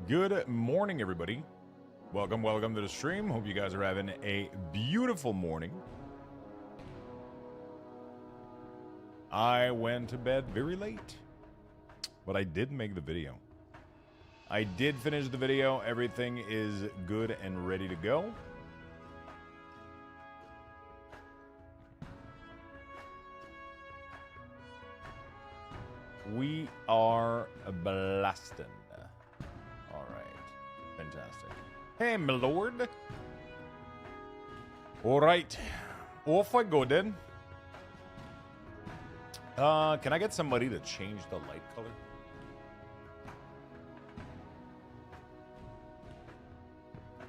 Good morning, everybody. Welcome to the stream. Hope you guys are having a beautiful morning. I went to bed very late, but I did make the video. I did finish the video. Everything is good and ready to go. We are blasting. All right. Fantastic. Hey, my lord. All right. Off I go then. Can I get somebody to change the light color?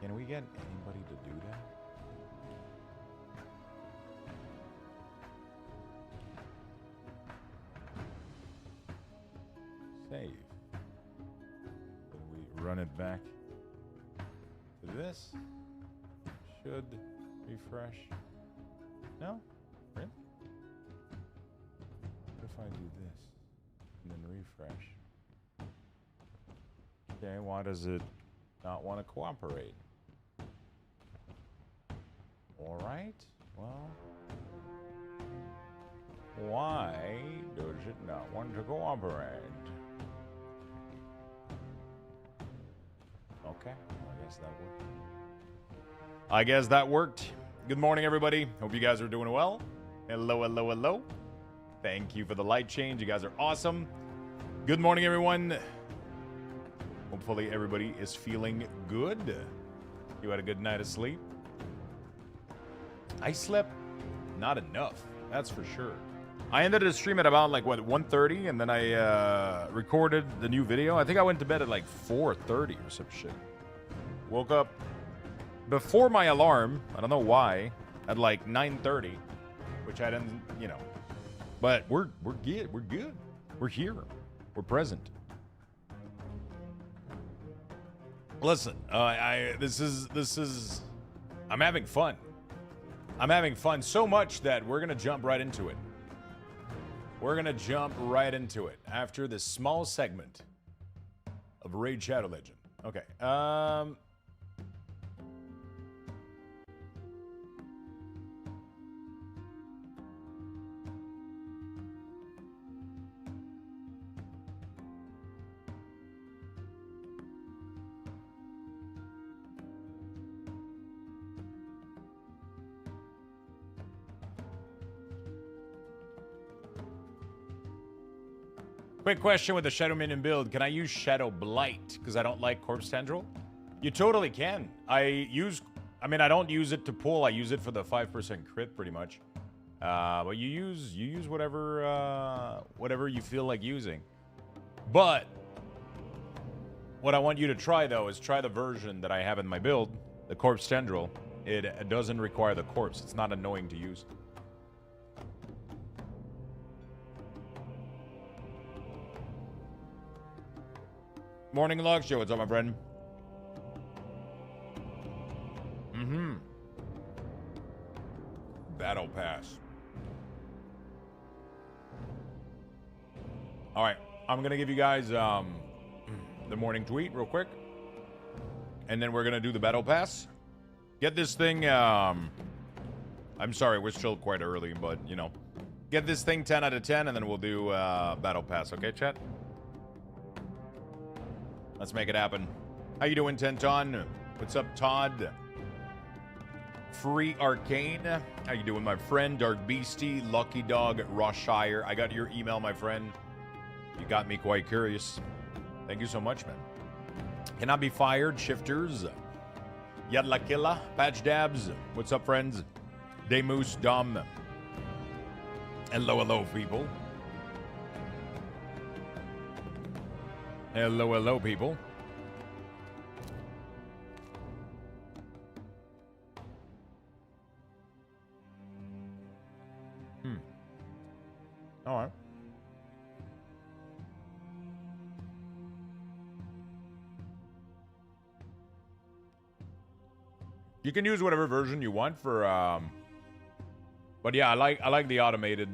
Can we get anybody to do that? Save. Then we run it back to this. Should refresh. No? Really? What if I do this and then refresh? Okay, why does it not want to cooperate? Alright, well, why does it not want to cooperate? Okay, well, I guess that worked. I guess that worked. Good morning, everybody. Hope you guys are doing well. Hello, hello, hello. Thank you for the light change. You guys are awesome. Good morning, everyone. Hopefully everybody is feeling good. You had a good night of sleep. I slept not enough, that's for sure. I ended the stream at about like what 1:30, and then I recorded the new video. I think I went to bed at like 4:30 or some shit. Woke up before my alarm. I don't know why. At like 9:30, which I didn't, you know. But we're good. We're good. We're here. We're present. Listen, this is. I'm having fun. I'm having fun so much that we're gonna jump right into it. We're gonna jump right into it after this small segment of Raid Shadow Legend. Okay. Quick question with the Shadow Minion build. Can I use Shadow Blight? Because I don't like Corpse Tendril. You totally can. I mean, I don't use it to pull. I use it for the 5% crit pretty much. But you use whatever you feel like using. But what I want you to try, though, is try the version that I have in my build, the Corpse Tendril. It doesn't require the corpse. It's not annoying to use. Morning Log Show, what's up, my friend? Battle Pass. Alright, I'm gonna give you guys the morning tweet real quick. And then we're gonna do the Battle Pass. Get this thing, I'm sorry, we're still quite early, but, you know. Get this thing 10 out of 10, and then we'll do Battle Pass, okay, chat? Let's make it happen. How you doing, Tenton? What's up, Todd? Free Arcane. How you doing, my friend? Dark Beastie, Lucky Dog, Roshire. I got your email, my friend. You got me quite curious. Thank you so much, man. Cannot be fired. Shifters. Yadla Killa. Patch Dabs. What's up, friends? Demoose Dom. Hello, hello, people. Hello, hello, people. All right. You can use whatever version you want for but yeah, I like the automated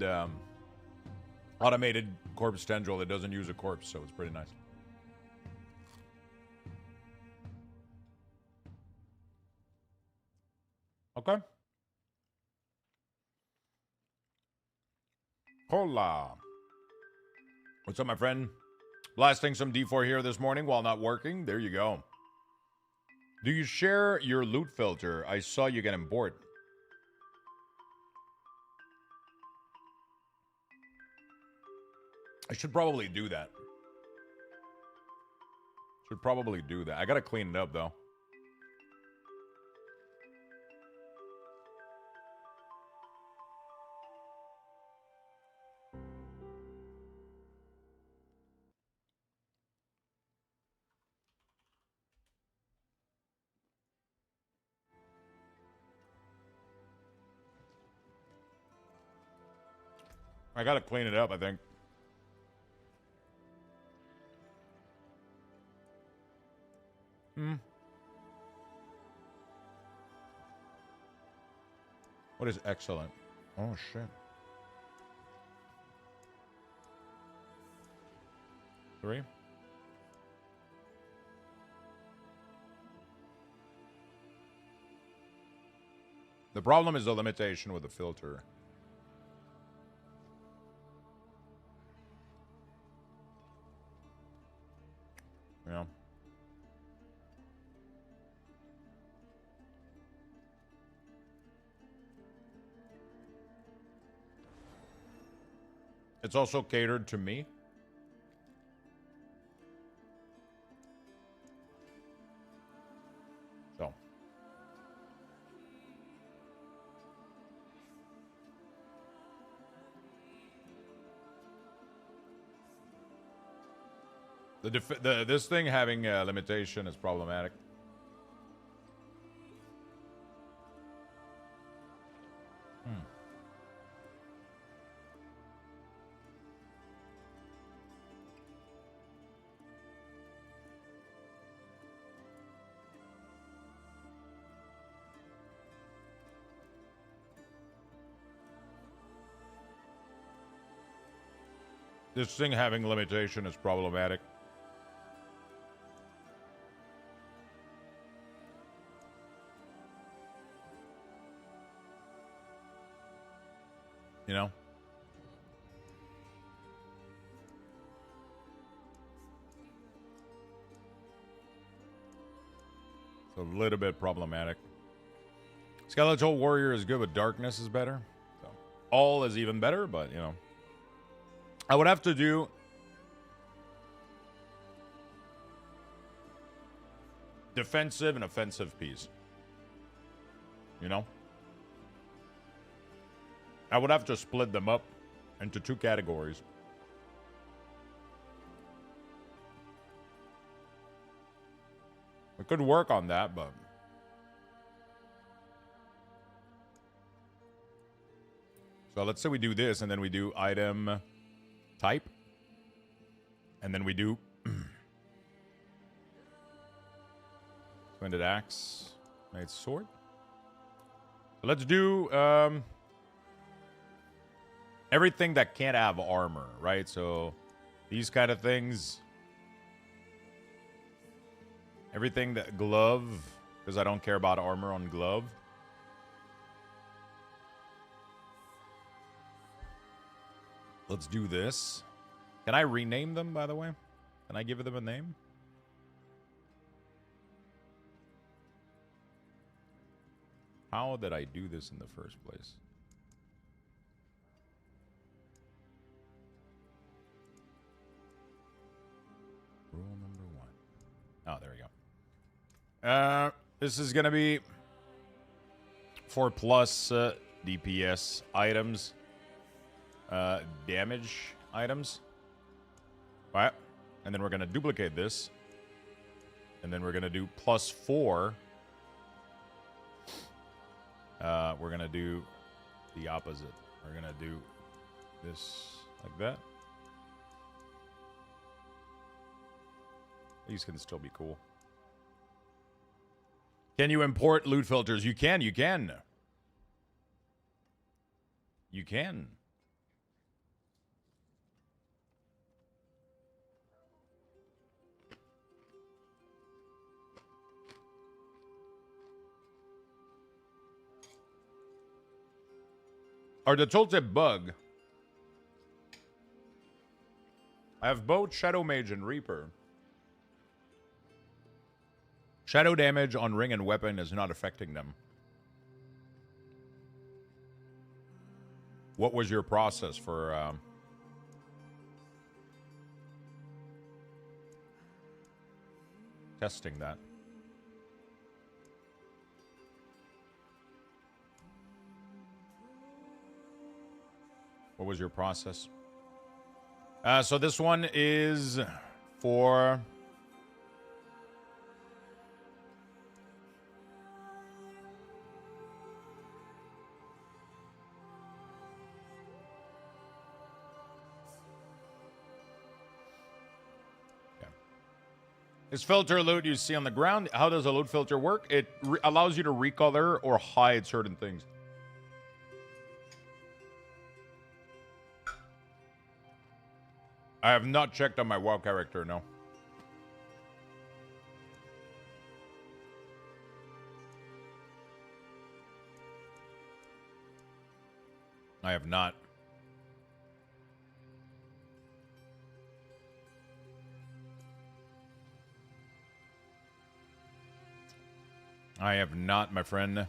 corpse tendril that doesn't use a corpse, so it's pretty nice. Okay. Hola. What's up, my friend? Blasting some D4 here this morning while not working. There you go. Do you share your loot filter? I saw you get bored. I should probably do that. I gotta clean it up, though. I gotta clean it up, I think. What is excellent? Oh, shit. Three? The problem is the limitation with the filter. Yeah. It's also catered to me. So. This thing having a limitation is problematic. This thing having limitation is problematic. You know? It's a little bit problematic. Skeletal Warrior is good, but Darkness is better. So, all is even better, but, you know. I would have to do... defensive and offensive piece. You know? I would have to split them up into two categories. We could work on that, but... So let's say we do this, and then we do item type. And then we do... Splendid Axe. Made Sword. So let's do... everything that can't have armor, right? So these kind of things. Everything that glove, because I don't care about armor on glove. Let's do this. Can I rename them, by the way? Can I give them a name? How did I do this in the first place? Rule number 1. Oh, there we go. This is going to be 4+ DPS items. Damage items. All right. And then we're going to duplicate this. And then we're going to do +4. We're going to do the opposite. We're going to do this like that. These can still be cool. Can you import loot filters? You can. You can. You can. Or the tooltip bug. I have both Shadow Mage and Reaper. Shadow damage on ring and weapon is not affecting them. What was your process for testing that? What was your process? So this one is for... This filter loot you see on the ground, how does a loot filter work? It allows you to recolor or hide certain things. I have not checked on my WoW character, no. I have not. I have not, my friend. There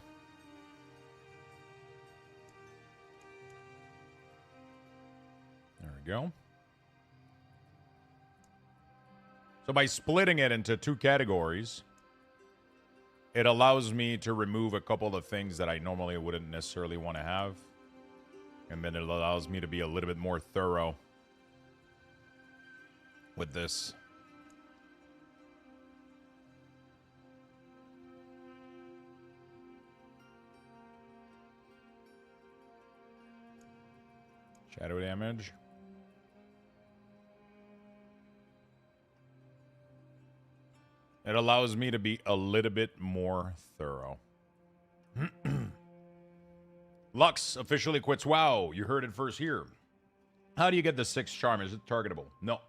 we go. So by splitting it into two categories, it allows me to remove a couple of things that I normally wouldn't necessarily want to have. And then it allows me to be a little bit more thorough with this. Shadow damage. It allows me to be a little bit more thorough. Lux officially quits WoW. You heard it first here. How do you get the 6th charm? Is it targetable? No.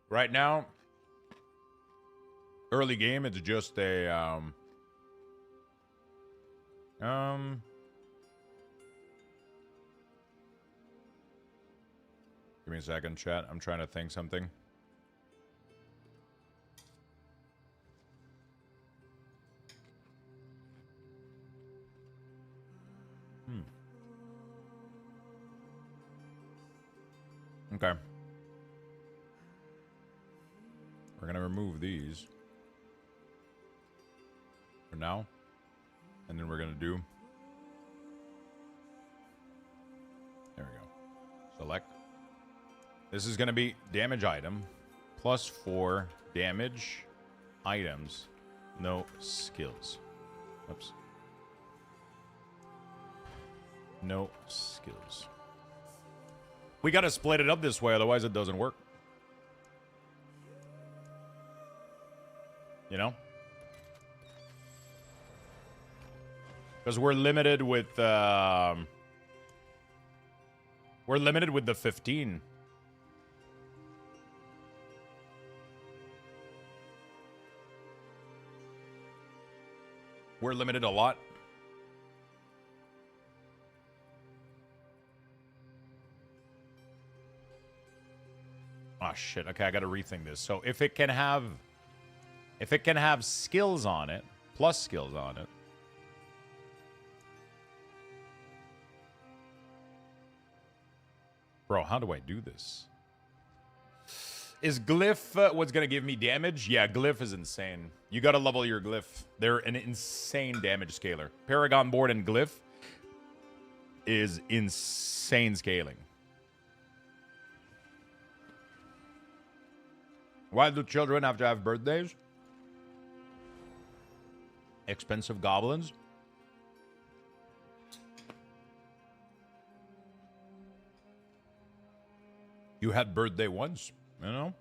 Right now, early game, it's just a... Give me a second, chat. I'm trying to think something. Okay. We're going to remove these for now. And then we're going to do... There we go. Select. This is going to be damage item. Plus 4 damage items. No skills. Oops. No skills. We got to split it up this way, otherwise it doesn't work. You know? Because we're limited with the 15. We're limited a lot. Oh shit. Okay, I got to rethink this. So if it can have skills on it, plus skills on it. Bro, how do I do this? Is glyph what's going to give me damage? Yeah, glyph is insane. You got to level your glyph. They're an insane damage scaler. Paragon board and glyph is insane scaling. Why do children have to have birthdays? Expensive goblins. You had birthday once, you know?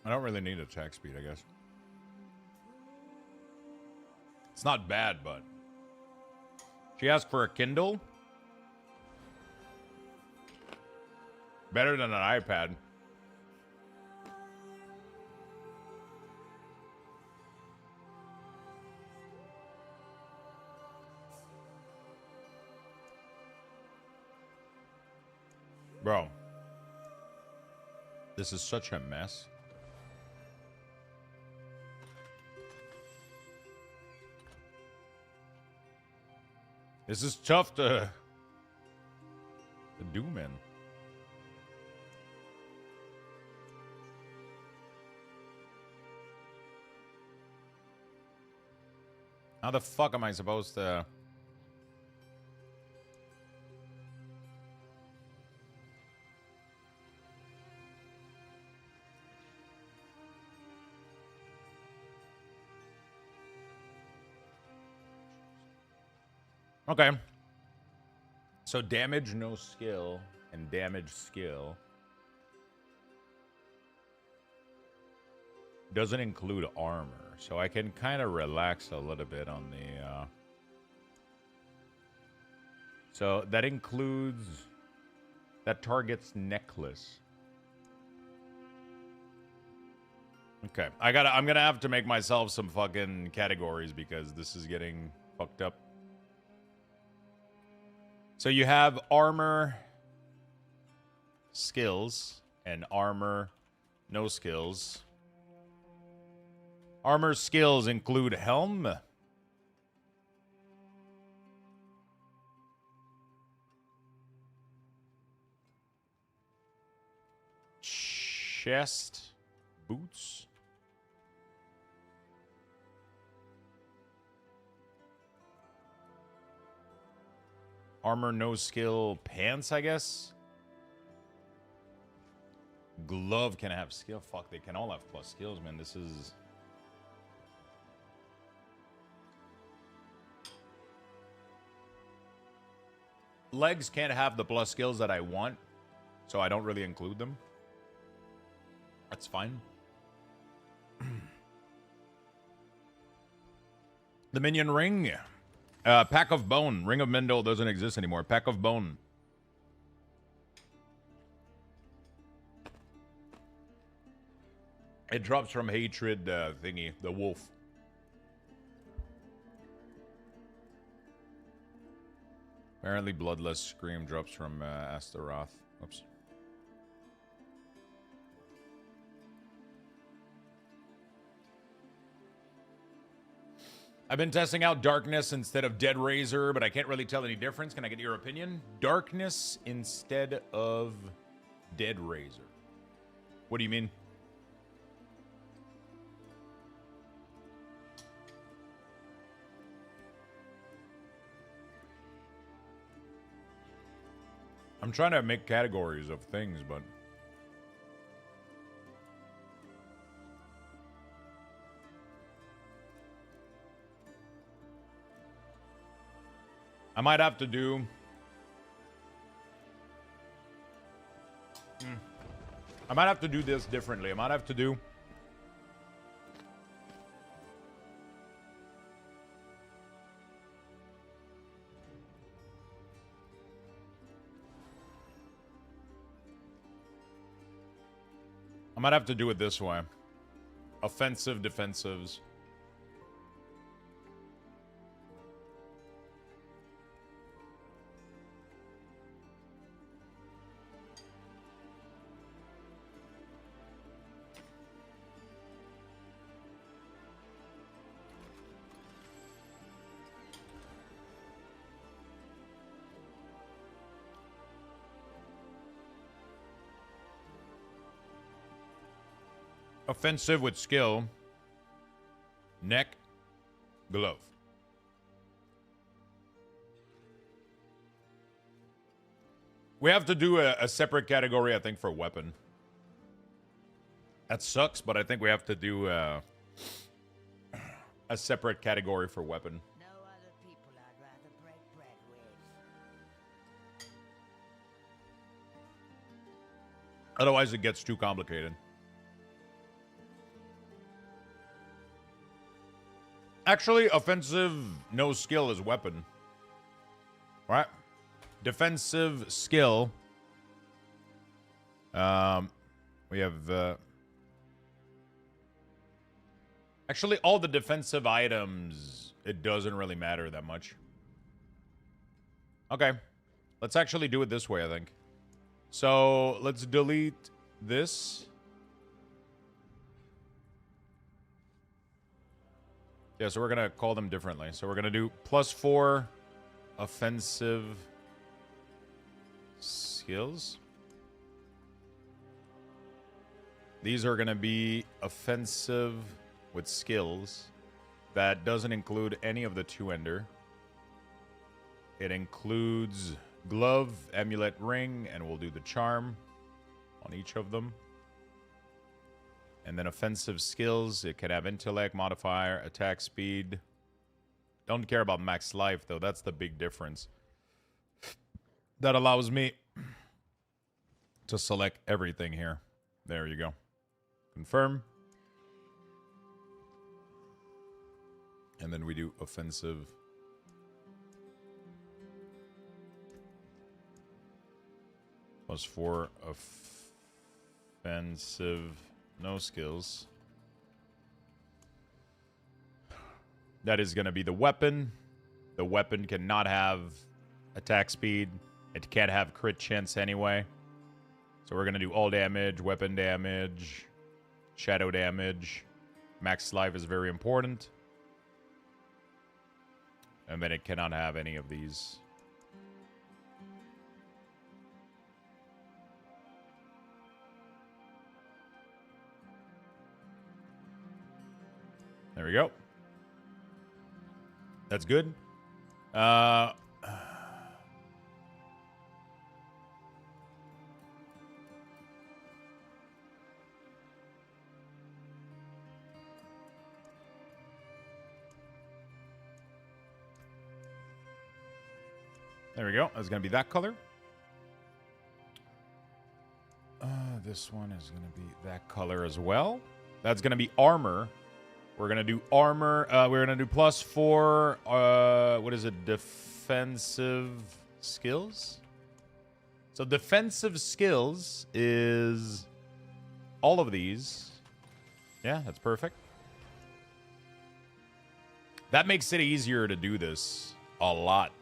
I don't really need attack speed, I guess. It's not bad, but... She asked for a Kindle? Better than an iPad. Bro. This is such a mess. This is tough to do, man. How the fuck am I supposed to... Okay. So damage, no skill, and damage skill doesn't include armor. So I can kind of relax a little bit on the... So that includes... That targets necklace. Okay. I'm gonna have to make myself some fucking categories because this is getting fucked up. So you have armor, skills, and armor, no skills. Armor skills include helm, chest, boots, armor, no skill, pants, I guess. Glove can have skill. Fuck, they can all have plus skills, man. This is... Legs can't have the plus skills that I want, so I don't really include them. That's fine. The minion ring. Pack of Bone. Ring of Mendel doesn't exist anymore. Pack of Bone. It drops from Hatred thingy. The wolf. Apparently Bloodless Scream drops from Astaroth. Oops. I've been testing out Darkness instead of Dead Razor, but I can't really tell any difference. Can I get your opinion? Darkness instead of Dead Razor. What do you mean? I'm trying to make categories of things, but... I might have to do... I might have to do this differently. I might have to do... I might have to do it this way. Offensive, defensives. Offensive with skill. Neck. Glove. We have to do a separate category, I think, for weapon. That sucks, but I think we have to do a separate category for weapon. No other people I'd rather break bread with. Otherwise, it gets too complicated. Actually, offensive, no skill is weapon. Right? Defensive skill. We have... Actually, all the defensive items, it doesn't really matter that much. Okay. Let's actually do it this way, I think. So, let's delete this. Yeah, so we're going to call them differently. So we're going to do +4 offensive skills. These are going to be offensive with skills. That doesn't include any of the two-ender. It includes glove, amulet, ring, and we'll do the charm on each of them. And then offensive skills, it can have intellect, modifier, attack speed. Don't care about max life, though. That's the big difference. That allows me to select everything here. There you go. Confirm. And then we do offensive. +4 offensive. No skills. That is going to be the weapon. The weapon cannot have attack speed. It can't have crit chance anyway. So we're going to do all damage, weapon damage, shadow damage. Max life is very important. And then it cannot have any of these. There we go. That's good. There we go. That's going to be that color. This one is going to be that color as well. That's going to be armor. We're going to do armor. We're going to do +4, what is it? Defensive skills? So defensive skills is all of these. Yeah, that's perfect. That makes it easier to do this a lot.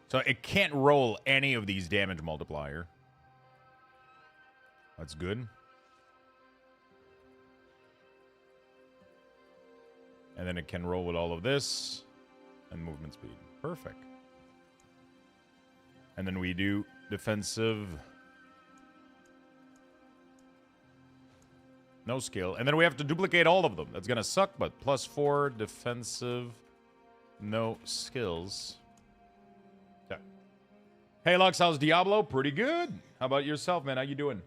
So it can't roll any of these damage multiplier. That's good. And then it can roll with all of this and movement speed. Perfect. And then we do defensive. No skill. And then we have to duplicate all of them. That's going to suck, but +4 defensive. No skills. Okay. Hey, Lux, how's Diablo? Pretty good. How about yourself, man? How you doing?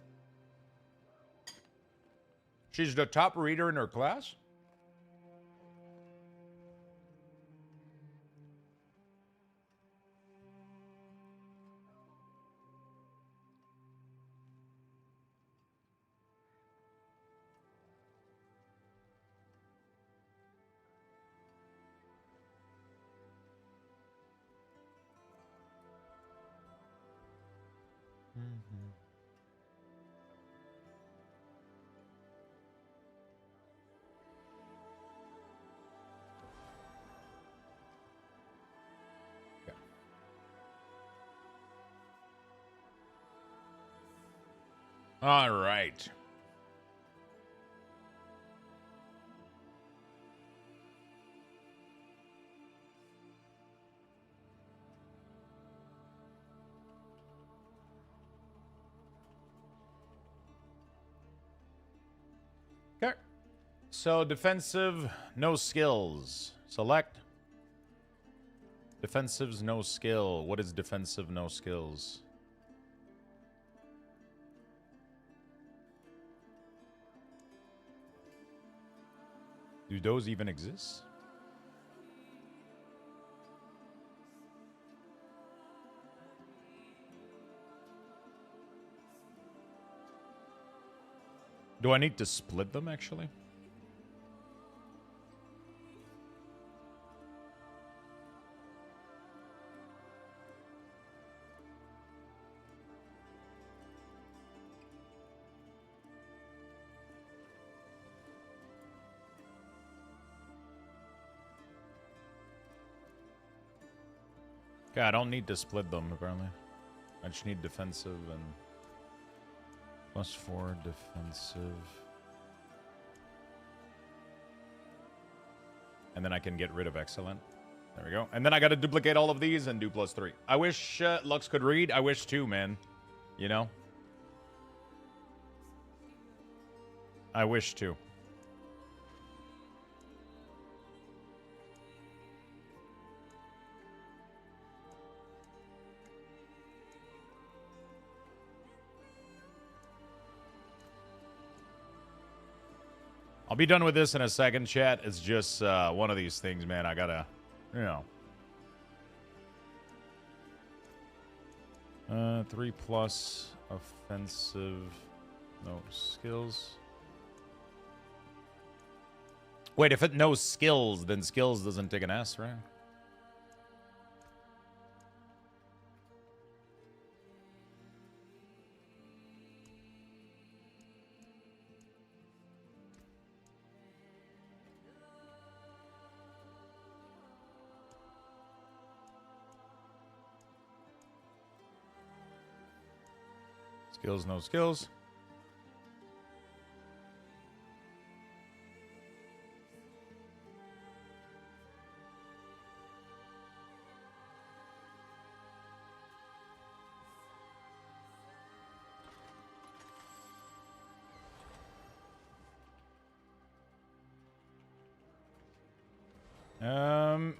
She's the top reader in her class? All right. Okay. So defensive, no skills. Select. Defensive's no skill. What is defensive, no skills? Do those even exist? Do I need to split them, actually? Okay, I don't need to split them, apparently. I just need defensive and... +4 defensive. And then I can get rid of excellent. There we go. And then I got to duplicate all of these and do +3. I wish Lux could read. I wish too, man. You know? I wish too. I'll be done with this in a second, chat. It's just one of these things, man. I gotta, you know. 3+ offensive. No skills. Wait, if it knows skills, then skills doesn't take an S, right? Skills, no skills.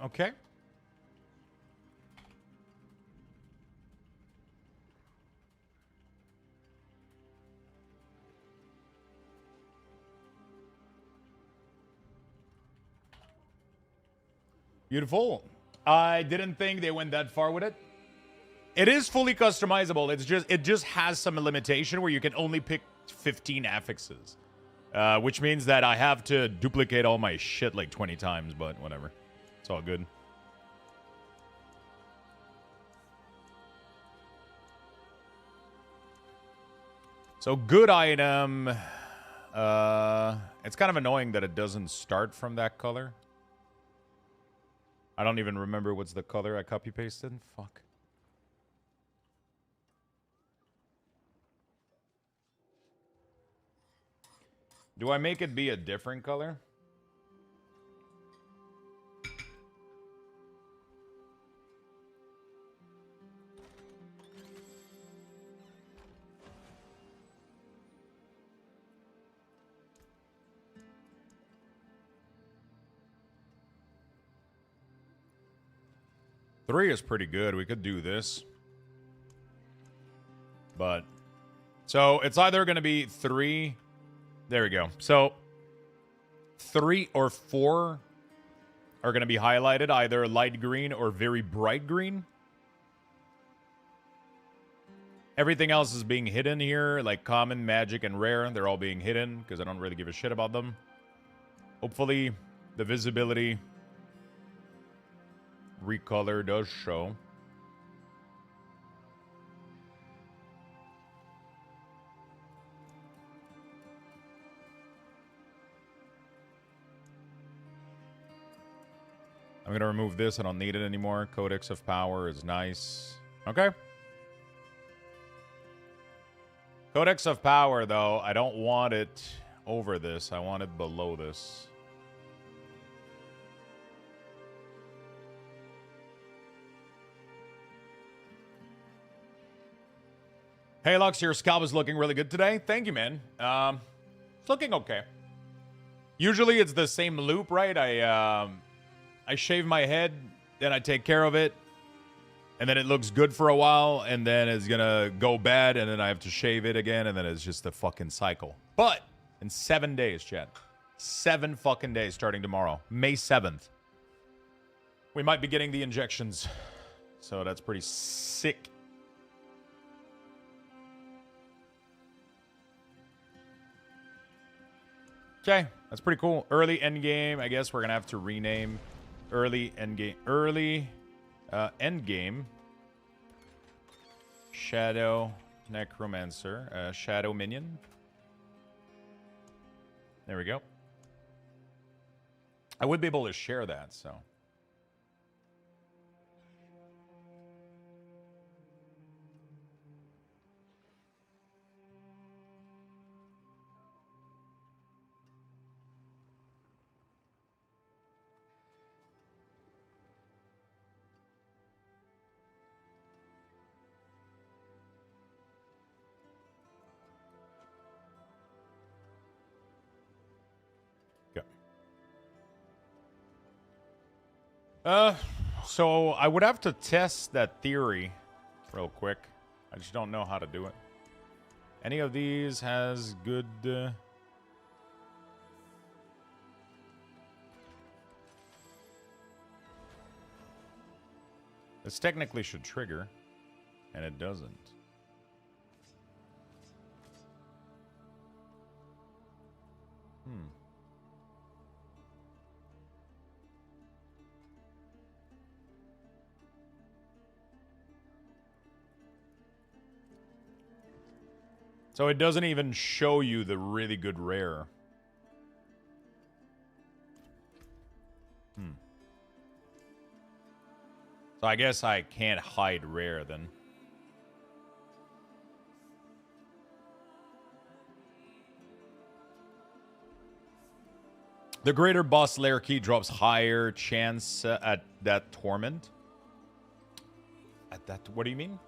Okay. Beautiful. I didn't think they went that far with it. It is fully customizable. It just has some limitation where you can only pick 15 affixes. Which means that I have to duplicate all my shit like 20 times, but whatever. It's all good. So good item. It's kind of annoying that it doesn't start from that color. I don't even remember what's the color I copy pasted. Fuck. Do I make it be a different color? Three is pretty good. We could do this. But... so, it's either going to be 3... there we go. So, 3 or 4 are going to be highlighted. Either light green or very bright green. Everything else is being hidden here. Like common, magic, and rare. They're all being hidden because I don't really give a shit about them. Hopefully, the visibility... recolor does show. I'm going to remove this. I don't need it anymore. Codex of Power is nice. Okay. Codex of Power, though, I don't want it over this. I want it below this. Hey, Lux, your scalp is looking really good today. Thank you, man. It's looking okay. Usually it's the same loop, right? I shave my head, then I take care of it, and then it looks good for a while, and then it's gonna go bad, and then I have to shave it again, and then it's just a fucking cycle. But in 7 days, chat. 7 fucking days starting tomorrow. May 7th. We might be getting the injections. So that's pretty sick. Okay, that's pretty cool. Early endgame, I guess we're going to have to rename early endgame. Early endgame. Shadow Necromancer. Shadow Minion. There we go. I would be able to share that, so. So I would have to test that theory real quick. I just don't know how to do it. Any of these has good... This technically should trigger, and it doesn't. So it doesn't even show you the really good rare. So I guess I can't hide rare then. The greater boss layer key drops higher chance at that torment. At that, what do you mean?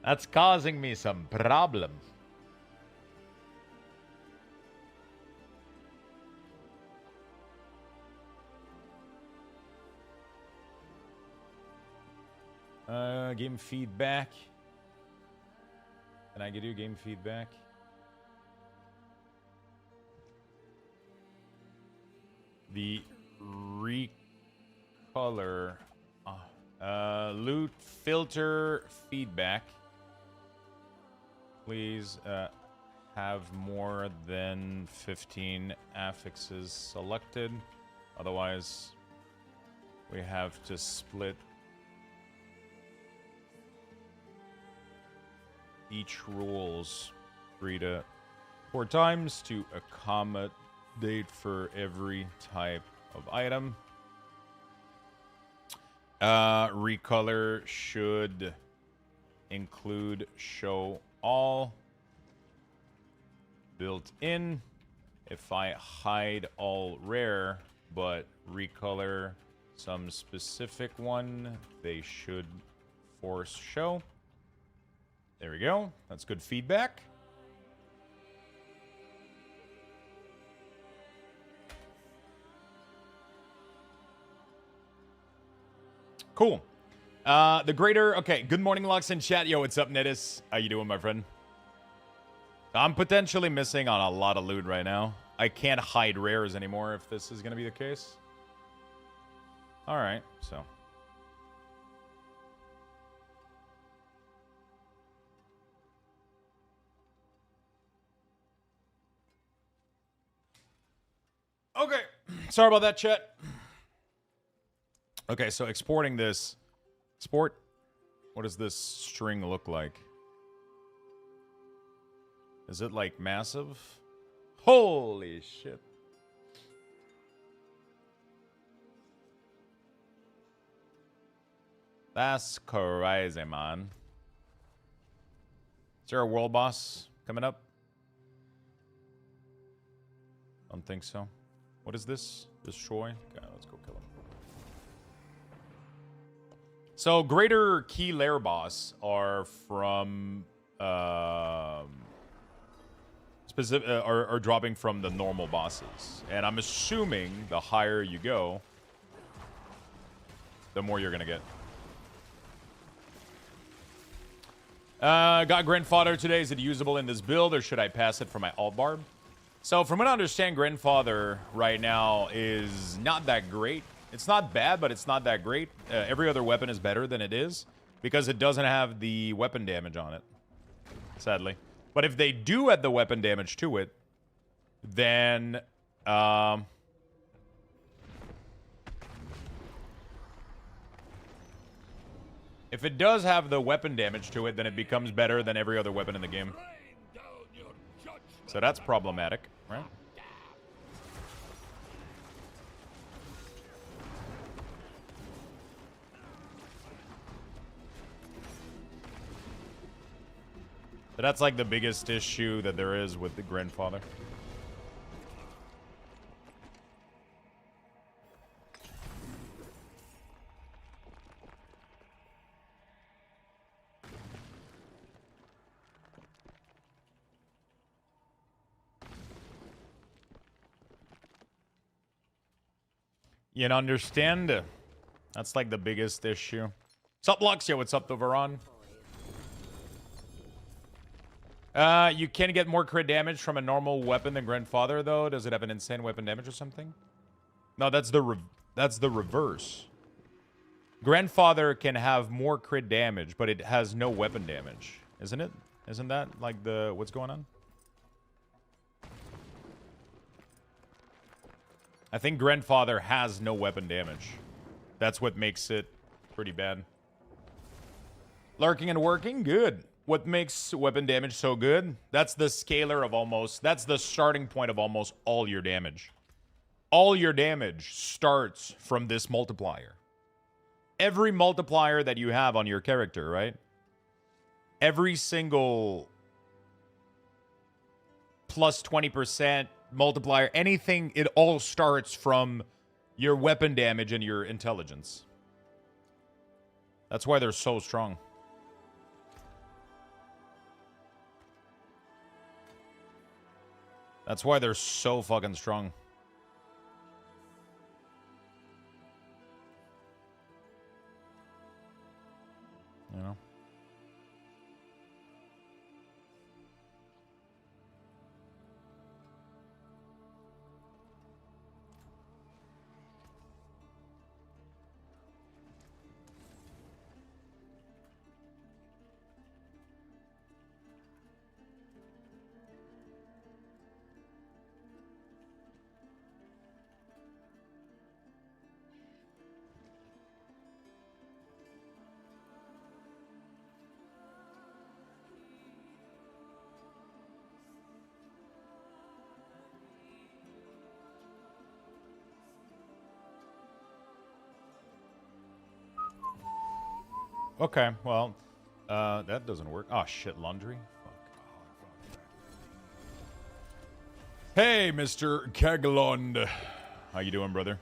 That's causing me some problems. Game feedback. Can I give you game feedback? The recolor. Loot filter feedback. Please have more than 15 affixes selected. Otherwise, we have to split each rules 3 to 4 times to accommodate for every type of item. Recolor should include show all built in. If I hide all rare but recolor some specific one, they should force show. There we go. That's good feedback. Cool. The greater... Okay, good morning, Lux in chat. Yo, what's up, Nettis? How you doing, my friend? I'm potentially missing on a lot of loot right now. I can't hide rares anymore if this is going to be the case. All right, so... Okay, sorry about that, chat. Okay, so exporting this. Export. What does this string look like? Is it like massive? Holy shit. That's crazy, man. Is there a world boss coming up? Don't think so. What is this? Destroy? Okay, let's go kill him. So, greater key lair boss are from specific are dropping from the normal bosses, and I'm assuming the higher you go, the more you're gonna get. Got Grandfather today. Is it usable in this build, or should I pass it for my alt barb? So, from what I understand, Grandfather right now is not that great It's not bad, but it's not that great. Every other weapon is better than it is because it doesn't have the weapon damage on it, sadly. But if they do add the weapon damage to it, then if it does have the weapon damage to it, then it becomes better than every other weapon in the game. So that's problematic, right? But that's like the biggest issue that there is with the grandfather. You understand? That's like the biggest issue. Sup, Luxia? What's up, Thoveron? You can get more crit damage from a normal weapon than Grandfather, though. Does it have an insane weapon damage or something? No, that's the reverse. Grandfather can have more crit damage, but it has no weapon damage, isn't it? Isn't that like the what's going on? I think Grandfather has no weapon damage. That's what makes it pretty bad. Lurking and working, good. What makes weapon damage so good? That's the scalar of almost... That's the starting point of almost all your damage. All your damage starts from this multiplier. Every multiplier that you have on your character, right? Every single plus 20% multiplier, anything, it all starts from your weapon damage and your intelligence. That's why they're so strong. That's why they're so fucking strong. You know? Okay, well, that doesn't work. Oh, shit, laundry? Fuck. Hey, Mr. Keglund. How you doing, brother?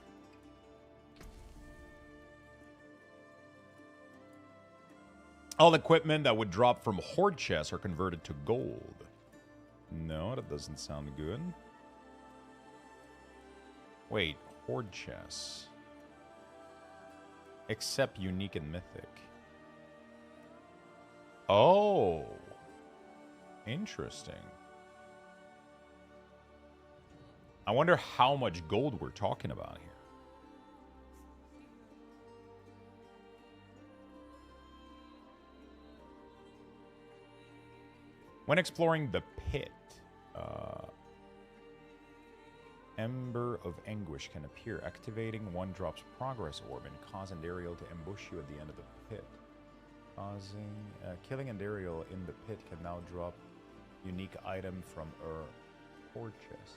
All equipment that would drop from Horde chests are converted to gold. No, that doesn't sound good. Wait, Horde chests. Except unique and mythic. Oh, interesting. I wonder how much gold we're talking about here. When exploring the pit, Ember of Anguish can appear. Activating one drops progress orb and cause Endariel to ambush you at the end of the pit. Killing Endariel in the pit can now drop unique item from a Horde chest.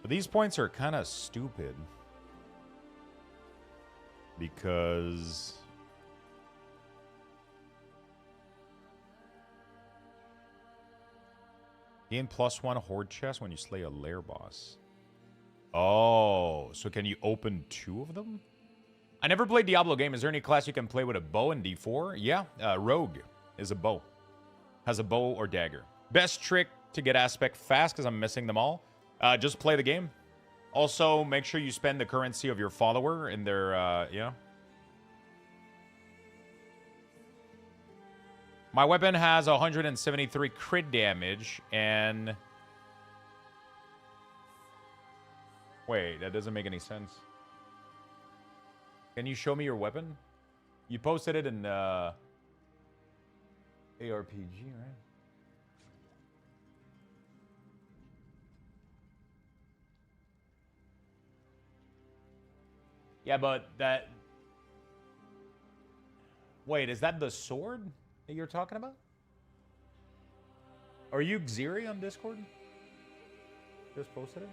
But these points are kind of stupid. Because... gain +1 Horde chest when you slay a lair boss. Oh, so can you open 2 of them? I never played Diablo game. Is there any class you can play with a bow in D4? Yeah, Rogue is a bow. Has a bow or dagger. Best trick to get aspect fast, because I'm missing them all. Just play the game. Also, make sure you spend the currency of your follower in their, yeah. My weapon has 173 crit damage, and... wait, that doesn't make any sense. Can you show me your weapon? You posted it in ARPG, right? Yeah, but that... Wait, is that the sword that you're talking about? Are you Xeri on Discord? Just posted it?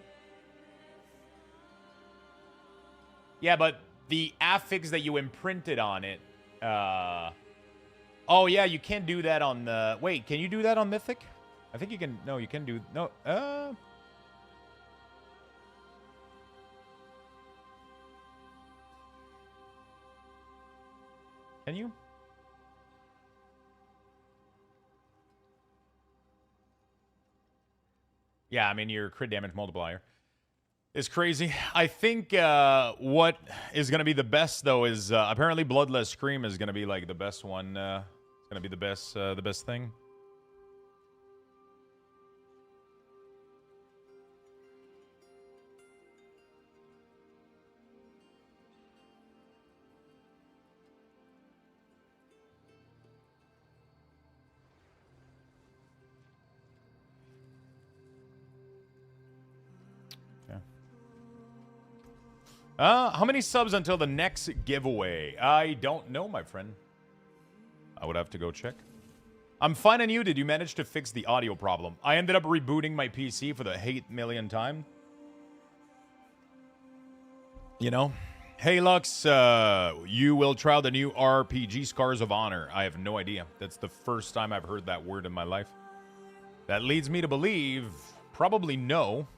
Yeah, but the affix that you imprinted on it... Oh, yeah, you can't do that on the... Wait, can you do that on Mythic? I think you can... No, you can do... No, Can you? Yeah, I mean, your crit damage multiplier is crazy. I think what is going to be the best, though, is apparently Bloodless Scream is going to be, like, the best one. It's going to be the best thing. How many subs until the next giveaway? I don't know, my friend. I would have to go check. I'm fine on you. Did you manage to fix the audio problem? I ended up rebooting my PC for the 8th millionth time. You know? Hey, Lux, you will try out the new RPG Scars of Honor. I have no idea. That's the first time I've heard that word in my life. That leads me to believe probably no.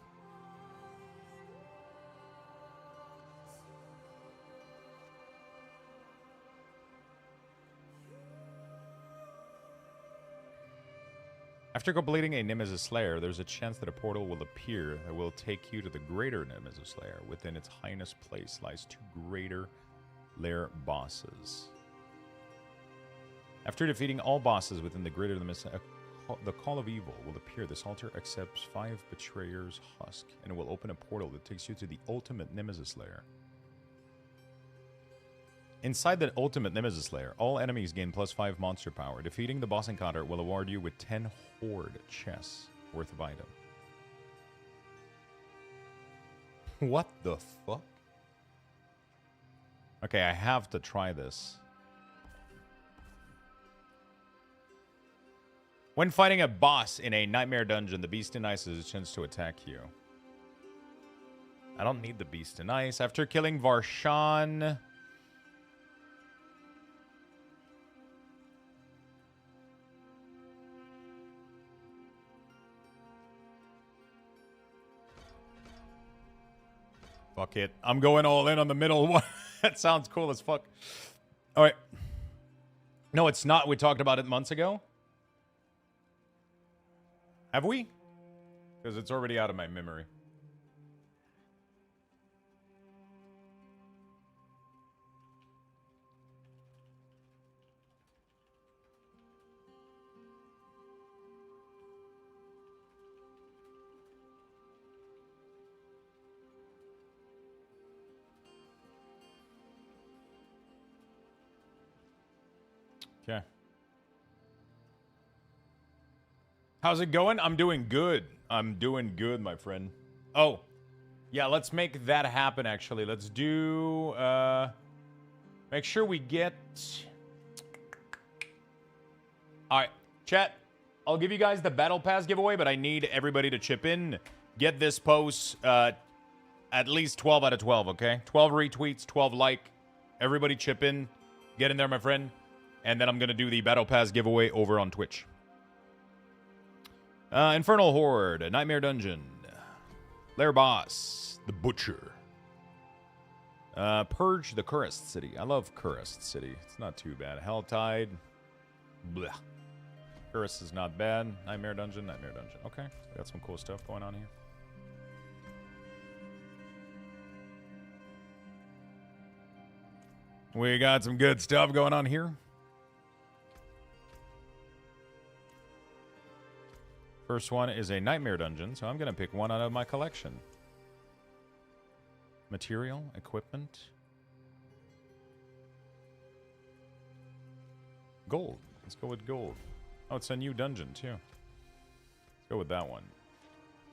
After completing a Nemesis Lair, there's a chance that a portal will appear that will take you to the greater Nemesis Lair. Within its highness place lies 2 greater lair bosses. After defeating all bosses within the greater Nemesis, the Call of Evil will appear. This altar accepts 5 Betrayer's Husk, and it will open a portal that takes you to the ultimate Nemesis Lair. Inside the ultimate Nemesis Lair, all enemies gain +5 monster power. Defeating the boss encounter will award you with 10 Horde chests worth of item. What the fuck? Okay, I have to try this. When fighting a boss in a nightmare dungeon, the Beast in Ice has a chance to attack you. I don't need the Beast in Ice. After killing Varshan... Fuck it. I'm going all in on the middle one. That sounds cool as fuck. All right. No, it's not. We talked about it months ago. Have we? Because it's already out of my memory. Okay. How's it going? I'm doing good. I'm doing good, my friend. Oh, yeah, let's make that happen, actually. Let's do, make sure we get... All right, chat. I'll give you guys the Battle Pass giveaway, but I need everybody to chip in. Get this post at least 12 out of 12, okay? 12 retweets, 12 like. Everybody chip in. Get in there, my friend. And then I'm going to do the Battle Pass giveaway over on Twitch. Infernal Horde, Nightmare Dungeon. Lair Boss, the Butcher. Purge, the Cursed City. I love Cursed City. It's not too bad. Helltide. Blech. Cursed is not bad. Nightmare Dungeon, Nightmare Dungeon. Okay, so got some cool stuff going on here. We got some good stuff going on here. First one is a Nightmare Dungeon, so I'm going to pick one out of my collection. Material, equipment. gold. Let's go with gold. Oh, it's a new dungeon, too. Let's go with that one.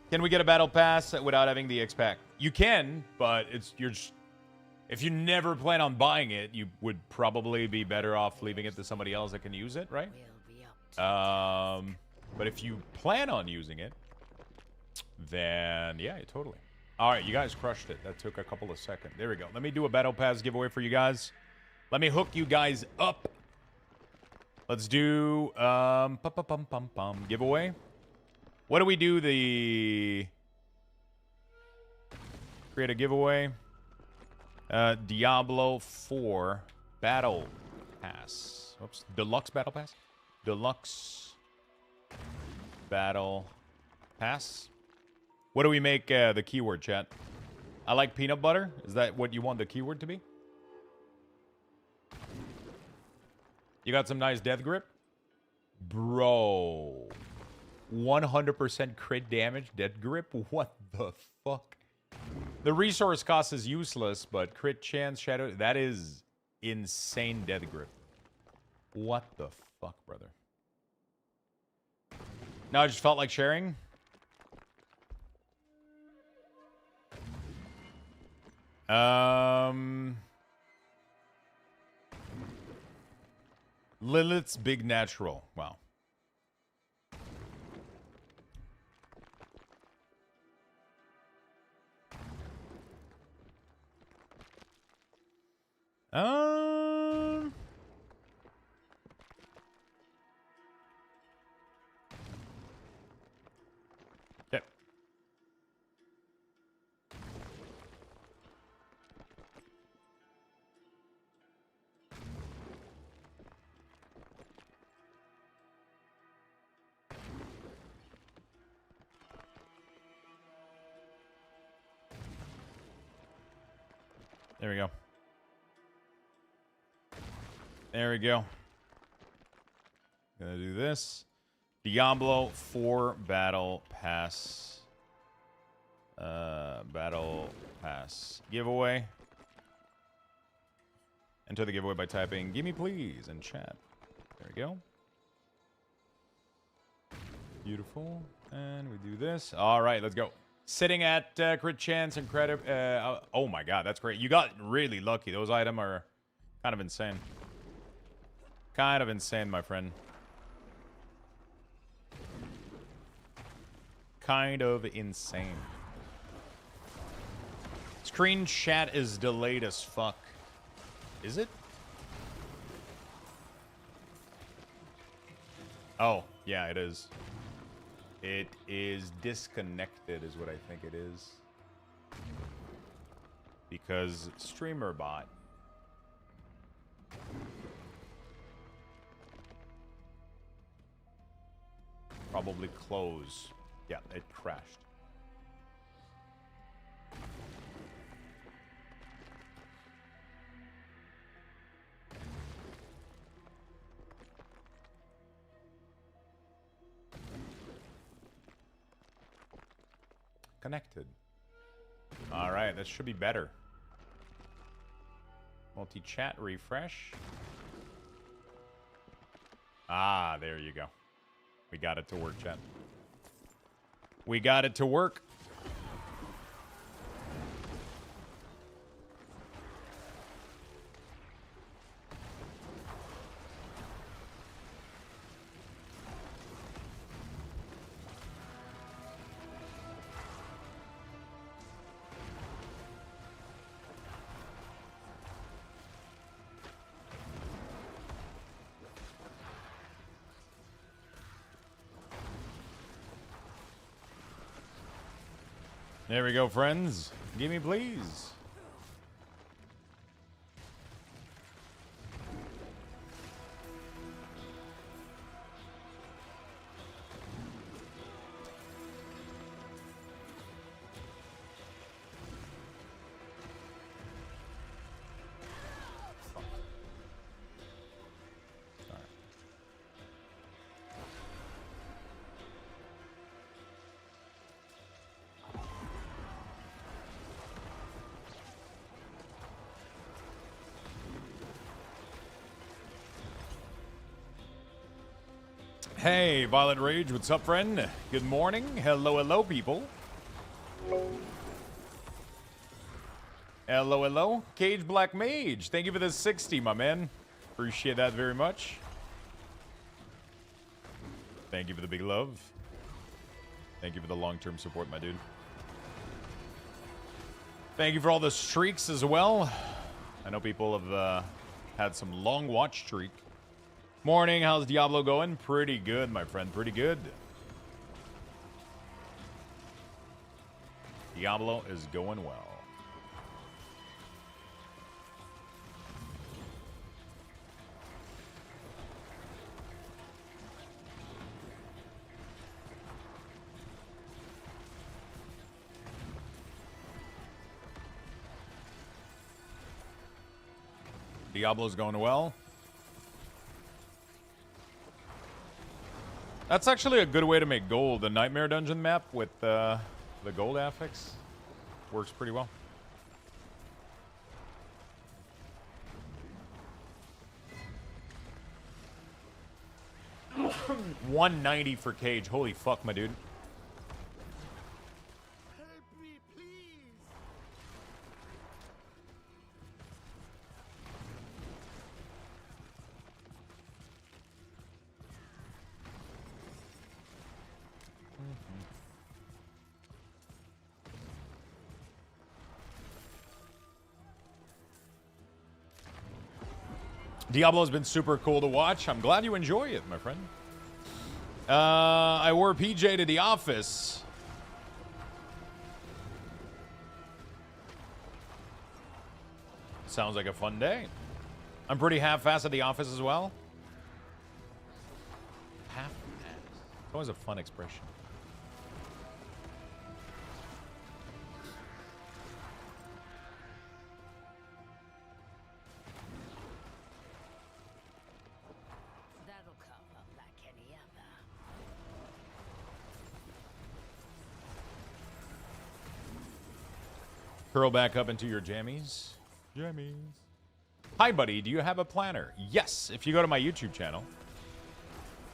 Can we get a battle pass without having the X-Pack? You can, but if you never plan on buying it, you would probably be better off leaving it to somebody else that can use it, right? But if you plan on using it, then yeah, totally. All right, you guys crushed it. That took a couple of seconds. There we go. Let me do a battle pass giveaway for you guys. Let me hook you guys up. Let's do giveaway. What do we do? Create a giveaway. Diablo 4 Battle Pass. Oops. Deluxe Battle Pass? Deluxe Battle Pass. What do we make the keyword, chat? I like peanut butter. Is that what you want the keyword to be? You got some nice death grip? Bro. 100% crit damage, death grip? What the fuck? The resource cost is useless, but crit chance, shadow, that is insane death grip. What the fuck, brother? No, I just felt like sharing. Lilith's Big Natural. Wow. Yep. There we go. There we go. Gonna do this. Diablo 4 Battle Pass. Battle Pass giveaway. Enter the giveaway by typing "gimme please" in chat. There we go. Beautiful. And we do this. All right, let's go. Sitting at crit chance and credit. Oh my god, that's great. You got really lucky. Those items are kind of insane. Kind of insane, my friend. Kind of insane. Screen chat is delayed as fuck. Is it? Oh, yeah, it is. It is disconnected is what I think it is. Because streamer bot. Probably close. Yeah, it crashed. Connected. All right, that should be better. Multi-chat refresh. Ah, there you go. We got it to work, chat. We got it to work. There we go, friends. Give me, please. Hey, Violet Rage, what's up, friend? Good morning. Hello, hello, people. Hello, hello. Cage Black Mage, thank you for the 60, my man. Appreciate that very much. Thank you for the big love. Thank you for the long-term support, my dude. Thank you for all the streaks as well. I know people have had some long watch streak. Morning, how's Diablo going? Pretty good, my friend, pretty good. Diablo is going well. Diablo's going well. That's actually a good way to make gold. The Nightmare Dungeon map with the gold affix works pretty well. $190 for Cage. Holy fuck, my dude. Help me, please. Diablo's been super cool to watch. I'm glad you enjoy it, my friend. I wore PJ to the office. Sounds like a fun day. I'm pretty half-assed at the office as well. Half-assed. It's always a fun expression. That'll come up like any other. Curl back up into your jammies. Jammies. Hi, buddy. Do you have a planner? Yes. If you go to my YouTube channel,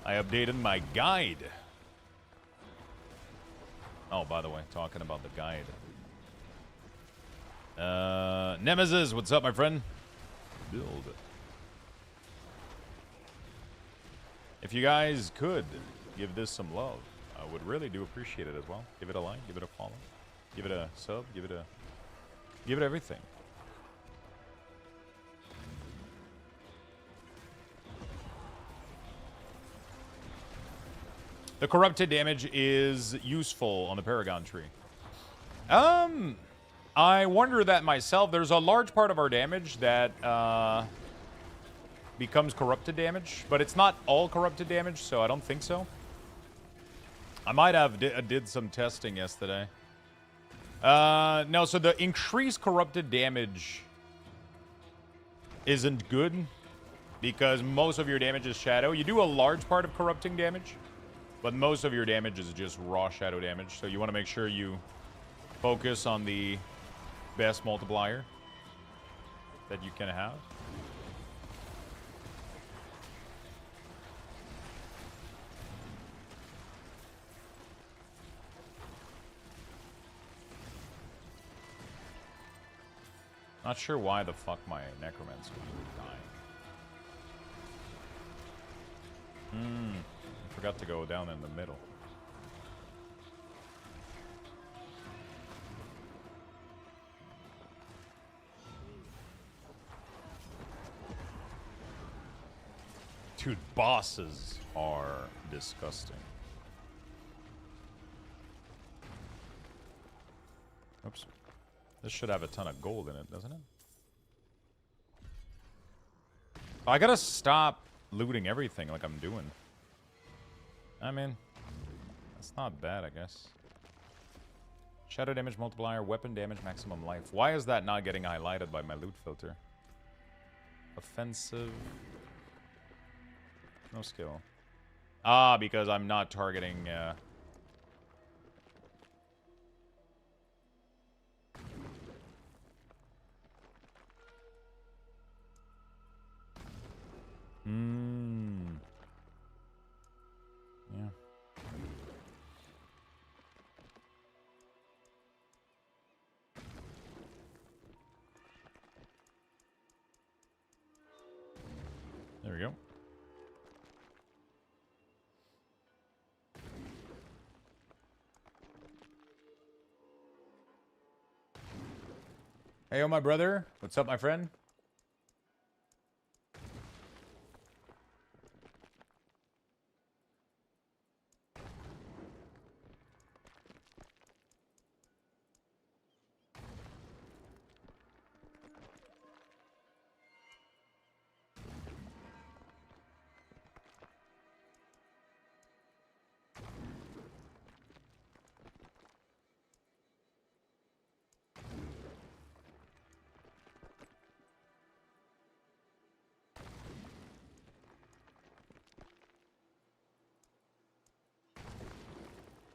I updated my guide. Oh, by the way, talking about the guide. Nemesis, what's up, my friend? Build. If you guys could give this some love, I would really do appreciate it as well. Give it a like, give it a follow, give it a sub, give it everything. The corrupted damage is useful on the Paragon tree. I wonder that myself. There's a large part of our damage that becomes corrupted damage, but it's not all corrupted damage, so I don't think so. I might have did some testing yesterday. No, so the increased corrupted damage isn't good because most of your damage is shadow. You do a large part of corrupting damage, but most of your damage is just raw shadow damage. So you want to make sure you focus on the best multiplier that you can have. Not sure why the fuck my Necromancer was dying. I forgot to go down in the middle. Dude, bosses are disgusting. Oops. This should have a ton of gold in it, doesn't it? I gotta stop looting everything like I'm doing. I mean, that's not bad, I guess. Shadow damage multiplier, weapon damage, maximum life. Why is that not getting highlighted by my loot filter? Offensive. No skill. Ah, because I'm not targeting... Hey, yo, my brother. What's up, my friend?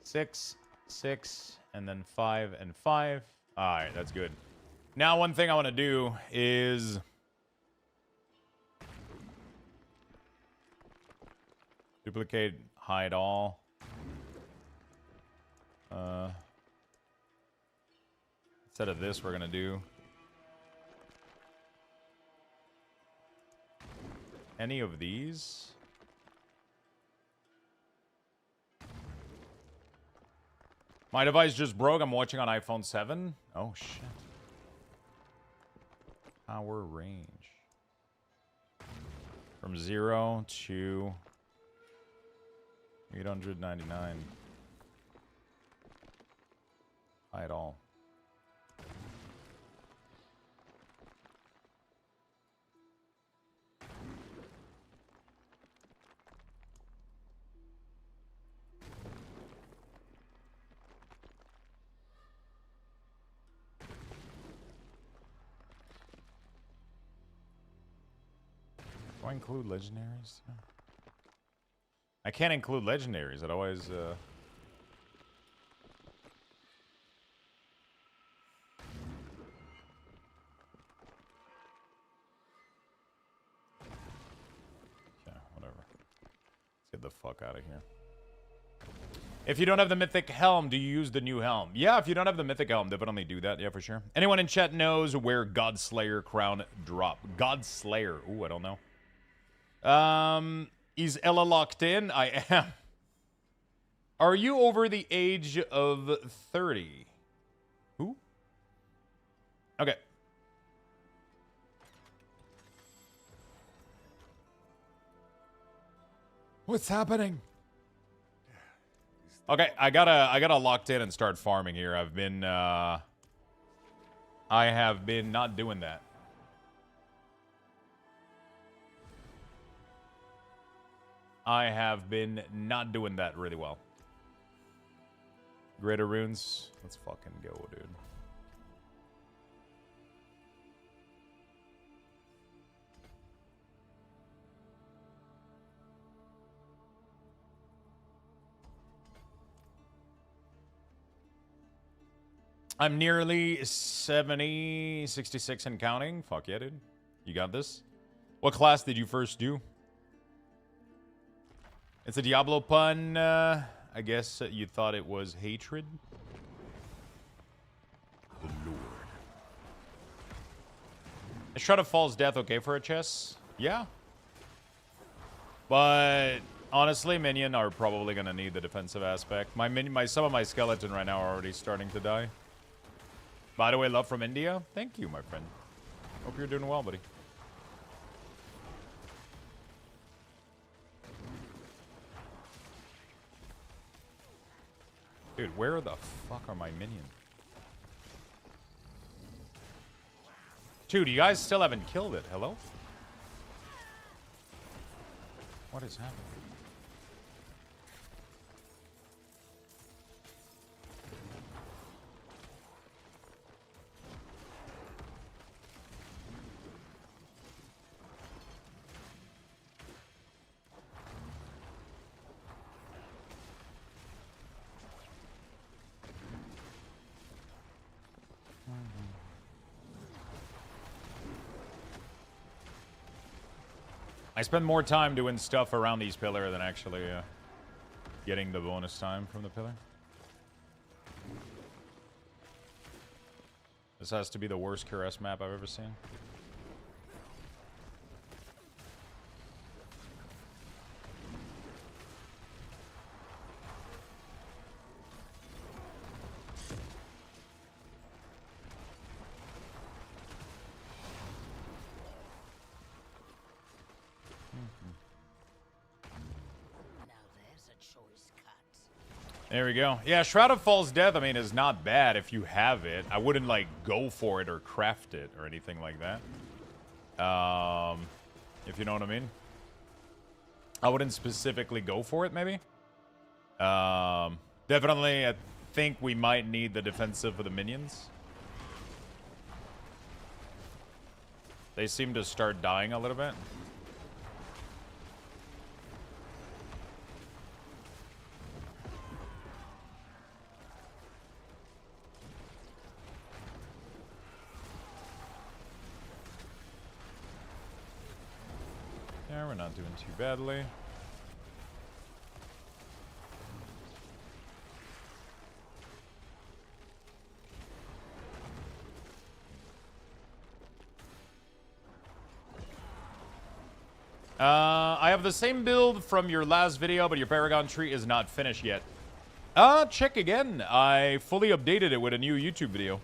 Six, 6, and then 5 and 5. All right, that's good. Now, one thing I want to do is duplicate, hide all. Instead of this, we're gonna do any of these. My device just broke. I'm watching on iPhone 7. Oh, shit. Power range. From 0 to 899. Hide all. Do I include legendaries? I can't include legendaries. It always, yeah, whatever. Let's get the fuck out of here. If you don't have the mythic helm, do you use the new helm? Yeah, if you don't have the mythic helm, definitely do that. Yeah, for sure. Anyone in chat knows where Godslayer crown drop? Godslayer. Ooh, I don't know. Is Ella locked in? I am. Are you over the age of 30? Who? Okay. What's happening? Okay, I gotta locked in and start farming here. I have been not doing that. I have been not doing that really well. Greater runes. Let's fucking go, dude. I'm nearly 70, 66 and counting. Fuck yeah, dude. You got this. What class did you first do? It's a Diablo pun. I guess you thought it was hatred. The Lord. Is Shroud of Fall's death okay for a chess? Yeah. But honestly, Minion are probably gonna need the defensive aspect. Some of my skeleton right now are already starting to die. By the way, love from India. Thank you, my friend. Hope you're doing well, buddy. Dude, where the fuck are my minions? Dude, you guys still haven't killed it. Hello? What is happening? I spend more time doing stuff around these pillar than actually getting the bonus time from the pillar. This has to be the worst QRS map I've ever seen. choice cut. There we go. Yeah, Shroud of False Death, I mean, is not bad if you have it. I wouldn't, like, go for it or craft it or anything like that. If you know what I mean. I wouldn't specifically go for it, maybe. Definitely, I think we might need the defensive for the minions. They seem to start dying a little bit. Yeah, we're not doing too badly. I have the same build from your last video, but your Paragon tree is not finished yet. Check again. I fully updated it with a new YouTube video.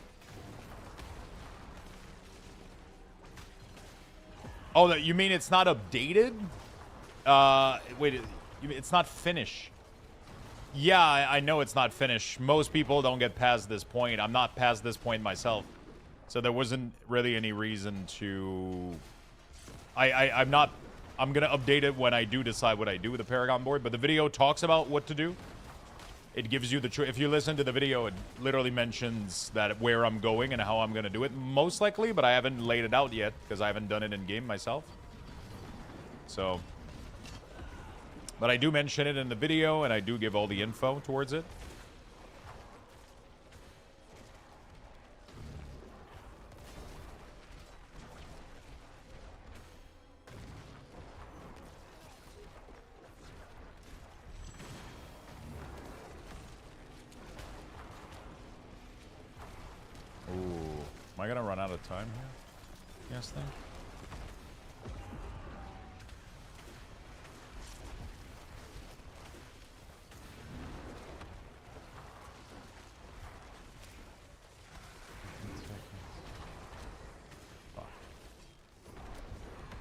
Oh, you mean it's not updated? Wait, it's not finished. Yeah, I know it's not finished. Most people don't get past this point. I'm not past this point myself. So there wasn't really any reason to... I'm gonna update it when I do decide what I do with the Paragon board, but the video talks about what to do. It gives you the choice. If you listen to the video, it literally mentions that where I'm going and how I'm gonna do it, most likely, but I haven't laid it out yet because I haven't done it in game myself. So, but I do mention it in the video, and I do give all the info towards it. Am I gonna run out of time here? Yes, then.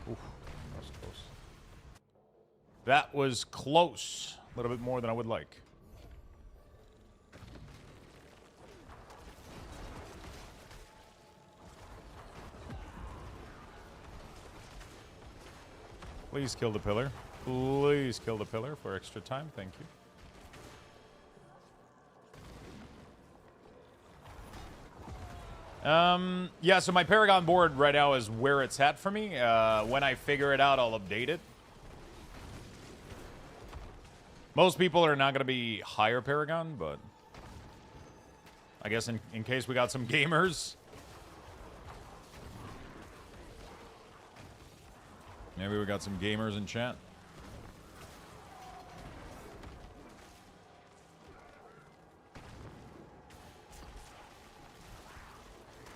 Oof, that was close. That was close. A little bit more than I would like. Please kill the pillar. Please kill the pillar for extra time. Thank you. Yeah, so my Paragon board right now is where it's at for me. When I figure it out, I'll update it. Most people are not going to be higher Paragon, but I guess in case we got some gamers. Maybe we got some gamers in chat.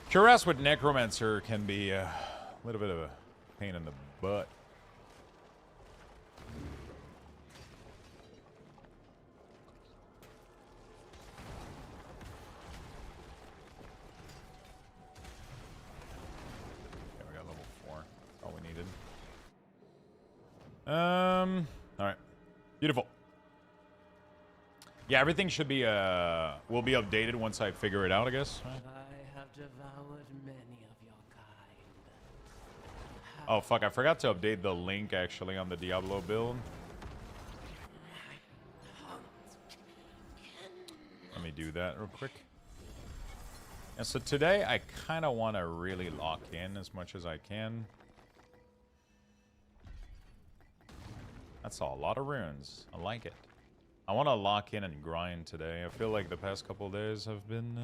Cuirass with Necromancer can be a little bit of a pain in the butt. Okay, we got level 4. That's all we needed. Alright. Beautiful. Yeah, everything should be, will be updated once I figure it out, I guess. Right? I have devoured many of your kind. Oh, fuck, I forgot to update the link, actually, on the Diablo build. Let me do that real quick. And so today, I kind of want to really lock in as much as I can. That's a lot of runes. I like it. I want to lock in and grind today. I feel like the past couple of days have been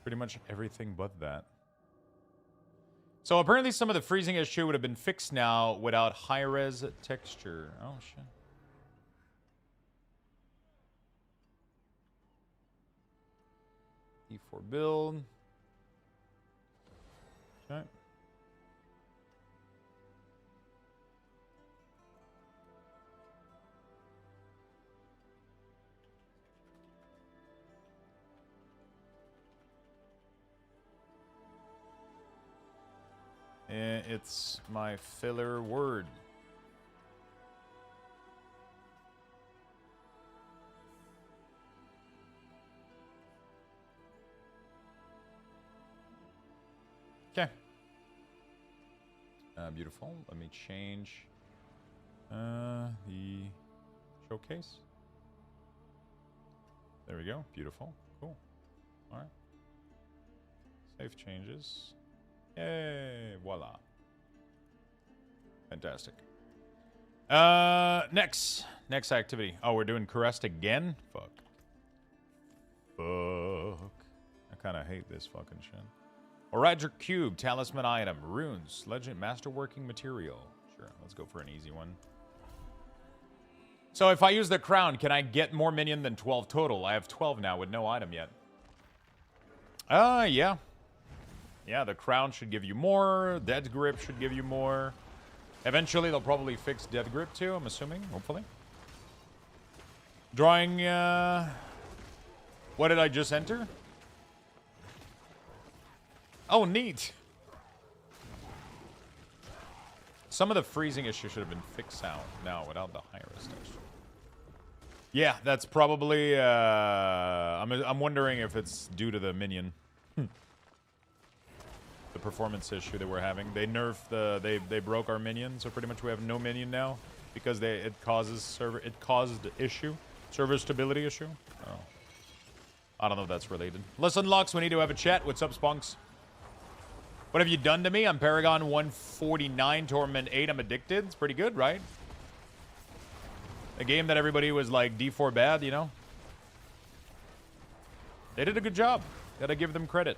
pretty much everything but that. So apparently some of the freezing issue would have been fixed now without high-res texture. Oh, shit. E4 build. Okay. It's my filler word. Okay. Beautiful. Let me change the showcase. There we go. Beautiful. Cool. All right. Save changes. Yay. Voila. Fantastic. Next activity. Oh, we're doing Caressed again? Fuck. I kind of hate this fucking shit. Orager Cube, Talisman Item, Runes, Legend, Masterworking Material. Sure, let's go for an easy one. So if I use the crown, can I get more minion than 12 total? I have 12 now with no item yet. Yeah. Yeah, the crown should give you more. Dead Grip should give you more. Eventually, they'll probably fix Dead Grip too, I'm assuming, hopefully. Drawing, what did I just enter? Oh, neat. Some of the freezing issue should have been fixed out now without the high-risk texture. Yeah, that's probably, I'm wondering if it's due to the minion. The performance issue that we're having. They nerfed they broke our minion, so pretty much we have no minion now because it caused server stability issue. Oh. I don't know if that's related. Listen, Lux, we need to have a chat. What's up, Spunks? What have you done to me? I'm Paragon 149, Torment 8. I'm addicted. It's pretty good, right? A game that everybody was like D4 bad, you know? They did a good job. Gotta give them credit.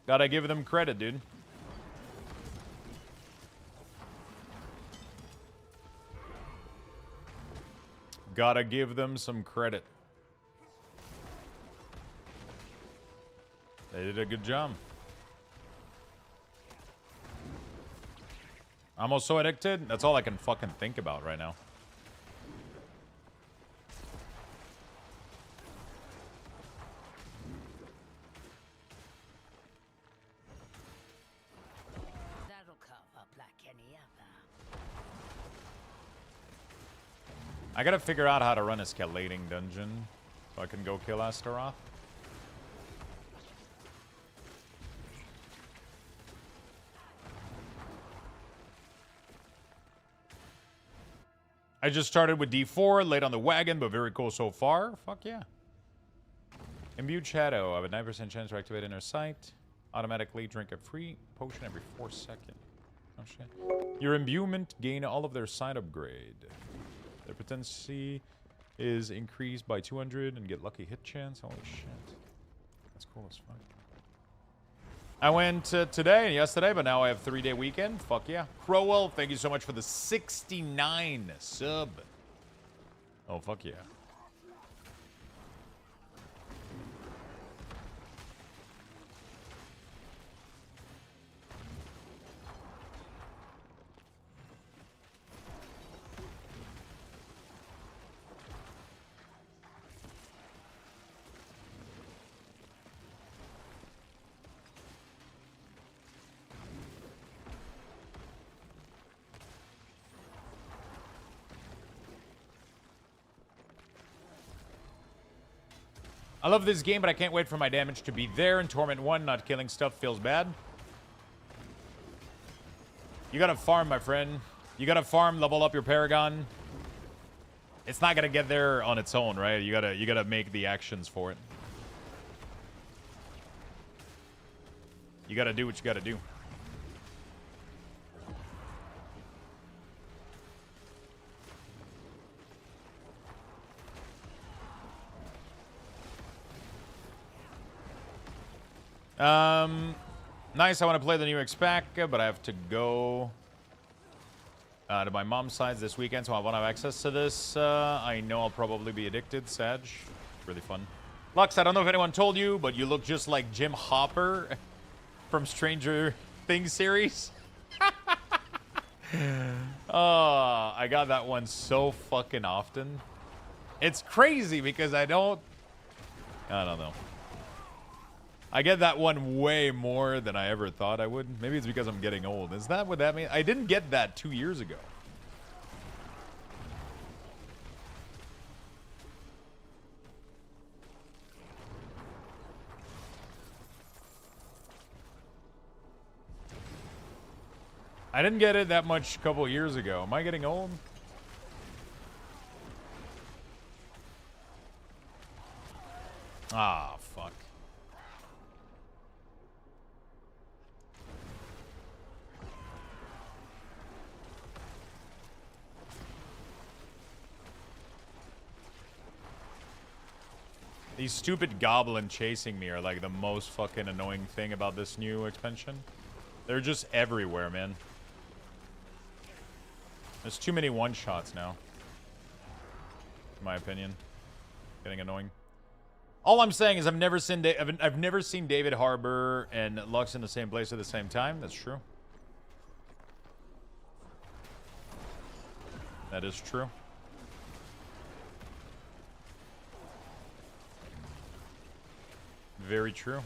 Gotta give them credit, dude. Gotta give them some credit. They did a good job. I'm also addicted. That's all I can fucking think about right now. That'll come up like any other. I gotta figure out how to run a escalating dungeon so I can go kill Astaroth. I just started with D4, late on the wagon, but very cool so far. Fuck yeah. Imbued Shadow. I have a 9% chance to activate inner sight. Automatically drink a free potion every 4 seconds. Oh shit. Your imbuement gain all of their sight upgrade. Their potency is increased by 200 and get lucky hit chance. Holy shit. That's cool as fuck. I went today and yesterday, but now I have 3-day weekend. Fuck yeah. Crowell, thank you so much for the 69 sub. Oh, fuck yeah. I love this game, but I can't wait for my damage to be there. In Torment 1, not killing stuff feels bad. You gotta farm, my friend. You gotta farm, level up your Paragon. It's not gonna get there on its own, right? You gotta make the actions for it. You gotta do what you gotta do. Nice. I want to play the new X-Pack, but I have to go to my mom's side this weekend, so I won't have access to this. I know I'll probably be addicted. Sag. Really fun. Lux, I don't know if anyone told you, but you look just like Jim Hopper from Stranger Things series. Oh, I got that one so fucking often. It's crazy because I don't know. I get that one way more than I ever thought I would. Maybe it's because I'm getting old. Is that what that means? I didn't get that 2 years ago. I didn't get it that much a couple years ago. Am I getting old? Ah, fuck. These stupid goblins chasing me are like the most fucking annoying thing about this new expansion. They're just everywhere, man. There's too many one-shots now. In my opinion. Getting annoying. All I'm saying is I've never seen David Harbour and Lux in the same place at the same time. That's true. That is true. Very true.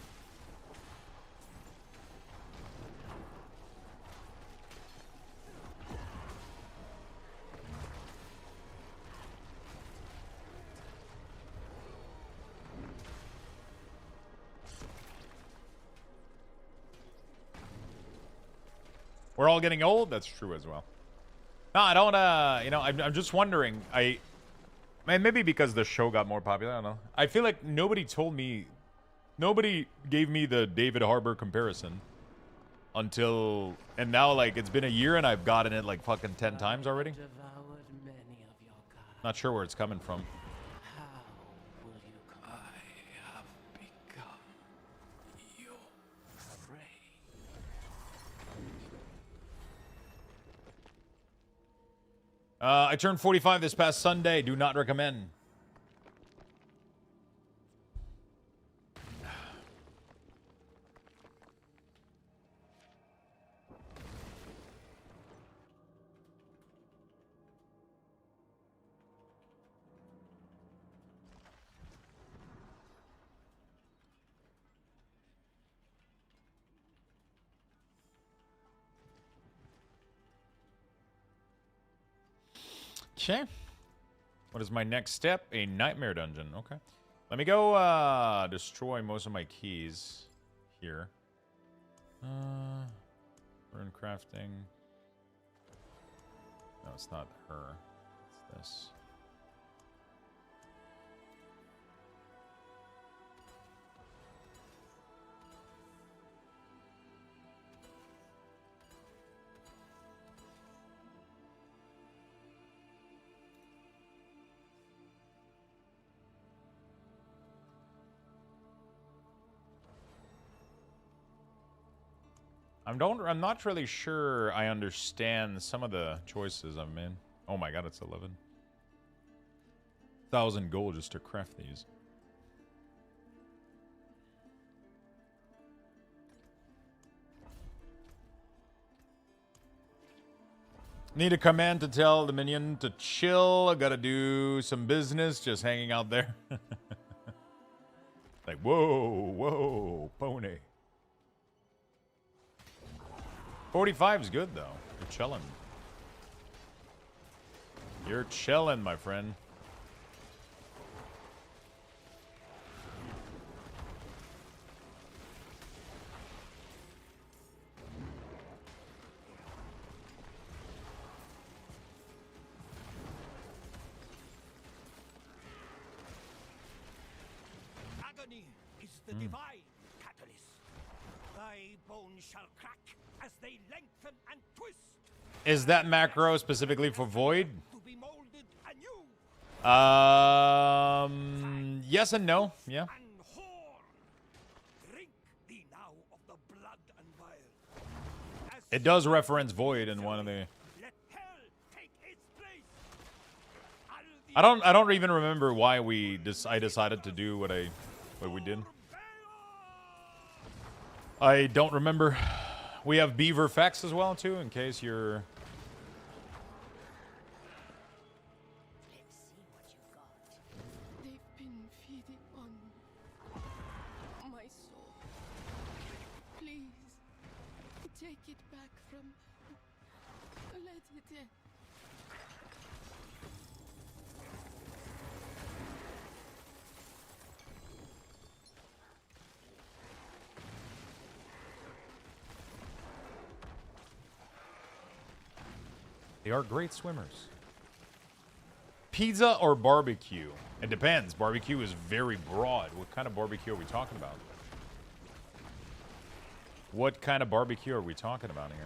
We're all getting old? That's true as well. No, I don't, you know, I'm just wondering. Man, maybe because the show got more popular, I don't know. I feel like nobody gave me the David Harbour comparison until, and now, like, it's been a year and I've gotten it, like, fucking 10 times already. Not sure where it's coming from. I turned 45 this past Sunday. Do not recommend. Okay. What is my next step? A nightmare dungeon. Okay. Let me go destroy most of my keys here. Rune crafting. No, it's not her. It's this. I'm not really sure I understand some of the choices I've made. Oh my god, it's 11,000 gold just to craft these. Need a command to tell the minion to chill. I gotta do some business, just hanging out there. Like, whoa, pony. 45 is good, though. You're chilling. You're chilling, my friend. Agony is the divine catalyst. Thy bones shall crack as they lengthen and twist. Is that macro specifically for Void? To be molded anew. Yes and no. Yeah. And whore. Drink thee now of the blood and bile. As It does reference Void in one of the. let hell take its place. I don't even remember why I decided to do what we did. I don't remember. We have Beaver Facts as well too, in case you're. Let's see what you've got. They've been feeding on my soul. Please, take it back from them. Let it in. They are great swimmers. Pizza or barbecue? It depends. Barbecue is very broad. What kind of barbecue are we talking about? What kind of barbecue are we talking about here?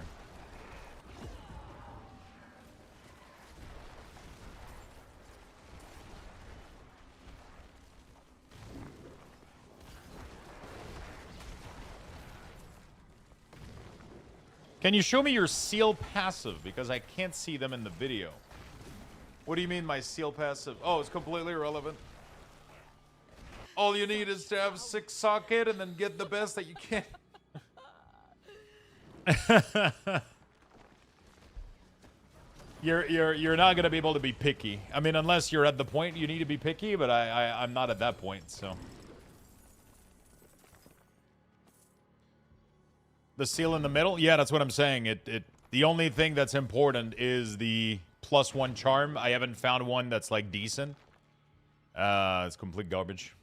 Can you show me your seal passive? Because I can't see them in the video. What do you mean my seal passive? Oh, it's completely irrelevant. All you need is to have 6 socket and then get the best that you can. You're not gonna be able to be picky. I mean, unless you're at the point you need to be picky, but I'm not at that point, so. The seal in the middle? Yeah, that's what I'm saying. The only thing that's important is the +1 charm. I haven't found one that's like decent. It's complete garbage.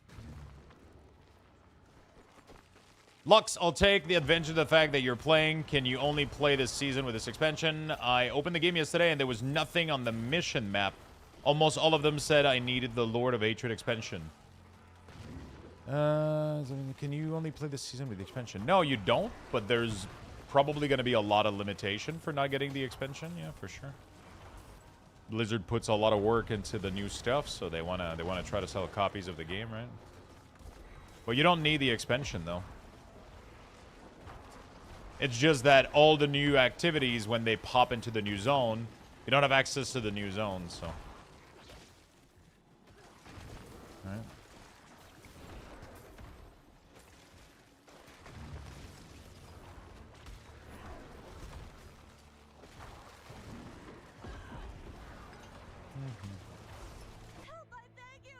Lux, I'll take the advantage of the fact that you're playing. Can you only play this season with this expansion? I opened the game yesterday and there was nothing on the mission map. Almost all of them said I needed the Lord of Hatred expansion. Can you only play this season with the expansion? No, you don't, but there's probably going to be a lot of limitation for not getting the expansion. Yeah, for sure. Blizzard puts a lot of work into the new stuff, so they want to try to sell copies of the game, right? Well, you don't need the expansion though. It's just that all the new activities, when they pop into the new zone, you don't have access to the new zone, so. Alright. Help, I beg you!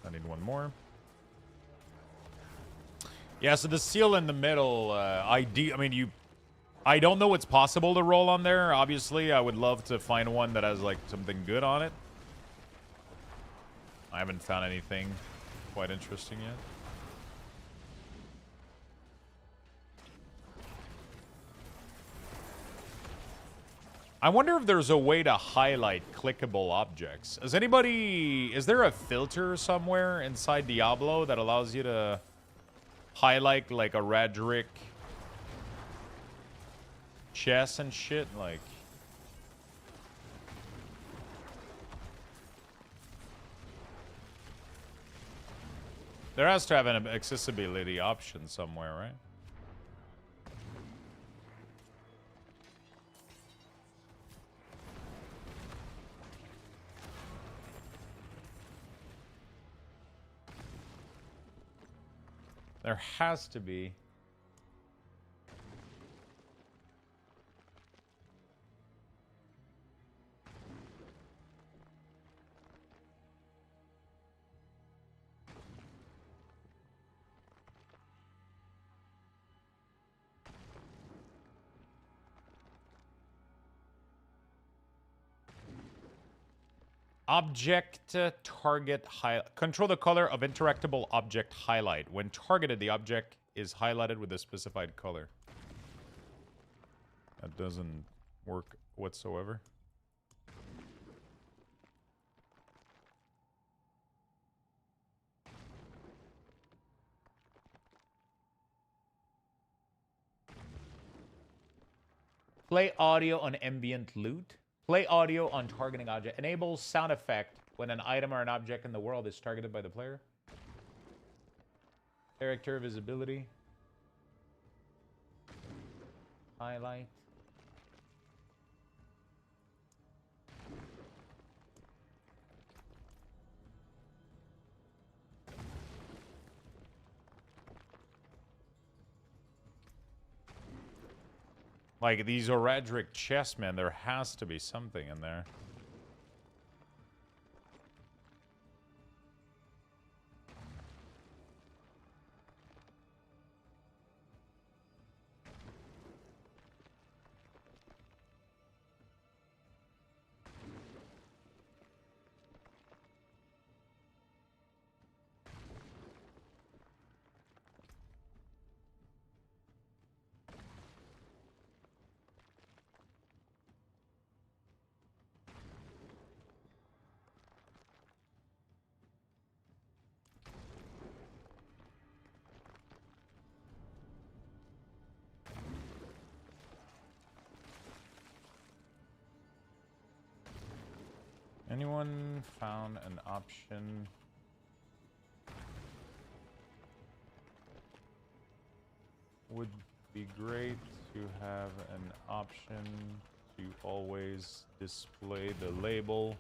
I need one more. Yeah, so the seal in the middle, I don't know what's possible to roll on there. Obviously, I would love to find one that has, like, something good on it. I haven't found anything quite interesting yet. I wonder if there's a way to highlight clickable objects. Is there a filter somewhere inside Diablo that allows you to highlight, like, a Radric chest and shit? Like, there has to have an accessibility option somewhere, right? There has to be. Object target highlight. Control the color of interactable object highlight. When targeted, the object is highlighted with a specified color. That doesn't work whatsoever. Play audio on ambient loot. Play audio on targeting object. Enables sound effect when an item or an object in the world is targeted by the player. Character visibility. Highlight. Like, these Oradric chests, man, there has to be something in there. Anyone found an option? Would be great to have an option to always display the label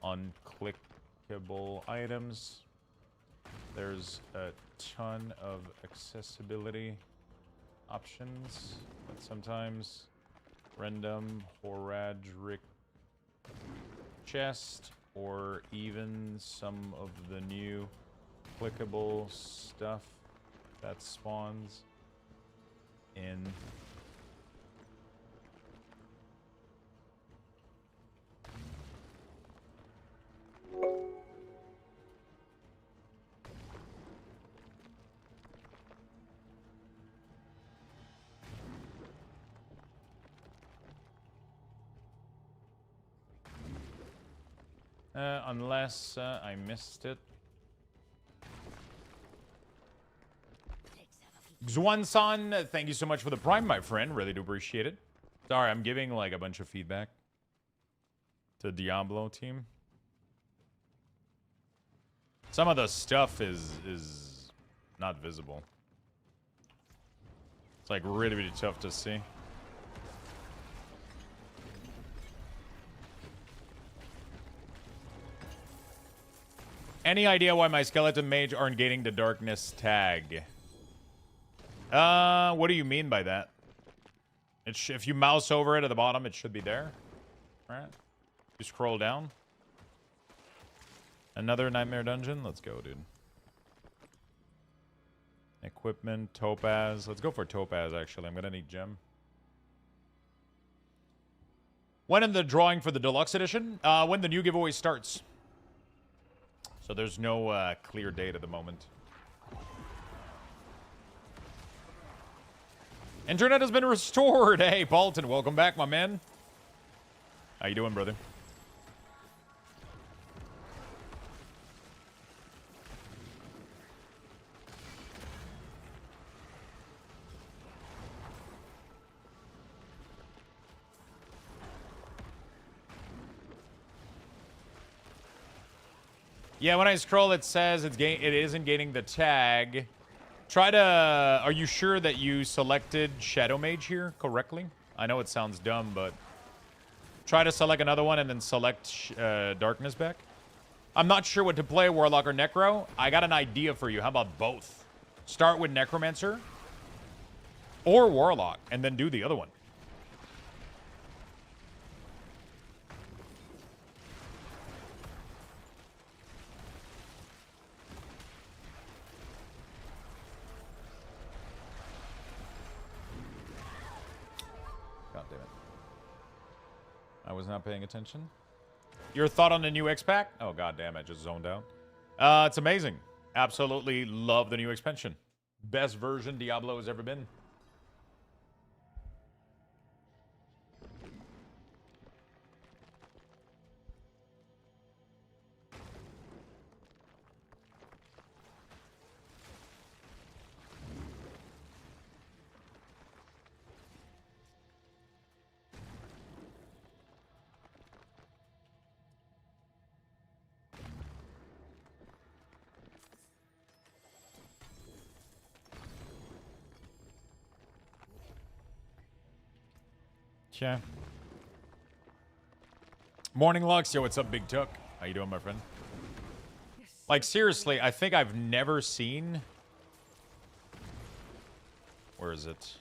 on clickable items. There's a ton of accessibility options, but sometimes random Horadric chest or even some of the new clickable stuff that spawns in unless I missed it. Xuan-san, thank you so much for the Prime, my friend. Really do appreciate it. Sorry, I'm giving like a bunch of feedback to Diablo team. Some of the stuff is not visible. It's like really, really tough to see. Any idea why my skeleton mage aren't getting the darkness tag? What do you mean by that? If you mouse over it at the bottom, it should be there. Alright. You scroll down. Another nightmare dungeon? Let's go, dude. Equipment, topaz. Let's go for topaz, actually. I'm gonna need gem. When in the drawing for the deluxe edition? When the new giveaway starts. So there's no clear date at the moment. Internet has been restored. Hey, Paulton, welcome back, my man. How you doing, brother? Yeah, when I scroll, it says it isn't gaining the tag. Try to... Are you sure that you selected Shadow Mage here correctly? I know it sounds dumb, but... Try to select another one and then select Darkness back. I'm not sure what to play, Warlock or Necro. I got an idea for you. How about both? Start with Necromancer or Warlock, and then do the other one. God damn it. I was not paying attention. Your thought on the new X-Pack? Oh, god damn, I just zoned out. It's amazing. Absolutely love the new expansion. Best version Diablo has ever been. Yeah. Morning, Lux. Yo, what's up, Big Tuck? How you doing, my friend? Like, seriously, I think I've never seen... Where is it?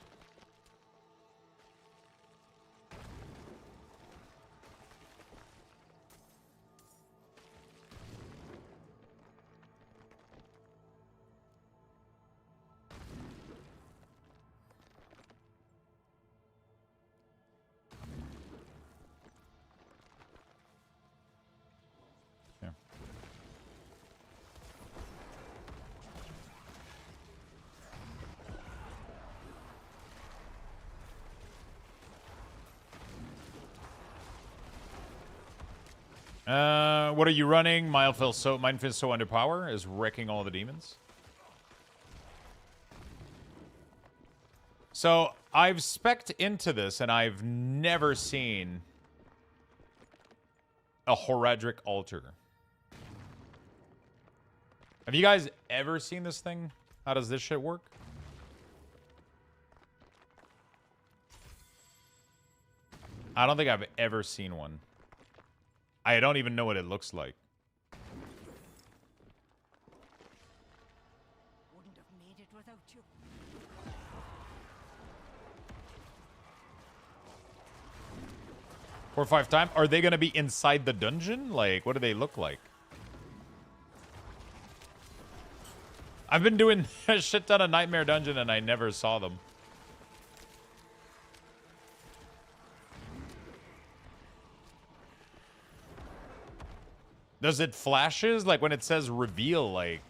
What are you running? Mine feels so underpower. Is wrecking all the demons. So I've spec'd into this and I've never seen A Horadric altar. Have you guys ever seen this thing? How does this shit work? I don't think I've ever seen one. I don't even know what it looks like. Wouldn't have made it without you. 4 or 5 times? Are they gonna be inside the dungeon? Like, what do they look like? I've been doing a shit ton of Nightmare Dungeon and I never saw them. Does it flashes like when it says reveal, like,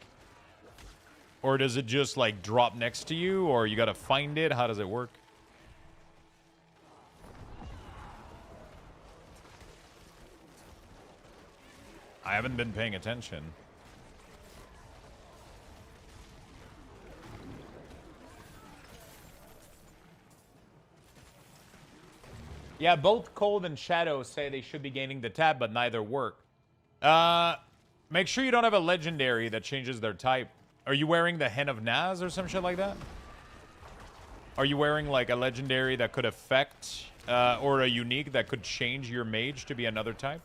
or does it just like drop next to you, or you gotta find it? How does it work? I haven't been paying attention. Yeah, both Cold and Shadow say they should be gaining the tab, but neither work. Make sure you don't have a legendary that changes their type. Are you wearing the Hen of Naz or some shit like that? Are you wearing like a legendary that could affect, or a unique that could change your mage to be another type?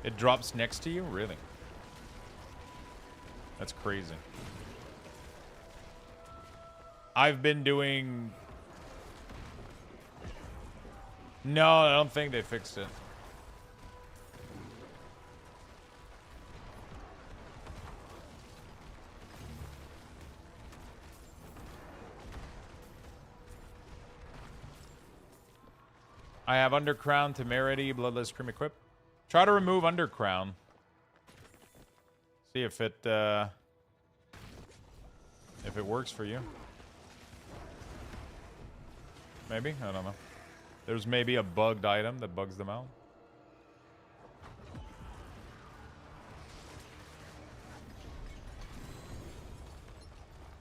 It drops next to you? Really? That's crazy. I've been doing... No, I don't think they fixed it. I have Undercrown, Temerity, Bloodless, Cream Equip. Try to remove Undercrown. See if it works for you. Maybe? I don't know. There's maybe a bugged item that bugs them out.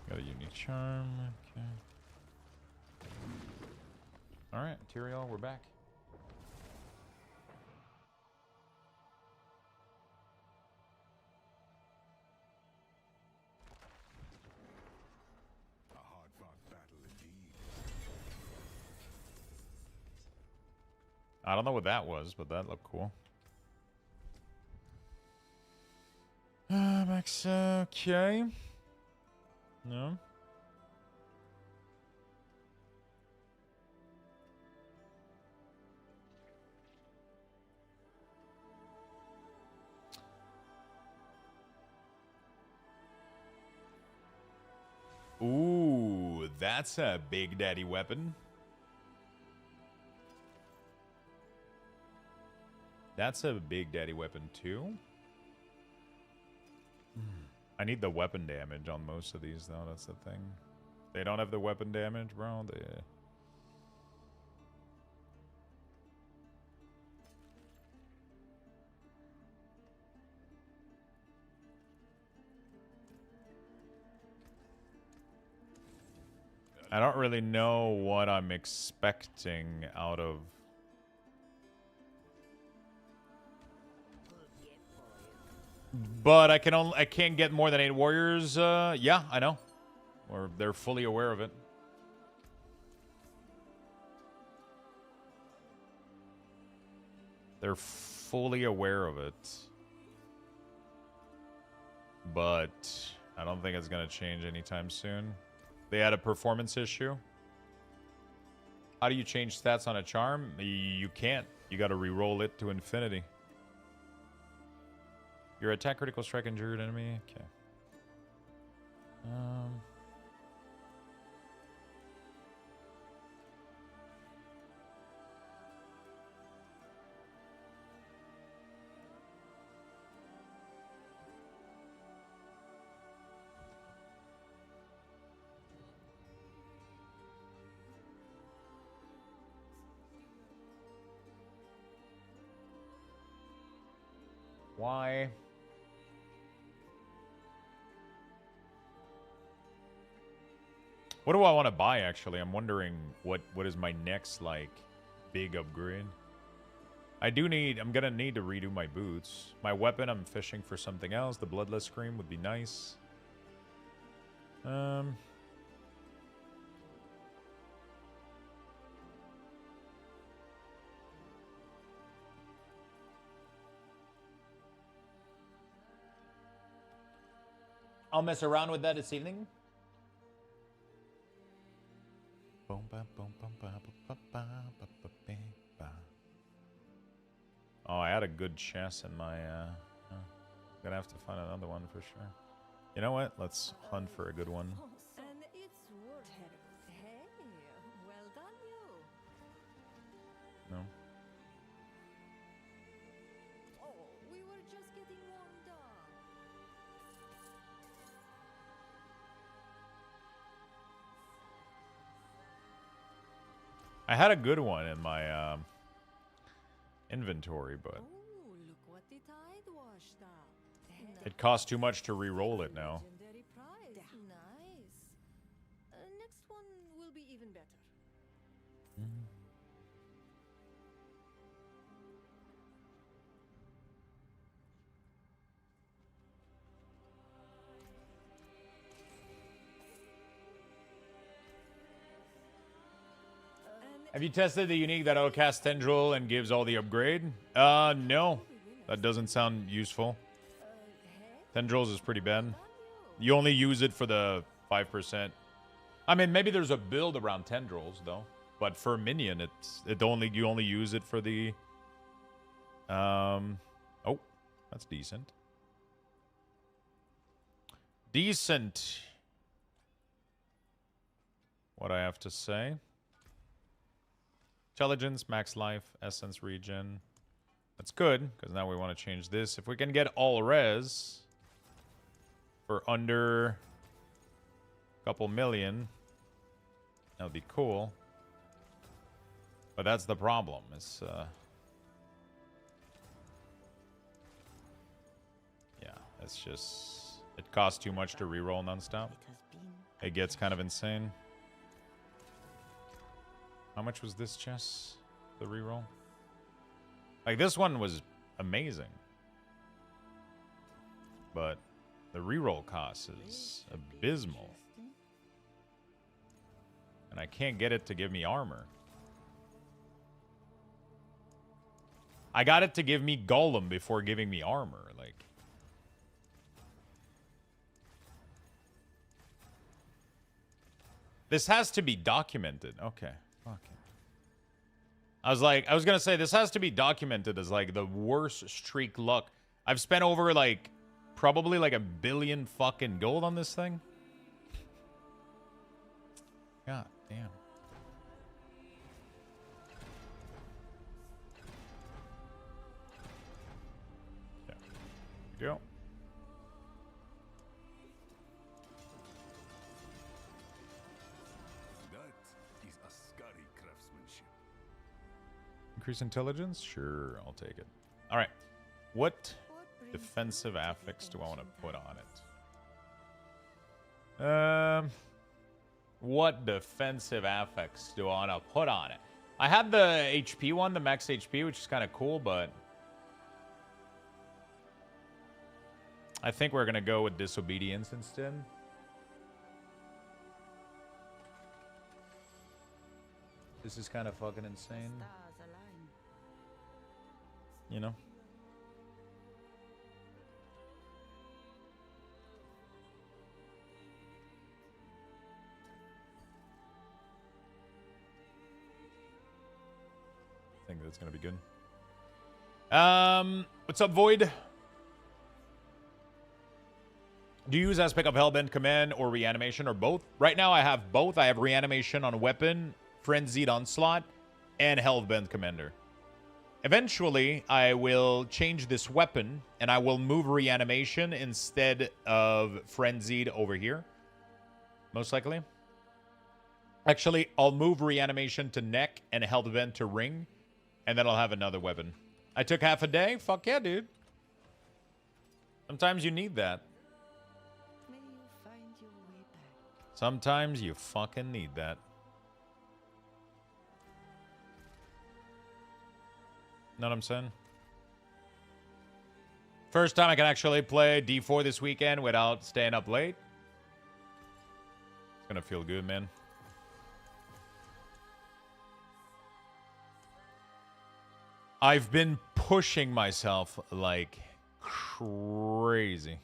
Got a unique charm. Okay. Alright, Tyrael, we're back. I don't know what that was, but that looked cool. Max, okay. No. Ooh, that's a big daddy weapon. That's a big daddy weapon too. I need the weapon damage on most of these though, that's the thing. They don't have the weapon damage, bro. I don't really know what I'm expecting out of... But I can't get more than 8 warriors. Yeah, I know. Or they're fully aware of it. They're fully aware of it. But I don't think it's going to change anytime soon. They had a performance issue. How do you change stats on a charm? You can't. You got to re-roll it to infinity. Your attack, critical strike, injured enemy. Okay. Why? What do I want to buy, actually? I'm wondering what is my next, like, big upgrade. I'm gonna need to redo my boots. My weapon, I'm fishing for something else. The Bloodless Scream would be nice. I'll mess around with that this evening. Oh, I had a good chest in my, gonna have to find another one for sure. You know what? Let's hunt for a good one. And it's worth it. Hey, well done you. No? Oh, we were just getting warmed up. I had a good one in my, inventory, but Oh, look what the tide washed up. it costs too much to re-roll it now. Legendary prize. Nice. Next one will be even better. Have you tested the unique that outcasts Tendril and gives all the upgrade? No. That doesn't sound useful. Tendrils is pretty bad. You only use it for the 5%. I mean, maybe there's a build around Tendrils, though. But for Minion, you only use it for the... Oh, that's decent. Decent. What I have to say. Intelligence, max life, essence regen. That's good, because now we want to change this. If we can get all res for under a couple million, that would be cool. But that's the problem. It's, yeah, it's just... It costs too much to reroll nonstop. It gets kind of insane. How much was this chest? The reroll? Like, this one was amazing. But the reroll cost is abysmal. And I can't get it to give me armor. I got it to give me Golem before giving me armor. Like... This has to be documented. Okay. Fuck it. I was gonna say, this has to be documented as, like, the worst streak luck. I've spent over, like, probably, like, 1 billion fucking gold on this thing. God damn. Yeah. There we go. Increase intelligence? Sure, I'll take it. All right. What defensive affix do I want to put on it? What defensive affix do I want to put on it? I had the HP one, the max HP, which is kind of cool, but I think we're going to go with disobedience instead. This is kind of fucking insane. You know? I think that's gonna be good. What's up, Void? Do you use Aspect of Hellbent Command or Reanimation or both? Right now I have both. I have Reanimation on Weapon, Frenzied Onslaught, and Hellbent Commander. Eventually, I will change this weapon, and I will move Reanimation instead of Frenzied over here. Most likely. Actually, I'll move Reanimation to Neck and Hellbent to Ring, and then I'll have another weapon. I took half a day? Fuck yeah, dude. Sometimes you need that. May you find your way back. Sometimes you fucking need that. Know what I'm saying? First time I can actually play D4 this weekend without staying up late. It's gonna feel good, man. I've been pushing myself like crazy.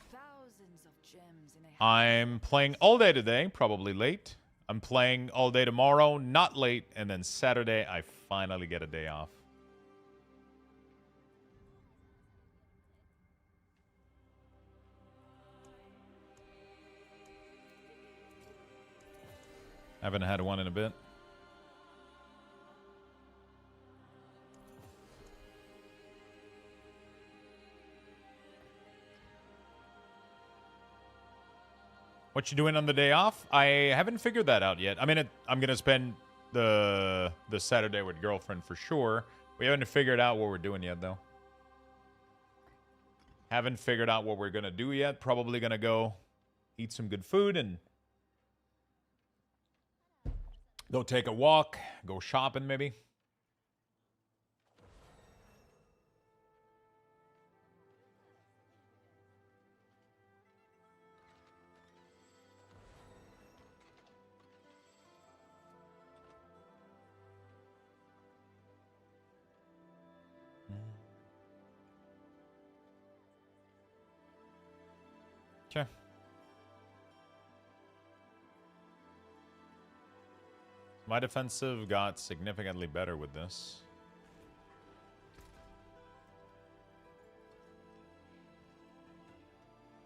Thousands of gems in a I'm playing all day today, probably late. I'm playing all day tomorrow, not late, and then Saturday I finally get a day off. Haven't had one in a bit. What you doing on the day off? I haven't figured that out yet. I mean, I'm gonna spend the Saturday with girlfriend for sure. We haven't figured out what we're doing yet, though. Haven't figured out what we're gonna do yet. Probably gonna go eat some good food and go take a walk, go shopping maybe. Okay. My defensive got significantly better with this.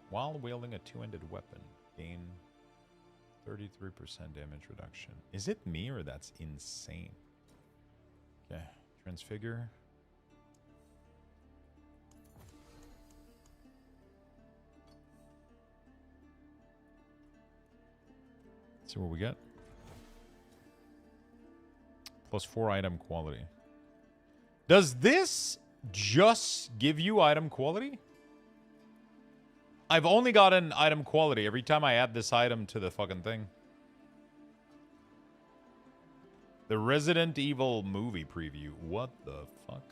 While wielding a two-handed weapon, gain 33% damage reduction. Is it me or that's insane? Okay, transfigure. Let's see what we get. +4 item quality. Does this just give you item quality? I've only gotten item quality every time I add this item to the fucking thing. The Resident Evil movie preview. What the fuck?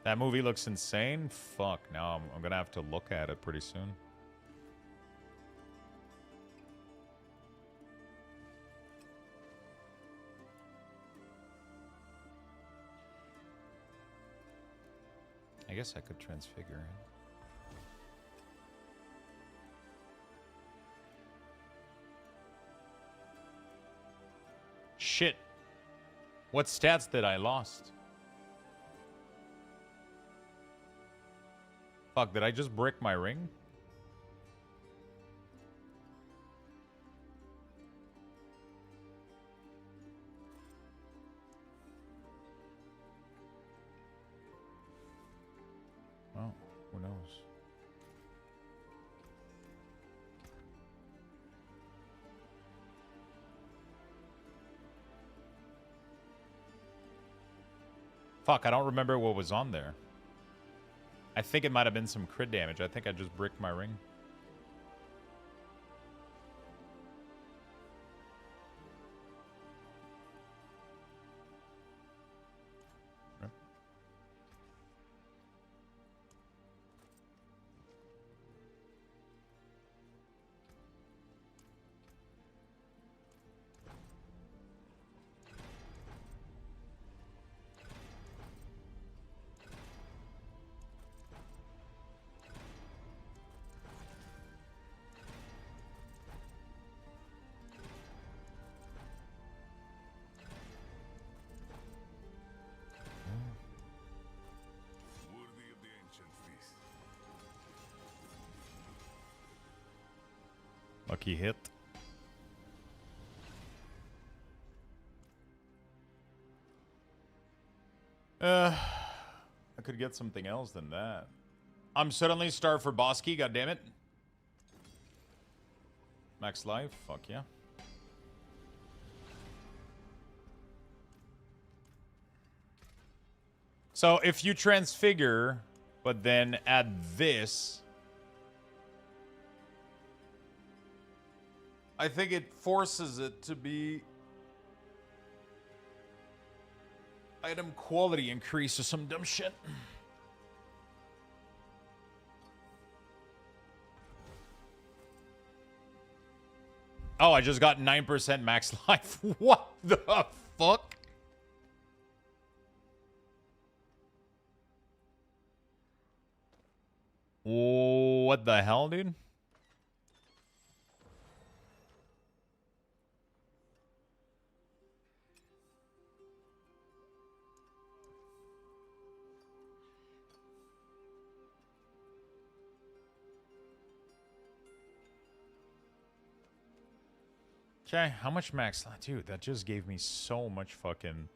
That movie looks insane. Fuck, now I'm gonna have to look at it pretty soon. I guess I could transfigure it. Shit. What stats did I lost? Fuck, did I just brick my ring? Oh, who knows? Fuck, I don't remember what was on there. I think it might have been some crit damage. I think I just bricked my ring. Lucky hit. I could get something else than that. I'm suddenly starved for boss key, goddammit. Max life, fuck yeah. So if you transfigure, but then add this, I think it forces it to be item quality increase or some dumb shit. Oh, I just got 9% max life. What the fuck? What the hell, dude? Okay, how much max life? Dude, that just gave me so much fucking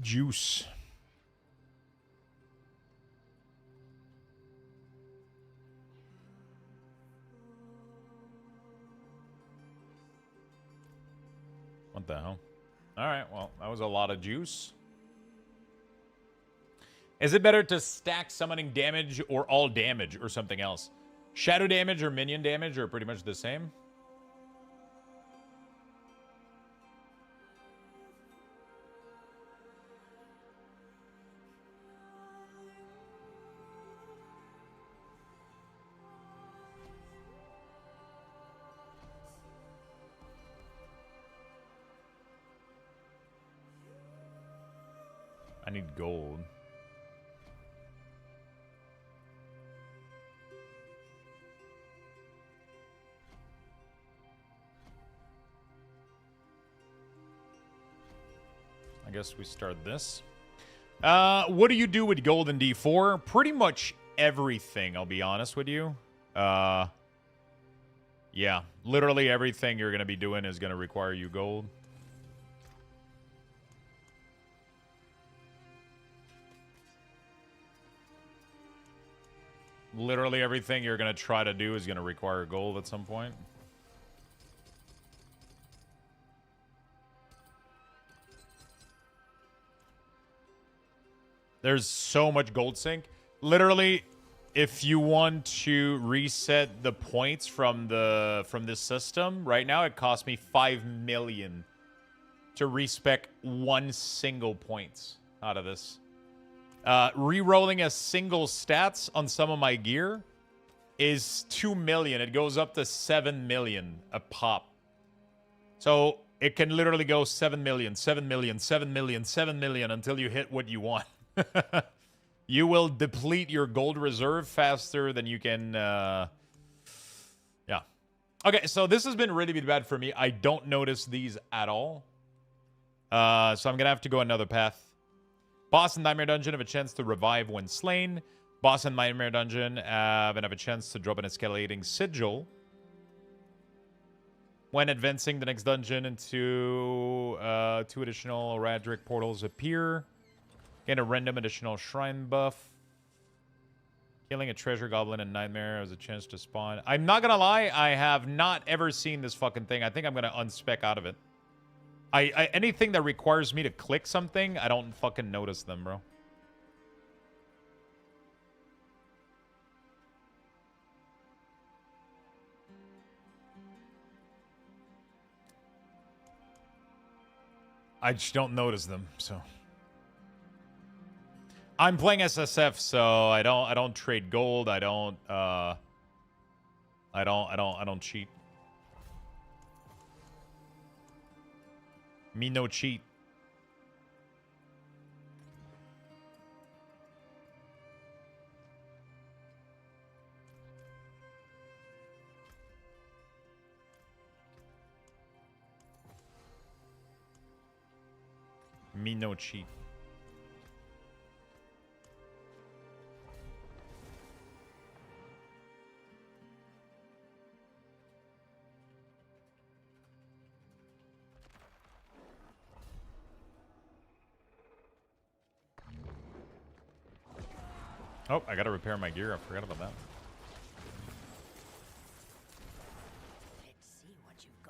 juice. What the hell? Alright, well, that was a lot of juice. Is it better to stack summoning damage or all damage or something else? Shadow damage or minion damage are pretty much the same. I need gold. I guess we start this. What do you do with gold in D4? Pretty much everything, I'll be honest with you. Yeah, literally everything you're going to be doing is going to require you gold. Literally everything you're going to try to do is going to require gold at some point. There's so much gold sink. Literally, if you want to reset the points from this system, right now it costs me 5 million to respec one single points out of this. Re-rolling a single stats on some of my gear is 2 million. It goes up to 7 million a pop. So it can literally go 7 million, 7 million, 7 million, 7 million until you hit what you want. You will deplete your gold reserve faster than you can... Yeah. Okay, so this has been really bad for me. I don't notice these at all. So I'm going to have to go another path. Boss in Nightmare Dungeon have a chance to revive when slain. Boss in Nightmare Dungeon have a chance to drop an escalating sigil. When advancing the next dungeon into 2 additional Radric portals appear. Get a random additional shrine buff. Killing a treasure goblin in Nightmare has a chance to spawn. I'm not gonna lie, I have not ever seen this fucking thing. I think I'm gonna unspec out of it. Anything that requires me to click something, I don't fucking notice them, bro. I just don't notice them, so. I'm playing SSF, so I don't trade gold. I don't cheat. Me no cheat. Me no cheat. Oh, I gotta repair my gear. I forgot about that. Let's see what you've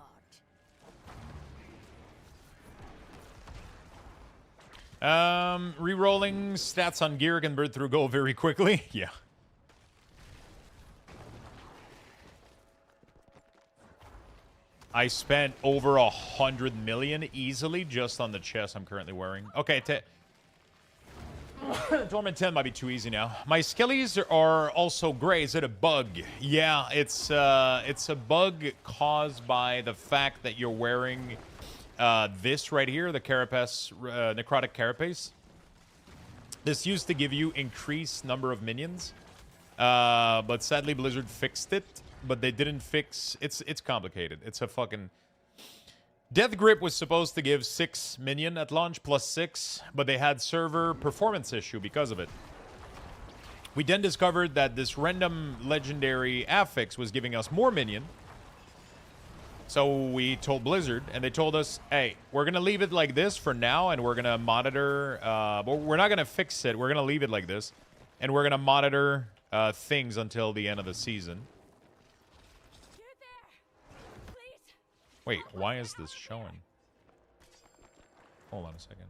got. Rerolling stats on gear can burn through gold very quickly. Yeah. I spent over 100 million easily just on the chest I'm currently wearing. Okay, Torment 10 might be too easy now. My skellies are also gray. Is it a bug? Yeah, it's a bug caused by the fact that you're wearing this right here, the carapace, necrotic carapace. This used to give you increased number of minions, but sadly Blizzard fixed it. But they didn't fix... It's complicated. It's a fucking... Death Grip was supposed to give 6 minion at launch, plus 6, but they had server performance issue because of it. We then discovered that this random legendary affix was giving us more minion. So we told Blizzard, and they told us, hey, we're going to leave it like this for now, and we're going to monitor... but we're not going to fix it. We're going to leave it like this, and we're going to monitor things until the end of the season. Wait, why is this showing? Hold on a second.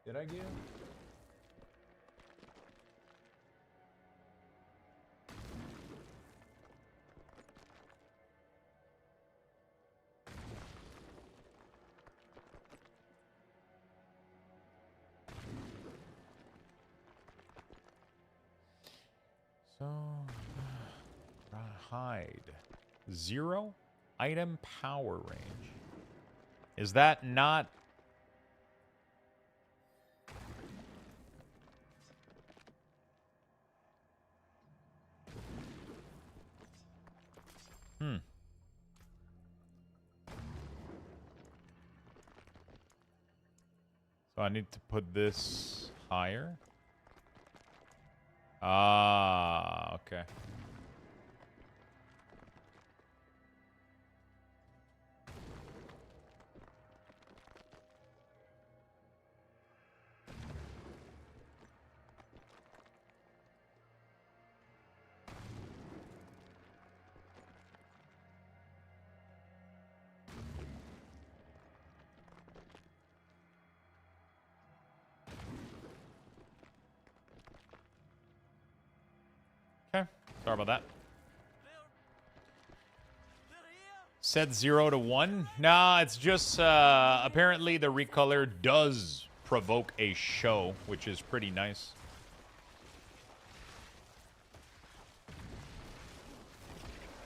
Did I give? So, hide. 0 item power range. Is that not... So I need to put this higher. Ah, okay. Okay, sorry about that. Set 0 to 1? Nah, it's just apparently the recolor does provoke a show, which is pretty nice.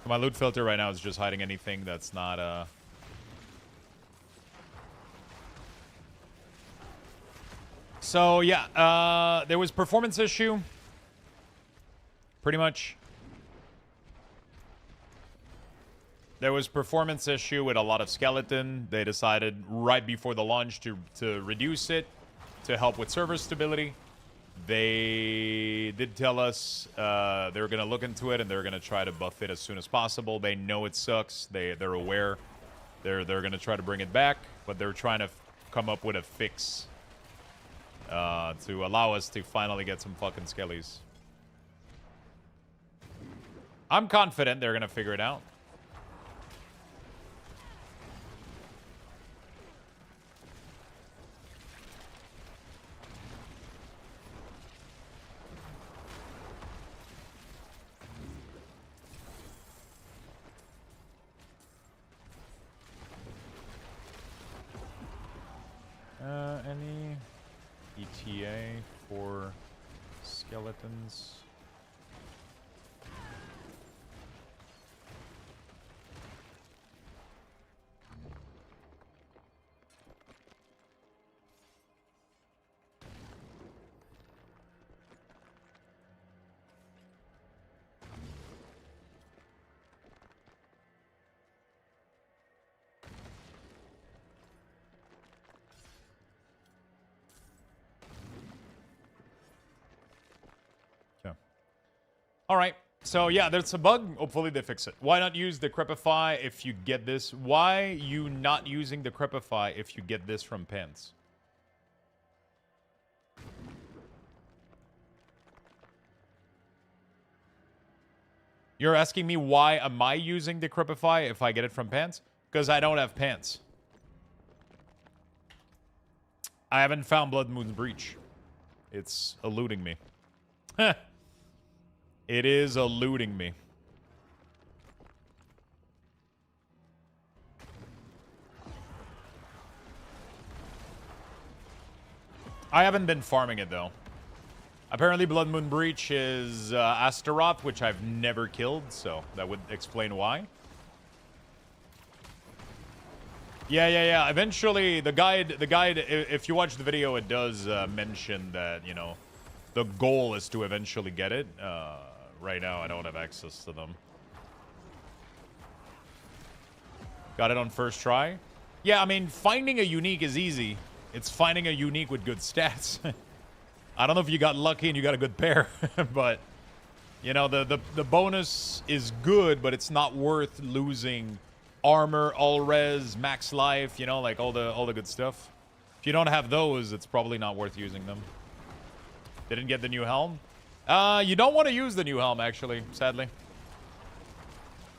My loot filter right now is just hiding anything that's not So yeah, there was performance issue. Pretty much. There was performance issue with a lot of skeleton. They decided right before the launch to reduce it to help with server stability. They did tell us they were going to look into it and they're going to try to buff it as soon as possible. They know it sucks. They're aware. They're going to try to bring it back, but they're trying to come up with a fix to allow us to finally get some fucking skellies. I'm confident they're going to figure it out. Any ETA for skeletons? All right. So, yeah, there's a bug. Hopefully they fix it. Why not use the Crepify if you get this? Why you not using the Crepify if you get this from Pence? You're asking me why am I using the Crepify if I get it from Pants? Because I don't have Pants. I haven't found Blood Moon's Breach. It's eluding me. It is eluding me. I haven't been farming it, though. Apparently, Blood Moon Breach is Astaroth, which I've never killed, so that would explain why. Yeah. Eventually, the guide, if you watch the video, it does mention that, you know, the goal is to eventually get it. Right now, I don't have access to them. Got it on first try. Yeah, I mean, finding a unique is easy. It's finding a unique with good stats. I don't know if you got lucky and you got a good pair, but you know, the bonus is good, but it's not worth losing armor, all res, max life, you know, like all the good stuff. If you don't have those, it's probably not worth using them. Didn't get the new helm. You don't want to use the new helm, actually, sadly.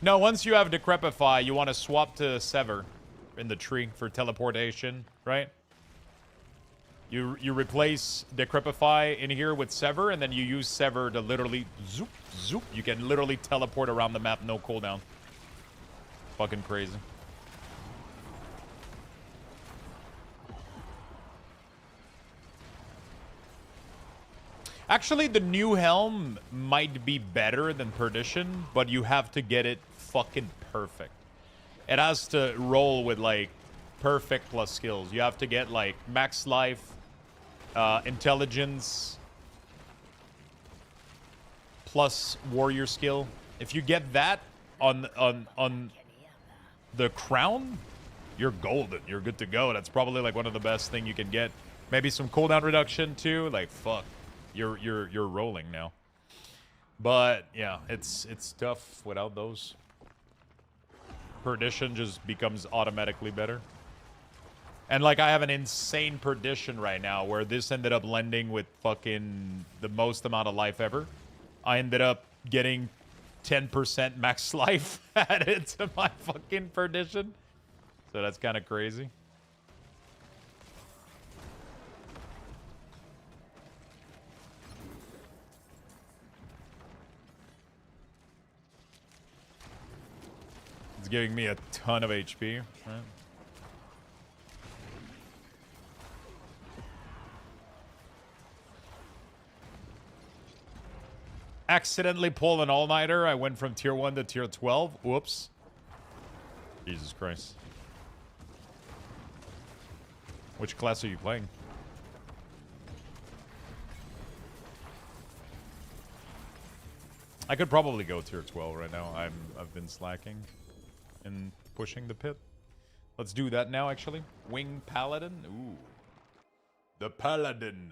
No, once you have Decrepify, you want to swap to Sever in the tree for teleportation, right? You replace Decrepify in here with Sever, and then you use Sever to literally zoop, zoop. You can literally teleport around the map, no cooldown. Fucking crazy. Actually, the new helm might be better than Perdition, but you have to get it fucking perfect. It has to roll with, like, perfect plus skills. You have to get, like, max life, intelligence, plus warrior skill. If you get that on the crown, you're golden. You're good to go. That's probably, like, one of the best thing you can get. Maybe some cooldown reduction, too. Like, fuck. You're rolling now. But yeah, it's tough without those. Perdition just becomes automatically better. And like I have an insane Perdition right now where this ended up lending with fucking the most amount of life ever. I ended up getting 10% max life added to my fucking Perdition. So that's kind of crazy. It's giving me a ton of HP, right? Accidentally pulled an all-nighter. I went from tier 1 to tier 12. Whoops. Jesus Christ. Which class are you playing? I could probably go tier 12 right now. I've been slacking and pushing the pit. Let's do that now, actually. Wing Paladin. Ooh. The Paladin.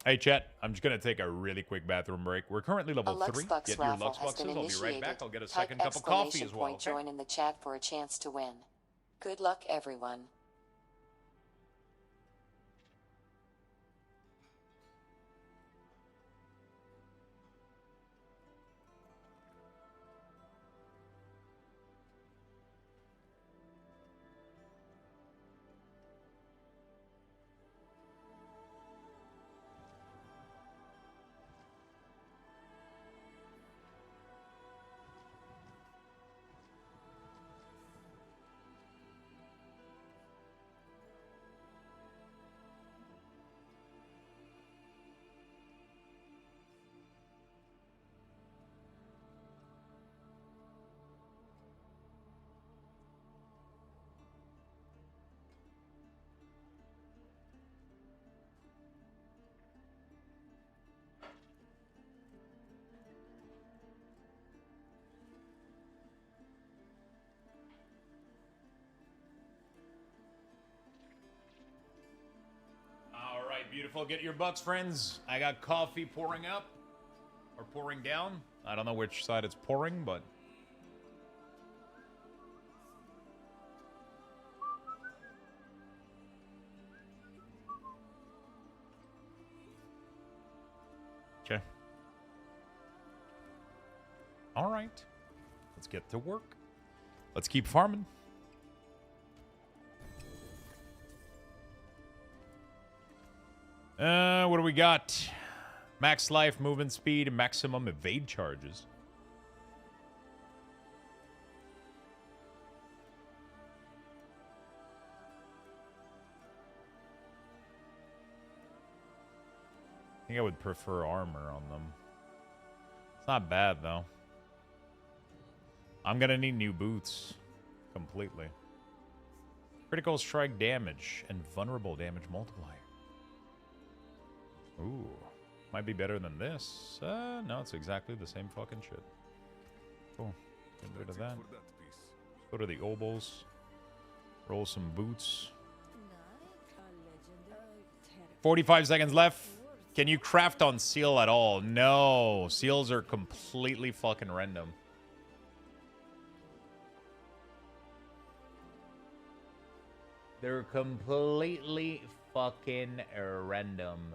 Hey, chat. I'm just going to take a really quick bathroom break. We're currently level 3. Get your Lux Boxes. I'll be right back. I'll get a second cup of coffee as well. Okay? Join in the chat for a chance to win. Good luck, everyone. Beautiful. Get your bucks, friends. I got coffee pouring up. Or pouring down. I don't know which side it's pouring, but... Okay. Alright. Let's get to work. Let's keep farming. What do we got? Max life, movement speed, maximum evade charges. I think I would prefer armor on them. It's not bad, though. I'm gonna need new boots. Completely. Critical strike damage and vulnerable damage multiplier. Ooh. Might be better than this. No, it's exactly the same fucking shit. Cool. Get rid of that. Go to the obols. Roll some boots. 45 seconds left. Can you craft on seal at all? No. Seals are completely fucking random. They're completely fucking random.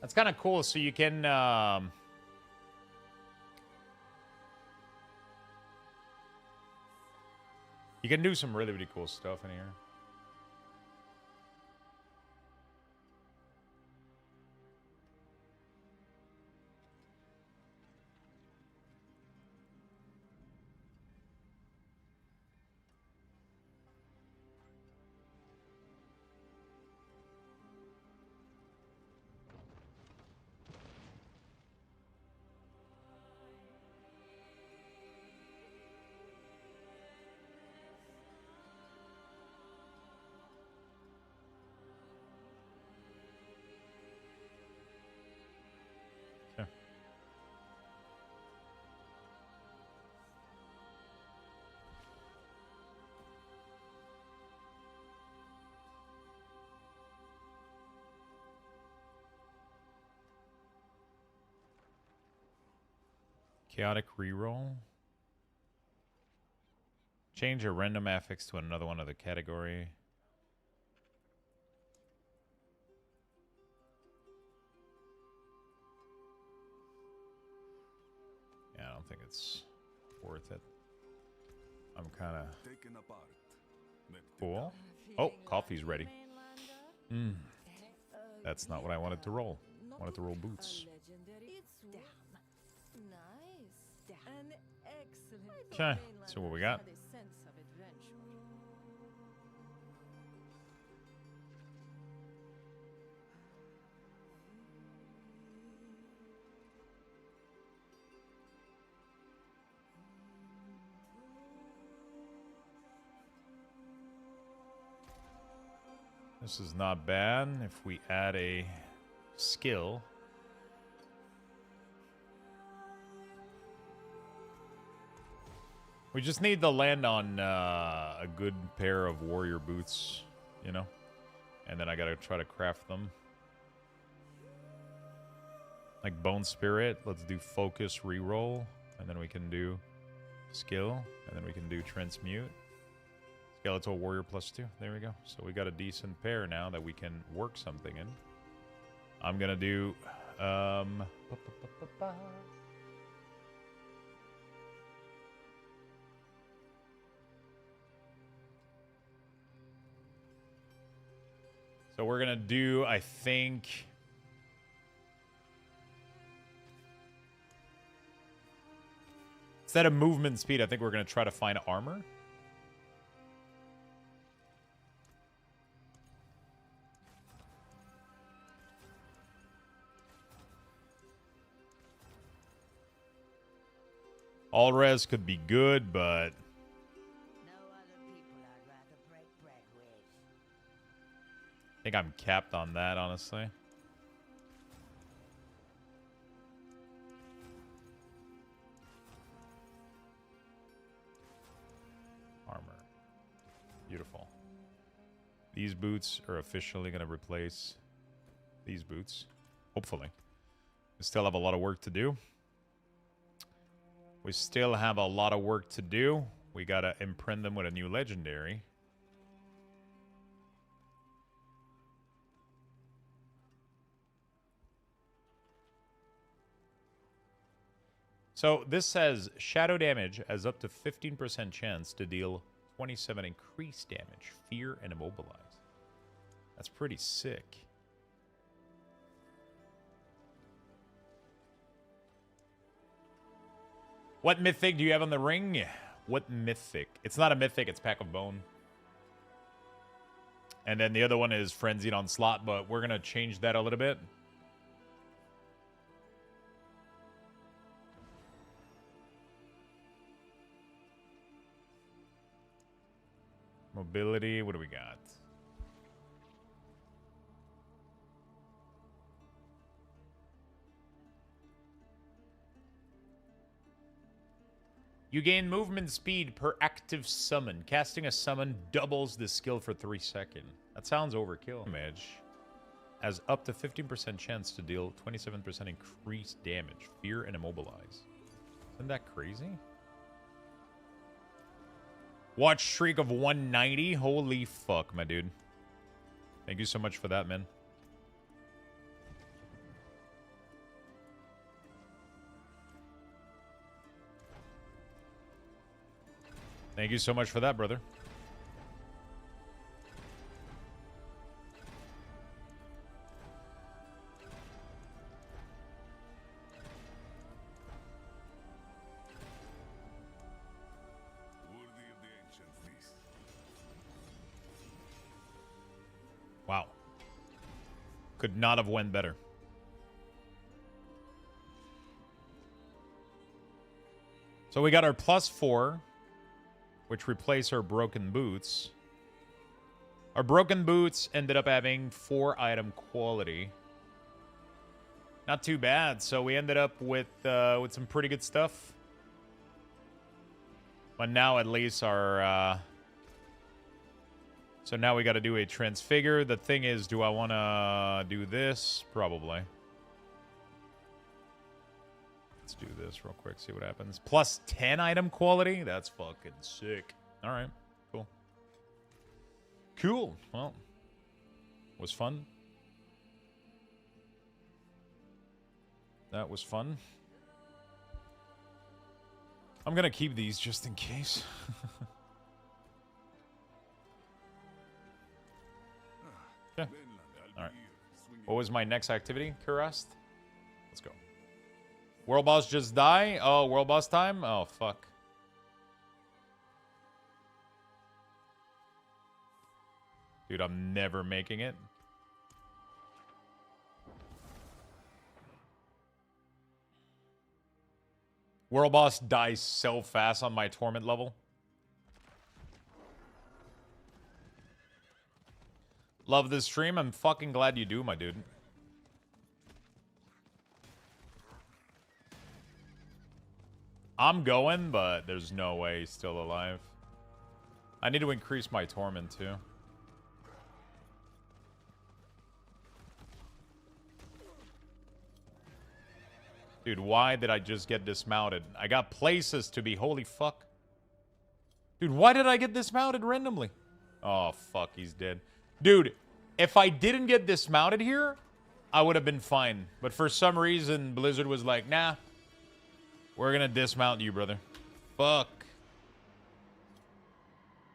That's kind of cool. So you can do some really, really cool stuff in here. Chaotic reroll. Change a random affix to another one of the category. Yeah, I don't think it's worth it. I'm kind of cool. Oh, coffee's ready. That's not what I wanted to roll. I wanted to roll boots. Okay, so what we got? This is not bad. If we add a skill. We just need to land on a good pair of warrior boots, you know? And then I gotta try to craft them. Like Bone Spirit, let's do Focus Reroll. And then we can do Skill. And then we can do Transmute. Skeletal Warrior +2. There we go. So we got a decent pair now that we can work something in. I'm gonna do... So we're going to do, I think... Instead of movement speed, I think we're going to try to find armor. All res could be good, but... I think I'm capped on that, honestly. Armor. Beautiful. These boots are officially going to replace these boots. Hopefully. We still have a lot of work to do. We still have a lot of work to do. We gotta imprint them with a new legendary. So this says shadow damage has up to 15% chance to deal 27 increased damage, fear, and immobilize. That's pretty sick. What mythic do you have on the ring? What mythic? It's not a mythic, it's Pack of Bone. And then the other one is Frenzied Onslaught, but we're going to change that a little bit. Mobility, what do we got? You gain movement speed per active summon. Casting a summon doubles the skill for 3 seconds. That sounds overkill. Damage has up to 15% chance to deal 27% increased damage, fear, and immobilize. Isn't that crazy? Watch streak of 190. Holy fuck, my dude. Thank you so much for that, man. Thank you so much for that, brother. Wow. Could not have went better. So we got our +4, which replaced our broken boots. Our broken boots ended up having 4 item quality. Not too bad. So we ended up with some pretty good stuff. But now at least our... So now we got to do a transfigure. The thing is, do I want to do this? Probably. Let's do this real quick, see what happens. +10 item quality? That's fucking sick. All right, cool. Cool. Well, was fun. That was fun. I'm going to keep these just in case. Yeah. All right. What was my next activity, Kurast? Let's go. World boss just die? Oh, world boss time? Oh, fuck. Dude, I'm never making it. World boss dies so fast on my torment level. Love this stream. I'm fucking glad you do, my dude. I'm going, but there's no way he's still alive. I need to increase my torment, too. Dude, why did I just get dismounted? I got places to be. Holy fuck. Dude, why did I get dismounted randomly? Oh, fuck, he's dead. Dude, if I didn't get dismounted here, I would have been fine. But for some reason, Blizzard was like, nah, we're going to dismount you, brother. Fuck.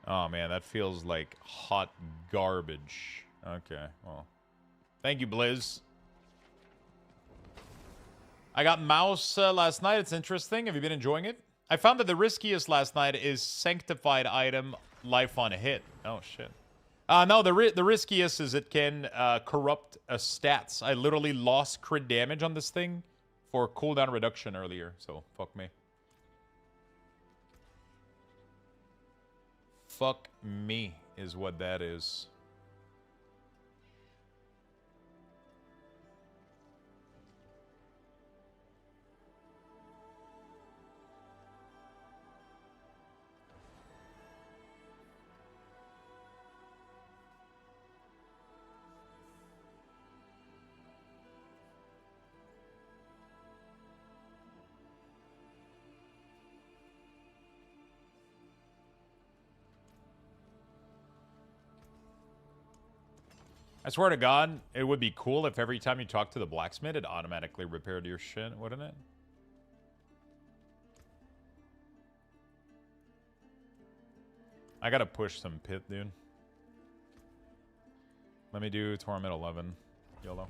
Oh, man, that feels like hot garbage. Okay, well. Thank you, Blizz. I got mouse last night. It's interesting. Have you been enjoying it? I found that the riskiest last night is Sanctified Item, Life on Hit. Oh, shit. No, the riskiest is it can corrupt stats. I literally lost crit damage on this thing for cooldown reduction earlier, so fuck me. Fuck me is what that is. I swear to God, it would be cool if every time you talk to the blacksmith, it automatically repaired your shit, wouldn't it? I gotta push some pit, dude. Let me do Torment 11. YOLO.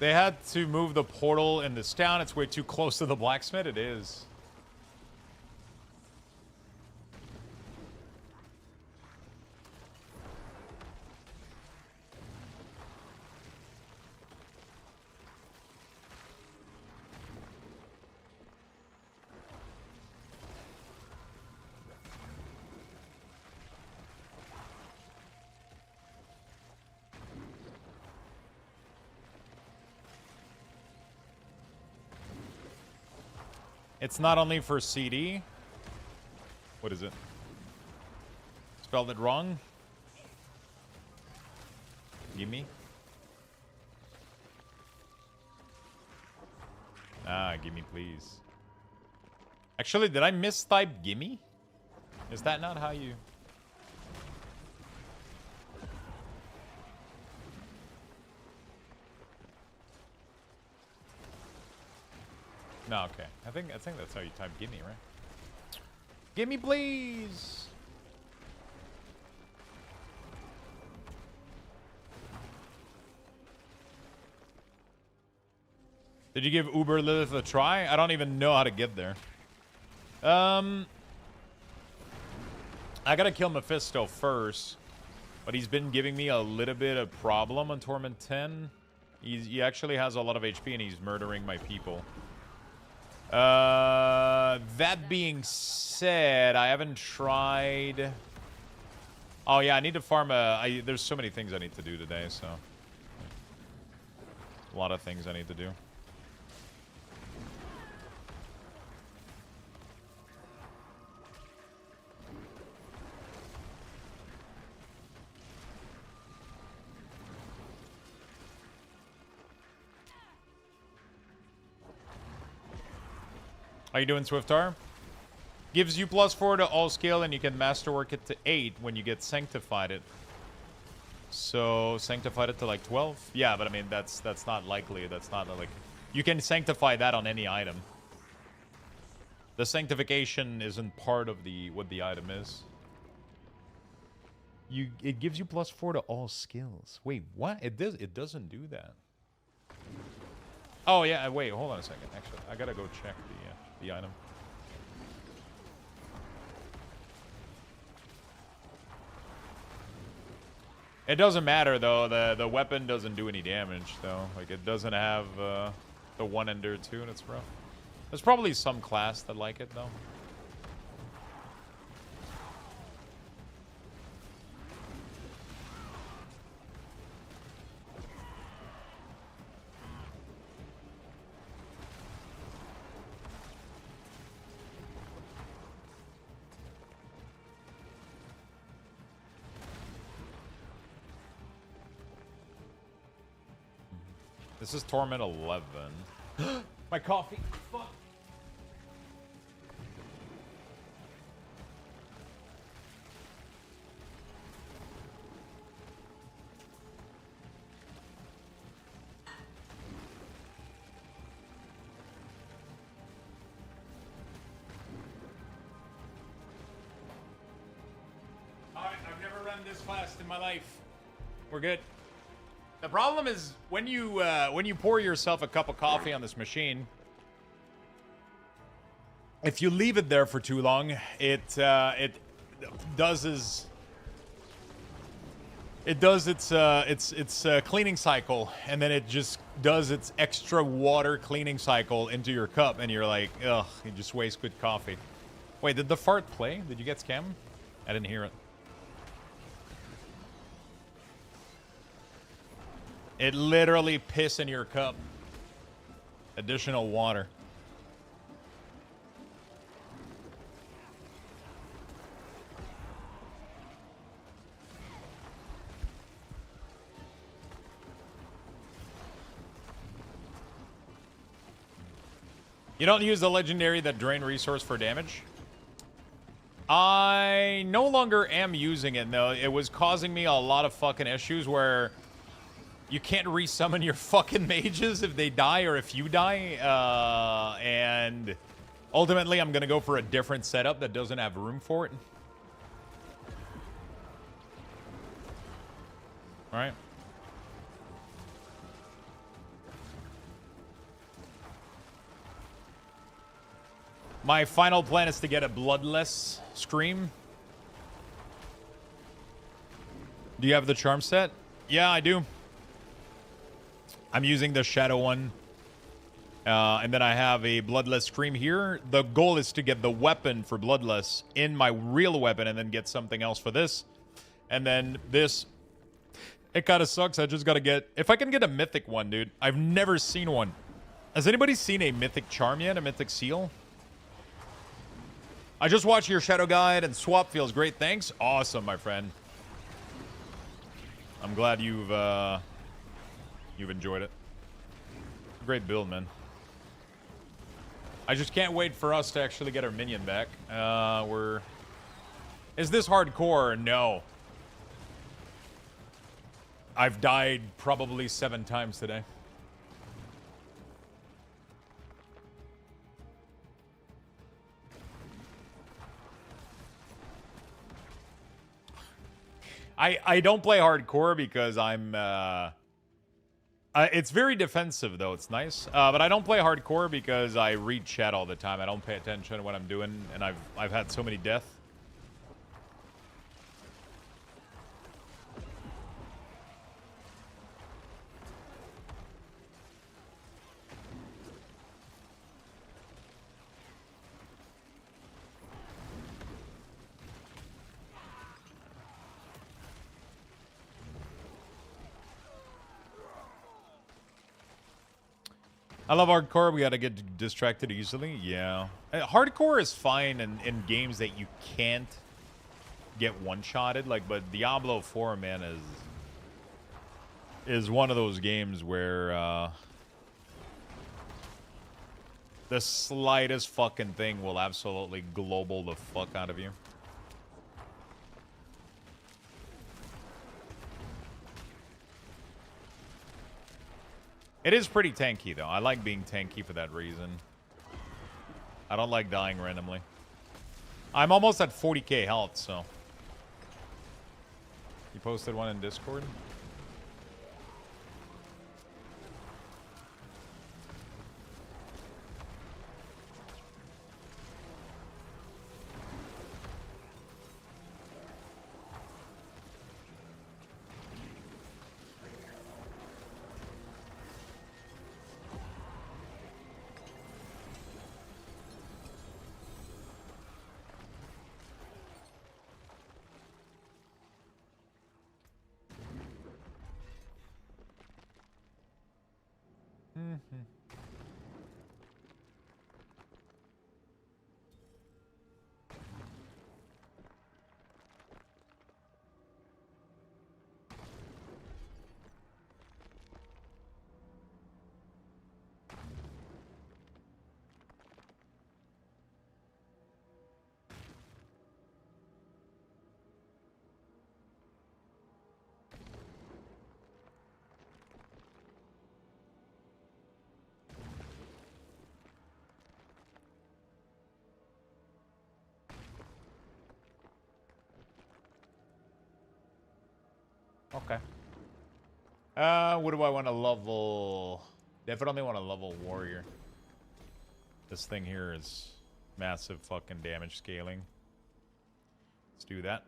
They had to move the portal in this town. It's way too close to the blacksmith. It is. It's not only for CD. What is it? Spelled it wrong? Gimme? Ah, gimme, please. Actually, did I mistype gimme? Is that not how you... No, okay. I think that's how you type gimme, right? Gimme, please! Did you give Uber Lilith a try? I don't even know how to get there. I gotta kill Mephisto first. But he's been giving me a little bit of problem on Torment 10. He actually has a lot of HP and he's murdering my people. That being said, I haven't tried... Oh yeah, I need to farm there's so many things I need to do today, so... A lot of things I need to do. How you doing, Swiftar? Gives you +4 to all skill, and you can masterwork it to 8 when you get sanctified it. So sanctified it to like 12? Yeah, but I mean that's not likely. That's not like you can sanctify that on any item. The sanctification isn't part of what the item is. It gives you +4 to all skills. Wait, what? It doesn't do that. Oh yeah, wait, hold on a second. Actually, I gotta go check the item. It doesn't matter though. The weapon doesn't do any damage though. Like it doesn't have the 1 ender 2, and it's rough. There's probably some class that like it though. This is Torment 11. My coffee. Fuck. Alright, I've never run this fast in my life. We're good. The problem is when you pour yourself a cup of coffee on this machine, if you leave it there for too long, it It does its cleaning cycle, and then it just does its extra water cleaning cycle into your cup, and you're like, ugh, you just waste good coffee. Wait, did the fart play? Did you get scammed? I didn't hear it. It literally piss in your cup. Additional water. You don't use the legendary that drain resource for damage? I no longer am using it, though. It was causing me a lot of fucking issues where you can't resummon your fucking mages if they die or if you die. And ultimately, I'm going to go for a different setup that doesn't have room for it. All right. My final plan is to get a bloodless scream. Do you have the charm set? Yeah, I do. I'm using the shadow one. And then I have a bloodless scream here. The goal is to get the weapon for bloodless in my real weapon and then get something else for this. And then this, it kind of sucks. I just got to get, if I can get a mythic one, dude. I've never seen one. Has anybody seen a mythic charm yet? A mythic seal? I just watched your shadow guide and swap feels great. Thanks. Awesome, my friend. I'm glad you've enjoyed it. Great build, man. I just can't wait for us to actually get our minion back. Is this hardcore? No. I've died probably 7 times today. I don't play hardcore because I'm it's very defensive though. It's nice, but I don't play hardcore because I read chat all the time. I don't pay attention to what I'm doing, and I've had so many deaths. I love hardcore. We gotta get distracted easily. Yeah. Hardcore is fine in games that you can't get one-shotted. Like, but Diablo 4, man, is one of those games where the slightest fucking thing will absolutely global the fuck out of you. It is pretty tanky, though. I like being tanky for that reason. I don't like dying randomly. I'm almost at 40k health, so. You posted one in Discord? Okay. What do I want to level? Definitely want to level warrior. This thing here is massive fucking damage scaling. Let's do that.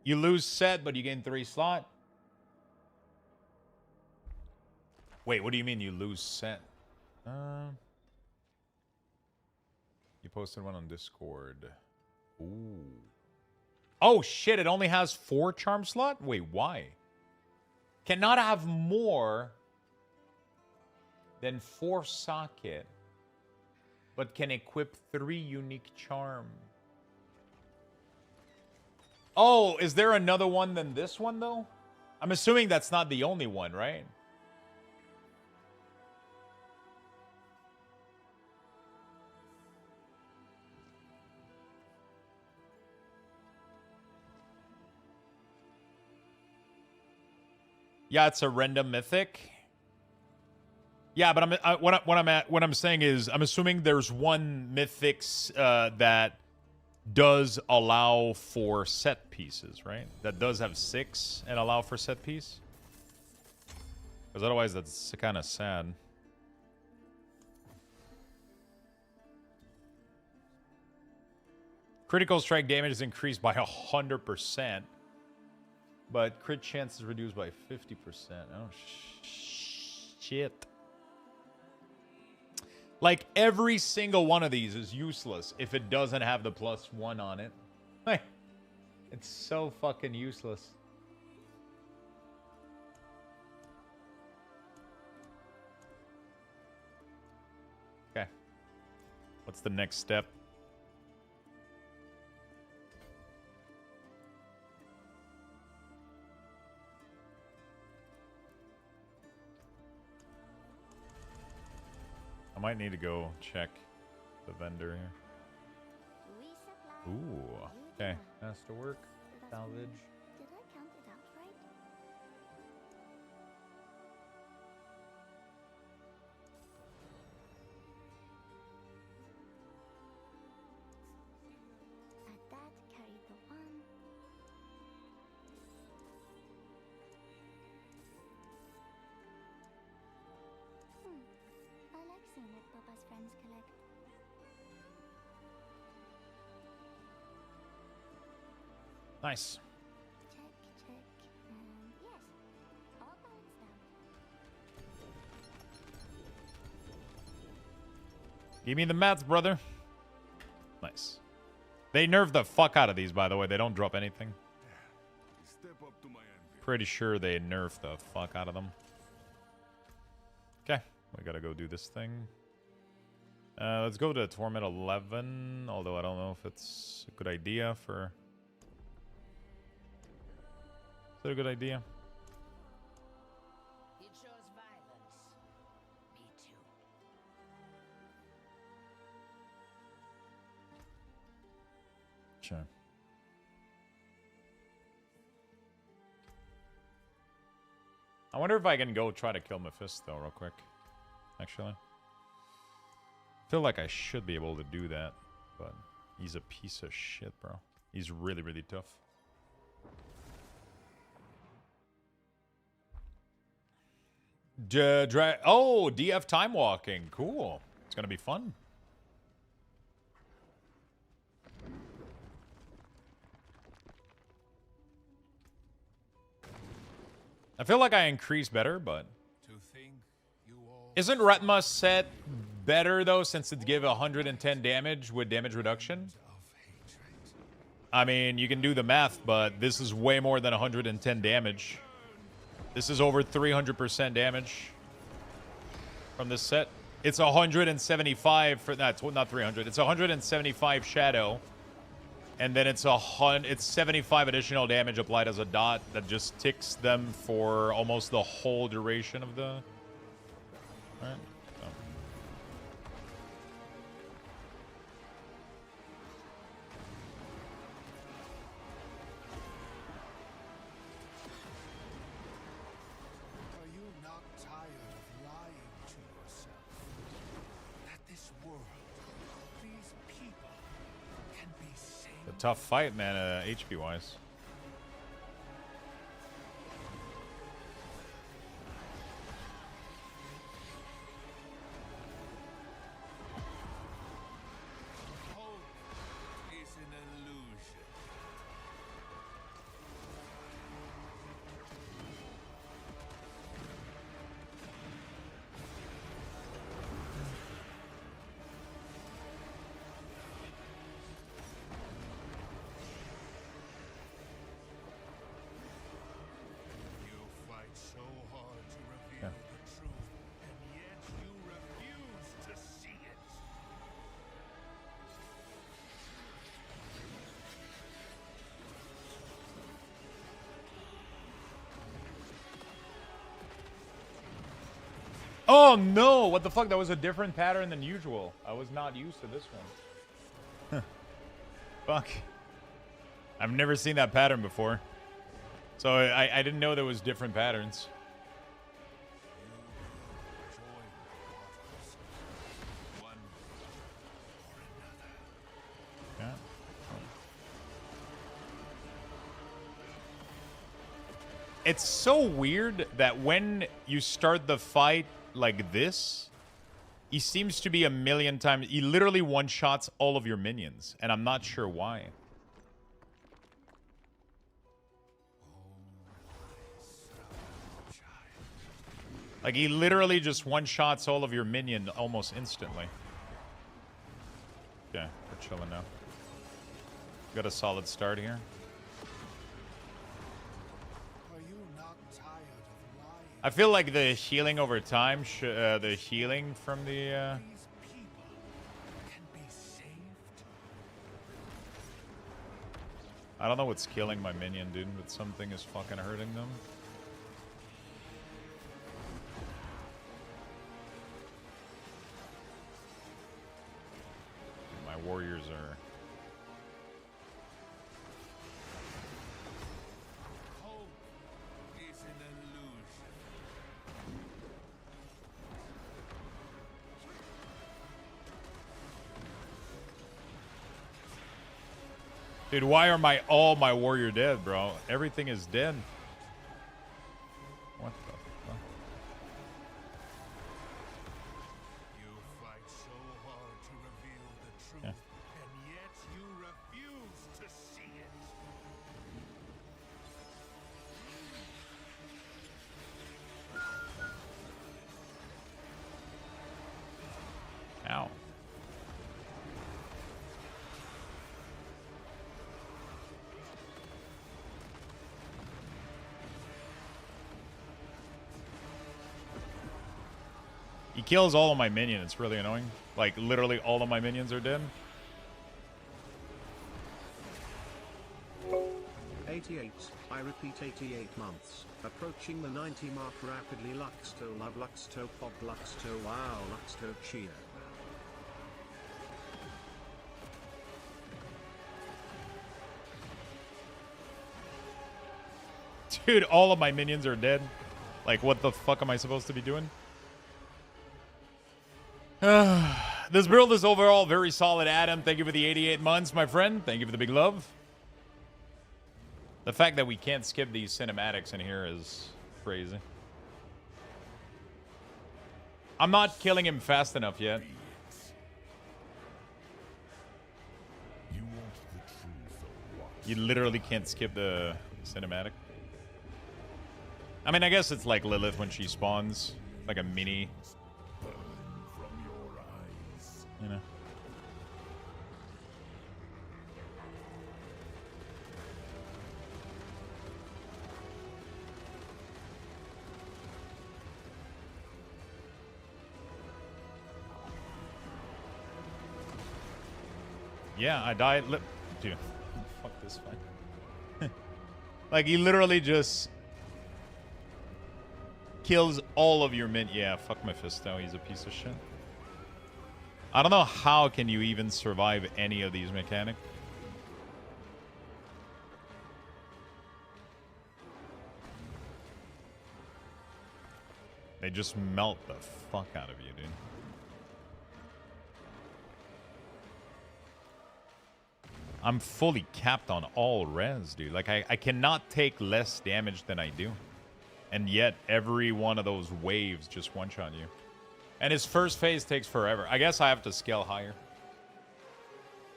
You lose set, but you gain 3 slot. Wait, what do you mean you lose set? You posted one on Discord. Ooh. Oh shit, it only has 4 charm slot? Wait, why? Cannot have more than 4 socket, but can equip 3 unique charm. Oh, is there another one than this one, though? I'm assuming that's not the only one, right? Yeah, it's a random mythic. Yeah, but what I'm saying is I'm assuming there's one mythics that does allow for set pieces, right? That does have 6 and allow for set piece. Because otherwise that's kind of sad. Critical strike damage is increased by 100%. But crit chance is reduced by 50%. Oh, shit. Like, every single one of these is useless if it doesn't have the +1 on it. It's so fucking useless. Okay. What's the next step? I might need to go check the vendor here. Ooh, okay. Has to work. Salvage. Did I count it out right? Add that, carry the 1. I like seeing what Papa's friends collect. Nice. Check, and yes, all balanced out. Give me the maths, brother. Nice. They nerfed the fuck out of these, by the way. They don't drop anything. Pretty sure they nerfed the fuck out of them. Okay. We gotta go do this thing. Let's go to Torment 11. Although I don't know if it's a good idea for... Is that a good idea? It shows violence. Me too. Sure. I wonder if I can go try to kill Mephisto real quick. Actually. I feel like I should be able to do that. But he's a piece of shit, bro. He's really, really tough. Oh, DF time walking. Cool. It's going to be fun. I feel like I increase better, but... Isn't Retma set better, though, since it gives 110 damage with damage reduction? I mean, you can do the math, but this is way more than 110 damage. This is over 300% damage from this set. It's 175 for that. Not 300. It's 175 shadow, and then it's 75 additional damage applied as a dot that just ticks them for almost the whole duration of the. All right. So. Tough fight, man, HP wise. Hope is an illusion. Oh no! What the fuck? That was a different pattern than usual. I was not used to this one. Fuck. I've never seen that pattern before. So I didn't know there was different patterns. Yeah. It's so weird that when you start the fight like this, he seems to be a million times. He literally one-shots all of your minions, and I'm not sure why. Like, he literally just one-shots all of your minion almost instantly. Okay, we're chilling now. Got a solid start here. I feel like the healing over time, the healing from the... I don't know what's killing my minion, dude, but something is fucking hurting them. My warriors are... Dude, why are all my warrior dead, bro? Everything is dead. What the fuck? You fight so hard to reveal the truth, and yet you refuse to see it. Ow. He kills all of my minions. It's really annoying. Like, literally all of my minions are dead. 88, I repeat 88 months, approaching the 90 mark rapidly. Luxto love, Luxto pop, Luxto wow, Luxto cheer. Dude, all of my minions are dead. Like, what the fuck am I supposed to be doing? This build is overall very solid, Adam. Thank you for the 88 months, my friend. Thank you for the big love. The fact that we can't skip these cinematics in here is crazy. I'm not killing him fast enough yet. You literally can't skip the cinematic. I mean, I guess it's like Lilith when she spawns. Like a mini... You know. Yeah, I died. Dude, fuck this fight. Like, he literally just kills all of your min. Yeah, fuck Mephisto. He's a piece of shit. I don't know how can you even survive any of these mechanics. They just melt the fuck out of you, dude. I'm fully capped on all res, dude. Like, I cannot take less damage than I do. And yet, every one of those waves just one-shot you. And his first phase takes forever. I guess I have to scale higher.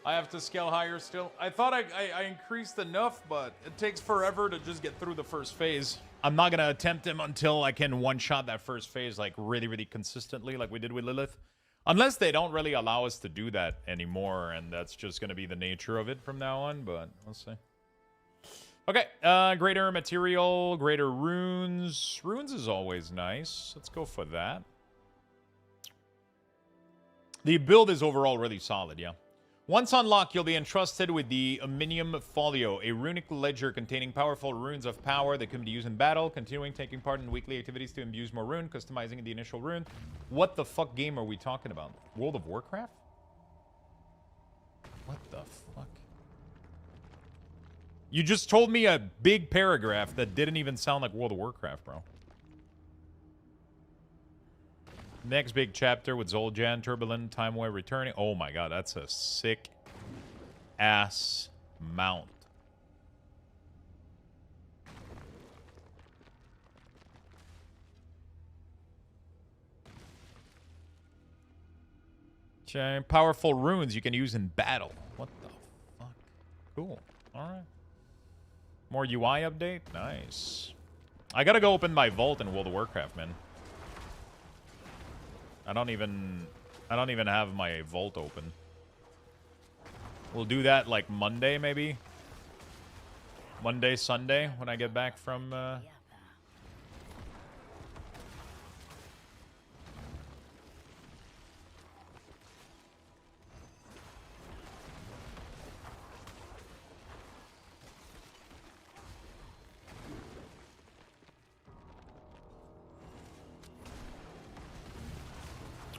I have to scale higher still. I thought I increased enough, but it takes forever to just get through the first phase. I'm not going to attempt him until I can one-shot that first phase, like, really, really consistently, like we did with Lilith. Unless they don't really allow us to do that anymore, and that's just going to be the nature of it from now on, but we'll see. Okay, greater material, greater runes. Runes is always nice. Let's go for that. The build is overall really solid, yeah. Once unlocked, you'll be entrusted with the Minion Folio, a runic ledger containing powerful runes of power that can be used in battle, continuing taking part in weekly activities to imbue more rune, customizing the initial rune. What the fuck game are we talking about? World of Warcraft? What the fuck? You just told me a big paragraph that didn't even sound like World of Warcraft, bro. Next big chapter with Zoljan, Turbulent, Time Way returning. Oh my god, that's a sick ass mount. Powerful runes you can use in battle. What the fuck? Cool. Alright. More UI update? Nice. I gotta go open my vault in World of Warcraft, man. I don't even have my vault open. We'll do that like Monday, maybe. Monday, Sunday, when I get back from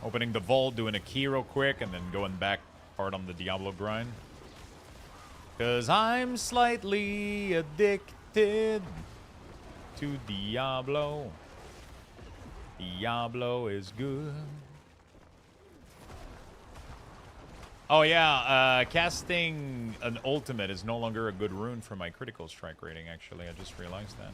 opening the vault, doing a key real quick, and then going back hard on the Diablo grind. Because I'm slightly addicted to Diablo. Diablo is good. Oh yeah, casting an ultimate is no longer a good rune for my critical strike rating, actually. I just realized that.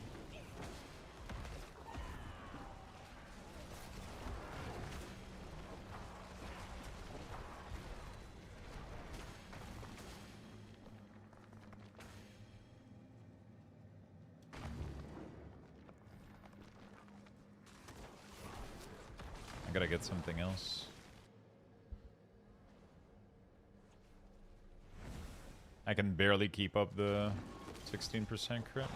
I gotta get something else. I can barely keep up the 16% crit, right?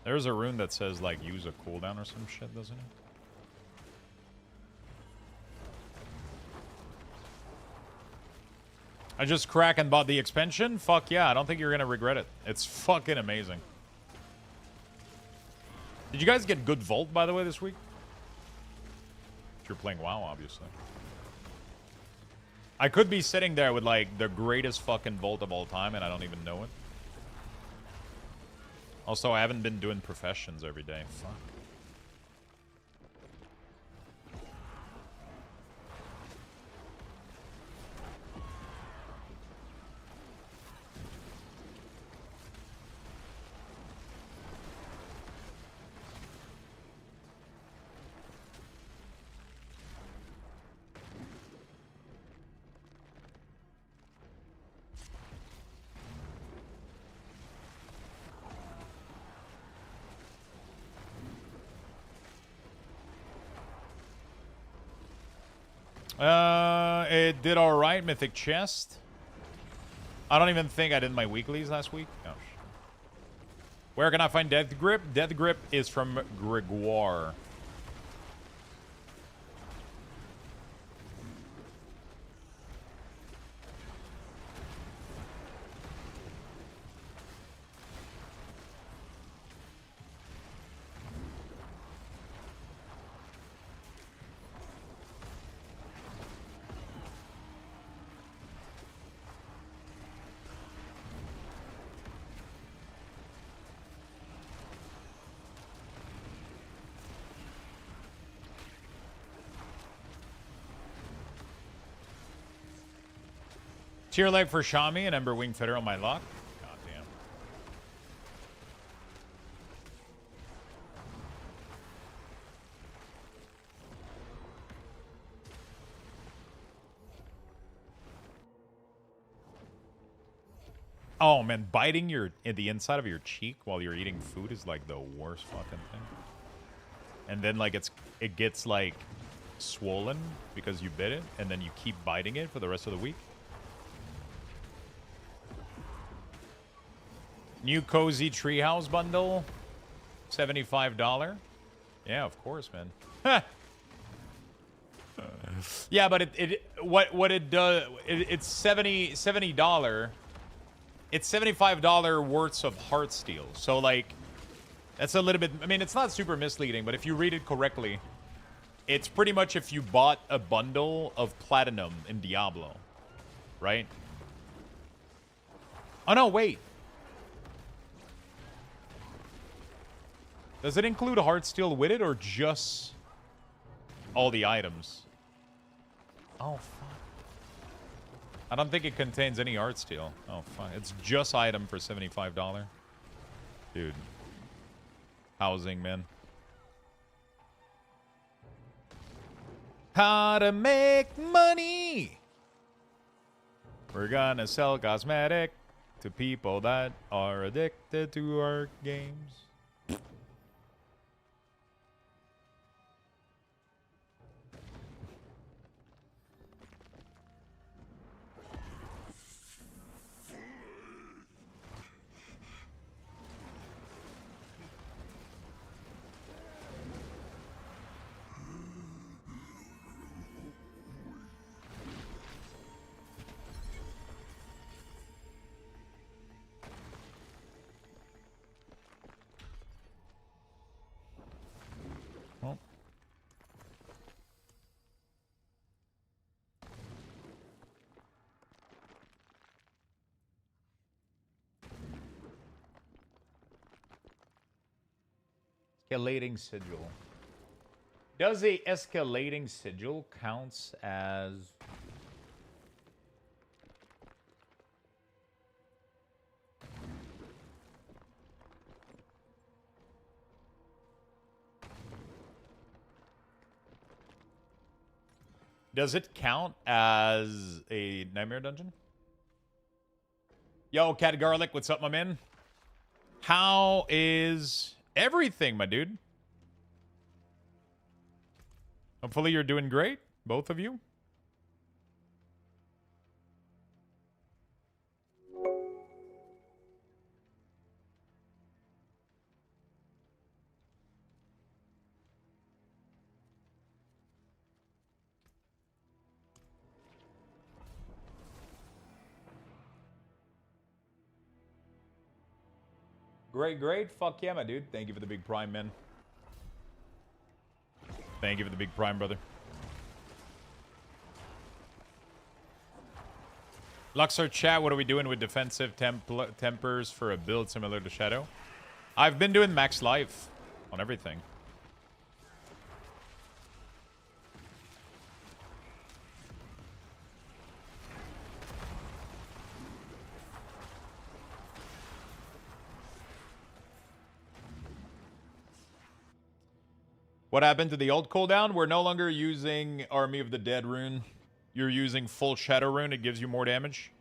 There's a rune that says, like, use a cooldown or some shit, doesn't it? I just crack and bought the expansion? Fuck yeah, I don't think you're gonna regret it. It's fucking amazing. Did you guys get good Vault, by the way, this week? If you're playing WoW, obviously. I could be sitting there with, like, the greatest fucking Vault of all time, and I don't even know it. Also, I haven't been doing professions every day. Fuck. It did alright, Mythic Chest. I don't even think I did my weeklies last week. Oh, shit. Where can I find Death Grip? Death Grip is from Gregoire. Tier leg for Shami and Ember Wing Fitter on my lock. God damn. Oh man, biting the inside of your cheek while you're eating food is like the worst fucking thing. And then like it gets like swollen because you bit it, and then you keep biting it for the rest of the week. New Cozy Treehouse bundle, $75. Yeah, of course, man. Yeah, but what it does, it's $70. It's $75 worth of Heartsteel. So like, that's a little bit. I mean, it's not super misleading, but if you read it correctly, it's pretty much if you bought a bundle of platinum in Diablo, right? Oh no, wait. Does it include Heartsteel with it or just all the items? Oh, fuck. I don't think it contains any Heartsteel. Oh, fuck. It's just item for $75. Dude. Housing, man. How to make money. We're gonna sell cosmetic to people that are addicted to our games. Escalating sigil. Does a escalating sigil counts as... Does it count as a nightmare dungeon? Yo, Cat Garlic, what's up, my man? How is everything, my dude? Hopefully you're doing great, both of you. Great, great. Fuck yeah, my dude. Thank you for the big prime, man. Thank you for the big prime, brother. Luxor chat, what are we doing with defensive tempers for a build similar to Shadow? I've been doing max life on everything. What happened to the old cooldown? We're no longer using Army of the Dead rune. You're using full Shadow rune. It gives you more damage.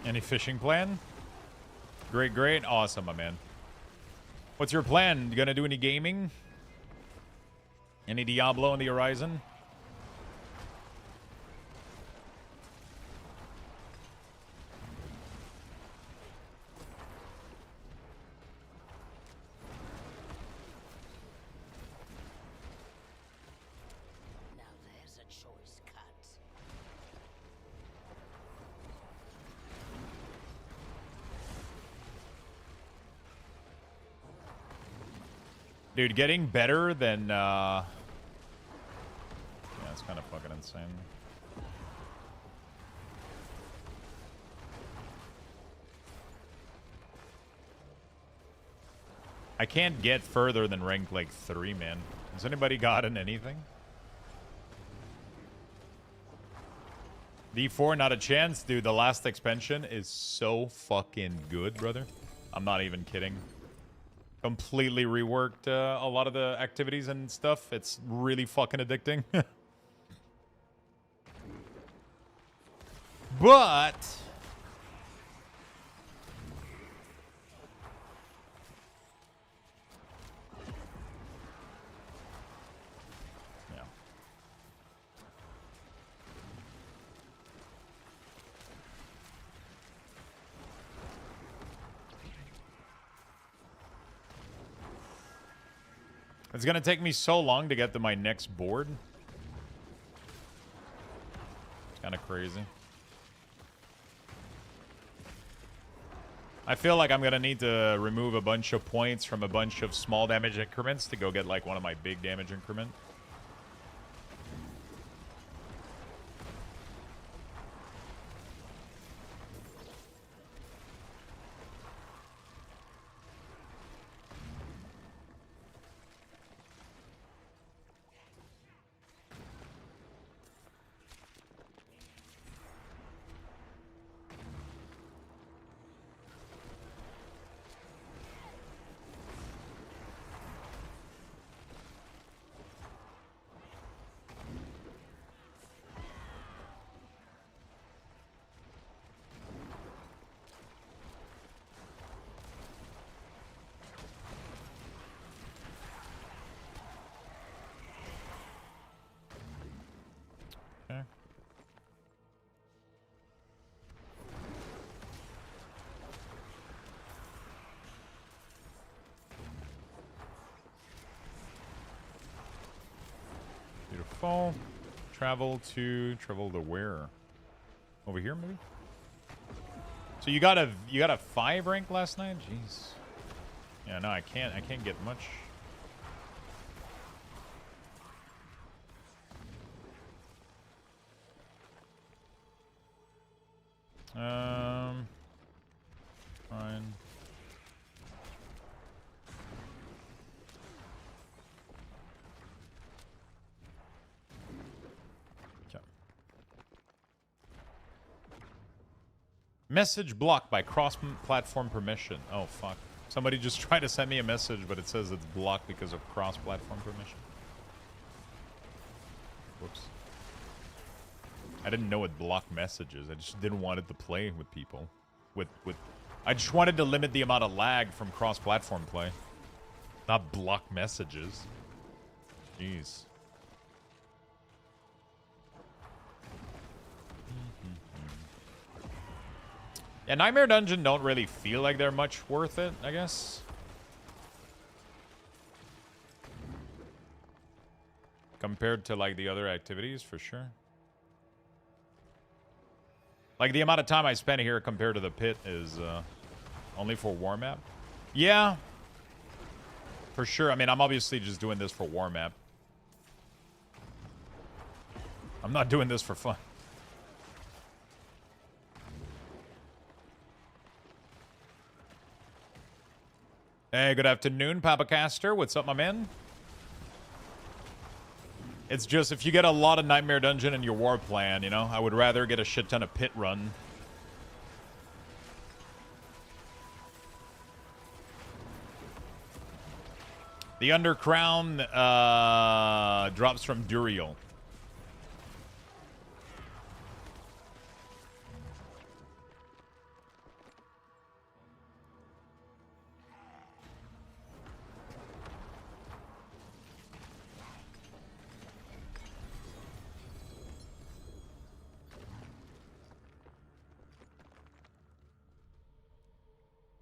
Any fishing plan? Great, great. Awesome, my man. What's your plan? You gonna do any gaming? Any Diablo on the horizon? Now there's a choice cut. Dude, getting better than, yeah, it's kind of fucking insane. I can't get further than rank, like, 3, man. Has anybody gotten anything? D4, not a chance. Dude, the last expansion is so fucking good, brother. I'm not even kidding. Completely reworked a lot of the activities and stuff. It's really fucking addicting. But yeah. It's gonna take me so long to get to my next board. It's kind of crazy. I feel like I'm gonna need to remove a bunch of points from a bunch of small damage increments to go get like one of my big damage increment. Okay. Beautiful. Travel to where? Over here, maybe? So you got a 5 rank last night? Jeez. Yeah, no, I can't get much. Fine. Okay. Message blocked by cross-platform permission. Oh, fuck. Somebody just tried to send me a message, but it says it's blocked because of cross-platform permission. Whoops. I didn't know it blocked messages. I just didn't want it to play with people. I just wanted to limit the amount of lag from cross-platform play. Not block messages. Jeez. Yeah, Nightmare Dungeon don't really feel like they're much worth it, I guess. Compared to, like, the other activities, for sure. Like, the amount of time I spent here compared to the pit is only for War Map. Yeah. For sure. I mean, I'm obviously just doing this for War Map. I'm not doing this for fun. Hey, good afternoon, Papa Caster. What's up, my man? It's just, if you get a lot of Nightmare Dungeon in your war plan, you know, I would rather get a shit ton of pit run. The Undercrown drops from Duriel.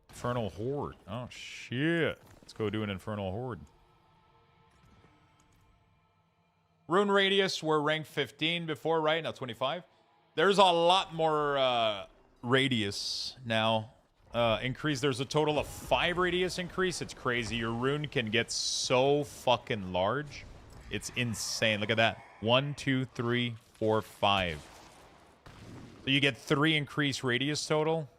Infernal Horde. Oh, shit. Let's go do an Infernal Horde. Rune Radius were ranked 15 before, right? Now 25. There's a lot more radius now. Increase. There's a total of 5 radius increase. It's crazy. Your rune can get so fucking large. It's insane. Look at that. 1, 2, 3, 4, 5. So you get 3 increased radius total.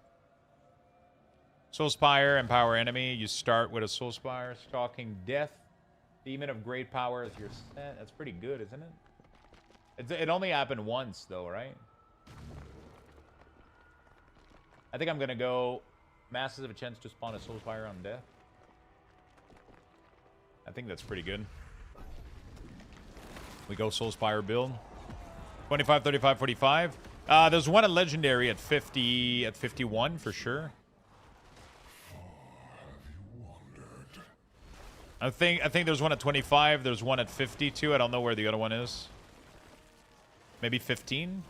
Soulspire, empower enemy. You start with a Soulspire. Stalking Death. Demon of Great Power is your set. That's pretty good, isn't it? It only happened once, though, right? I think I'm going to go Masses have a chance to spawn a Soulspire on death. I think that's pretty good. We go Soulspire build. 25, 35, 45. There's one at Legendary at 50, at 51 for sure. I think there's one at 25. There's one at 52. I don't know where the other one is. Maybe 15.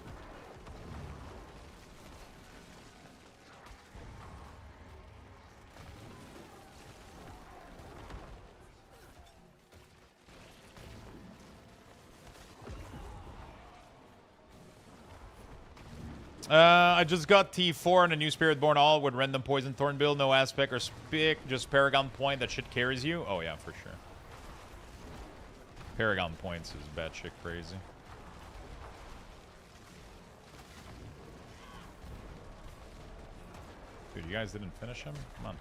I just got T4 on a new Spiritborn all with random Poison Thorn build, no aspect or spick, just Paragon point. That shit carries you. Oh yeah, for sure. Paragon points is batshit crazy. Dude, you guys didn't finish him? Come on.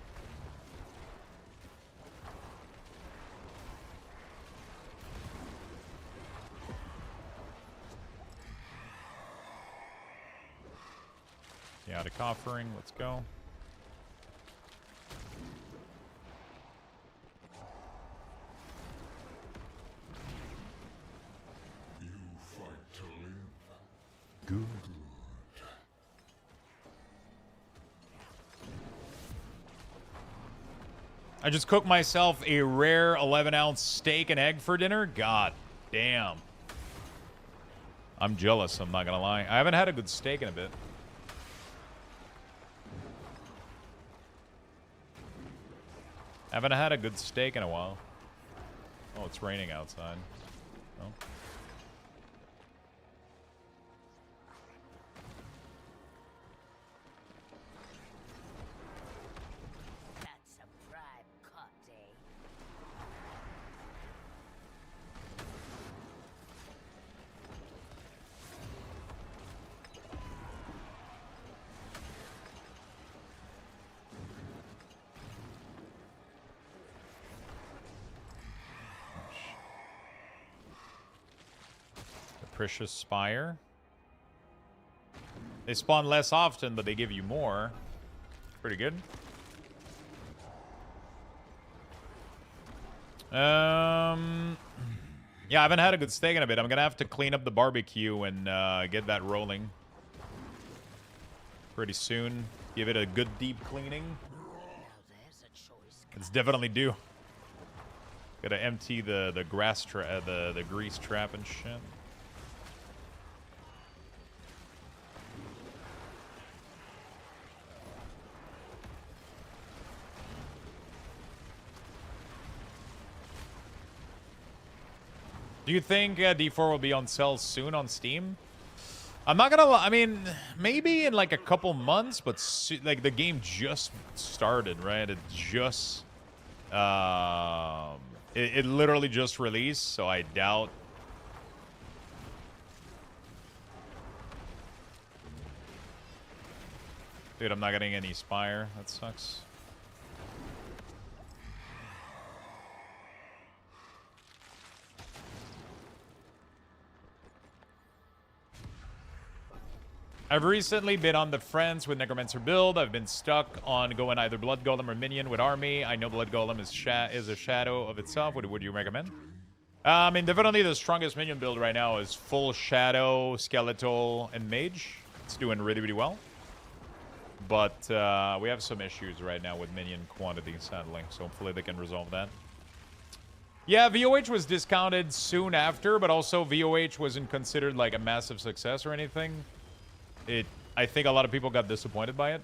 Chaotic Offering, let's go. You fight to live. Good. I just cooked myself a rare 11-ounce steak and egg for dinner. God damn. I'm jealous, I'm not gonna lie. I haven't had a good steak in a bit. Haven't had a good steak in a while. Oh, it's raining outside. Oh. That's a prime cut, eh? Capricious Spire. They spawn less often, but they give you more. Pretty good. Yeah, I haven't had a good steak in a bit. I'm gonna have to clean up the barbecue and get that rolling pretty soon. Give it a good deep cleaning. There's a choice It's definitely due. Gotta empty the grass the grease trap and shit. Do you think D4 will be on sale soon on Steam? I'm not gonna lie. I mean, maybe in like a couple months, but like the game just started, right? It just, it literally just released, so I doubt. Dude, I'm not getting any Spire. That sucks. I've recently been on the Friends with Necromancer build. I've been stuck on going either Blood Golem or Minion with Army. I know Blood Golem is a shadow of itself. What would you recommend? I mean, definitely the strongest Minion build right now is full Shadow, Skeletal, and Mage. It's doing really, really well. But we have some issues right now with Minion quantity, sadly. So hopefully they can resolve that. Yeah, VOH was discounted soon after, but also VOH wasn't considered like a massive success or anything. I think a lot of people got disappointed by it.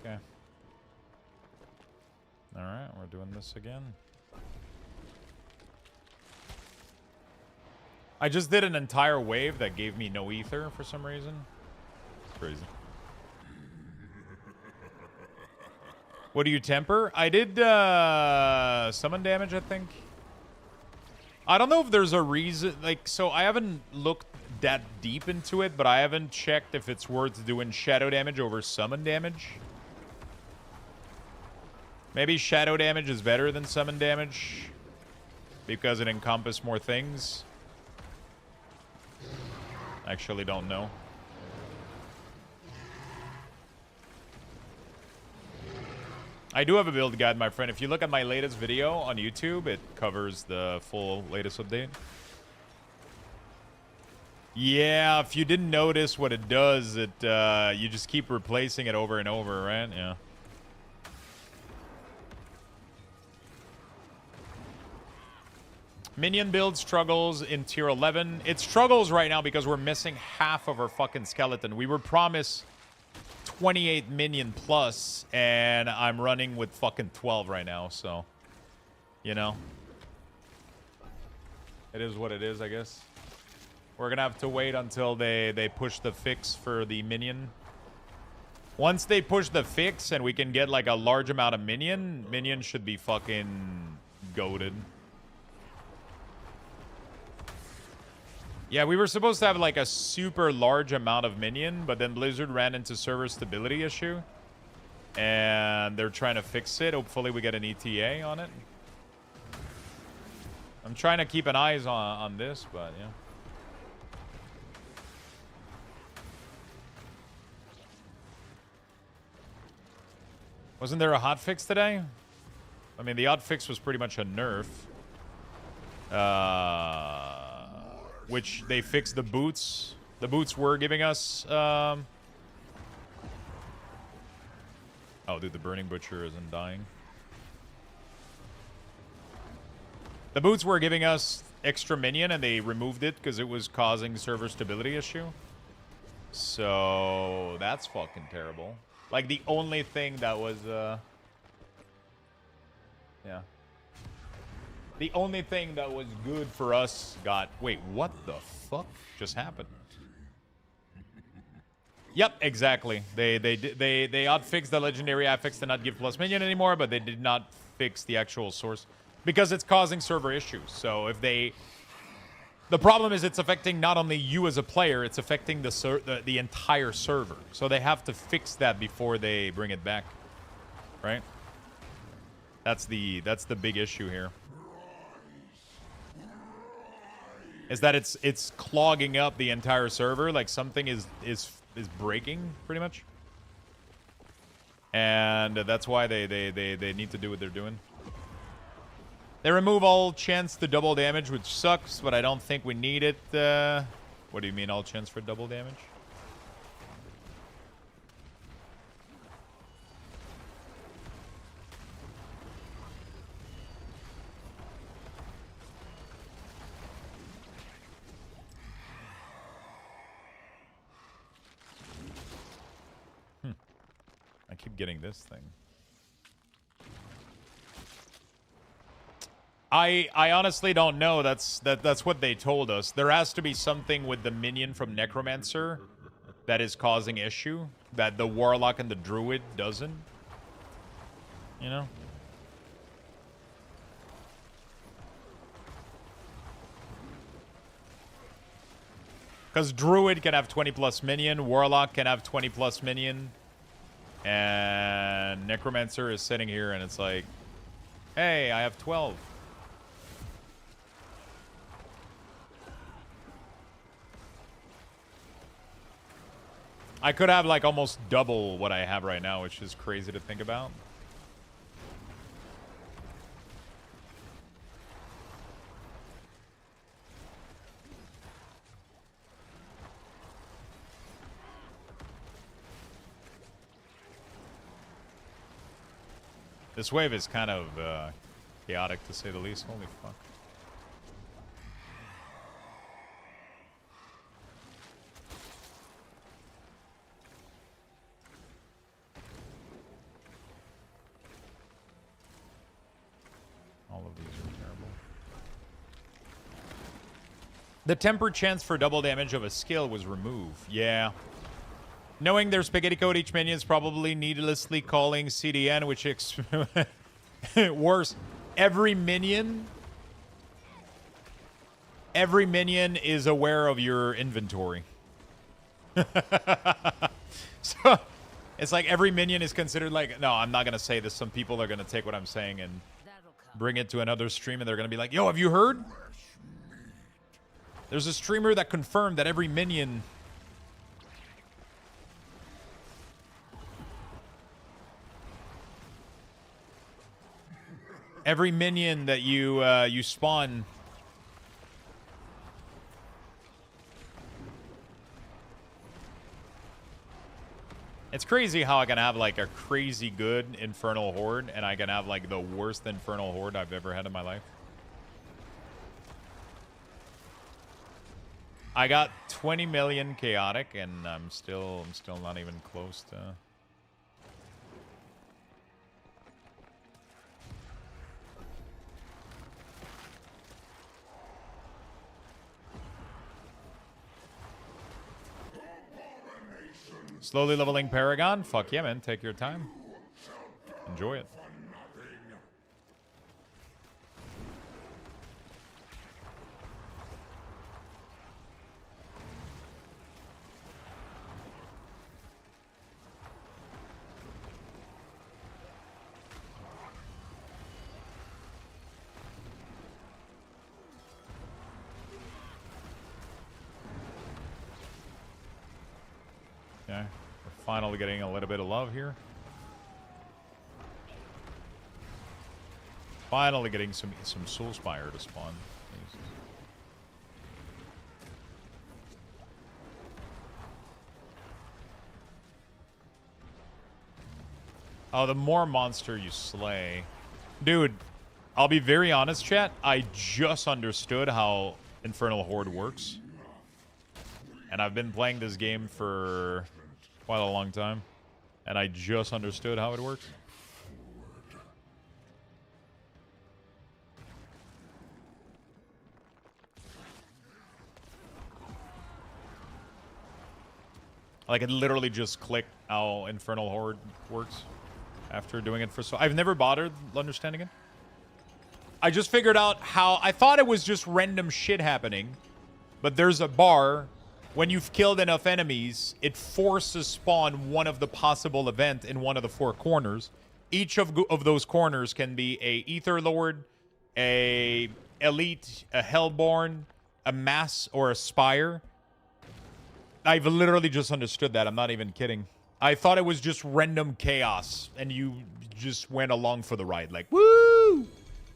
Okay. Alright, we're doing this again. I just did an entire wave that gave me no ether for some reason. It's crazy. What do you temper? I did summon damage, I think. I don't know if there's a reason, like, so I haven't looked that deep into it, but I haven't checked if it's worth doing shadow damage over summon damage. Maybe shadow damage is better than summon damage because it encompasses more things. Actually don't know. I do have a build guide, my friend. If you look at my latest video on YouTube, it covers the full latest update. Yeah, if you didn't notice what it does, it you just keep replacing it over and over, right? Yeah. Minion build struggles in tier 11. It struggles right now because we're missing half of our fucking skeleton. We were promised 28 minion plus, and I'm running with fucking 12 right now, so, you know. It is what it is, I guess. We're gonna have to wait until they push the fix for the minion. Once they push the fix and we can get like a large amount of minion should be fucking goated. Yeah, we were supposed to have like a super large amount of minion, but then Blizzard ran into server stability issue. And they're trying to fix it. Hopefully we get an ETA on it. I'm trying to keep an eye on this, but yeah. Wasn't there a hotfix today? I mean, the hotfix was pretty much a nerf. Which they fixed the boots. The boots were giving us... Oh, dude, the Burning Butcher isn't dying. The boots were giving us extra minion, and they removed it because it was causing server stability issue. So, that's fucking terrible. Like, the only thing that was... Yeah. The only thing that was good for us got... Wait, what the fuck just happened? Yep, exactly. They outfixed the legendary affix to not give plus minion anymore, but they did not fix the actual source because it's causing server issues. So if they... The problem is it's affecting not only you as a player, it's affecting the entire server. So they have to fix that before they bring it back. Right? That's the big issue here. Is that it's clogging up the entire server, like something is breaking pretty much, and that's why they need to do what they're doing. They remove all chance to double damage, which sucks, but I don't think we need it. What do you mean all chance for double damage? I keep getting this thing. I honestly don't know. That's what they told us. There has to be something with the minion from Necromancer that is causing issue that the Warlock and the Druid doesn't. You know? Because Druid can have 20 plus minion, Warlock can have 20 plus minion. And Necromancer is sitting here and it's like, hey, I have 12. I could have like almost double what I have right now, which is crazy to think about. This wave is kind of chaotic, to say the least. Holy fuck. All of these are terrible. The tempered chance for double damage of a skill was removed. Yeah. Knowing their spaghetti code, each minion is probably needlessly calling CDN, which worse. Every minion is aware of your inventory. So it's like every minion is considered like, no, I'm not going to say this. Some people are going to take what I'm saying and bring it to another stream, and they're going to be like, yo, have you heard? There's a streamer that confirmed that every minion... Every minion that you spawn... It's crazy how I can have like a crazy good Infernal Horde and I can have like the worst Infernal Horde I've ever had in my life. I got 20 million chaotic and I'm still not even close to... Slowly leveling Paragon? Fuck yeah, man. Take your time. Enjoy it. Okay, we're finally getting a little bit of love here. Finally getting some Soulspire to spawn. Oh, the more monster you slay. Dude, I'll be very honest, chat. I just understood how Infernal Horde works. And I've been playing this game for quite a long time. And I just understood how it works. Like, it literally just clicked how Infernal Horde works after doing it for so... I've never bothered understanding it. I just figured out how... I thought it was just random shit happening. But there's a bar... When you've killed enough enemies, it forces spawn one of the possible events in one of the four corners. Each of those corners can be a Ether Lord, a Elite, a Hellborn, a Mass, or a Spire. I've literally just understood that. I'm not even kidding. I thought it was just random chaos, and you just went along for the ride. Like, woo!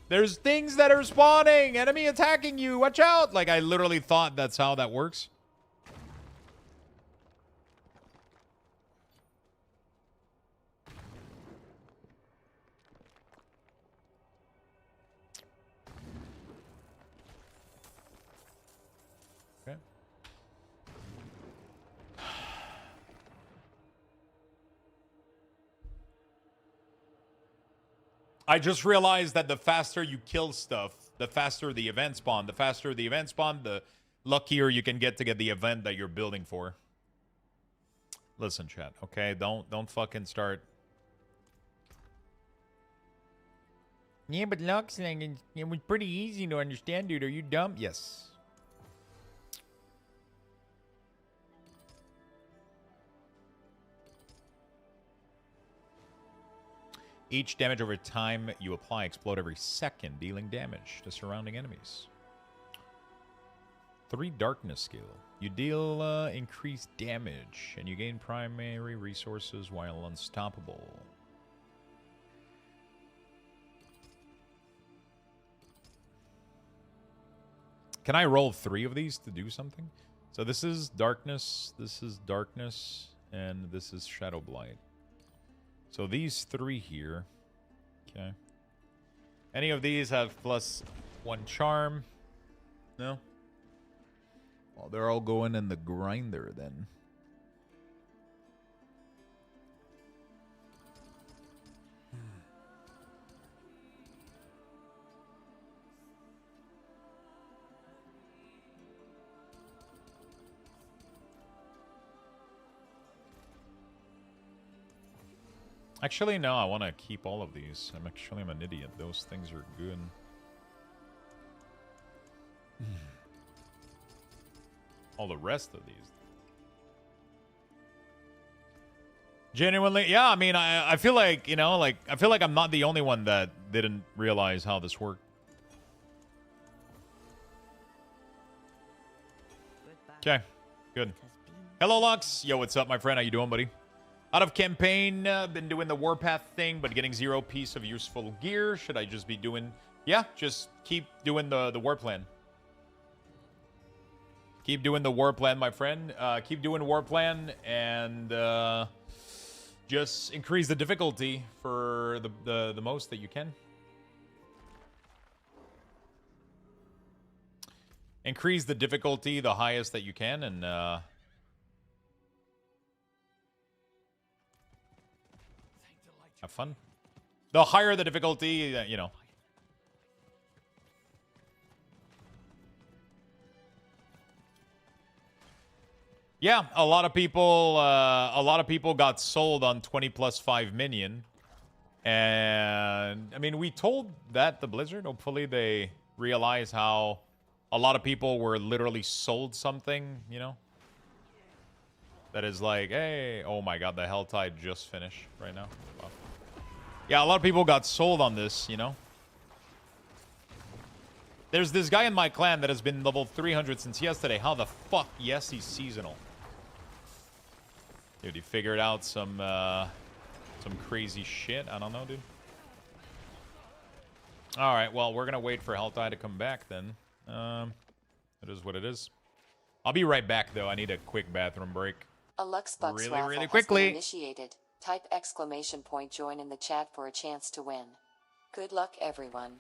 There's things that are spawning! Enemy attacking you! Watch out! Like, I literally thought that's how that works. I just realized that the faster you kill stuff, the faster the event spawn. The faster the event spawn, the luckier you can get the event that you're building for. Listen, chat, okay? Don't fucking start. Yeah, but Lux, like, it was pretty easy to understand, dude. Are you dumb? Yes. Each damage over time you apply explode every second, dealing damage to surrounding enemies. 3 darkness skill. You deal increased damage, and you gain primary resources while unstoppable. Can I roll 3 of these to do something? So this is darkness, and this is Shadow Blight. So these 3 here, okay. Any of these have +1 charm? No? Well, they're all going in the grinder then. Actually, no, I want to keep all of these. I'm an idiot. Those things are good. All the rest of these. Genuinely, yeah, I mean, I feel like, you know, like, I feel like I'm not the only one that didn't realize how this worked. Okay, good. Hello, Lux. Yo, what's up, my friend? How you doing, buddy? Out of campaign, been doing the warpath thing, but getting 0 piece of useful gear. Should I just be doing... Yeah, just keep doing the war plan. Keep doing the war plan, my friend. Keep doing war plan, and just increase the difficulty for the most that you can. Increase the difficulty the highest that you can, and have fun. The higher the difficulty, you know. Yeah, a lot of people got sold on 20 plus 5 minion. And I mean, we told that to Blizzard. Hopefully they realize how a lot of people were literally sold something, you know? That is like, hey, oh my god, the Helltide just finished right now. Wow. Yeah, a lot of people got sold on this, you know? There's this guy in my clan that has been level 300 since yesterday. How the fuck? Yes, he's seasonal. Dude, he figured out some crazy shit. I don't know, dude. Alright, well, we're gonna wait for Helltide to come back then. It is what it is. I'll be right back, though. I need a quick bathroom break. A Lux Bucks Really, raffle really has quickly. been initiated. Type exclamation point join in the chat for a chance to win. Good luck, everyone.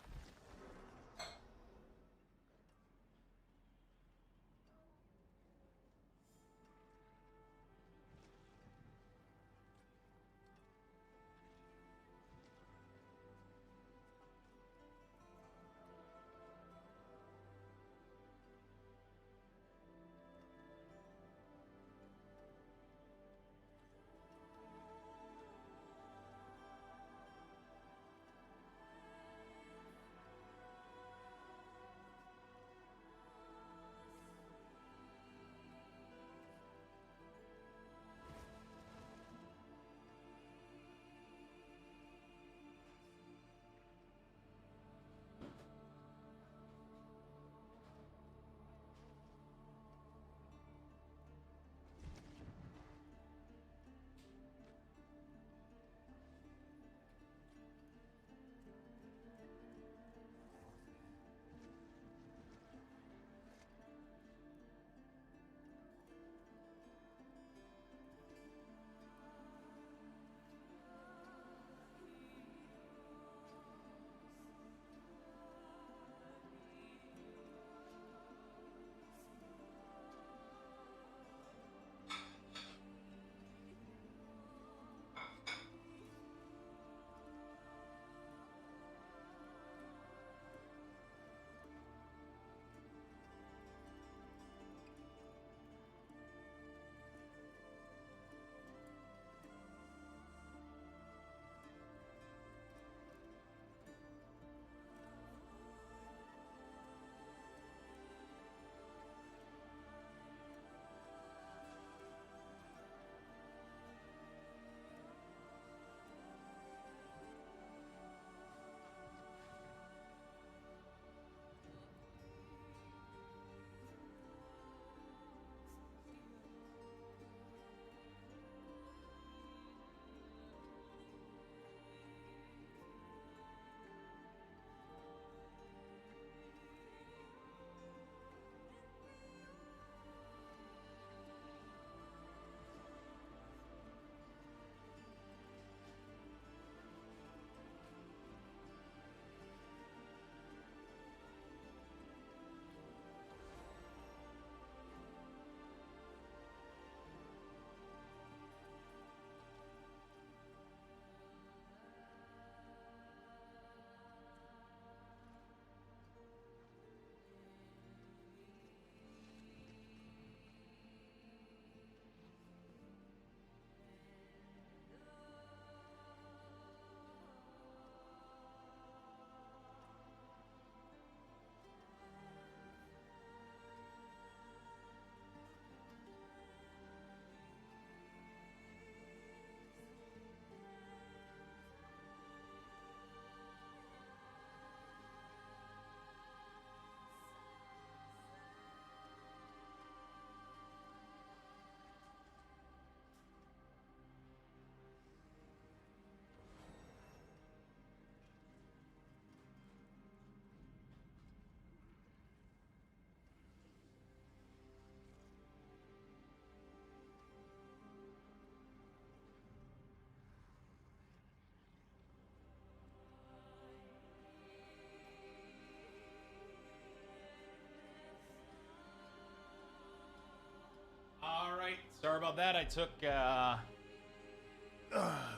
about that. I took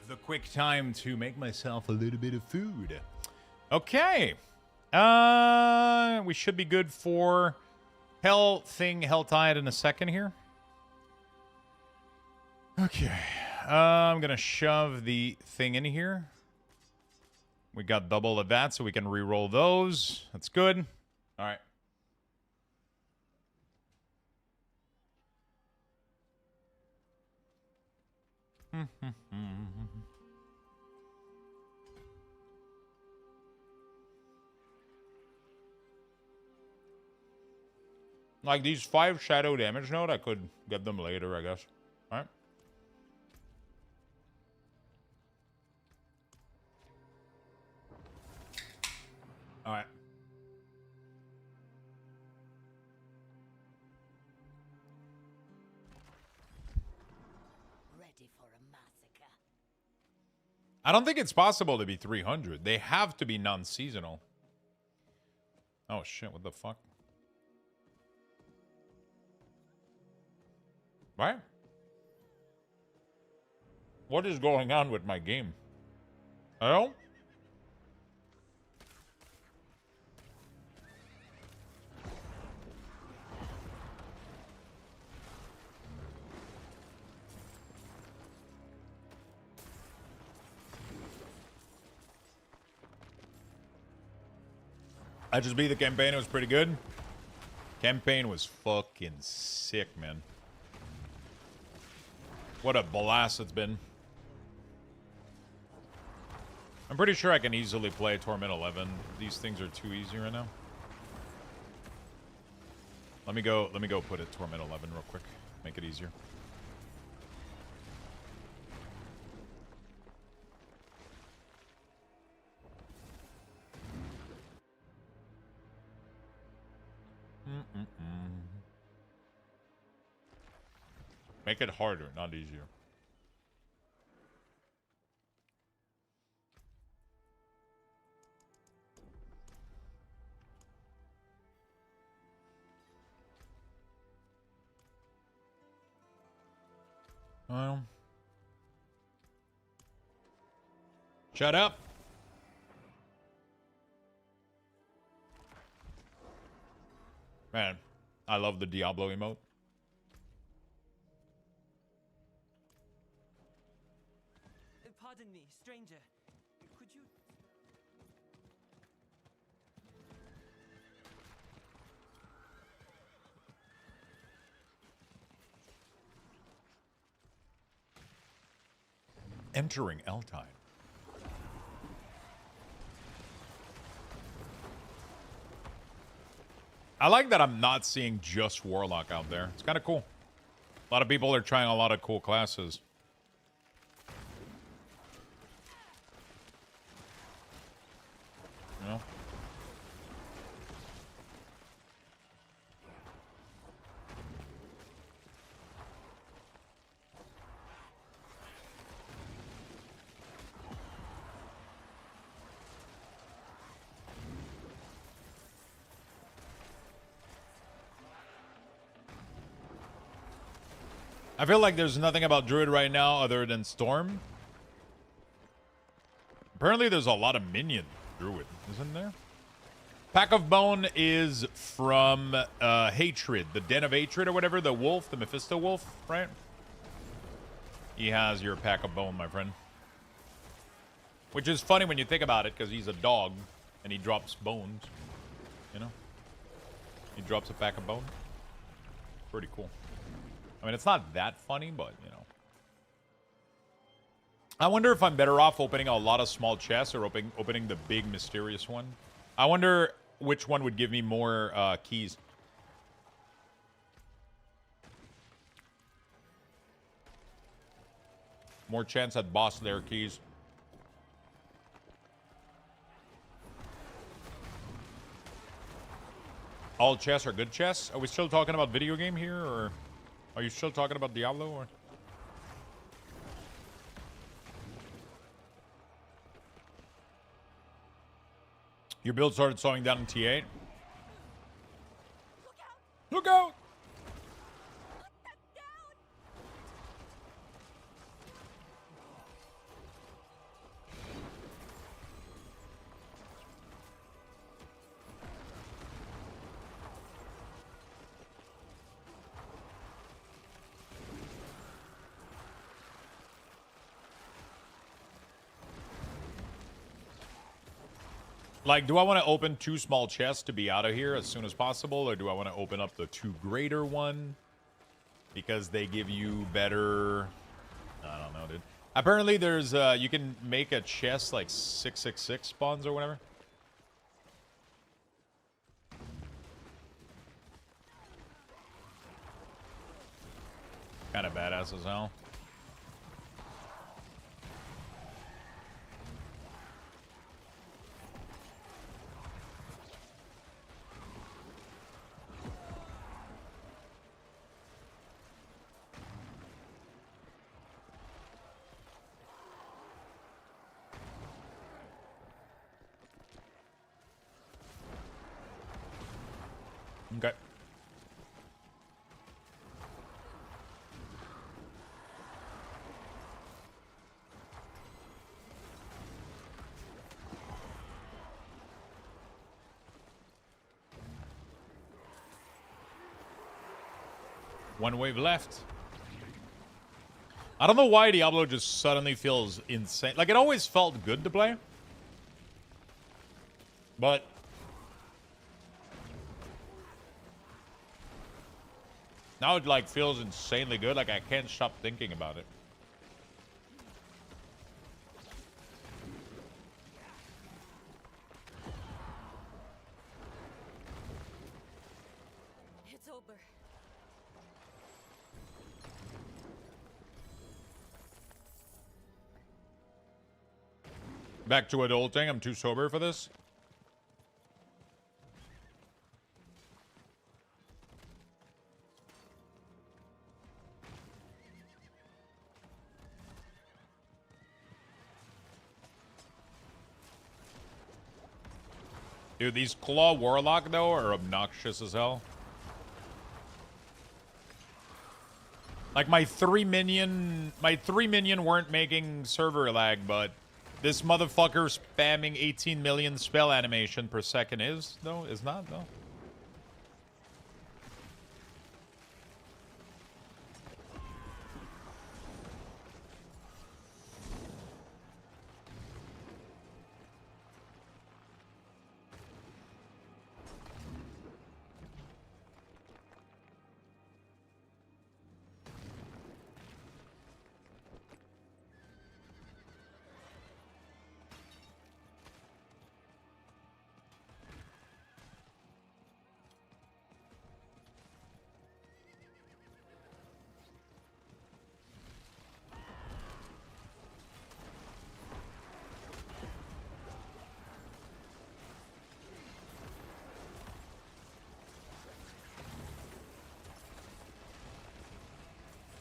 the quick time to make myself a little bit of food. Okay. We should be good for Helltide in a second here. Okay. I'm going to shove the thing in here. We got double of that, so we can re-roll those. That's good. All right. Like these 5 shadow damage note, I could get them later, I guess. All right. All right. Ready for a massacre. I don't think it's possible to be 300. They have to be non-seasonal. Oh shit, what the fuck? Right? What is going on with my game? Hello? I just beat the campaign. It was pretty good. Campaign was fucking sick, man. What a blast it's been. I'm pretty sure I can easily play Torment 11. These things are too easy right now. Let me go put it Torment 11 real quick. Make it easier. Make it harder, not easier. Well, shut up. Man, I love the Diablo emote. Pardon me, stranger. Could you... Entering Eltine. I like that I'm not seeing just Warlock out there. It's kind of cool. A lot of people are trying a lot of cool classes. You know? I feel like there's nothing about Druid right now other than Storm. Apparently there's a lot of minion Druid, isn't there? Pack of Bone is from Hatred, the Den of Hatred or whatever, the wolf, the Mephisto wolf, right? He has your Pack of Bone, my friend. Which is funny when you think about it, because he's a dog, and he drops bones, you know? He drops a Pack of Bone. Pretty cool. I mean, it's not that funny, but, you know. I wonder if I'm better off opening a lot of small chests or opening the big mysterious one. I wonder which one would give me more keys. More chance at boss lair keys. All chests are good chests? Are we still talking about video game here, or are you still talking about Diablo, or? Your build started slowing down in T8? Look out! Like, do I want to open 2 small chests to be out of here as soon as possible, or do I want to open up the 2 greater one because they give you better? I don't know, dude. Apparently, there's you can make a chest like 666 spawns or whatever. Kind of badass as hell. Okay. One wave left. I don't know why Diablo just suddenly feels insane. Like, it always felt good to play. But now it, like, feels insanely good. Like, I can't stop thinking about it. It's over. Back to adulting. I'm too sober for this. Dude, these Claw Warlock, though, are obnoxious as hell. Like, my 3 minion weren't making server lag, but this motherfucker spamming 18 million spell animation per second is, though? Is not, though?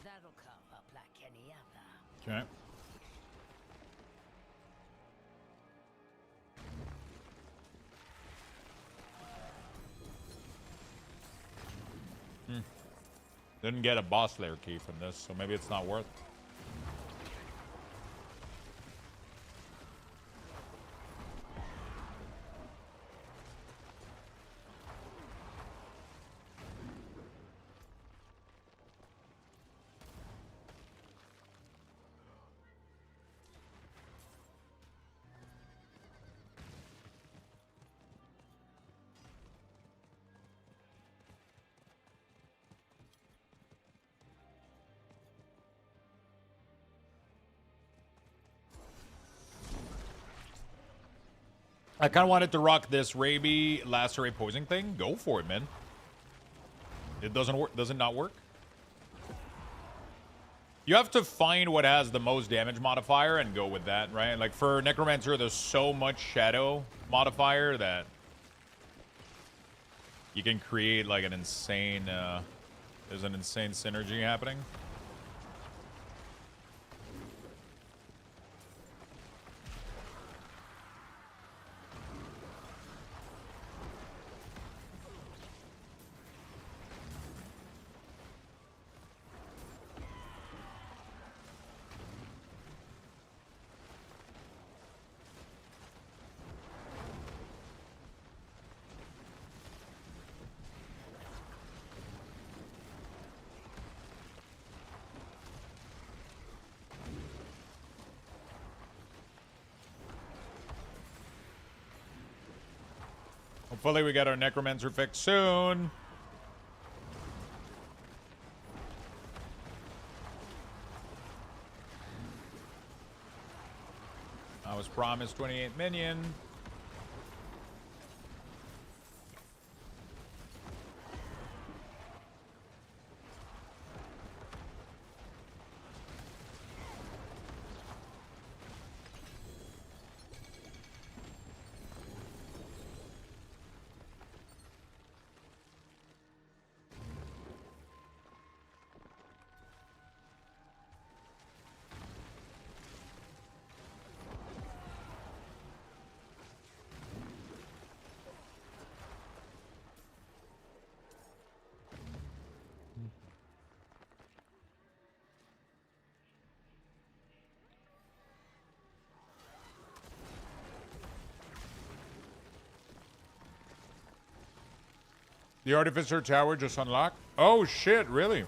That'll come up like any other. Okay. Didn't get a boss layer key from this, so maybe it's not worth. I kind of wanted to rock this Raby Lacerate Poison thing. Go for it, man. It doesn't work. Does it not work? You have to find what has the most damage modifier and go with that, right? Like for Necromancer, there's so much shadow modifier that you can create like an insane, there's an insane synergy happening. Hopefully we get our Necromancer fix soon. I was promised 28 minion. The Artificer Tower just unlocked? Oh shit, really?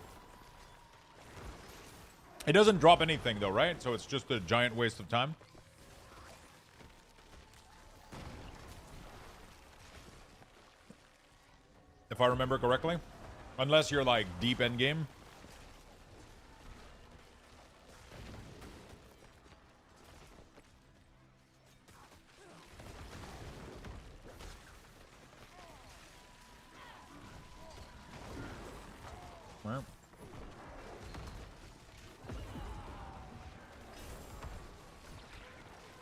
It doesn't drop anything though, right? So it's just a giant waste of time? If I remember correctly? Unless you're like deep endgame. Well.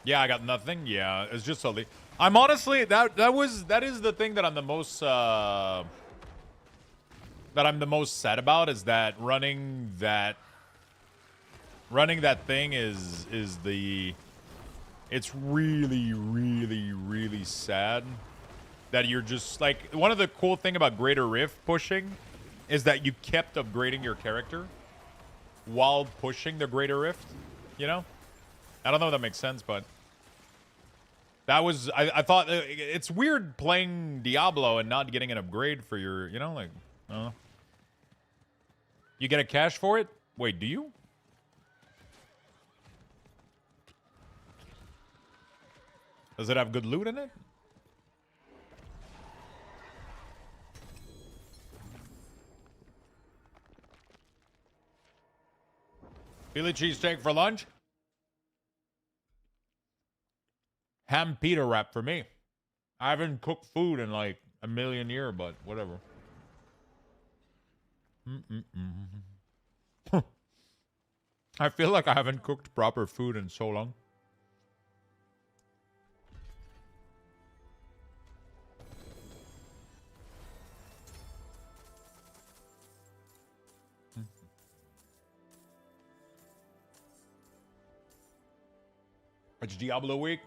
Yeah, I got nothing. Yeah, it's just solely. I'm honestly that is the thing that I'm the most sad about, is that running that thing is the, it's really sad that you're just like, one of the cool thing about Greater Rift pushing is that you kept upgrading your character while pushing the Greater Rift, you know? I don't know if that makes sense, but that was, I thought, it's weird playing Diablo and not getting an upgrade for your, you know, like, I don't know. You get a cash for it? Wait, do you? Does it have good loot in it? Philly cheesesteak for lunch? Ham pita wrap for me. I haven't cooked food in like a million years, but whatever. I feel like I haven't cooked proper food in so long. It's Diablo week.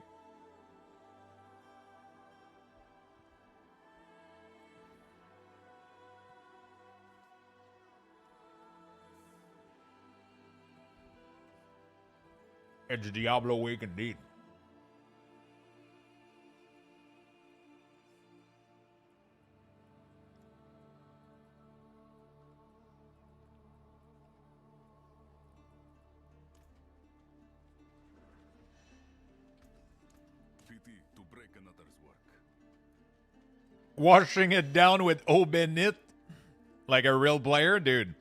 It's Diablo week indeed. To break another's work. Washing it down with Obenit like a real player, dude.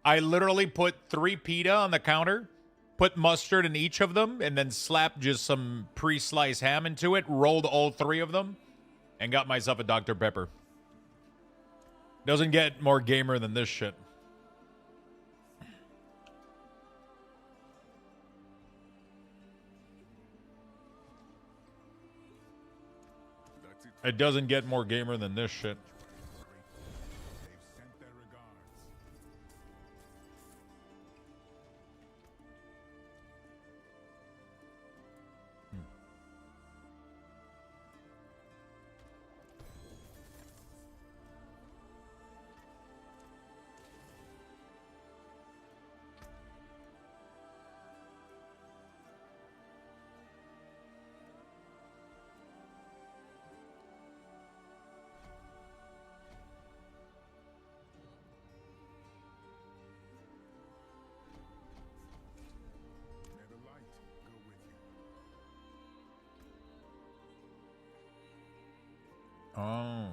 I literally put 3 pita on the counter, put mustard in each of them, and then slapped just some pre-sliced ham into it, rolled all 3 of them, and got myself a Dr. Pepper. Doesn't get more gamer than this shit. It doesn't get more gamer than this shit. They've sent their regards. May the light go with you. Oh.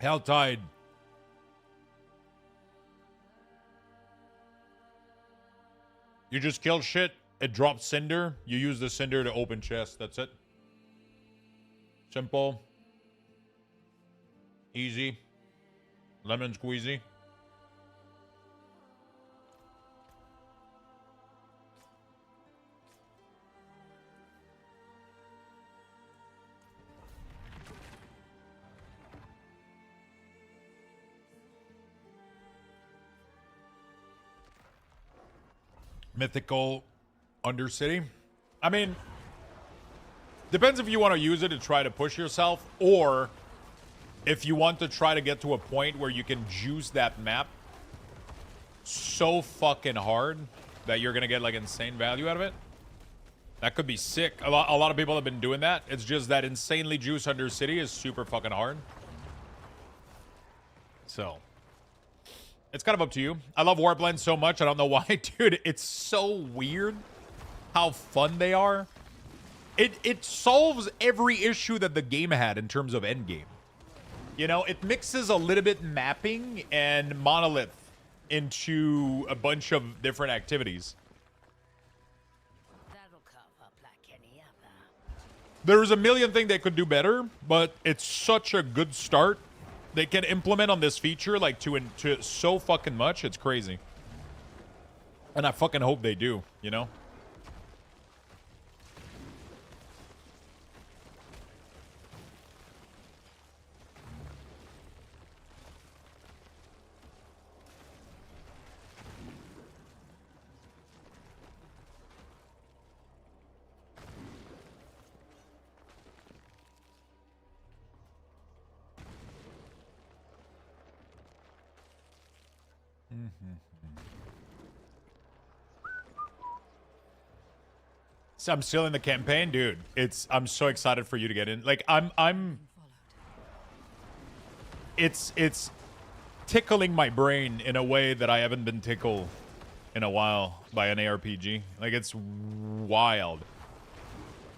Helltide. You just kill shit. It drops cinder. You use the cinder to open chest. That's it. Simple. Easy. Lemon squeezy. Mythical Undercity. I mean, depends if you want to use it to try to push yourself, or if you want to try to get to a point where you can juice that map so fucking hard that you're gonna get like insane value out of it. That could be sick. A lot of people have been doing that. It's just that insanely juice Undercity is super fucking hard. So it's kind of up to you. I love Warblend so much. I don't know why, dude. It's so weird how fun they are. It solves every issue that the game had in terms of endgame. You know, it mixes a little bit mapping and monolith into a bunch of different activities. That'll cough up like any other. There's a million things they could do better, but it's such a good start. They can implement on this feature like to so fucking much. It's crazy. And I fucking hope they do, you know? So I'm still in the campaign, dude. I'm so excited for you to get in. Like it's tickling my brain in a way that I haven't been tickled in a while by an ARPG. Like, it's wild.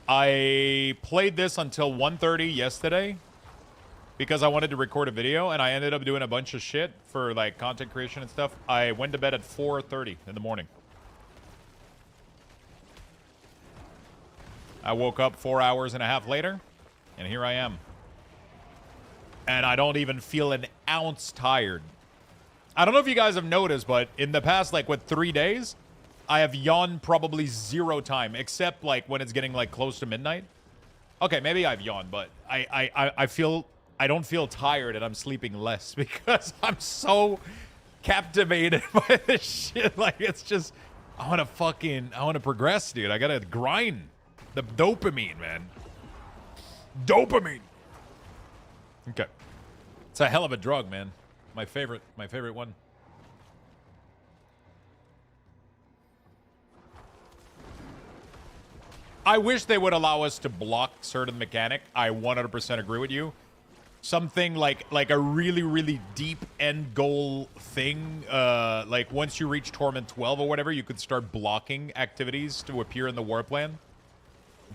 I played this until 1:30 yesterday because I wanted to record a video, and I ended up doing a bunch of shit for like content creation and stuff. I went to bed at 4:30 in the morning. I woke up 4 hours and a half later, and here I am. And I don't even feel an ounce tired. I don't know if you guys have noticed, but in the past, like, 3 days, I have yawned probably 0 time, except, like, when it's getting, like, close to midnight. Okay, maybe I've yawned, but I don't feel tired, and I'm sleeping less because I'm so captivated by this shit. Like, it's just, I want to progress, dude. I gotta grind. The dopamine, man. Dopamine. Okay. It's a hell of a drug, man. My favorite one. I wish they would allow us to block certain mechanic. I 100% agree with you. Something like a really, really deep end goal thing. Like once you reach Torment 12 or whatever, you could start blocking activities to appear in the war plan.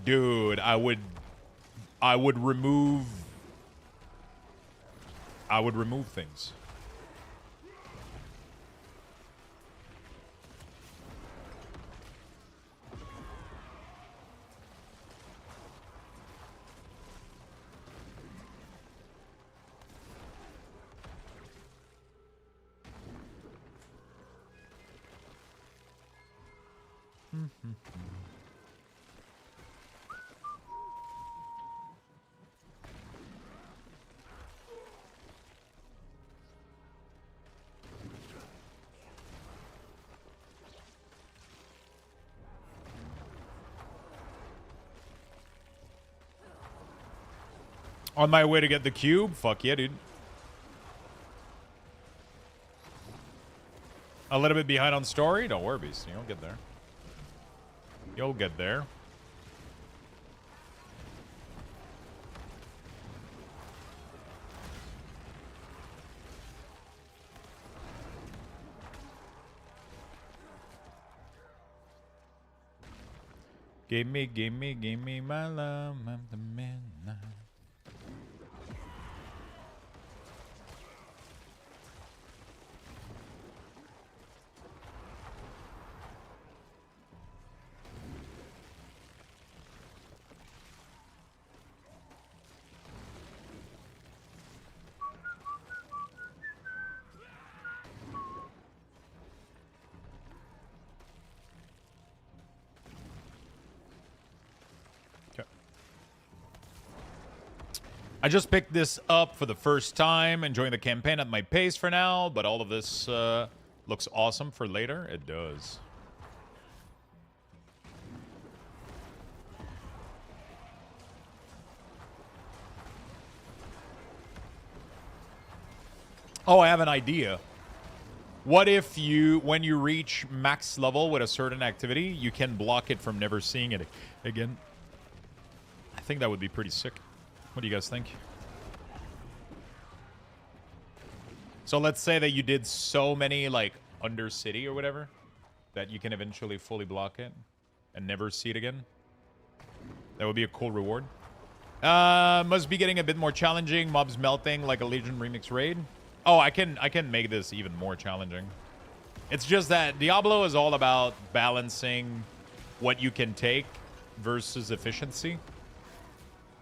Dude, I would remove things. On my way to get the cube? Fuck yeah, dude. A little bit behind on story? Don't worry, Beast. You'll get there. You'll get there. Give me my love of the midnight. I just picked this up for the first time, enjoying the campaign at my pace for now, but all of this looks awesome for later. It does. Oh, I have an idea. What if you, when you reach max level with a certain activity, you can block it from never seeing it again? I think that would be pretty sick. What do you guys think? So let's say that you did so many, like, Undercity or whatever, that you can eventually fully block it and never see it again. That would be a cool reward. Must be getting a bit more challenging. Mobs melting like a Legion Remix raid. Oh, I can make this even more challenging. It's just that Diablo is all about balancing what you can take versus efficiency.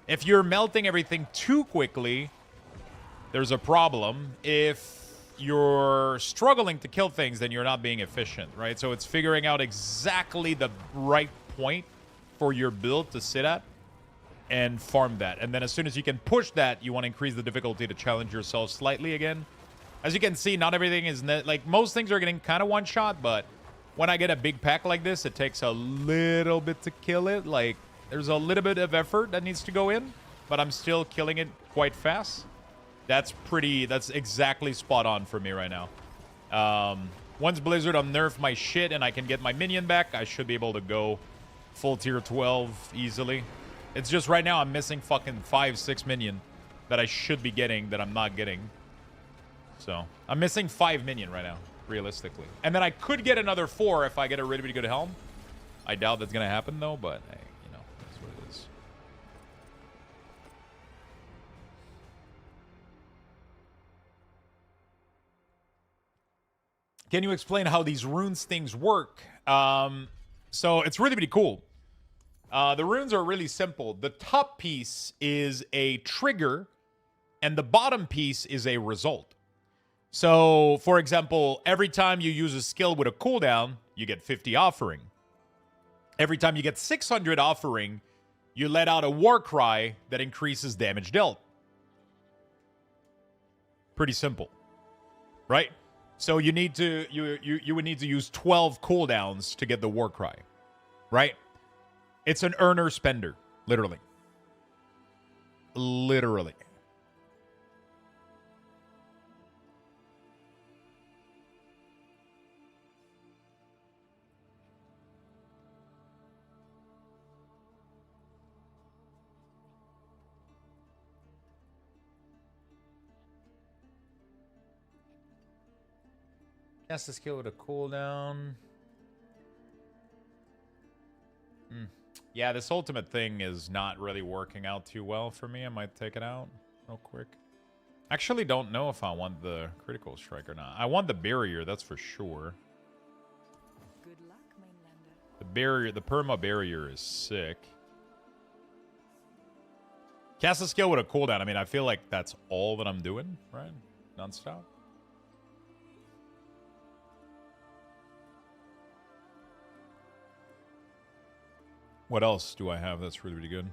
If you're melting everything too quickly, there's a problem. If you're struggling to kill things, then you're not being efficient, right? So it's figuring out exactly the right point for your build to sit at and farm that. And then as soon as you can push that, you want to increase the difficulty to challenge yourself slightly again. As you can see, not everything is... like, most things are getting kind of one-shot, but when I get a big pack like this, it takes a little bit to kill it. Like, there's a little bit of effort that needs to go in, but I'm still killing it quite fast. That's exactly spot on for me right now. Once Blizzard unnerf my shit and I can get my minion back, I should be able to go full tier 12 easily. It's just right now I'm missing fucking 5-6 minion that I should be getting that I'm not getting. So I'm missing 5 minion right now, realistically. And then I could get another 4 if I get a really good helm. I doubt that's going to happen though, but hey, you know, that's what it is. Can you explain how these runes things work? So it's really cool. The runes are really simple. The top piece is a trigger, and the bottom piece is a result. So, for example, every time you use a skill with a cooldown, you get 50 offering. Every time you get 600 offering, you let out a war cry that increases damage dealt. Pretty simple, right? So you need to you would need to use 12 cooldowns to get the war cry, right? It's an earner spender, literally. Literally. Cast the skill with a cooldown. Yeah, this ultimate thing is not really working out too well for me. I might take it out real quick. Actually don't know if I want the critical strike or not. I want the barrier, that's for sure. Good luck, Mainlander. The barrier, the perma barrier is sick. Cast a skill with a cooldown. I mean, I feel like that's all that I'm doing, right? Non-stop. What else do I have that's really good?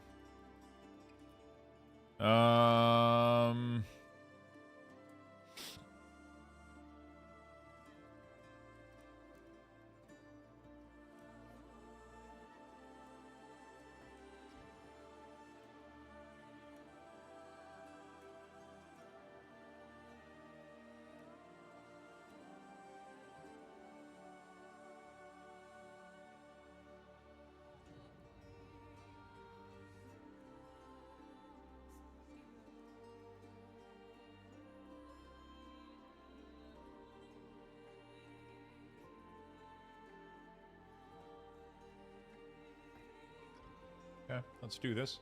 Yeah, let's do this.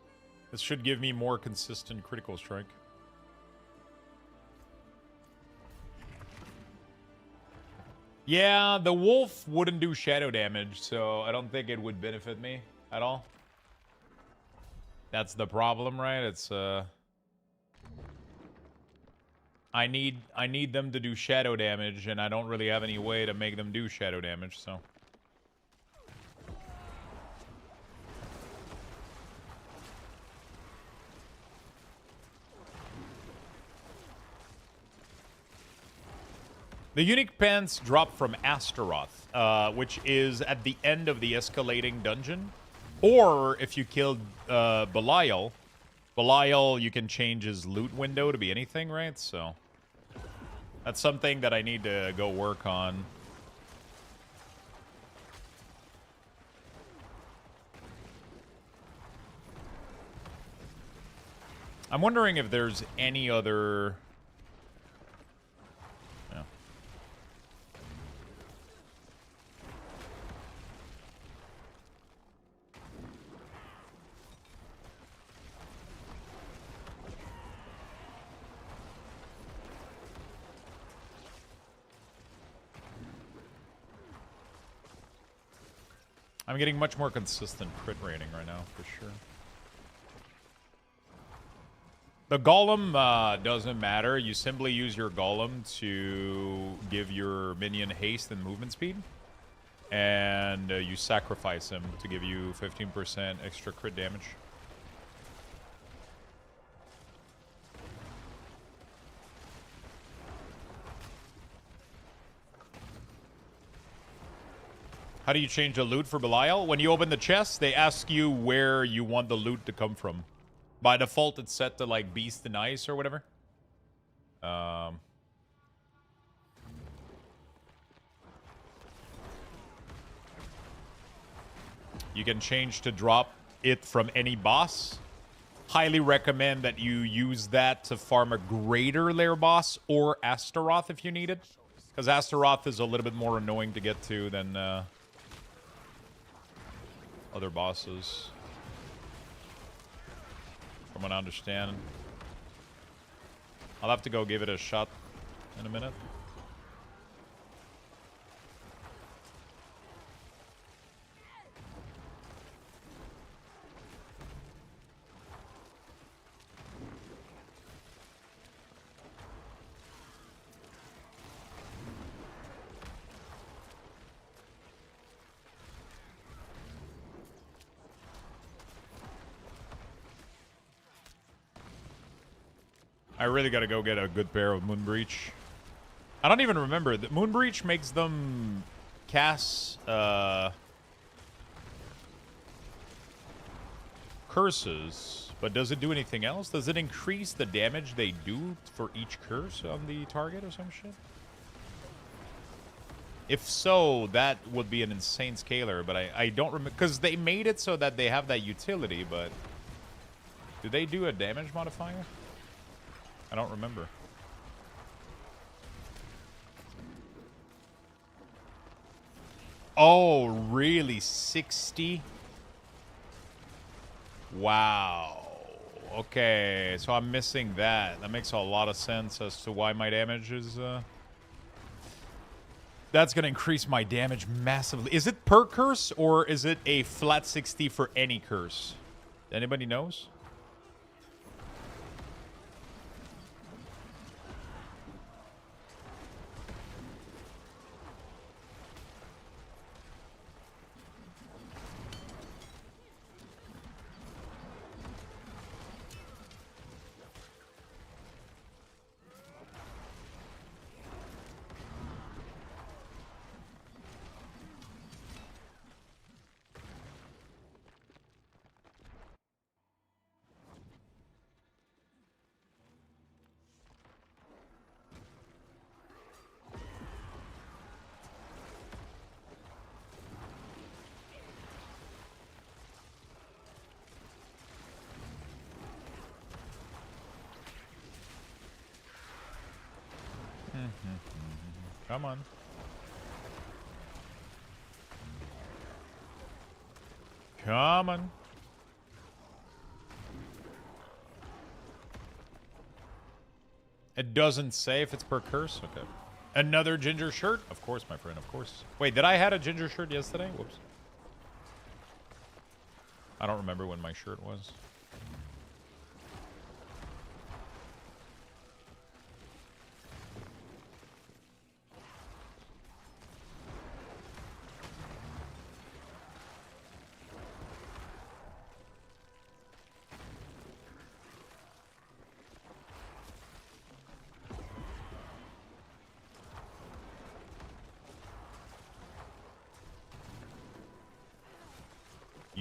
This should give me more consistent critical strike. Yeah, the wolf wouldn't do shadow damage, so I don't think it would benefit me at all. That's the problem, right? It's I need them to do shadow damage, and I don't really have any way to make them do shadow damage, so. The unique pants drop from Astaroth, which is at the end of the escalating dungeon. Or if you killed Belial, you can change his loot window to be anything, right? So that's something that I need to go work on. I'm wondering if there's any other... Yeah. I'm getting much more consistent crit rating right now, for sure. The golem doesn't matter. You simply use your golem to give your minion haste and movement speed. And you sacrifice him to give you 15% extra crit damage. How do you change the loot for Belial? When you open the chest, they ask you where you want the loot to come from. By default, it's set to, like, Beast and Ice or whatever. You can change to drop it from any boss. Highly recommend that you use that to farm a greater lair boss or Astaroth if you need it. Because Astaroth is a little bit more annoying to get to than other bosses. From what I understand. I'll have to go give it a shot in a minute. I really gotta go get a good pair of Moonbreach. I don't even remember. The Moonbreach makes them cast curses, but does it do anything else? Does it increase the damage they do for each curse on the target or some shit? If so, that would be an insane scaler, but I don't remember, because they made it so that they have that utility, but do they do a damage modifier? I don't remember. Oh, really? 60? Wow. Okay, so I'm missing that. That makes a lot of sense as to why my damage is... That's going to increase my damage massively. Is it per curse, or is it a flat 60 for any curse? Anybody knows? Come on. Come on. It doesn't say if it's per curse? Okay. Another ginger shirt? Of course, my friend, of course. Wait, did I had a ginger shirt yesterday? Whoops. I don't remember when my shirt was.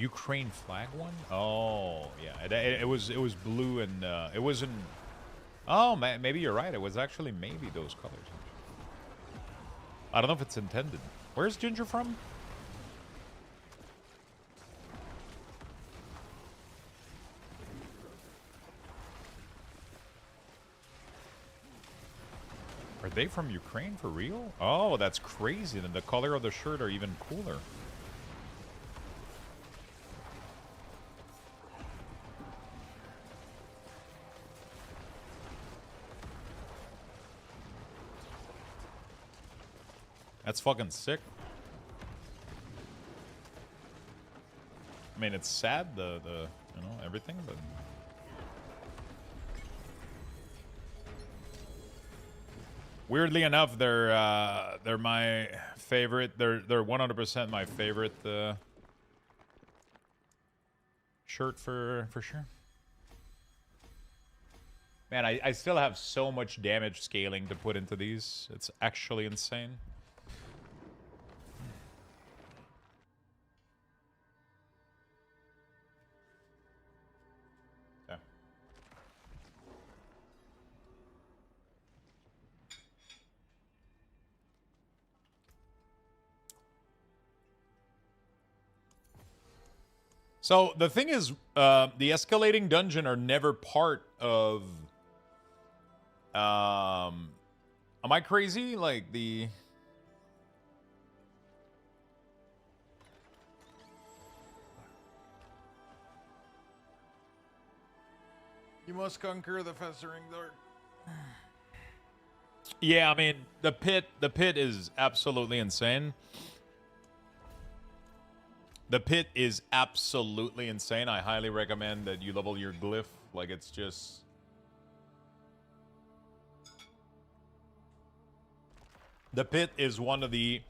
Ukraine flag one? Oh, yeah. It was blue and it wasn't. Oh, maybe you're right. It was actually maybe those colors. I don't know if it's intended. Where's Ginger from? Are they from Ukraine for real? Oh, that's crazy. Then the color of the shirt are even cooler. That's fucking sick. I mean, it's sad, the you know, everything, but... Weirdly enough, they're my favorite. They're 100% my favorite shirt for sure. Man, I still have so much damage scaling to put into these. It's actually insane. Yeah. So the thing is, the escalating dungeon are never part of. Am I crazy? Like the. You must conquer the festering dark. Yeah, I mean the pit is absolutely insane. The pit is absolutely insane. I highly recommend that you level your glyph. Like, it's just... The pit is one of the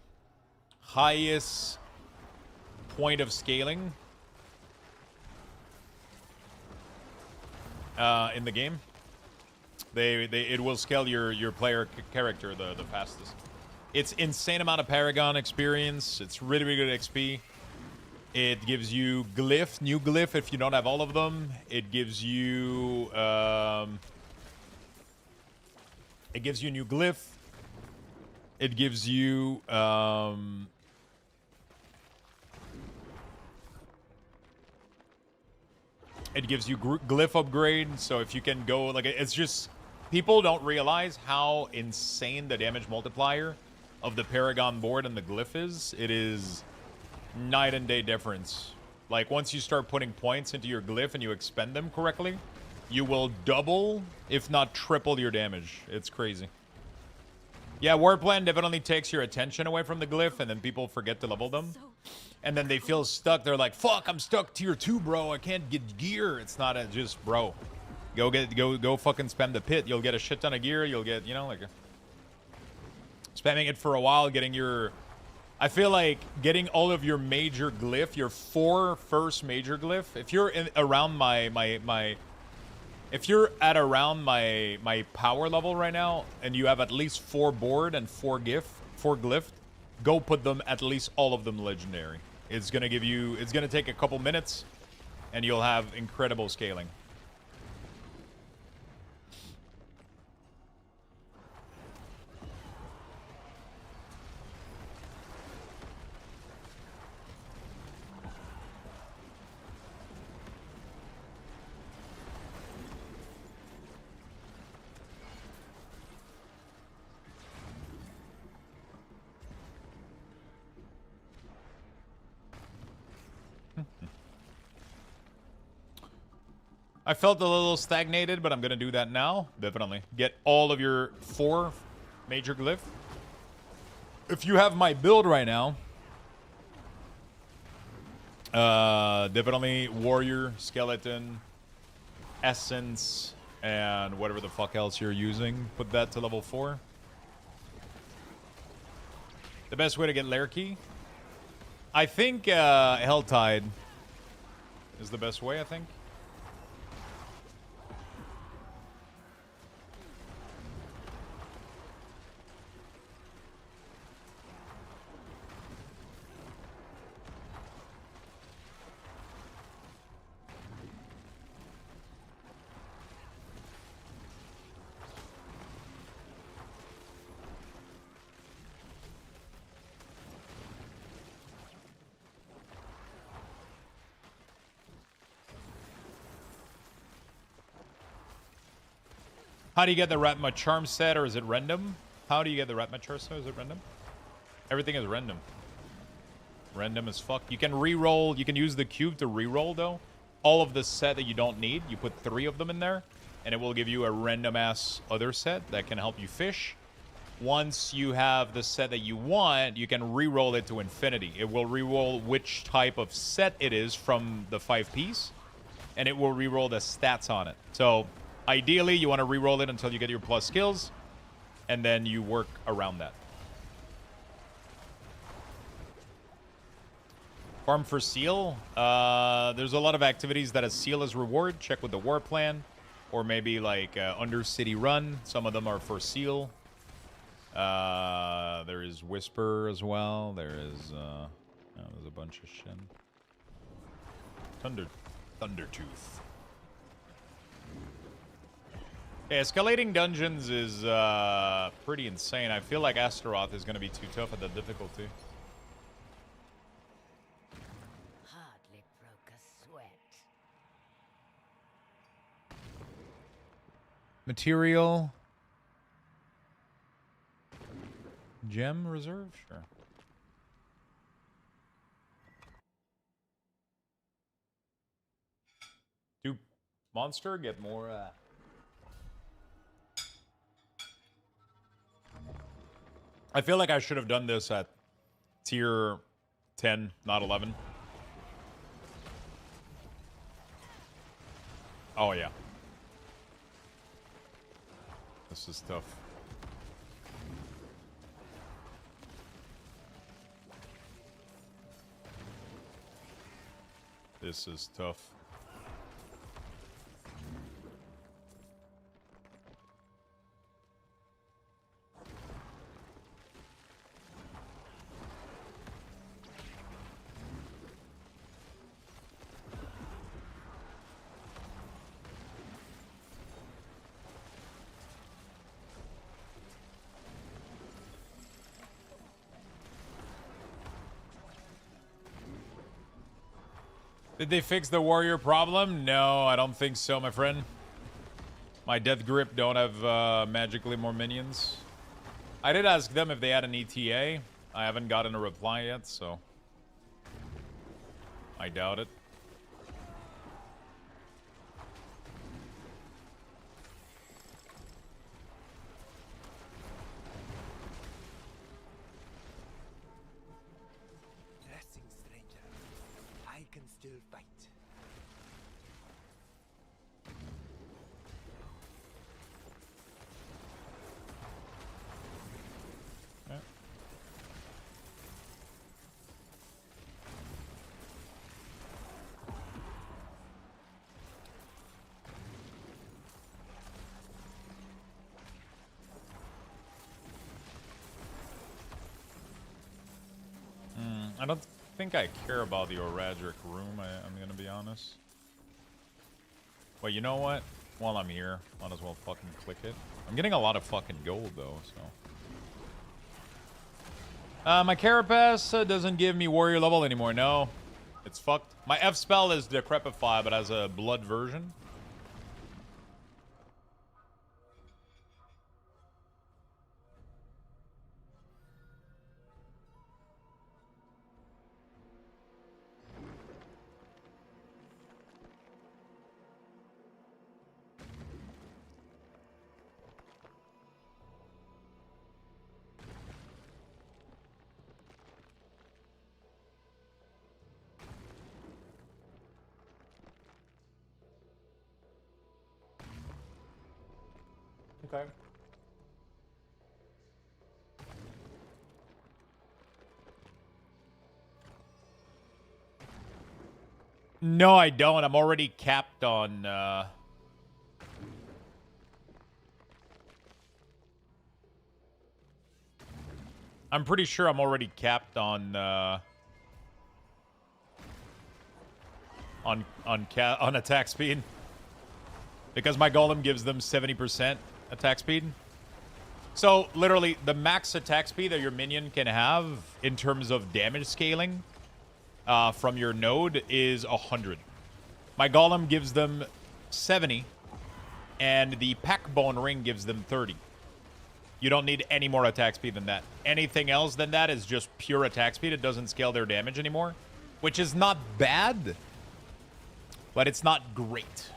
highest point of scaling in the game. It will scale your player character the fastest. It's insane amount of Paragon experience. It's really, really good XP. It gives you glyph, new glyph if you don't have all of them. It gives you new glyph. It gives you glyph upgrade. So if you can go, like, it's just, people don't realize how insane the damage multiplier of the Paragon board and the glyph is. It is night and day difference. Like, once you start putting points into your glyph and you expend them correctly, you will double, if not triple, your damage. It's crazy. Yeah, War Plan definitely takes your attention away from the glyph, and then people forget to level them. And then they feel stuck. They're like, fuck, I'm stuck tier 2, bro. I can't get gear. It's not just, bro. Go fucking spam the pit. You'll get a shit ton of gear. You'll get, you know, like... Spamming it for a while, getting your... I feel like getting all of your major glyph, your 4 first major glyph, if you're around if you're at around my power level right now, and you have at least 4 board and 4 glyph, go put them, at least all of them, legendary. It's gonna give you, it's gonna take a couple minutes, and you'll have incredible scaling. I felt a little stagnated, but I'm going to do that now. Definitely. Get all of your 4 major glyph. If you have my build right now, definitely Warrior, Skeleton, Essence, and whatever the fuck else you're using. Put that to level 4. The best way to get Lair Key? I think Helltide is the best way, I think. How do you get the Ratma Charm set, or is it random? How do you get the Ratma Charm set? Is it random? Everything is random. Random as fuck. You can re-roll. You can use the cube to re-roll, though. All of the set that you don't need, you put 3 of them in there, and it will give you a random-ass other set that can help you fish. Once you have the set that you want, you can re-roll it to infinity. It will re-roll which type of set it is from the 5-piece, and it will re-roll the stats on it. So, ideally, you want to re-roll it until you get your plus skills, and then you work around that. Farm for seal. There's a lot of activities that a seal is reward. Check with the war plan, or maybe like Undercity Run. Some of them are for seal. There is Whisper as well. There's a bunch of shit. Thundertooth. Okay, escalating dungeons is pretty insane. I feel like Astaroth is going to be too tough at the difficulty. Hardly broke a sweat. Material. Gem reserve? Sure. Do monster get more I feel like I should have done this at tier 10, not 11. Oh yeah. This is tough. This is tough. Did they fix the warrior problem? No, I don't think so, my friend. My death grip don't have magically more minions. I did ask them if they had an ETA. I haven't gotten a reply yet, so I doubt it. Blessing, stranger. I can still fight. I don't think I care about the Oradric room, I'm gonna be honest. Well, you know what? While I'm here, might as well fucking click it. I'm getting a lot of fucking gold, though, so... my Carapace doesn't give me warrior level anymore, no. It's fucked. My F spell is Decrepify, but as a blood version. Okay. No, I don't. I'm already capped on, I'm pretty sure I'm already capped on attack speed. Because my golem gives them 70% attack speed. So, literally, the max attack speed that your minion can have in terms of damage scaling from your node is 100. My golem gives them 70, and the Packbone Ring gives them 30. You don't need any more attack speed than that. Anything else than that is just pure attack speed. It doesn't scale their damage anymore, which is not bad, but it's not great.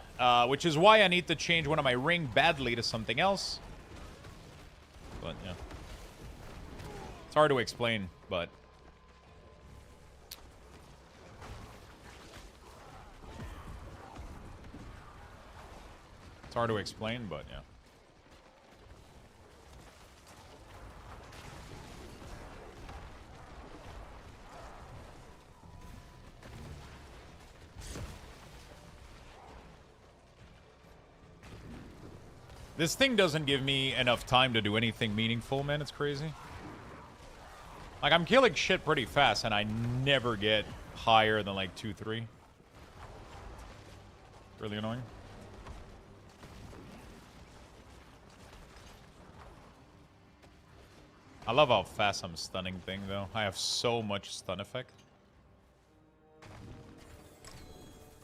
Which is why I need to change one of my ring badly to something else. But, yeah. It's hard to explain, but... It's hard to explain, but, yeah. This thing doesn't give me enough time to do anything meaningful, man. It's crazy. Like, I'm killing shit pretty fast, and I never get higher than, like, 2, 3. Really annoying. I love how fast I'm stunning thing, though. I have so much stun effect.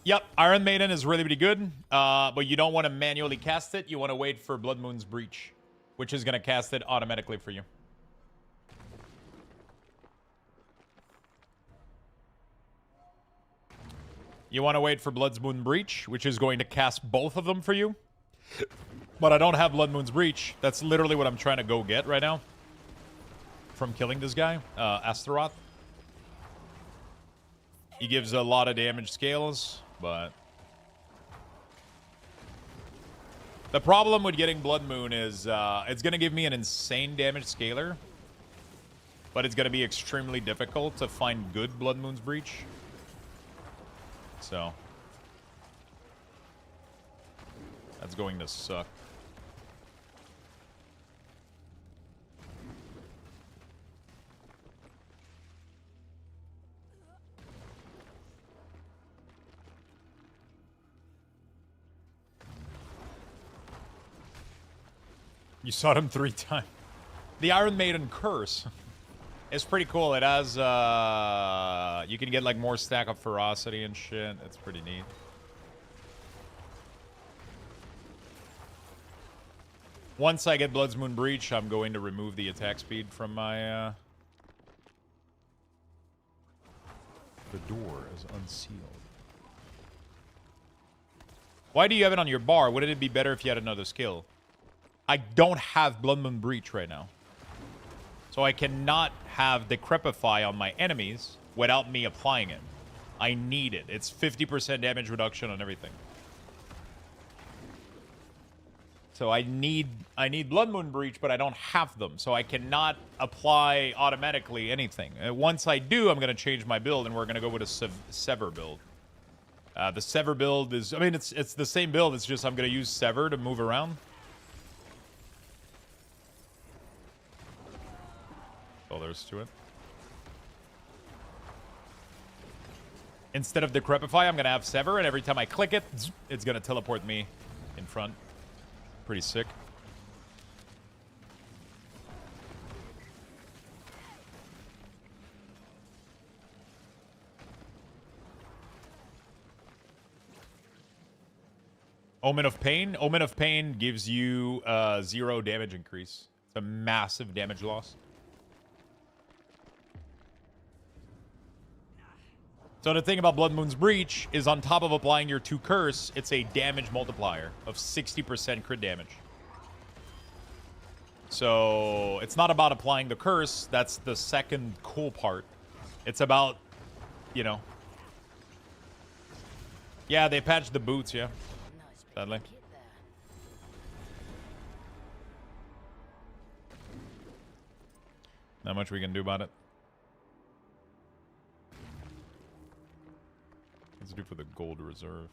Yep, Iron Maiden is really, really good, but you don't want to manually cast it. You want to wait for Blood Moon's Breach, which is going to cast it automatically for you. You want to wait for Blood Moon's Breach, which is going to cast both of them for you. But I don't have Blood Moon's Breach. That's literally what I'm trying to go get right now from killing this guy, Astaroth. He gives a lot of damage scales. But the problem with getting Blood Moon is it's going to give me an insane damage scaler, but it's going to be extremely difficult to find good Blood Moon's Breach. So that's going to suck. You saw him 3 times. The Iron Maiden Curse is pretty cool. It has, you can get, like, more stack of ferocity and shit. It's pretty neat. Once I get Blood's Moon Breach, I'm going to remove the attack speed from my, The door is unsealed. Why do you have it on your bar? Wouldn't it be better if you had another skill? I don't have Blood Moon Breach right now. So I cannot have Decrepify on my enemies without me applying it. I need it. It's 50% damage reduction on everything. So I need Blood Moon Breach, but I don't have them. So I cannot apply automatically anything. Once I do, I'm going to change my build, and we're going to go with a Sever build. The Sever build is... I mean, it's the same build. It's just I'm going to use Sever to move around. All there is to it. Instead of Decrepify, I'm going to have Sever, and every time I click it, it's going to teleport me in front. Pretty sick. Omen of Pain. Omen of Pain gives you 0 damage increase. It's a massive damage loss. So the thing about Blood Moon's Breach is on top of applying your 2 curse, it's a damage multiplier of 60% crit damage. So it's not about applying the curse. That's the second cool part. It's about, you know. Yeah, they patched the boots, yeah. Sadly. Not much we can do about it. Let's do for the gold reserve.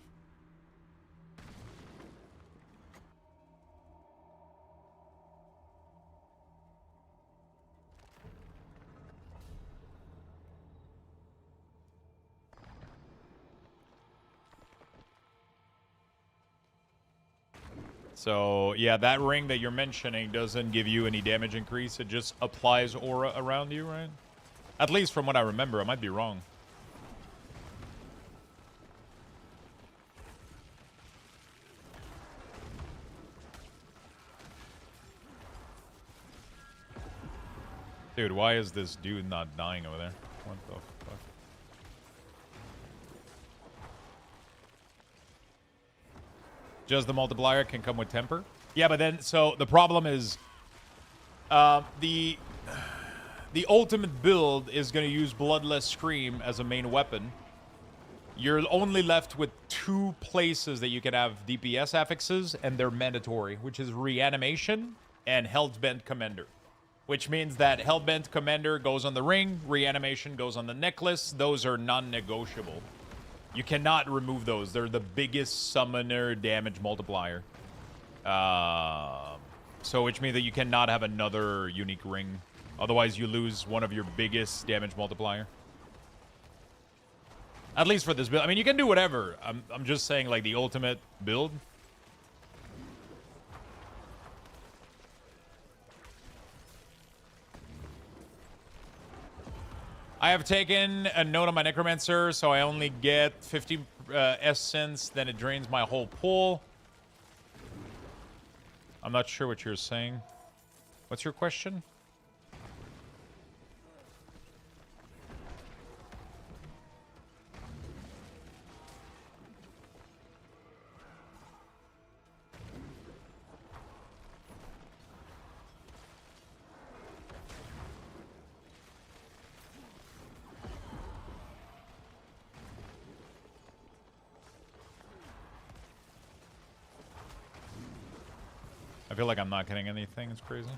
So, yeah, that ring that you're mentioning doesn't give you any damage increase. It just applies aura around you, right? At least from what I remember. I might be wrong. Dude, why is this dude not dying over there? What the fuck? Just the multiplier can come with temper? Yeah, but then, so the problem is the ultimate build is going to use Bloodless Scream as a main weapon. You're only left with 2 places that you can have DPS affixes, and they're mandatory, which is Reanimation and Hellbent Commander. Which means that Hellbent Commander goes on the ring, Reanimation goes on the necklace. Those are non-negotiable. You cannot remove those. They're the biggest summoner damage multiplier. So which means that you cannot have another unique ring. Otherwise, you lose one of your biggest damage multiplier. At least for this build. I mean, you can do whatever. I'm just saying, like, the ultimate build. I have taken a note on my Necromancer, so I only get 50 essence, then it drains my whole pool. I'm not sure what you're saying. What's your question? I feel like I'm not getting anything. It's crazy.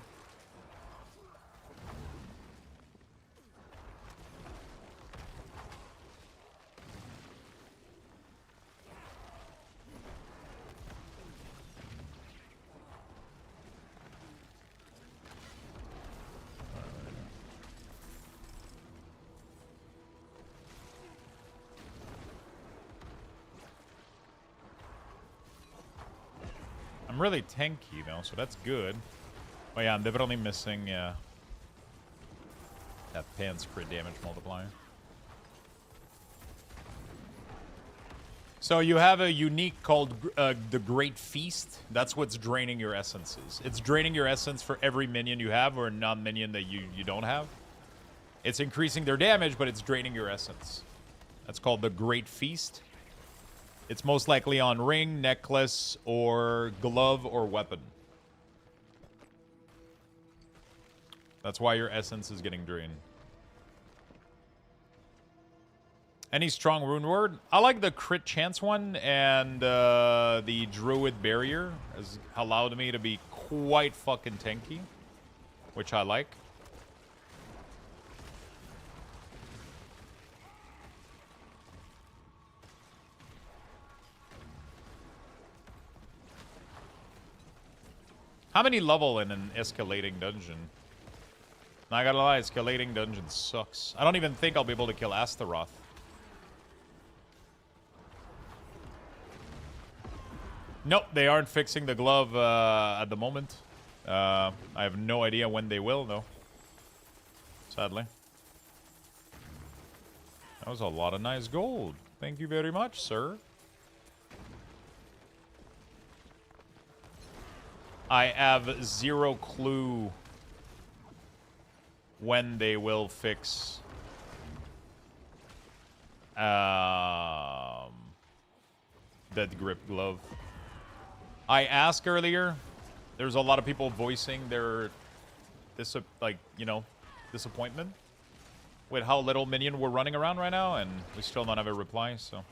I'm really tanky though, so that's good. Oh yeah, I'm definitely missing that pants crit damage multiplier. So you have a unique called the Great Feast. That's what's draining your essences. It's draining your essence for every minion you have or non-minion that you don't have. It's increasing their damage, but it's draining your essence. That's called the Great Feast. It's most likely on ring, necklace, or glove or weapon. That's why your essence is getting drained. Any strong rune word? I like the crit chance one, and the druid barrier has allowed me to be quite fucking tanky, which I like. How many level in an escalating dungeon? Not gonna lie, escalating dungeon sucks. I don't even think I'll be able to kill Astaroth. Nope, they aren't fixing the glove at the moment. I have no idea when they will, though. Sadly. That was a lot of nice gold. Thank you very much, sir. I have zero clue when they will fix Dead Grip Glove. I asked earlier. There's a lot of people voicing their disappointment with how little minion we're running around right now, and we still don't have a reply, so.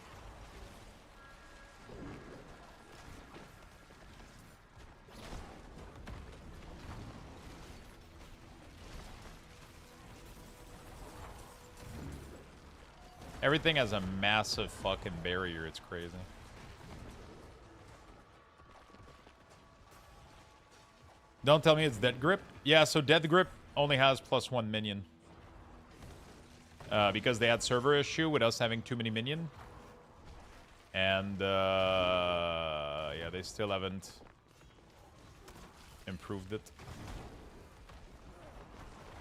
Everything has a massive fucking barrier. It's crazy. Don't tell me it's Dead Grip. Yeah, so Dead Grip only has +1 minion. Because they had server issue with us having too many minion. And, yeah, they still haven't improved it.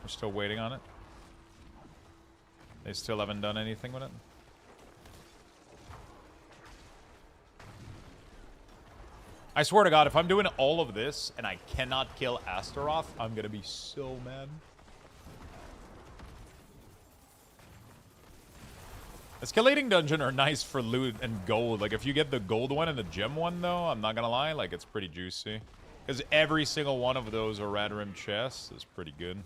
We're still waiting on it. They still haven't done anything with it. I swear to God, if I'm doing all of this and I cannot kill Astaroth, I'm gonna be so mad. Escalating dungeon are nice for loot and gold. Like, if you get the gold one and the gem one, though, I'm not gonna lie, like, it's pretty juicy. Because every single one of those are red rim chests is pretty good.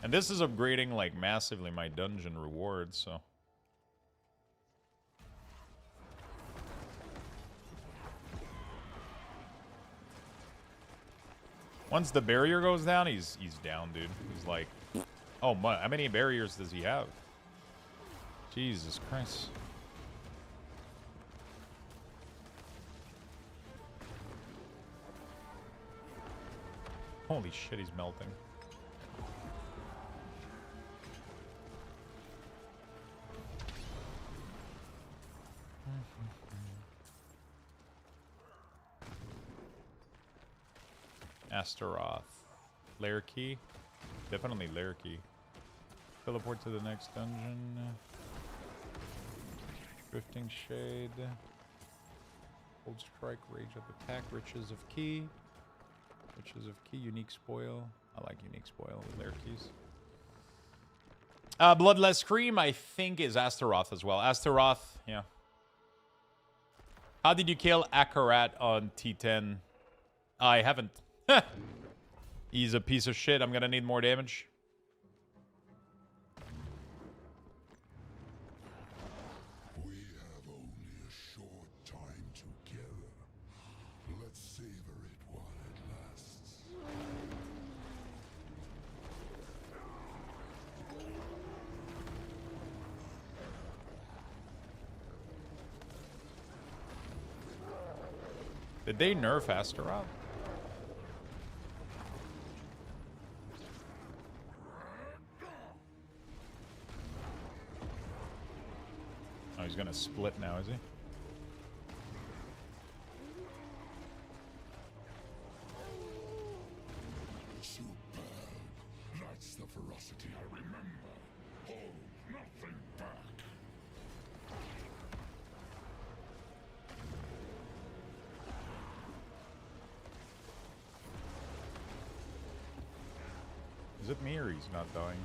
And this is upgrading, like, massively my dungeon rewards, so... Once the barrier goes down, he's down, dude. He's like... Oh, my, how many barriers does he have? Jesus Christ. Holy shit, he's melting. Astaroth. Lair key? Definitely lair key. Teleport to the next dungeon. Drifting Shade. Old Strike, Rage of Attack, Riches of Key. Riches of Key, Unique Spoil. I like Unique Spoil with lair keys. Bloodless Scream, I think, is Astaroth as well. Astaroth, yeah. How did you kill Akarat on T10? I haven't. He's a piece of shit. I'm gonna need more damage. We have only a short time together. Let's savor it while it lasts. Did they nerf Astaroth? Oh, he's gonna split now, is he? Superb. That's the ferocity I remember. Hold nothing back. Is it me or he's not dying?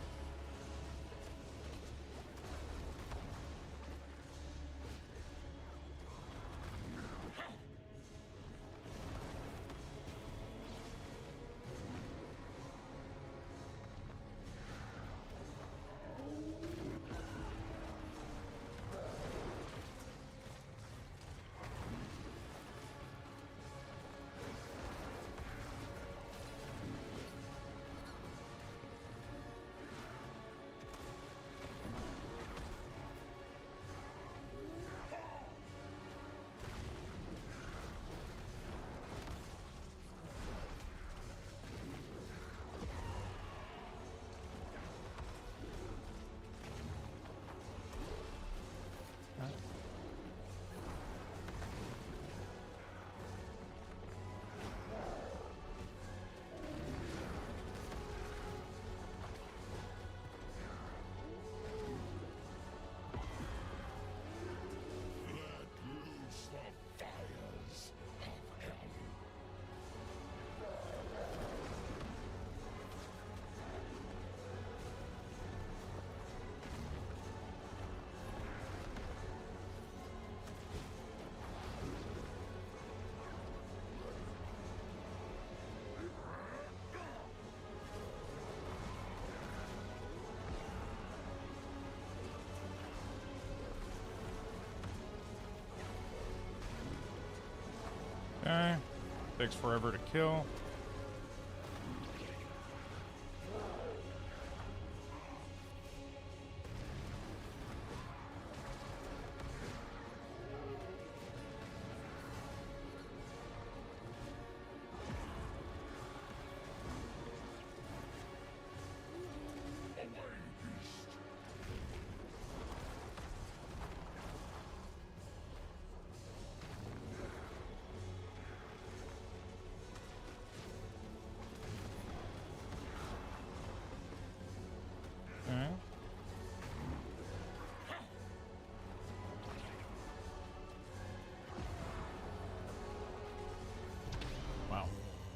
Okay. Takes forever to kill.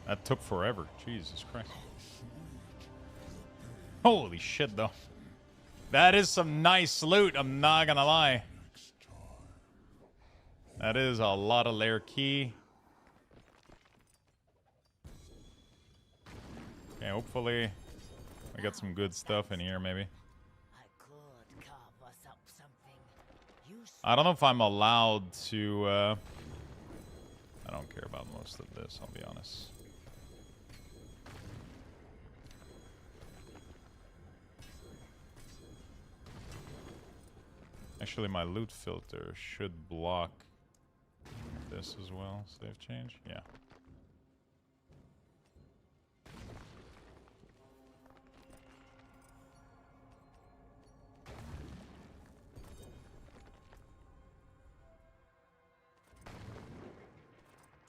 That took forever. Jesus Christ. Holy shit, though. That is some nice loot, I'm not gonna lie. That is a lot of layer key. Okay, hopefully we got some good stuff in here, maybe. I could carve us up something useful. I don't know if I'm allowed to, I don't care about most of this, I'll be honest. Actually, my loot filter should block this as well. Save change? Yeah.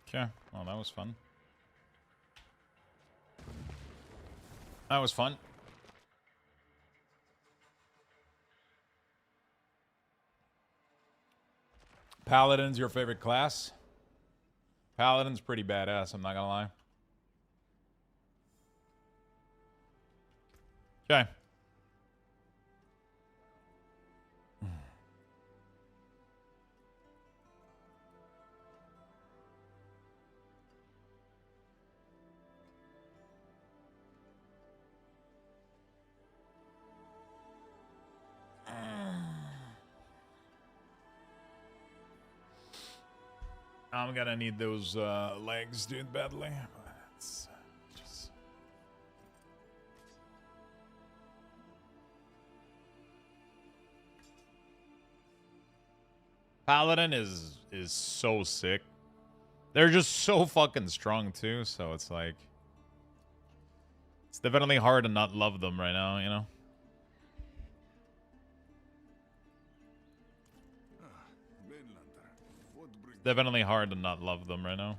Okay. Well, that was fun. That was fun. Paladin's your favorite class? Paladin's pretty badass, I'm not gonna lie. Okay. I'm gonna need those legs, dude, badly. It's just... Paladin is so sick. They're just so fucking strong too, so it's like it's definitely hard to not love them right now, you know? Definitely hard to not love them right now.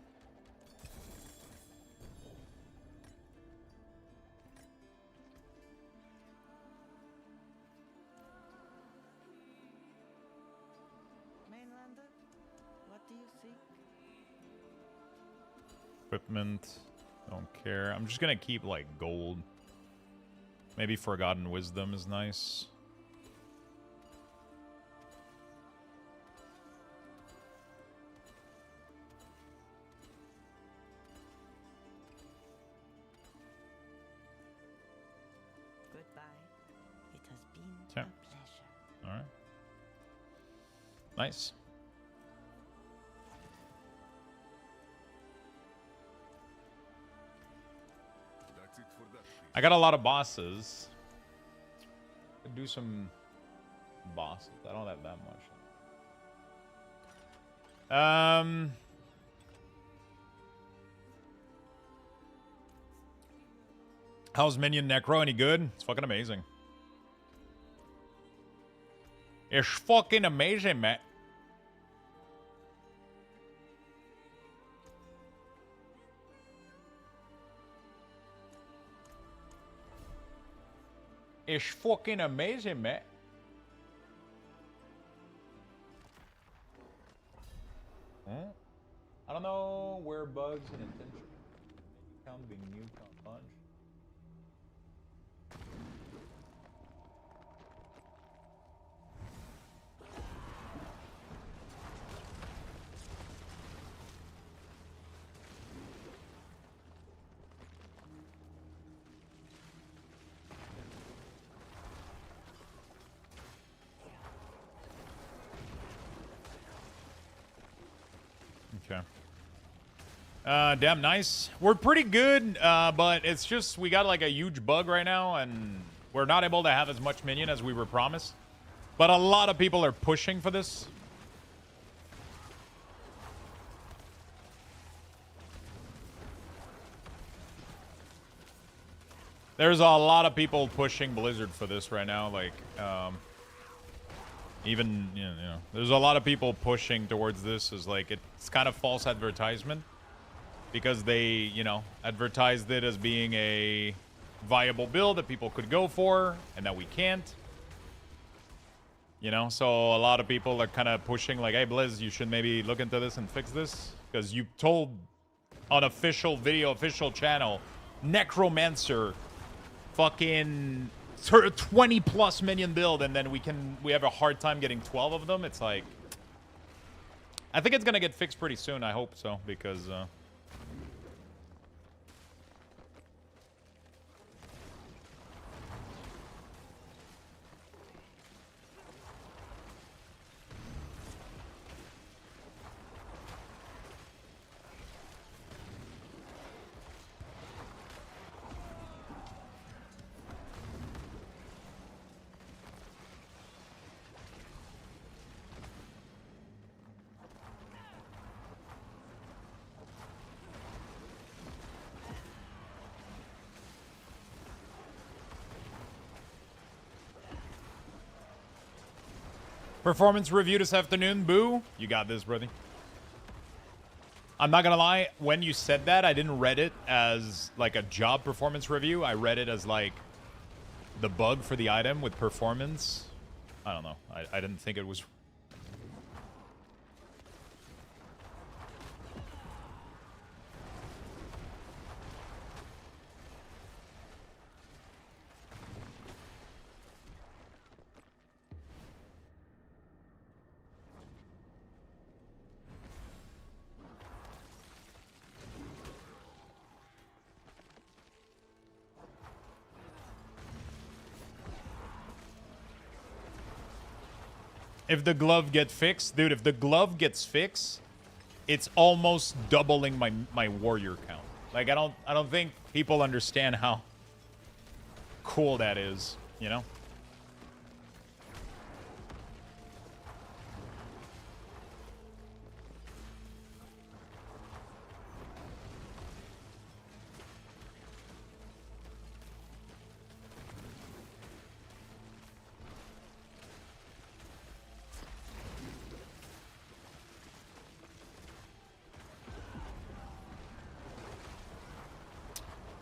Mainlander, what do you seek? Equipment. Don't care. I'm just gonna keep like gold. Maybe Forgotten Wisdom is nice. It has been Okay. a pleasure. Alright. Nice. I got a lot of bosses. Could do some bosses. I don't have that much. How's Minion Necro? Any good? It's fucking amazing. It's fucking amazing, man. It's fucking amazing, man. I don't know where bugs and intention count being new count bunch. Okay. Damn nice. We're pretty good, but it's just we got like a huge bug right now, and we're not able to have as much minion as we were promised. But a lot of people are pushing for this. There's a lot of people pushing Blizzard for this right now, like, even, you know, there's a lot of people pushing towards this as, like, it's kind of false advertisement. Because they, you know, advertised it as being a viable build that people could go for, and that we can't. You know, so a lot of people are kind of pushing, like, hey, Blizz, you should maybe look into this and fix this. Because you told on official video, official channel, Necromancer fucking 20 plus minion build, and then we have a hard time getting 12 of them. It's like, I think it's gonna get fixed pretty soon. I hope so, because performance review this afternoon, Boo. You got this, brother. I'm not gonna lie, when you said that, I didn't read it as like a job performance review. I read it as like the bug for the item with performance. I don't know. I didn't think it was... If the glove gets fixed, dude, if the glove gets fixed, it's almost doubling my warrior count. Like, I don't think people understand how cool that is, you know?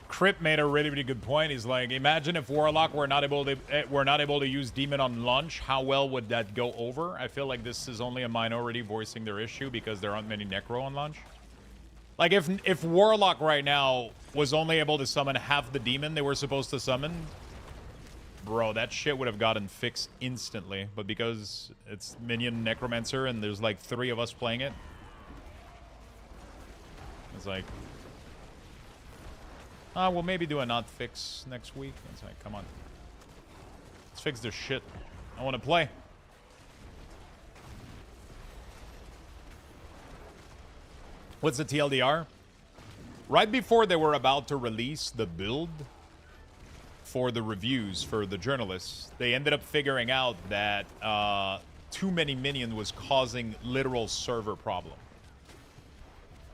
Crip made a really, really good point. He's like, imagine if Warlock were not able to use Demon on launch. How well would that go over? I feel like this is only a minority voicing their issue because there aren't many Necro on launch. Like, if Warlock right now was only able to summon half the Demon they were supposed to summon, bro, that shit would have gotten fixed instantly. But because it's Minion Necromancer and there's like 3 of us playing it, it's like... we'll maybe do a not fix next week. It's like, come on. Let's fix this shit. I want to play. What's the TLDR? Right before they were about to release the build for the reviews for the journalists, they ended up figuring out that too many minions was causing literal server problem.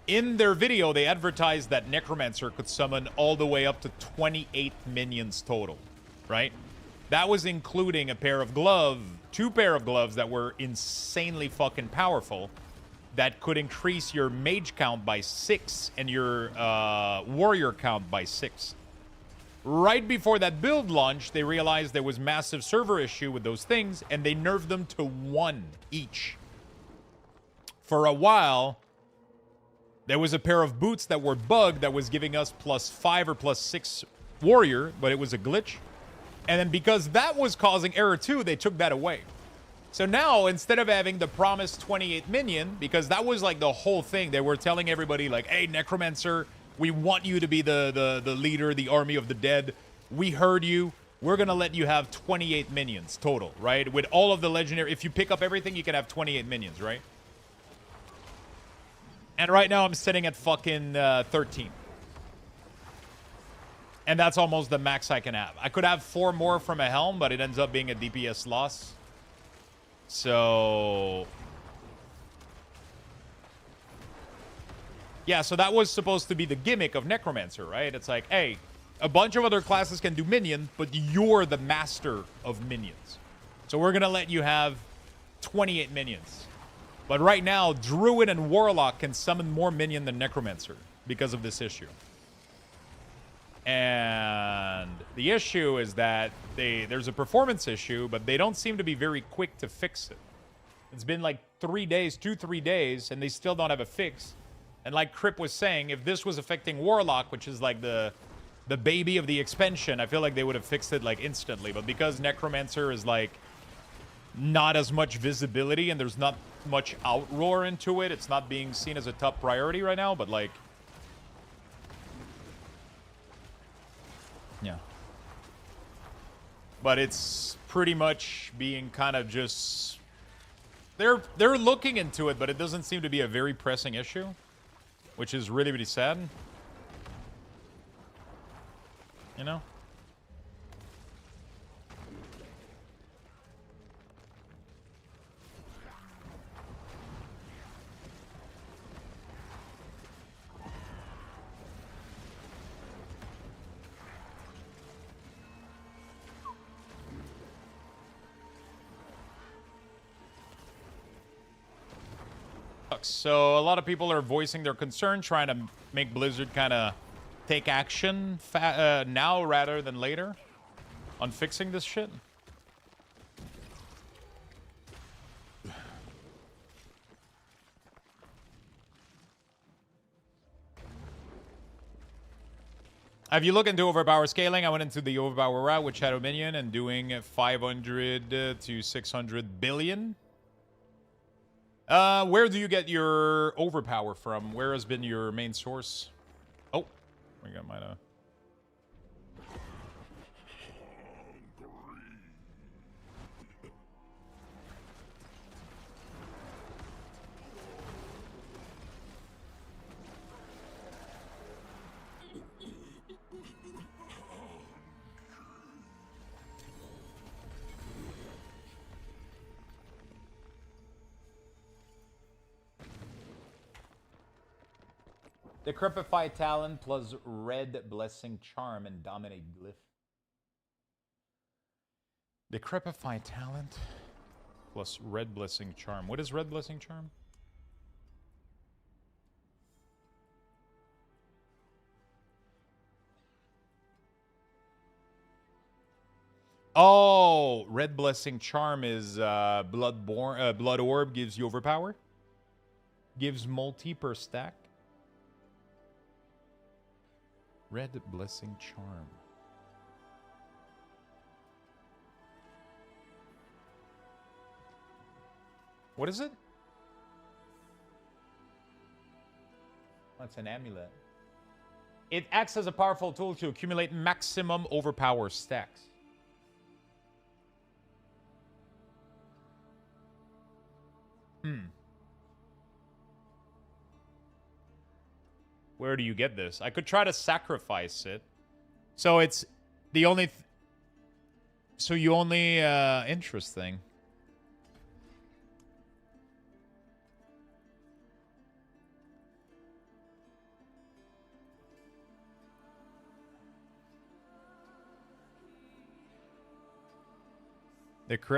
In their video, they advertised that Necromancer could summon all the way up to 28 minions total, right? That was including a pair of gloves, 2 pair of gloves that were insanely fucking powerful that could increase your mage count by 6 and your warrior count by 6. Right before that build launch, they realized there was massive server issue with those things, and they nerfed them to 1 each. For a while... there was a pair of boots that were bugged that was giving us +5 or +6 warrior, but it was a glitch. And then because that was causing error too, they took that away. So now, instead of having the promised 28 minion, because that was like the whole thing, they were telling everybody like, hey, Necromancer, we want you to be the leader, the army of the dead. We heard you. We're going to let you have 28 minions total, right? With all of the legendary, if you pick up everything, you can have 28 minions, right? And right now I'm sitting at fucking 13. And that's almost the max I can have. I could have 4 more from a helm, but it ends up being a DPS loss. So... yeah, so that was supposed to be the gimmick of Necromancer, right? It's like, hey, a bunch of other classes can do minion, but you're the master of minions. So we're going to let you have 28 minions. But right now, Druid and Warlock can summon more minion than Necromancer because of this issue. And the issue is that there's a performance issue, but they don't seem to be very quick to fix it. It's been like 3 days, 2-3 days, and they still don't have a fix. And like Crip was saying, if this was affecting Warlock, which is like the the baby of the expansion, I feel like they would have fixed it like instantly. But because Necromancer is like not as much visibility and there's not much outroar into it, it's not being seen as a top priority right now. But like, yeah. But it's pretty much being kind of just... They're looking into it, but it doesn't seem to be a very pressing issue, which is really, really sad. You know? So a lot of people are voicing their concern, trying to make Blizzard kind of take action now rather than later on fixing this shit. If you look into overpower scaling, I went into the overpower route with Shadow Minion and doing 500 to 600 billion. Where do you get your overpower from? Where has been your main source? Oh, we got mine. Decrepify Talent plus Red Blessing Charm and Dominate Glyph. Decrepify Talent plus Red Blessing Charm. What is Red Blessing Charm? Oh, Red Blessing Charm is Blood Orb gives you overpower. Gives multi per stack. Red Blessing Charm. What is it? That's an amulet. It acts as a powerful tool to accumulate maximum overpower stacks. Where do you get this? I could try to sacrifice it. So it's the only... So you only... interesting.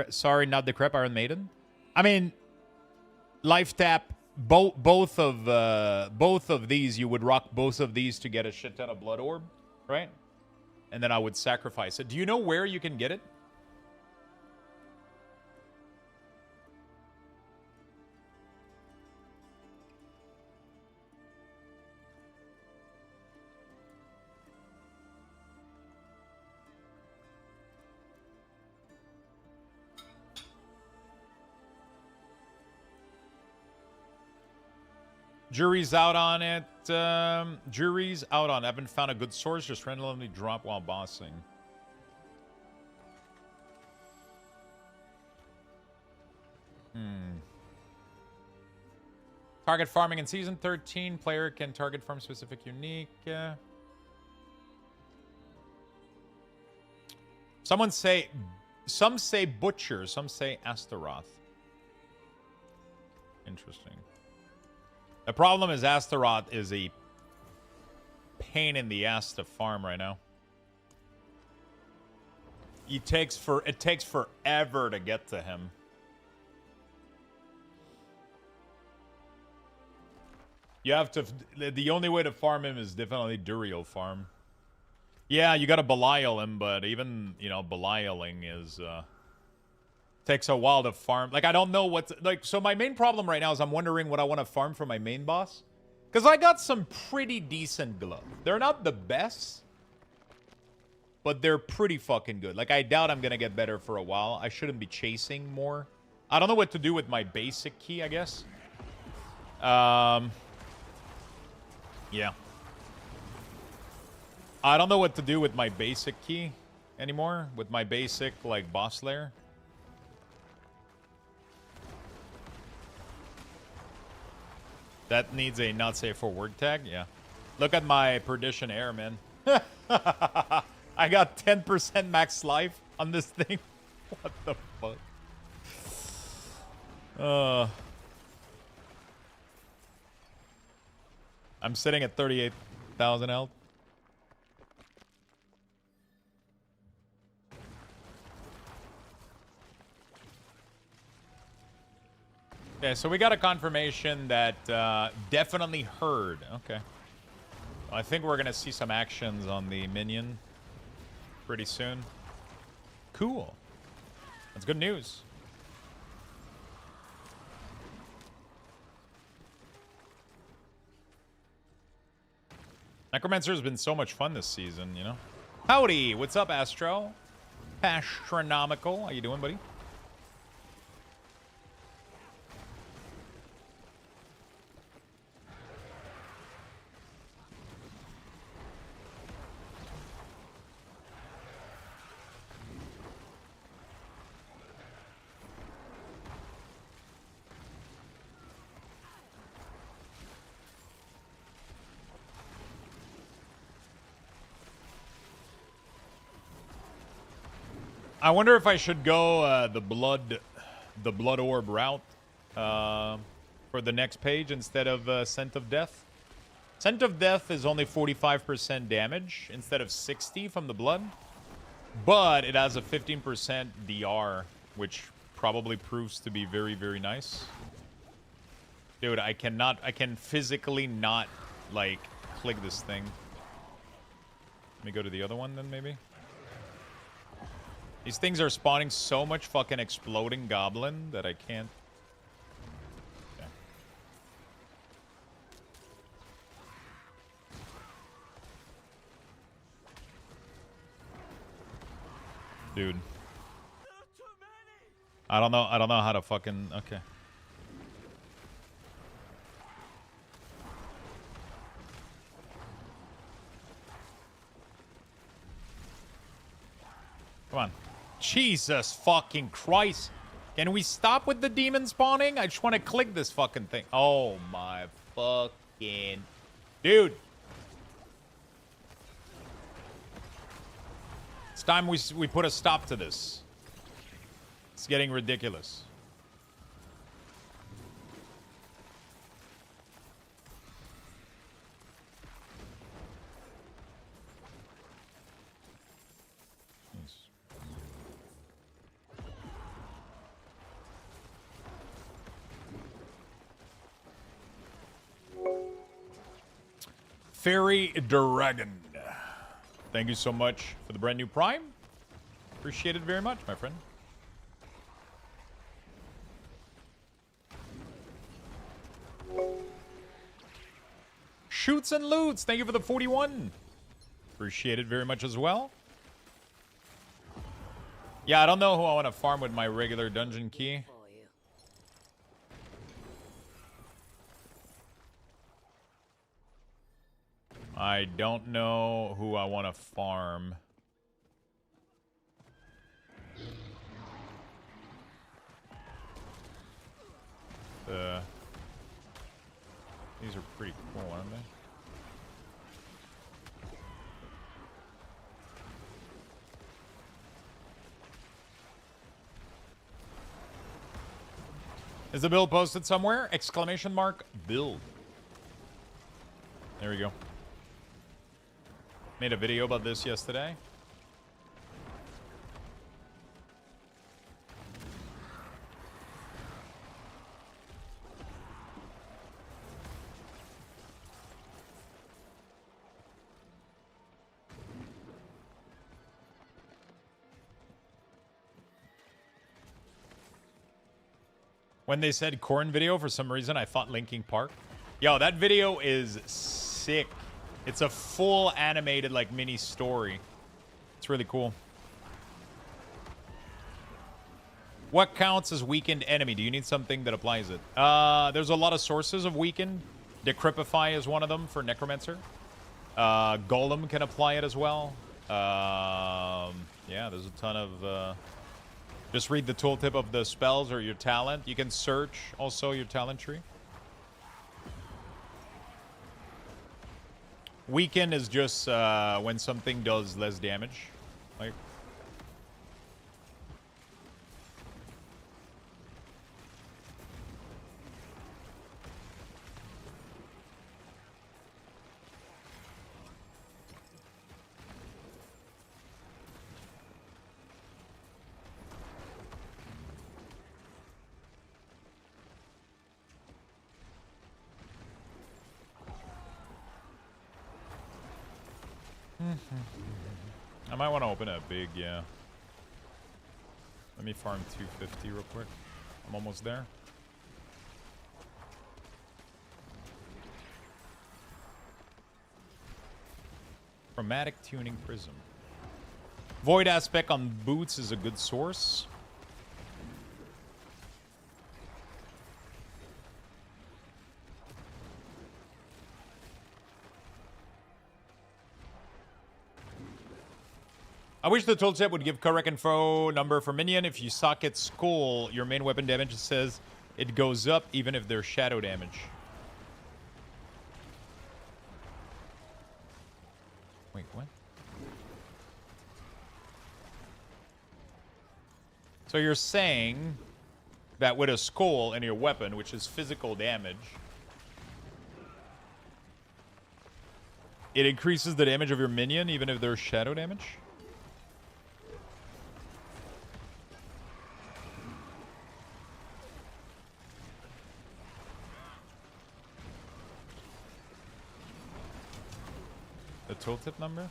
Sorry, not the Crep Iron Maiden. I mean, life tap... Both of these, you would rock both of these to get a shit ton of Blood Orb, right? And then I would sacrifice it. Do you know where you can get it? Jury's out on it. Jury's out on it. I haven't found a good source. Just randomly drop while bossing. Target farming in Season 13. Player can target farm specific unique. Some say Butcher. Some say Astaroth. Interesting. The problem is Astaroth is a pain in the ass to farm right now. It takes forever to get to him. You have to... The only way to farm him is definitely Duriel farm. Yeah, you gotta Belial him, but even, you know, Belialing is... takes a while to farm. Like, I don't know what's... Like, so my main problem right now is I'm wondering what I want to farm for my main boss. Because I got some pretty decent gloves. They're not the best. but they're pretty fucking good. Like, I doubt I'm gonna get better for a while. I shouldn't be chasing more. I don't know what to do with my basic key, I guess. Yeah. I don't know what to do with my basic key anymore. With my basic, like, boss lair. That needs a not safe for work tag? Yeah. Look at my Perdition Air, man. I got 10% max life on this thing. What the fuck? I'm sitting at 38,000 health. Okay, so we got a confirmation that definitely heard. Okay. I think we're going to see some actions on the minion pretty soon. Cool. That's good news. Necromancer has been so much fun this season, you know? Howdy! What's up, Astro? Astronomical. How you doing, buddy? I wonder if I should go the blood orb route for the next page instead of Scent of Death. Scent of Death is only 45% damage instead of 60 from the blood, but it has a 15% DR, which probably proves to be very, very nice. Dude, I can physically not, like, click this thing. Let me go to the other one then, maybe. These things are spawning so much fucking exploding goblin that I can't. Okay. Dude. I don't know how to fucking. Okay. Come on. Jesus fucking Christ. Can we stop with the demon spawning? I just want to click this fucking thing. Oh my fucking... Dude. It's time we put a stop to this. It's getting ridiculous. Fairy Dragon. Thank you so much for the brand new Prime. Appreciate it very much, my friend. Shoots and Loots. Thank you for the 41. Appreciate it very much as well. Yeah, I don't know who I want to farm with my regular dungeon key. I don't know who I want to farm. These are pretty cool, aren't they? Is the build posted somewhere? Exclamation mark, build. There we go. Made a video about this yesterday. When they said corn video, for some reason, I thought Linkin Park. Yo, that video is sick. It's a full animated, like, mini story. It's really cool. What counts as weakened enemy? Do you need something that applies it? There's a lot of sources of weakened. Decrypify is one of them for Necromancer. Golem can apply it as well. Yeah, there's a ton of... just read the tooltip of the spells or your talent. You can search also your talent tree. Weaken is just when something does less damage. Like... I might want to open a big, yeah. Let me farm 250 real quick. I'm almost there. Chromatic tuning prism. Void aspect on boots is a good source. I wish the tooltip would give correct info number for minion. If you socket skull, your main weapon damage says it goes up even if there's shadow damage. Wait, what? So you're saying that with a skull in your weapon, which is physical damage, it increases the damage of your minion even if there's shadow damage? The tooltip number?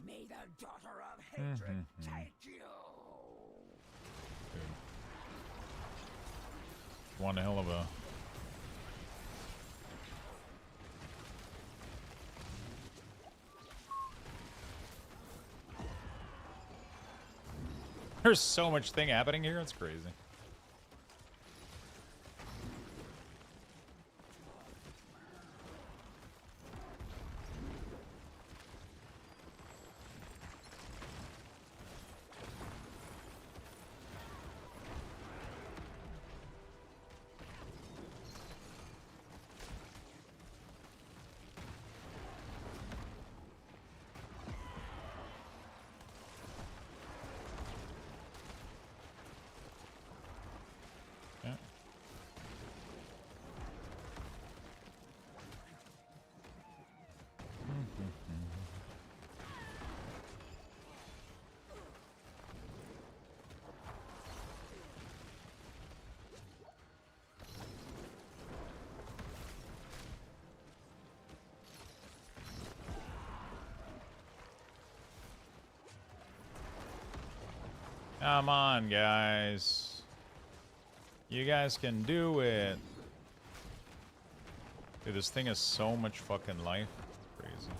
May the daughter of hatred take you. One hell of a... There's so much thing happening here, it's crazy. Come on, guys. You guys can do it. Dude, this thing has so much fucking life. It's crazy.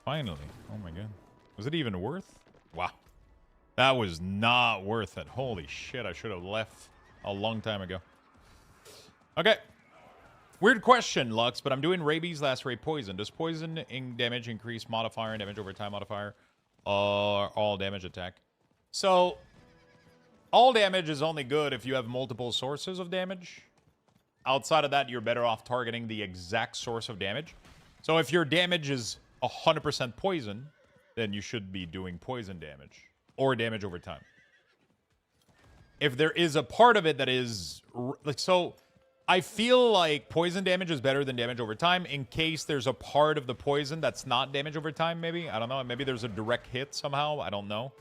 Finally. Oh my god. Was it even worth? Wow. That was not worth it. Holy shit, I should have left a long time ago. Okay. Weird question, Lux, but I'm doing rabies, lacerate, poison. Does poison damage increase modifier and damage over time modifier? Or all damage attack? So, all damage is only good if you have multiple sources of damage. Outside of that, you're better off targeting the exact source of damage. So if your damage is 100% poison, then you should be doing poison damage. Or damage over time. If there is a part of it that is... like, so... I feel like poison damage is better than damage over time in case there's a part of the poison that's not damage over time, maybe. I don't know. Maybe there's a direct hit somehow. I don't know.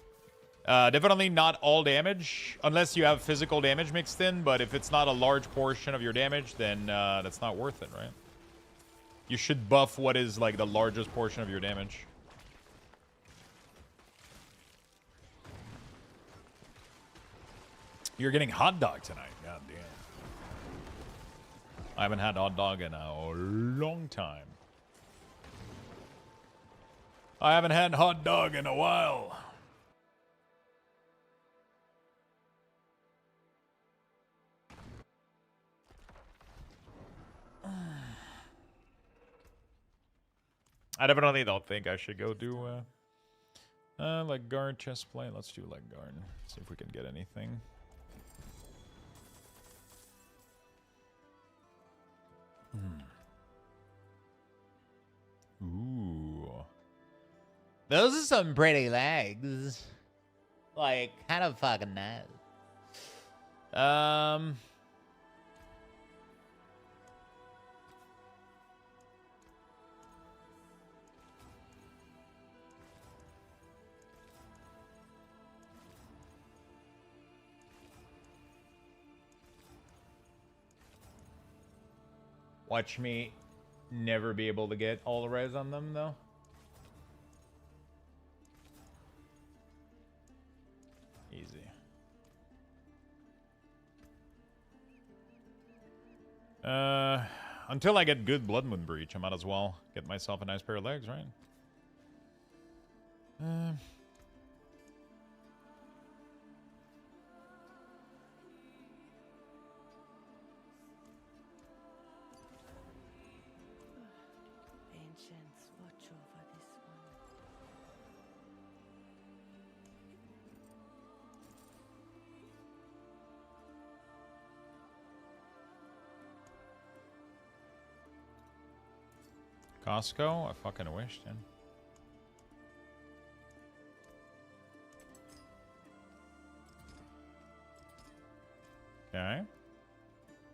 Definitely not all damage, unless you have physical damage mixed in. But if it's not a large portion of your damage, then that's not worth it, right? You should buff what is like the largest portion of your damage. You're getting hot dog tonight. God damn. I haven't had hot dog in a long time. I haven't had hot dog in a while. I definitely don't think I should go do leg guard chest plate. Let's do leg guard. See if we can get anything. Ooh. Those are some pretty legs. Like, kind of fucking nice. Watch me never be able to get all the res on them, though. Easy. Until I get good Blood Moon Breach, I might as well get myself a nice pair of legs, right? Ancients, watch over this one. Costco? I fucking wish, dude. Okay.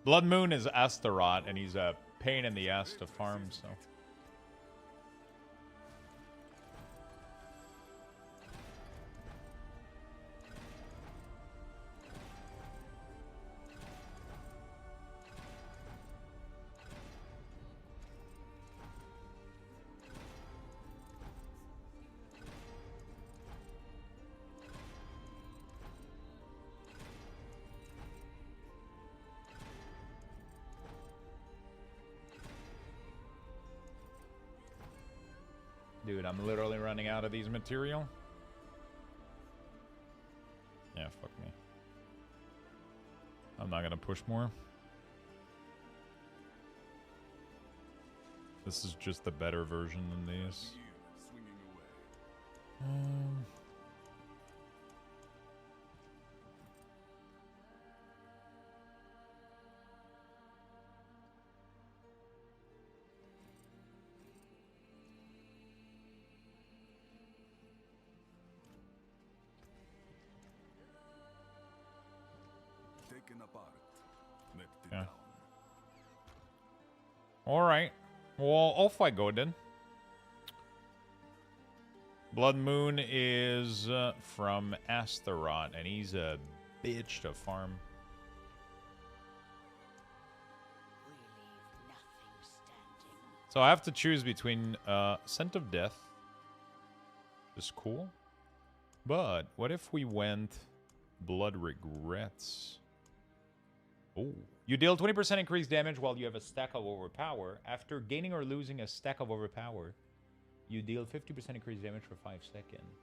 Blood Moon is Astaroth, and he's a pain in the ass to farm, so. Dude, I'm literally running out of these material. Yeah, fuck me. I'm not gonna push more. This is just the better version than these. Taken apart, left it Yeah. down. Alright. Well, off I go then. Blood Moon is from Astaroth, and he's a bitch to farm. We leave nothing standing. So I have to choose between Scent of Death, which is cool. But what if we went Blood Regrets? Oh. You deal 20% increased damage while you have a stack of Overpower. After gaining or losing a stack of Overpower, you deal 50% increased damage for 5 seconds.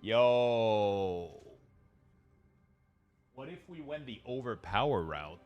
Yo. What if we went the Overpower route?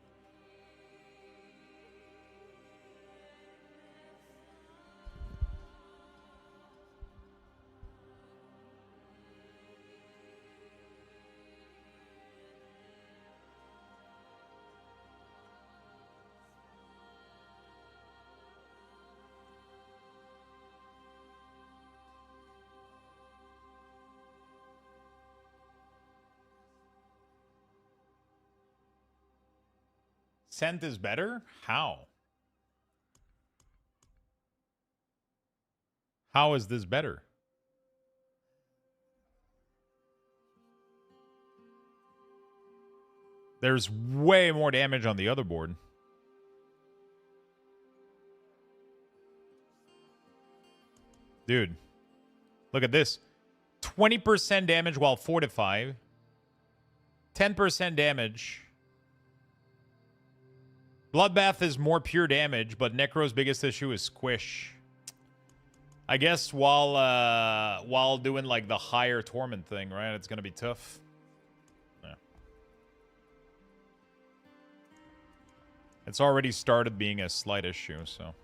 Scent is better? How? How is this better? There's way more damage on the other board. Dude, look at this. 20% damage while fortified. 10% damage. Bloodbath is more pure damage, but Necro's biggest issue is squish. I guess while doing like the higher torment thing, right? It's gonna be tough. Yeah. It's already started being a slight issue, so.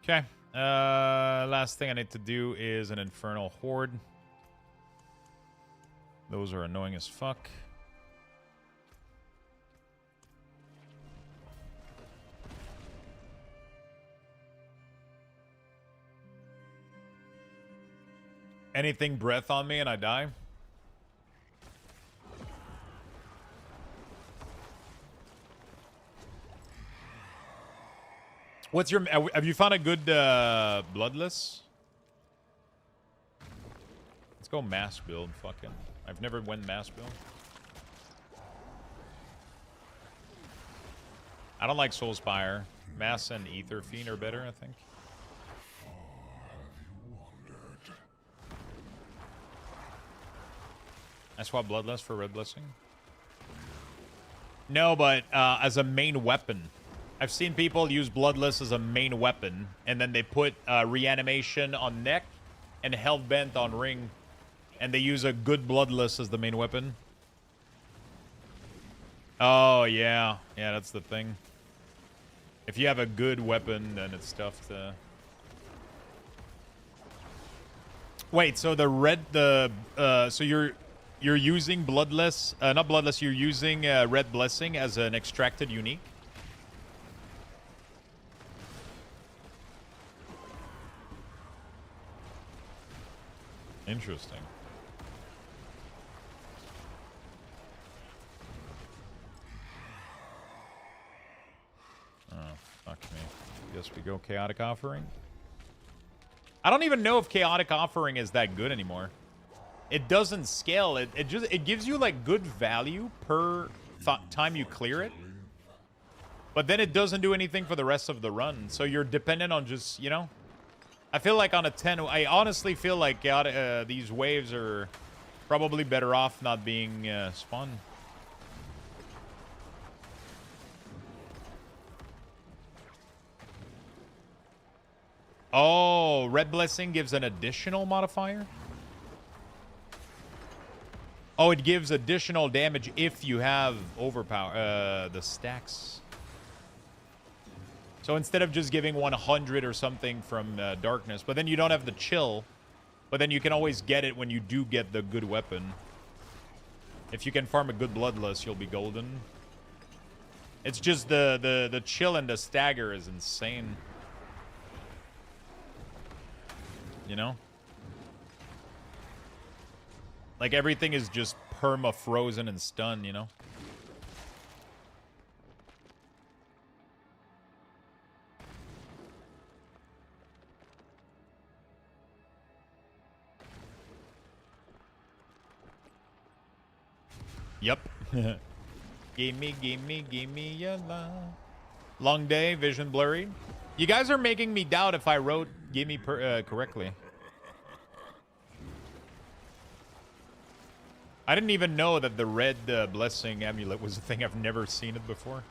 Okay. Last thing I need to do is an Infernal Horde. Those are annoying as fuck. Anything breath on me and I die? What's your... Have you found a good Bloodless? Let's go mass build. Fucking... I've never went mass build. I don't like Soulspire. Mass and Ether Fiend are better, I think. I swap Bloodless for Red Blessing. No, but as a main weapon. I've seen people use Bloodless as a main weapon, and then they put Reanimation on neck and Hellbent on ring. And they use a good Bloodless as the main weapon. Oh, yeah. Yeah, that's the thing. If you have a good weapon, then it's tough to... Wait, so the red... so you're using Bloodless... not Bloodless, you're using Red Blessing as an extracted unique? Interesting. Oh, fuck me. Guess we go Chaotic Offering. I don't even know if Chaotic Offering is that good anymore. It doesn't scale. It gives you like good value per time you clear it. But then it doesn't do anything for the rest of the run. So you're dependent on just, you know. I feel like on a 10, I honestly feel like these waves are probably better off not being spun. Oh, Red Blessing gives an additional modifier? Oh, it gives additional damage if you have overpower, the stacks. So instead of just giving 100 or something from darkness, but then you don't have the chill, but then you can always get it when you do get the good weapon. If you can farm a good Bloodless, you'll be golden. It's just the chill and the stagger is insane. You know? Like everything is just perma frozen and stun, you know? Yep. Give me your love. Long day, vision blurry. You guys are making me doubt if I wrote gimme correctly. I didn't even know that the red blessing amulet was a thing. I've never seen it before.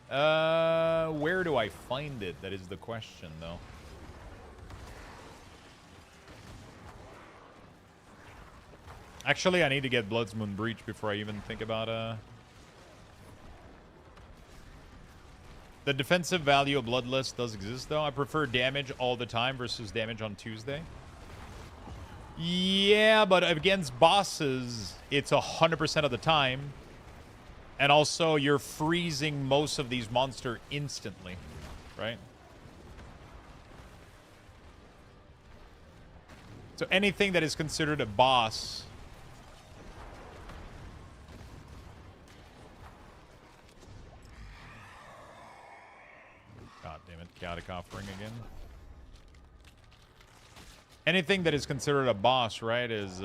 Where do I find it? That is the question, though. Actually, I need to get Blood's Moon Breach before I even think about The defensive value of Bloodless does exist, though. I prefer damage all the time versus damage on Tuesday. Yeah, but against bosses, it's 100% of the time. And also, you're freezing most of these monsters instantly, right? So anything that is considered a boss. God damn it, chaotic offering again. Anything that is considered a boss, right, is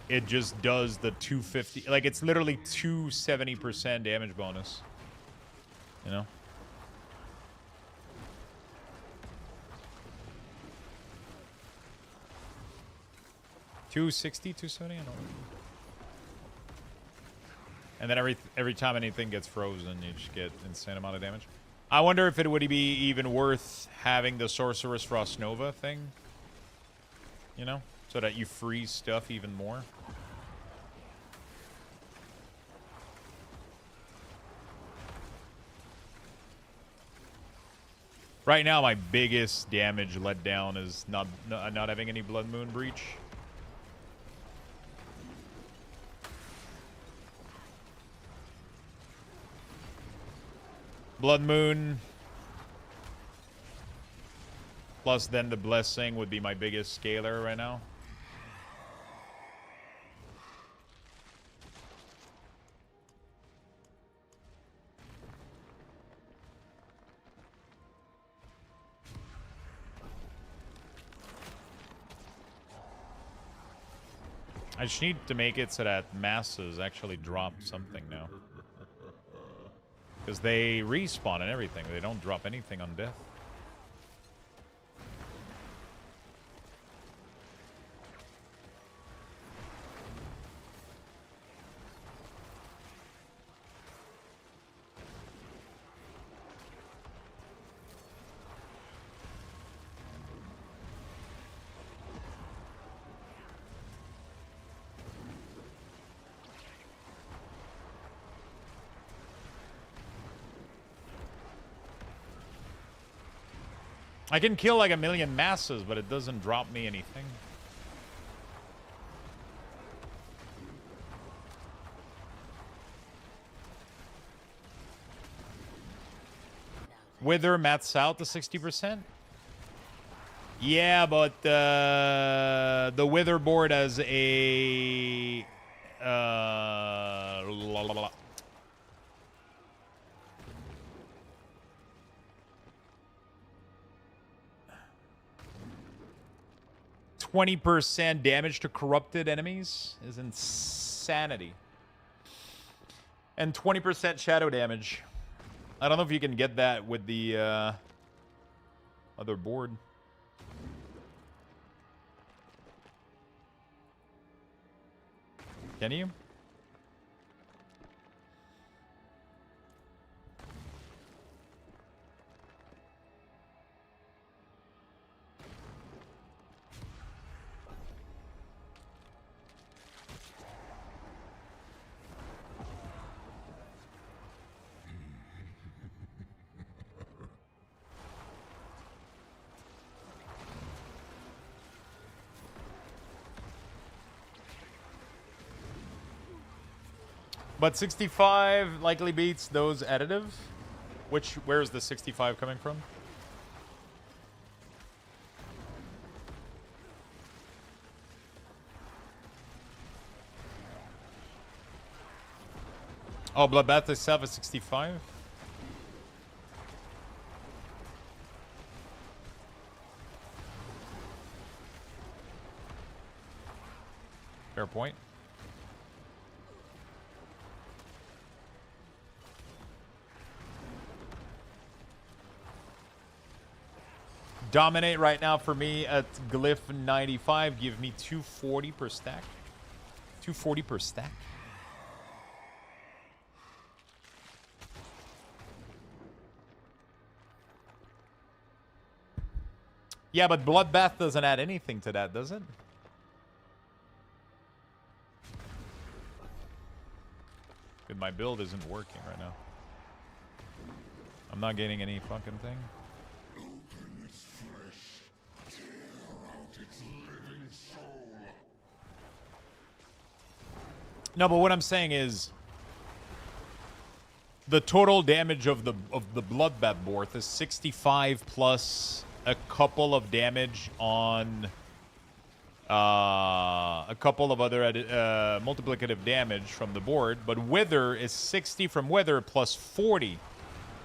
it just does the 250, like it's literally 270% damage bonus. You know? $260, $270, I don't know. And then every time anything gets frozen, you just get insane amount of damage. I wonder if it would be even worth having the Sorceress Frost Nova thing. You know? So that you freeze stuff even more. Right now, my biggest damage letdown is not having any Blood Moon Breach. Blood Moon. Plus then the Blessing would be my biggest scaler right now. I just need to make it so that masses actually drop something now. Because they respawn and everything. They don't drop anything on death. I can kill like 1,000,000 masses, but it doesn't drop me anything. Wither mats out to 60%? Yeah, but the Wither board has a... 20% damage to corrupted enemies is insanity. And 20% shadow damage. I don't know if you can get that with the other board. Can you? But 65 likely beats those additive. Where is the 65 coming from? Oh, Bloodbath itself is 65. Fair point. Dominate right now for me at glyph 95. Give me 240 per stack. 240 per stack. Yeah, but Bloodbath doesn't add anything to that, does it? Good, my build isn't working right now. I'm not getting any fucking thing. No, but what I'm saying is the total damage of the Bloodbath board is 65 plus a couple of damage on a couple of other multiplicative damage from the board, but Wither is 60 from Wither plus 40.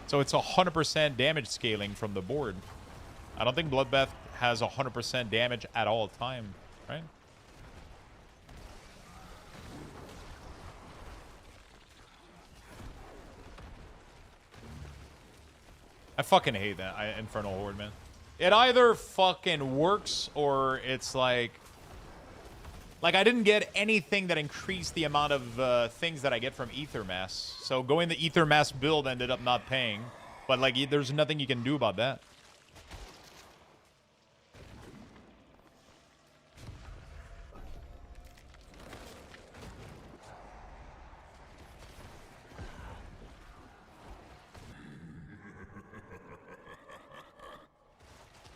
So it's 100% damage scaling from the board. I don't think Bloodbath has 100% damage at all time, right? I fucking hate that Infernal Horde, man. It either fucking works or it's like I didn't get anything that increased the amount of things that I get from Ether Mass. So going the Ether Mass build ended up not paying. But like, there's nothing you can do about that.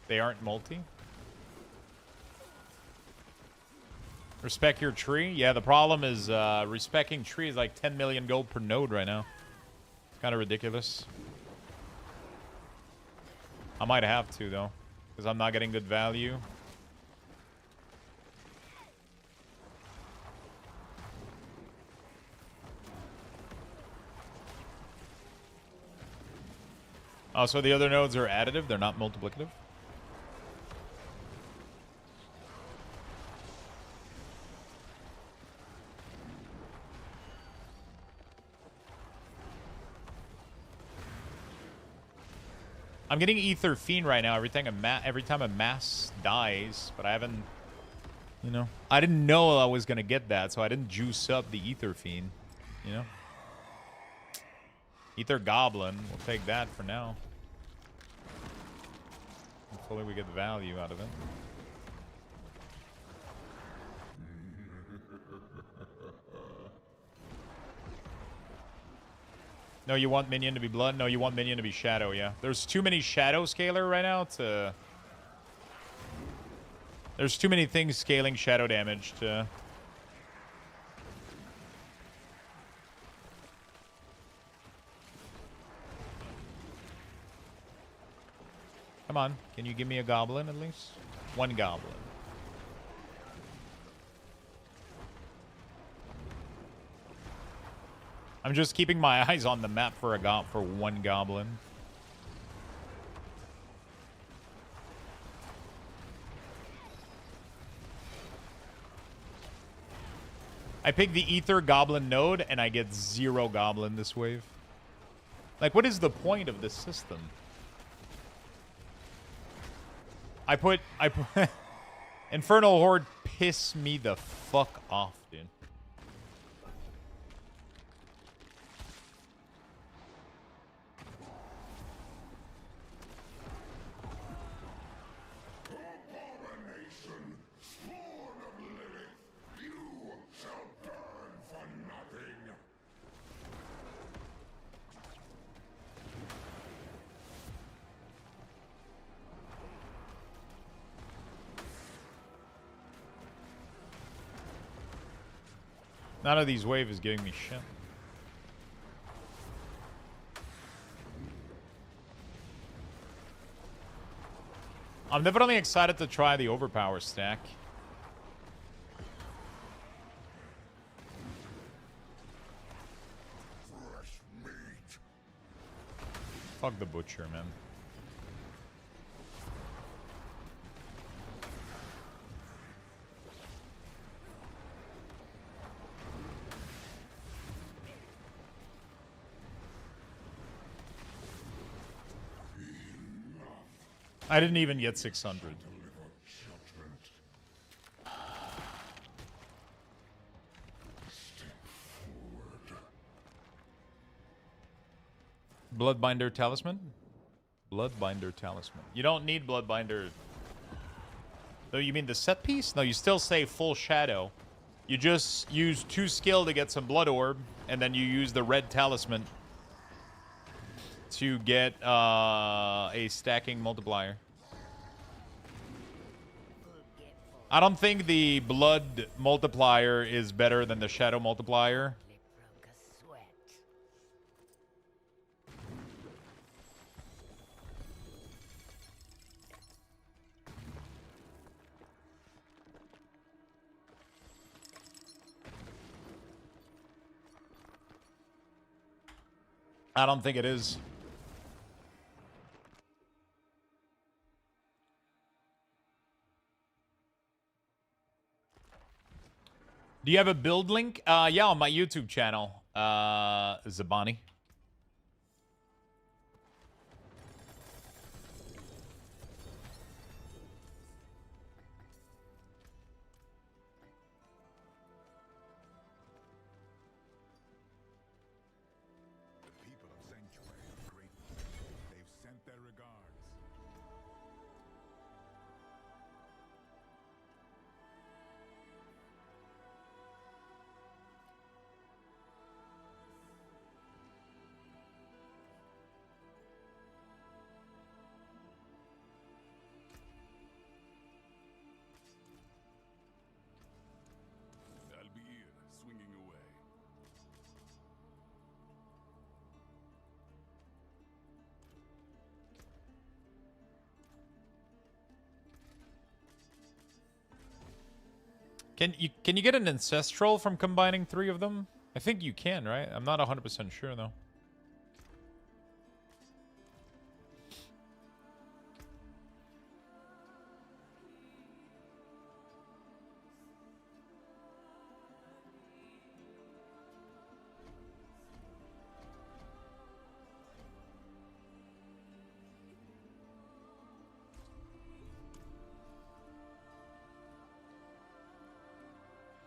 They aren't multi. Respec your tree? Yeah, the problem is respecing tree is like 10 million gold per node right now. It's kind of ridiculous. I might have to, though, because I'm not getting good value. Oh, so the other nodes are additive? They're not multiplicative? I'm getting Ether Fiend right now every time a mass dies, but I haven't, you know. I didn't know I was going to get that, so I didn't juice up the Ether Fiend, you know. Ether Goblin, we'll take that for now. Hopefully we get value out of it. No, you want Minion to be Blood? No, you want Minion to be Shadow, yeah. There's too many Shadow Scaler right now to... There's too many things scaling Shadow damage to... Come on, can you give me a Goblin at least? One Goblin. I'm just keeping my eyes on the map for one Goblin. I pick the Ether Goblin node and I get 0 Goblin this wave. Like, what is the point of this system? I put Infernal Horde piss me the fuck off, dude. None of these waves is giving me shit. I'm definitely excited to try the overpower stack. Fuck the butcher, man. I didn't even get 600. Bloodbinder Talisman? Bloodbinder Talisman. You don't need Bloodbinder. No, you mean the set piece? No, you still say full shadow. You just use 2 skill to get some blood orb, and then you use the red talisman to get a stacking multiplier. I don't think the blood multiplier is better than the shadow multiplier. I don't think it is. Do you have a build link? Yeah, on my YouTube channel, Zabani. The people of Sanctuary are grateful. They've sent their regards. I'll be here, swinging away. Can you get an ancestral from combining 3 of them? I think you can, right? I'm not 100% sure though.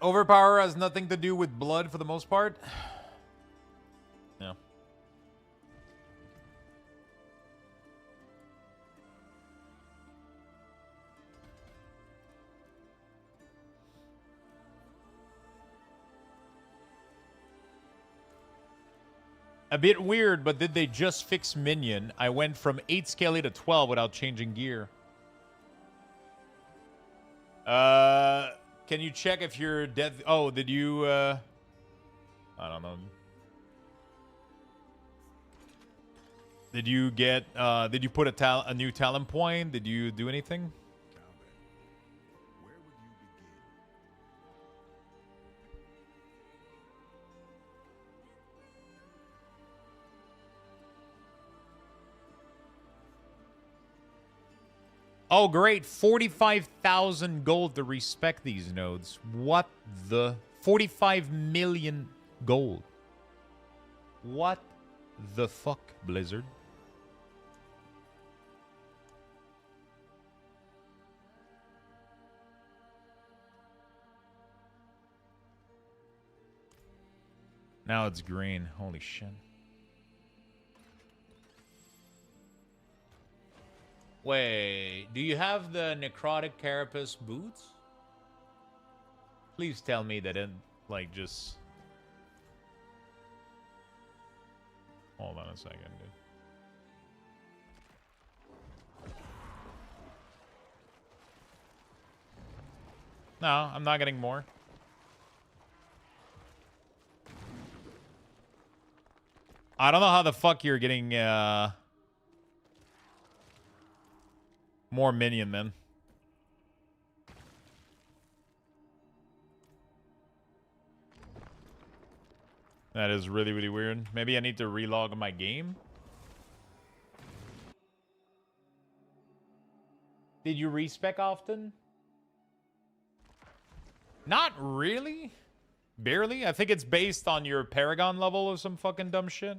Overpower has nothing to do with blood for the most part. Yeah. A bit weird, but did they just fix Minion? I went from 8 scaly to 12 without changing gear. Can you check if you're dead? Oh, did you, I don't know. Did you get, did you put a new talent point? Did you do anything? Now then, where would you begin? Oh, great. 45,000 gold to respec these nodes. What the? 45 million gold. What the fuck, Blizzard? Now it's green. Holy shit. Wait, do you have the necrotic carapace boots? Please tell me that it, like, just... Hold on a second, dude. No, I'm not getting more. I don't know how the fuck you're getting, more minion, man. That is really, really weird. Maybe I need to relog my game. Did you respec often? Not really. Barely. I think it's based on your Paragon level or some fucking dumb shit.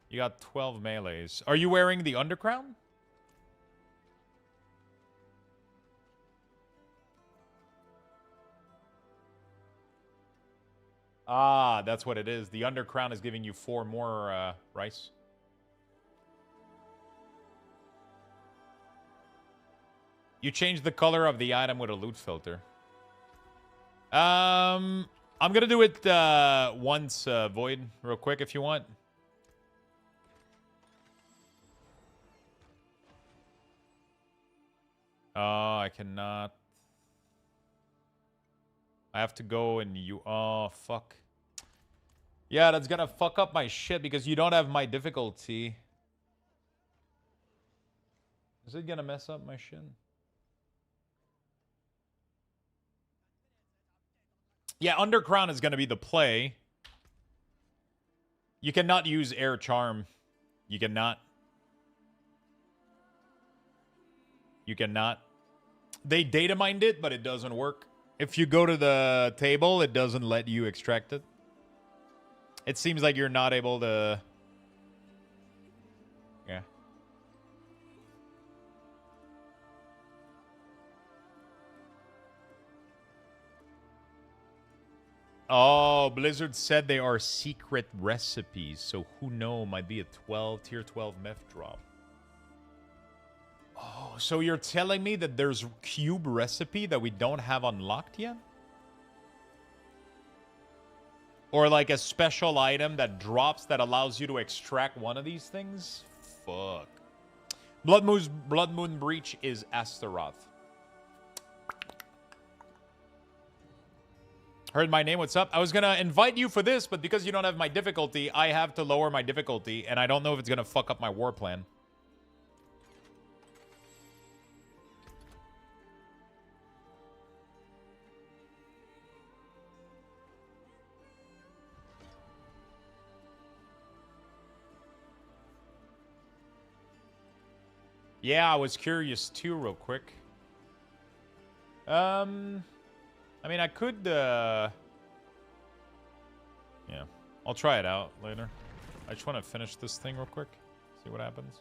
You got 12 melees. Are you wearing the Undercrown? Ah, that's what it is. The Undercrown is giving you 4 more rice. You change the color of the item with a loot filter. I'm gonna do it once, Void, real quick if you want. Oh, I cannot. I have to go and you... Oh, fuck. Yeah, that's gonna fuck up my shit because you don't have my difficulty. Is it gonna mess up my shit? Yeah, Undercrown is gonna be the play. You cannot use air charm. You cannot. You cannot. They data mined it, but it doesn't work. If you go to the table, it doesn't let you extract it. It seems like you're not able to... Yeah. Oh, Blizzard said they are secret recipes, so who know, might be a tier 12 meth drop. Oh, so you're telling me that there's cube recipe that we don't have unlocked yet? Or like a special item that drops that allows you to extract one of these things? Fuck. Blood Moon Breach is Astaroth. Heard my name, what's up? I was gonna invite you for this, but because you don't have my difficulty, I have to lower my difficulty, and I don't know if it's gonna fuck up my war plan. Yeah, I was curious too, real quick. I mean, I could, yeah. I'll try it out later. I just want to finish this thing real quick. See what happens.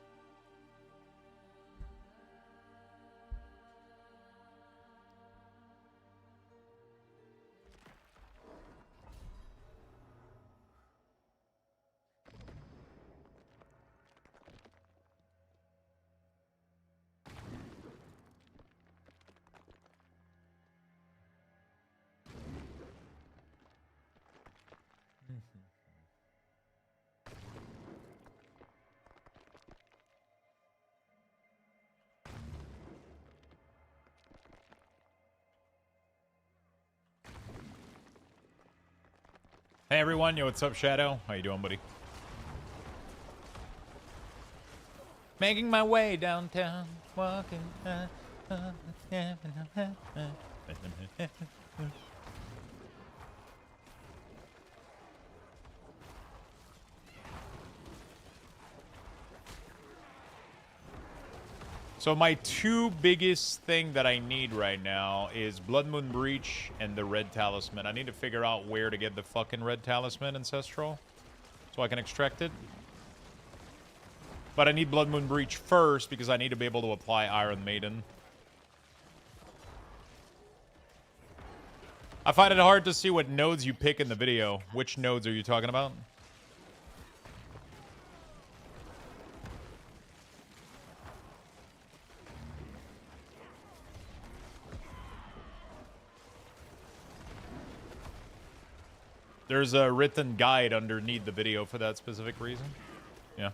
Hey everyone, yo, what's up, Shadow? How you doing, buddy? Making my way downtown, walking. So my two biggest thing that I need right now is Blood Moon Breach and the Red Talisman. I need to figure out where to get the fucking Red Talisman, Ancestral, so I can extract it. But I need Blood Moon Breach first because I need to be able to apply Iron Maiden. I find it hard to see what nodes you pick in the video. Which nodes are you talking about? There's a written guide underneath the video for that specific reason. Yeah.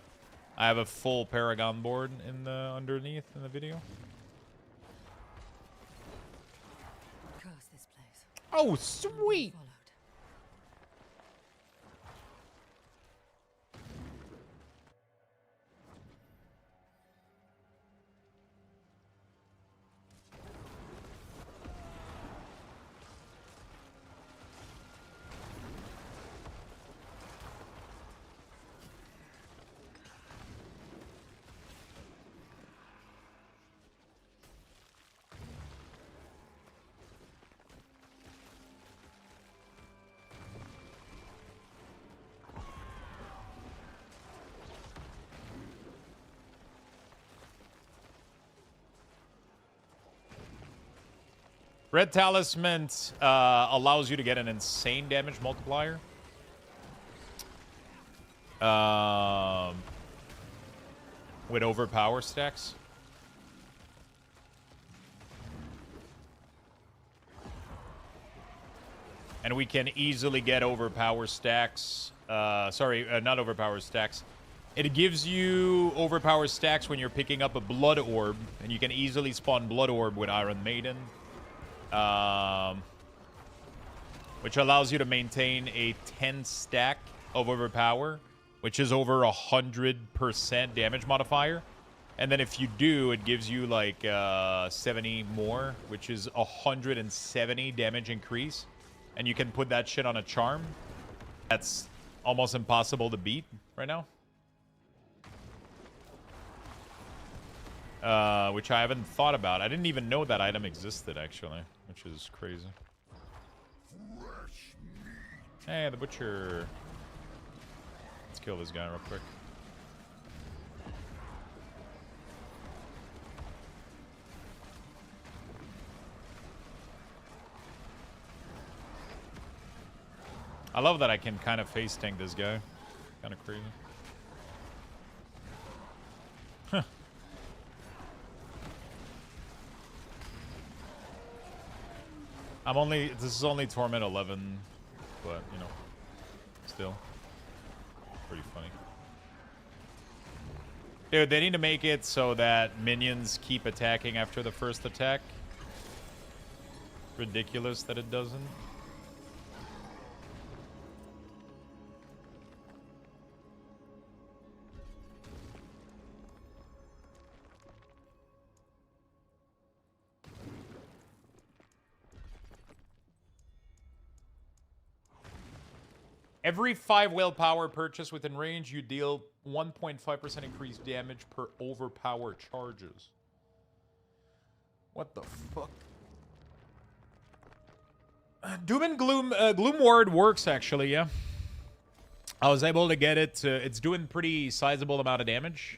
I have a full Paragon board in the underneath in the video. Curse this place. Oh, sweet. Followed. Red Talisman allows you to get an insane damage multiplier. With overpower stacks. And we can easily get overpower stacks. Sorry, not overpower stacks. It gives you overpower stacks when you're picking up a Blood Orb. And you can easily spawn Blood Orb with Iron Maiden. Which allows you to maintain a 10 stack of overpower, which is over 100% damage modifier. And then if you do, it gives you like 70 more, which is 170 damage increase. And you can put that shit on a charm. That's almost impossible to beat right now. Which I haven't thought about. I didn't even know that item existed, actually, which is crazy. Hey, the butcher. Let's kill this guy real quick. I love that I can kind of face tank this guy. Kind of crazy. Huh. This is only Torment 11, but, you know, still. Pretty funny. Dude, they need to make it so that minions keep attacking after the first attack. Ridiculous that it doesn't. Every 5 willpower purchase within range, you deal 1.5% increased damage per overpower charges. What the fuck? Doom and Gloom, Gloom Ward works actually, yeah. I was able to get it. It's doing pretty sizable amount of damage.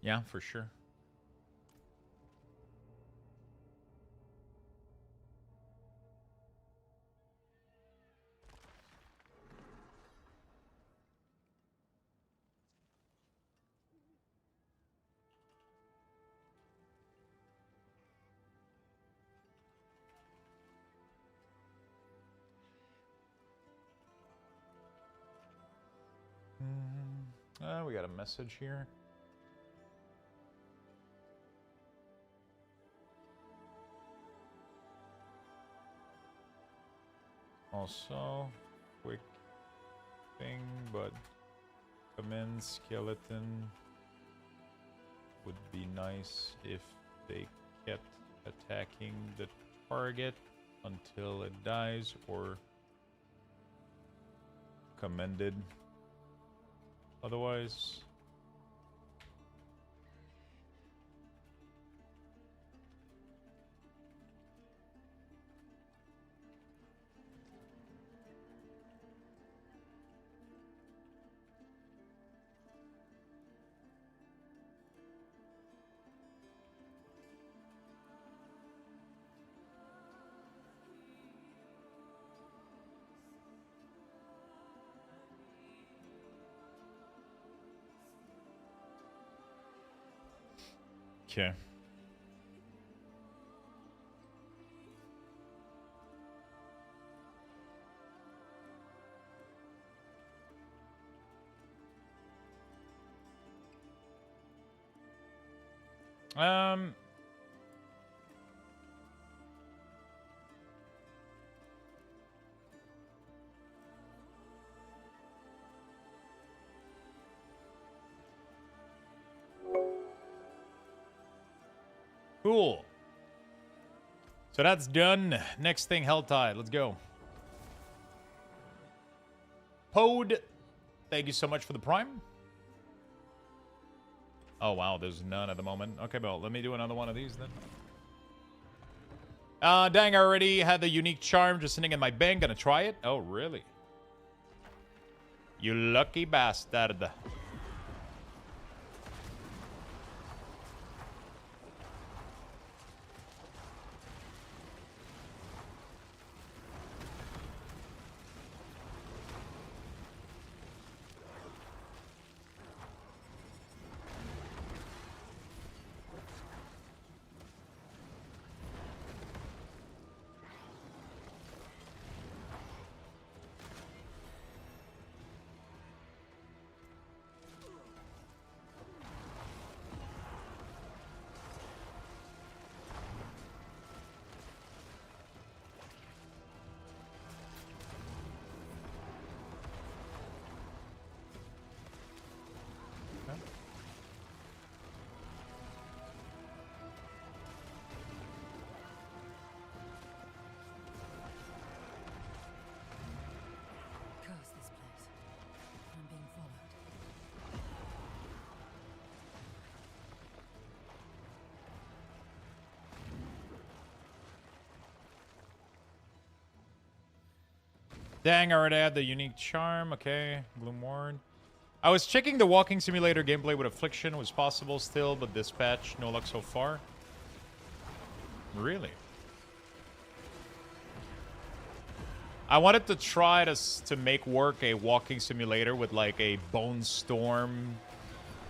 Yeah, for sure. We got a message here. Also, quick thing, but command skeleton would be nice if they kept attacking the target until it dies or commended. Otherwise, okay. Cool. So that's done. Next thing, Helltide. Let's go. Pod, thank you so much for the prime. Oh, wow. There's none at the moment. Okay, well, let me do another one of these then. Dang, I already had the unique charm just sitting in my bank. Gonna try it? Oh, really? You lucky bastard. Dang, I already had the unique charm. Okay, Gloom Ward. I was checking the walking simulator gameplay with Affliction. Was possible still, but this patch, no luck so far. Really? I wanted to try to make work a walking simulator with like a Bone Storm,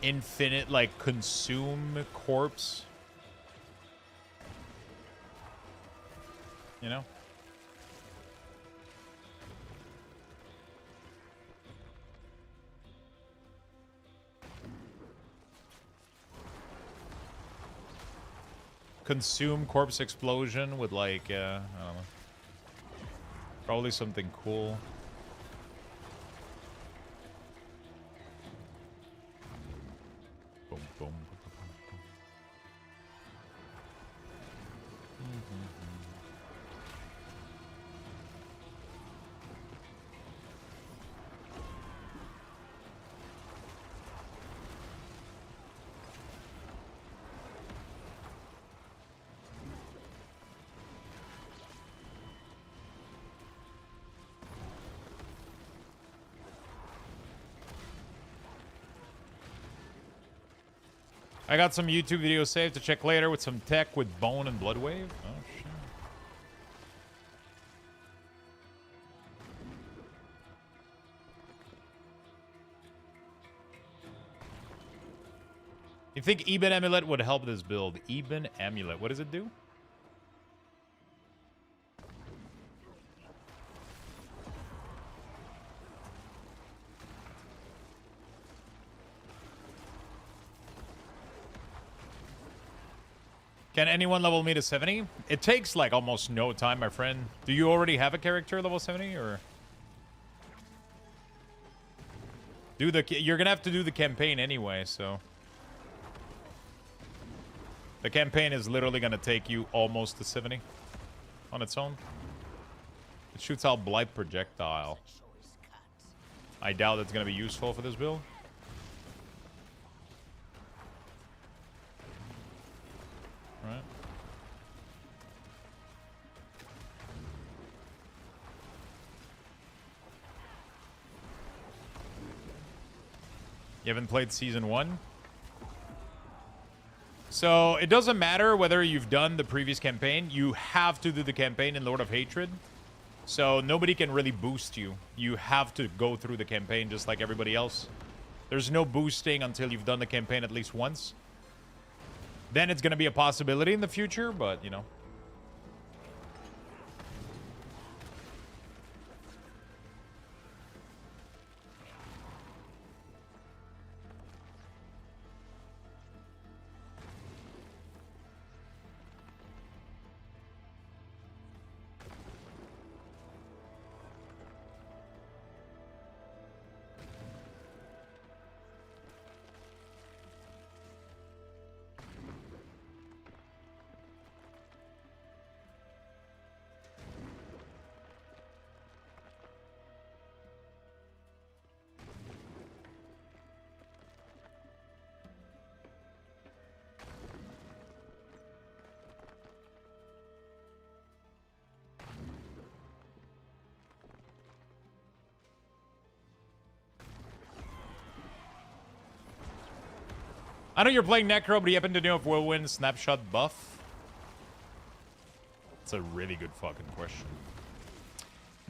infinite like consume corpse. You know? Consume corpse explosion with like, I don't know. Probably something cool. Boom, boom, boom, boom, boom. I got some YouTube videos saved to check later with some tech with Bone and Bloodwave. Oh, shit. You think Eben Amulet would help this build? Eben Amulet. What does it do? Can anyone level me to 70? It takes like almost no time, my friend. Do you already have a character level 70 or? You're gonna have to do the campaign anyway, so. The campaign is literally gonna take you almost to 70 on its own. It shoots out Blight projectile. I doubt it's gonna be useful for this build. Right. You haven't played Season 1? So, it doesn't matter whether you've done the previous campaign. You have to do the campaign in Lord of Hatred. So, nobody can really boost you. You have to go through the campaign just like everybody else. There's no boosting until you've done the campaign at least once. Then it's going to be a possibility in the future, but, you know. I know you're playing Necro, but do you happen to know if Whirlwind Snapshot buff? That's a really good fucking question.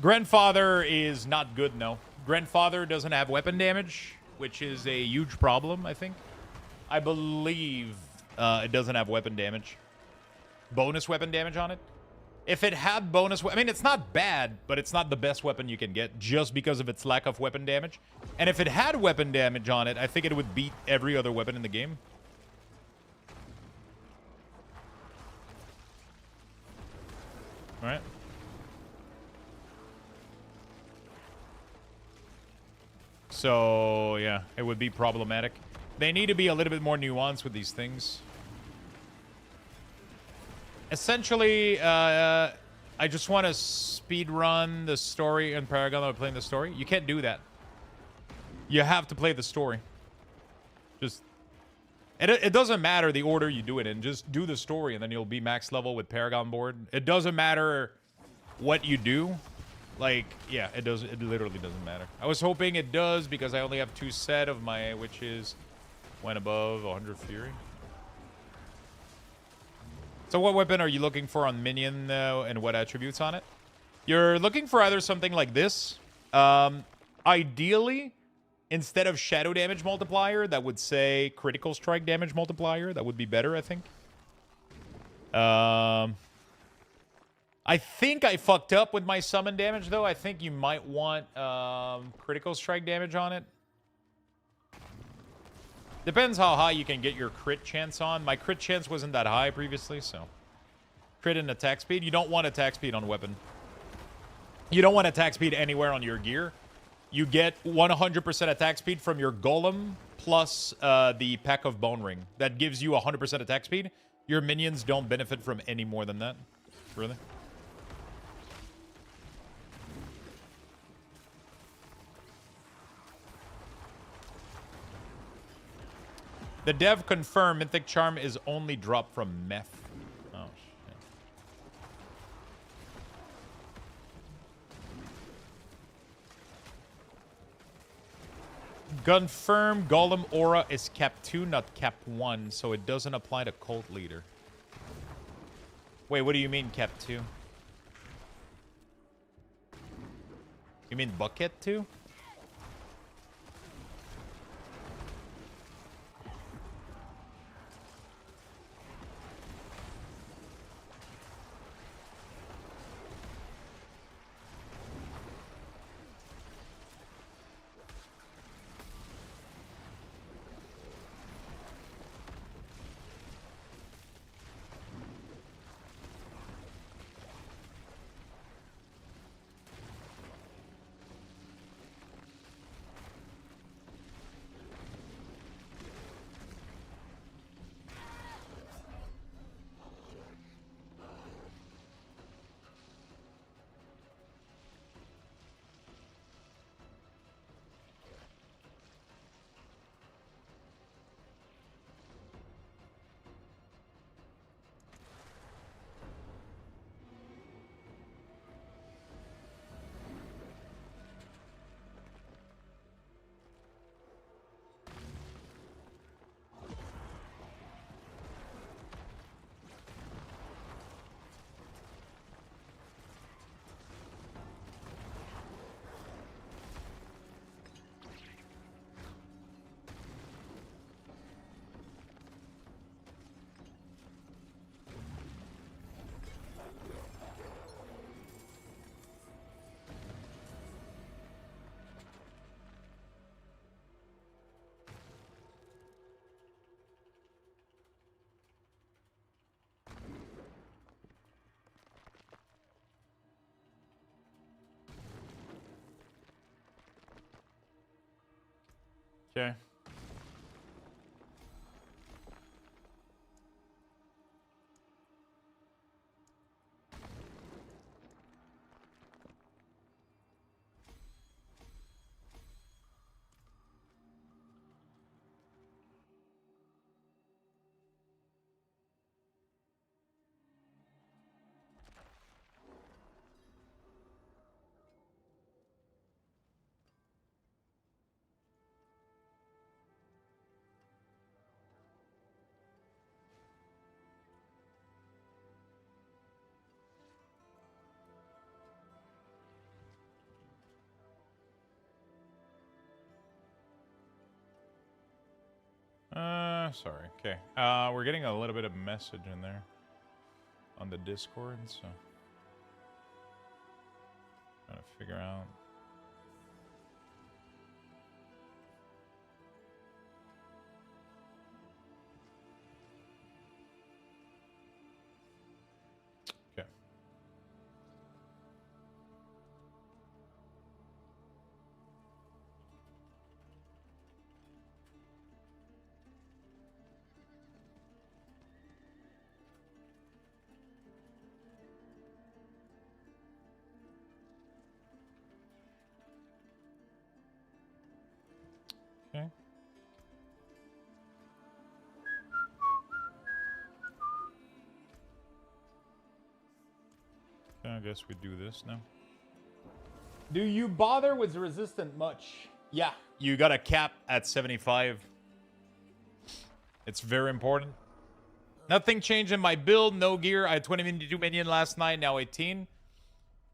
Grandfather is not good, no. Grandfather doesn't have weapon damage, which is a huge problem, I think. I believe it doesn't have weapon damage. Bonus weapon damage on it. If it had bonus... I mean, it's not bad, but it's not the best weapon you can get just because of its lack of weapon damage. And if it had weapon damage on it, I think it would beat every other weapon in the game. Alright. So, yeah, it would be problematic. They need to be a little bit more nuanced with these things. Essentially, I just want to speed run the story in Paragon while playing the story. You can't do that. You have to play the story. Just... It doesn't matter the order you do it in. Just do the story and then you'll be max level with Paragon board. It doesn't matter what you do. Like, yeah, it does. It literally doesn't matter. I was hoping it does because I only have 2 set of my witches went above 100 Fury. So what weapon are you looking for on Minion and what attributes on it? You're looking for either something like this. Ideally, instead of shadow damage multiplier, that would say critical strike damage multiplier. That would be better, I think. I think I fucked up with my summon damage, though. I think you might want critical strike damage on it. Depends how high you can get your crit chance on. My crit chance wasn't that high previously, so... Crit and attack speed. You don't want attack speed on weapon. You don't want attack speed anywhere on your gear. You get 100% attack speed from your golem plus the Pack of Bone Ring. That gives you 100% attack speed. Your minions don't benefit from any more than that. Really? The dev confirmed Mythic Charm is only dropped from Meth. Oh, shit. Confirm Golem Aura is cap 2, not cap 1, so it doesn't apply to Cult Leader. Wait, what do you mean cap 2? You mean Bucket 2? Okay. Sorry. Okay. We're getting a little bit of message in there on the Discord, so trying to figure out. Okay. Okay. I guess we do this now. Do you bother with resistant much? Yeah, you got a cap at 75. It's very important. Nothing changed in my build. No gear. I had 22 minion last night. Now 18.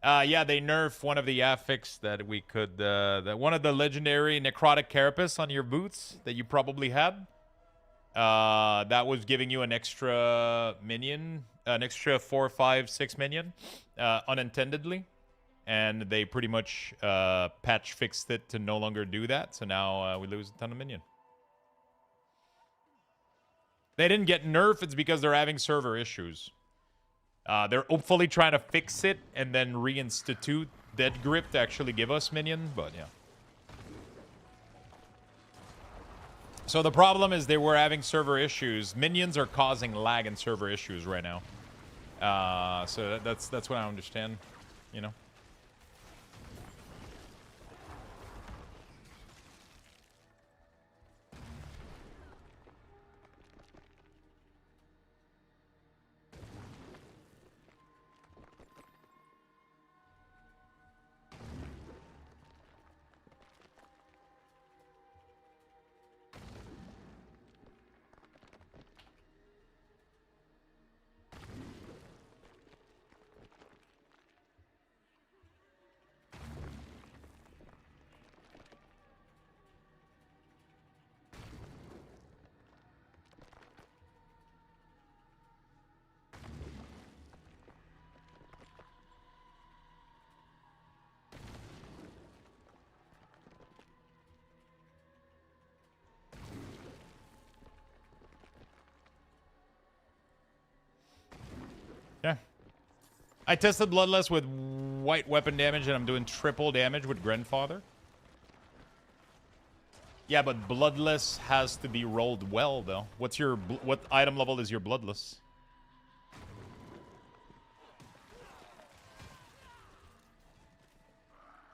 Yeah, they nerfed one of the affix that we could... one of the legendary necrotic carapace on your boots that you probably had. That was giving you an extra minion. An extra 4, 5, 6 minion. Unintendedly. And they pretty much patch fixed it to no longer do that. So now we lose a ton of minion. They didn't get nerfed. It's because they're having server issues. They're hopefully trying to fix it and then reinstitute Dead Grip to actually give us minion. But yeah. So the problem is they were having server issues. Minions are causing lag and server issues right now. So that's what I understand. You know. Yeah. I tested Bloodless with white weapon damage, and I'm doing triple damage with Grandfather. Yeah, but Bloodless has to be rolled well, though. What's your... what item level is your Bloodless?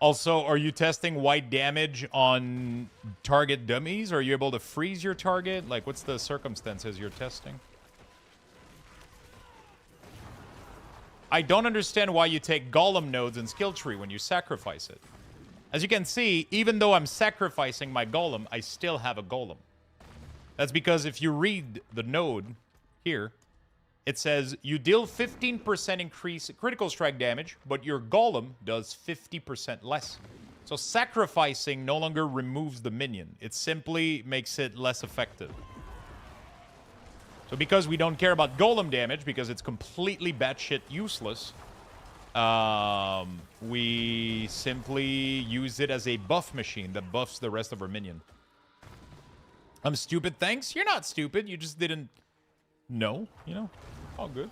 Also, are you testing white damage on target dummies? Are you able to freeze your target? Like, what's the circumstances you're testing? I don't understand why you take Golem nodes and skill tree when you sacrifice it. As you can see, even though I'm sacrificing my Golem, I still have a Golem. That's because if you read the node here, it says you deal 15% increase critical strike damage, but your Golem does 50% less. So sacrificing no longer removes the minion. It simply makes it less effective. So because we don't care about Golem damage, because it's completely batshit useless, we simply use it as a buff machine that buffs the rest of our minion. I'm stupid, thanks. You're not stupid. You just didn't know, you know? All good.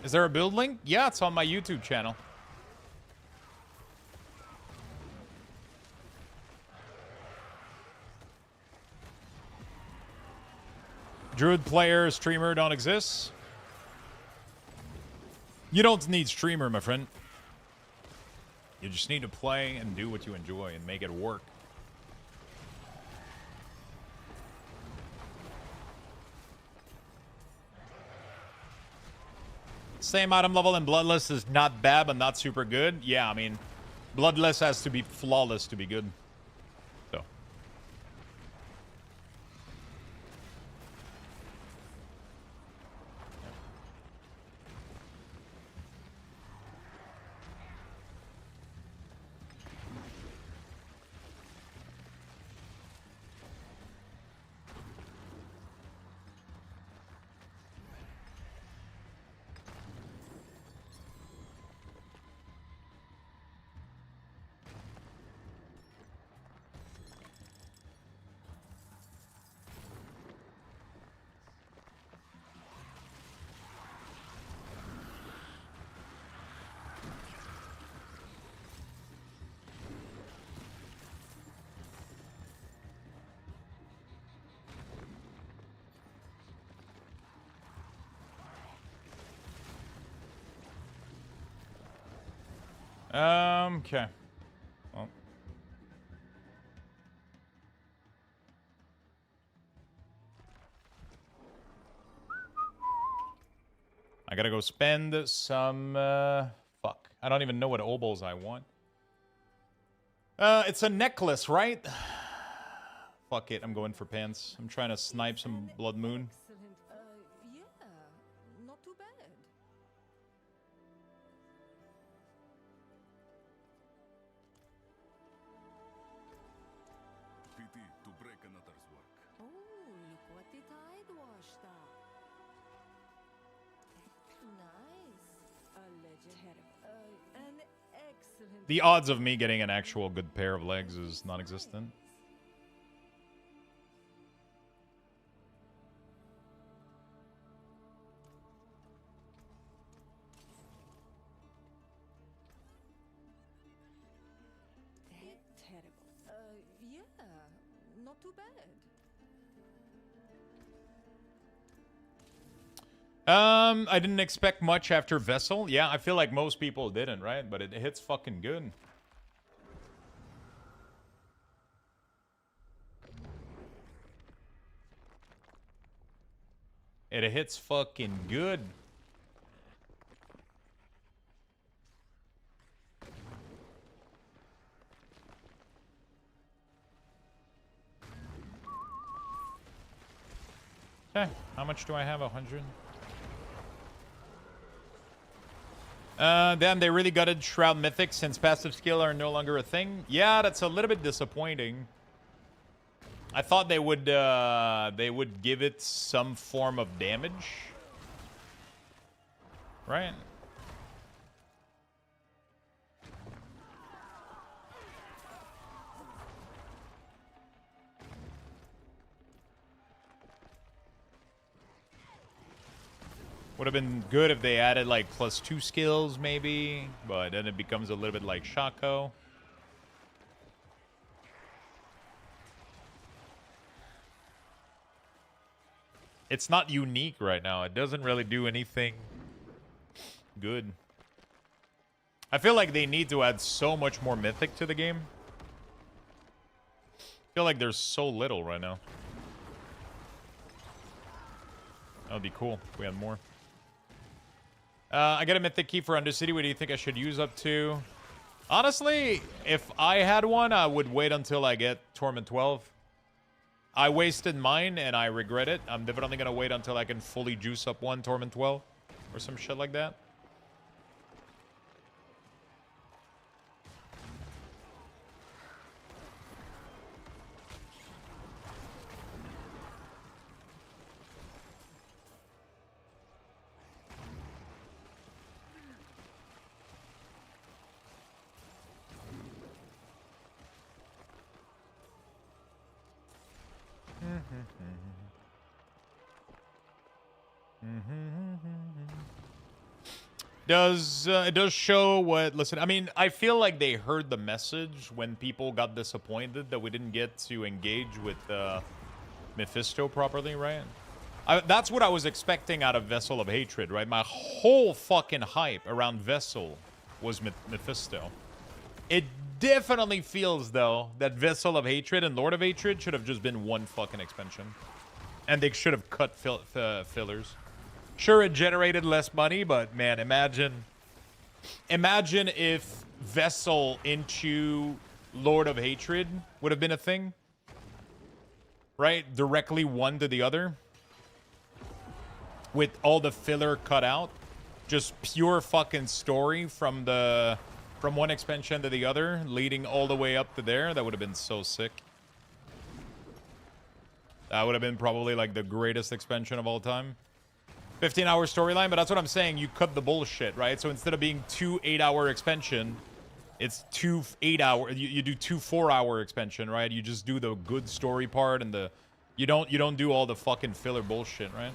Is there a build link? Yeah, it's on my YouTube channel. Druid player, streamer don't exist. You don't need streamer, my friend. You just need to play and do what you enjoy and make it work. Same item level in Bloodless is not bad, but not super good. Yeah, I mean, Bloodless has to be flawless to be good. So. Okay. Well. I gotta go spend some, fuck. I don't even know what obols I want. It's a necklace, right? Fuck it, I'm going for pants. I'm trying to snipe some Blood Moon. Excellent. Yeah, not too bad. Pity to break another's work. Oh, look what the tide washed up. Nice. A legend. An excellent. The odds of me getting an actual good pair of legs is non-existent. Yeah, not too bad. I didn't expect much after Vessel. Yeah, I feel like most people didn't, right? But it hits fucking good. It hits fucking good. Okay, how much do I have? 100? Then they really gutted Shroud Mythic since passive skill are no longer a thing. Yeah, that's a little bit disappointing. I thought they would give it some form of damage. Right? Would have been good if they added like +2 skills maybe, but then it becomes a little bit like Shaco. It's not unique right now. It doesn't really do anything good. I feel like they need to add so much more Mythic to the game. I feel like there's so little right now. That would be cool if we had more. I got a Mythic key for Undercity. What do you think I should use up to? Honestly, if I had one, I would wait until I get Torment 12. I wasted mine, and I regret it. I'm definitely going to wait until I can fully juice up one Torment 12. Or some shit like that. It does show what, listen, I mean, I feel like they heard the message when people got disappointed that we didn't get to engage with Mephisto properly, right? That's what I was expecting out of Vessel of Hatred, right? My whole fucking hype around Vessel was Mephisto. It definitely feels, though, that Vessel of Hatred and Lord of Hatred should have just been one fucking expansion. And they should have cut fillers. Sure, it generated less money, but man, imagine if Vessel into Lord of Hatred would have been a thing. Right? Directly one to the other. With all the filler cut out. Just pure fucking story from one expansion to the other, leading all the way up to there. That would have been so sick. That would have been probably like the greatest expansion of all time. 15-hour storyline, but that's what I'm saying. You cut the bullshit, right? So instead of being 2 8-hour expansion, it's 2 8-hour. You do 2 4-hour expansion, right? You just do the good story part and you don't do all the fucking filler bullshit, right?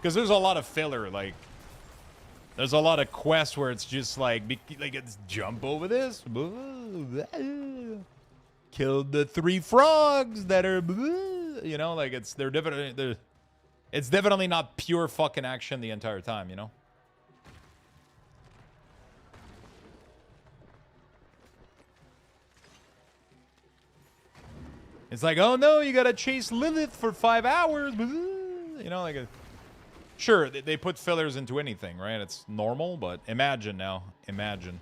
Because there's a lot of filler, like there's a lot of quests where it's just like it's jump over this, killed the 3 frogs that are, you know, like it's definitely not pure fucking action the entire time, you know? It's like, oh no, you gotta chase Lilith for 5 hours. You know, like a... Sure, they put fillers into anything, right? It's normal, but imagine now. Imagine.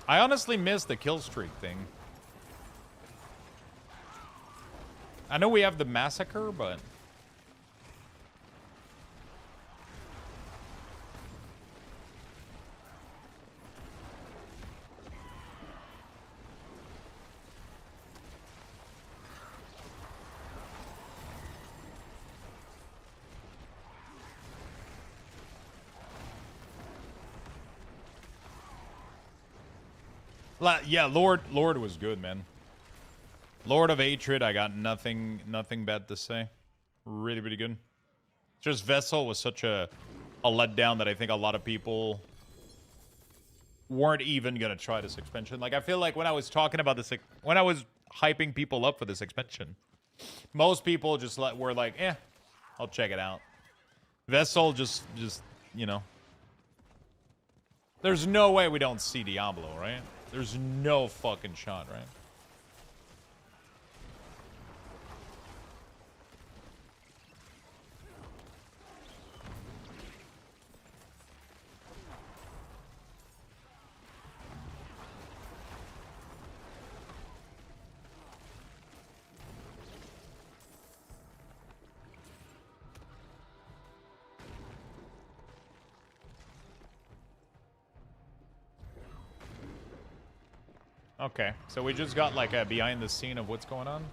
I honestly miss the kill streak thing. I know we have the massacre, but... Yeah, Lord was good, man. Lord of Hatred, I got nothing bad to say. Really, really good. Just Vessel was such a letdown that I think a lot of people weren't even gonna try this expansion. Like, I feel like when I was talking about this, when I was hyping people up for this expansion, most people just were like, eh, I'll check it out. Vessel just, you know. There's no way we don't see Diablo, right? There's no fucking shot, right? Okay, so we just got like a behind the scene of what's going on.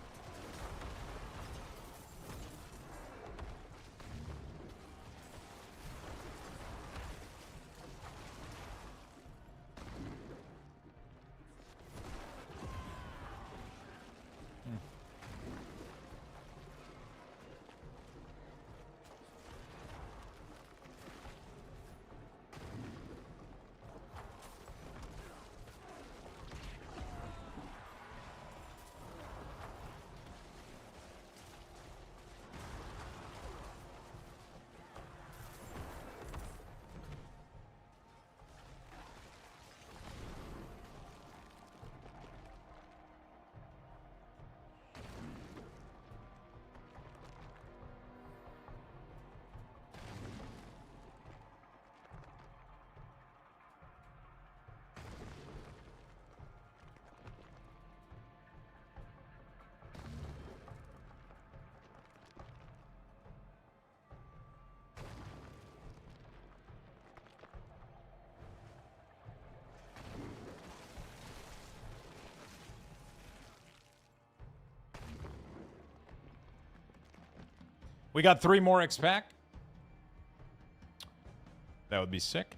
We got 3 more X-Pack. That would be sick.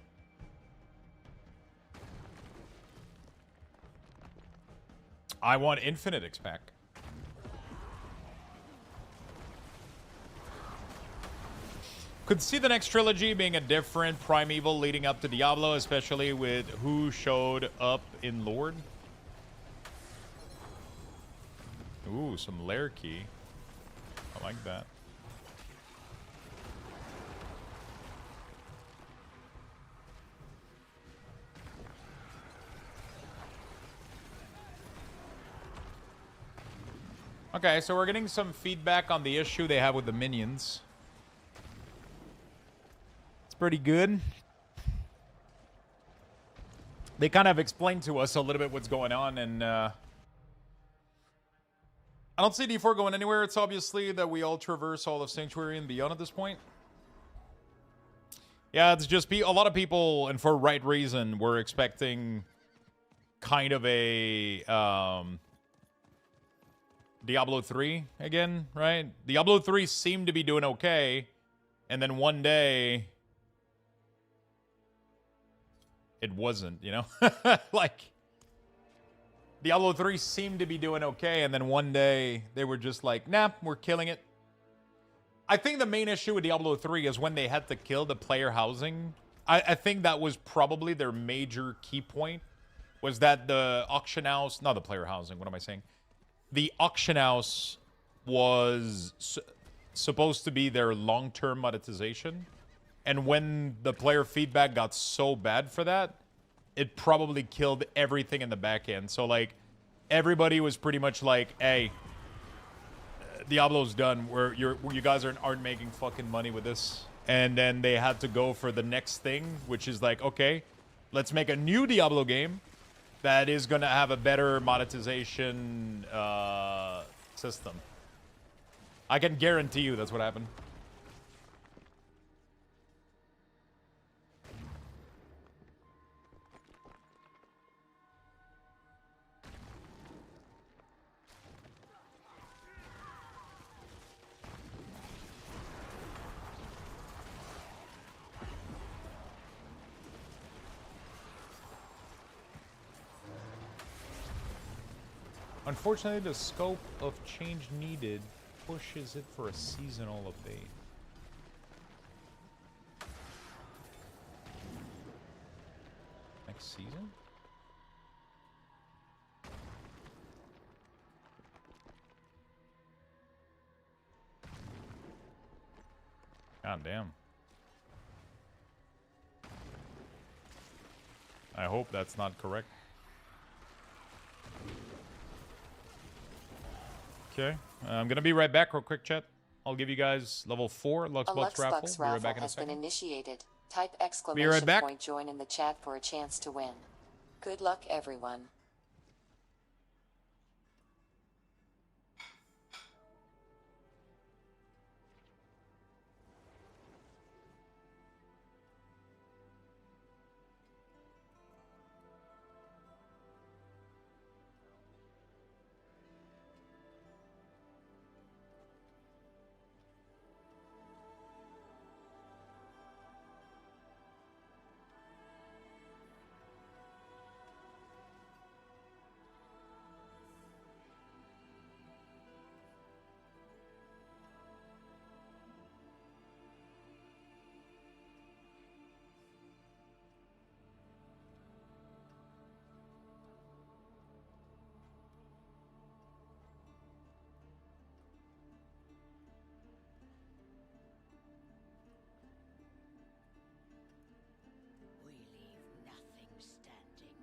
I want infinite X-Pack. Could see the next trilogy being a different primeval leading up to Diablo, especially with who showed up in Lord. Ooh, some lair key. I like that. Okay, so we're getting some feedback on the issue they have with the minions. It's pretty good. They kind of explained to us a little bit what's going on, and I don't see D4 going anywhere. It's obviously that we all traverse all of Sanctuary and beyond at this point. Yeah, it's just a lot of people, and for right reason, were expecting kind of a Diablo 3 again, right? Diablo 3 seemed to be doing okay, and then one day it wasn't, you know? Like, Diablo 3 seemed to be doing okay, and then one day they were just like, nah, we're killing it. I think the main issue with Diablo 3 is when they had to kill the player housing. I think that was probably their major key point, was that the auction house, not the player housing, what am I saying? The auction house was supposed to be their long-term monetization. And when the player feedback got so bad for that, it probably killed everything in the back end. So, like, everybody was pretty much like, hey, Diablo's done. You guys aren't making fucking money with this. And then they had to go for the next thing, which is like, okay, let's make a new Diablo game that is going to have a better monetization system. I can guarantee you that's what happened. Unfortunately, the scope of change needed pushes it for a seasonal update. Next season? God damn. I hope that's not correct. Okay, I'm gonna be right back real quick, chat. I'll give you guys level 4 Lux A Bucks Lux raffle. Bucks Be right raffle back in a has been second. initiated. Type Be exclamation right back. point join in the chat for a chance to win. Good luck, everyone. We leave nothing standing.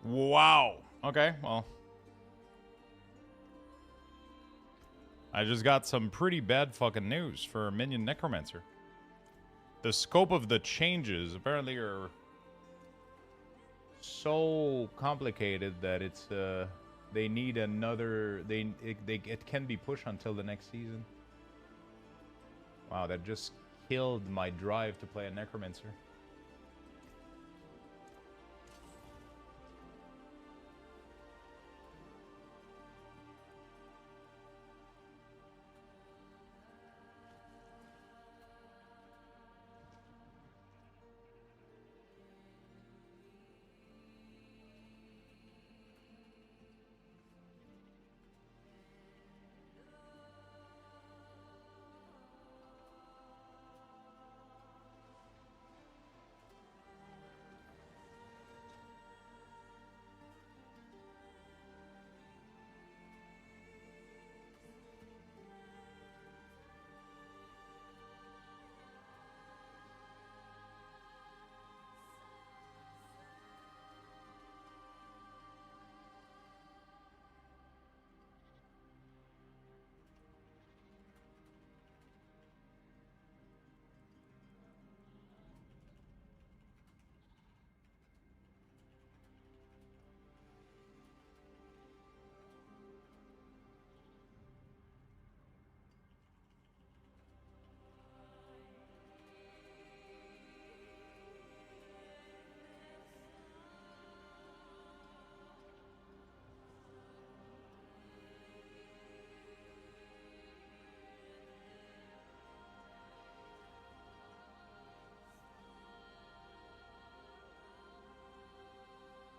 Wow. Okay, well. I just got some pretty bad fucking news for Minion Necromancer. The scope of the changes apparently are so complicated that it's they need another it can be pushed until the next season. Wow, that just killed my drive to play a Necromancer.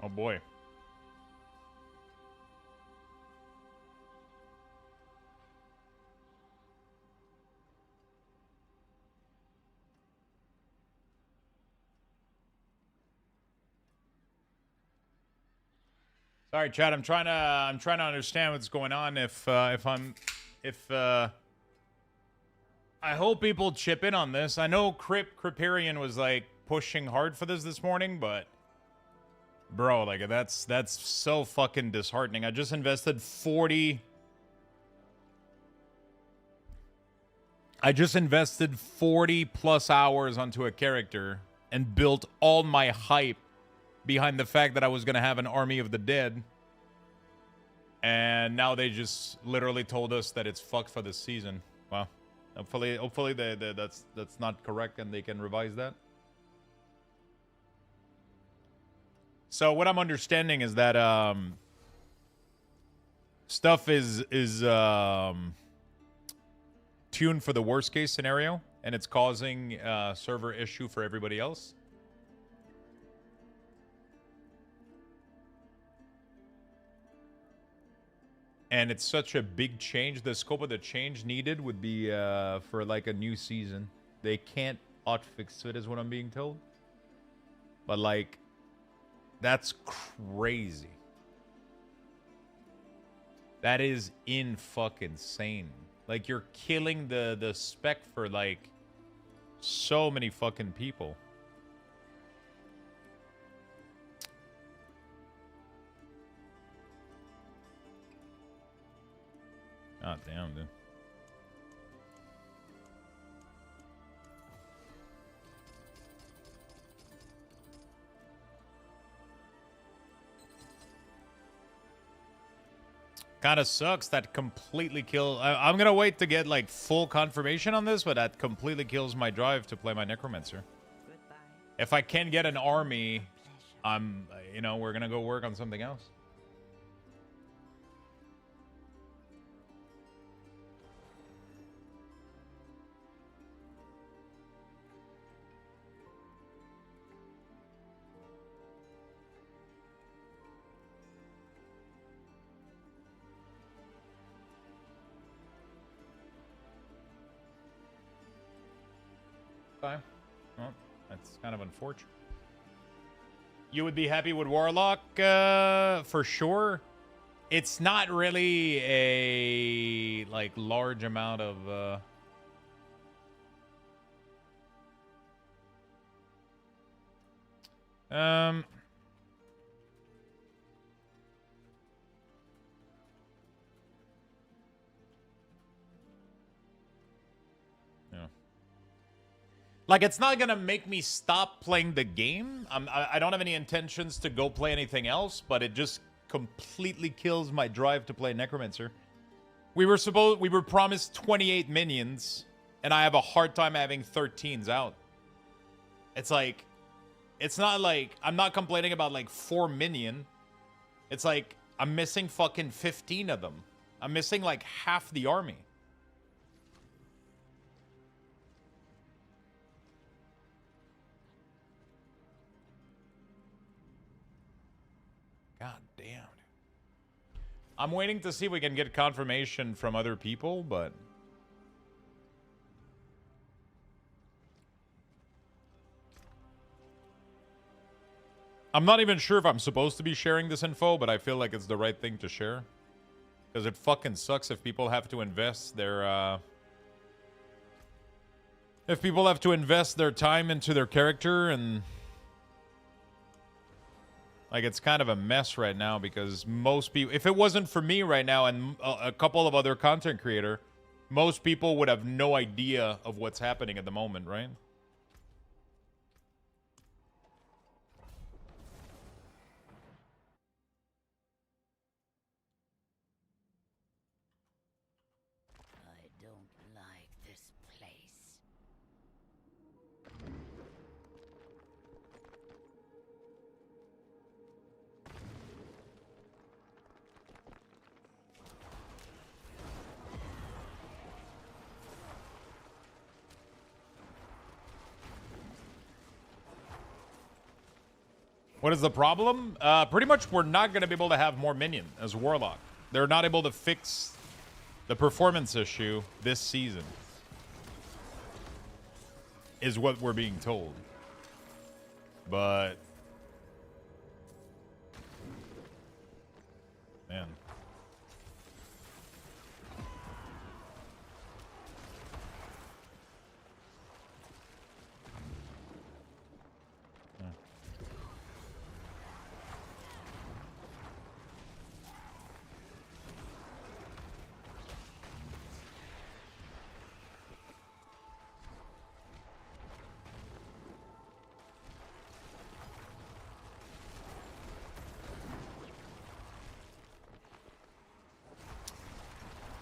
Oh boy. Sorry, Chad. I'm trying to understand what's going on. If I hope people chip in on this. I know Criparian was like pushing hard for this morning, but bro, like that's so fucking disheartening. I just invested 40 plus hours onto a character and built all my hype behind the fact that I was going to have an army of the dead. And now they just literally told us that it's fucked for this season. Well, hopefully that's not correct and they can revise that. So what I'm understanding is that stuff is tuned for the worst case scenario, and it's causing a server issue for everybody else. And it's such a big change. The scope of the change needed would be for like a new season. They can't hotfix it, is what I'm being told. But like, that's crazy. That is fucking insane. Like, you're killing the spec for like so many fucking people. God damn, dude. Kind of sucks. That completely I'm gonna wait to get like full confirmation on this, but that completely kills my drive to play my Necromancer. Goodbye. If I can get an army, we're gonna go work on something else. Okay. Well, that's kind of unfortunate. You would be happy with Warlock, for sure. It's not really a like large amount of like, it's not gonna make me stop playing the game. I don't have any intentions to go play anything else, but it just completely kills my drive to play Necromancer. We were promised 28 minions, and I have a hard time having 13s out. It's like, it's not like I'm not complaining about like 4 minion. It's like I'm missing fucking 15 of them. I'm missing like half the army. God damn. I'm waiting to see if we can get confirmation from other people, but I'm not even sure if I'm supposed to be sharing this info, but I feel like it's the right thing to share. Because it fucking sucks if people have to invest their time into their character, and like, it's kind of a mess right now because most people, if it wasn't for me right now and a couple of other content creator, most people would have no idea of what's happening at the moment, right? I don't like this place. What is the problem? Pretty much we're not going to be able to have more Minion as Warlock. They're not able to fix the performance issue this season, is what we're being told. But man.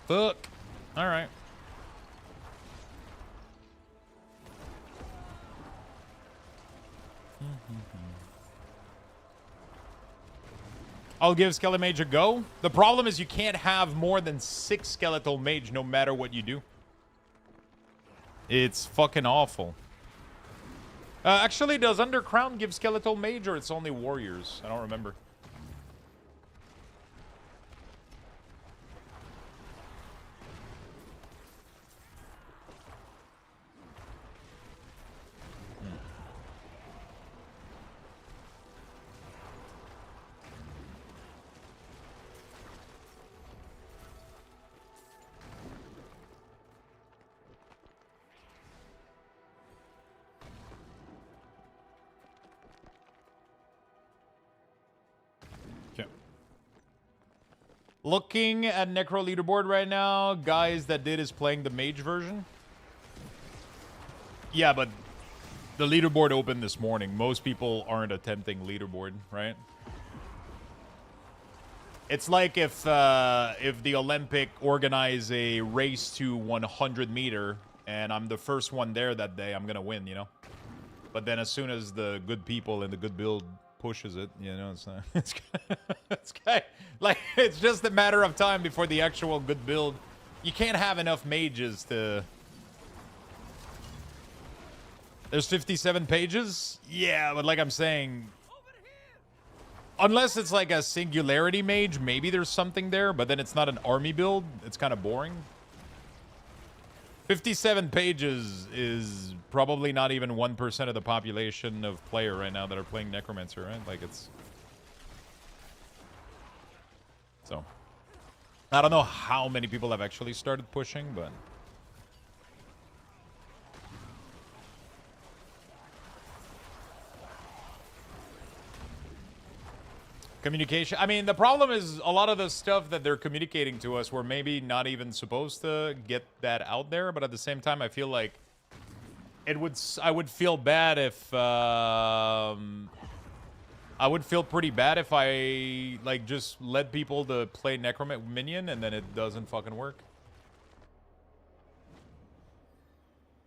Fuck. All right. I'll give Skeletal Mage a go. The problem is you can't have more than 6 Skeletal Mage no matter what you do. It's fucking awful. Actually, does Undercrown give Skeletal Mage or it's only Warriors? I don't remember. Looking at Necro leaderboard right now, guys that did is playing the mage version. Yeah, but the leaderboard opened this morning. Most people aren't attempting leaderboard, right? It's like if the Olympic organize a race to 100 meter and I'm the first one there that day, I'm gonna win, you know. But then as soon as the good people and the good build pushes it, you know, it's not, it's like it's just a matter of time before the actual good build. You can't have enough mages to. There's 57 pages? Yeah, but like I'm saying, unless it's like a singularity mage, maybe there's something there, but then it's not an army build. It's kind of boring. 57 pages is probably not even 1% of the population of player right now that are playing Necromancer, right? Like, it's... So. I don't know how many people have actually started pushing, but... Communication. I mean, the problem is a lot of the stuff that they're communicating to us, we're maybe not even supposed to get that out there. But at the same time, I feel like I would feel bad if I would feel pretty bad if I like just let people to play Necromancer Minion and then it doesn't fucking work.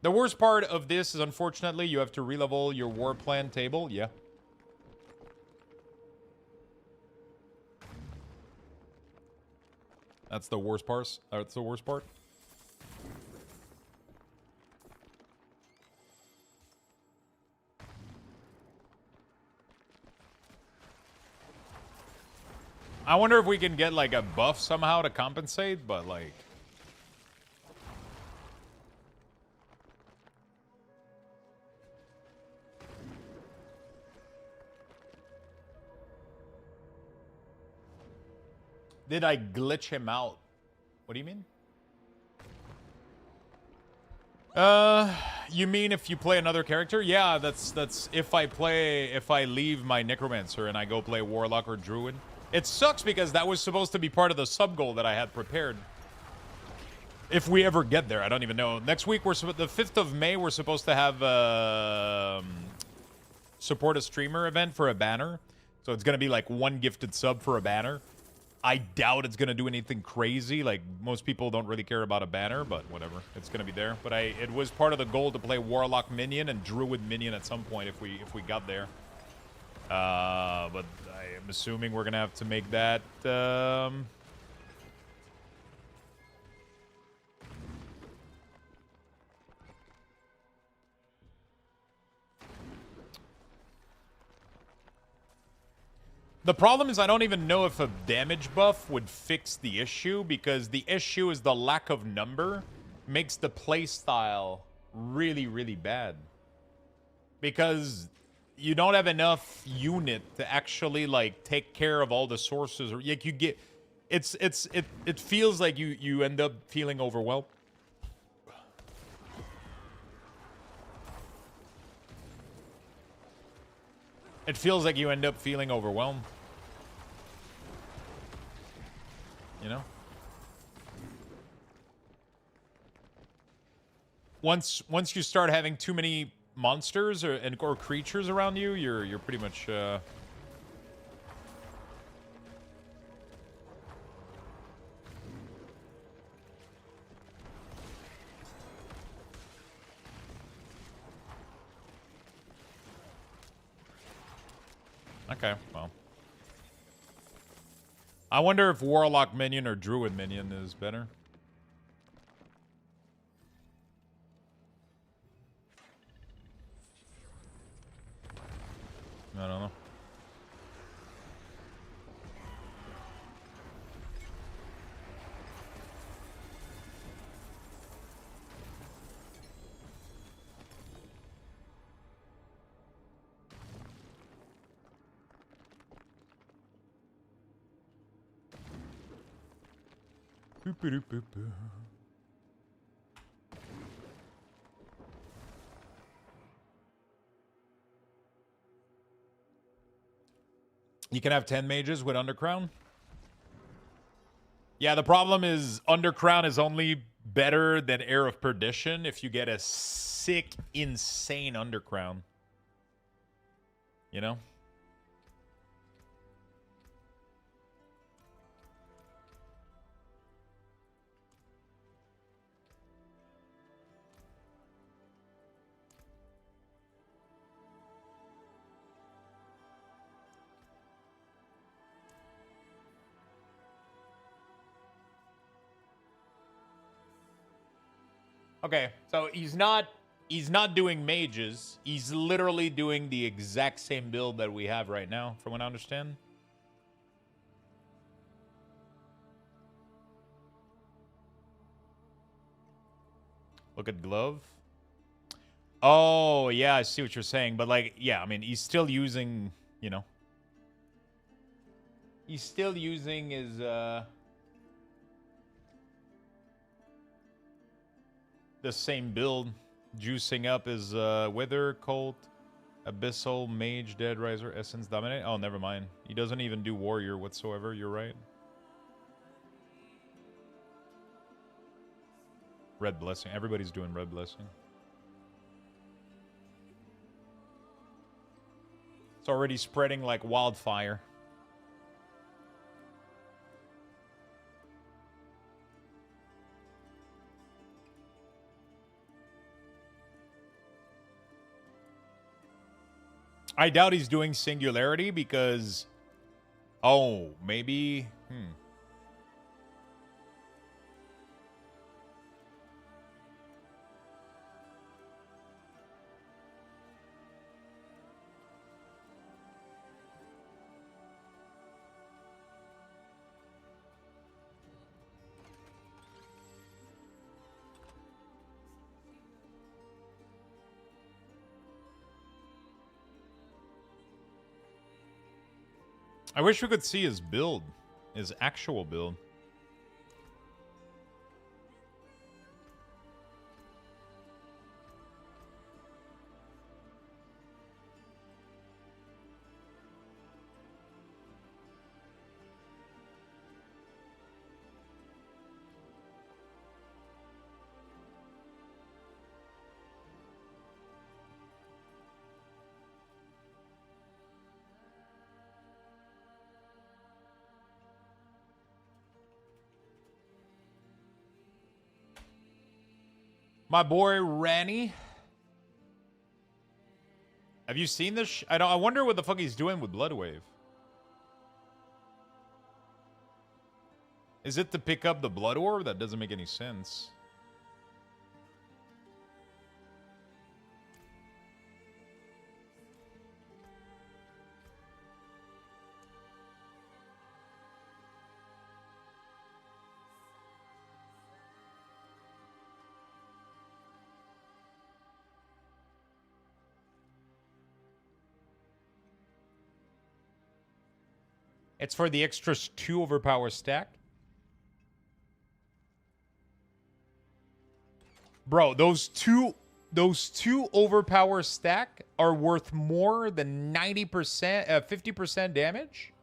The worst part of this is, unfortunately, you have to relevel your war plan table. Yeah. That's the worst part. That's the worst part. I wonder if we can get like a buff somehow to compensate, but like... Did I glitch him out? What do you mean? You mean if you play another character? Yeah, that's if I leave my Necromancer and I go play Warlock or Druid. It sucks because that was supposed to be part of the sub goal that I had prepared. If we ever get there, I don't even know. Next week, the 5th of May, we're supposed to have support a streamer event for a banner. So it's gonna be like 1 gifted sub for a banner. I doubt it's gonna do anything crazy. Like, most people don't really care about a banner, but whatever. It's gonna be there. But it was part of the goal to play Warlock Minion and Druid Minion at some point if we got there. But I am assuming we're gonna have to make that. The problem is I don't even know if a damage buff would fix the issue, because the issue is the lack of number makes the playstyle really, really bad. Because you don't have enough unit to actually like take care of all the sources, or like you get it feels like you end up feeling overwhelmed. It feels like you end up feeling overwhelmed. You know? Once you start having too many monsters or creatures around you, you're pretty much okay, well. I wonder if Warlock Minion or Druid Minion is better. I don't know. Boop-a-doop-boop-boo. You can have 10 mages with Undercrown? Yeah, the problem is Undercrown is only better than Air of Perdition if you get a sick, insane Undercrown. You know? Okay, so he's not doing mages. He's literally doing the exact same build that we have right now, from what I understand. Look at glove. Oh, yeah, I see what you're saying. But, like, yeah, I mean, he's still using, you know. He's still using his, the same build, juicing up his Wither, Cult, Abyssal, Mage, Dead Riser, Essence, Dominate. Oh, never mind. He doesn't even do Warrior whatsoever. You're right. Red Blessing. Everybody's doing Red Blessing. It's already spreading like wildfire. I doubt he's doing Singularity because... Oh, maybe... I wish we could see his build. His actual build. My boy Ranny. Have you seen this? I wonder what the fuck he's doing with Bloodwave. Is it to pick up the Blood Orb? That doesn't make any sense. It's for the extra 2 overpower stack. Bro, those two overpower stack are worth more than 90%, 50% damage.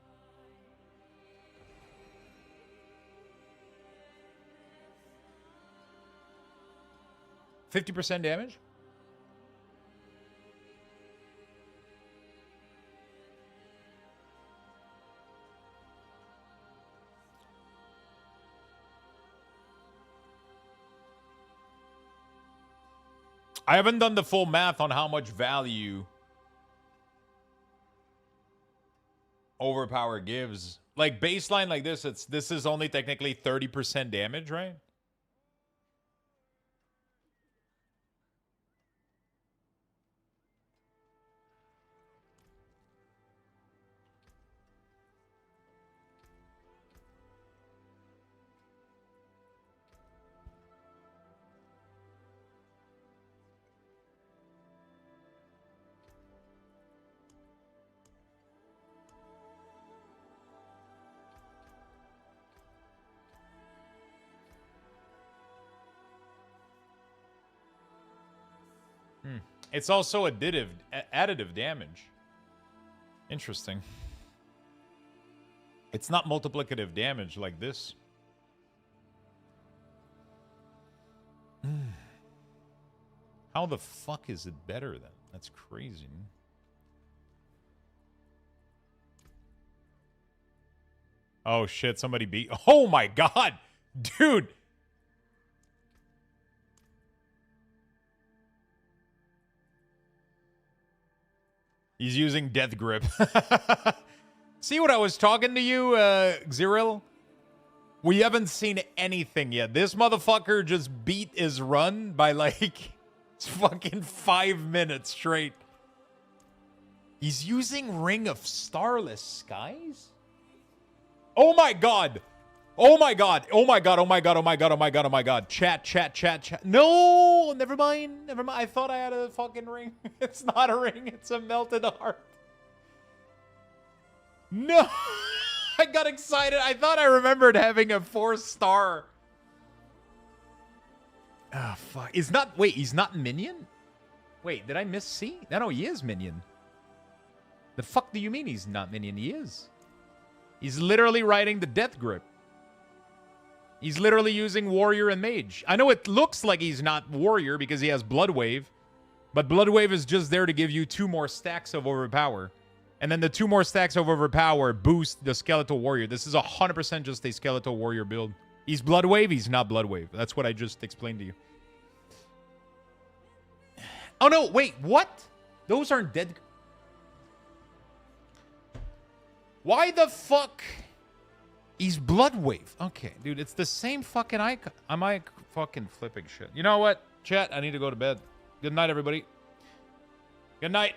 $50% damage? I haven't done the full math on how much value overpower gives. Like baseline like this, this is only technically 30% damage, right? It's also additive damage. Interesting. It's not multiplicative damage like this. How the fuck is it better then? That's crazy. Oh shit, somebody beat... Oh my god! Dude! He's using Death Grip. See what I was talking to you, Xyril? We haven't seen anything yet. This motherfucker just beat his run by like fucking 5 minutes straight. He's using Ring of Starless Skies? Oh my god! Oh my god! Oh my god! Oh my god! Oh my god! Oh my god! Oh my god! Chat. No! Never mind. Never mind. I thought I had a fucking ring. It's not a ring. It's a melted heart. No! I got excited. I thought I remembered having a 4-star. Ah, fuck. He's not... Wait, he's not Minion? Wait, did I miss C? No, he is Minion. The fuck do you mean he's not Minion? He is. He's literally riding the Death Grip. He's literally using Warrior and Mage. I know it looks like he's not Warrior because he has Blood Wave, but Blood Wave is just there to give you 2 more stacks of Overpower. And then the 2 more stacks of Overpower boost the Skeletal Warrior. This is 100% just a Skeletal Warrior build. He's Blood Wave, he's not Blood Wave. That's what I just explained to you. Oh no, wait, what? Those aren't dead... Why the fuck... He's Blood Wave. Okay, dude, it's the same fucking icon. Am I fucking flipping shit? You know what? Chat, I need to go to bed. Good night, everybody. Good night.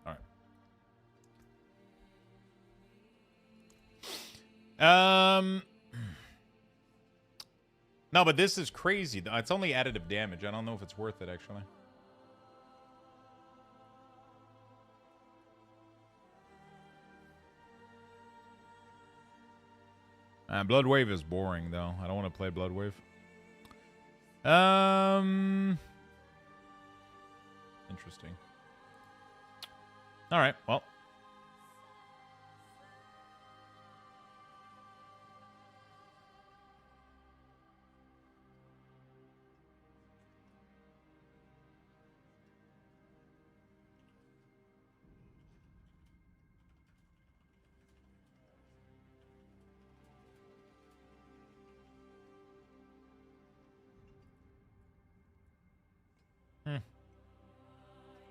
All right. No, but this is crazy. It's only additive damage. I don't know if it's worth it, actually. Blood Wave is boring, though. I don't want to play Blood Wave. Interesting. All right, well.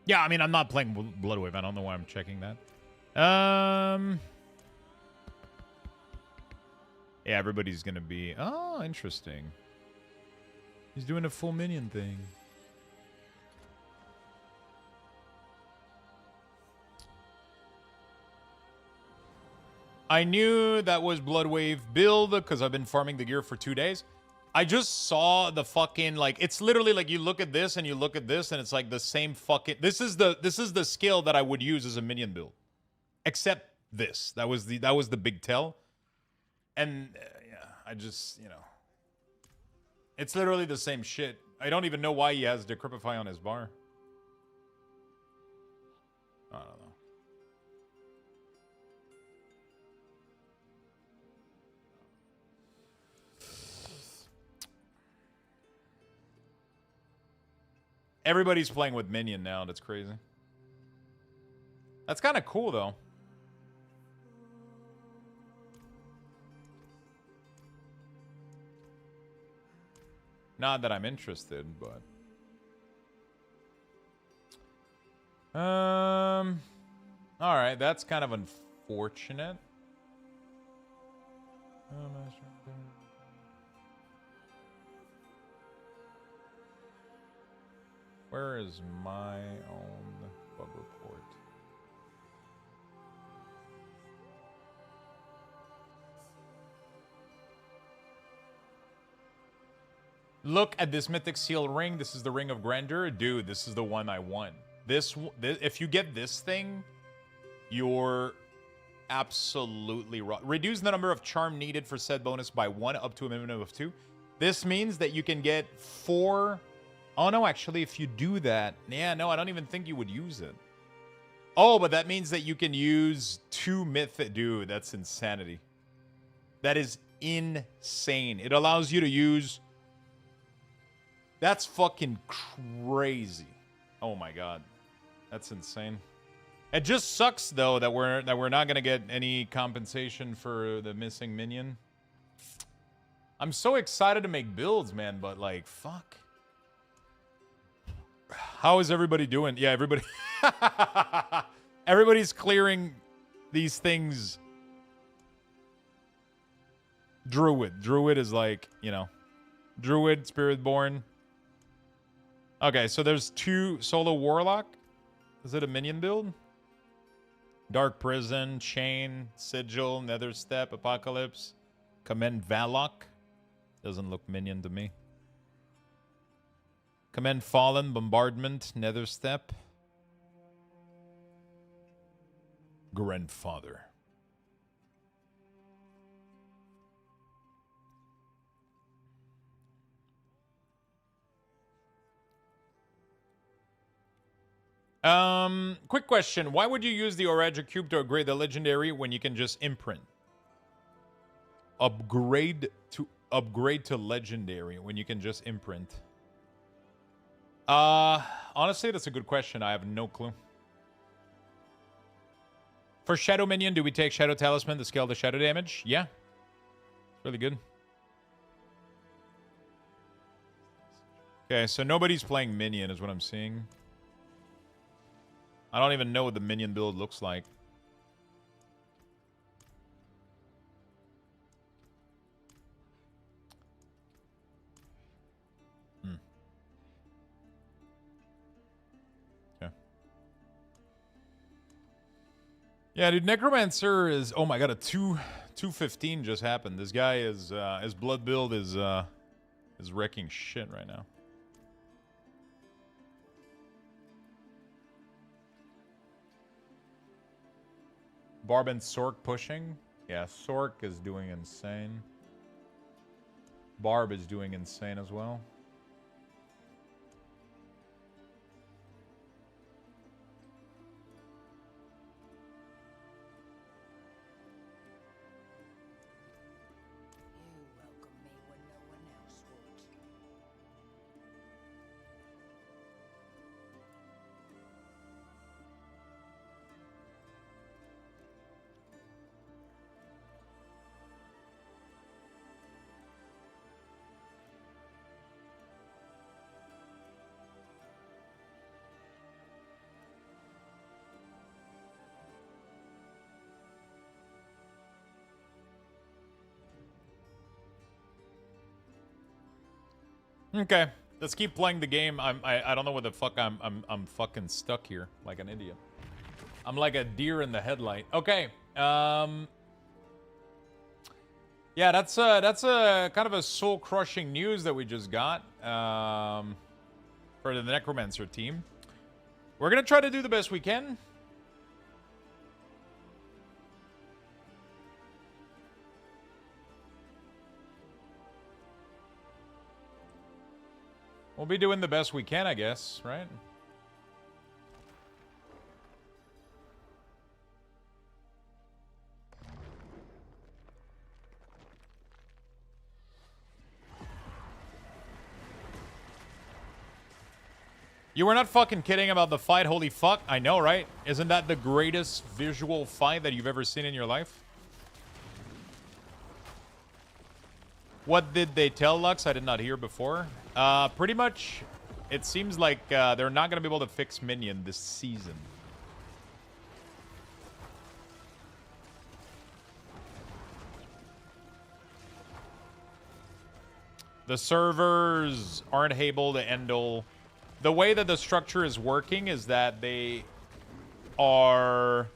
Yeah, I mean, I'm not playing Blood Wave. I don't know why I'm checking that. Yeah, everybody's going to be... Oh, interesting. He's doing a full minion thing. I knew that was Blood Wave build because I've been farming the gear for 2 days. I just saw the fucking, like, it's literally like you look at this and you look at this and it's like the same fucking, this is the skill that I would use as a minion build. Except this. That was the big tell. And yeah, I just, you know, it's literally the same shit. I don't even know why he has Decrepify on his bar. I don't know. Everybody's playing with Minion now. That's crazy. That's kind of cool, though. Not that I'm interested, but... Alright, that's kind of unfortunate. Where is my own bug report? Look at this mythic seal ring. This is the Ring of Grandeur. Dude, this is the one I want. This if you get this thing, you're absolutely right. Reduce the number of charm needed for said bonus by 1 up to a minimum of 2. This means that you can get 4... Oh, no, actually, if you do that... Yeah, no, I don't even think you would use it. Oh, but that means that you can use 2 mythic... Dude, that's insanity. That is insane. It allows you to use... That's fucking crazy. Oh, my God. That's insane. It just sucks, though, that we're not going to get any compensation for the missing minion. I'm so excited to make builds, man, but, like, fuck. How is everybody doing? Yeah, everybody... Everybody's clearing these things. Druid. Druid is like, you know... Druid, Spiritborn. Okay, so there's 2 solo Warlock. Is it a minion build? Dark Prison, Chain, Sigil, Nether Step, Apocalypse. Commend Valok. Doesn't look minion to me. Commend Fallen, Bombardment, Nether Step. Grandfather. Quick question. Why would you use the Oraja Cube to upgrade the legendary when you can just imprint? Upgrade to legendary when you can just imprint. Honestly, that's a good question. I have no clue. For Shadow Minion, do we take Shadow Talisman to scale the shadow damage? Yeah. It's really good. Okay, so nobody's playing Minion is what I'm seeing. I don't even know what the Minion build looks like. Yeah, dude, Necromancer is... Oh my god, a 215 just happened. This guy is... his blood build is wrecking shit right now. Barb and Sork pushing. Yeah, Sork is doing insane. Barb is doing insane as well. Okay, let's keep playing the game. I don't know what the fuck I'm fucking stuck here like an idiot. I'm like a deer in the headlight. Okay. Yeah, that's a kind of a soul-crushing news that we just got for the Necromancer team. We're gonna try to do the best we can. We'll be doing the best we can, I guess, right? You were not fucking kidding about the fight, holy fuck. I know, right? Isn't that the greatest visual fight that you've ever seen in your life? What did they tell Lux? I did not hear before. Pretty much, it seems like they're not going to be able to fix Minion this season. The servers aren't able to handle... The way that the structure is working is that they are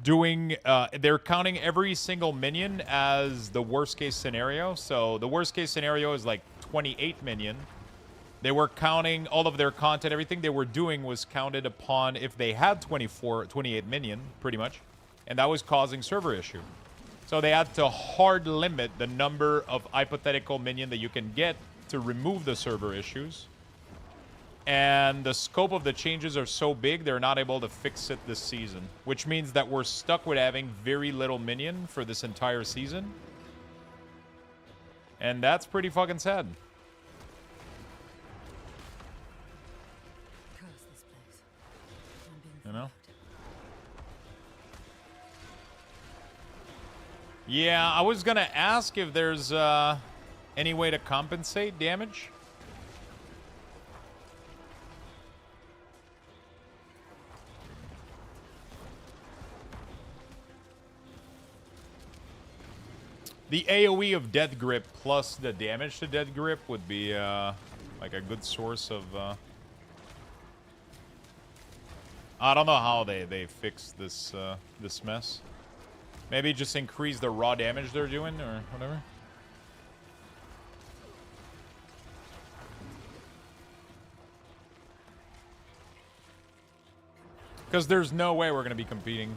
doing... they're counting every single minion as the worst case scenario. So the worst case scenario is like 28 minion. They were counting all of their content. Everything they were doing was counted upon if they had 28 minion, pretty much. And that was causing server issue. So they had to hard limit the number of hypothetical minion that you can get to remove the server issues. And the scope of the changes are so big, they're not able to fix it this season. Which means that we're stuck with having very little minion for this entire season. And that's pretty fucking sad. Curse this place. I'm being You know? followed. Yeah, I was gonna ask if there's any way to compensate damage. The AoE of Death Grip plus the damage to Death Grip would be like a good source of... I don't know how they fix this this mess. Maybe just increase the raw damage they're doing or whatever. Because there's no way we're going to be competing.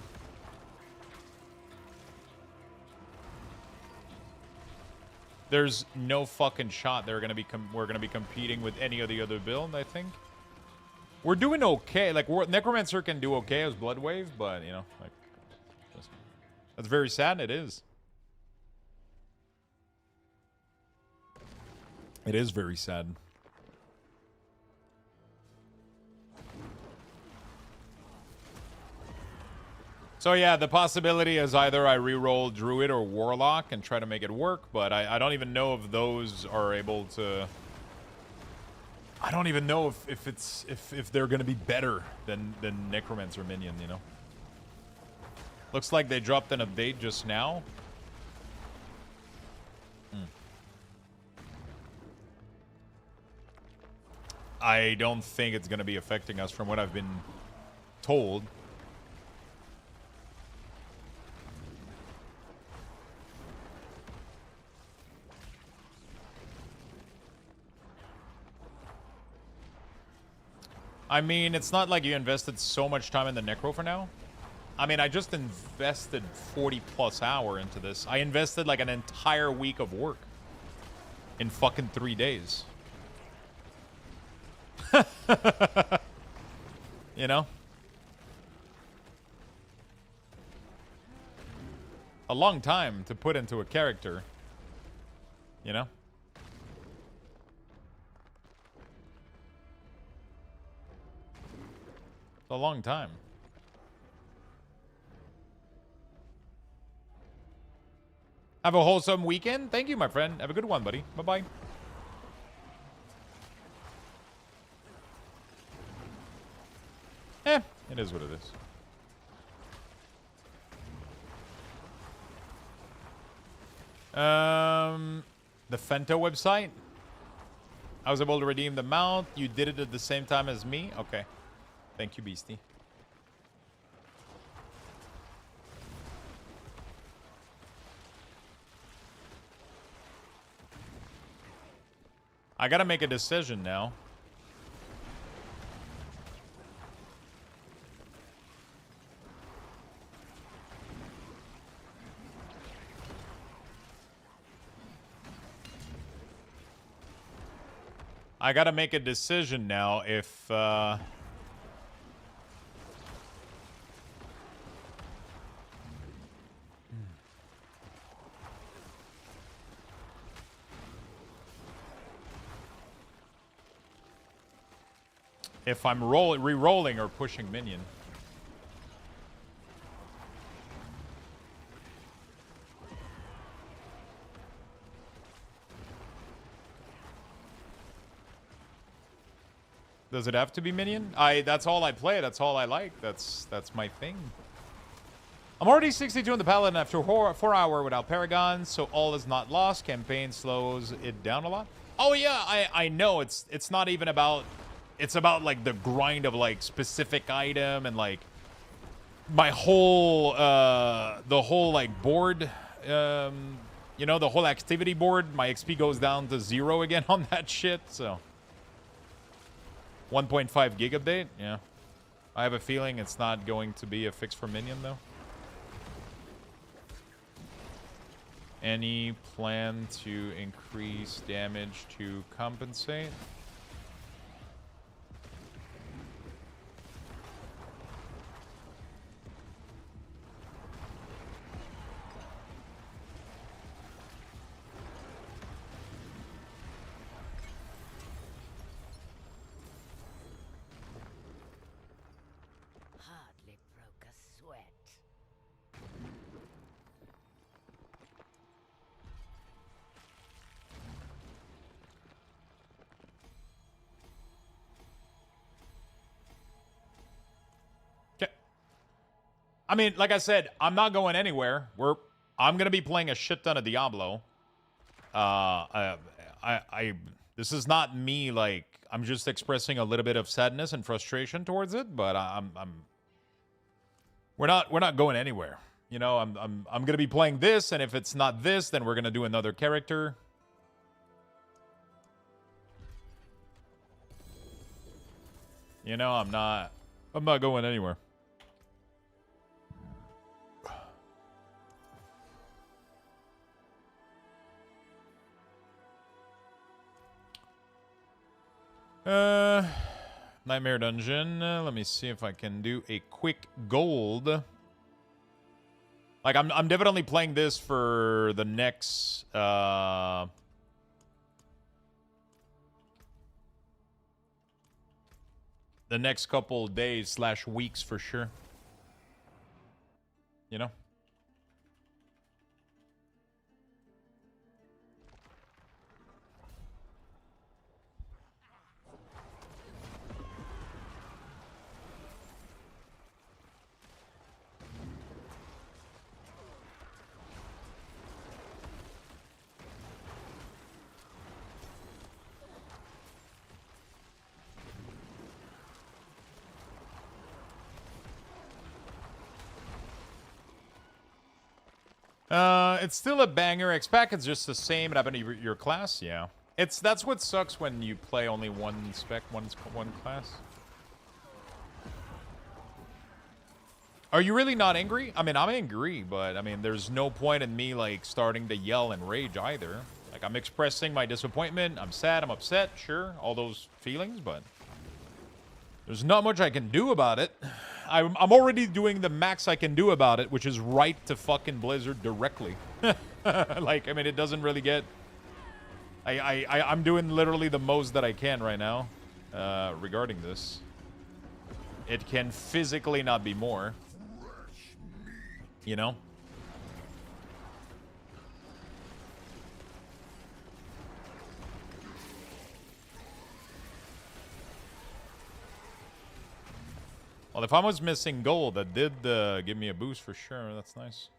There's no fucking shot they're going to be we're going to be competing with any of the other build, I think. We're doing okay. Like, Necromancer can do okay as Bloodwave, but, you know, like, that's very sad. It is. It is very sad. So yeah, the possibility is either I reroll Druid or Warlock and try to make it work, but I don't even know if those are able to... I don't even know if they're gonna be better than Necromancer Minion, you know? Looks like they dropped an update just now. I don't think it's gonna be affecting us from what I've been told. I mean, it's not like you invested so much time in the Necro for now. I mean, I just invested 40+ hours into this. I invested like an entire week of work in fucking 3 days. You know? A long time to put into a character. You know? It's a long time. Have a wholesome weekend. Thank you, my friend. Have a good one, buddy. Bye-bye. It is what it is. The Fento website. I was able to redeem the mount. You did it at the same time as me? Okay. Thank you, Beastie. I gotta make a decision now. I gotta make a decision now if I'm re-rolling or pushing minion. Does it have to be minion? That's all I play. That's all I like. That's my thing. I'm already 62 in the Paladin after 4 hour without Paragon, so all is not lost. Campaign slows it down a lot. Oh yeah, I know. It's not even about. It's about like the grind of like specific item and like my whole the whole like board. You know, the whole activity board. My XP goes down to 0 again on that shit. So. 1.5 gig update? Yeah. I have a feeling it's not going to be a fix for minion, though. Any plan to increase damage to compensate? Hardly broke a sweat. Okay. I mean, like I said, I'm not going anywhere. I'm gonna be playing a shit ton of Diablo. This is not me like I'm just expressing a little bit of sadness and frustration towards it, but we're not going anywhere. You know, I'm gonna be playing this, and if it's not this, then we're gonna do another character. You know, I'm not going anywhere. Nightmare Dungeon. Let me see if I can do a quick gold. Like, I'm definitely playing this for the next, the next couple days / weeks for sure. You know? It's still a banger. X-Pack is just the same. It happened to your class, yeah. That's what sucks when you play only one spec, one class. Are you really not angry? I mean, I'm angry, but I mean, there's no point in me like starting to yell and rage either. Like, I'm expressing my disappointment. I'm sad. I'm upset. Sure, all those feelings, but there's not much I can do about it. I'm already doing the max I can do about it, which is write to fucking Blizzard directly. Like, I mean, it doesn't really get... I'm doing literally the most that I can right now regarding this. It can physically not be more. You know? Well, if I was missing gold, that did give me a boost for sure. That's nice.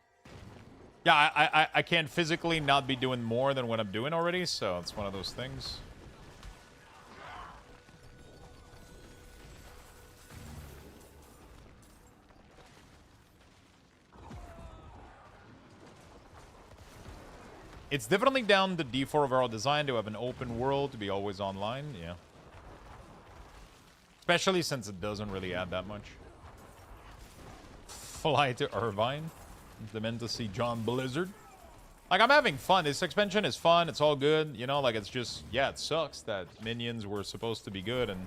Yeah, I can't physically not be doing more than what I'm doing already, so it's one of those things. It's definitely down the D4 overall design to have an open world, to be always online, yeah. Especially since it doesn't really add that much. Fly to Irvine. The meant to see John Blizzard. Like, I'm having fun. This expansion is fun. It's all good. You know, like, it's just... Yeah, it sucks that minions were supposed to be good and...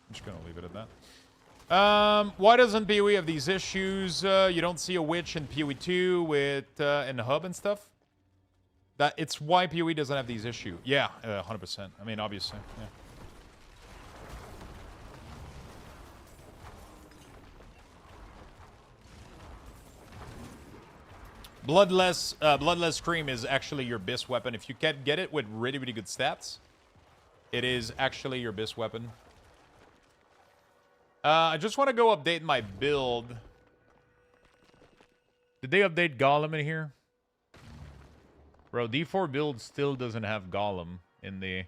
I'm just gonna leave it at that. Why doesn't PoE have these issues? You don't see a witch in PoE 2 with in the hub and stuff. It's why PoE doesn't have these issues. Yeah, 100%. I mean, obviously, yeah. Bloodless Cream is actually your BIS weapon. If you can get it with really, really good stats, it is actually your BIS weapon. I just want to go update my build. Did they update Golem in here? Bro, D4 build still doesn't have Golem in the...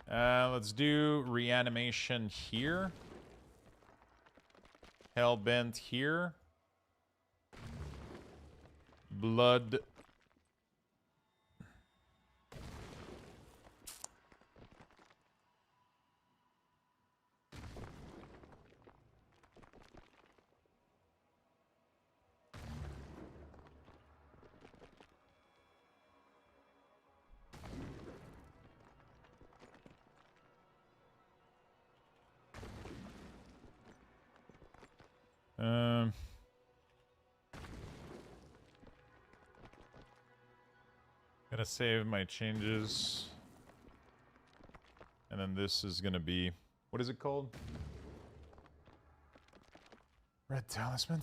let's do reanimation here. Hellbent here. Blood... Gonna save my changes. And then this is gonna be... What is it called? Red Talisman.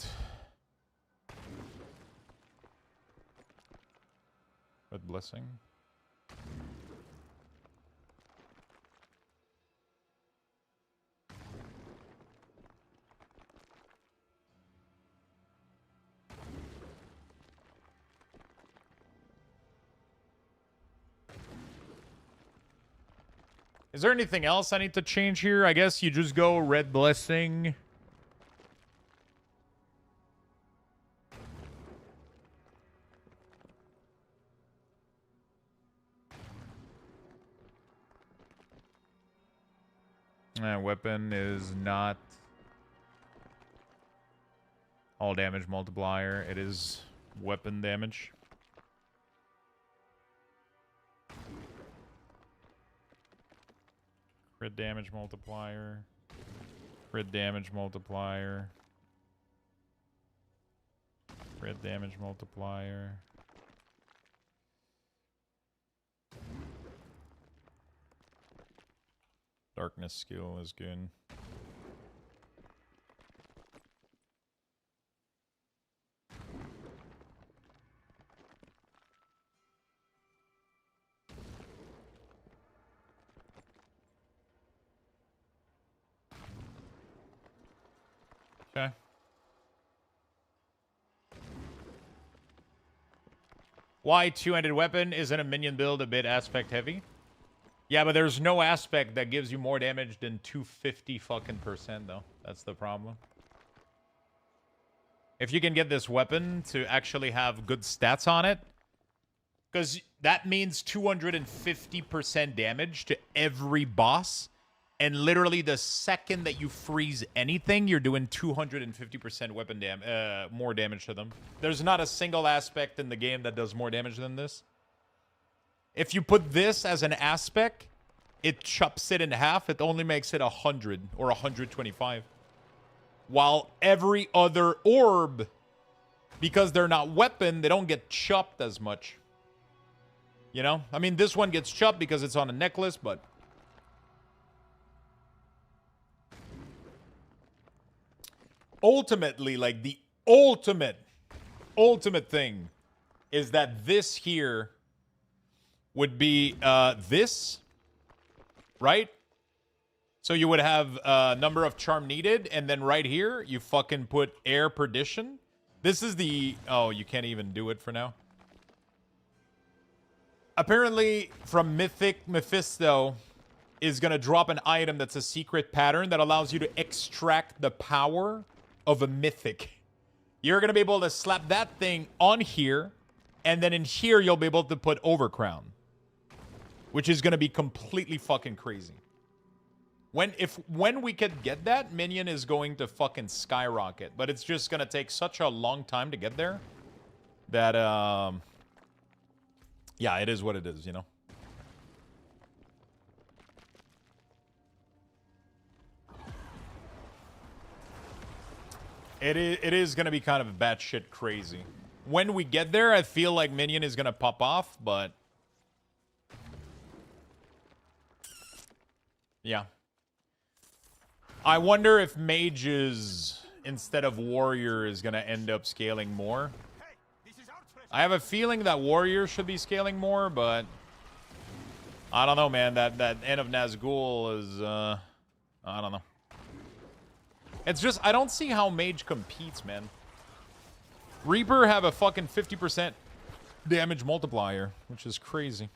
Red Blessing. Is there anything else I need to change here? I guess you just go Red Blessing. Weapon is not all damage multiplier. It is weapon damage. Crit damage multiplier. Crit damage multiplier. Crit damage multiplier. Darkness skill is good. Okay. Why two-handed weapon? Isn't a minion build a bit aspect heavy? Yeah, but there's no aspect that gives you more damage than 250 fucking percent, though. That's the problem. If you can get this weapon to actually have good stats on it, because that means 250% damage to every boss, and literally the second that you freeze anything, you're doing 250% weapon more damage to them. There's not a single aspect in the game that does more damage than this. If you put this as an aspect, it chops it in half. It only makes it 100 or 125. While every other orb, because they're not weapon, they don't get chopped as much. You know? I mean, this one gets chopped because it's on a necklace, but... ultimately, like, the ultimate thing is that this here would be this, right? So you would have number of charm needed, and then right here, you fucking put air perdition. This is the... oh, you can't even do it for now. Apparently, from Mythic, Mephisto is going to drop an item that's a secret pattern that allows you to extract the power of a mythic. You're going to be able to slap that thing on here, and then in here, you'll be able to put Overcrown, which is going to be completely fucking crazy. When we could get that, Minion is going to fucking skyrocket, but it's just going to take such a long time to get there that, yeah, it is what it is, you know? It is going to be kind of batshit crazy. When we get there, I feel like Minion is going to pop off, but... yeah. I wonder if mages, instead of warrior, is going to end up scaling more. I have a feeling that warrior should be scaling more, but... I don't know, man. That End of Nazgul is, I don't know. It's just, I don't see how mage competes, man. Reaper have a fucking 50% damage multiplier, which is crazy.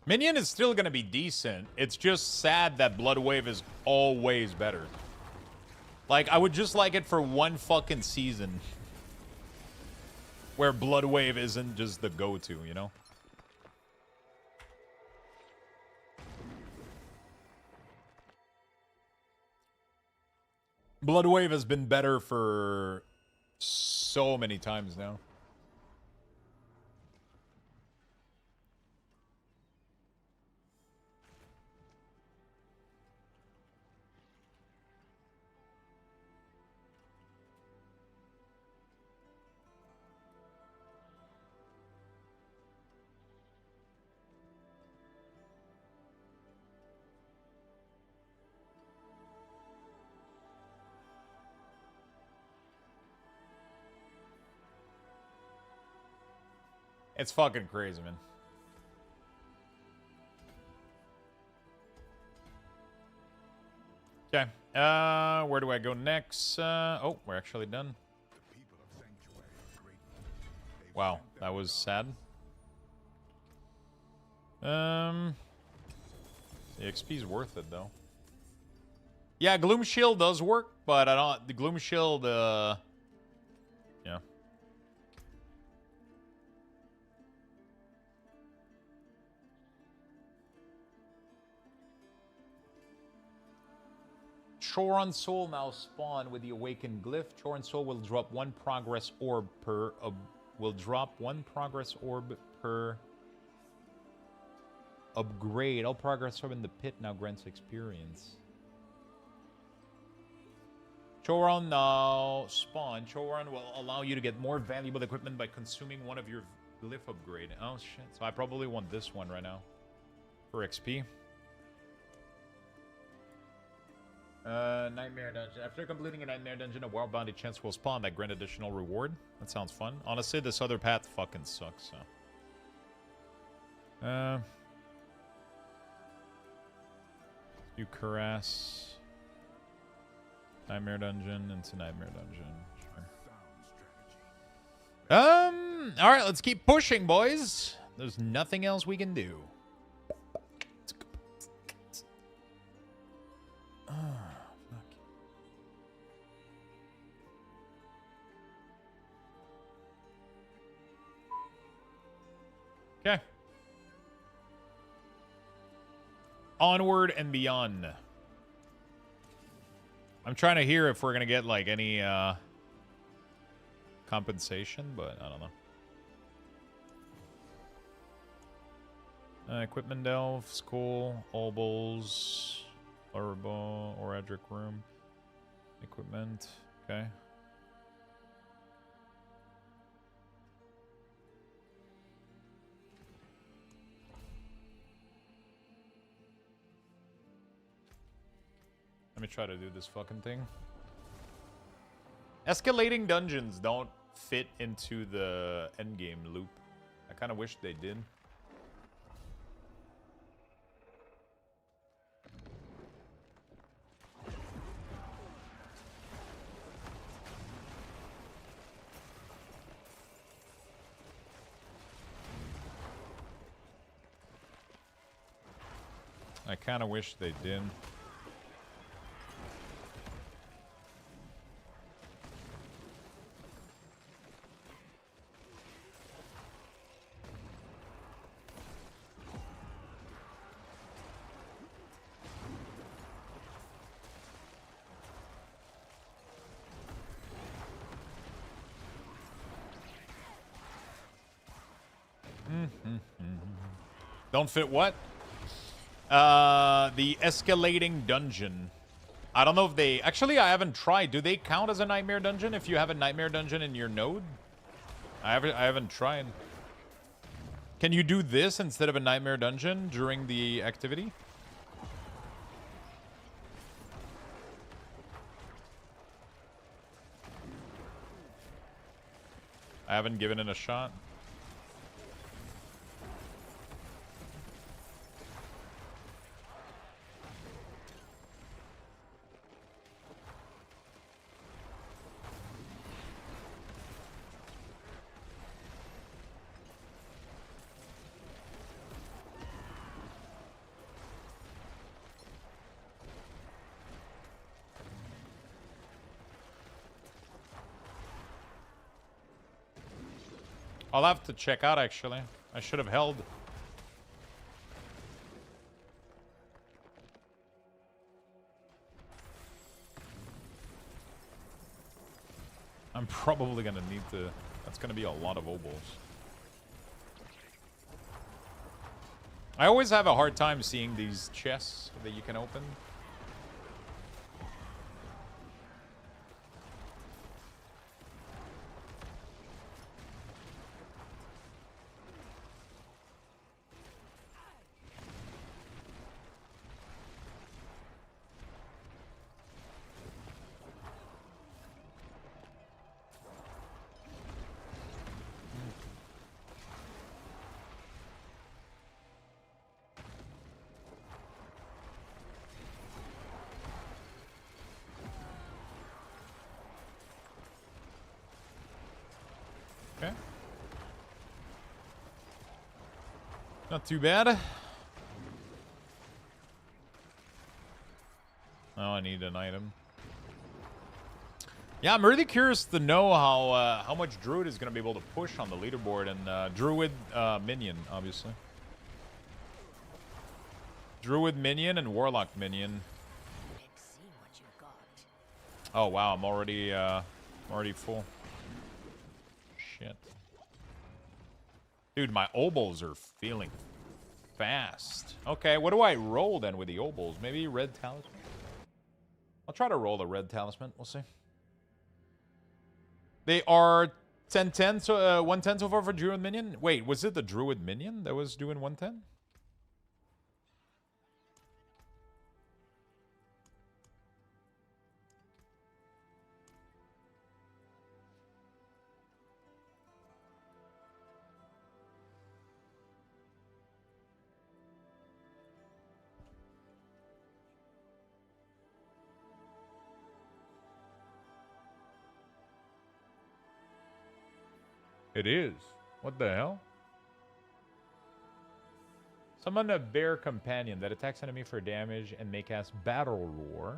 Minion is still going to be decent. It's just sad that Bloodwave is always better. Like, I would just like it for one fucking season where Bloodwave isn't just the go-to, you know? Bloodwave has been better for so many times now. It's fucking crazy, man. Okay. Where do I go next? Oh, we're actually done. Wow, that was sad. The XP's worth it, though. Yeah, Gloom Shield does work, but I don't... the Gloom Shield, yeah. Choron Soul now spawn with the Awakened Glyph. Choron Soul will drop one progress orb per... upgrade. All progress orb in the pit now grants experience. Choron now spawn. Choron will allow you to get more valuable equipment by consuming one of your glyph upgrade. Oh shit, so I probably want this one right now for XP. Nightmare Dungeon. After completing a Nightmare Dungeon, a wild bounty chance will spawn that grant additional reward. That sounds fun. Honestly, this other path fucking sucks, so. Do Caress. Nightmare Dungeon into Nightmare Dungeon. Sure. Alright, let's keep pushing, boys. There's nothing else we can do. Okay. Onward and beyond. I'm trying to hear if we're gonna get like any compensation, but I don't know. Equipment delve, school, obols, Lurbo, Oradric room, equipment. Okay. Let me try to do this fucking thing. Escalating dungeons don't fit into the endgame loop. I kind of wish they did. I kind of wish they did. Don't fit what? The escalating dungeon. I don't know if they... Actually, I haven't tried. Do they count as a nightmare dungeon if you have a nightmare dungeon in your node? I haven't tried. Can you do this instead of a nightmare dungeon during the activity? I haven't given it a shot. I'll have to check out, actually. I should have held. I'm probably going to need to... That's going to be a lot of obols. I always have a hard time seeing these chests that you can open. Okay. Not too bad. Oh, I need an item. Yeah, I'm really curious to know how much Druid is going to be able to push on the leaderboard, and Druid Minion, obviously. Druid Minion and Warlock Minion. Let's see what you got. Oh wow, I'm already full. Shit. Dude, my obols are feeling fast. Okay, what do I roll then with the obols? Maybe red talisman? I'll try to roll the red talisman. We'll see. They are 10-10, so 110 so far for Druid Minion. Wait, was it the Druid Minion that was doing 110? It is. What the hell? Summon a bear companion that attacks enemy for damage and may cast Battle Roar.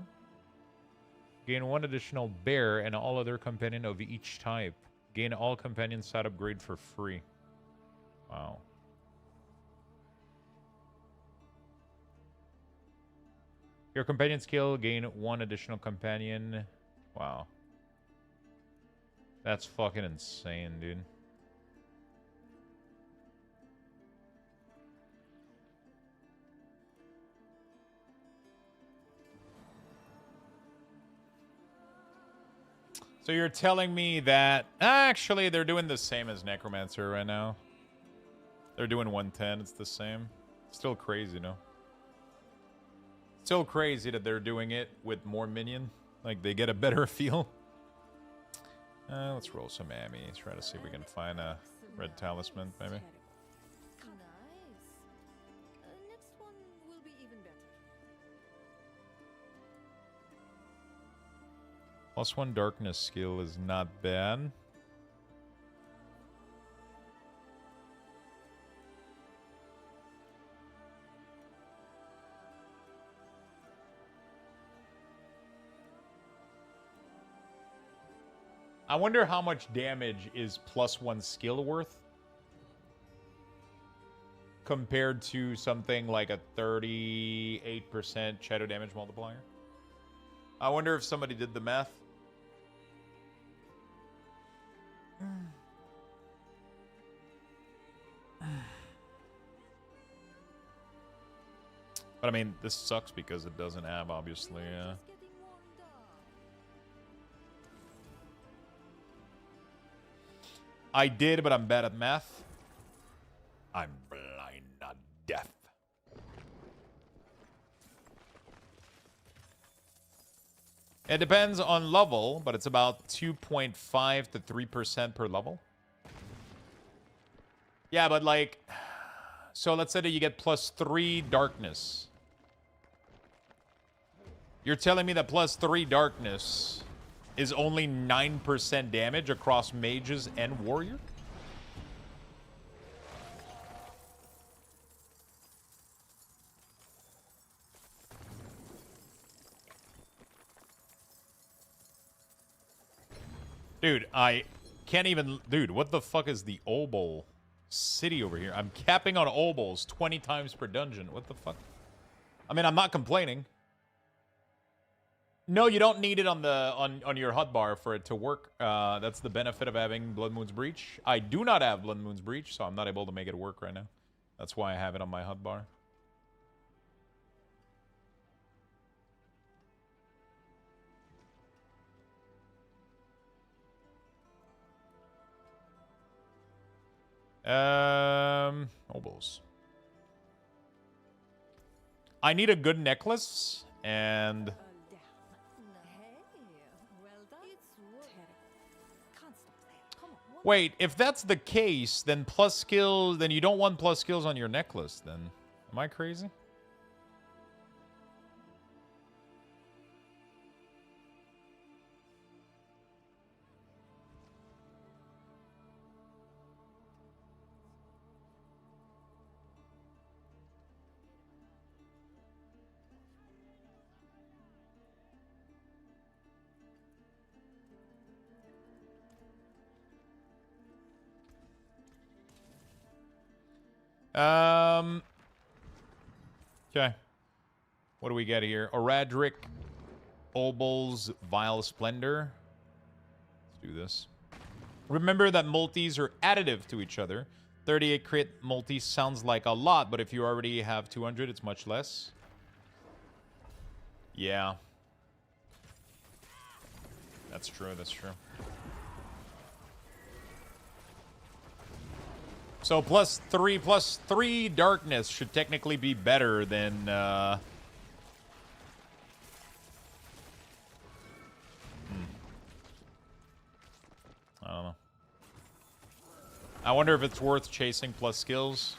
Gain 1 additional bear and all other companion of each type. Gain all companion stat upgrade for free. Wow. Your companion skill, gain 1 additional companion. Wow. That's fucking insane, dude. So you're telling me that... Actually, they're doing the same as Necromancer right now. They're doing 110. It's the same. Still crazy, no? Still crazy that they're doing it with more minion. Like, they get a better feel. Let's roll some Ammy. Try to see if we can find a red talisman, maybe. Nice. Next one will be even better. +1 darkness skill is not bad. I wonder how much damage is +1 skill worth compared to something like a 38% shadow damage multiplier. I wonder if somebody did the math. But I mean, this sucks because it doesn't have, obviously, I did, but I'm bad at math. I'm blind, not deaf. It depends on level, but it's about 2.5 to 3% per level. Yeah, but like... So let's say that you get +3 darkness. You're telling me that +3 darkness is only 9% damage across mages and warrior? Dude, I can't even... Dude, what the fuck is the Obol city over here? I'm capping on Obols 20 times per dungeon. What the fuck? I mean, I'm not complaining. No, you don't need it on the on your hotbar for it to work. That's the benefit of having Blood Moon's Breach. I do not have Blood Moon's Breach, so I'm not able to make it work right now. That's why I have it on my hotbar. Obols. I need a good necklace, and... Wait, if that's the case, then plus skills, then you don't want plus skills on your necklace, then. Am I crazy? Okay. What do we get here? Oradric, Obol's Vile Splendor. Let's do this. Remember that multis are additive to each other. 38 crit multi sounds like a lot, but if you already have 200, it's much less. Yeah. That's true, that's true. So plus three darkness should technically be better than I don't know. I wonder if it's worth chasing plus skills.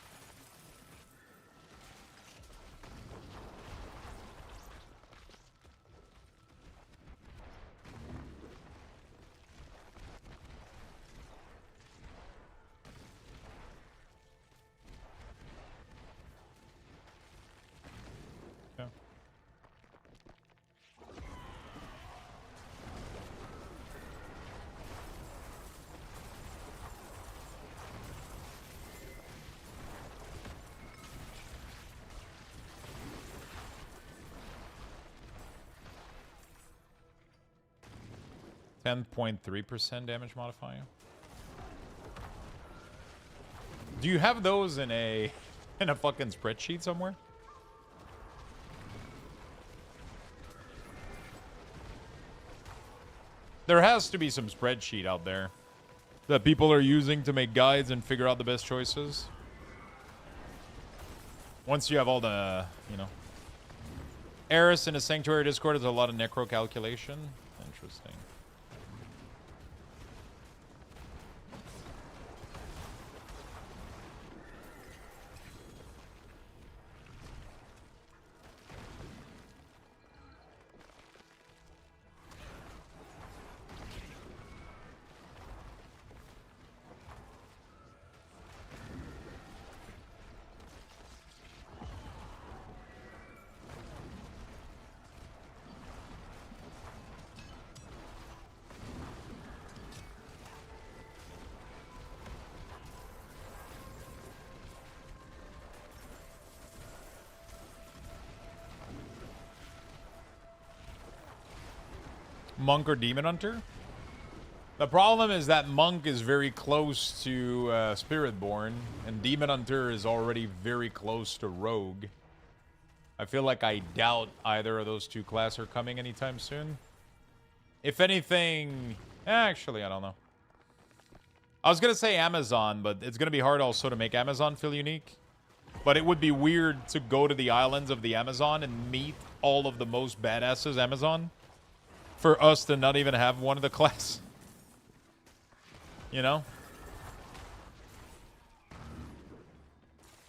10.3% damage modifier. Do you have those in a fucking spreadsheet somewhere? There has to be some spreadsheet out there that people are using to make guides and figure out the best choices. Once you have all the, you know. Eris in a Sanctuary Discord has a lot of necro calculation. Interesting. Monk or Demon Hunter? The problem is that Monk is very close to Spiritborn, and Demon Hunter is already very close to Rogue. I feel like I doubt either of those two classes are coming anytime soon. If anything... Actually, I don't know. I was going to say Amazon, but it's going to be hard also to make Amazon feel unique. But it would be weird to go to the islands of the Amazon and meet all of the most badasses Amazon. For us to not even have one of the class. You know?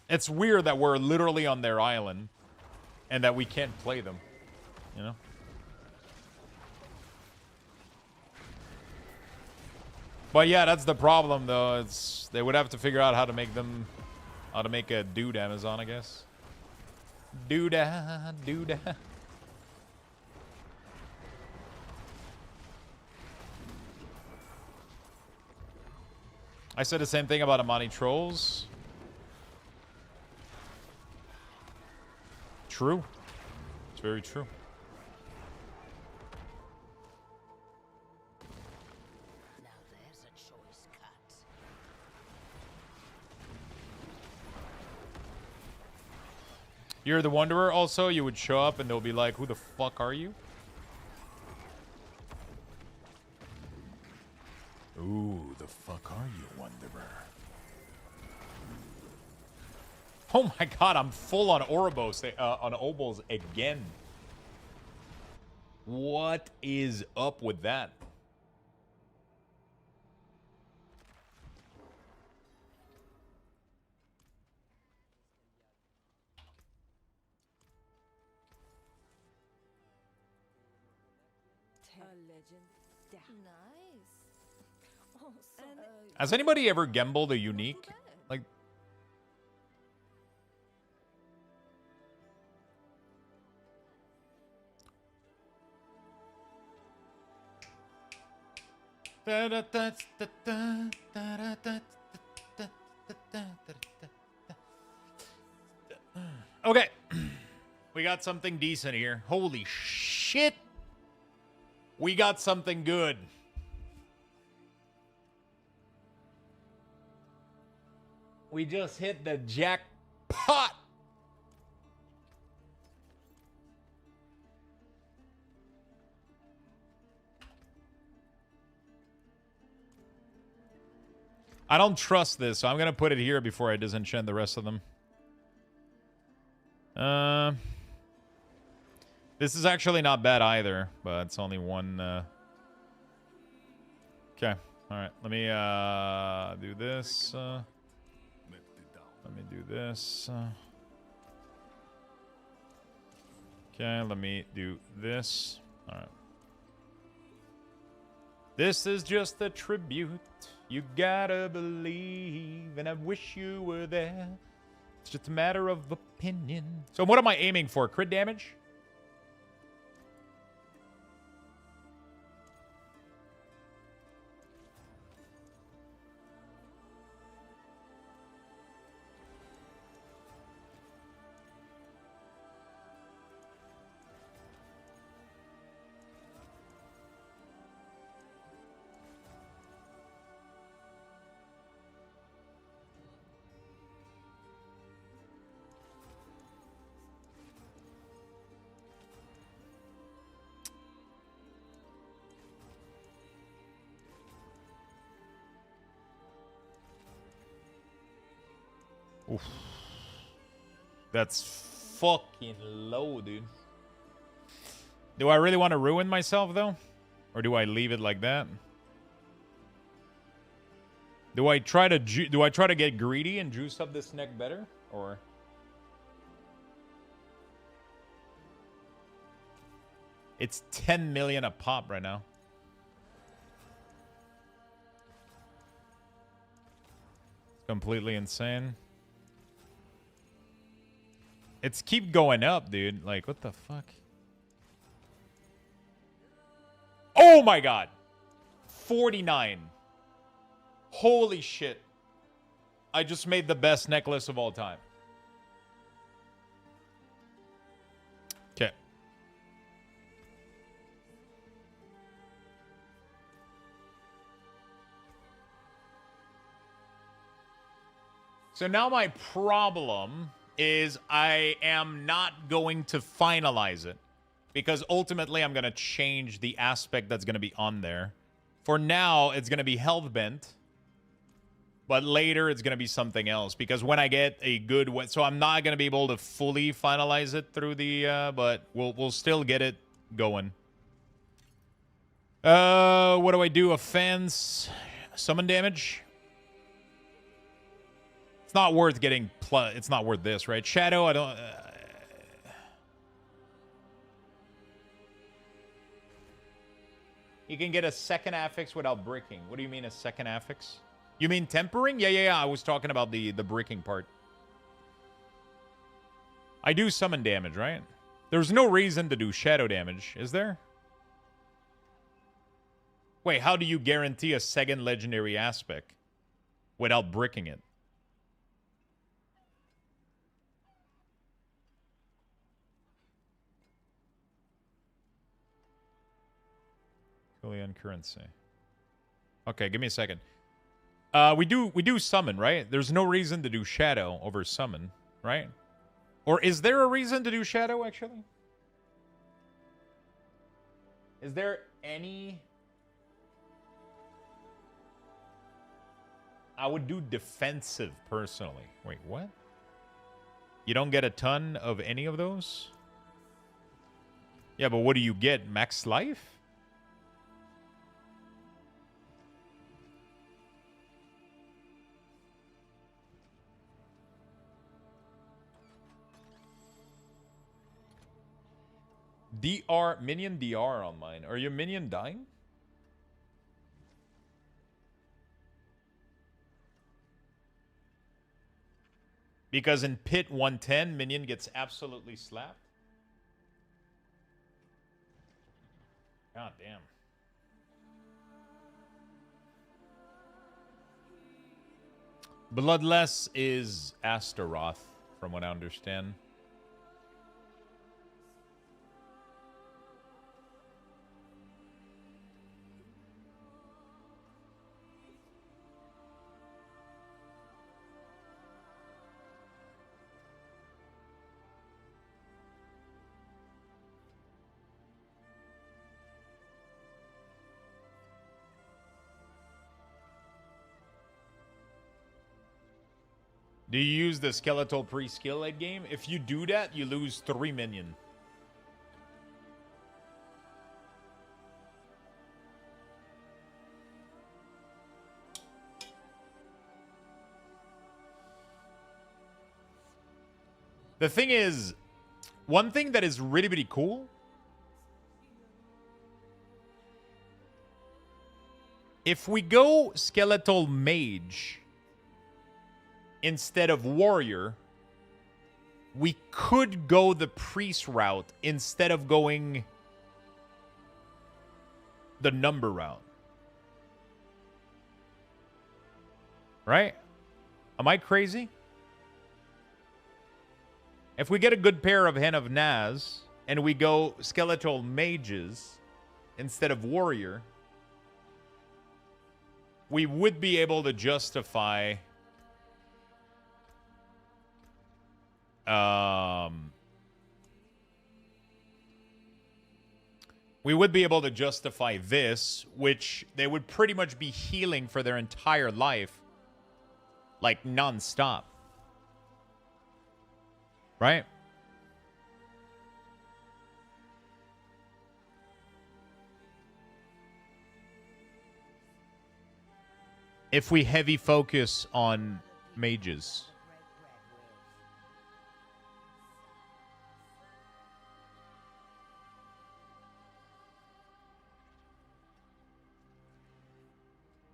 It's weird that we're literally on their island and that we can't play them. You know? But yeah, that's the problem though. It's they would have to figure out how to make them a dude Amazon, I guess. Doodah, doodah. I said the same thing about Amani Trolls. True. It's very true. Now there's a choice cut. You're the Wanderer also? You would show up and they'll be like, who the fuck are you? Ooh, the fuck are you, Wanderer? Oh my god, I'm full on Ouroboros, on Obels again. What is up with that? Nice. Awesome. Has anybody ever gambled a unique? Like, okay. We got something decent here. Holy shit. We got something good. We just hit the jackpot. I don't trust this, so I'm going to put it here before I disenchant the rest of them. This is actually not bad either, but it's only one. Okay. All right. Let me do this. Let me do this. Okay. Let me do this. All right. This is just a tribute. You gotta believe, and I wish you were there. It's just a matter of opinion. So what am I aiming for? Crit damage? Oof. That's fucking low, dude. Do I really want to ruin myself, though? Or do I leave it like that? Do I try to get greedy and juice up this neck better? Or... It's 10 million a pop right now. It's completely insane. It's keep going up, dude. Like, what the fuck? Oh my god. 49. Holy shit. I just made the best necklace of all time. Okay. So now my problem is I am not going to finalize it. Because ultimately, I'm going to change the aspect that's going to be on there. For now, it's going to be health bent. But later, it's going to be something else. Because when I get a good... So I'm not going to be able to fully finalize it through the... but we'll still get it going. What do I do? Offense? Summon damage? It's not worth getting... It's not worth this, right? Shadow, I don't... You can get a second affix without bricking. What do you mean a second affix? You mean tempering? Yeah. I was talking about the bricking part. I do summon damage, right? There's no reason to do shadow damage, is there? Wait, how do you guarantee a second legendary aspect without bricking it? Currency. Okay, give me a second. We do summon, right? There's no reason to do shadow over summon, right? Or is there a reason to do shadow, actually? Is there any... I would do defensive, personally. Wait, what? You don't get a ton of any of those? Yeah, but what do you get? Max life? Minion DR on mine. Are your minion dying? Because in pit 110, minion gets absolutely slapped. God damn. Bloodless is Astaroth, from what I understand. Do you use the skeletal pre-skill late game? If you do that, you lose 3 minion. The thing is, one thing that is really, really cool if we go skeletal mage instead of warrior, we could go the priest route instead of going the number route. Right? Am I crazy? If we get a good pair of Hen of Naz and we go skeletal mages instead of warrior, we would be able to justify this, which they would pretty much be healing for their entire life, like non-stop. Right? If we heavy focus on mages.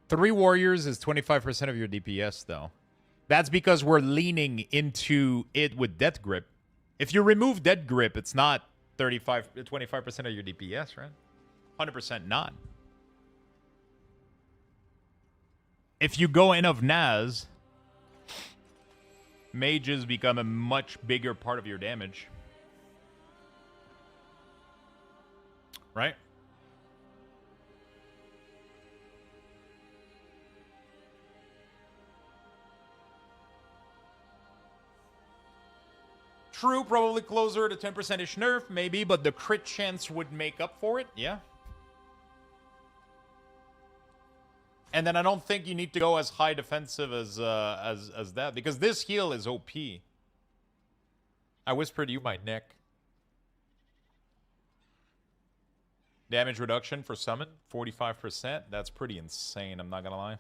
Three warriors is 25% of your DPS, though. That's because we're leaning into it with Death Grip. If you remove Death Grip, it's not 25% of your DPS, right? 100% not. If you go in of Naz, mages become a much bigger part of your damage. Right? True, probably closer to 10%-ish nerf, maybe, but the crit chance would make up for it, yeah. And then I don't think you need to go as high defensive as that, because this heal is OP. I whispered you my neck. Damage reduction for summon, 45%. That's pretty insane, I'm not gonna lie.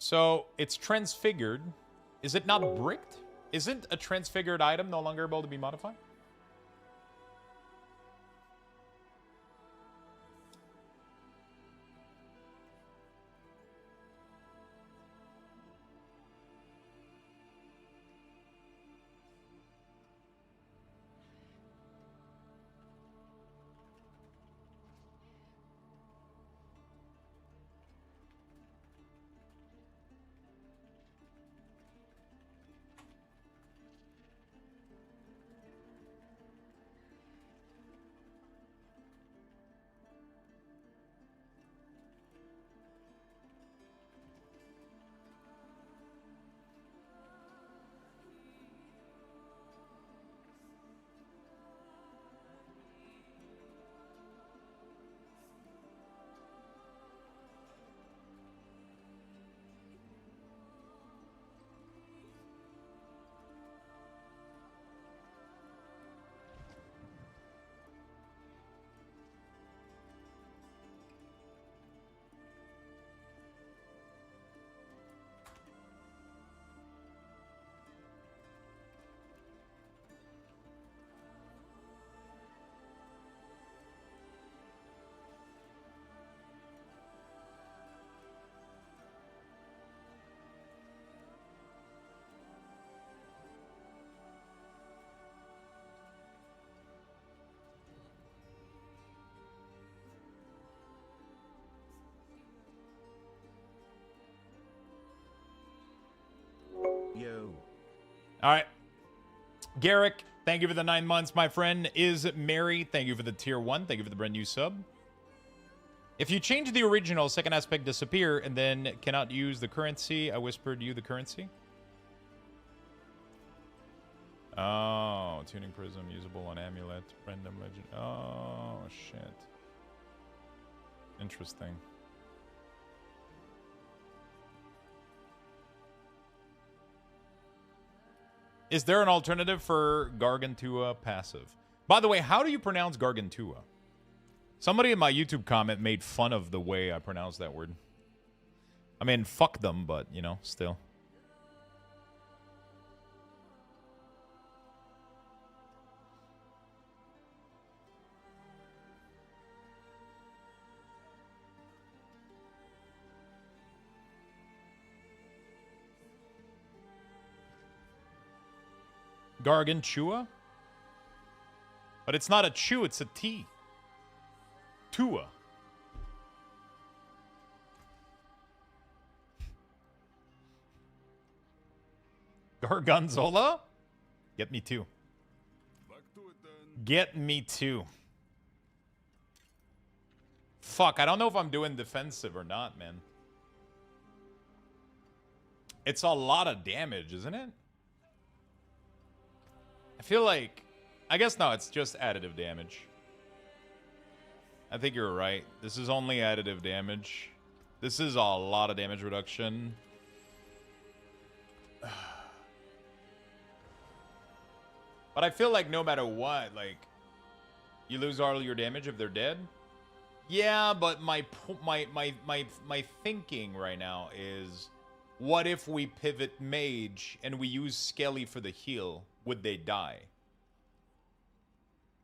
So, it's transfigured. Is it not bricked? Isn't a transfigured item no longer able to be modified? Yo. All right. Garrick, thank you for the 9 months, my friend. Is Mary, thank you for the tier 1. Thank you for the brand new sub. If you change the original, second aspect disappear and then cannot use the currency. I whispered you the currency. Oh, tuning prism usable on amulet, random legend. Oh, shit. Interesting. Is there an alternative for Gargantua passive? By the way, how do you pronounce Gargantua? Somebody in my YouTube comment made fun of the way I pronounce that word. I mean, fuck them, but, you know, still. Gargantua? But it's not a chew, it's a T. Tua. Gargonzola? Get me too. Get me too. Fuck, I don't know if I'm doing defensive or not, man. It's a lot of damage, isn't it? I feel like... I guess no, it's just additive damage. I think you're right. This is only additive damage. This is a lot of damage reduction. But I feel like no matter what, like, you lose all your damage if they're dead. Yeah, but my thinking right now is, what if we pivot mage and we use Skelly for the heal? Would they die?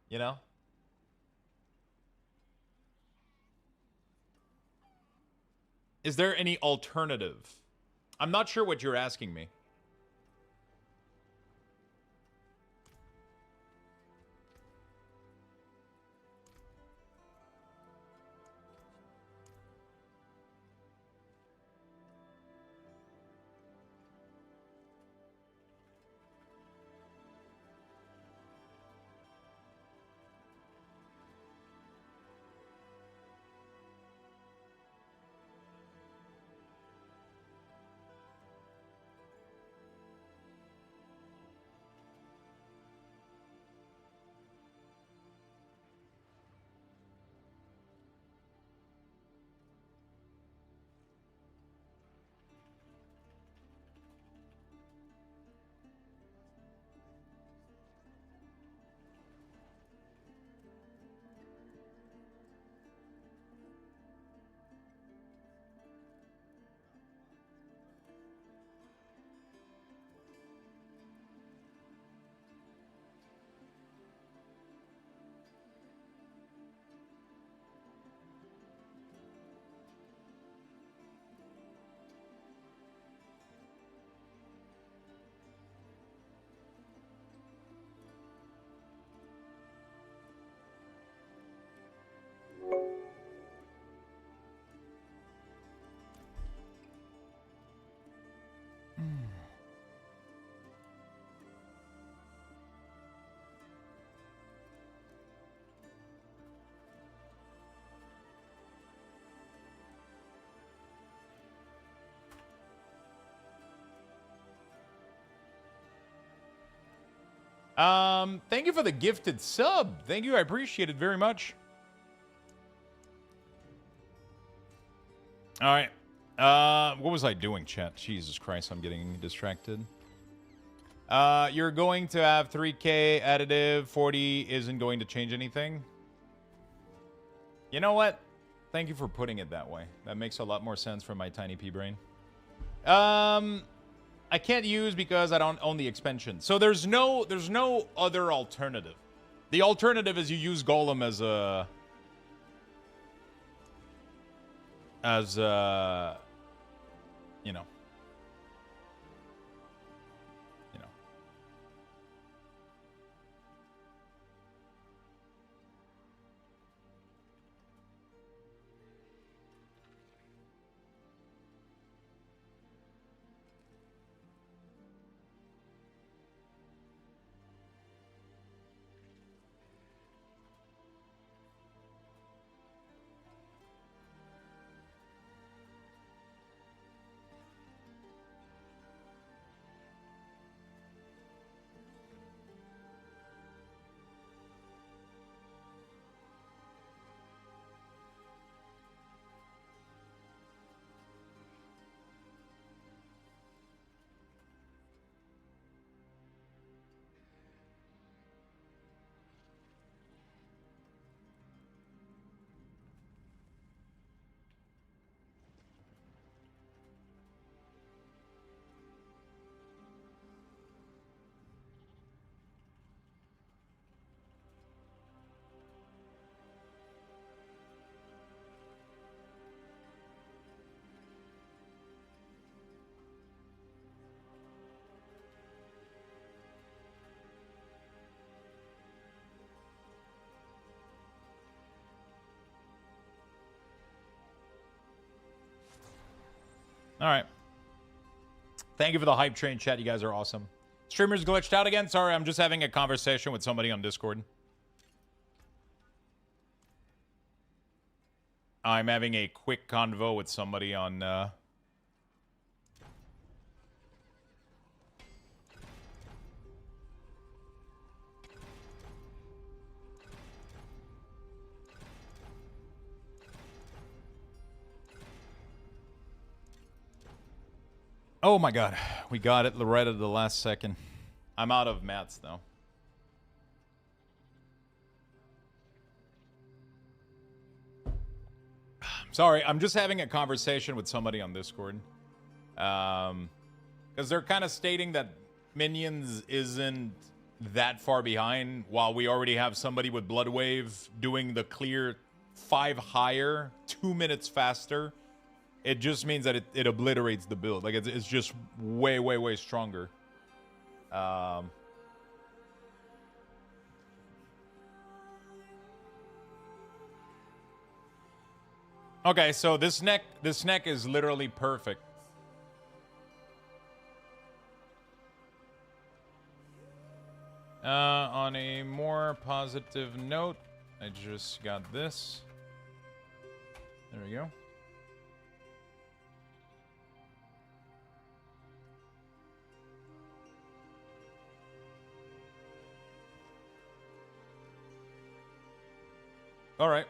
You know? Is there any alternative? I'm not sure what you're asking me. Thank you for the gifted sub. Thank you, I appreciate it very much. All right. What was I doing, chat? Jesus Christ, I'm getting distracted. You're going to have 3K additive. 40 isn't going to change anything. You know what? Thank you for putting it that way. That makes a lot more sense for my tiny pea brain. I can't use because I don't own the expansion. So there's no other alternative. The alternative is you use Golem as you know. All right. Thank you for the hype train, chat. You guys are awesome. Streamer's glitched out again. Sorry, I'm just having a conversation with somebody on Discord. I'm having a quick convo with somebody on... Oh my god. We got it right at the last second. I'm out of mats though. Sorry, I'm just having a conversation with somebody on Discord. Because they're kind of stating that Minions isn't that far behind, while we already have somebody with Blood Wave doing the clear 5 higher, 2 minutes faster. It just means that it obliterates the build. Like, it's just way, way, way stronger. Okay, so this neck is literally perfect. On a more positive note, I just got this. There we go. All right.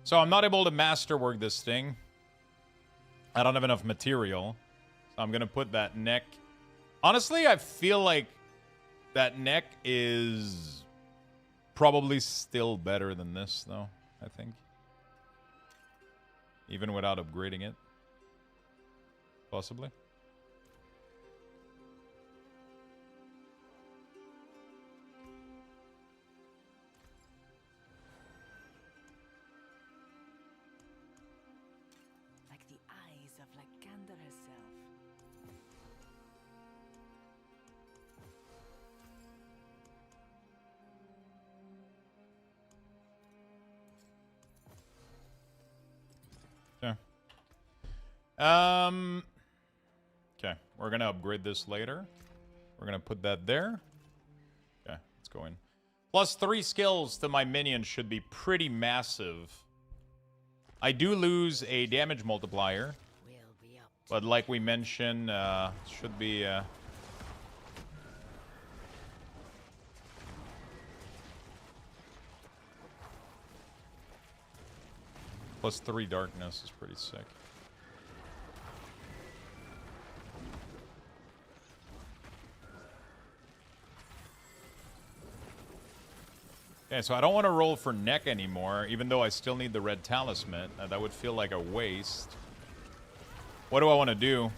So I'm not able to masterwork this thing. I don't have enough material. So I'm going to put that neck. Honestly, I feel like that neck is probably still better than this, though, I think. Even without upgrading it. Possibly. Okay, we're gonna upgrade this later. We're gonna put that there. Okay, let's go in. Plus 3 skills to my minion should be pretty massive. I do lose a damage multiplier, but like we mentioned, should be plus 3 darkness is pretty sick. Okay, so I don't want to roll for neck anymore, even though I still need the red talisman. That would feel like a waste. What do I want to do?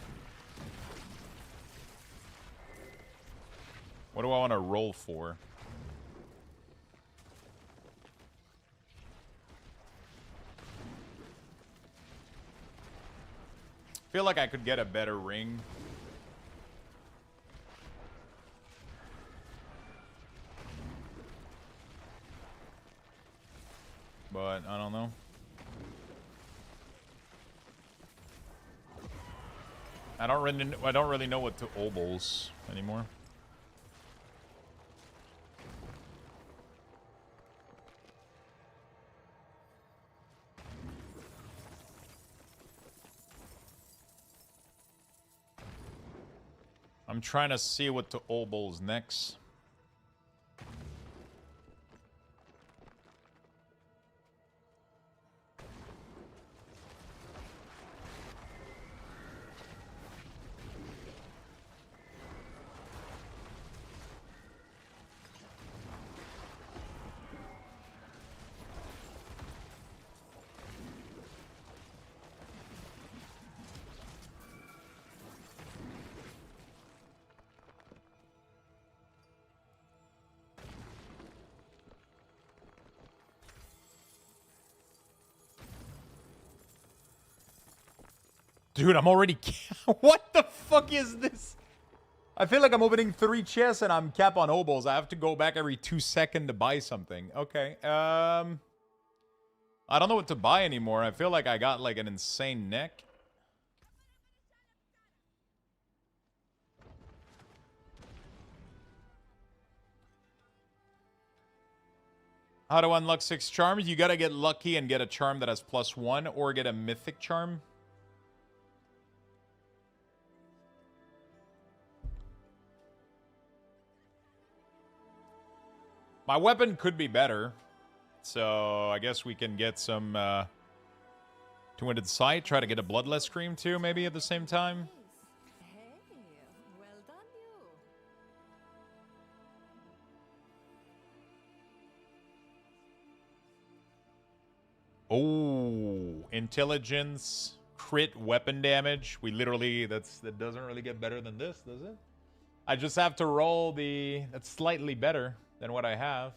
What do I want to roll for? I feel like I could get a better ring. But I don't know. I don't really know what to obols anymore. I'm trying to see what to obols next. Dude, I'm already... What the fuck is this? I feel like I'm opening 3 chests and I'm cap on obols. I have to go back every 2 seconds to buy something. Okay. I don't know what to buy anymore. I feel like I got like an insane neck. How to unlock 6 charms? You gotta get lucky and get a charm that has +1 or get a mythic charm. My weapon could be better. So I guess we can get some Two-Winded Sight. Try to get a Bloodless Scream too, maybe at the same time. Hey, well done you. Oh, intelligence, crit weapon damage. We literally, that doesn't really get better than this, does it? I just have to roll that's slightly better than what I have.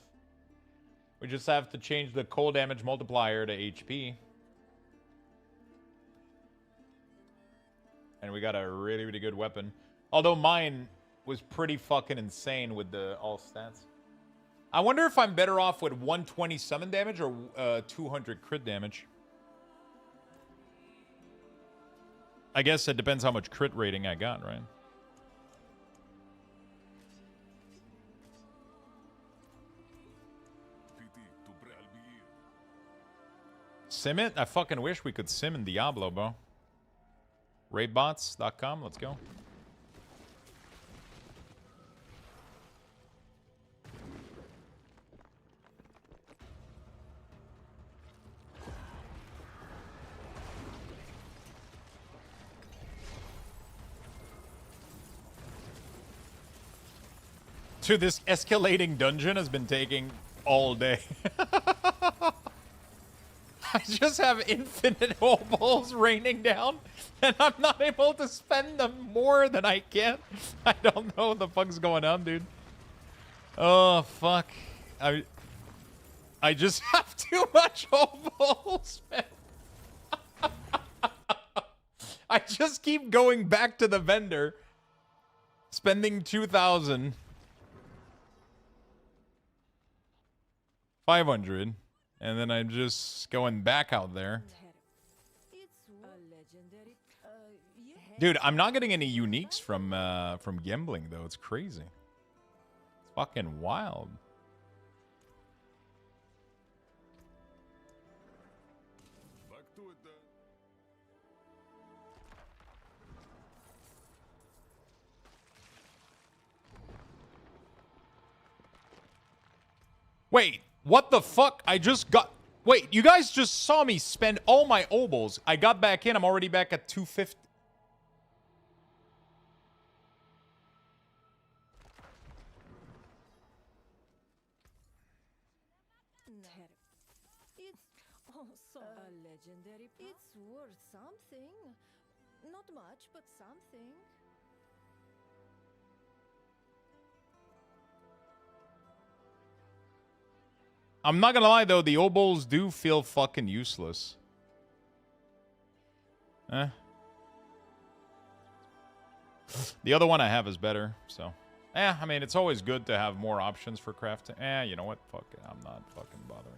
We just have to change the cold damage multiplier to HP. And we got a really, really good weapon. Although mine was pretty fucking insane with the all stats. I wonder if I'm better off with 120 summon damage or 200 crit damage. I guess it depends how much crit rating I got, right? Sim it? I fucking wish we could sim in Diablo, bro. Raidbots.com, let's go. Dude, this escalating dungeon has been taking all day. I just have infinite opals raining down, and I'm not able to spend them more than I can. I don't know what the fuck's going on, dude. Oh, fuck. I just have too much opals, man. I just keep going back to the vendor, spending 2,000. 500. And then I'm just going back out there. Dude, I'm not getting any uniques from gambling though. It's crazy. It's fucking wild. Back to it then. Wait, what the fuck? I just got... Wait, you guys just saw me spend all my obols. I got back in. I'm already back at 250. It's also a legendary. It's worth something. Not much, but something. I'm not gonna lie, though. The obols do feel fucking useless. Eh. The other one I have is better, so... I mean, it's always good to have more options for crafting. You know what? Fuck it. I'm not fucking bothering.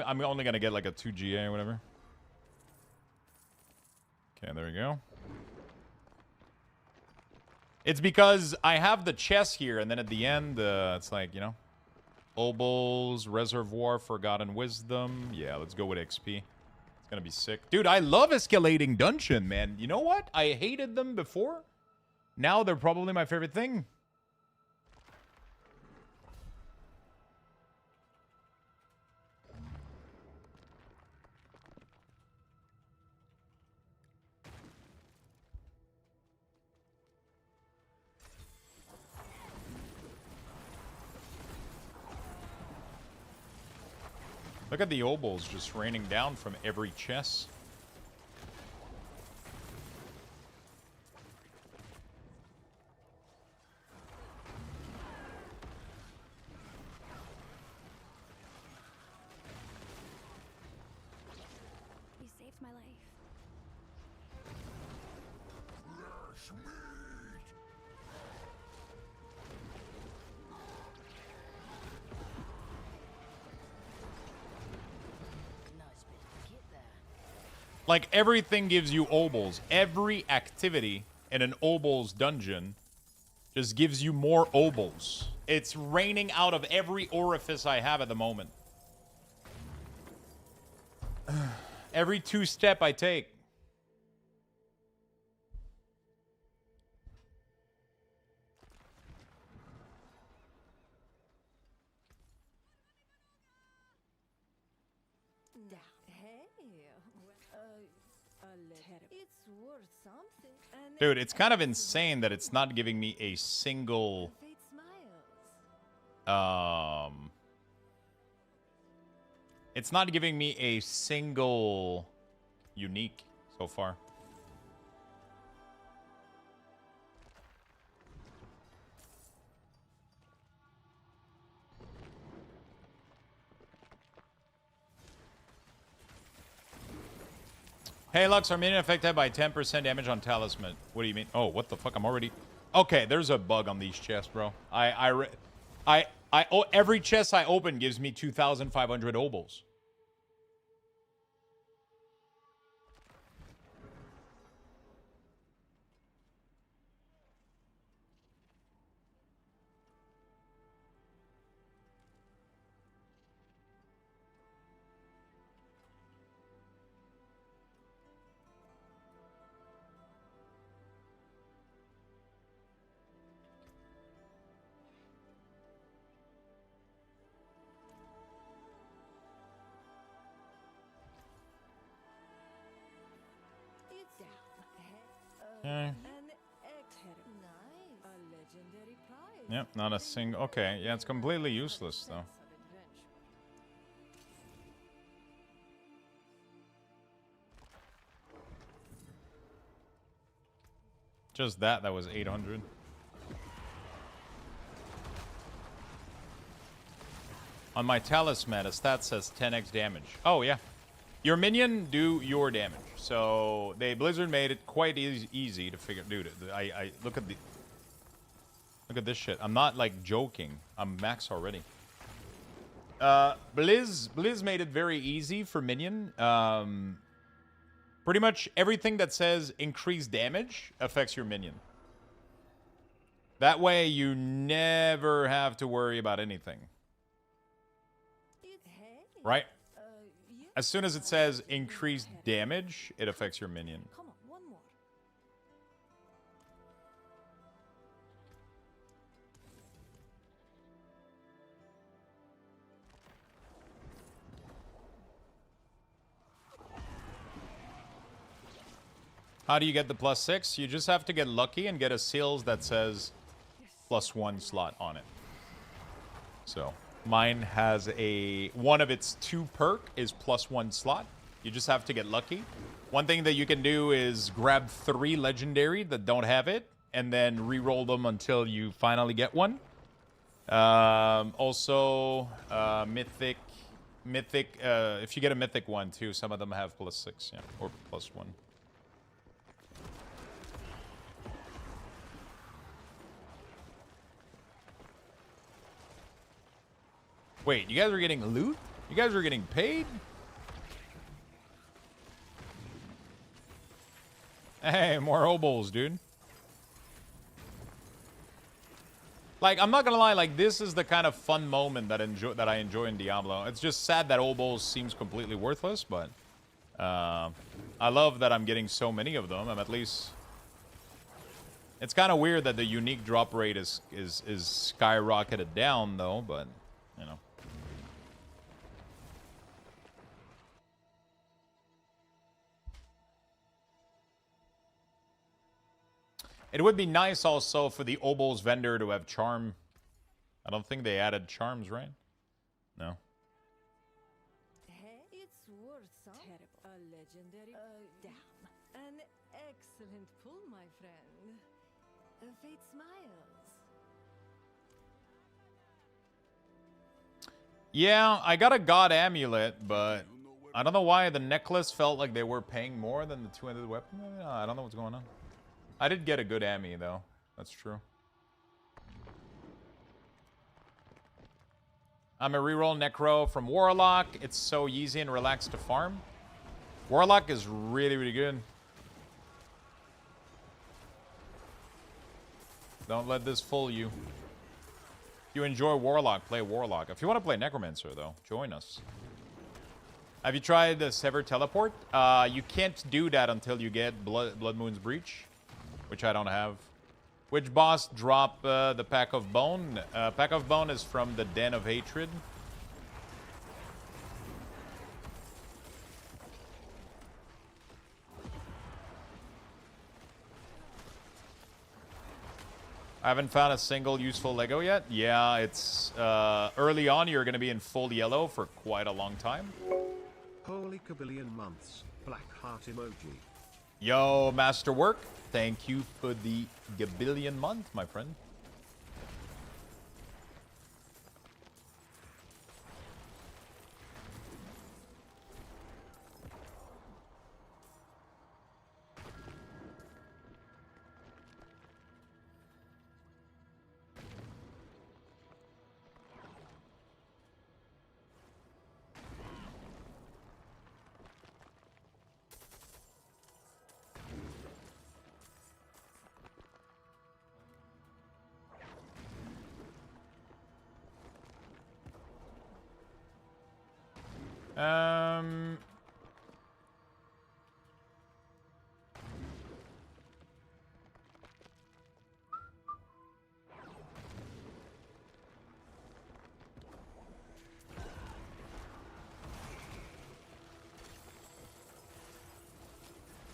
I'm only gonna get like a 2 GA or whatever. Okay, there we go. It's because I have the chest here, and then at the end, it's like, you know... Obols, Reservoir, Forgotten Wisdom. Yeah, let's go with XP. It's gonna be sick. Dude, I love Escalating Dungeon, man. You know what? I hated them before. Now they're probably my favorite thing. Look at the obols just raining down from every chest. You saved my life. Like, everything gives you obols. Every activity in an obols dungeon just gives you more obols. It's raining out of every orifice I have at the moment. Every 2-step I take. It's worth something. And Dude, it's kind of insane that it's not giving me a single... fate smiles. It's not giving me a single unique so far. Hey, Lux, are minion affected by 10% damage on talisman? What do you mean? Oh, what the fuck? I'm already... Okay, there's a bug on these chests, bro. Every chest I open gives me 2,500 obols. Okay. An nice. A legendary prize. Yep, not a single... Okay, yeah, it's completely useless, though. Just that was 800. On my talisman, a stat says 10x damage. Oh, yeah. Your minion do your damage. So, Blizzard made it quite easy to figure... Dude, I look at the... Look at this shit. I'm not, like, joking. I'm max already. Blizz made it very easy for minion. Pretty much everything that says increased damage affects your minion. That way, you never have to worry about anything. Right? As soon as it says increased damage, it affects your minion. Come on, one more. How do you get the +6? You just have to get lucky and get a seals that says +1 slot on it. So, mine has one of its 2 perk is +1 slot. You just have to get lucky. One thing that you can do is grab 3 legendary that don't have it, and then re-roll them until you finally get one. Also, mythic. If you get a mythic one too, some of them have +6, yeah, or +1. Wait, you guys are getting loot? You guys are getting paid? Hey, more obols, dude. Like, I'm not gonna lie, like, this is the kind of fun moment that I enjoy in Diablo. It's just sad that obols seems completely worthless, but I love that I'm getting so many of them. I'm at least... It's kind of weird that the unique drop rate is skyrocketed down, though, but, you know. It would be nice also for the obols vendor to have charm. I don't think they added charms, right? No. Hey, it's worth something. A legendary. Damn. An excellent pull, my friend. Fate smiles. Yeah, I got a god amulet, but I don't know why the necklace felt like they were paying more than the 200 weapon. I don't know what's going on. I did get a good Ami, though. That's true. I'm a reroll Necro from Warlock. It's so easy and relaxed to farm. Warlock is really, really good. Don't let this fool you. If you enjoy Warlock, play Warlock. If you want to play Necromancer, though, join us. Have you tried the Sever Teleport? You can't do that until you get Blood Moon's Breach, which I don't have. Which boss drop the Pack of Bone? Pack of Bone is from the Den of Hatred. I haven't found a single useful Lego yet. Yeah, it's early on. You're going to be in full yellow for quite a long time. Holy kabillion months. Black heart emoji. Yo, Masterwork. Thank you for the gabillion month, my friend.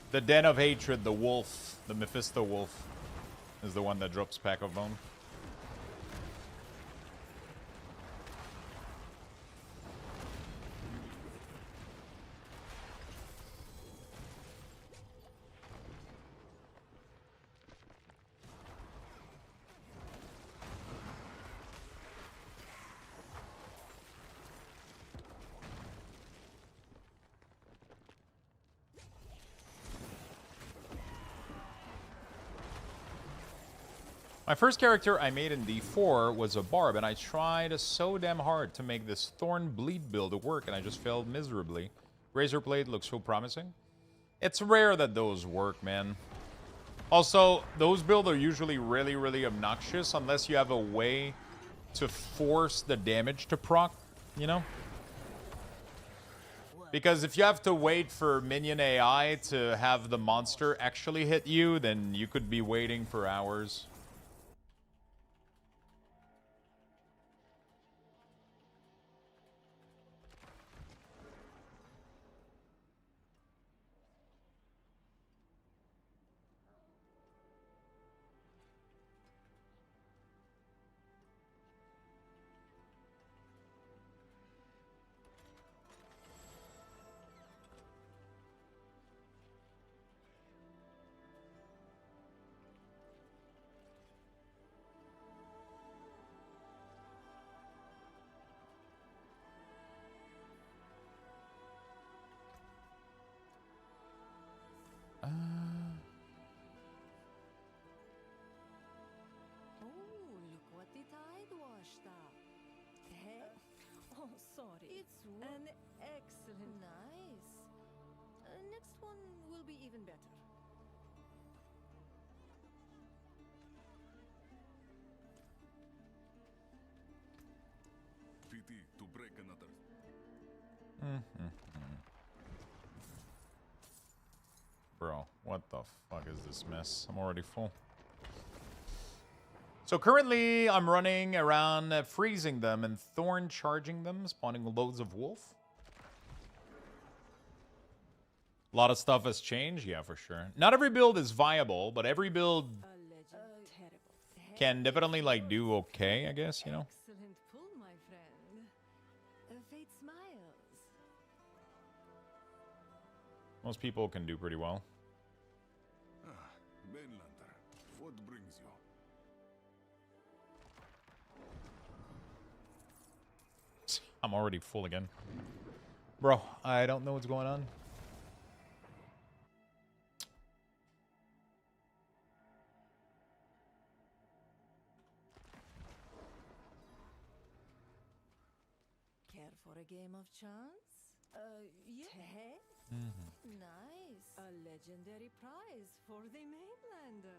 The Den of Hatred, the wolf, the Mephisto wolf, is the one that drops Pack of Bone. My first character I made in D4 was a barb, and I tried so damn hard to make this Thorn Bleed build work, and I just failed miserably. Razorblade looks so promising. It's rare that those work, man. Also, those builds are usually really, really obnoxious unless you have a way to force the damage to proc, you know? Because if you have to wait for minion AI to have the monster actually hit you, then you could be waiting for hours. Sorry. It's an excellent. Nice. Next one will be even better. PT to break another. Bro, what the fuck is this mess? I'm already full. So currently, I'm running around freezing them and thorn charging them, spawning loads of wolf. A lot of stuff has changed, yeah, for sure. Not every build is viable, but every build can definitely, like, do okay, I guess, you know? Excellent pull, my friend. Fate smiles. Most people can do pretty well. Mainlander, what brings you? I'm already full again. Bro, I don't know what's going on. Care for a game of chance? Yeah. Nice. A legendary prize for the mainlander.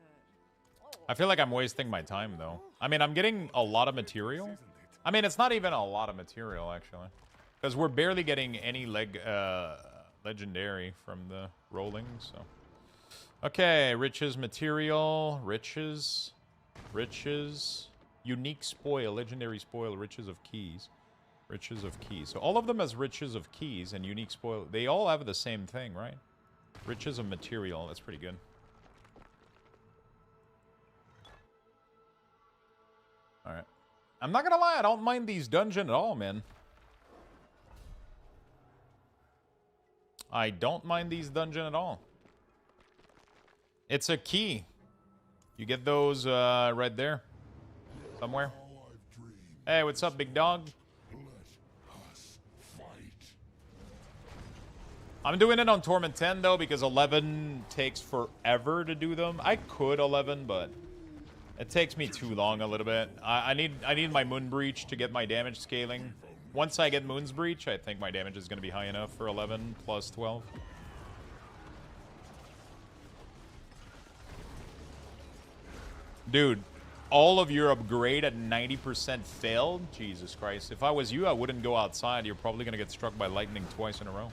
I feel like I'm wasting my time, though. I mean, I'm getting a lot of material. I mean, it's not even a lot of material, actually. Because we're barely getting any legendary from the rolling, so... Okay, riches, material, riches, unique spoil, legendary spoil, riches of keys. Riches of keys. So all of them as riches of keys and unique spoil. They all have the same thing, right? Riches of material. That's pretty good. Alright. I'm not gonna lie, I don't mind these dungeons at all, man. I don't mind these dungeons at all. It's a key. You get those right there. Somewhere. Hey, what's up, big dog? I'm doing it on Torment 10, though, because 11 takes forever to do them. I could 11, but it takes me too long a little bit. I need my Moon Breach to get my damage scaling. Once I get Moon's Breach, I think my damage is going to be high enough for 11 plus 12. Dude, all of your upgrade at 90% failed? Jesus Christ. If I was you, I wouldn't go outside. You're probably going to get struck by lightning twice in a row.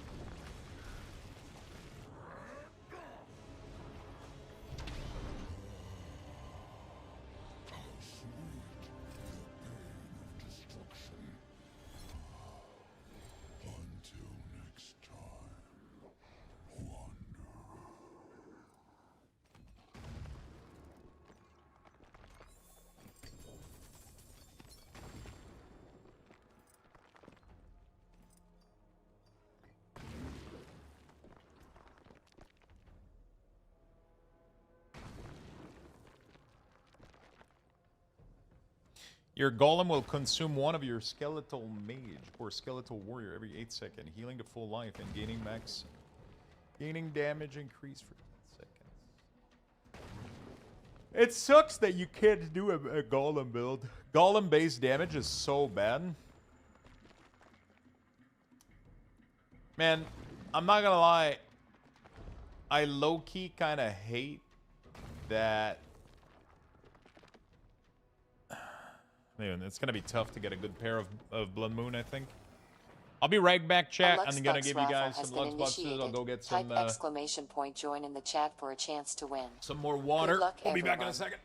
Your golem will consume one of your skeletal mage or skeletal warrior every 8 seconds, healing to full life and gaining damage increase for 8 seconds. It sucks that you can't do a golem build. Golem based damage is so bad. Man, I'm not gonna lie. I low-key kind of hate that. Man, it's going to be tough to get a good pair of Blood Moon, I think. I'll be right back, chat. I'm going to give you guys some Lux Boxes. I'll go get some... Type exclamation point join in the chat for a chance to win. Some more water. Good luck, I'll be back in everyone. a second.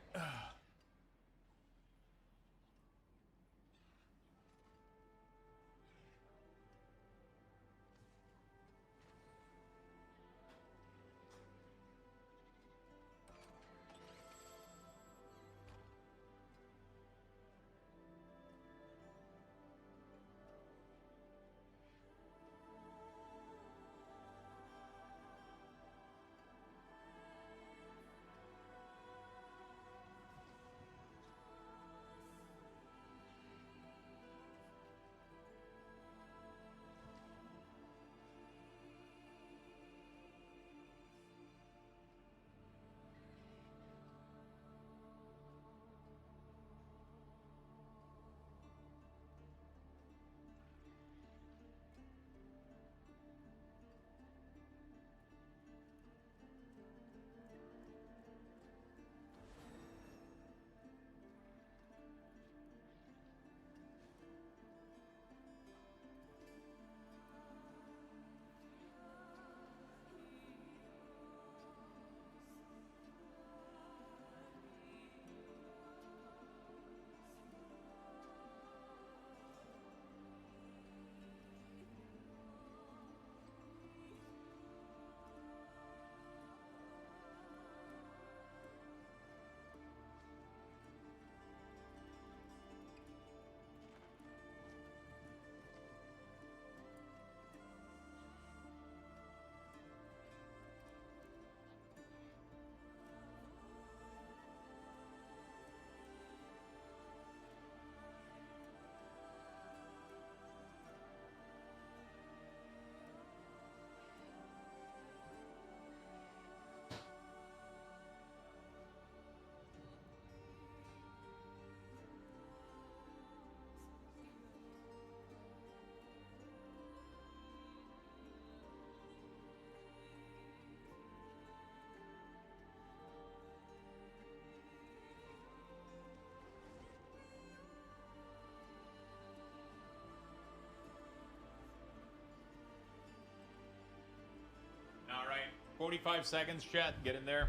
All right, 45 seconds, chat. Get in there.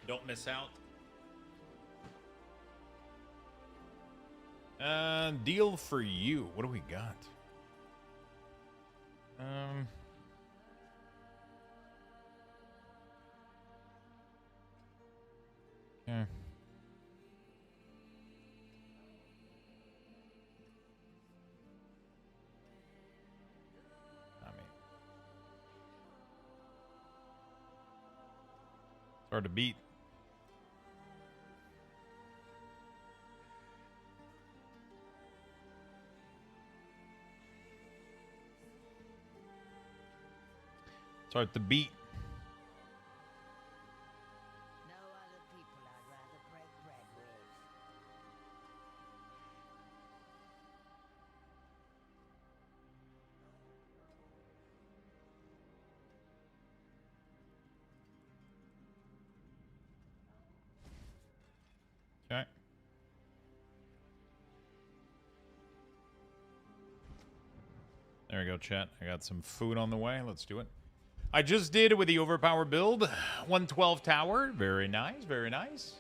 Don't miss out. Deal for you. What do we got? Okay. hard to beat. It's hard to beat. No other people I'd rather break bread with. Okay. There we go, chat. I got some food on the way. Let's do it. I just did it with the overpower build. 112 tower. Very nice, very nice.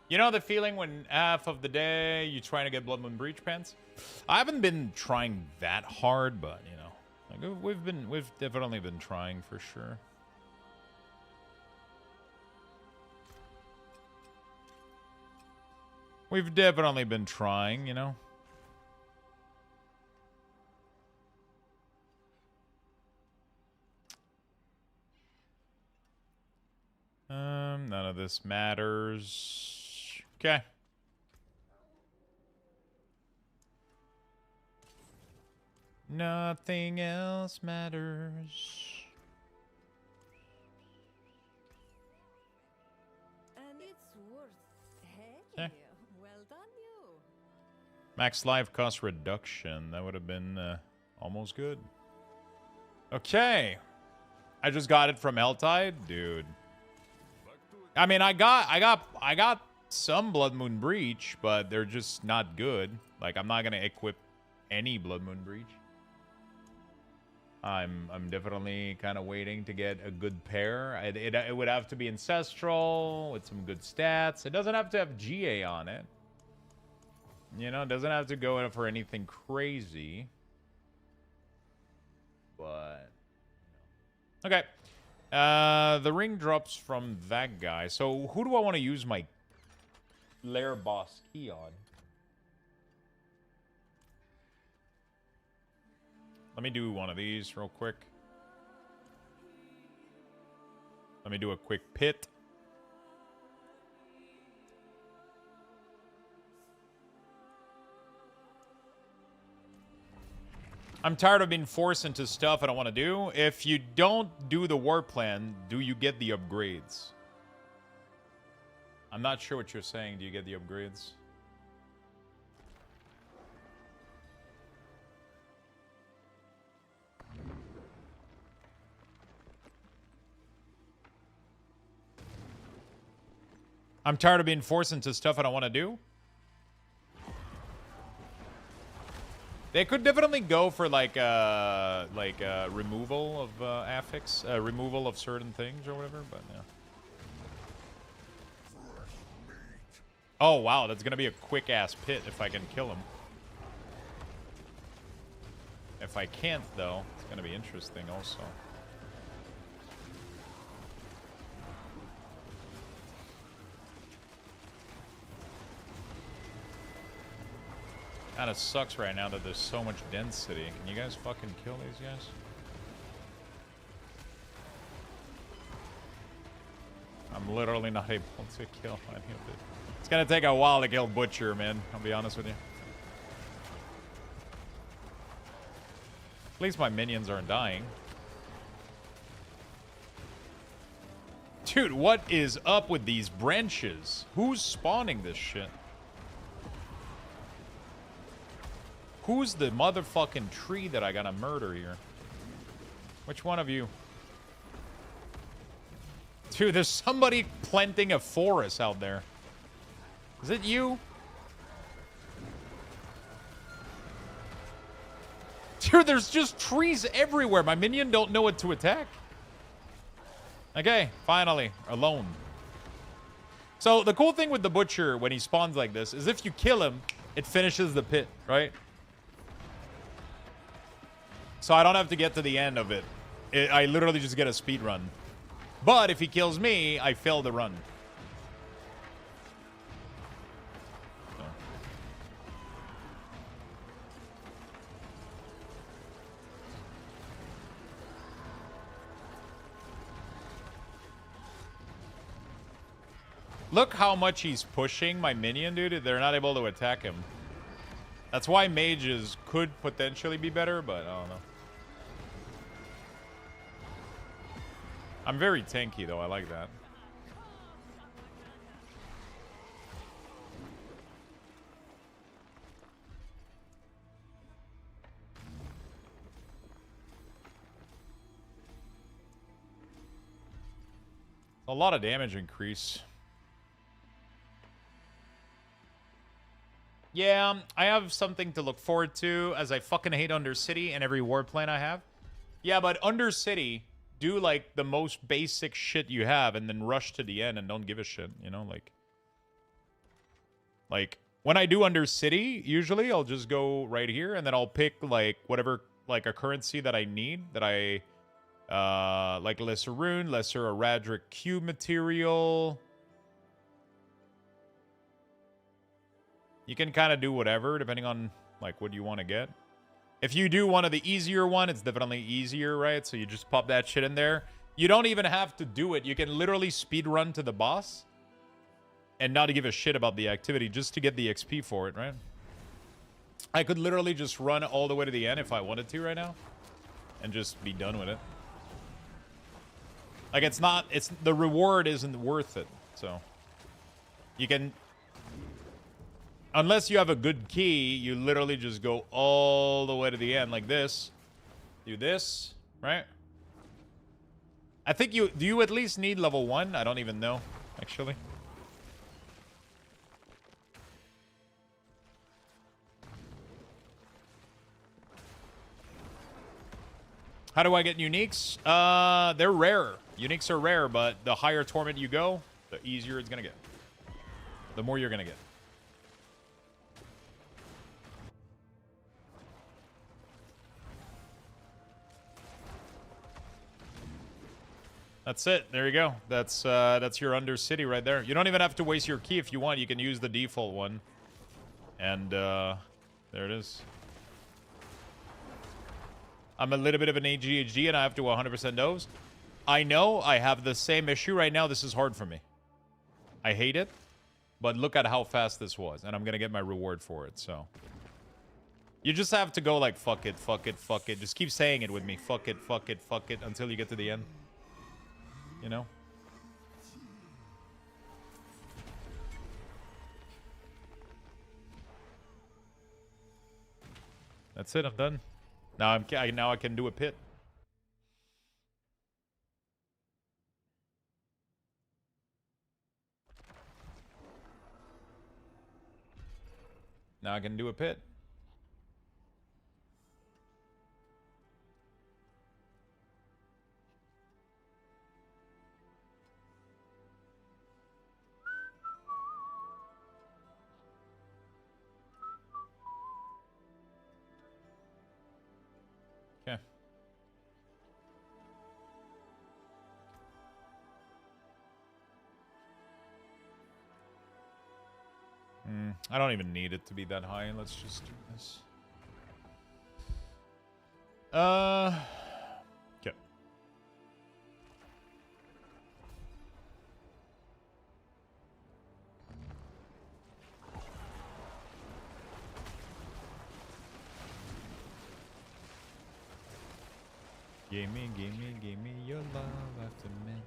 You know the feeling when half of the day you're trying to get Blood Moon Breach pants? I haven't been trying that hard, but you know, like we've definitely been trying for sure. We've definitely been trying, you know. None of this matters. Okay. Nothing else matters. And it's worth. Hey, Yeah. well done, you. Max life cost reduction. That would have been almost good. Okay. I just got it from Eltide, dude. I mean, I got some Blood Moon Breach, but they're just not good. Like, I'm not gonna equip any Blood Moon Breach. I'm definitely kind of waiting to get a good pair. It would have to be ancestral with some good stats. It doesn't have to have GA on it. You know, it doesn't have to go for anything crazy. But okay. The ring drops from that guy. So who do I want to use my Lair boss key on? Let me do one of these real quick. Let me do a quick pit. I'm tired of being forced into stuff I don't want to do. If you don't do the war plan, do you get the upgrades? I'm not sure what you're saying. Do you get the upgrades? I'm tired of being forced into stuff I don't want to do. They could definitely go for like removal of affix, removal of certain things or whatever, but yeah. Oh wow, that's gonna be a quick ass pit if I can kill him. If I can't though, it's gonna be interesting also. Kinda sucks right now that there's so much density. Can you guys fucking kill these guys? I'm literally not able to kill any of it. It's gonna take a while to kill Butcher, man. I'll be honest with you. At least my minions aren't dying. Dude, what is up with these branches? Who's spawning this shit? Who's the motherfucking tree that I gotta murder here? Which one of you? Dude, there's somebody planting a forest out there. Is it you? Dude, there's just trees everywhere. My minion don't know what to attack. Okay, finally, alone. So the cool thing with the Butcher when he spawns like this is if you kill him, it finishes the pit, right? So I don't have to get to the end of it. I literally just get a speed run. But if he kills me, I fail the run. So. Look how much he's pushing my minion, dude. They're not able to attack him. That's why mages could potentially be better, but I don't know. I'm very tanky, though. I like that. A lot of damage increase. Yeah, I have something to look forward to, as I fucking hate Undercity and every war plan I have. Yeah, but Undercity, do like the most basic shit you have and then rush to the end and don't give a shit, you know? Like when I do Undercity, usually I'll just go right here and then I'll pick like whatever, like a currency that I need, that I... like Lesser Rune, Lesser Aradric Q material. You can kind of do whatever, depending on, like, what you want to get. If you do one of the easier one, it's definitely easier, right? So you just pop that shit in there. You don't even have to do it. You can literally speed run to the boss and not give a shit about the activity just to get the XP for it, right? I could literally just run all the way to the end if I wanted to right now and just be done with it. Like, the reward isn't worth it, so. You can, unless you have a good key, you literally just go all the way to the end, like this. Do this, right? I think do you at least need level 1? I don't even know, actually. How do I get uniques? They're rare. Uniques are rare, but the higher torment you go, the easier it's gonna get. The more you're gonna get. That's it. There you go. That's your Undercity right there. You don't even have to waste your key if you want. You can use the default one. And there it is. I'm a little bit of an ADHD and I have to 100% nose. I know I have the same issue right now. This is hard for me. I hate it. But look at how fast this was. And I'm going to get my reward for it, so. You just have to go like, fuck it, fuck it, fuck it. Just keep saying it with me. Fuck it, fuck it, fuck it. Until you get to the end. You know? That's it. I'm done. Now I can do a pit. Now I can do a pit. Okay. I don't even need it to be that high. Let's just do this. Okay. Give me your love after midnight.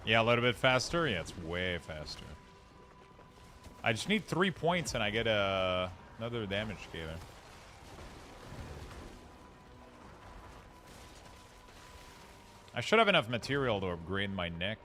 Yeah, a little bit faster. Yeah, it's way faster. I just need 3 points and I get another damage scaler. I should have enough material to upgrade my neck.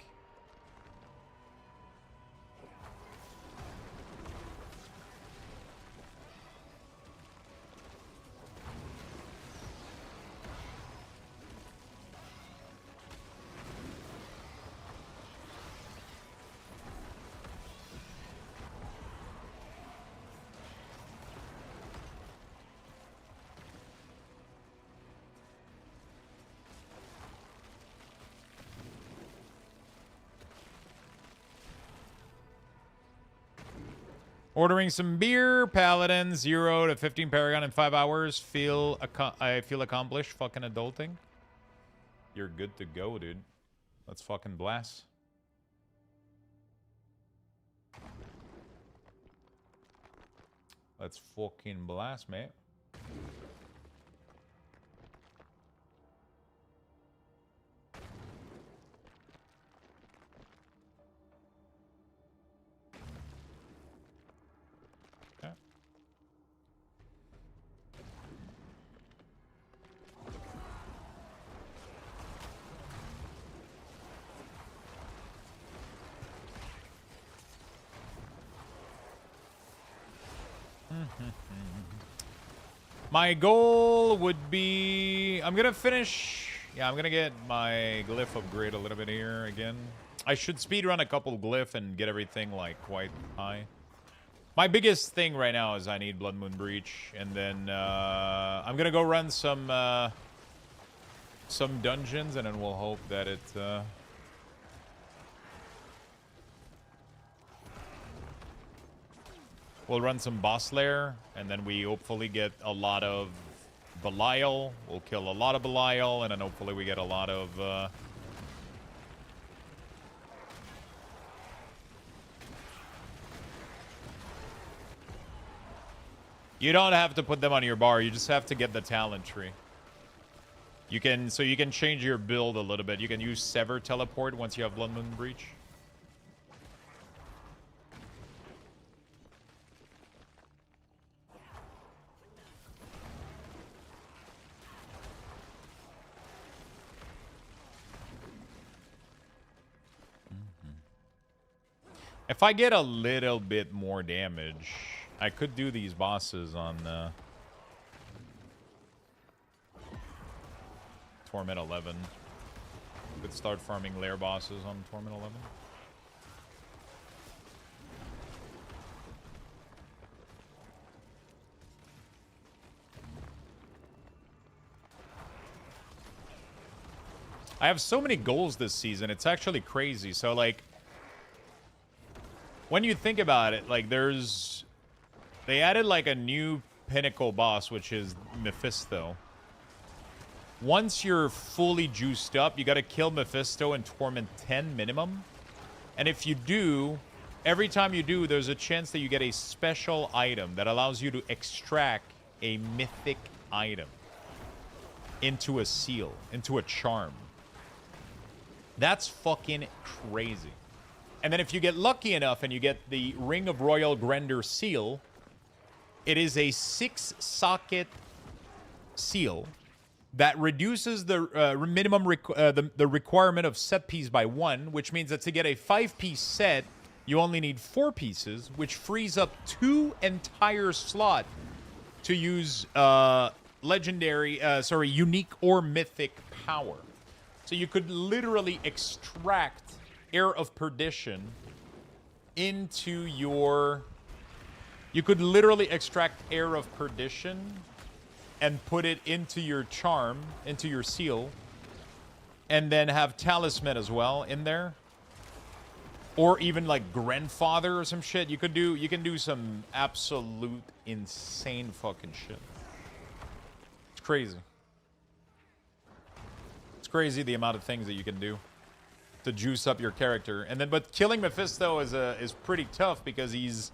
Ordering some beer. Paladin, 0 to 15 Paragon in 5 hours. I feel accomplished. Fucking adulting. You're good to go, dude. Let's fucking blast. Let's fucking blast, mate. Okay. My goal would be... I'm gonna finish... Yeah, I'm gonna get my glyph upgrade a little bit here again. I should speedrun a couple glyph and get everything, like, quite high. My biggest thing right now is I need Blood Moon Breach. And then, I'm gonna go run some dungeons, and then we'll hope that it, we'll run some boss lair, and then we hopefully get a lot of Belial. We'll kill a lot of Belial, and then hopefully we get a lot of... You don't have to put them on your bar, you just have to get the talent tree. You can change your build a little bit. You can use Sever Teleport once you have Blood Moon Breach. If I get a little bit more damage, I could do these bosses on Torment 11. Could start farming lair bosses on Torment 11. I have so many goals this season, it's actually crazy. So, like, when you think about it, like, they added, like, a new pinnacle boss, which is Mephisto. Once you're fully juiced up, you gotta kill Mephisto in Torment 10 minimum. And if you do, every time you do, there's a chance that you get a special item that allows you to extract a mythic item into a seal, into a charm. That's fucking crazy. And then if you get lucky enough and you get the Ring of Royal Grandeur seal, it is a 6-socket seal that reduces the minimum the requirement of set piece by 1, which means that to get a 5-piece set, you only need 4 pieces, which frees up 2 entire slot to use unique or mythic power. So you could literally extract Air of Perdition into your... You could literally extract Air of Perdition and put it into your charm, into your seal, and then have Talisman as well in there. Or even like Grandfather or some shit. You can do some absolute insane fucking shit. It's crazy. It's crazy the amount of things that you can do to juice up your character. And then, but killing Mephisto is pretty tough because he's...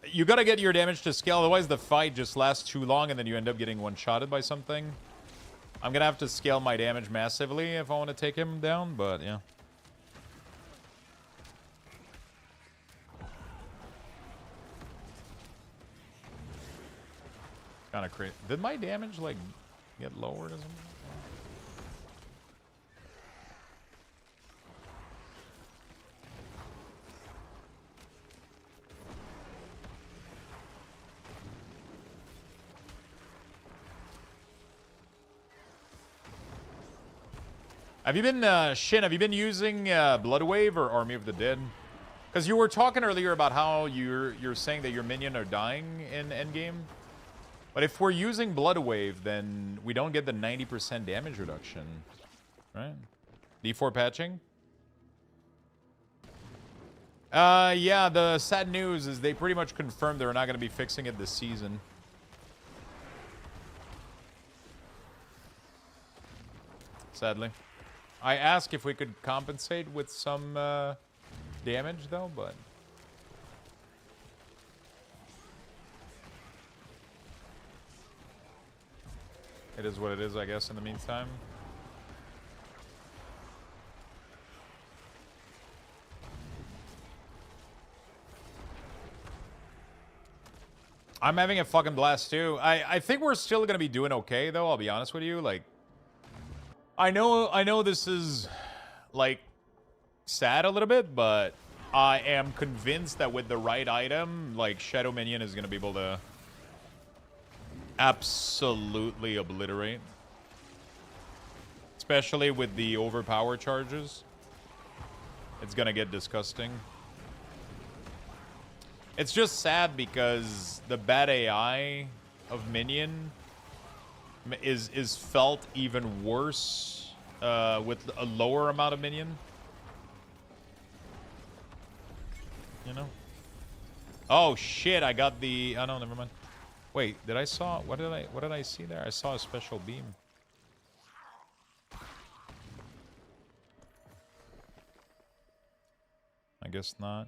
You gotta get your damage to scale, otherwise the fight just lasts too long and then you end up getting one-shotted by something. I'm gonna have to scale my damage massively if I want to take him down, but yeah. Kinda crazy. Did my damage, like, get lowered or something? Have you been, Shin, have you been using Bloodwave or Army of the Dead? Because you were talking earlier about how you're saying that your minion are dying in endgame. But if we're using Bloodwave, then we don't get the 90% damage reduction, right? D4 patching? Yeah, the sad news is they pretty much confirmed they're not going to be fixing it this season. Sadly. I asked if we could compensate with some damage, though, but... it is what it is, I guess, in the meantime. I'm having a fucking blast, too. I think we're still gonna be doing okay, though, I'll be honest with you. Like, I know this is, like, sad a little bit, but I am convinced that with the right item, like, Shadow Minion is gonna be able to absolutely obliterate. Especially with the overpower charges. It's gonna get disgusting. It's just sad because the bad AI of Minion is felt even worse with a lower amount of Minion. You know? Oh shit, I got the... oh no, never mind. Wait, did I saw... what did I see there? I saw a special beam. I guess not.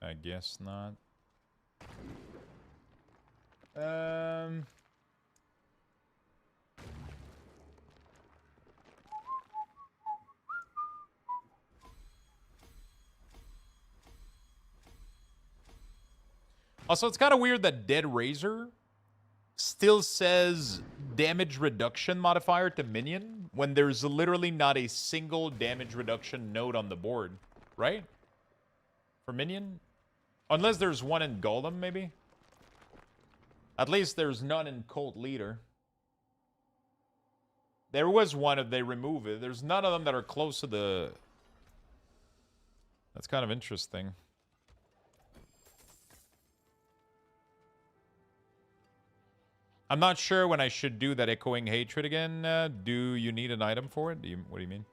I guess not. Also, it's kind of weird that Dead Razor still says damage reduction modifier to Minion when there's literally not a single damage reduction node on the board, right? For Minion? Unless there's one in Golem, maybe? At least there's none in Cult Leader. There was one if they remove it. There's none of them that are close to the... that's kind of interesting. I'm not sure when I should do that Echoing Hatred again. Do you need an item for it? What do you mean?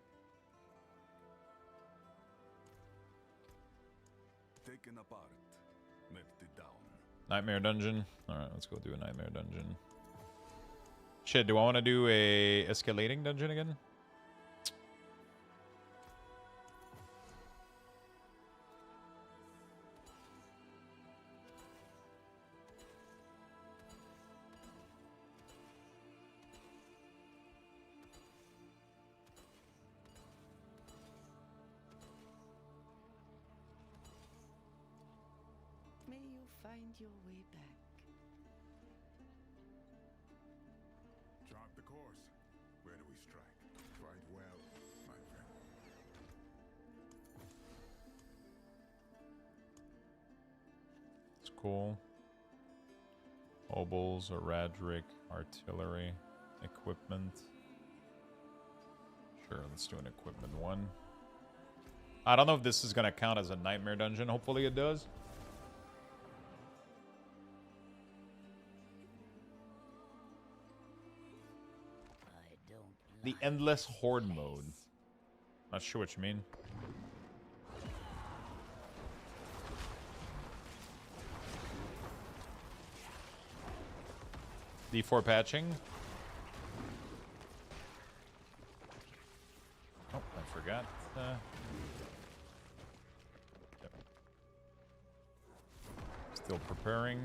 Taken apart, melted down. Nightmare Dungeon. Alright, let's go do a Nightmare Dungeon. Shit, do I want to do a escalating dungeon again? May you find your way back. Chart the course. Where do we strike? Strike well, my friend. It's cool. Obols, a Radric, artillery, equipment. Sure, let's do an equipment one. I don't know if this is going to count as a Nightmare Dungeon. Hopefully it does. The Endless Horde mode. Not sure what you mean. D4 patching. Oh, I forgot. Yep. Still preparing.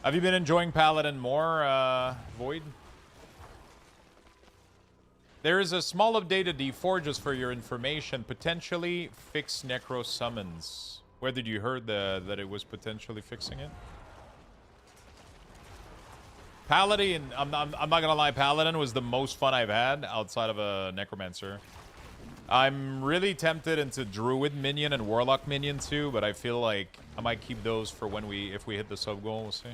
Have you been enjoying Paladin more, Void? There is a small update to D4 just for your information. Potentially fix Necro Summons. Where did you heard that it was potentially fixing it? Paladin, I'm not gonna lie, Paladin was the most fun I've had outside of a Necromancer. I'm really tempted into Druid Minion and Warlock Minion too, but I feel like I might keep those for when if we hit the sub goal. We'll see.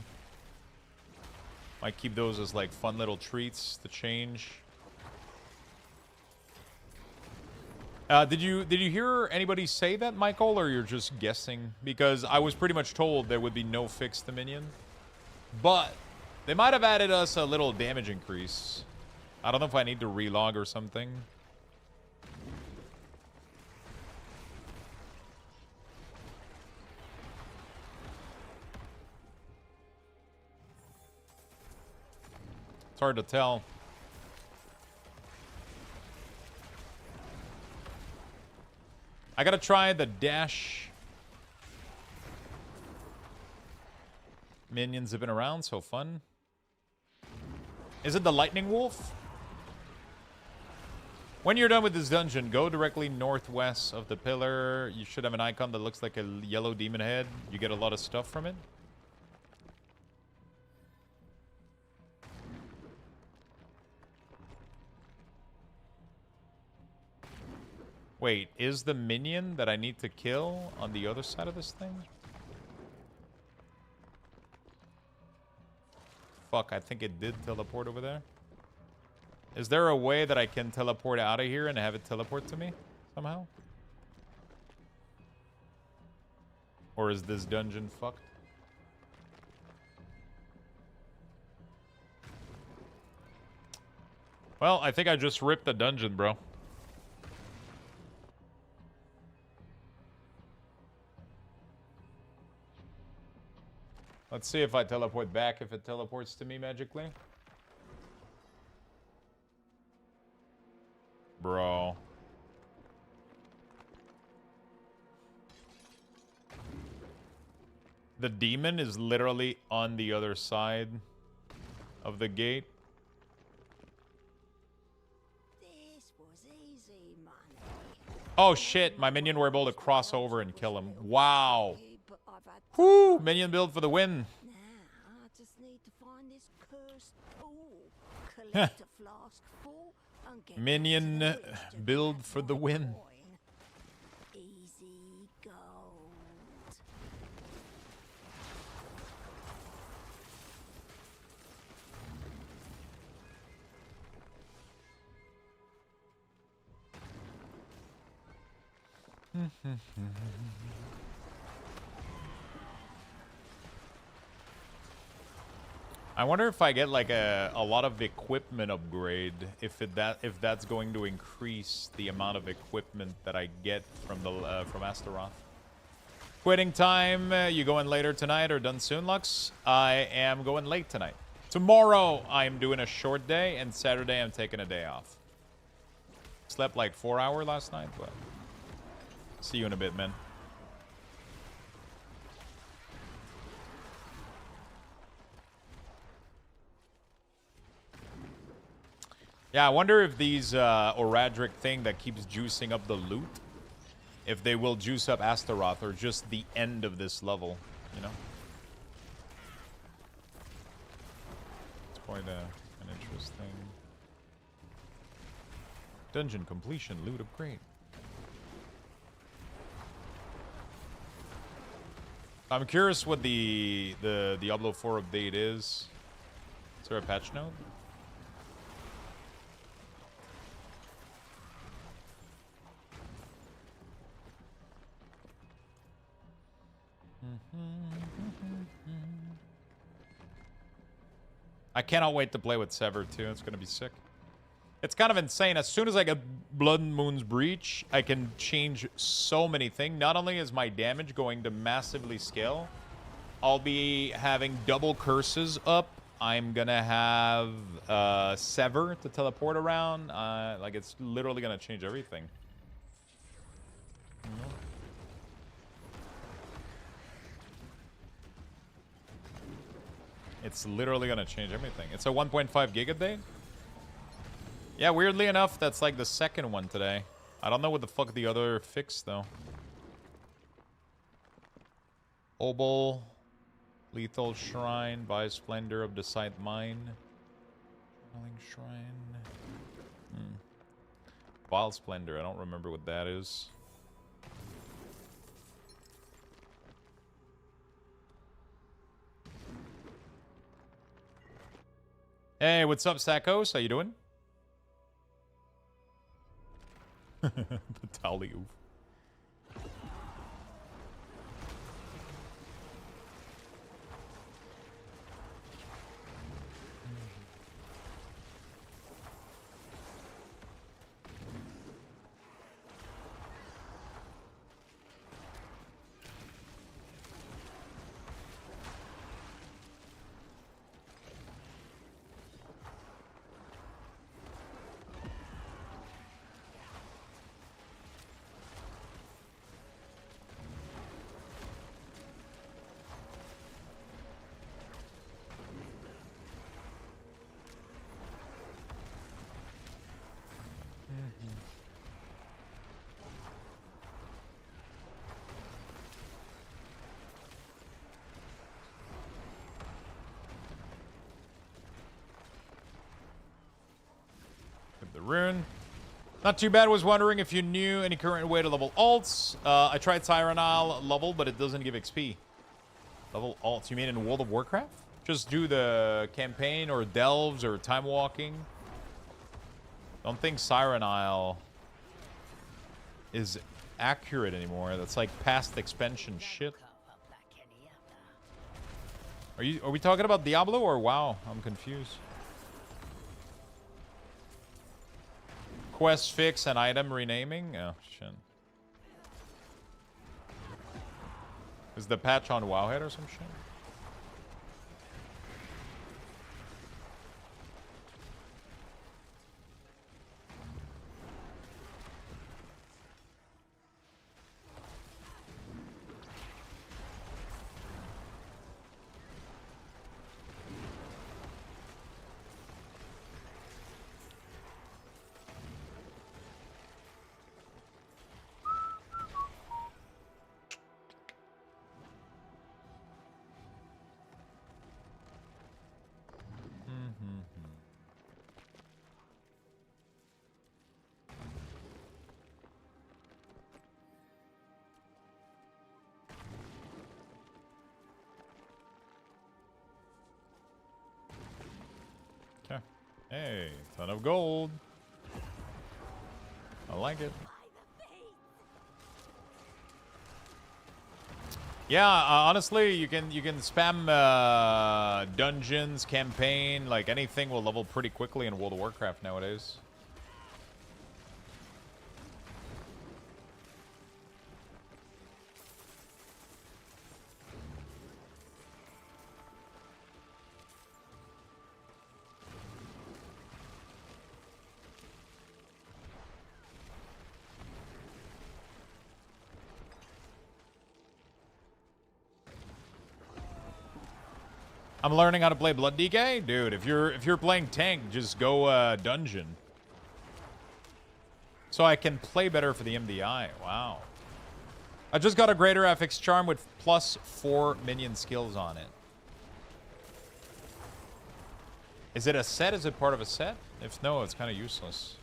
Might keep those as like fun little treats to change. Did you hear anybody say that, Michael, or you're just guessing? Because I was pretty much told there would be no fix to Minion. But They might have added us a little damage increase. I don't know if I need to relog or something. It's hard to tell. I gotta try the dash. Minions have been around, so fun. Is it the Lightning Wolf? When you're done with this dungeon, go directly northwest of the pillar. You should have an icon that looks like a yellow demon head. You get a lot of stuff from it. Wait, is the minion that I need to kill on the other side of this thing? Fuck, I think it did teleport over there. Is there a way that I can teleport out of here and have it teleport to me somehow? Or is this dungeon fucked? Well, I think I just ripped the dungeon, bro. Let's see if I teleport back, if it teleports to me magically. Bro. The demon is literally on the other side of the gate. This was easy money. Oh shit, my minion were able to cross over and kill him. Wow. Whoo, minion build for the win. Now I just need to find this cursed pool, collect a flask full, and get Minion back to the village build to for get the my win. coin. Easy gold. I wonder if I get like a lot of equipment upgrade, if that's going to increase the amount of equipment that I get from the from Astaroth. Quitting time. You going later tonight or done soon, Lux? I am going late tonight. Tomorrow I'm doing a short day, and Saturday I'm taking a day off. Slept like 4 hours last night, but see you in a bit, man. Yeah, I wonder if these Oradric thing that keeps juicing up the loot, if they will juice up Astaroth or just the end of this level, you know? It's quite an interesting... Dungeon completion, loot upgrade. I'm curious what the Diablo 4 update is. Is there a patch note? I cannot wait to play with Sever too. It's gonna be sick. It's kind of insane. As soon as I get Blood Moon's Breach, I can change so many things. Not only is my damage going to massively scale, I'll be having double curses up. I'm gonna have Sever to teleport around. Like, it's literally gonna change everything. It's literally gonna change everything. It's a 1.5 gig a day? Yeah, weirdly enough, that's like the second one today. I don't know what the fuck the other fix, though. Obol, Lethal Shrine, by Splendor of the Scythe Mine. Channeling Shrine. Wild Splendor, I don't remember what that is. Hey, what's up, Sackos? How you doing? The Tali oof. rune. Not too bad. Was wondering if you knew any current way to level alts. I tried Siren Isle level, but it doesn't give XP. Level alts. You mean in World of Warcraft? Just do the campaign or delves or time walking. Don't think Siren Isle is accurate anymore. That's like past expansion shit. Are we talking about Diablo or WoW? I'm confused. Quest fix and item renaming? Oh, shit. Is the patch on Wowhead or some shit? Hey, ton of gold. I like it. Yeah, honestly, you can spam dungeons, campaign, like anything will level pretty quickly in World of Warcraft nowadays. I'm learning how to play Blood DK? Dude, if you're playing tank, just go dungeon. So I can play better for the MDI. Wow. I just got a greater FX charm with +4 minion skills on it. Is it a set? Is it part of a set? If no, it's kind of useless.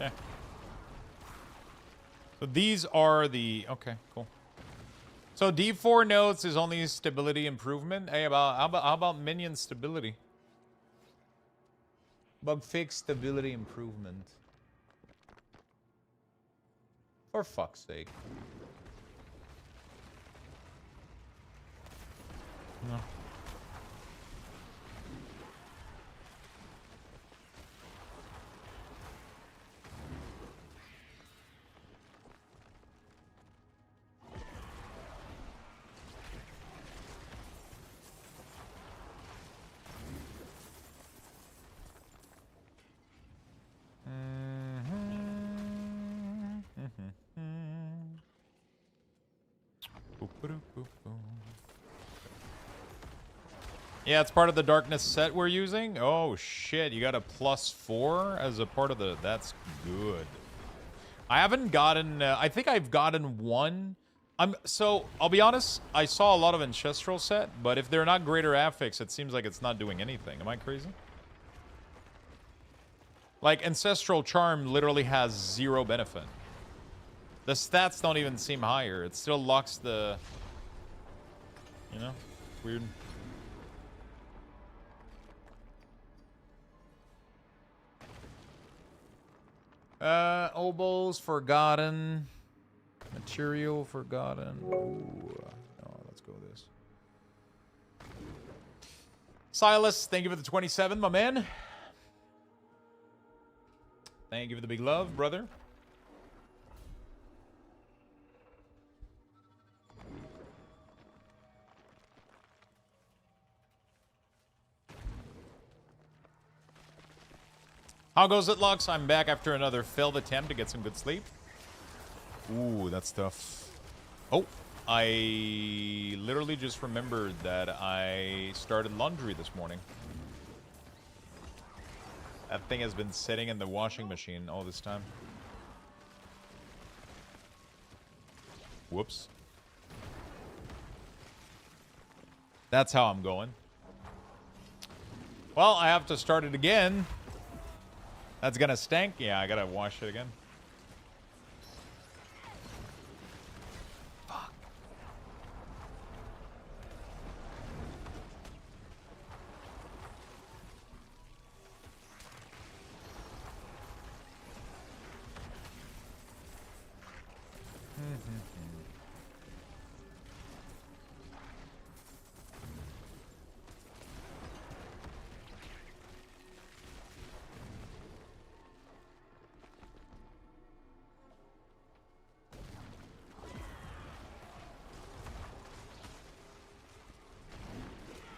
Okay. So these are the... Okay, cool. So D4 notes is only stability improvement. Hey, how about minion stability? Bug fix stability improvement. For fuck's sake. No. Yeah, it's part of the darkness set we're using. Oh shit, you got a +4 as a part of the... That's good. I haven't gotten... I think I've gotten one. So, I'll be honest, I saw a lot of Ancestral set, but if they're not greater affix, it seems like it's not doing anything. Am I crazy? Like, Ancestral Charm literally has 0 benefit. The stats don't even seem higher. It still locks the... You know? Weird. Obols forgotten. Material forgotten. Ooh. Oh, let's go with this. Silas, thank you for the 27, my man. Thank you for the big love, brother. How goes it, Lux? I'm back after another failed attempt to get some good sleep. Ooh, that's tough. Oh, I literally just remembered that I started laundry this morning. That thing has been sitting in the washing machine all this time. Whoops. That's how I'm going. Well, I have to start it again. That's gonna stink. Yeah, I gotta wash it again. Fuck.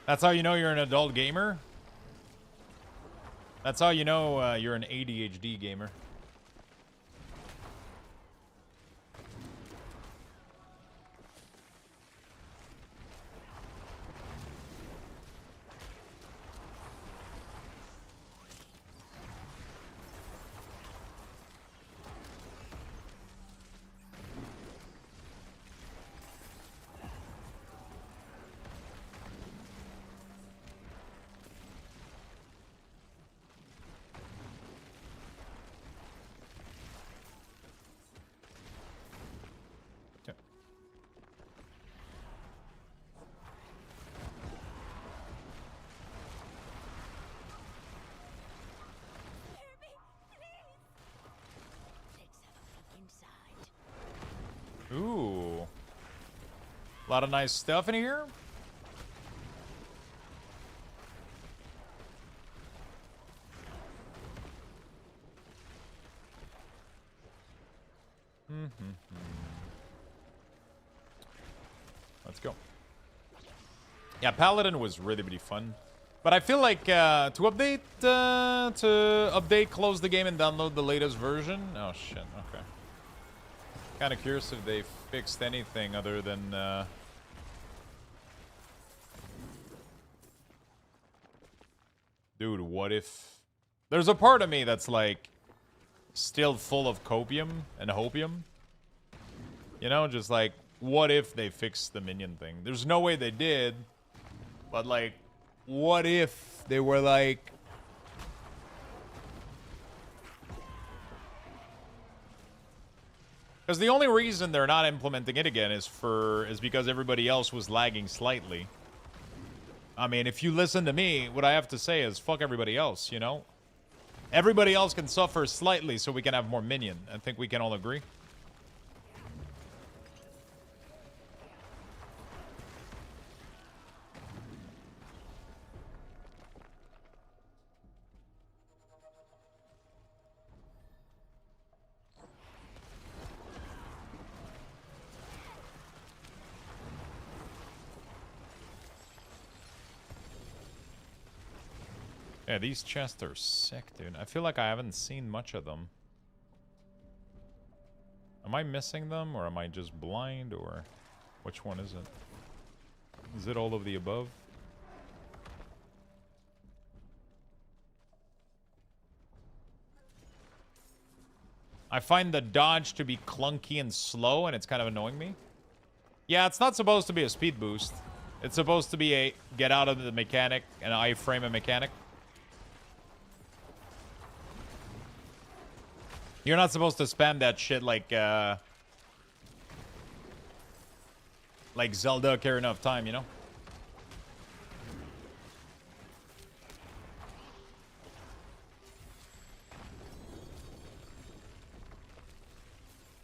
That's how you know you're an adult gamer? That's how you know you're an ADHD gamer. Ooh. A lot of nice stuff in here. Let's go. Yeah, Paladin was really, really fun. But I feel like to update, close the game and download the latest version. Oh shit, okay. Kind of curious if they fixed anything other than dude, what if there's a part of me that's like still full of copium and hopium, you know, just like what if they fixed the minion thing? There's no way they did, but like what if they were like, because the only reason they're not implementing it again is because everybody else was lagging slightly. I mean, if you listen to me, what I have to say is fuck everybody else, you know? Everybody else can suffer slightly so we can have more minion. I think we can all agree. Yeah, these chests are sick, dude. I feel like I haven't seen much of them. Am I missing them, or am I just blind, or which one is it? Is it all of the above? I find the dodge to be clunky and slow, and it's kind of annoying me. Yeah, it's not supposed to be a speed boost. It's supposed to be a get out of the mechanic, an iframe a mechanic. You're not supposed to spam that shit like Zelda Ocarina of Time, you know?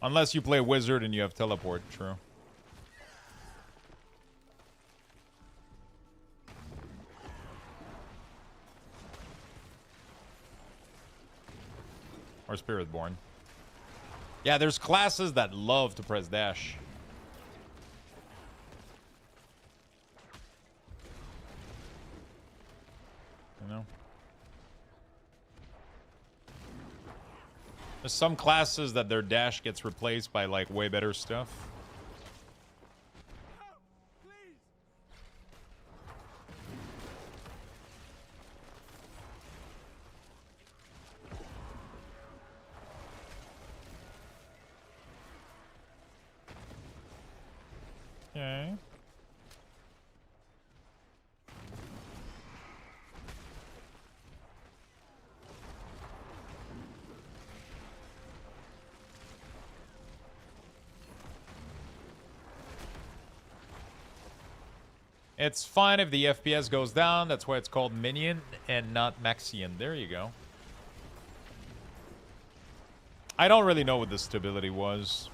Unless you play wizard and you have teleport, true. Or Spiritborn. Yeah, there's classes that love to press dash. You know? There's some classes that their dash gets replaced by, like, way better stuff. Okay. It's fine if the FPS goes down. That's why it's called Minion and not Maxian. There you go. I don't really know what the stability was,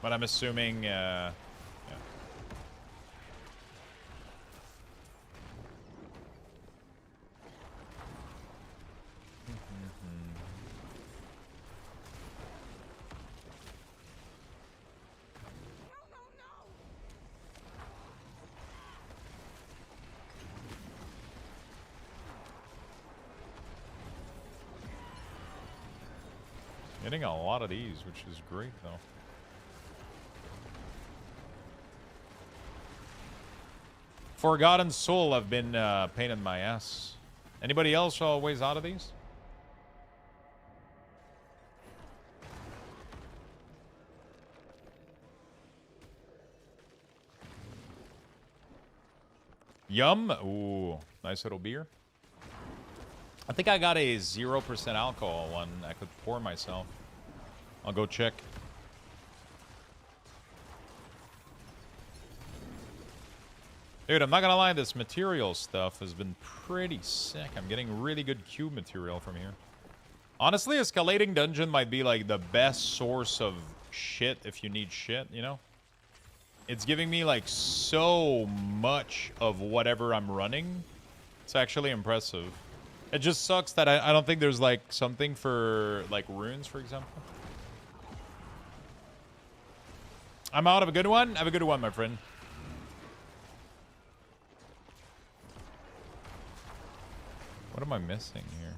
but I'm assuming, yeah. Getting a lot of these, which is great, though. Forgotten Soul, I've been pain in my ass. Anybody else always out of these? Yum. Ooh, nice little beer. I think I got a 0% alcohol one I could pour myself. I'll go check. Dude, I'm not gonna lie, this material stuff has been pretty sick. I'm getting really good cube material from here. Honestly, escalating dungeon might be like the best source of shit if you need shit, you know? It's giving me like so much of whatever I'm running. It's actually impressive. It just sucks that I don't think there's like something for like runes, for example. I'm out of a good one. Have a good one, my friend. What am I missing here?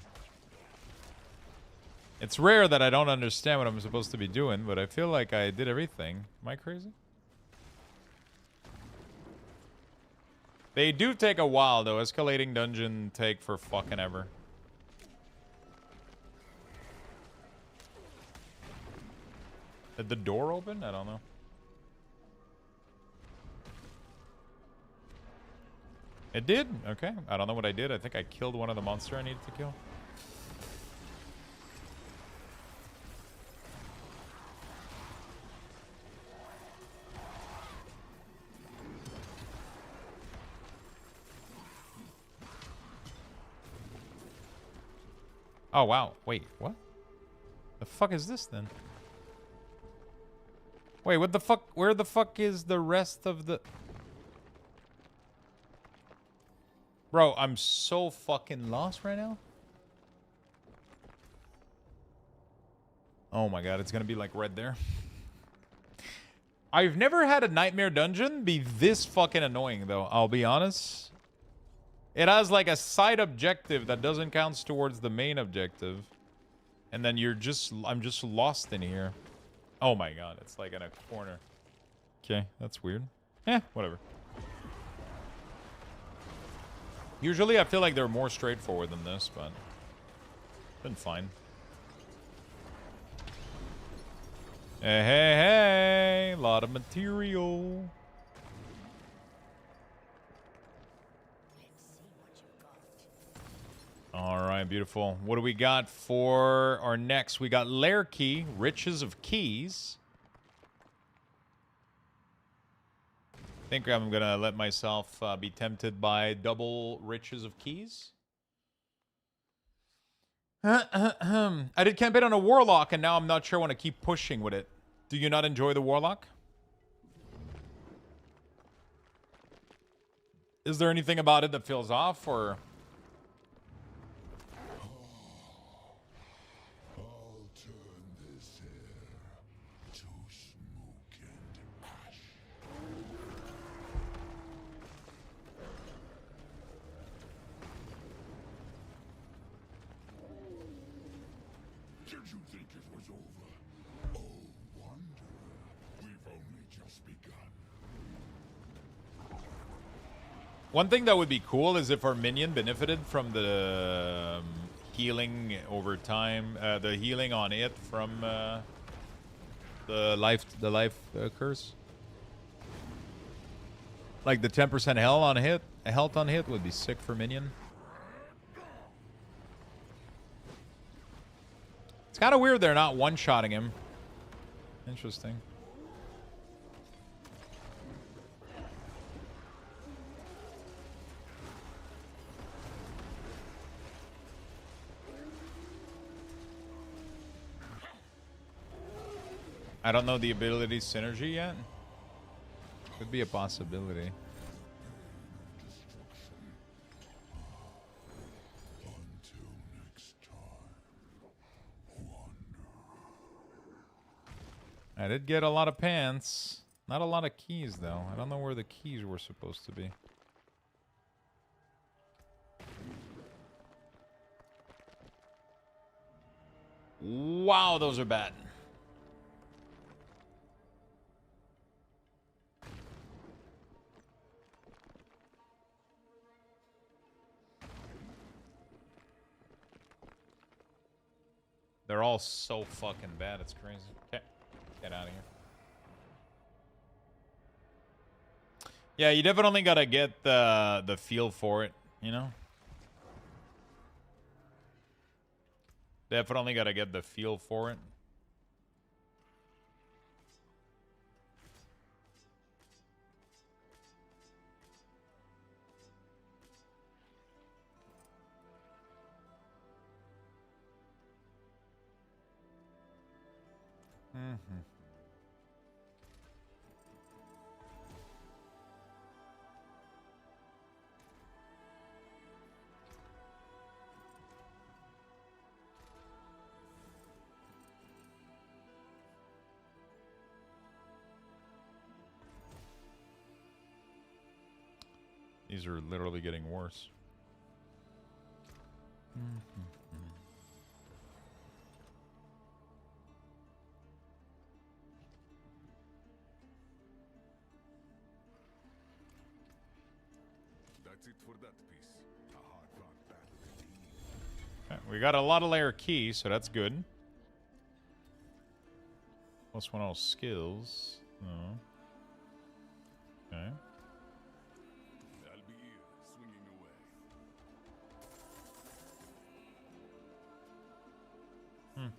It's rare that I don't understand what I'm supposed to be doing, but I feel like I did everything. Am I crazy? They do take a while, though. Escalating dungeon take for fucking ever. Did the door open? I don't know. It did? Okay. I don't know what I did. I think I killed one of the monster I needed to kill. Oh, wow. Wait, what? The fuck is this, then? Wait, what the fuck? Where the fuck is the rest of the... Bro, I'm so fucking lost right now. Oh my god, it's gonna be like right there. I've never had a nightmare dungeon be this fucking annoying, though. I'll be honest. It has like a side objective that doesn't count towards the main objective. And then I'm just lost in here. Oh my god, it's like in a corner. Okay, that's weird. Eh, whatever. Usually I feel like they're more straightforward than this, but been fine. Hey, hey, hey, a lot of material. All right, beautiful. What do we got for our next? We got Lair Key, Riches of Keys. I think I'm going to let myself be tempted by double Riches of Keys. I did campaign on a Warlock, and now I'm not sure I want to keep pushing with it. Do you not enjoy the Warlock? Is there anything about it that feels off, or? I'll turn this air to smoke and ash. Did you think it was over? Oh, wanderer, we've only just begun. One thing that would be cool is if our minion benefited from the healing over time, the healing on it from the life curse. Like the 10% health on hit would be sick for minion. It's kind of weird they're not one-shotting him. Interesting. I don't know the ability synergy yet. Could be a possibility. Until next time, wander. I did get a lot of pants. Not a lot of keys, though. I don't know where the keys were supposed to be. Wow, those are bad. They're all so fucking bad, it's crazy. Okay, get out of here. Yeah, you definitely gotta get the feel for it, you know? Definitely gotta get the feel for it. Mm-hmm. These are literally getting worse. Mm-hmm. That's it for that piece. A hard-fought battle. Okay, we got a lot of layer key, so that's good. Plus one all skills. Oh. Okay. I'll be here, swinging away. Hmm.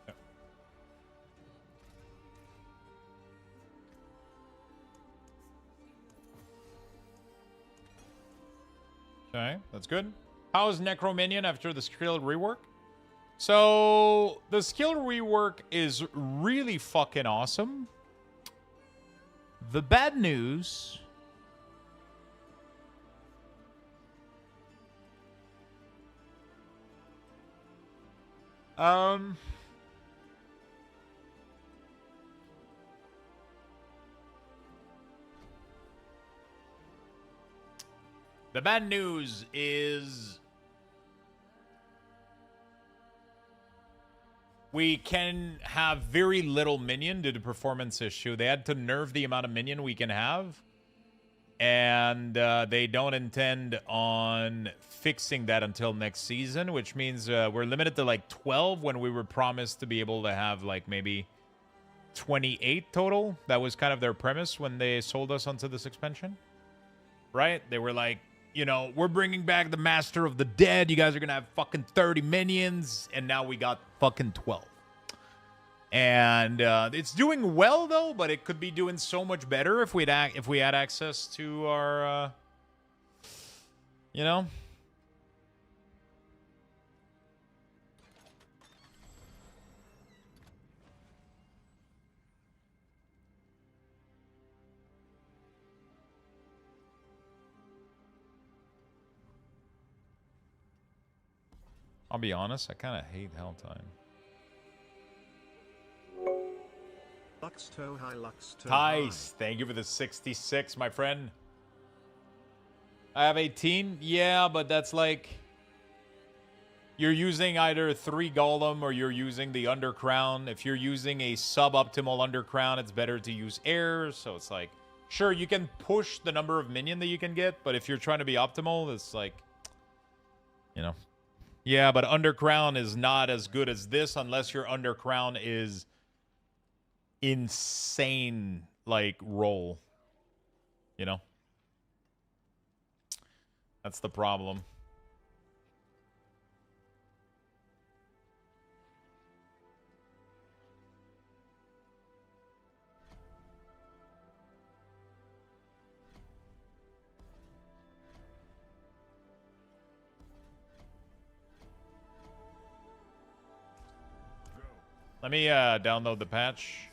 Yeah. Okay, that's good. How's Necrominion after the skill rework? So, the skill rework is really fucking awesome. The bad news... The bad news is we can have very little minion due to performance issue. They had to nerf the amount of minion we can have. And they don't intend on fixing that until next season, which means we're limited to like 12 when we were promised to be able to have like maybe 28 total. That was kind of their premise when they sold us onto this expansion, right? They were like, you know, we're bringing back the Master of the Dead. You guys are going to have fucking 30 minions. And now we got fucking 12. And it's doing well, though, but it could be doing so much better if we had access to our, you know? I'll be honest, I kind of hate Helltime. Luxto high, Luxto Tice, thank you for the 66, my friend. I have 18. Yeah, but that's like you're using either 3 Golem or you're using the Undercrown. If you're using a suboptimal Undercrown, it's better to use air. So it's like, sure, you can push the number of minion that you can get, but if you're trying to be optimal, it's like, you know. Yeah, but Undercrown is not as good as this unless your Undercrown is insane, like, roll. You know? That's the problem. Let me download the patch.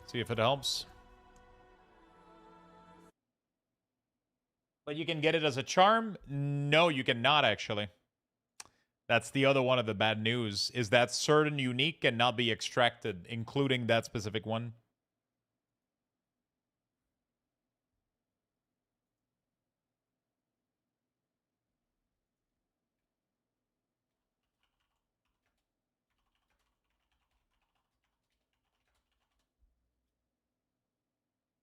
See if it helps. But you can get it as a charm? No, you cannot, actually. That's the other one of the bad news, is that certain unique cannot be extracted, including that specific one.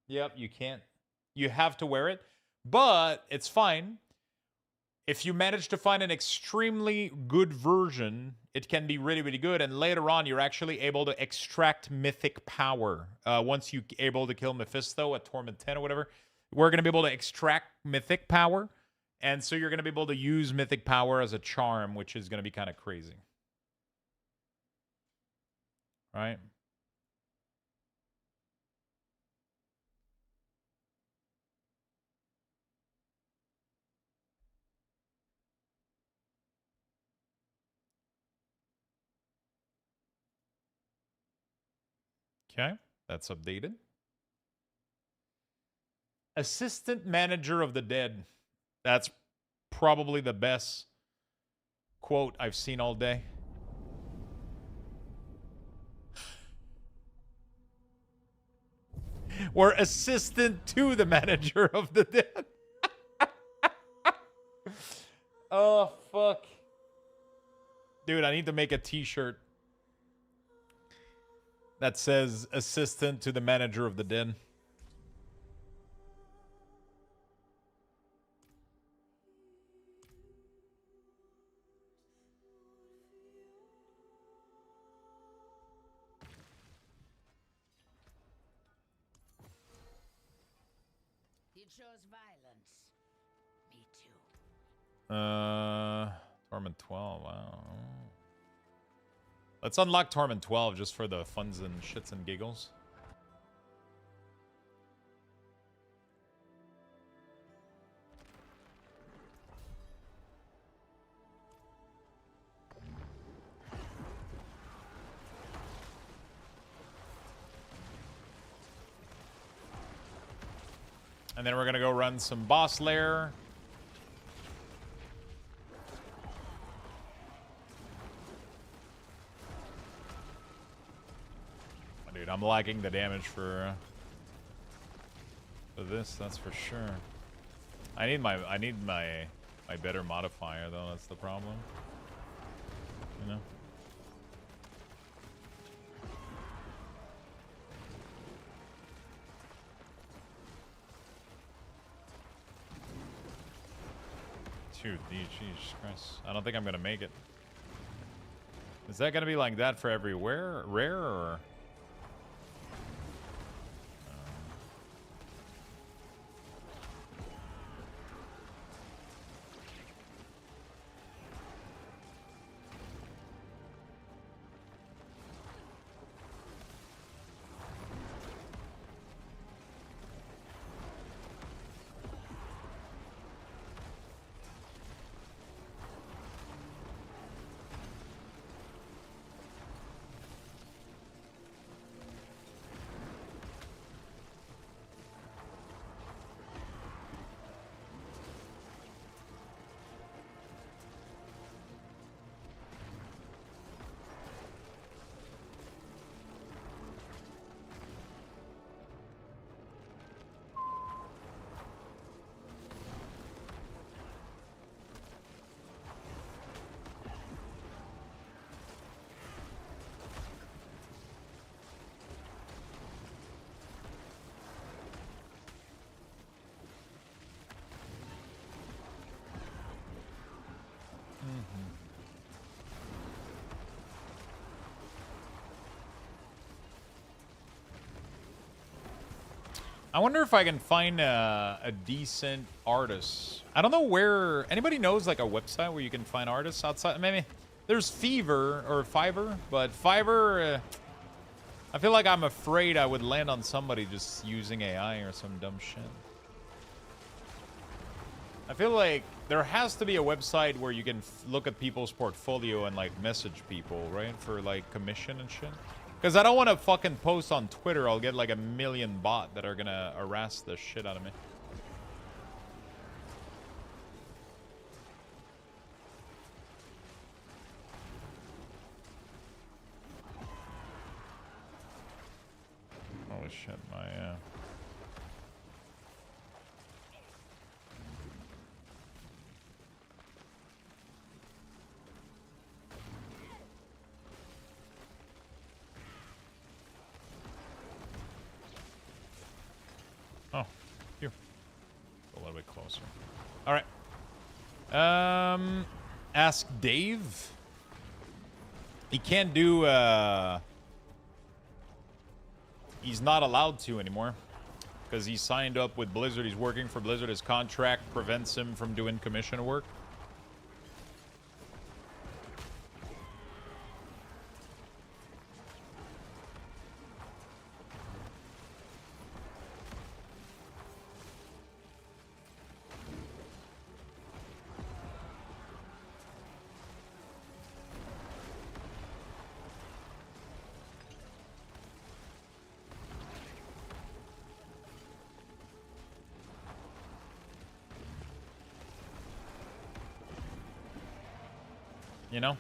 Yep, you can't. You have to wear it, but it's fine. If you manage to find an extremely good version, it can be really, really good. And later on, you're actually able to extract mythic power. Once you're able to kill Mephisto at Torment 10 or whatever, we're going to be able to extract mythic power. And so you're going to be able to use mythic power as a charm, which is going to be kind of crazy. Right? Okay, that's updated. Assistant Manager of the Dead. That's probably the best quote I've seen all day. We're assistant to the Manager of the Dead. Oh, fuck. Dude, I need to make a t-shirt that says assistant to the Manager of the Dead. You chose violence. Me too. Torment 12, wow. Let's unlock Torment 12 just for the funs and shits and giggles. And then we're going to go run some boss lair. Dude, I'm liking the damage for this, that's for sure. I need my better modifier though, that's the problem. You know? Dude, Jesus Christ. I don't think I'm gonna make it. Is that gonna be like that for everywhere? Rare or? I wonder if I can find a decent artist. I don't know where... Anybody knows, like, a website where you can find artists outside? Maybe there's Fiverr, but Fiverr... I feel like I'm afraid I would land on somebody just using AI or some dumb shit. I feel like there has to be a website where you can look at people's portfolio and, like, message people, right? For, like, commission and shit. Because I don't want to fucking post on Twitter. I'll get like 1 million bot that are gonna harass the shit out of me. Holy shit, my Oh, here. A little bit closer. All right. Ask Dave. He can't do. He's not allowed to anymore because he signed up with Blizzard. He's working for Blizzard. His contract prevents him from doing commission work. You know?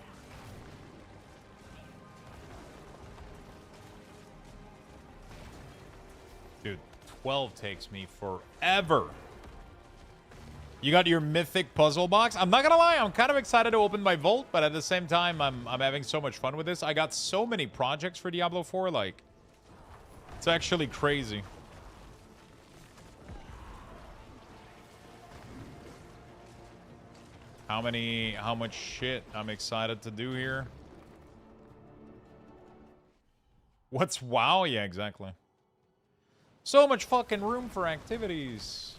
Dude, 12 takes me forever. You got your mythic puzzle box? I'm not gonna lie, I'm kind of excited to open my vault, but at the same time, I'm having so much fun with this. I got so many projects for Diablo 4, like, it's actually crazy. How much shit I'm excited to do here. What's WoW? Yeah, exactly. So much fucking room for activities.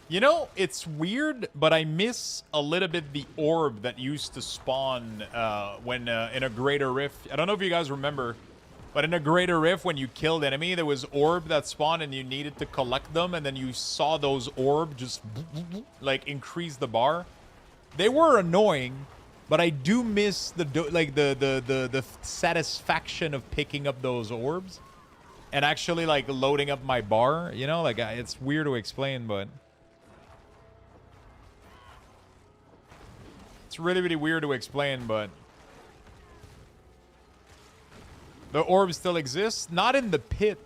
You know, it's weird, but I miss a little bit the orb that used to spawn when in a Greater Rift. I don't know if you guys remember, but in a Greater Rift, when you killed enemy, there was orb that spawned and you needed to collect them, and then you saw those orb just like increase the bar. They were annoying, but I do miss the satisfaction of picking up those orbs. and actually like loading up my bar, you know, like it's weird to explain, but it's really, really weird to explain, but the orb still exists, not in the pit.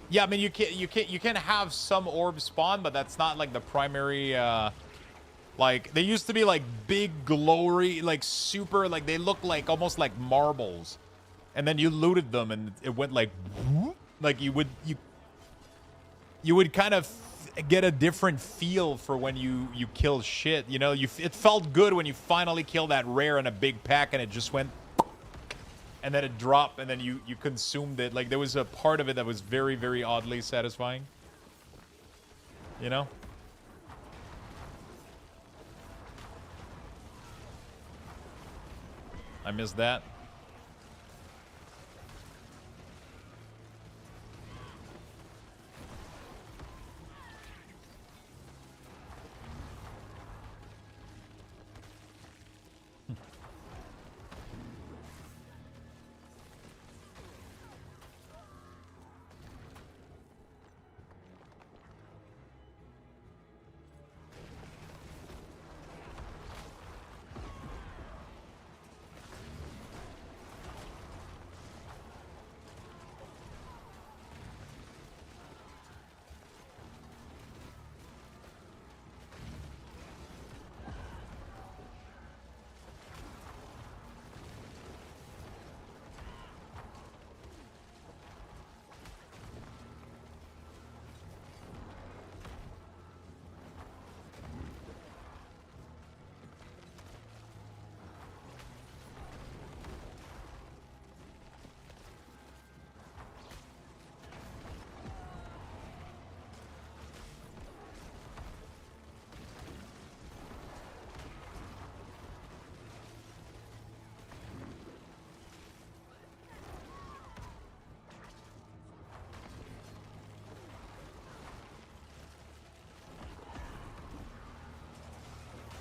Yeah, I mean you can have some orbs spawn, but that's not like the primary. Like they used to be like big glory, like super, like they look like almost like marbles, and then you looted them and it went like you would kind of get a different feel for when you kill shit. You know, it felt good when you finally killed that rare in a big pack and it just went. And then it dropped, and then you consumed it. Like, there was a part of it that was very, very oddly satisfying. You know? I miss that.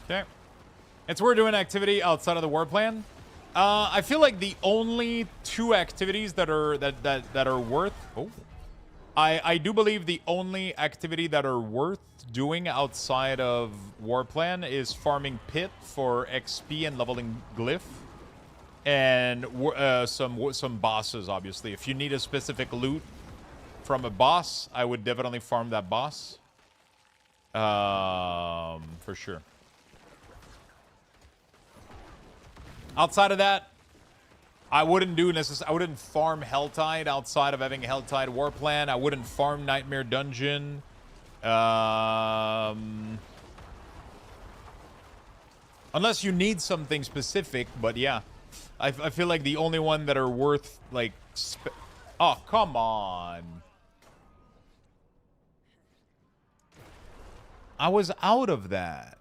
Okay. It's worth doing activity outside of the war plan. I feel like the only two activities that are worth. Oh, I do believe the only activity that are worth doing outside of war plan is farming pit for XP and leveling glyph, and some bosses. Obviously, if you need a specific loot from a boss, I would definitely farm that boss. For sure. Outside of that, I wouldn't farm Helltide outside of having a Helltide war plan. I wouldn't farm Nightmare Dungeon. Unless you need something specific, but yeah. I feel like the only one that are worth, like... Oh, come on. I was out of that.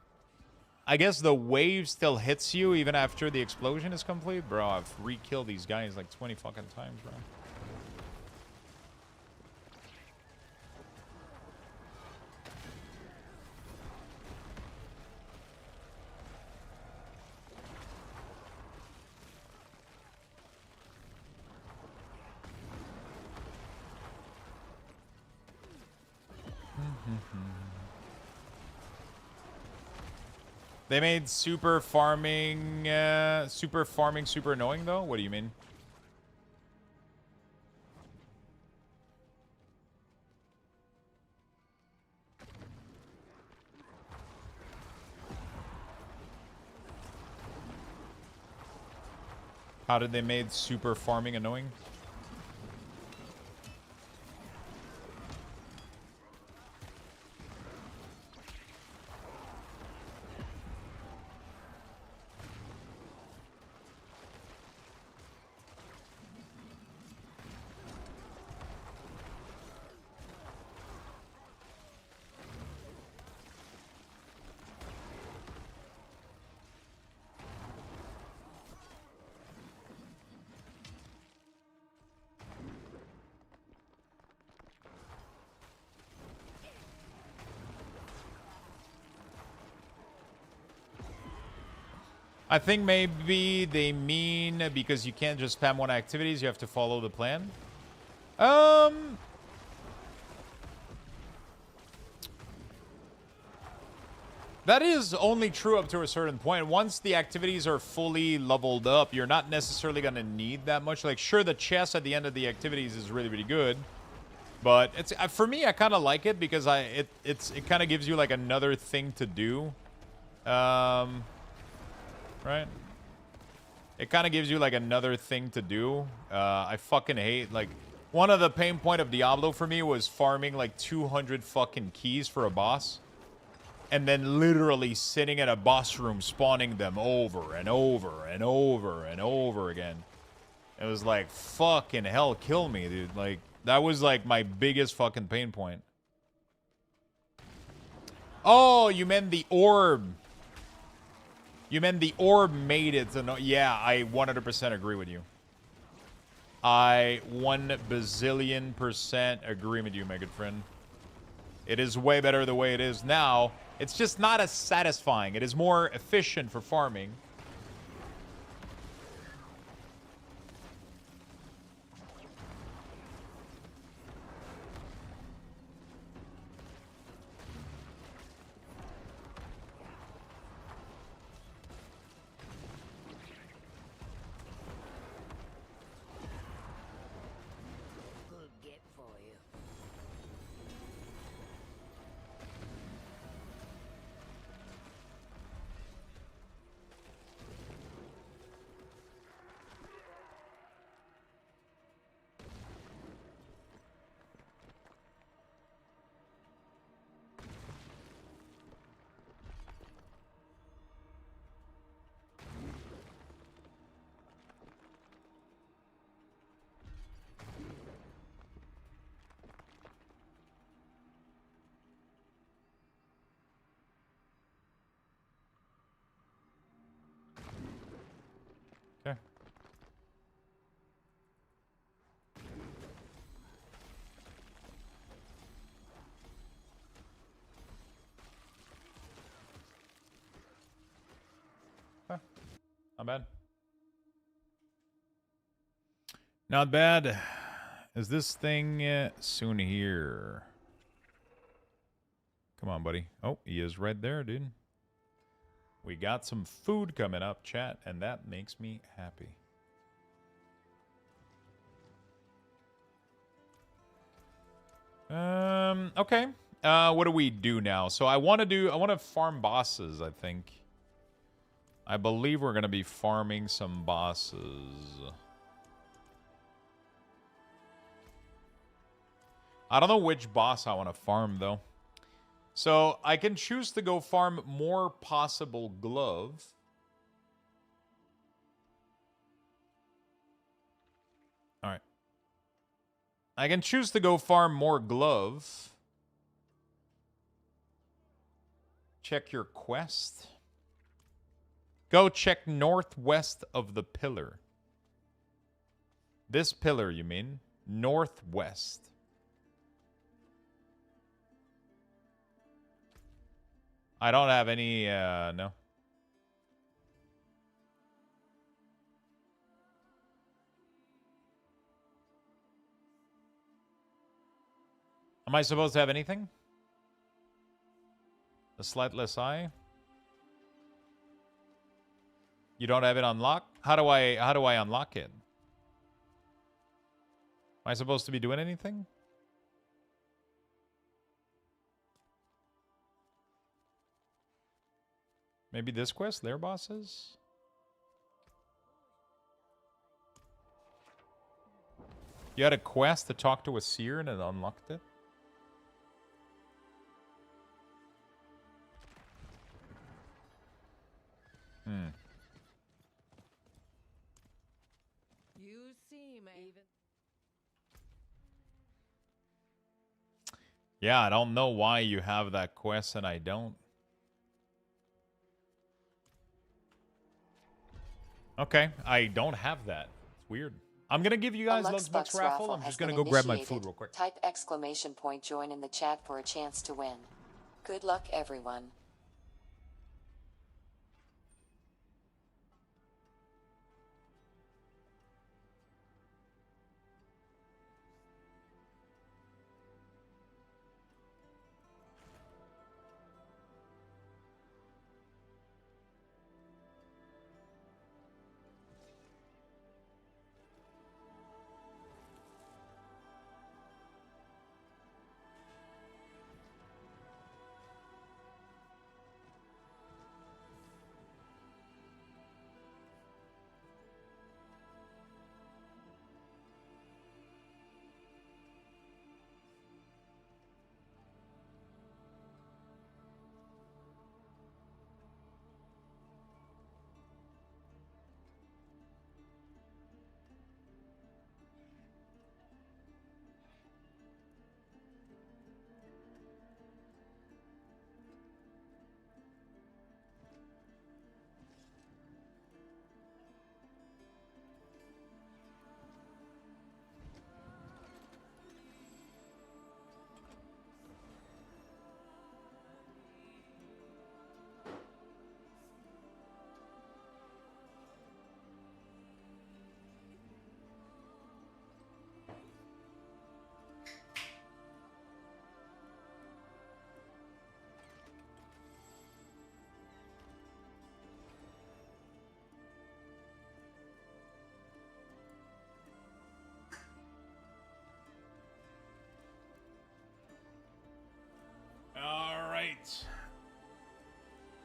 I guess the wave still hits you even after the explosion is complete? Bro, I've re-killed these guys like 20 fucking times, bro. They made super farming super annoying, though? What do you mean? How did they made super farming annoying? I think maybe they mean because you can't just spam one activities, you have to follow the plan. That is only true up to a certain point. Once the activities are fully leveled up, you're not necessarily going to need that much. Like, sure, the chest at the end of the activities is really, really good. But it's for me, I kind of like it because it kind of gives you, like, another thing to do. Right? It kind of gives you, like, another thing to do. I fucking hate, like... One of the pain point of Diablo for me was farming, like, 200 fucking keys for a boss. And then literally sitting in a boss room spawning them over and over and over and over again. It was like, fucking hell, kill me, dude. Like, that was like my biggest fucking pain point. Oh, you meant the orb. You meant the orb made it to no. Yeah, I 100% agree with you. I 1 bazillion% agree with you, my good friend. It is way better the way it is now. It's just not as satisfying. It is more efficient for farming. Good get for you. Okay. Huh. Not bad. Not bad. Is this thing soon here? Come on, buddy. Oh, he is right there, dude. We got some food coming up, chat, and that makes me happy. Okay. What do we do now? So I want to farm bosses, I think. I believe we're going to be farming some bosses. I don't know which boss I want to farm, though. So I can choose to go farm more possible glove. All right. I can choose to go farm more glove. Check your quest. Go check northwest of the pillar. This pillar, you mean? Northwest. I don't have any, no. Am I supposed to have anything? A slightless eye? You don't have it unlocked? How do I unlock it? Am I supposed to be doing anything? Maybe this quest, their bosses? You had a quest to talk to a seer and it unlocked it? You seem even. Yeah, I don't know why you have that quest and I don't. Okay, I don't have that. It's weird. I'm going to give you guys Lux Bucks raffle. I'm just going to go grab my food real quick. Type exclamation point join in the chat for a chance to win. Good luck, everyone.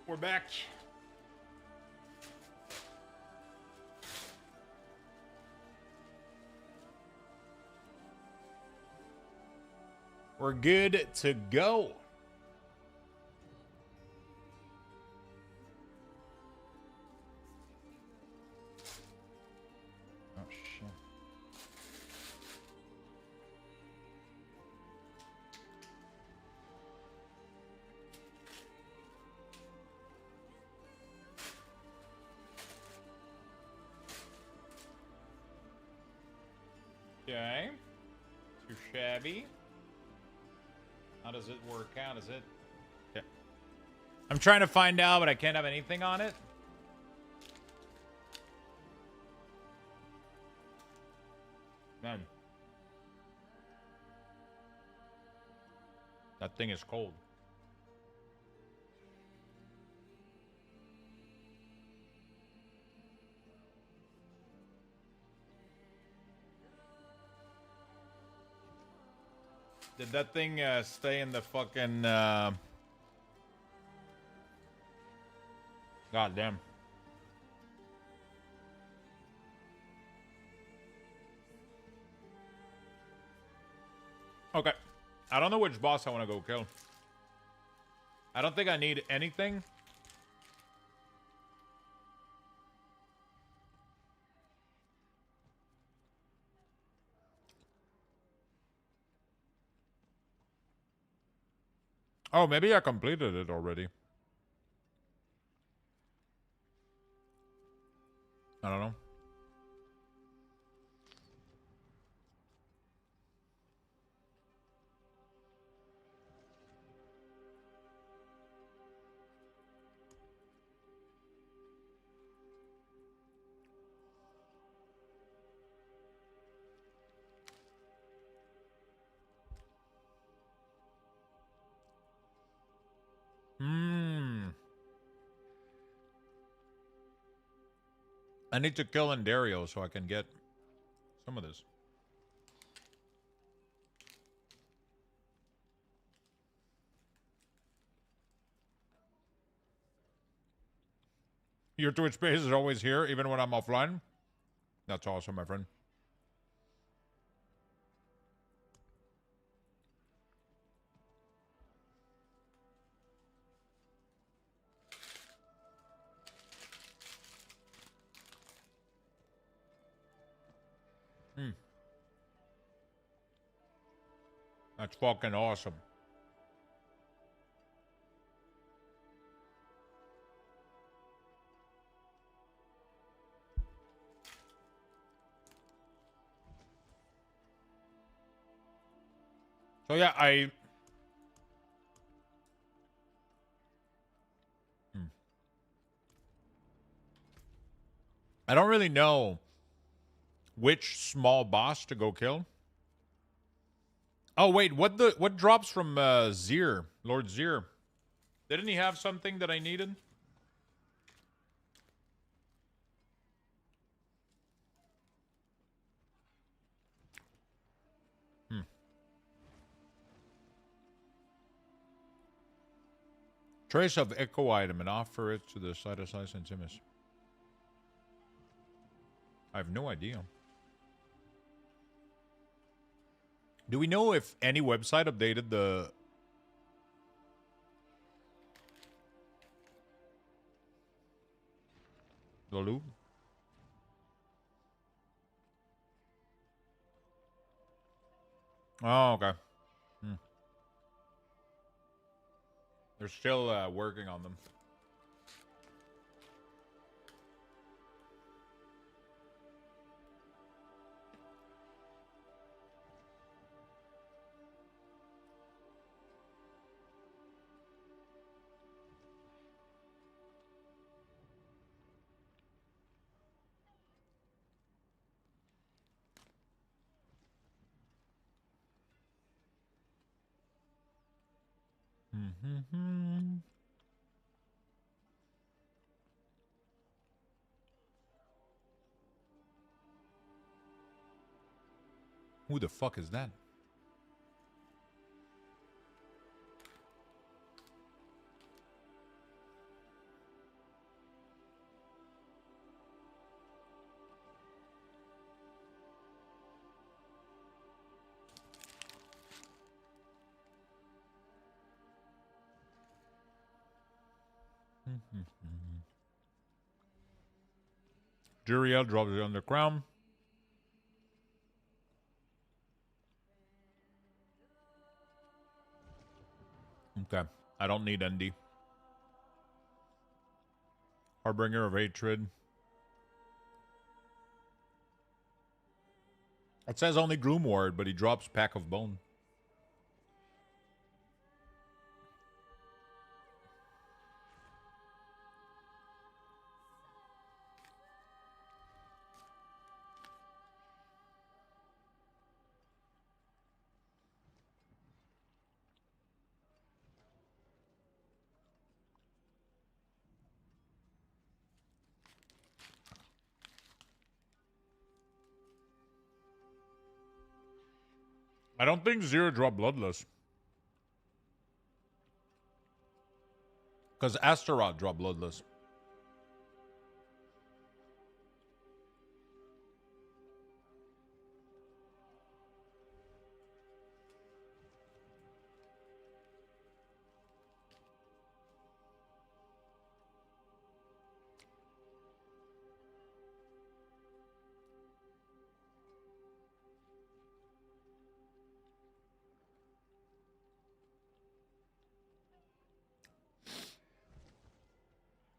We're back. We're good to go. Oh, shit. Okay. Too shabby. How does it work out? Is it? Yeah. I'm trying to find out, but I can't have anything on it. Man. That thing is cold. Did that thing stay in the fucking... God damn. Okay. I don't know which boss I want to go kill. I don't think I need anything. Oh, maybe I completed it already. I don't know. I need to kill Endario so I can get some of this. Your Twitch space is always here, even when I'm offline. That's awesome, my friend. That's fucking awesome. So yeah, I don't really know which small boss to go kill. Oh wait, what drops from Zir, Lord Zir? Didn't he have something that I needed? Trace of echo item and offer it to the side of Size and Timus. I have no idea. Do we know if any website updated the loop? Oh, okay. They're still working on them. Who the fuck is that? Juriel drops it on the crown. Okay. I don't need ND. Harbinger of Hatred. It says only Gloomward, but he drops Pack of Bone. I don't think Zero drop Bloodless. Because Astaroth drop Bloodless.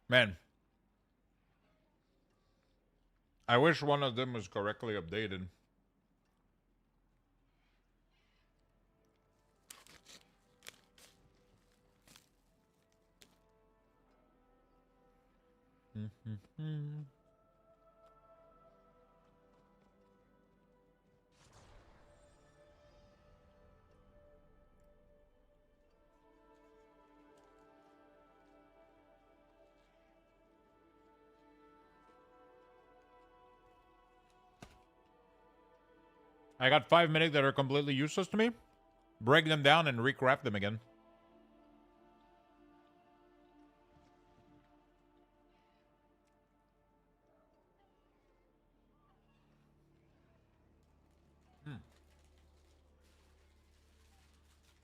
Man. I wish one of them was correctly updated. I got 5 minutes that are completely useless to me. Break them down and recraft them again.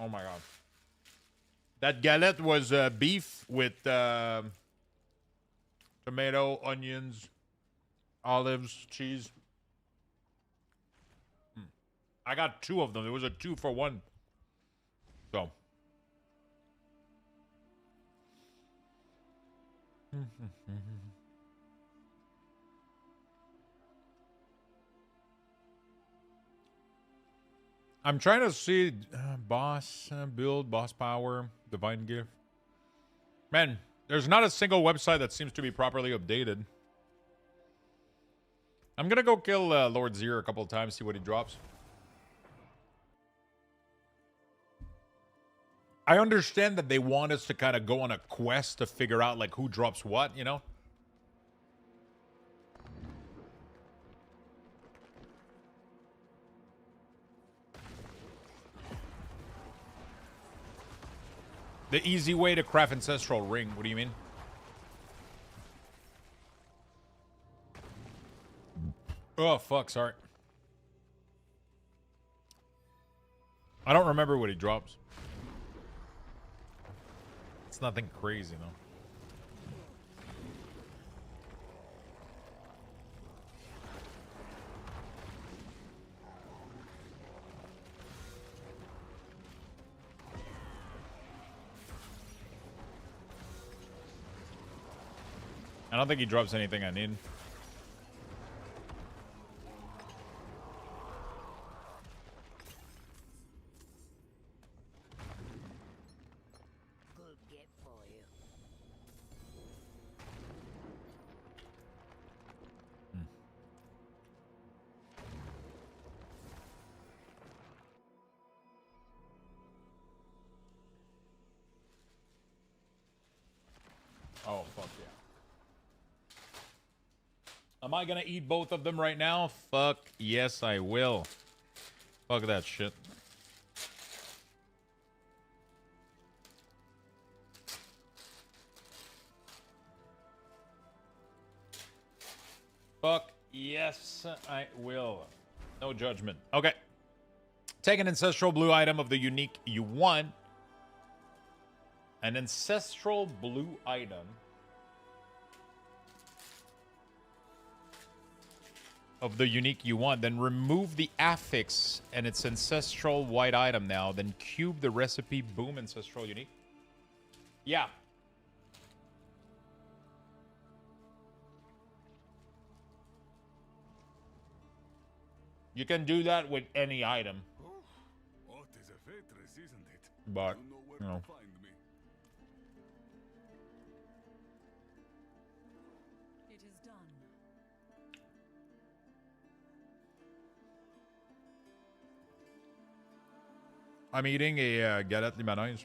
Oh my god. That galette was beef with tomato, onions, olives, cheese. I got 2 of them. It was a 2-for-1. So. I'm trying to see boss build, boss power, divine gift. Man, there's not a single website that seems to be properly updated. I'm gonna go kill Lord Zero a couple of times, see what he drops. I understand that they want us to kind of go on a quest to figure out like who drops what, you know? The easy way to craft Ancestral Ring. What do you mean? Oh, fuck. Sorry. I don't remember what he drops. It's nothing crazy, though. I don't think he drops anything I need. Good get for you. Oh, fuck yeah. Am I gonna eat both of them right now? Fuck yes, I will. Fuck that shit. Fuck yes, I will. No judgment. Okay. Take an ancestral blue item of the unique you want. An ancestral blue item of the unique you want, then remove the affix and its ancestral white item now. Then cube the recipe. Boom, ancestral unique. Yeah. You can do that with any item. Oh, it is a fortress, isn't it? But, You know where you know. to find me. It is done. I'm eating a galette libanaise.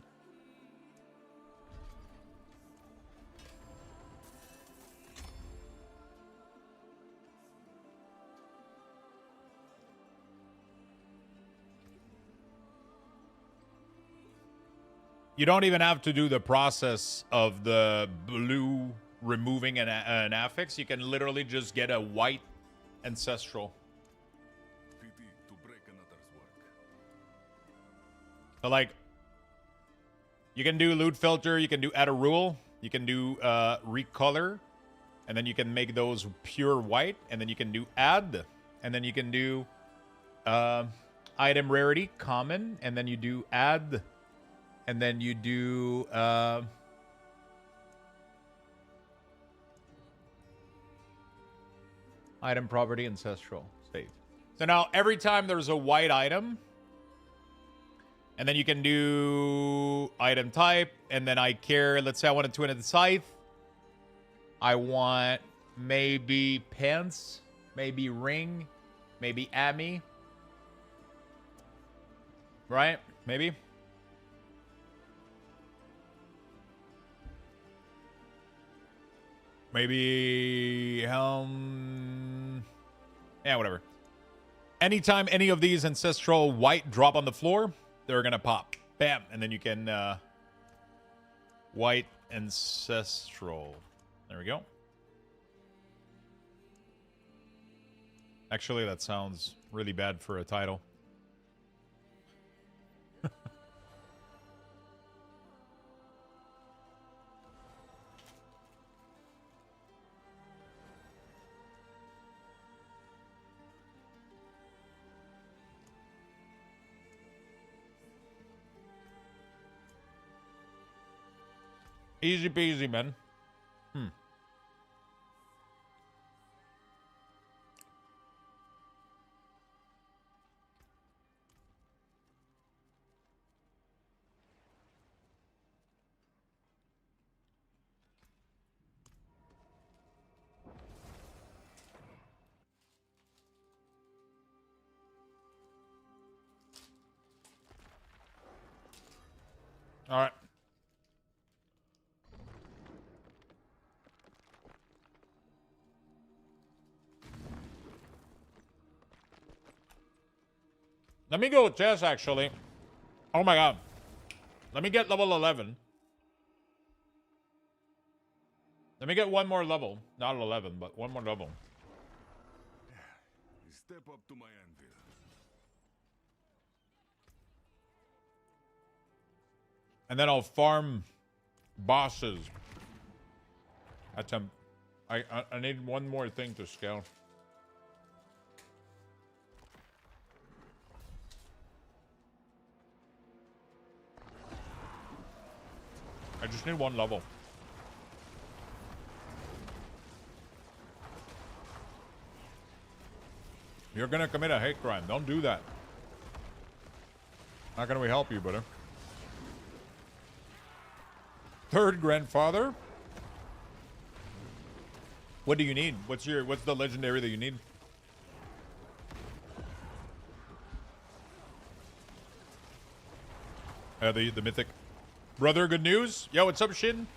You don't even have to do the process of the blue removing an affix. You can literally just get a white ancestral. Pity to break another's work. So like, you can do loot filter, you can do add a rule, you can do recolor, and then you can make those pure white, and then you can do add, and then you can do item rarity, common, and then you do add, and then you do item property ancestral. Save. So now every time there's a white item, and then you can do item type, and then I care, let's say I want a two-handed scythe. I want maybe pants, maybe ring, maybe Ami. Right? Maybe. Maybe helm. Yeah, whatever. Anytime any of these ancestral white drop on the floor, they're gonna pop. Bam. And then you can white ancestral. There we go. Actually, that sounds really bad for a title. Easy peasy, man. All right. Let me go with chess, actually. Oh my god. Let me get level 11. Let me get one more level. Not 11, but one more level. Step up to my anvil. And then I'll farm bosses. Attempt. I need one more thing to scale. I just need one level. You're gonna commit a hate crime. Don't do that. Not gonna help you, brother. Third grandfather. What do you need? What's the legendary that you need? The mythic. Brother, good news? Yo, what's up, Shin?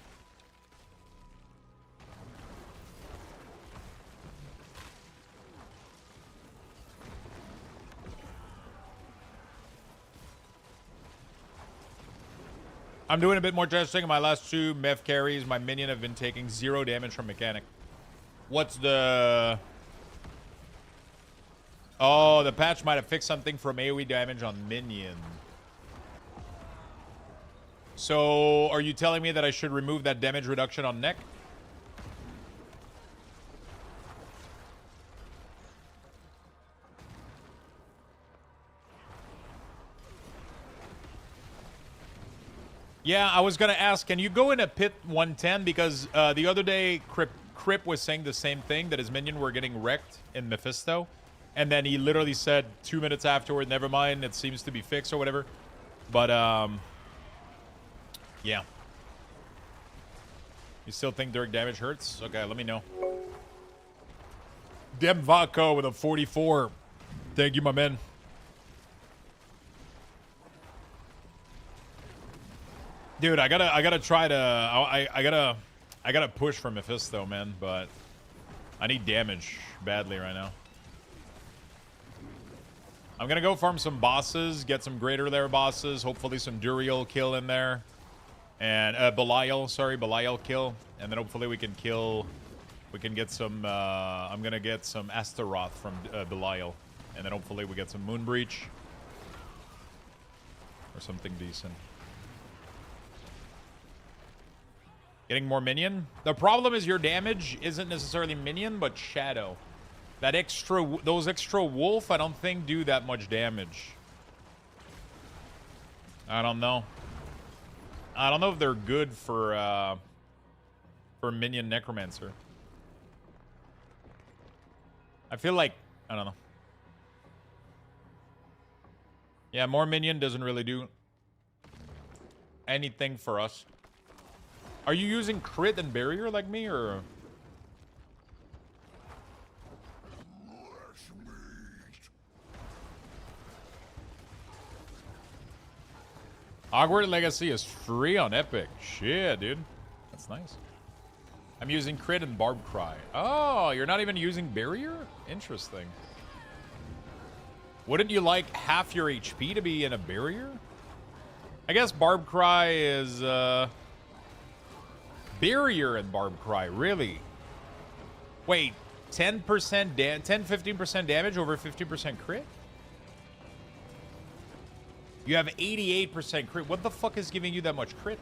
I'm doing a bit more testing on my last two meth carries. My minion have been taking 0 damage from mechanic. What's the... Oh, the patch might have fixed something from AoE damage on minion. So, are you telling me that I should remove that damage reduction on neck? Yeah, I was gonna ask, can you go in a pit 110? Because the other day, Crip was saying the same thing, that his minion were getting wrecked in Mephisto. And then he literally said 2 minutes afterward, never mind, it seems to be fixed or whatever. But, yeah. You still think direct damage hurts? Okay, let me know. Dem Vaco with a 44. Thank you, my man. Dude, I gotta try to. I gotta push for Mephisto, man. But I need damage badly right now. I'm gonna go farm some bosses, get some greater lair bosses. Hopefully, some Duriel kill in there, and Belial. Sorry, Belial kill, and then hopefully we can kill. We can get some. I'm gonna get some Astaroth from Belial, and then hopefully we get some Moonbreach or something decent. Getting more minion. The problem is your damage isn't necessarily minion, but shadow. That extra, those extra wolf, I don't think do that much damage. I don't know. I don't know if they're good for Minion Necromancer. I feel like, I don't know. Yeah, more minion doesn't really do anything for us. Are you using crit and barrier like me, or? Hogwarts Legacy is free on Epic. Shit, dude. That's nice. I'm using crit and barb cry. Oh, you're not even using barrier? Interesting. Wouldn't you like half your HP to be in a barrier? I guess barb cry is, barrier and barb cry, really? Wait, 10%, 10-15% damage over 50% crit? You have 88% crit. What the fuck is giving you that much crit?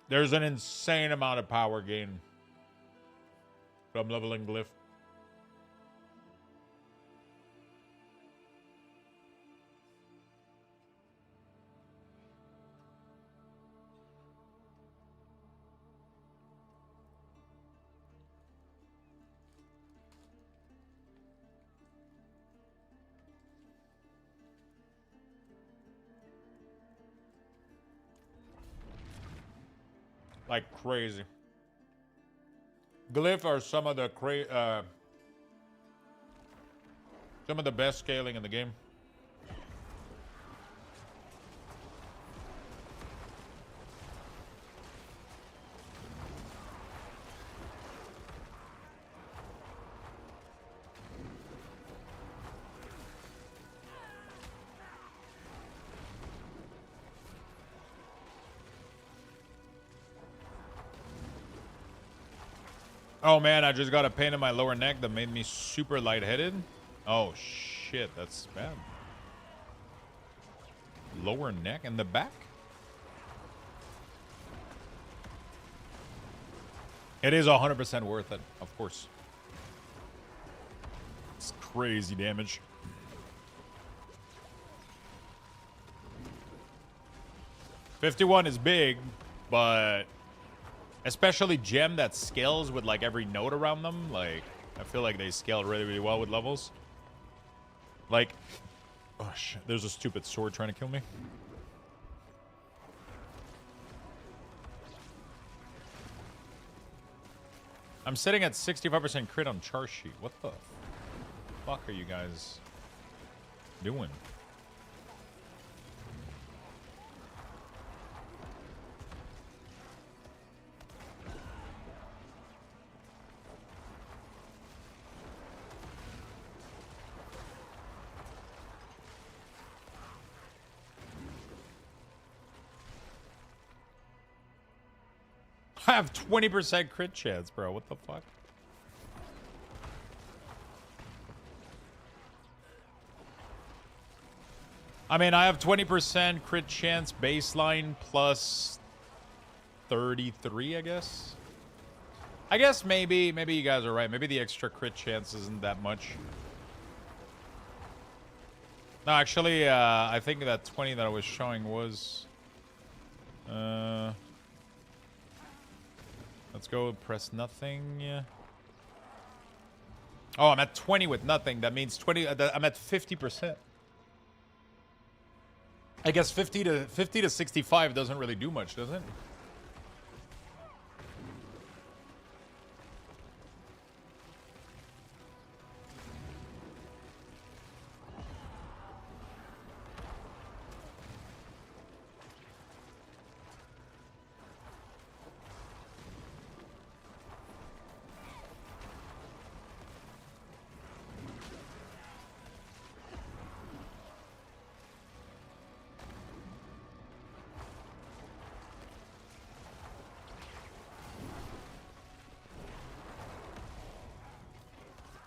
There's an insane amount of power gain from leveling glyph. Like crazy. Glyph are some of the best scaling in the game. Oh man, I just got a pain in my lower neck that made me super lightheaded. Oh shit, that's bad. Lower neck and the back? It is 100% worth it, of course. It's crazy damage. $51 is big, but especially gem that scales with like every node around them, like I feel like they scale really, really well with levels. Like, oh shit, there's a stupid sword trying to kill me. I'm sitting at 65% crit on char sheet. What the fuck are you guys doing? I have 20% crit chance, bro. What the fuck? I mean, I have 20% crit chance baseline plus 33, I guess. I guess maybe you guys are right. Maybe the extra crit chance isn't that much. No, actually, I think that 20 that I was showing was... let's go press nothing. Oh, I'm at 20 with nothing. That means 20. I'm at 50%. I guess 50 to 65 doesn't really do much, does it?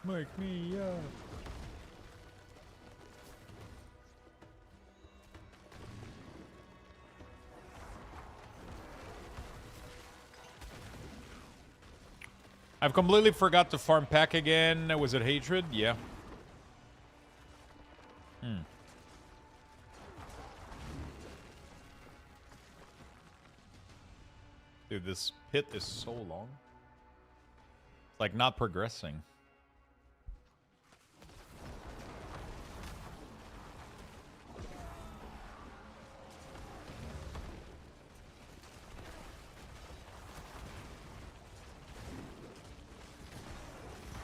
Wake me up. I've completely forgot to farm pack again. Was it hatred? Yeah. Dude, this pit is so long. It's like not progressing.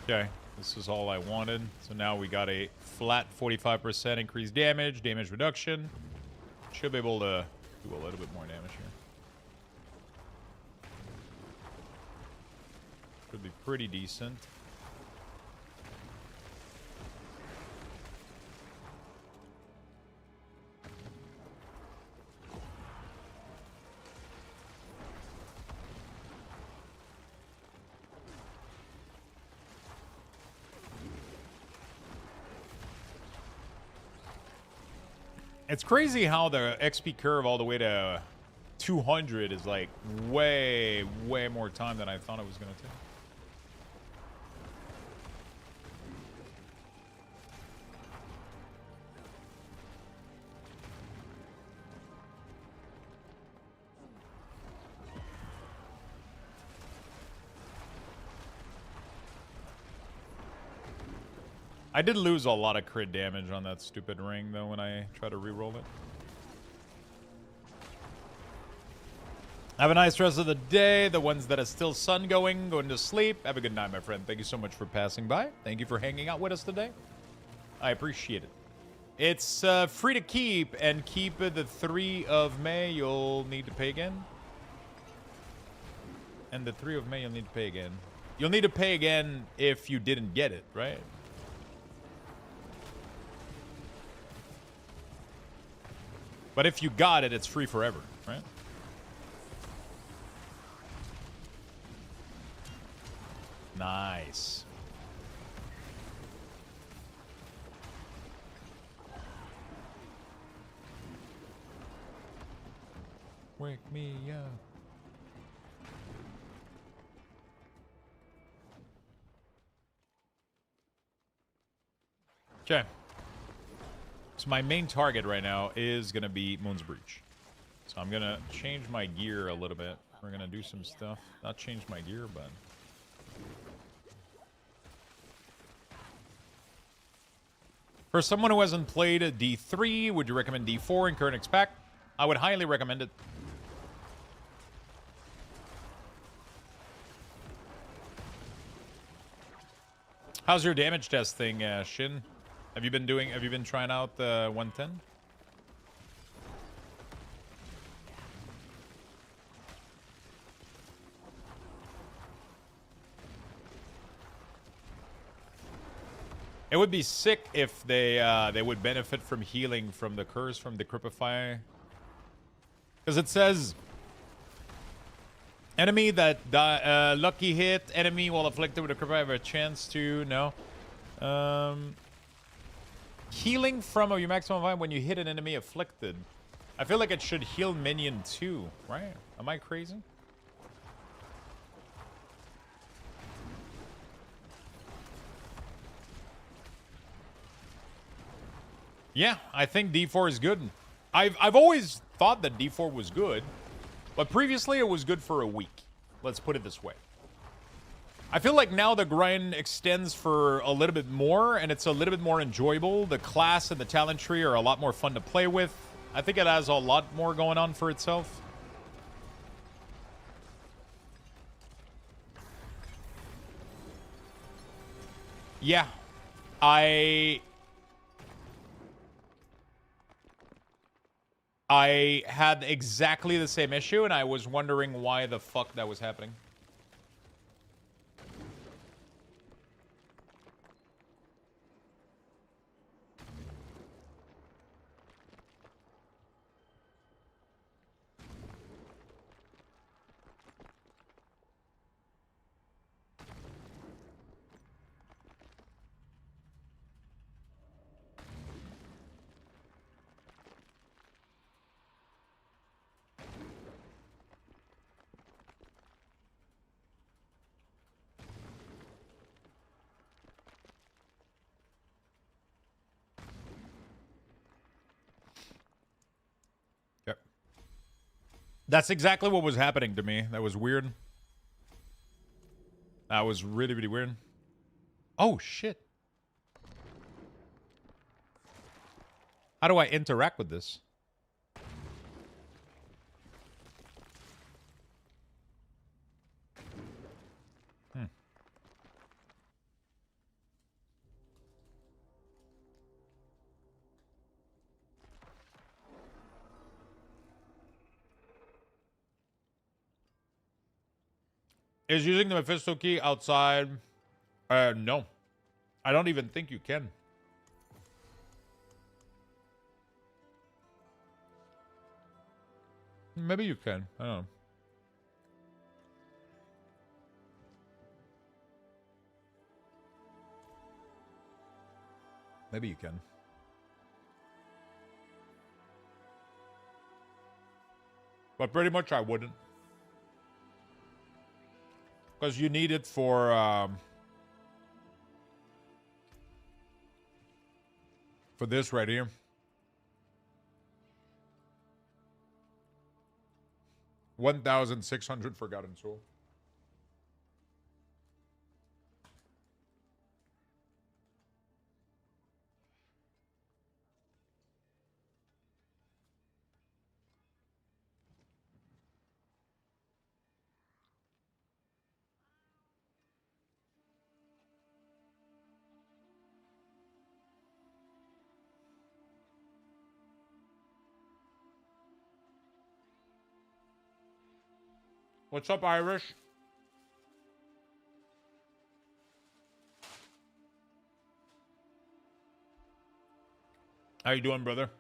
Okay, this is all I wanted. So now we got a flat 45% increased damage reduction. Should be able to do a little bit more damage here. Could be pretty decent. It's crazy how the XP curve all the way to 200 is like way more time than I thought it was going to take. I did lose a lot of crit damage on that stupid ring, though, when I try to re-roll it. Have a nice rest of the day. The ones that are still sun going to sleep. Have a good night, my friend. Thank you so much for passing by. Thank you for hanging out with us today. I appreciate it. It's free to keep, and keep the 3 of May. You'll need to pay again. And the 3 of May, you'll need to pay again. You'll need to pay again if you didn't get it, right? But if you got it, it's free forever, right? Nice. Wake me up. Okay. So my main target right now is going to be Moon's Breach. So I'm going to change my gear a little bit. We're going to do some stuff. Not change my gear, but... For someone who hasn't played D3, would you recommend D4 in current XP? I would highly recommend it. How's your damage testing, Shin? Have you been trying out the 110? It would be sick if they would benefit from healing from the curse from the Cripify. Because it says enemy that lucky hit enemy while afflicted with a Cripify have a chance to healing from your maximum volume when you hit an enemy afflicted. I feel like it should heal minion too, right? Am I crazy? Yeah, I think D4 is good. I've always thought that D4 was good, but previously it was good for a week. Let's put it this way. I feel like now the grind extends for a little bit more, and it's a little bit more enjoyable. The class and the talent tree are a lot more fun to play with. I think it has a lot more going on for itself. Yeah, I had exactly the same issue, and I was wondering why the fuck that was happening. That's exactly what was happening to me. That was weird. That was really, really weird. Oh, shit. How do I interact with this? Is using the Mephisto key outside? No. I don't even think you can. Maybe you can. I don't know. Maybe you can. But pretty much I wouldn't. Because you need it for this right here. $1,600 Forgotten Soul. What's up, Irish? How you doing, brother?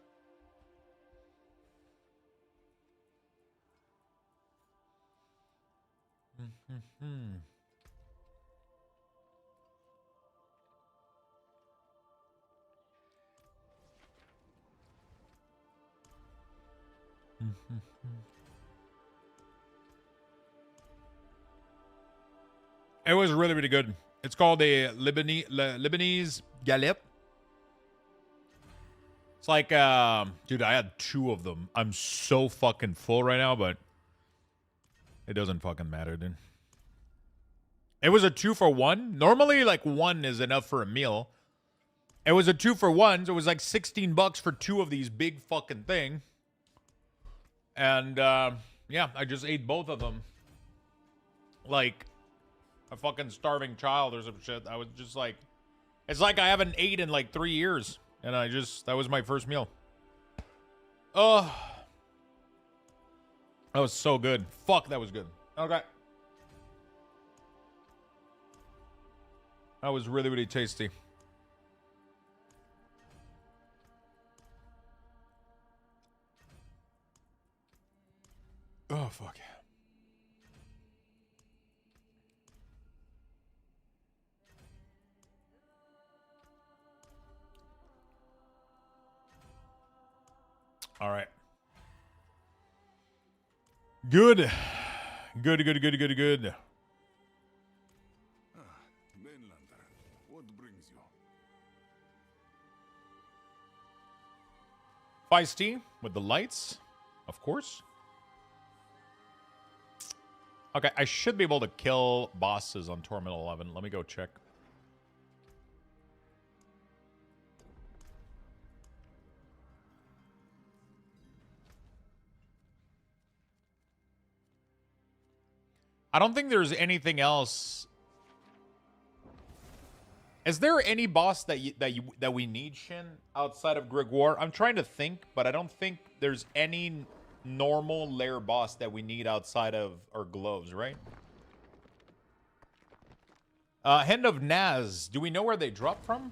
It was really, really good. It's called a Lebanese galette. It's like, dude, I had 2 of them. I'm so fucking full right now, but it doesn't fucking matter, dude. It was a 2 for 1. Normally, like, 1 is enough for a meal. It was a 2 for 1, so it was like $16 for 2 of these big fucking thing. And, yeah, I just ate both of them. Like a fucking starving child or some shit. I was just like, It's like I haven't ate in like 3 years. And that was my first meal. Oh. That was so good. Fuck, that was good. Okay. That was really, really tasty. Oh, fuck. All right. Good. Good. Mainlander, what brings you? Feisty with the lights, of course. Okay, I should be able to kill bosses on Torment 11. Let me go check. I don't think there's anything else. Is there any boss that we need, Shin, outside of Gregoire? I'm trying to think, but I don't think there's any normal lair boss that we need outside of our gloves, right? Hand of Naz. Do we know where they drop from?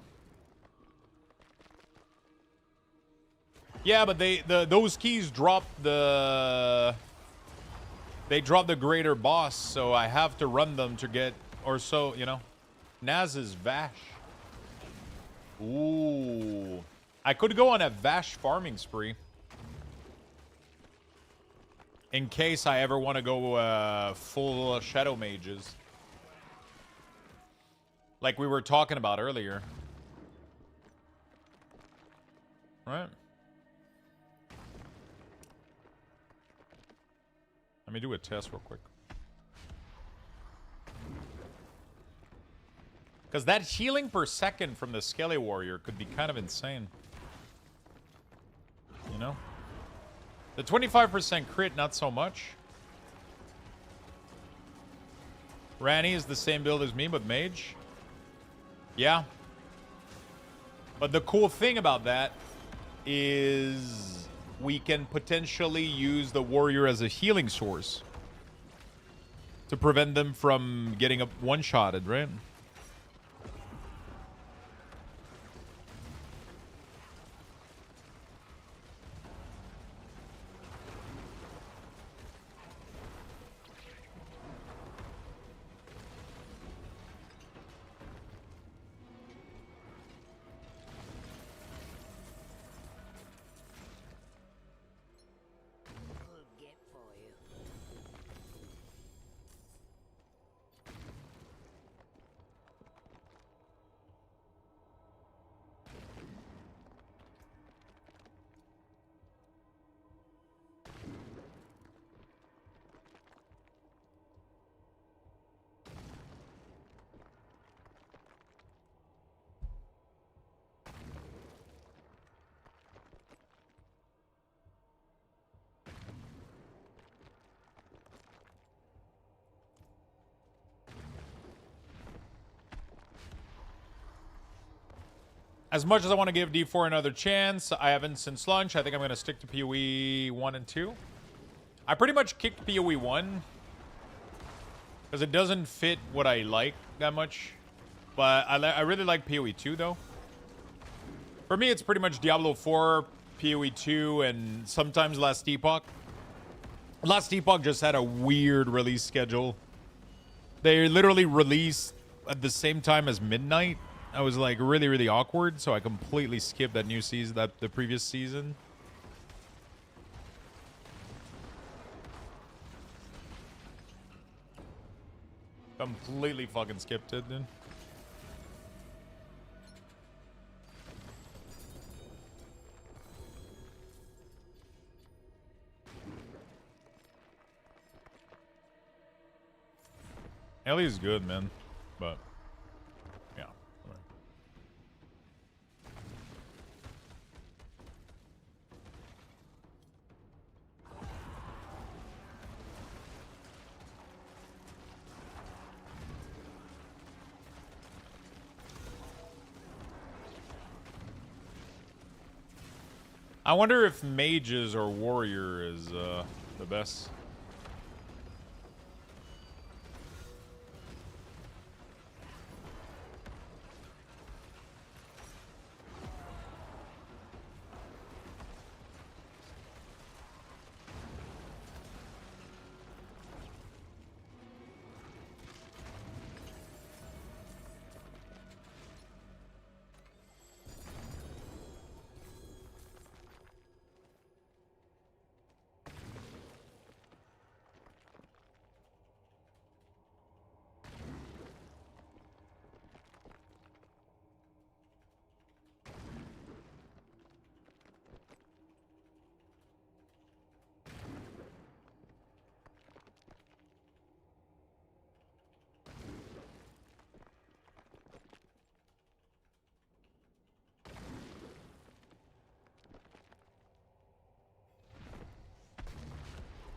Yeah, but those keys drop the... They drop the greater boss, so I have to run them to get... Or so, you know. Naz's Vash. Ooh. I could go on a Vash farming spree. In case I ever want to go full Shadow Mages. Like we were talking about earlier. Right? Let me do a test real quick. Because that healing per second from the Skelly Warrior could be kind of insane. You know? The 25% crit, not so much. Rani is the same build as me, but mage. Yeah. But the cool thing about that is we can potentially use the warrior as a healing source to prevent them from getting one-shotted, right? As much as I want to give D4 another chance, I haven't since lunch. I think I'm going to stick to PoE 1 and 2. I pretty much kicked PoE 1 because it doesn't fit what I like that much. But I really like PoE 2, though. For me, it's pretty much Diablo 4, PoE 2, and sometimes Last Epoch. Last Epoch just had a weird release schedule. They literally released at the same time as midnight. I was like really, really awkward, so I completely skipped that new season, the previous season. Completely fucking skipped it, dude. Ellie's good, man, but yeah. I wonder if mages or warrior is the best.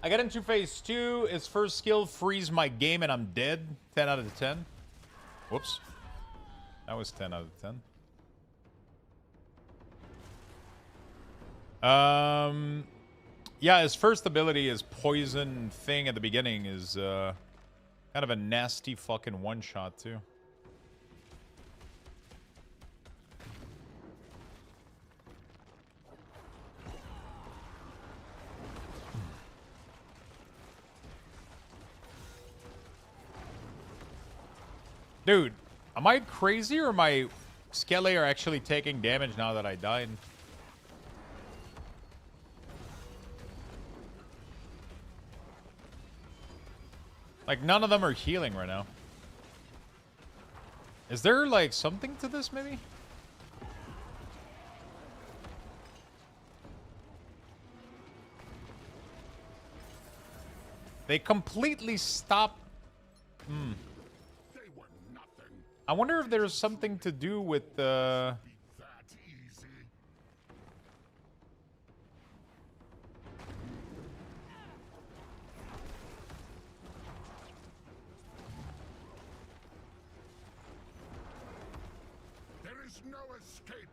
I got into phase 2. His first skill freeze my game and I'm dead. 10 out of 10. Whoops. That was 10 out of 10. Yeah, his first ability is poison thing at the beginning is kind of a nasty fucking one-shot too. Dude, am I crazy or my Skelly are actually taking damage now that I died? Like, none of them are healing right now. Is there, like, something to this, maybe? They completely stopped. I wonder if there's something to do with the... There is no escape.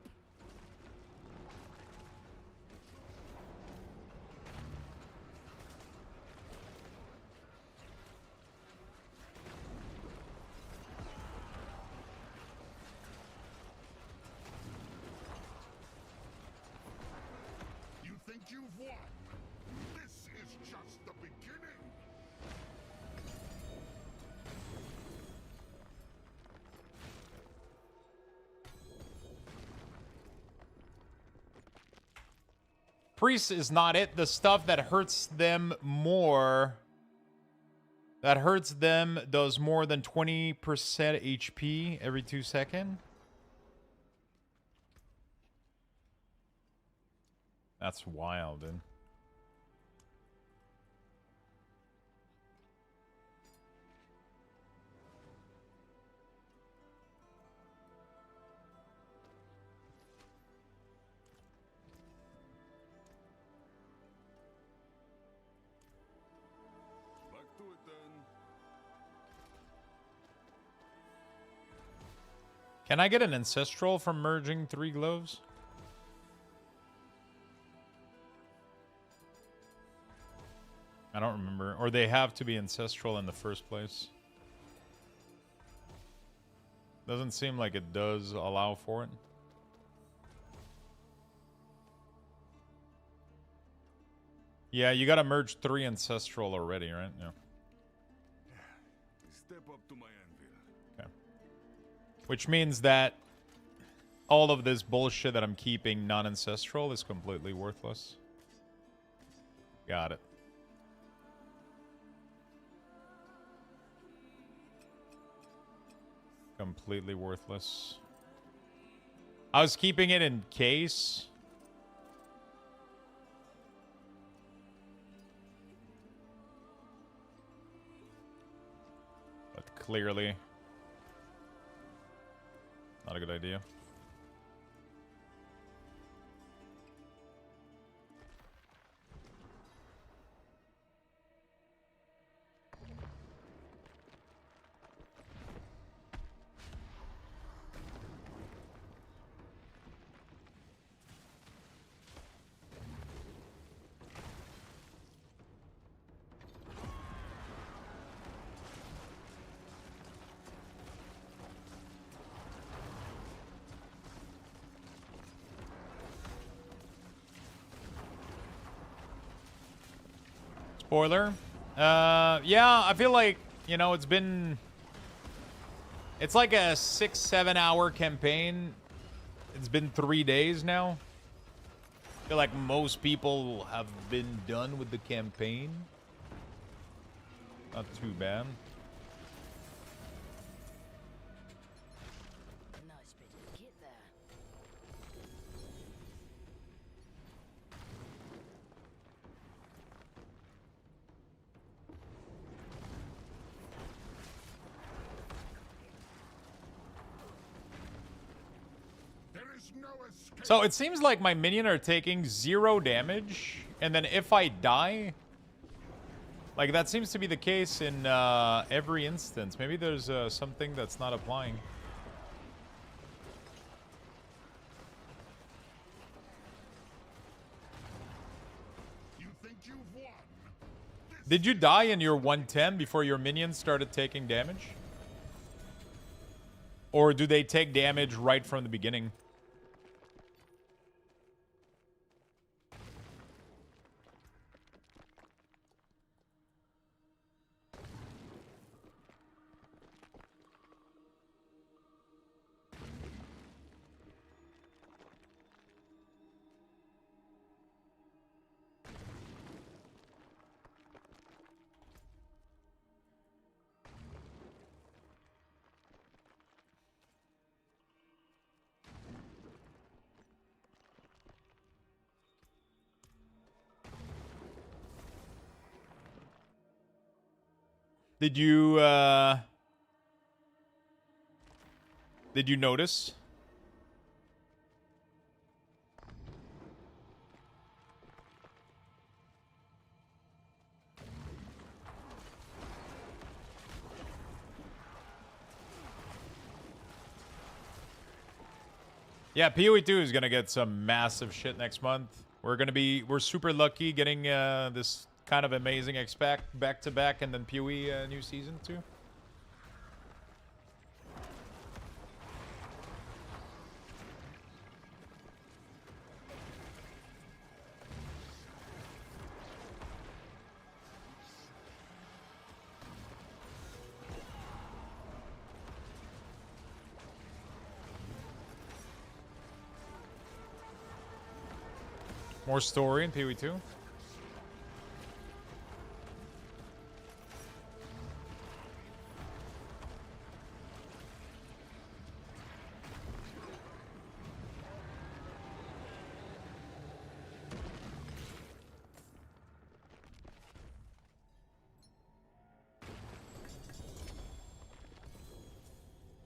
You think you've won? This is just the beginning. Priest is not it. The stuff that hurts them more... That hurts them does more than 20% HP every 2 seconds. That's wild, dude. Back to it then. Can I get an ancestral from merging 3 gloves? I don't remember. Or they have to be ancestral in the first place. Doesn't seem like it does allow for it. Yeah, you gotta merge 3 ancestral already, right? Yeah. Step up to my anvil. Okay. Which means that all of this bullshit that I'm keeping non-ancestral is completely worthless. Got it. Completely worthless. I was keeping it in case. But clearly, not a good idea. Spoiler. Yeah, I feel like, you know, it's like a 6-7 hour campaign. It's been 3 days now. I feel like most people have been done with the campaign. Not too bad. Nice bit of kit there. So it seems like my minion are taking 0 damage, and then if I die, like that seems to be the case in every instance. Maybe there's something that's not applying. You think you've won? Did you die in your 110 before your minions started taking damage? Or do they take damage right from the beginning? Did you notice? Yeah, PoE 2 is gonna get some massive shit next month. We're super lucky getting this kind of amazing expect back to back, and then PoE new season too. More story in PoE 2.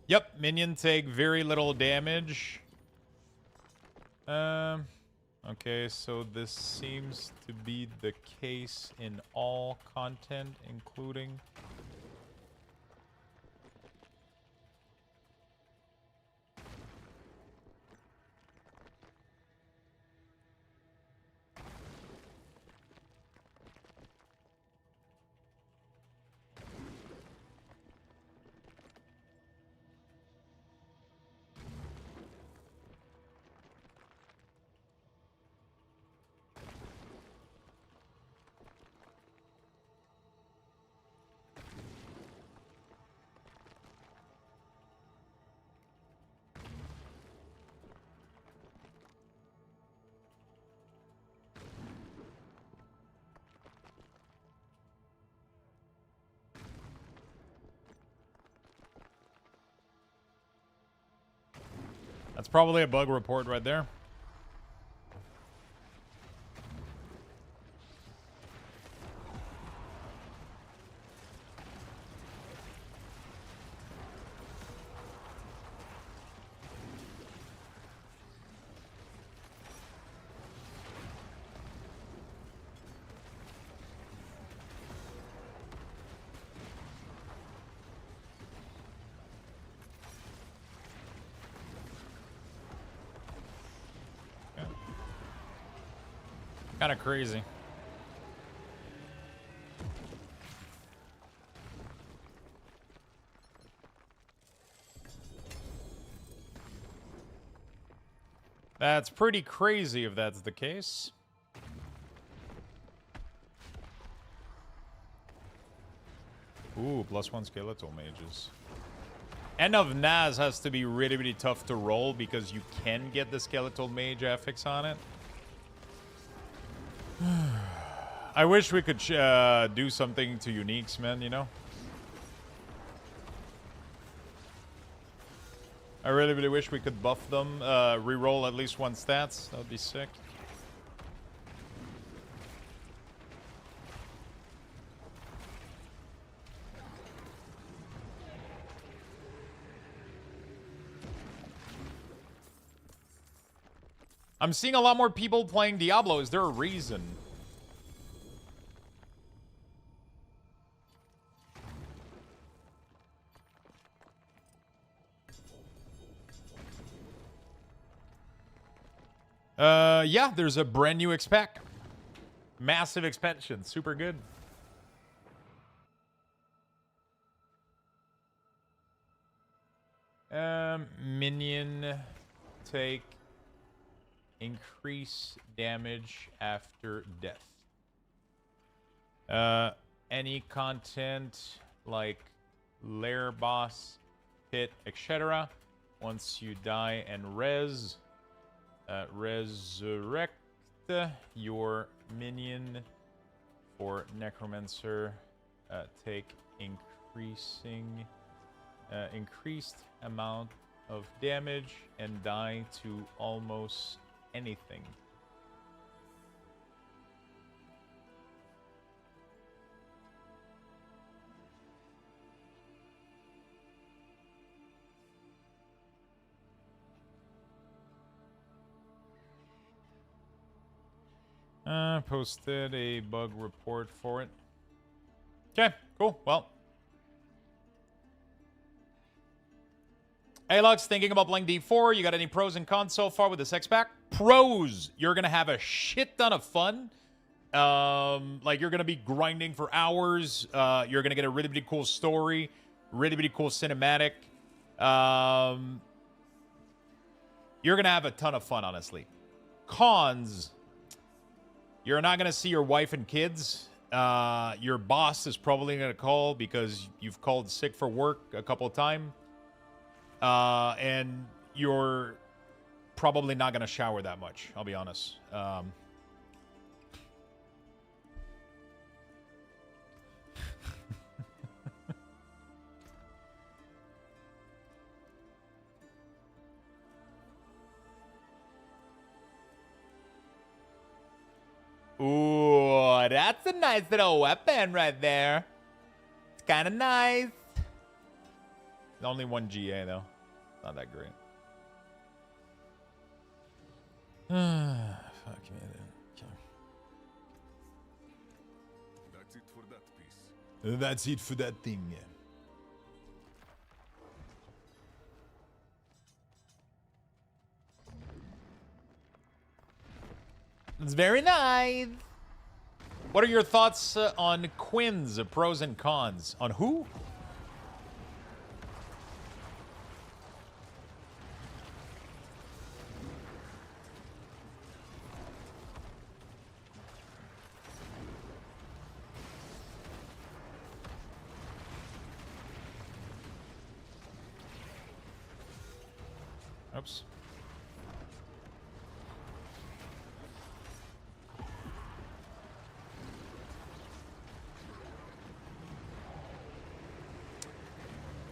Yep, minions take very little damage. Okay, so this seems to be the case in all content, including... That's probably a bug report right there. Kind of crazy. That's pretty crazy if that's the case. Ooh, +1 skeletal mages. End of Naz has to be really, really tough to roll because you can get the skeletal mage affix on it. I wish we could do something to uniques, man, you know? I really, really wish we could buff them, reroll at least one stats. That would be sick. I'm seeing a lot more people playing Diablo. Is there a reason? Yeah, there's a brand new expec. Massive expansion. Super good. Minion take increase damage after death. Any content like lair boss, pit, etc. Once you die and resurrect your minion for necromancer, take increased amount of damage and die to almost anything. Posted a bug report for it. Okay, cool. Well. Hey, Lux, thinking about playing D4. You got any pros and cons so far with this X-Pack? Pros, you're going to have a shit ton of fun. Like, you're going to be grinding for hours. You're going to get a really, really cool story. Really, really cool cinematic. You're going to have a ton of fun, honestly. Cons, you're not going to see your wife and kids. Your boss is probably going to call because you've called sick for work a couple of times. And you're probably not going to shower that much, I'll be honest. Ooh, that's a nice little weapon right there. It's kind of nice. Only one GA, though. Not that great. Fuck me, okay. That's it for that piece. That's it for that thing. It's very nice. What are your thoughts on Quinn's pros and cons? On who? Oops.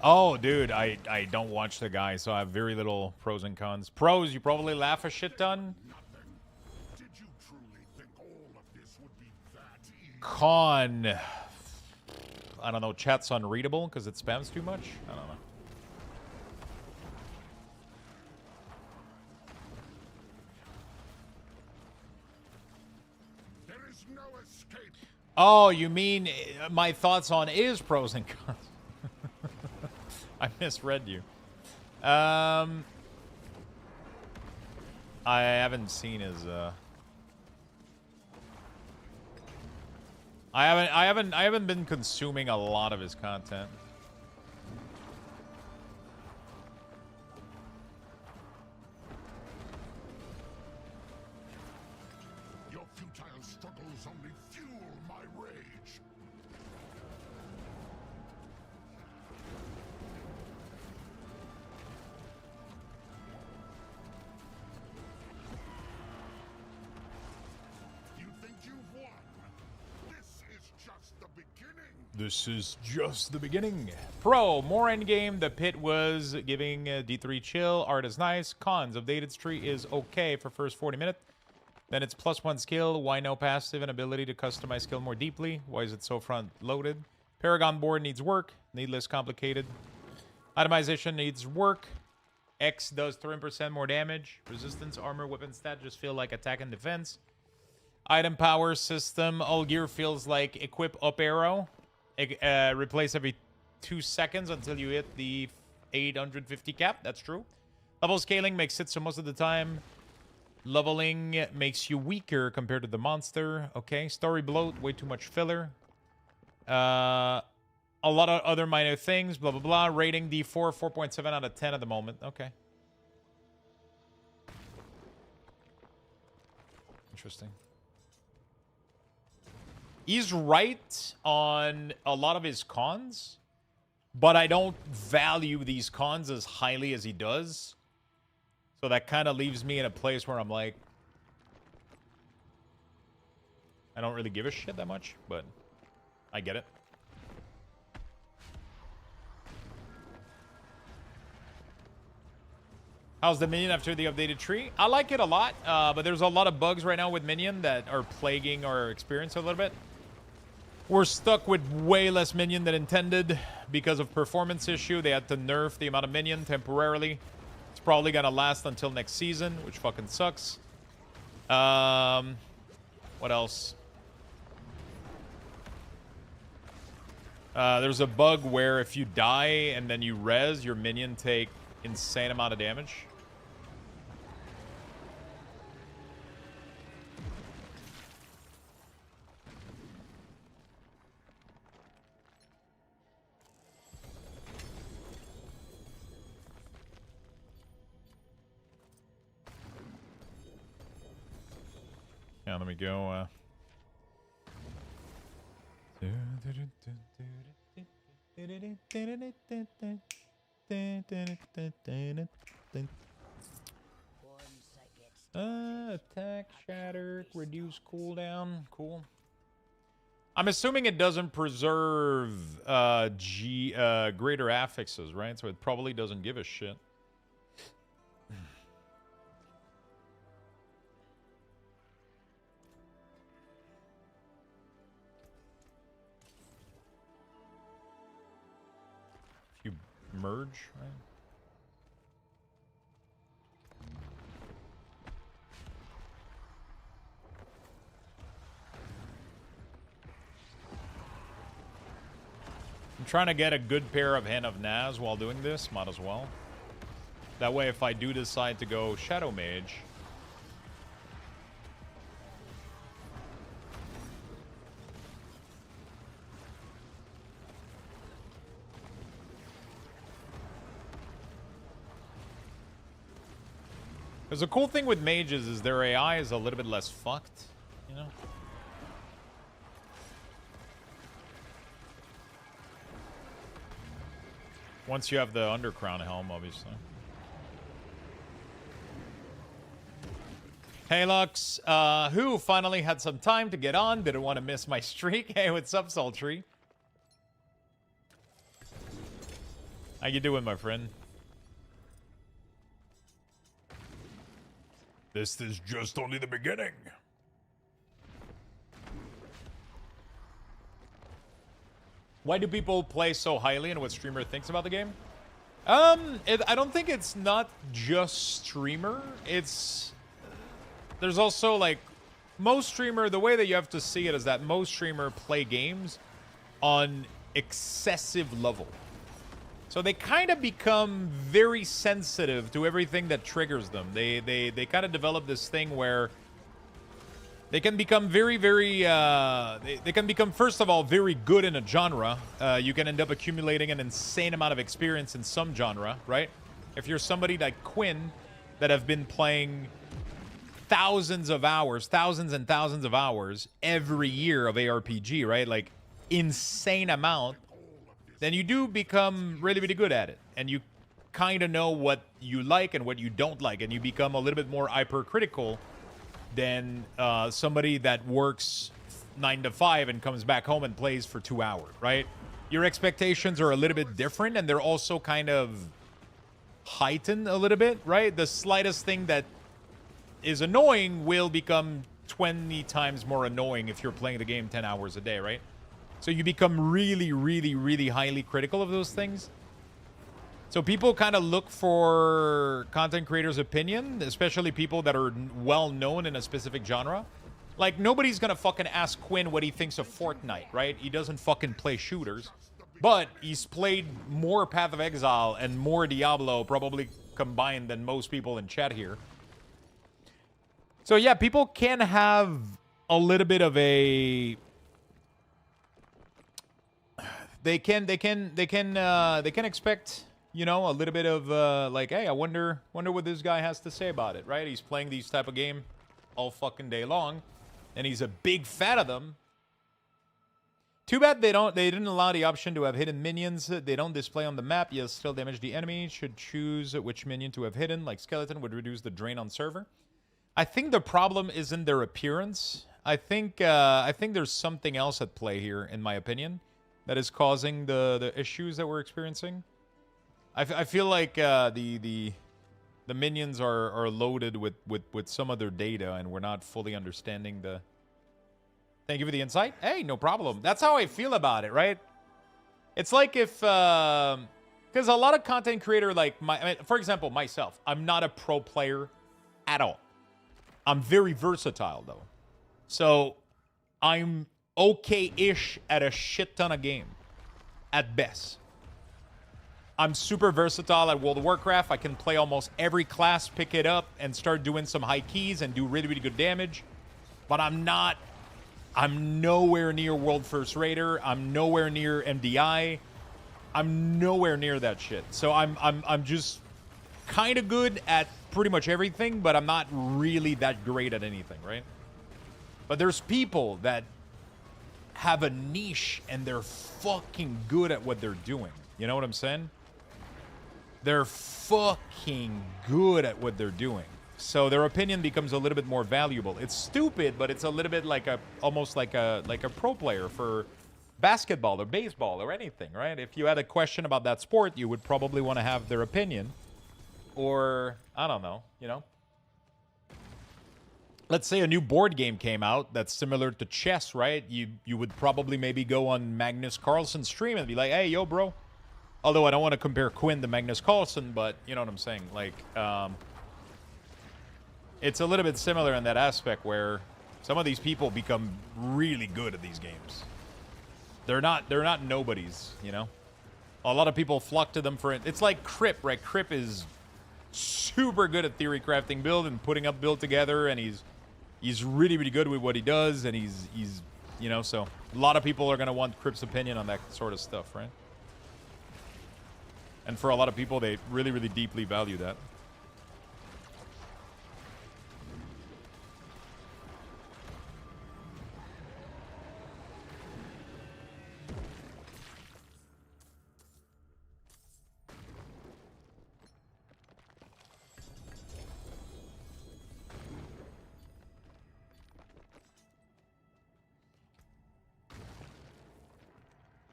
Oh, dude, I don't watch the guy, so I have very little pros and cons. Pros, you probably laugh a shit ton. Did you truly think all of this would be that easy? Con, I don't know, chat's unreadable because it spams too much? I don't know. There is no escape. Oh, you mean my thoughts on is pros and cons? I misread you. I haven't seen his I haven't been consuming a lot of his content. Your futile struggles only fuel my rage. This is just the beginning. Pro, more endgame. The pit was giving D3 chill. Art is nice. Cons, updated tree is okay for first 40 minutes. Then it's +1 skill. Why no passive and ability to customize skill more deeply? Why is it so front loaded? Paragon board needs work. Needless complicated. Itemization needs work. X does 3% more damage. Resistance, armor, weapon stat just feel like attack and defense. Item power system. All gear feels like equip up arrow. Replace every 2 seconds until you hit the 850 cap. That's true. Level scaling makes it so most of the time leveling makes you weaker compared to the monster. Okay. Story bloat. Way too much filler. A lot of other minor things. Blah, blah, blah. Rating D4. 4.7 out of 10 at the moment. Okay. Interesting. He's right on a lot of his cons, but I don't value these cons as highly as he does. So that kind of leaves me in a place where I'm like, I don't really give a shit that much, but I get it. How's the Minion after the updated tree? I like it a lot, but there's a lot of bugs right now with Minion that are plaguing our experience a little bit. We're stuck with way less Minion than intended because of performance issue. They had to nerf the amount of Minion temporarily. It's probably going to last until next season, which fucking sucks. What else? There's a bug where if you die and then you res, your Minion take insane amount of damage. Yeah, let me go. Attack, shatter, reduce cooldown. Cool. I'm assuming it doesn't preserve greater affixes, right? So it probably doesn't give a shit. You merge, right? I'm trying to get a good pair of Hand of Naz while doing this. Might as well. That way, if I do decide to go Shadow Mage, because the cool thing with mages is their AI is a little bit less fucked, you know? Once you have the Undercrown helm, obviously. Hey, Lux. Who finally had some time to get on. Didn't want to miss my streak. Hey, what's up, Sultry? How you doing, my friend? This is just only the beginning. Why do people play so highly and what streamer thinks about the game? I don't think it's not just streamer. There's also like most streamer, the way that you have to see it is that most streamer play games on excessive level. So they kind of become very sensitive to everything that triggers them. They kind of develop this thing where they can become very, very, they can become, first of all, very good in a genre. You can end up accumulating an insane amount of experience in some genre, right? If you're somebody like Quinn that have been playing thousands of hours, thousands and thousands of hours every year of ARPG, right? Like, insane amount. Then you do become really, really good at it. And you kind of know what you like and what you don't like. And you become a little bit more hypercritical than somebody that works 9 to 5 and comes back home and plays for 2 hours, right? Your expectations are a little bit different, and they're also kind of heightened a little bit, right? The slightest thing that is annoying will become 20 times more annoying if you're playing the game 10 hours a day, right? So you become really, really, really highly critical of those things. So people kind of look for content creators' opinion, especially people that are well known in a specific genre. Like, nobody's gonna fucking ask Quinn what he thinks of Fortnite, right? He doesn't fucking play shooters. But he's played more Path of Exile and more Diablo, probably combined, than most people in chat here. So yeah, people can have a little bit of a... They can expect, you know, a little bit of like, hey, I wonder what this guy has to say about it, right? He's playing these type of game all fucking day long, and he's a big fan of them. Too bad they didn't allow the option to have hidden minions. They don't display on the map. You'll still damage the enemy. Should choose which minion to have hidden, like skeleton would reduce the drain on server. I think the problem isn't their appearance. I think there's something else at play here, in my opinion, that is causing the issues that we're experiencing. I feel like the minions are loaded with some of their data, and we're not fully understanding the... Thank you for the insight. Hey, no problem. That's how I feel about it, right? It's like if... Because a lot of content creator, like... for example, myself. I'm not a pro player at all. I'm very versatile, though. So, I'm okay-ish at a shit ton of game. At best. I'm super versatile at World of Warcraft. I can play almost every class, pick it up, and start doing some high keys and do really, really good damage. But I'm nowhere near World First Raider. I'm nowhere near MDI. I'm nowhere near that shit. So I'm just kind of good at pretty much everything, but I'm not really that great at anything, right? But there's people that have a niche and they're fucking good at what they're doing. You know what I'm saying? They're fucking good at what they're doing. So their opinion becomes a little bit more valuable. It's stupid, but it's a little bit like almost like a pro player for basketball or baseball or anything, right? If you had a question about that sport, you would probably want to have their opinion. Or, I don't know, you know? Let's say a new board game came out that's similar to chess, right? You would probably maybe go on Magnus Carlsen's stream and be like, hey, yo, bro. Although I don't want to compare Quinn to Magnus Carlsen, but you know what I'm saying? Like, it's a little bit similar in that aspect where some of these people become really good at these games. They're not nobodies, you know? A lot of people flock to them for it. It's like Crip, right? Crip is super good at theory crafting build and putting up build together, and he's really, really good with what he does, and he's you know, so a lot of people are going to want Crip's opinion on that sort of stuff, right? And for a lot of people, they really, really deeply value that.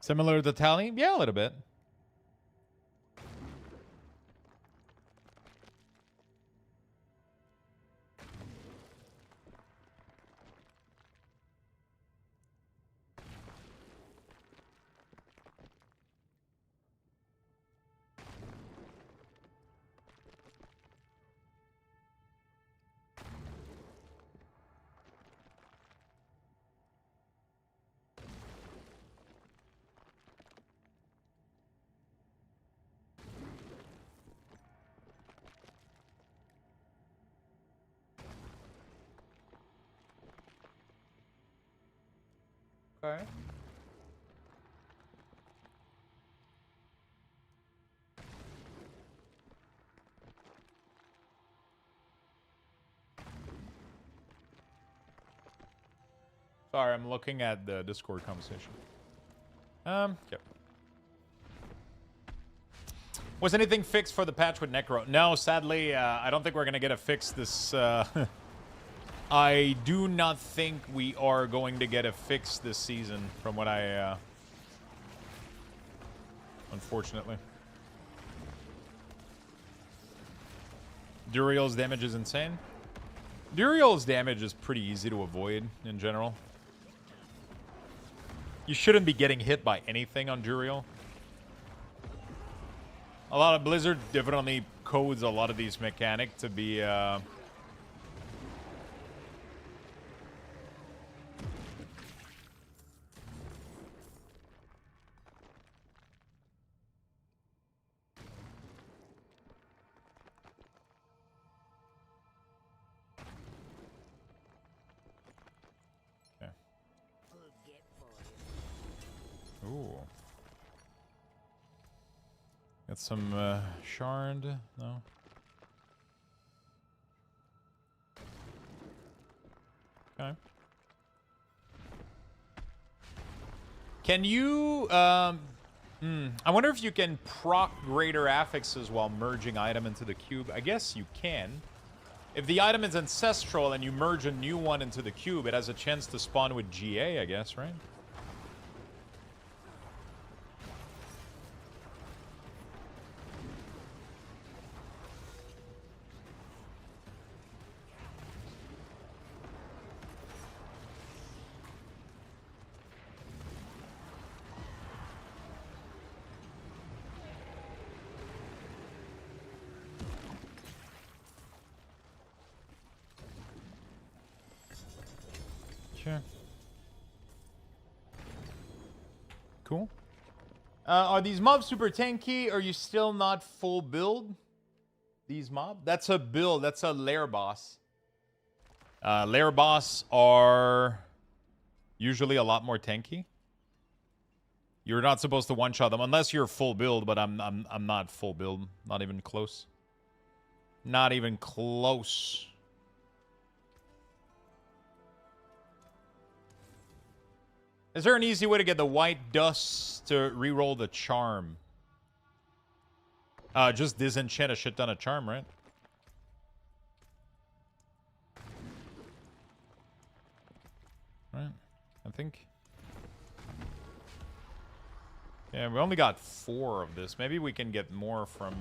Similar to Tally? Yeah, a little bit. Okay. Sorry, I'm looking at the Discord conversation. Yep. Was anything fixed for the patch with Necro? No, sadly, I don't think we're gonna get a fix this I do not think we are going to get a fix this season, from what I, unfortunately. Duriel's damage is insane. Duriel's damage is pretty easy to avoid in general. You shouldn't be getting hit by anything on Duriel. A lot of Blizzard definitely codes a lot of these mechanics to be, Ooh. Got some shard. No. Okay. Can you I wonder if you can proc greater affixes while merging item into the cube. I guess you can. If the item is ancestral and you merge a new one into the cube, it has a chance to spawn with GA, I guess, right? Sure. Cool. Are these mobs super tanky? Or are you still not full build? These mobs? That's a build. That's a lair boss. Lair boss are usually a lot more tanky. You're not supposed to one-shot them unless you're full build, but I'm not full build. Not even close. Not even close. Is there an easy way to get the white dust to reroll the charm? Just disenchant a shit ton of charm, right? Right, I think. Yeah, we only got 4 of this. Maybe we can get more from,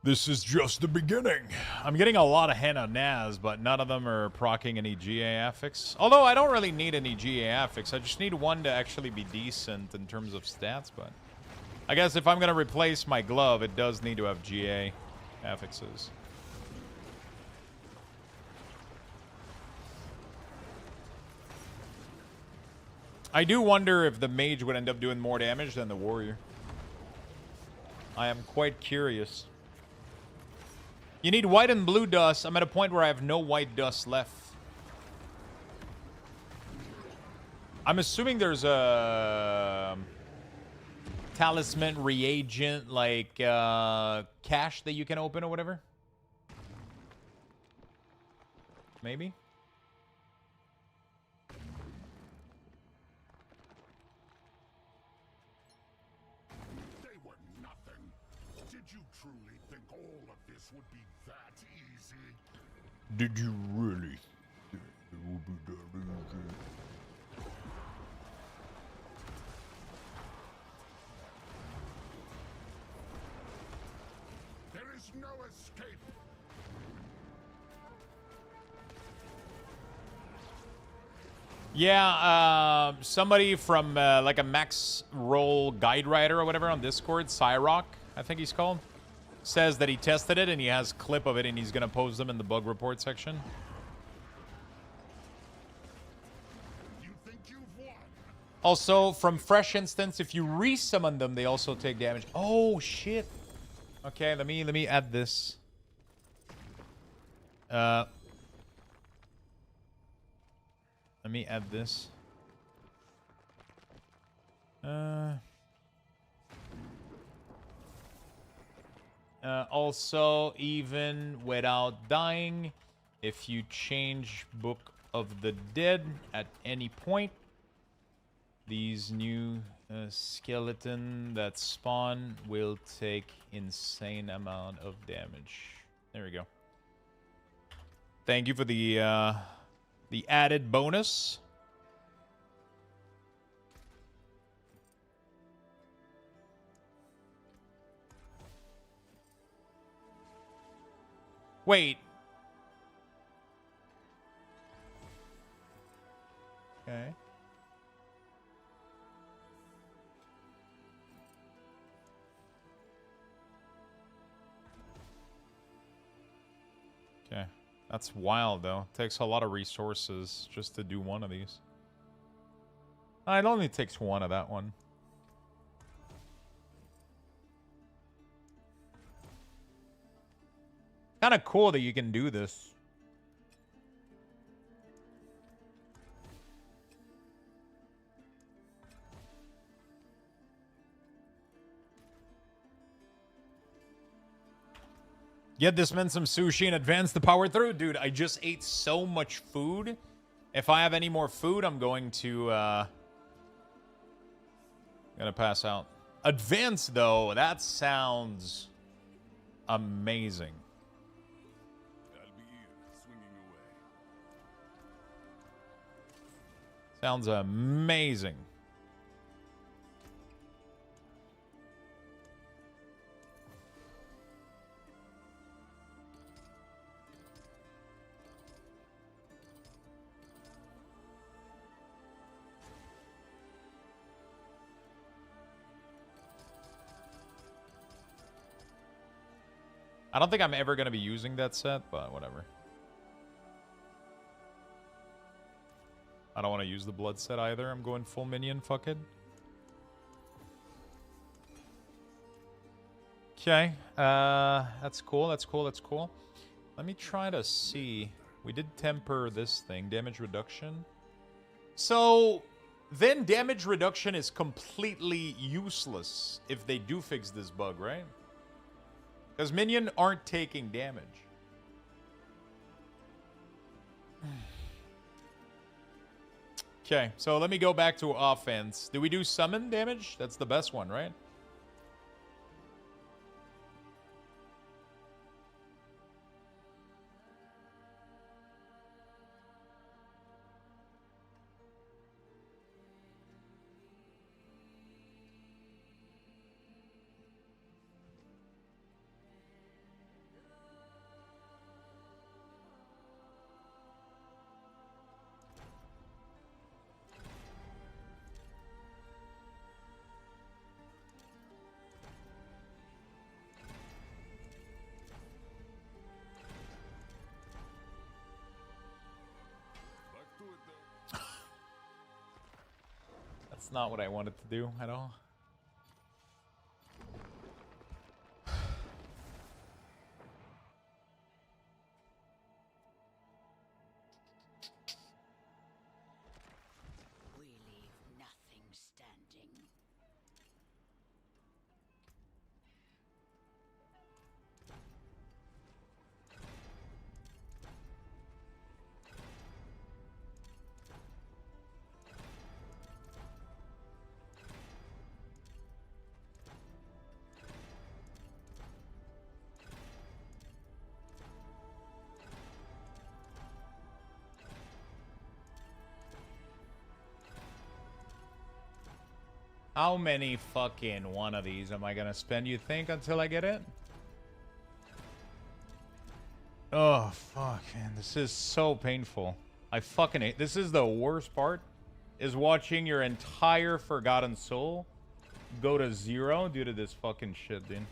This is just the beginning. I'm getting a lot of Henna Naz, but none of them are proccing any GA affix. Although I don't really need any GA affix. I just need one to actually be decent in terms of stats, but I guess if I'm going to replace my glove, it does need to have GA affixes. I do wonder if the mage would end up doing more damage than the warrior. I am quite curious. You need white and blue dust. I'm at a point where I have no white dust left. I'm assuming there's a talisman reagent, like cache that you can open or whatever. Maybe. They were nothing. Did you truly think all of this would be that easy? Did you really think it would be that easy? There is no escape. Yeah, somebody from like a max roll guide writer or whatever on Discord, Cyrock, I think he's called, says that he tested it and he has clip of it and he's gonna post them in the bug report section. You think Also, from fresh instance, if you resummon them, they also take damage. Oh shit. Okay, let me add this. Let me add this. Also, even without dying, if you change Book of the Dead at any point, these new skeleton that spawn will take insane amount of damage. There we go. Thank you for the added bonus. Wait. Okay. Okay. That's wild, though. Takes a lot of resources just to do one of these. It only takes one of that one. Kind of cool that you can do this. Get this man some sushi and advance the power through. Dude, I just ate so much food. If I have any more food, I'm going to gonna pass out. Advance, though, that sounds amazing. Sounds amazing. I don't think I'm ever going to be using that set, but whatever. I don't want to use the blood set either. I'm going full minion, fuck it. Okay. That's cool, that's cool, that's cool. Let me try to see. We did temper this thing. Damage reduction. So, then damage reduction is completely useless if they do fix this bug, right? Because minions aren't taking damage. Okay, so let me go back to offense. Do we do summon damage? That's the best one, right? That's not what I wanted to do at all. We leave nothing standing. How many fucking one of these am I gonna spend, you think, until I get it? Oh, fuck, man. This is so painful. I fucking hate... This is the worst part, is watching your entire Forgotten Soul go to 0 due to this fucking shit, dude.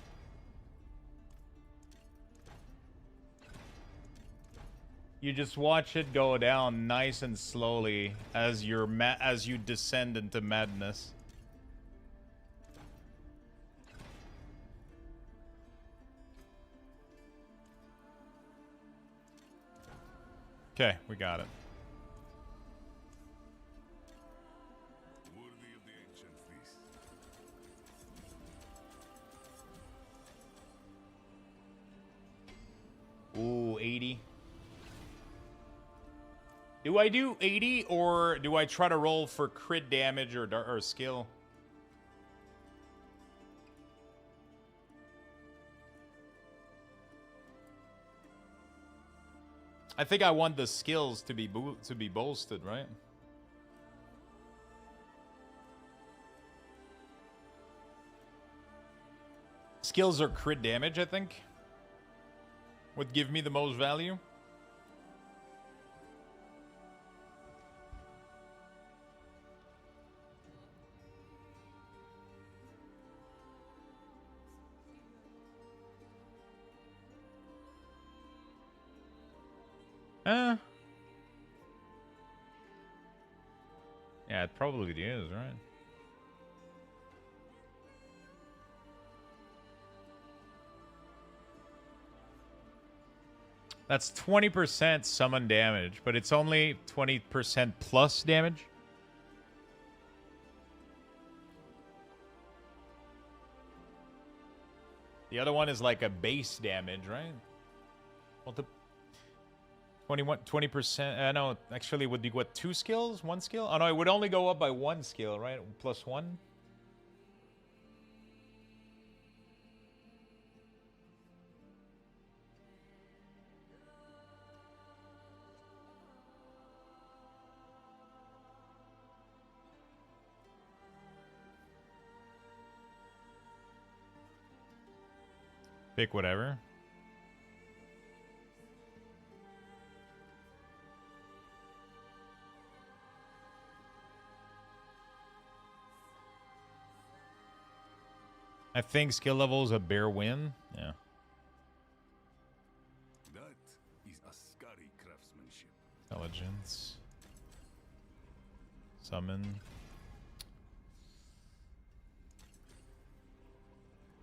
You just watch it go down nice and slowly as as you descend into madness. Okay, we got it. Worthy of the ancient feast. Ooh, 80. Do I do 80 or do I try to roll for crit damage or skill? I think I want the skills to be bolstered, right? Skills or crit damage, I think, would give me the most value. Yeah, it probably is, right? That's 20% summon damage, but it's only 20% plus damage. The other one is like a base damage, right? Well, the 20%. No, actually, it would be what, 2 skills? 1 skill? Oh no, it would only go up by 1 skill, right? Plus 1. Pick whatever. I think skill level is a bare win. Yeah. That is Ascari craftsmanship. Intelligence. Summon.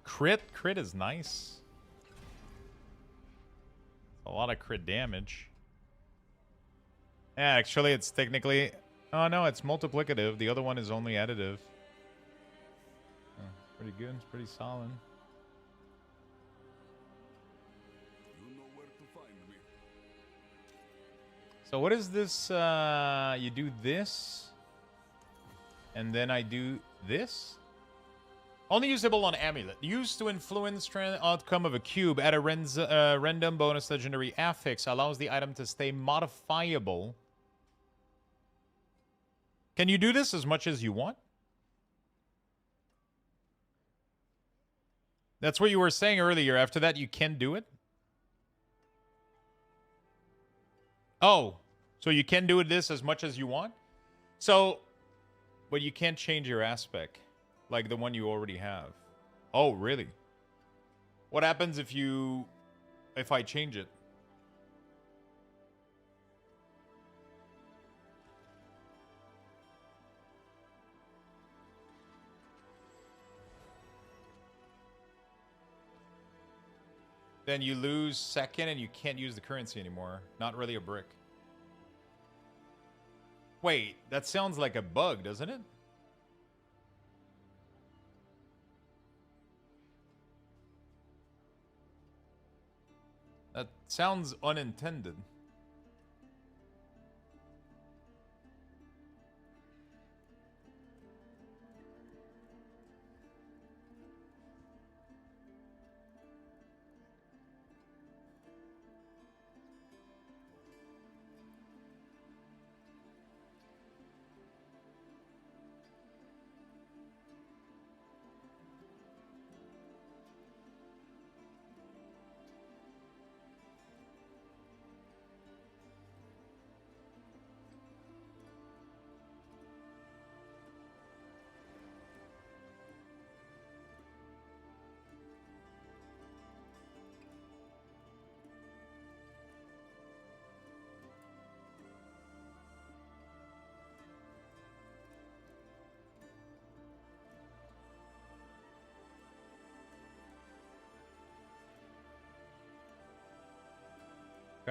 Crit. Crit is nice. A lot of crit damage. Yeah, actually, it's technically... Oh, no, it's multiplicative. The other one is only additive. Oh, pretty good. It's pretty solid. You know where to find me. So what is this? You do this. And then I do this. Only usable on Amulet. Used to influence outcome of a cube. Add a random bonus legendary affix. Allows the item to stay modifiable. Can you do this as much as you want? That's what you were saying earlier. After that, you can do it? Oh, so you can do this as much as you want? So, but you can't change your aspect. Like the one you already have. Oh, really? What happens if I change it? Then you lose second and you can't use the currency anymore. Not really a brick. Wait, that sounds like a bug, doesn't it? That sounds unintended.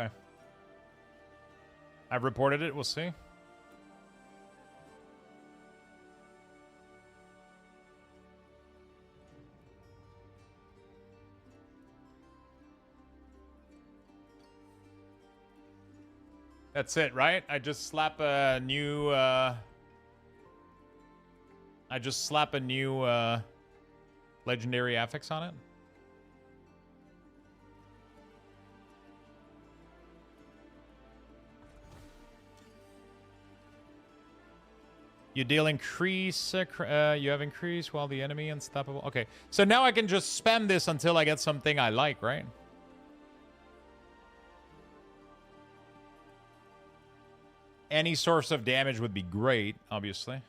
Okay. I've reported it. We'll see. That's it, right? I just slap a new legendary affix on it. You deal increase, you have increase while the enemy unstoppable. Okay, so now I can just spam this until I get something I like, right? Any source of damage would be great, obviously.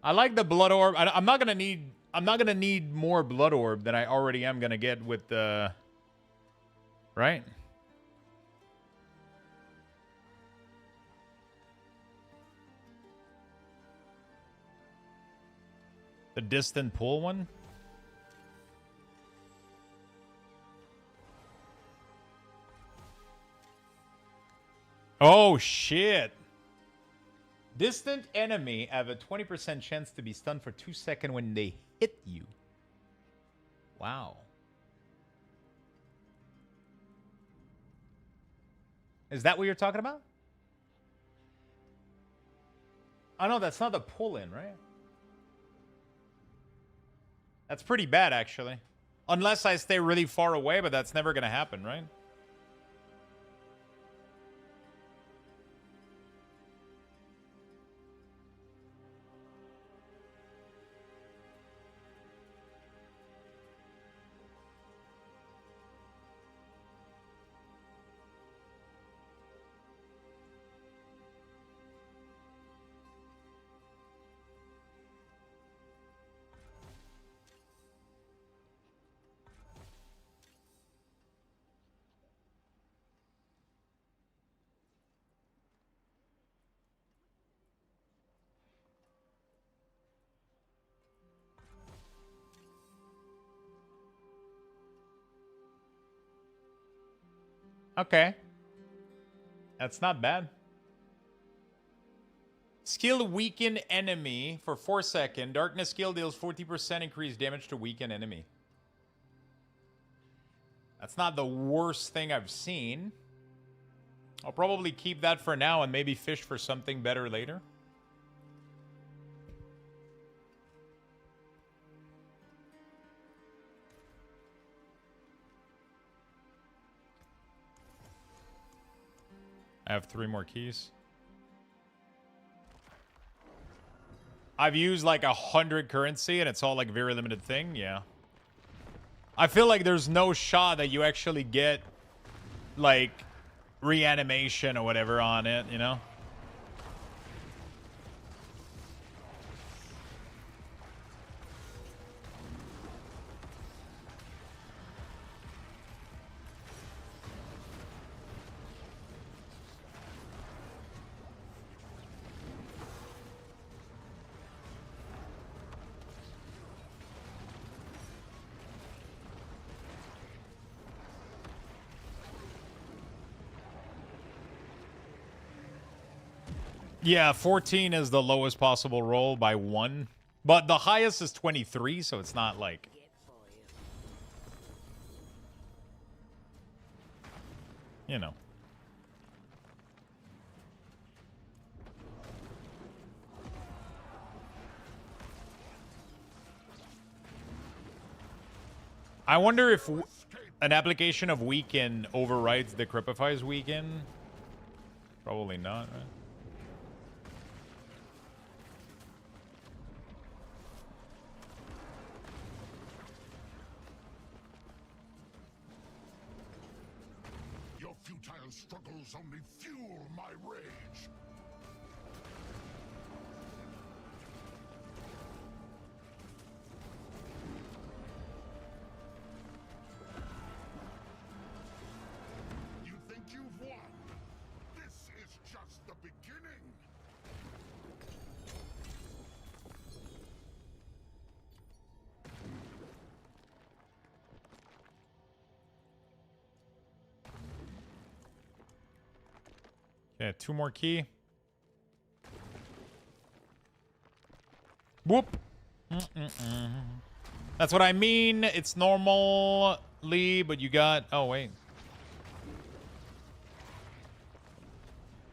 I like the blood orb. I'm not gonna need more blood orb than I already am gonna get with the. Right? The distant pull one? Oh, shit. Distant enemy have a 20% chance to be stunned for 2 seconds when they hit you. Wow. Is that what you're talking about? Oh, no, that's not the pull-in, right? That's pretty bad, actually. Unless I stay really far away, but that's never going to happen, right? Okay. That's not bad. Skill weaken enemy for 4 seconds. Darkness skill deals 40% increased damage to weaken enemy. That's not the worst thing I've seen. I'll probably keep that for now and maybe fish for something better later. I have 3 more keys. I've used like 100 currency and it's all like very limited thing. Yeah. I feel like there's no shot that you actually get like reanimation or whatever on it, you know? Yeah, 14 is the lowest possible roll by 1. But the highest is 23, so it's not like... You know. I wonder if an application of weaken overrides the Cripify's weaken. Probably not, right? Your futile struggles only fuel my rage. You think you've won? This is just the beginning. Okay, 2 more key. Whoop. That's what I mean. It's normally, but you got... Oh, wait.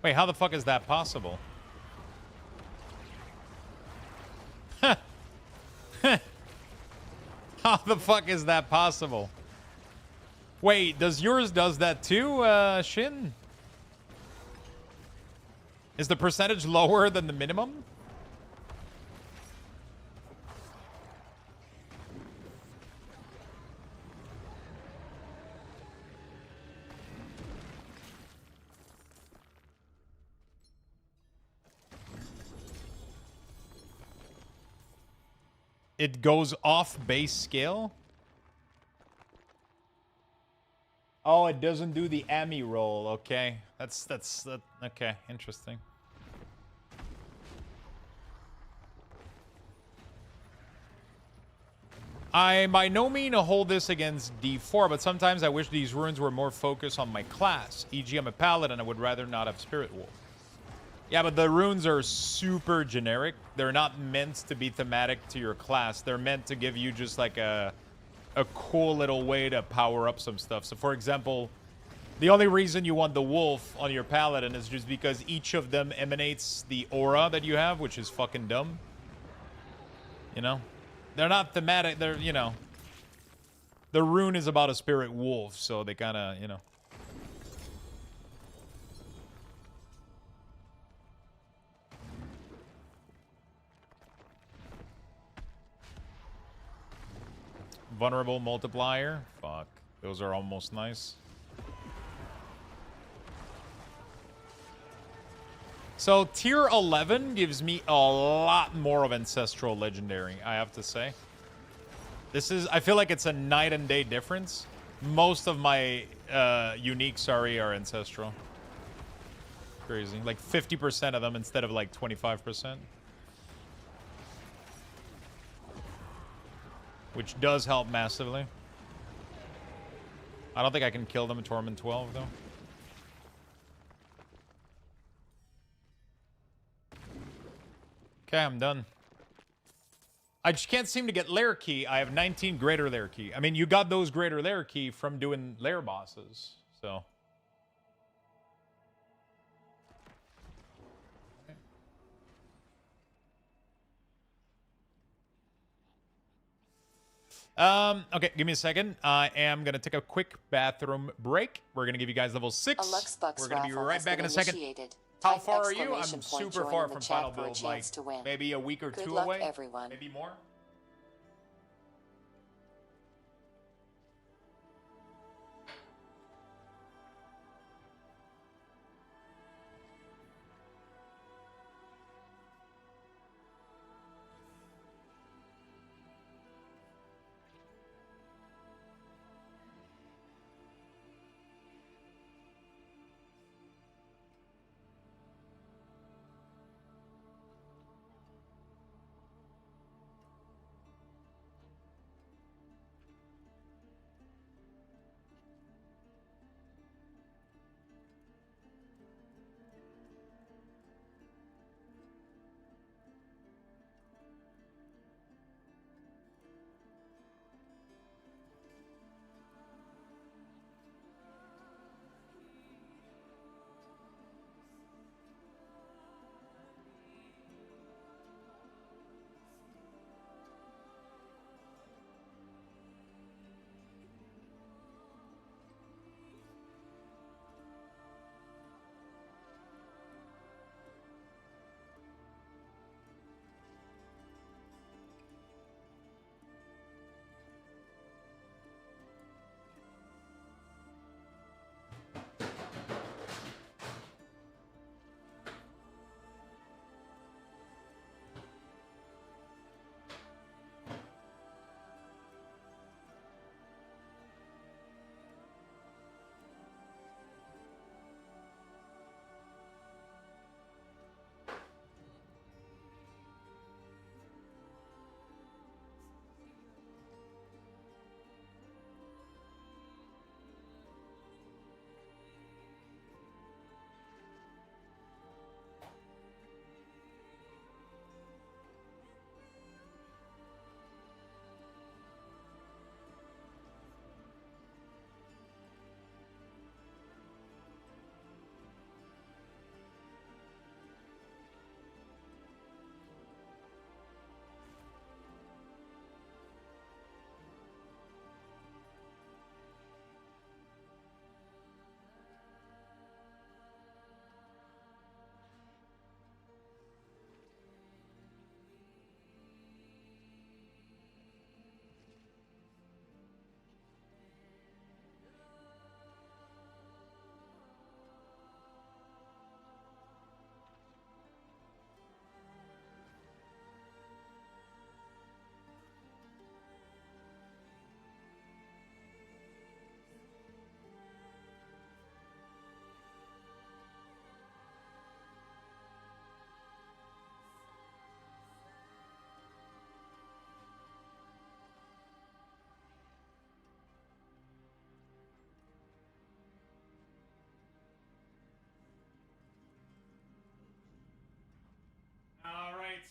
Wait, how the fuck is that possible? How the fuck is that possible? Wait, does yours does that too, Shin? Is the percentage lower than the minimum? It goes off base scale? Oh, it doesn't do the AMI roll. Okay. That's okay, interesting. I by no means hold this against D4, but sometimes I wish these runes were more focused on my class. E.g., I'm a paladin, I would rather not have Spirit Wolf. Yeah, but the runes are super generic. They're not meant to be thematic to your class. They're meant to give you just like a cool little way to power up some stuff. So, for example, the only reason you want the wolf on your paladin is just because each of them emanates the aura that you have, which is fucking dumb. You know? They're not thematic. They're, you know... The rune is about a spirit wolf, so they kind of, you know... Vulnerable multiplier. Fuck. Those are almost nice. So tier 11 gives me a lot more of Ancestral Legendary, I have to say. This is, I feel like it's a night and day difference. Most of my uniques, are Ancestral. Crazy. Like 50% of them instead of like 25%. Which does help massively. I don't think I can kill them in Torment 12, though. Okay, I'm done. I just can't seem to get Lair Key. I have 19 Greater Lair Key. I mean, you got those Greater Lair Key from doing Lair bosses, so... Okay, give me a second. I am going to take a quick bathroom break. We're going to give you guys level 6. We're going to be right back in a second. How far are you? I'm super far from final build, like maybe a week or 2 away. Everyone. Maybe more.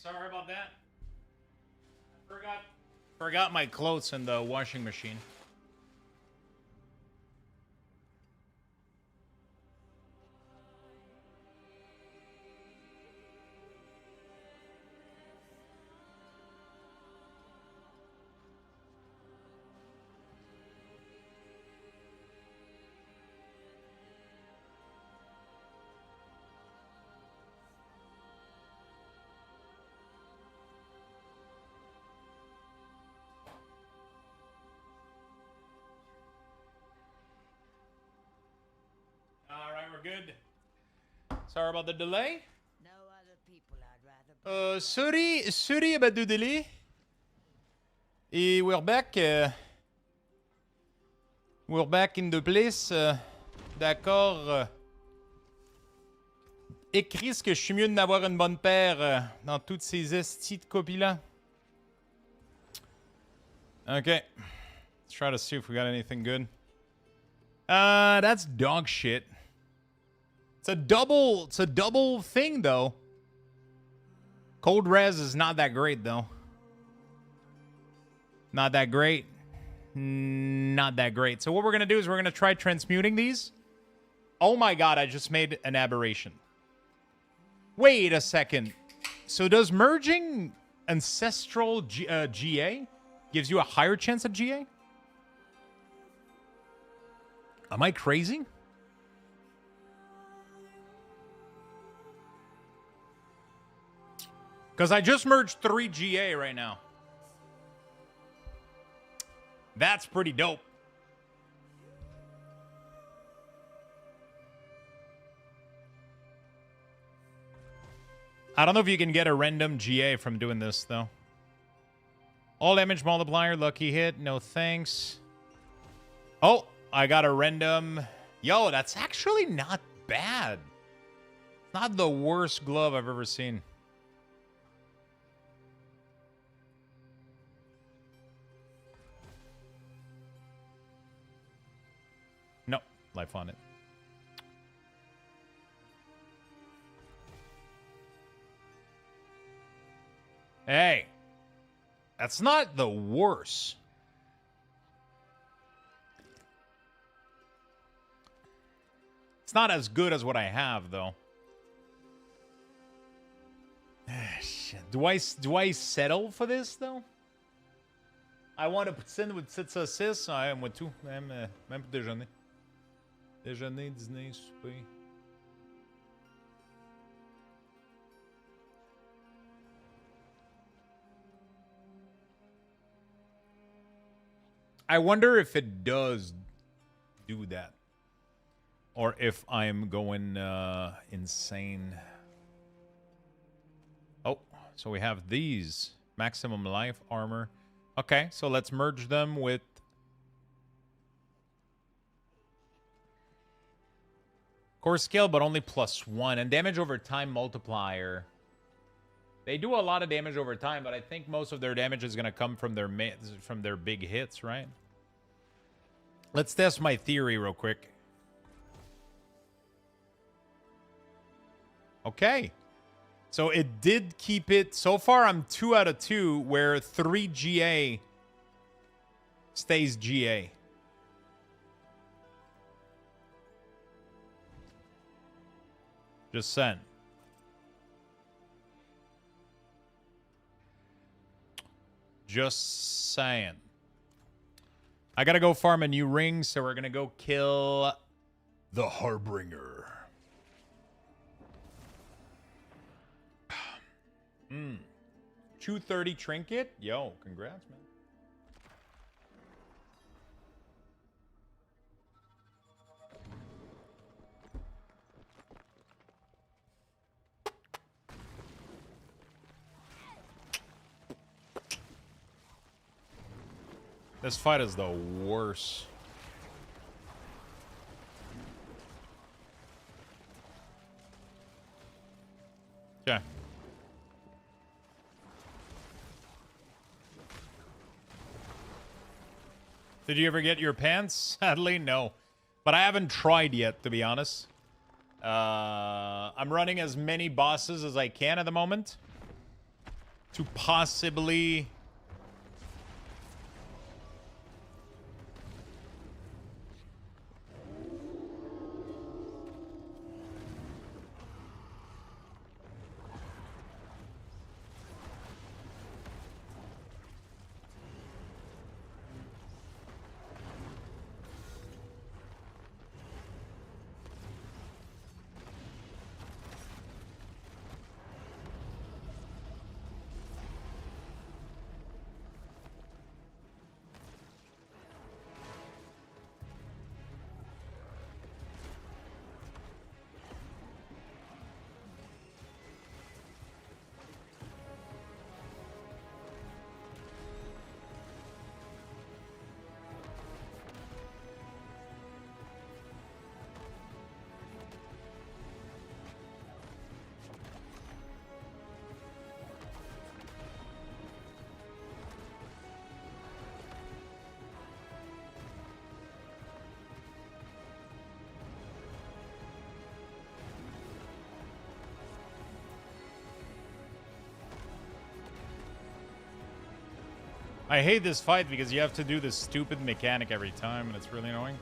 Sorry about that. Forgot my clothes in the washing machine. Good. Sorry about the delay. No other people I'd rather. Sorry about the delay. Et we're back. We're back in the place. D'accord. Écris ce que je suis mieux de n'avoir une bonne paire dans toutes ces estis de copies-là. Okay. Let's try to see if we got anything good. That's dog shit. It's a double thing though. Cold res is not that great though. Not that great. Not that great. So what we're going to do is we're going to try transmuting these. Oh my god, I just made an aberration. Wait a second. So does merging Ancestral GA gives you a higher chance at GA? Am I crazy? Because I just merged 3 GA right now. That's pretty dope. I don't know if you can get a random GA from doing this, though. All damage multiplier, lucky hit, no thanks. Oh, I got a random. Yo, that's actually not bad. Not the worst glove I've ever seen. No, life on it. Hey, that's not the worst. It's not as good as what I have, though. Do I settle for this, though? I want to send with 7 Ah, moi tout. Même pour déjeuner. Déjeuner, dîner, souper. I wonder if it does do that. Or if I'm going insane. Oh, so we have these. Maximum life, armor. Okay, so let's merge them with... Core skill, but only +1. And damage over time multiplier. They do a lot of damage over time, but I think most of their damage is going to come from their big hits, right? Let's test my theory real quick. Okay. So it did keep it. So far, I'm 2 out of 2, where 3 GA stays GA. Just saying. Just saying. I gotta go farm a new ring, so we're gonna go kill the Harbinger. 230 trinket? Yo, congrats, man. This fight is the worst. Okay. Did you ever get your pants? Sadly, no. But I haven't tried yet, to be honest. I'm running as many bosses as I can at the moment. to possibly... I hate this fight because you have to do this stupid mechanic every time, and it's really annoying.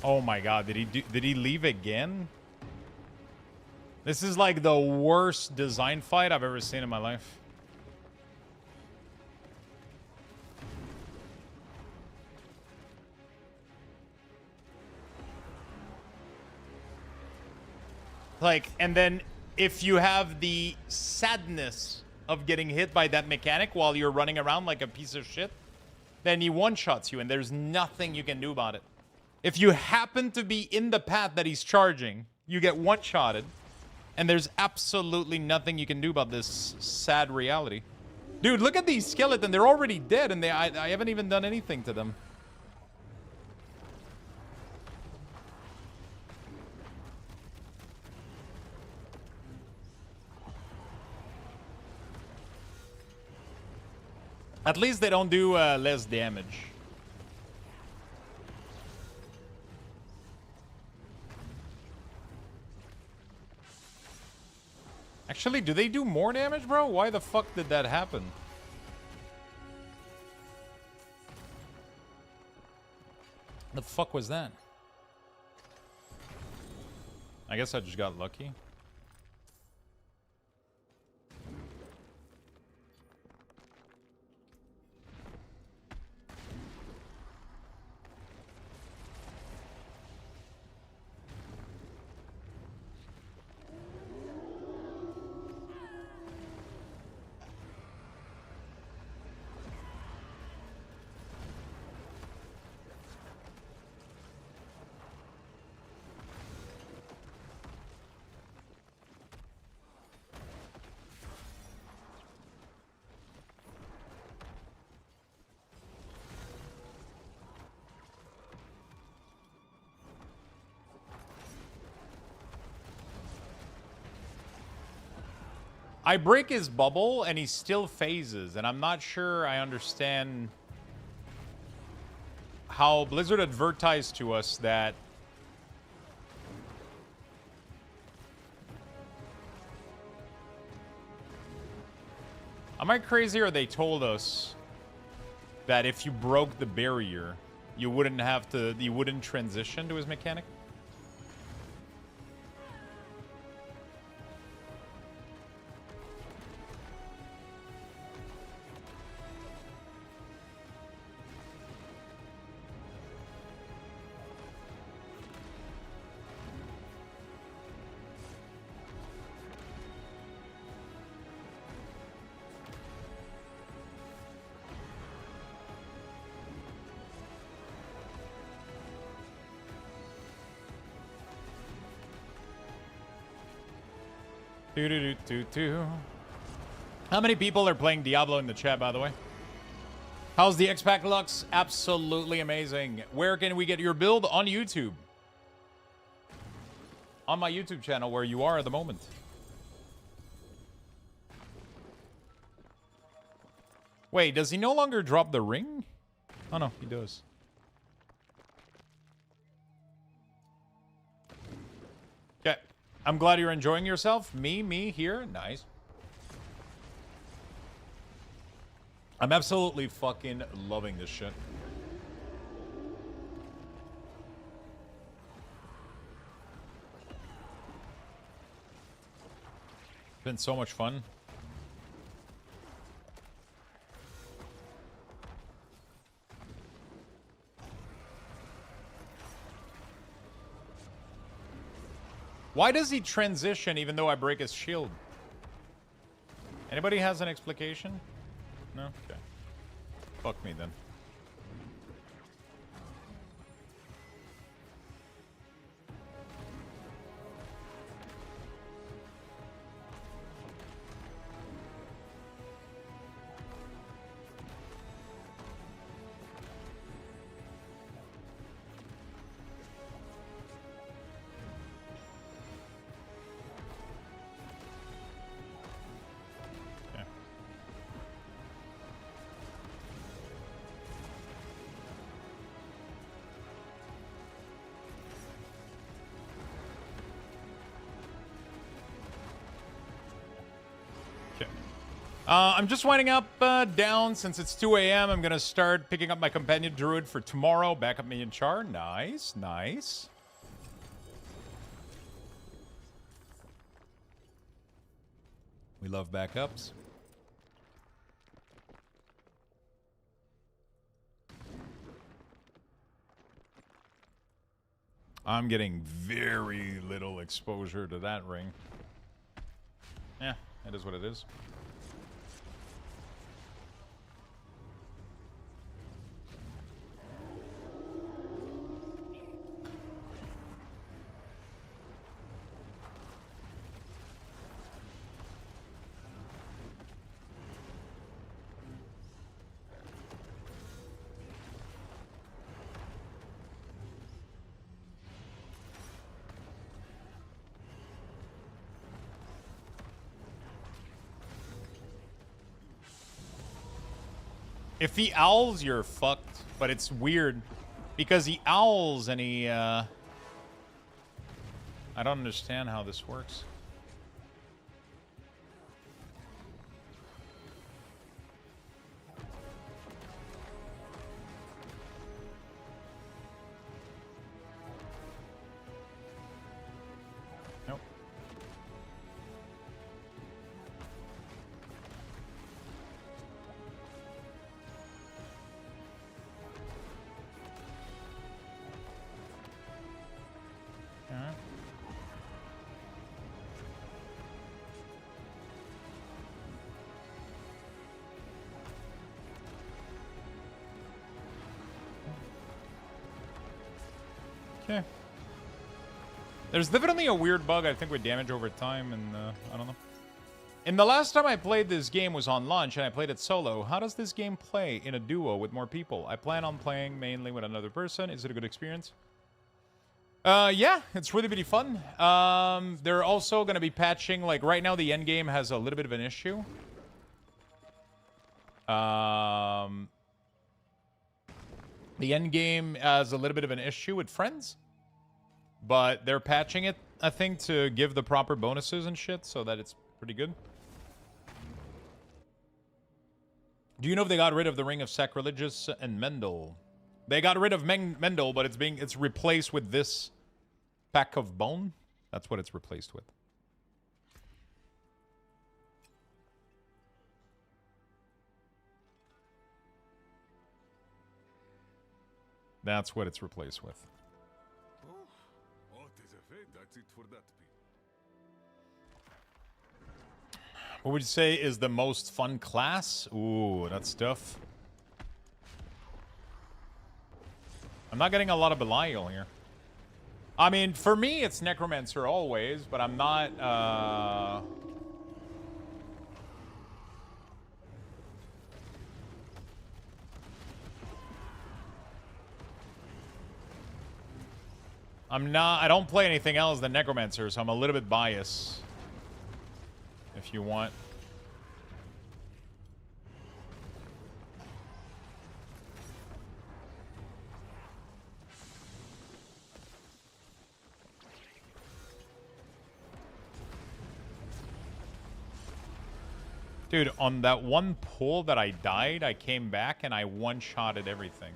Oh my god, did he leave again? This is like the worst design fight I've ever seen in my life. Like, and then if you have the sadness of getting hit by that mechanic while you're running around like a piece of shit, then he one-shots you and there's nothing you can do about it. If you happen to be in the path that he's charging, you get one-shotted, and there's absolutely nothing you can do about this sad reality. Dude, look at these skeletons. They're already dead, and I haven't even done anything to them. At least they don't do less damage. Actually, do they do more damage, bro? Why the fuck did that happen? The fuck was that? I guess I just got lucky. I break his bubble and he still phases, and I'm not sure I understand how Blizzard advertised to us that am I crazy, or they told us that if you broke the barrier, you wouldn't transition to his mechanic? How many people are playing Diablo in the chat, by the way? How's the X-Pack Lux? Absolutely amazing. Where can we get your build? On YouTube. On my YouTube channel, where you are at the moment. Wait, does he no longer drop the ring? Oh no, he does. Okay. I'm glad you're enjoying yourself. Me here. Nice. I'm absolutely fucking loving this shit. It's been so much fun. Why does he transition even though I break his shield? Anybody has an explication? No? Okay. Fuck me then. I'm just winding up down since it's 2 a.m. I'm going to start picking up my companion druid for tomorrow. Backup minion char. Nice, nice. We love backups. I'm getting very little exposure to that ring. Yeah, that is what it is. If he owls, you're fucked. But it's weird. Because he owls and he, I don't understand how this works. Nope. Okay. There's definitely a weird bug, I think, with damage over time, and I don't know. And the last time I played this game was on launch, and I played it solo. How does this game play in a duo with more people? I plan on playing mainly with another person. Is it a good experience? Yeah, it's really, really fun. They're also going to be patching, like, right now the endgame has a little bit of an issue. The endgame has a little bit of an issue with friends. But they're patching it, I think, to give the proper bonuses and shit, so that it's pretty good. Do you know if they got rid of the Ring of Sacrilegious and Mendel? They got rid of Mendel, but it's replaced with this pack of bone. That's what it's replaced with. That's what it's replaced with. What would you say is the most fun class? Ooh, that's tough. I'm not getting a lot of Belial here. I mean, for me, it's Necromancer always, but I'm not, I don't play anything else than Necromancer, so I'm a little bit biased. If you want. Dude, on that one pull that I died, I came back and I one-shotted everything.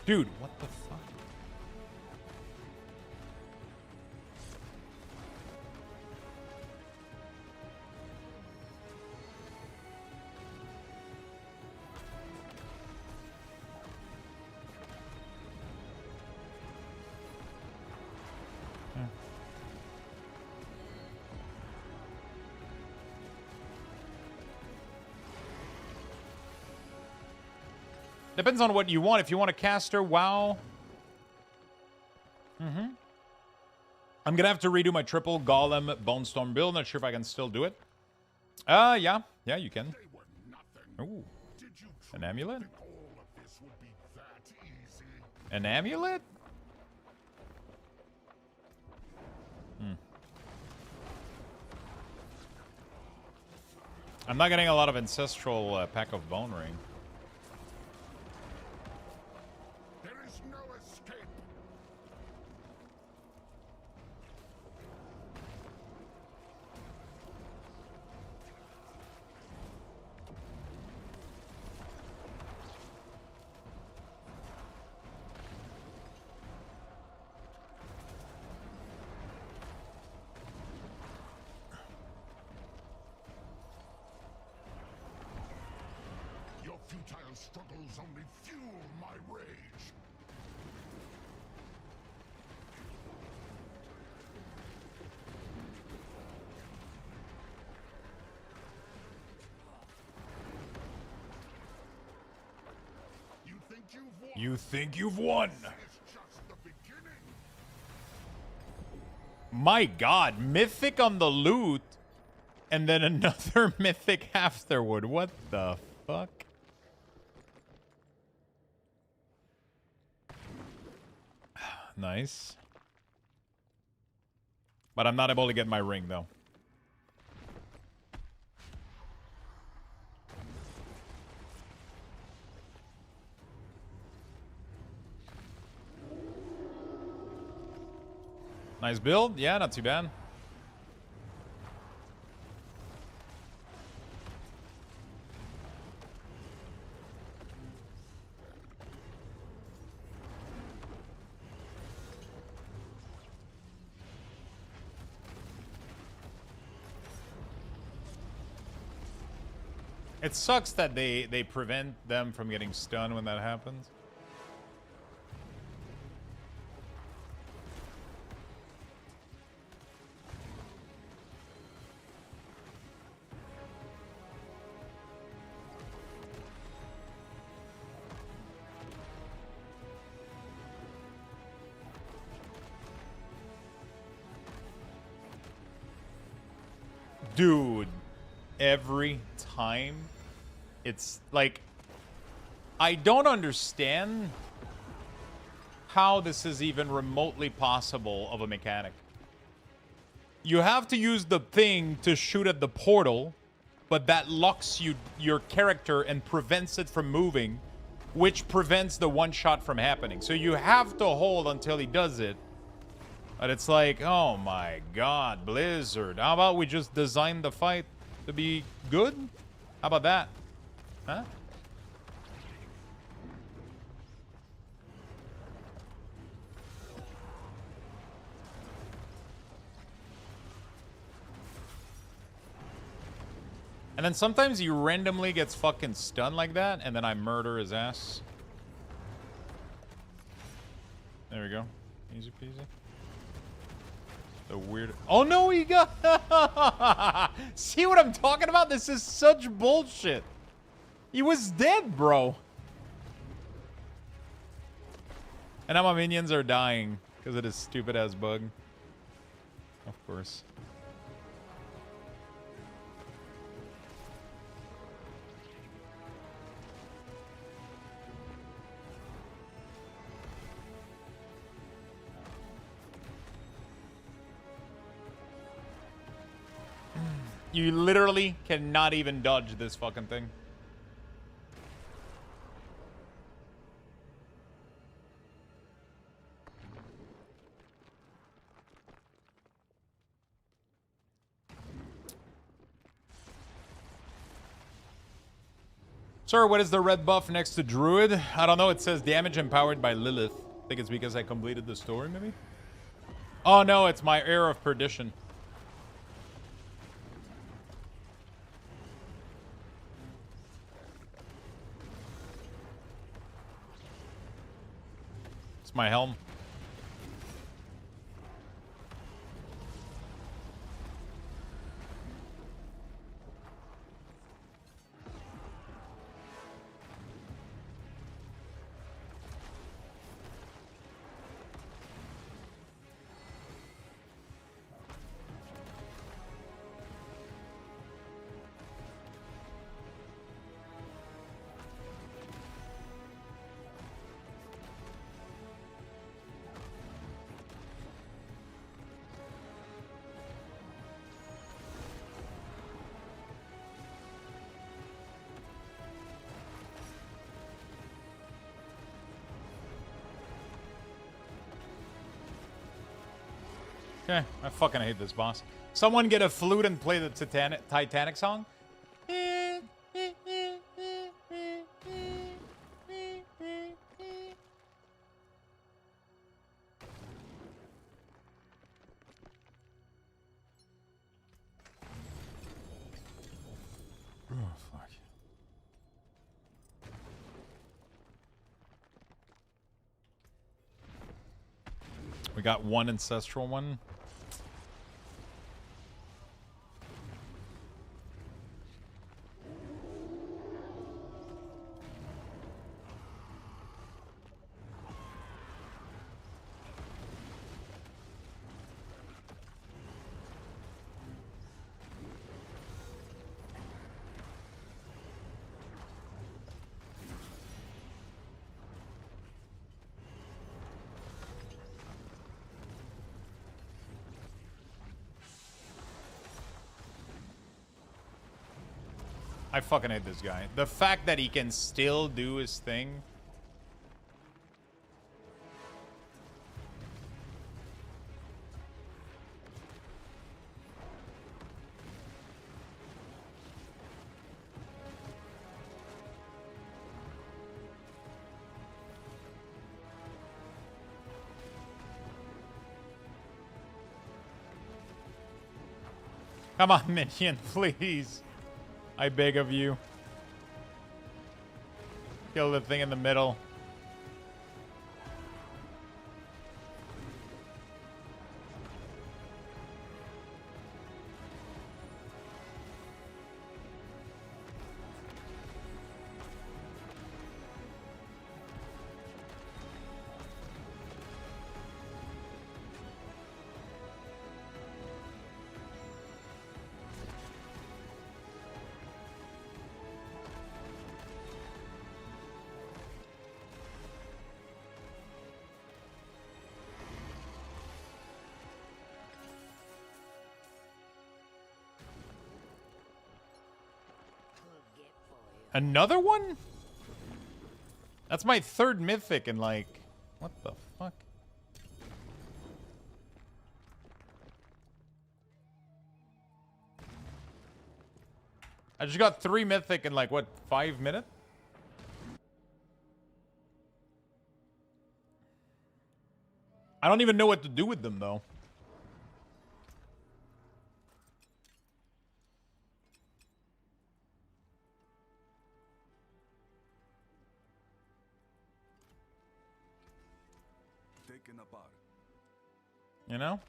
Dude, what the fuck? Depends on what you want. If you want a caster, WoW. I'm gonna have to redo my triple Golem Bonestorm build. Not sure if I can still do it. Yeah. Yeah, you can. Ooh. An amulet? An amulet? I'm not getting a lot of ancestral pack of bone ring. Futile struggles only fuel my rage. You think you've won? It's just the beginning. My god, mythic on the loot, and then another mythic afterward. What the fuck? Nice. But I'm not able to get my ring, though. Nice build. Yeah, not too bad. It sucks that they prevent them from getting stunned when that happens. Dude, every time it's like, I don't understand how this is even remotely possible of a mechanic. You have to use the thing to shoot at the portal, but that locks your character and prevents it from moving, which prevents the one shot from happening. So you have to hold until he does it. But it's like, oh my god, Blizzard. How about we just design the fight to be good? How about that? Huh? And then sometimes he randomly gets fucking stunned like that, and then I murder his ass. There we go. Easy peasy. The weird... Oh no, he got... See what I'm talking about? This is such bullshit. He was dead, bro. And now my minions are dying because of this stupid ass bug. Of course. You literally cannot even dodge this fucking thing. Sir, what is the red buff next to Druid? I don't know. It says damage empowered by Lilith. I think it's because I completed the story, maybe? Oh, no. It's my Heir of Perdition. It's my helm. Okay, I fucking hate this boss. Someone get a flute and play the Titanic song. Oh, fuck. We got one ancestral one. I fucking hate this guy. The fact that he can still do his thing. Come on, Minion, please. I beg of you. Kill the thing in the middle. Another one? That's my third mythic and like... What the fuck? I just got 3 mythic in like, what, 5 minutes? I don't even know what to do with them, though. Taken apart. You know?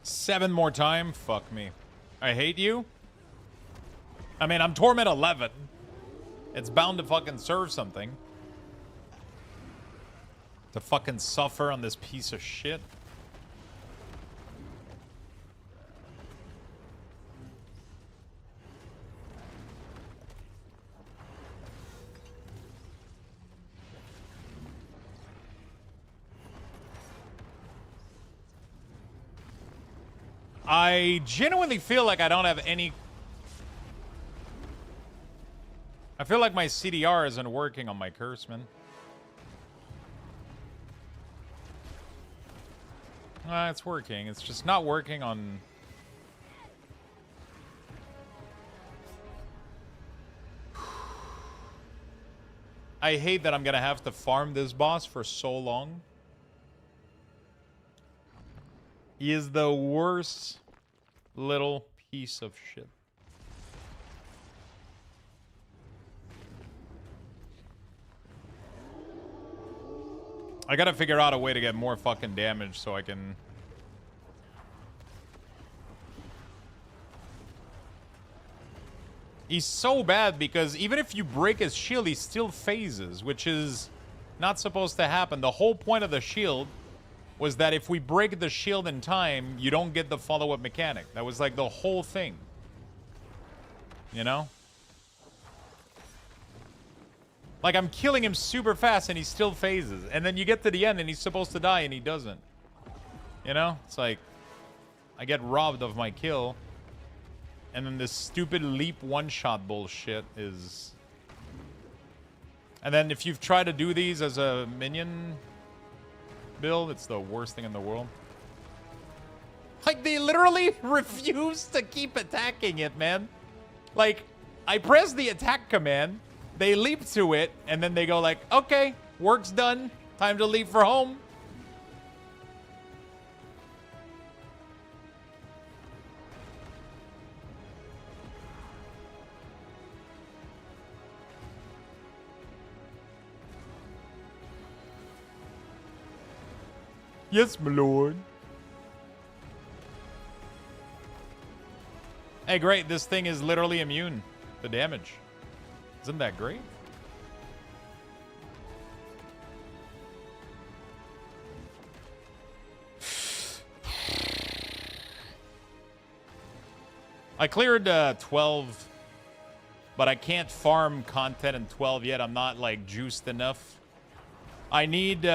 Seven more time? Fuck me. I hate you? I mean, I'm Torment 11. It's bound to fucking serve something. To fucking suffer on this piece of shit. I genuinely feel like I don't have any... I feel like my CDR isn't working on my curse, man. It's working. It's just not working on... I hate that I'm gonna have to farm this boss for so long. He is the worst little piece of shit. I gotta figure out a way to get more fucking damage so I can... He's so bad because even if you break his shield, he still phases, which is not supposed to happen. The whole point of the shield was that if we break the shield in time, you don't get the follow-up mechanic. That was like the whole thing. You know? Like, I'm killing him super fast and he still phases. And then you get to the end and he's supposed to die and he doesn't. You know? It's like, I get robbed of my kill. And then this stupid leap one-shot bullshit is... And then if you've tried to do these as a minion build, it's the worst thing in the world. Like, they literally refuse to keep attacking it, man. Like, I press the attack command, they leap to it, and then they go like, okay, work's done, time to leave for home. Yes, my lord. Hey, great. This thing is literally immune to damage. Isn't that great? I cleared 12, but I can't farm content in 12 yet. I'm not, like, juiced enough. I need...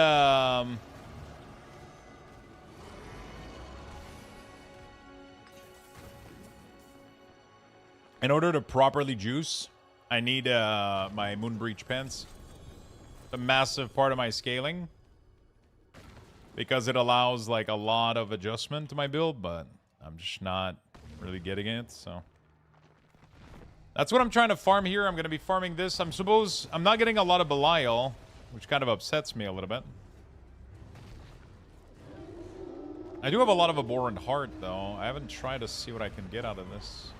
In order to properly juice, I need my Moonbreach pants. It's a massive part of my scaling. Because it allows like a lot of adjustment to my build, but I'm just not really getting it, so. That's what I'm trying to farm here. I'm going to be farming this. I'm not getting a lot of Belial, which kind of upsets me a little bit. I do have a lot of Abhorrent Heart, though. I haven't tried to see what I can get out of this.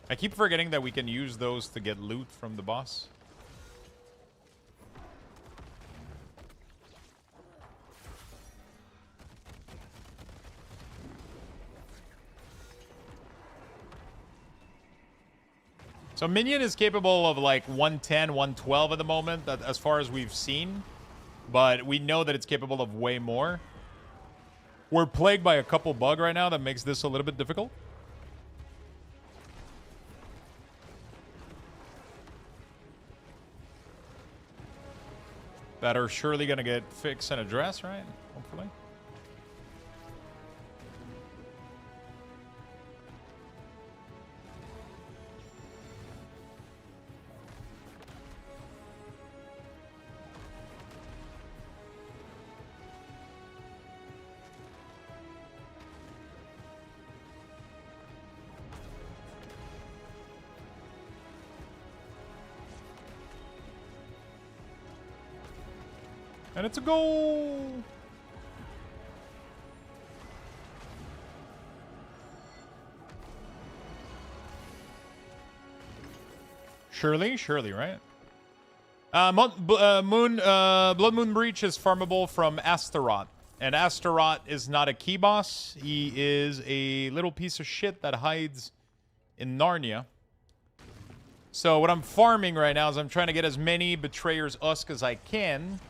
I keep forgetting that we can use those to get loot from the boss. So Minion is capable of like 110, 112 at the moment, that, as far as we've seen. But we know that it's capable of way more. We're plagued by a couple bugs right now that makes this a little bit difficult. That are surely going to get fixed and addressed, right? Hopefully. And it's a goal! Surely, right? Blood Moon Breach is farmable from Astaroth. And Astaroth is not a key boss. He is a little piece of shit that hides in Narnia. So what I'm farming right now is I'm trying to get as many Betrayer's Husk as I can,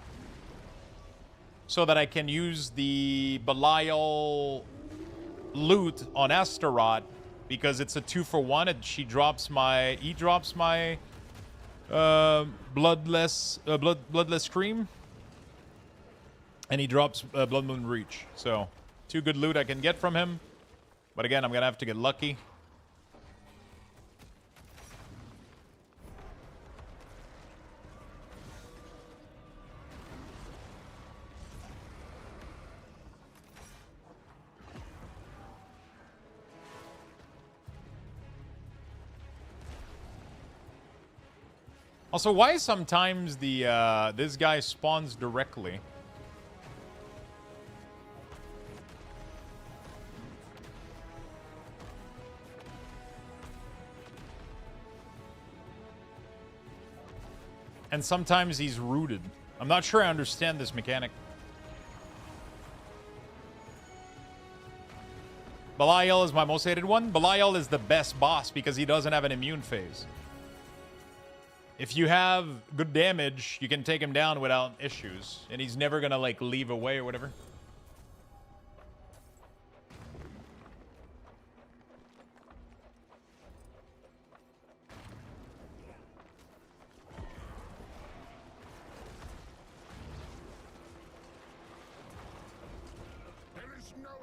so that I can use the Belial loot on Astaroth, because it's a 2-for-1 and he drops my Bloodless Scream, and he drops Blood Moon Reach. So Too good loot I can get from him. But again, I'm going to have to get lucky. Also, why sometimes the this guy spawns directly? And sometimes he's rooted. I'm not sure I understand this mechanic. Belial is my most hated one. Belial is the best boss because he doesn't have an immune phase. If you have good damage, you can take him down without issues. And he's never gonna, like, leave away or whatever.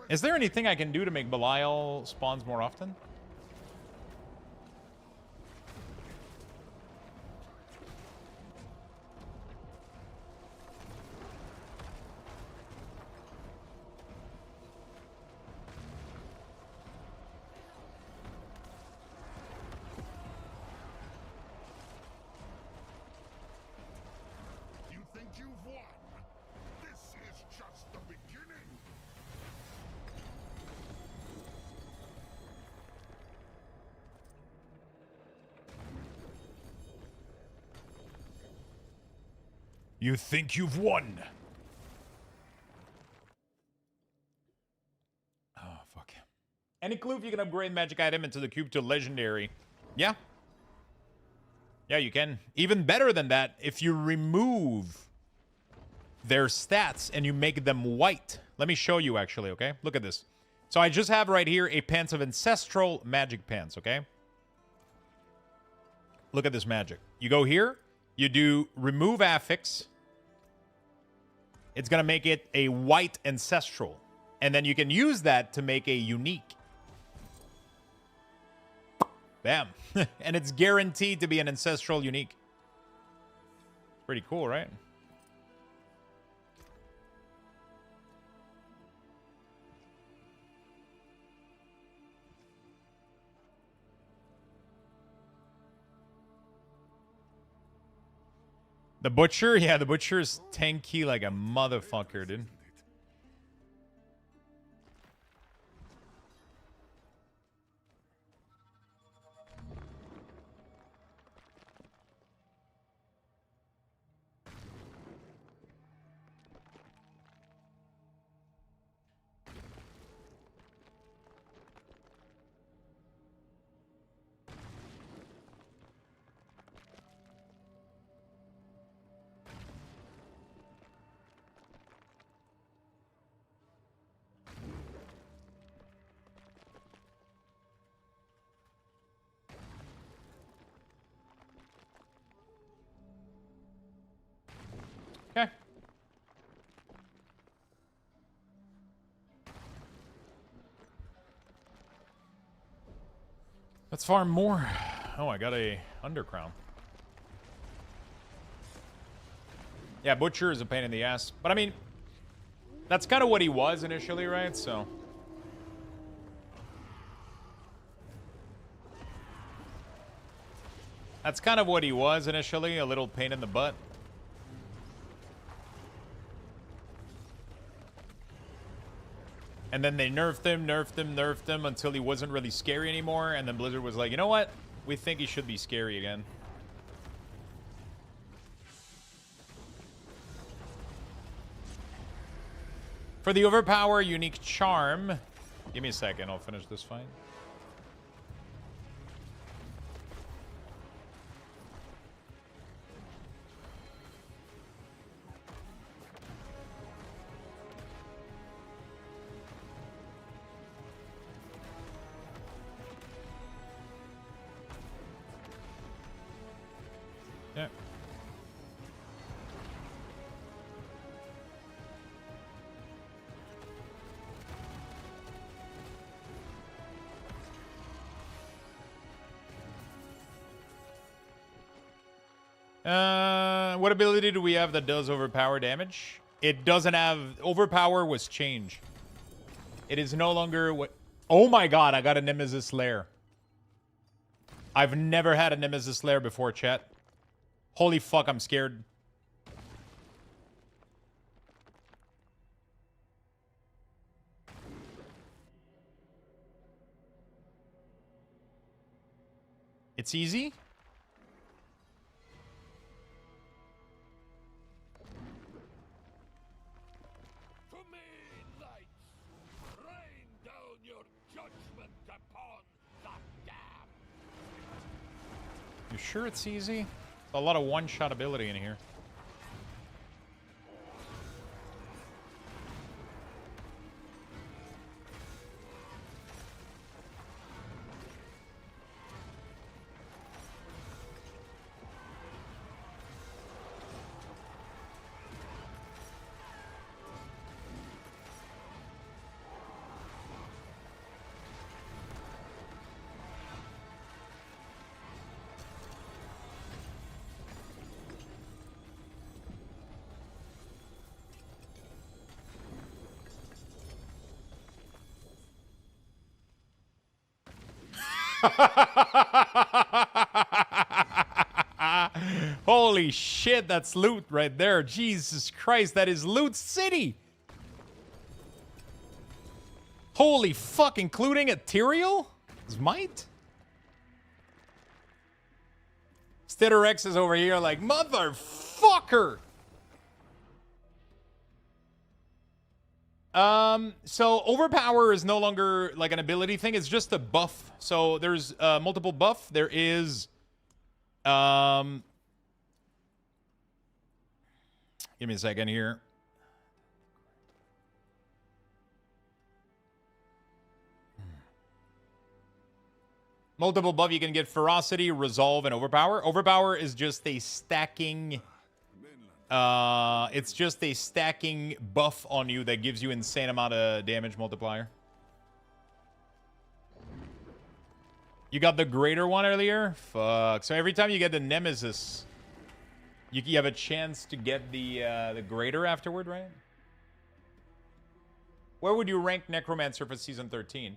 Is there anything I can do to make Belial spawns more often? You think you've won? This is just the beginning. You think you've won? Oh, fuck. Any clue if you can upgrade magic item into the cube to legendary? Yeah. Yeah, you can. Even better than that, if you remove their stats and you make them white. Let me show you, actually, okay? Look at this. So I just have right here a Pants of Ancestral Magic Pants, okay? Look at this magic. You go here, you do remove affix. It's going to make it a white ancestral. And then you can use that to make a unique. Bam. And it's guaranteed to be an ancestral unique. Pretty cool, right? The Butcher? Yeah, the Butcher is tanky like a motherfucker, dude. Okay. Let's farm more. Oh, I got a undercrown. Yeah, Butcher is a pain in the ass. But I mean, that's kind of what he was initially, right? So. That's kind of what he was initially, a little pain in the butt. And then they nerfed him until he wasn't really scary anymore. And then Blizzard was like, you know what? We think he should be scary again. For the overpower unique charm. Give me a second, I'll finish this fight. Yeah. What ability do we have that does overpower damage? It doesn't have... Overpower was change. It is no longer what... Oh my god, I got a Nemesis Lair. I've never had a Nemesis Lair before, chat. Holy fuck, I'm scared. It's easy? To me, knights, rain down your judgment upon the damned. You sure it's easy? A lot of one-shot ability in here. Holy shit, that's loot right there. Jesus Christ, that is Loot City. Holy fuck, including Ethereal? Might? Stitter X is over here like, motherfucker! So overpower is no longer like an ability thing. It's just a buff. So there's multiple buff. There is, give me a second here. Multiple buff. You can get ferocity, resolve, and overpower. Overpower is just a stacking. It's just a stacking buff on you that gives you insane amount of damage multiplier. You got the greater one earlier? Fuck. So every time you get the Nemesis, you have a chance to get the greater afterward, right? Where would you rank Necromancer for Season 13?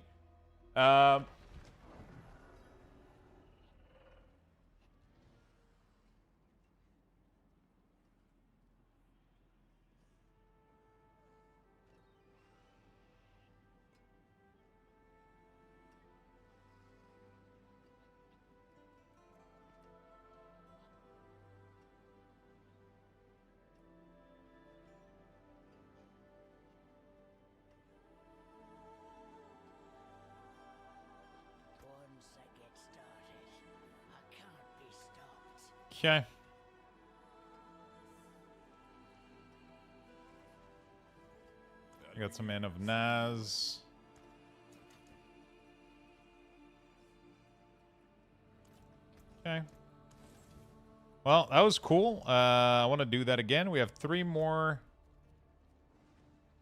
Okay. I got some Man of Naz. Okay. Well, that was cool. I want to do that again. We have 3 more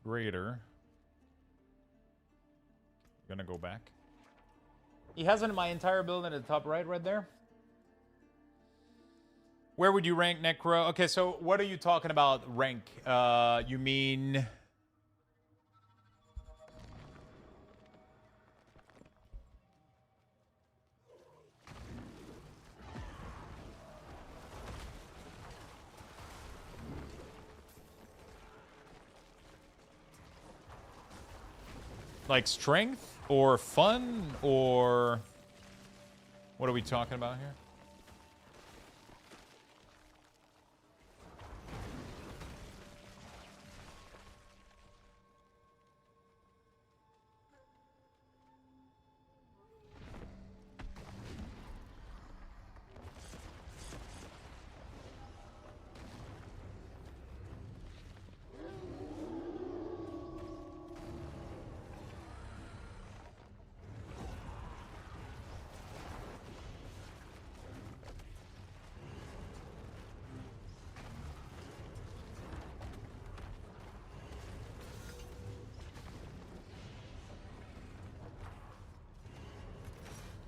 greater. I'm gonna go back. He hasn't my entire build in the top right there. Where would you rank Necro? Okay, so what are you talking about rank? You mean... like strength or fun or... What are we talking about here?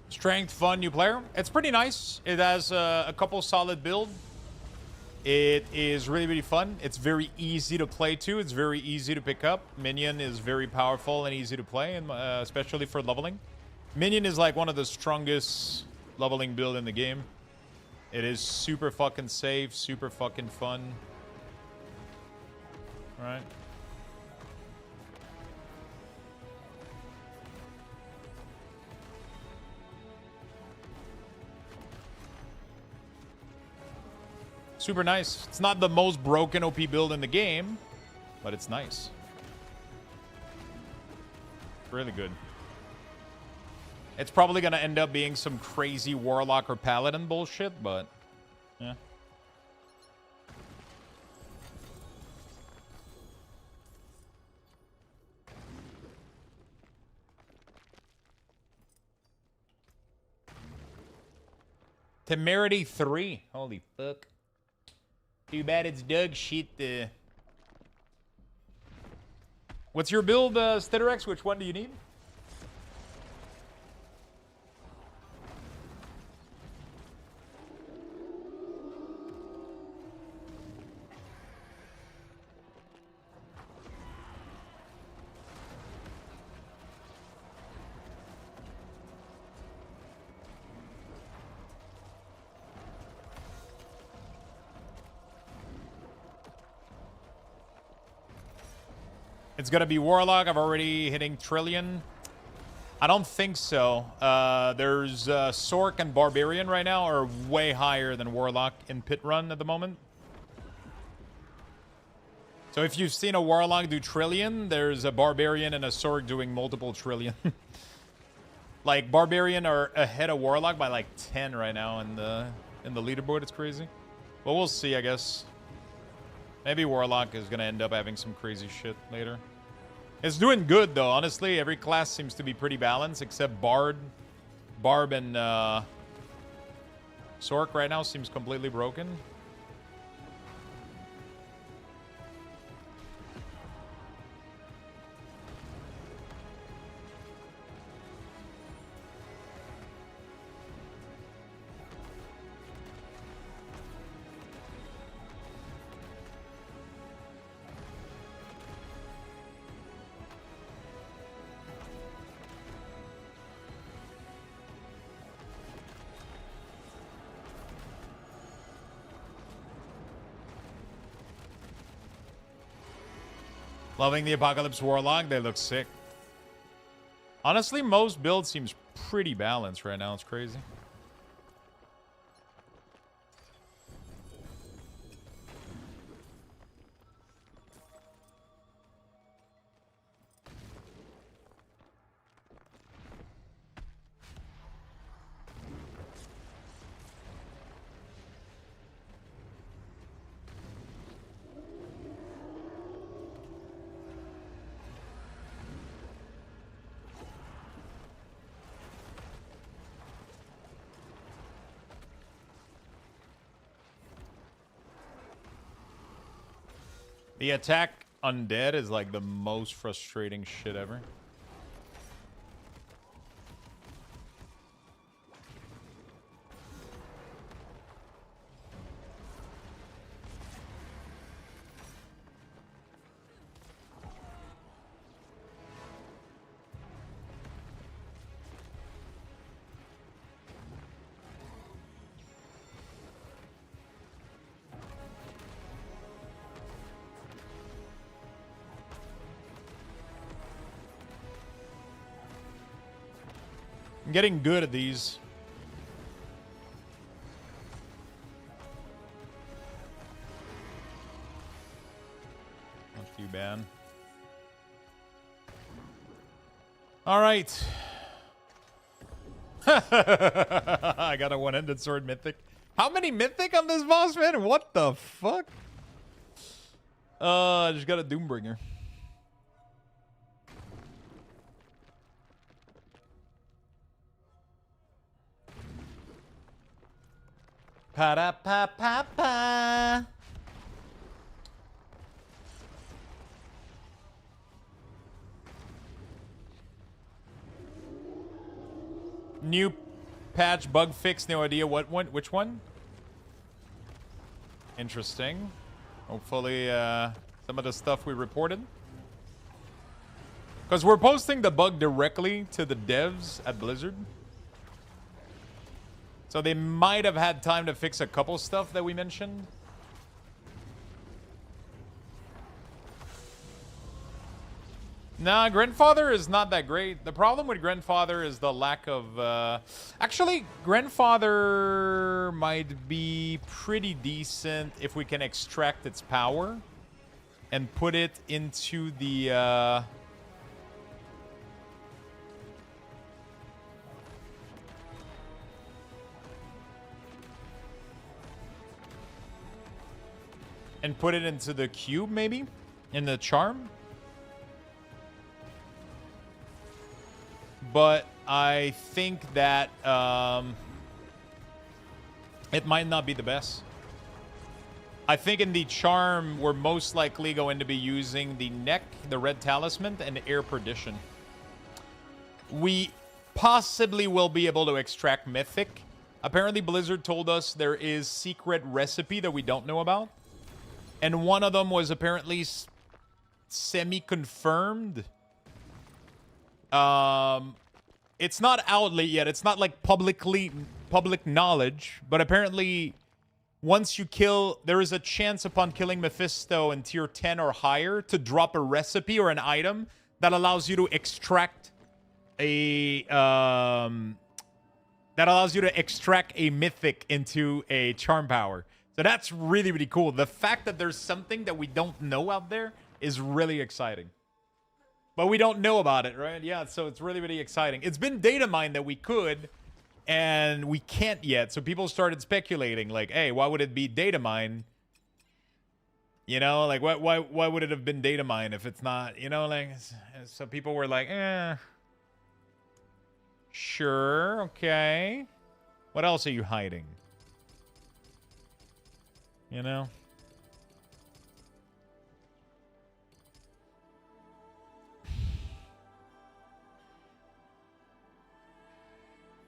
Strength, fun, new player. It's pretty nice. It has a couple solid build. It is really, really fun. It's very easy to play too. It's very easy to pick up. Minion is very powerful and easy to play, and especially for leveling. Minion is like one of the strongest leveling build in the game. It is super fucking safe, super fucking fun. All right. Super nice. It's not the most broken OP build in the game, but it's nice. Really good. It's probably going to end up being some crazy Warlock or Paladin bullshit, but yeah. Temerity 3. Holy fuck. Too bad it's dog shit. What's your build, Stitterex? Which one do you need? It's gonna be Warlock. I've already hitting Trillion. I don't think so. There's Sork and Barbarian right now are way higher than Warlock in Pit Run at the moment. So if you've seen a Warlock do Trillion, there's a Barbarian and a Sork doing multiple Trillion. Like Barbarian are ahead of Warlock by like 10 right now in the leaderboard. It's crazy. But we'll see, I guess. Maybe Warlock is going to end up having some crazy shit later. It's doing good, though. Honestly, every class seems to be pretty balanced, except Barb and Sork right now seems completely broken. Loving the Apocalypse Warlock. They look sick. Honestly, most builds seems pretty balanced right now. It's crazy. The attack undead is like the most frustrating shit ever. I'm getting good at these. Not too bad. All right. I got a one-handed sword mythic. How many mythic on this boss, man? What the fuck? I just got a Doombringer. Pa-da-pa-pa-pa. New patch, bug fix, no idea what one, which one? Interesting. Hopefully, some of the stuff we reported. Because we're posting the bug directly to the devs at Blizzard. So they might have had time to fix a couple stuff that we mentioned. Nah, Grandfather is not that great. The problem with Grandfather is the lack of... Actually, Grandfather might be pretty decent if we can extract its power and put it into the... and put it into the cube, maybe? In the charm? But I think that it might not be the best. I think in the charm, we're most likely going to be using the neck, the red talisman, and air perdition. We possibly will be able to extract mythic. Apparently, Blizzard told us there is secret recipe that we don't know about. And one of them was apparently semi-confirmed. It's not outlet yet. It's not like public knowledge. But apparently, once you kill, there is a chance upon killing Mephisto in tier 10 or higher to drop a recipe or an item that allows you to extract a mythic into a charm power. So that's really, really cool. The fact that there's something that we don't know out there is really exciting. But we don't know about it, right? Yeah, so it's really, really exciting. It's been data mined that we could, and we can't yet. So people started speculating, like, hey, why would it be data mined? You know, like, why would it have been data mined if it's not, you know, like, so people were like, sure, okay. What else are you hiding? You know?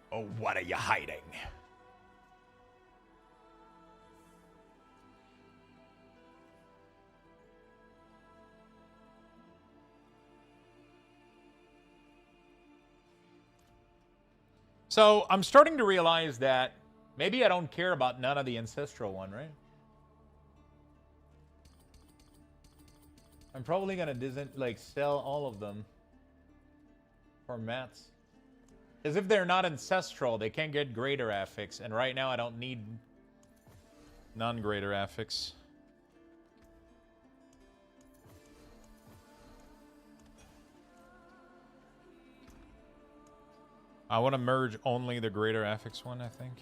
Oh, what are you hiding? So, I'm starting to realize that maybe I don't care about none of the ancestral one, right? I'm probably gonna sell all of them for mats. Because if they're not ancestral, they can't get greater affix, and right now I don't need non-greater affix. I want to merge only the greater affix one, I think.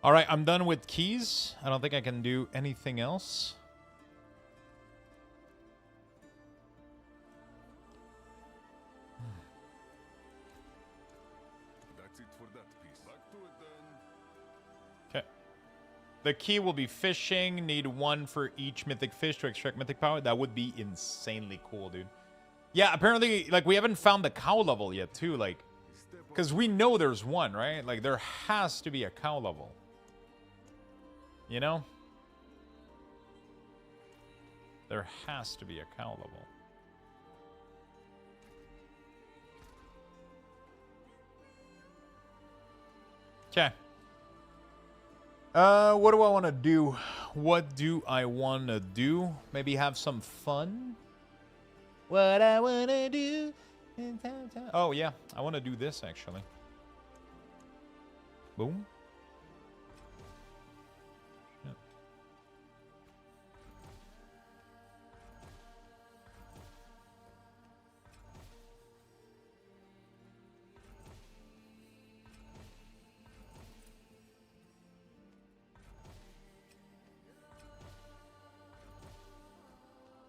All right, I'm done with keys. I don't think I can do anything else. That's it for that piece. Back to it then. Okay. The key will be fishing. Need one for each mythic fish to extract mythic power. That would be insanely cool, dude. Yeah, apparently, like, we haven't found the cow level yet, too. Like, because we know there's one, right? Like, there has to be a cow level. You know? There has to be a cow level. Okay. What do I want to do? What do I want to do? Maybe have some fun? What I want to do? Oh, yeah. I want to do this, actually. Boom.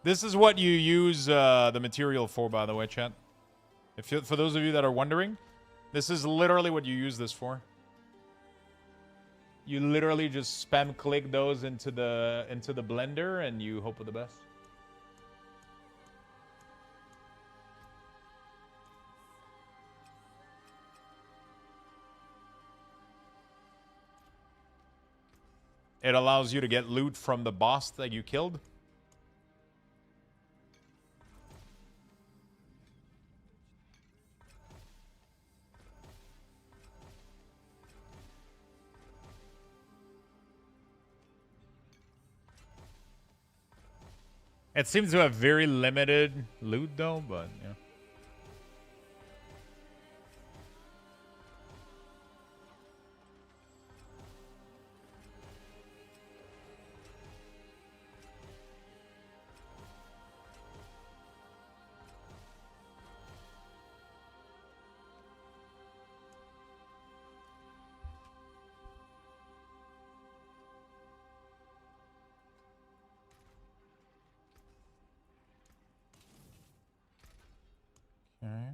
This is what you use the material for, by the way, chat. For those of you that are wondering, This is literally what you use this for. You literally just spam click those into the blender and you hope for the best. It allows you to get loot from the boss that you killed. It seems to have very limited loot though, but yeah. Okay.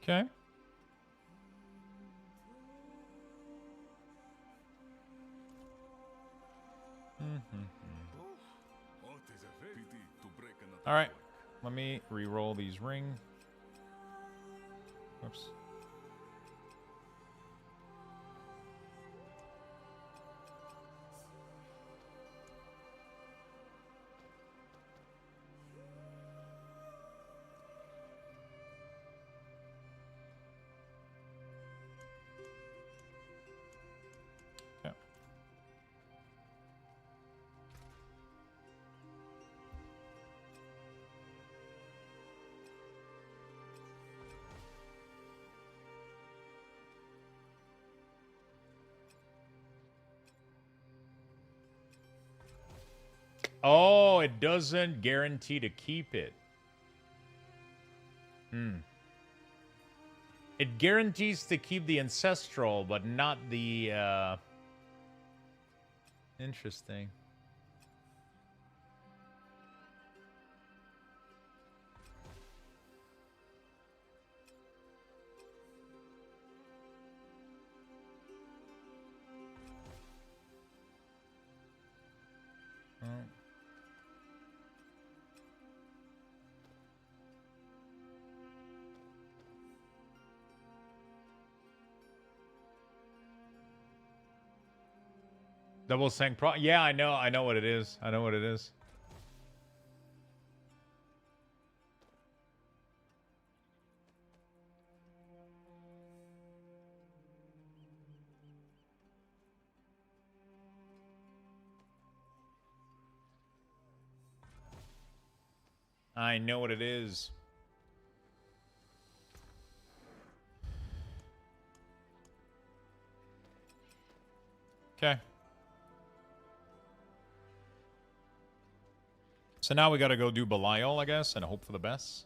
Okay. All right. Let me re-roll these ring. Whoops. Oh, it doesn't guarantee to keep it. It guarantees to keep the ancestral, but not the, Interesting. Double sync pro. Yeah, I know what it is. I know what it is. I know what it is. Okay. So now we gotta go do Belial, I guess, and hope for the best.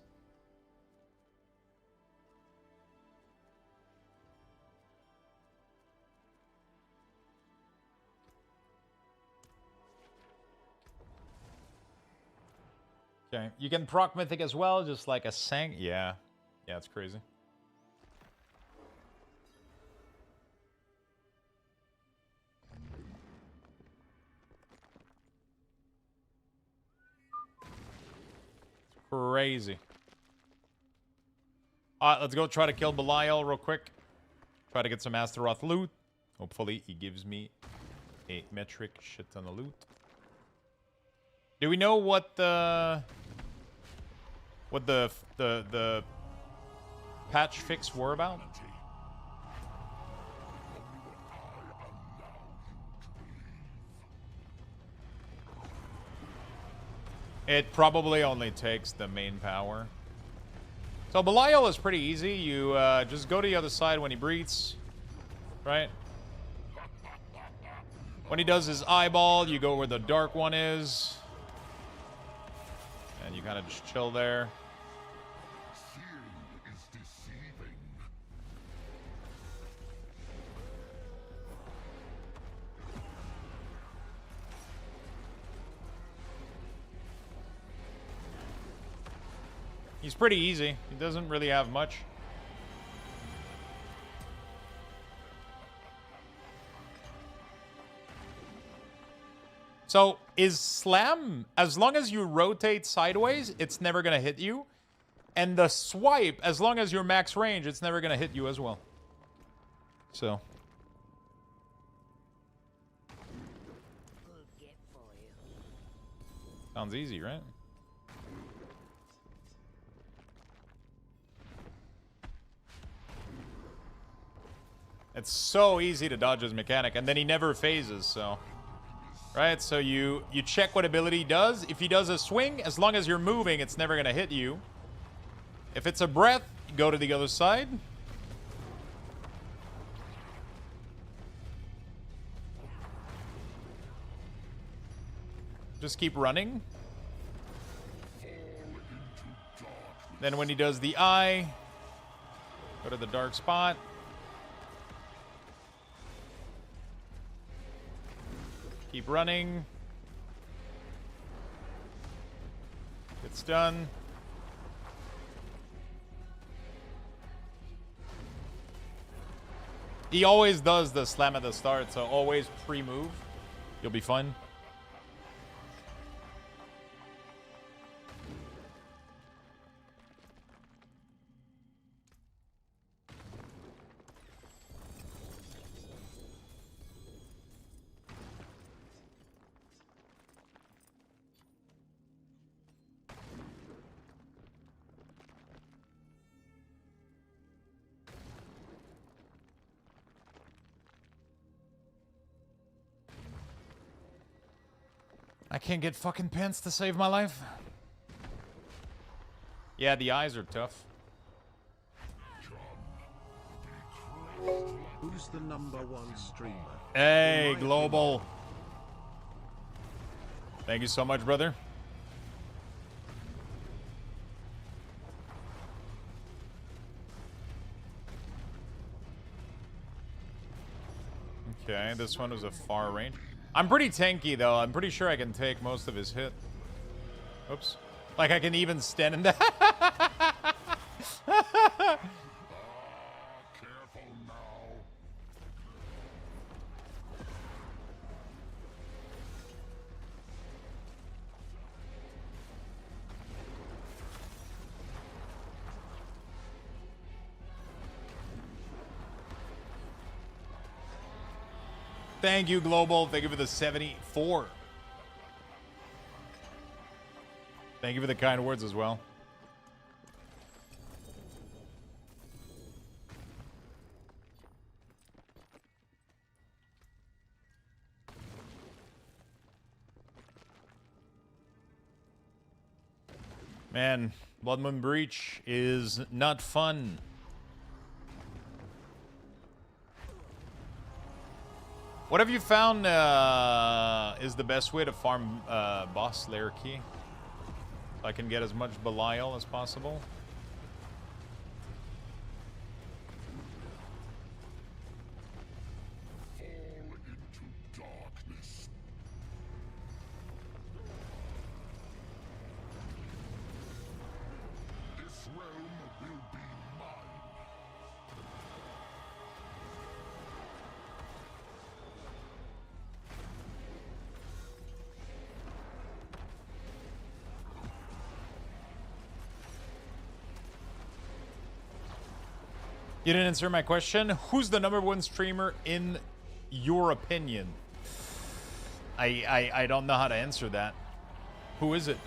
Okay, you can proc Mythic as well, just like a Sang. Yeah. Yeah, it's crazy. Crazy. Alright, let's go try to kill Belial real quick. Try to get some Astaroth loot. Hopefully he gives me a metric shit ton of loot. Do we know what the patch fix were about? It probably only takes the main power. So Belial is pretty easy. You just go to the other side when he breathes, right? When he does his eyeball, you go where the dark one is. And you kind of just chill there. He's pretty easy. He doesn't really have much. So, is Slam, as long as you rotate sideways, it's never going to hit you. And the Swipe, as long as you're max range, it's never going to hit you as well. So. Sounds easy, right? It's so easy to dodge his mechanic, and then he never phases, so... Right, so you check what ability he does. If he does a swing, as long as you're moving, it's never going to hit you. If it's a breath, you go to the other side. Just keep running. Then when he does the eye, go to the dark spot. Keep running. It's done. He always does the slam at the start, so always pre-move. You'll be fine. I can't get fucking pants to save my life. Yeah, the eyes are tough. Who's the #1 streamer? Hey, Global. Thank you so much, brother. Okay, this one was a far range. I'm pretty tanky, though. I'm pretty sure I can take most of his hit. Oops. Like, I can even stand in that. Careful now. Thank you, Global. Thank you for the 74. Thank you for the kind words as well. Man, Blood Moon Breach is not fun. What have you found is the best way to farm boss layer key? So I can get as much Belial as possible. Fall into darkness. This realm will be mine. You didn't answer my question. Who's the #1 streamer in your opinion? I don't know how to answer that. Who is it?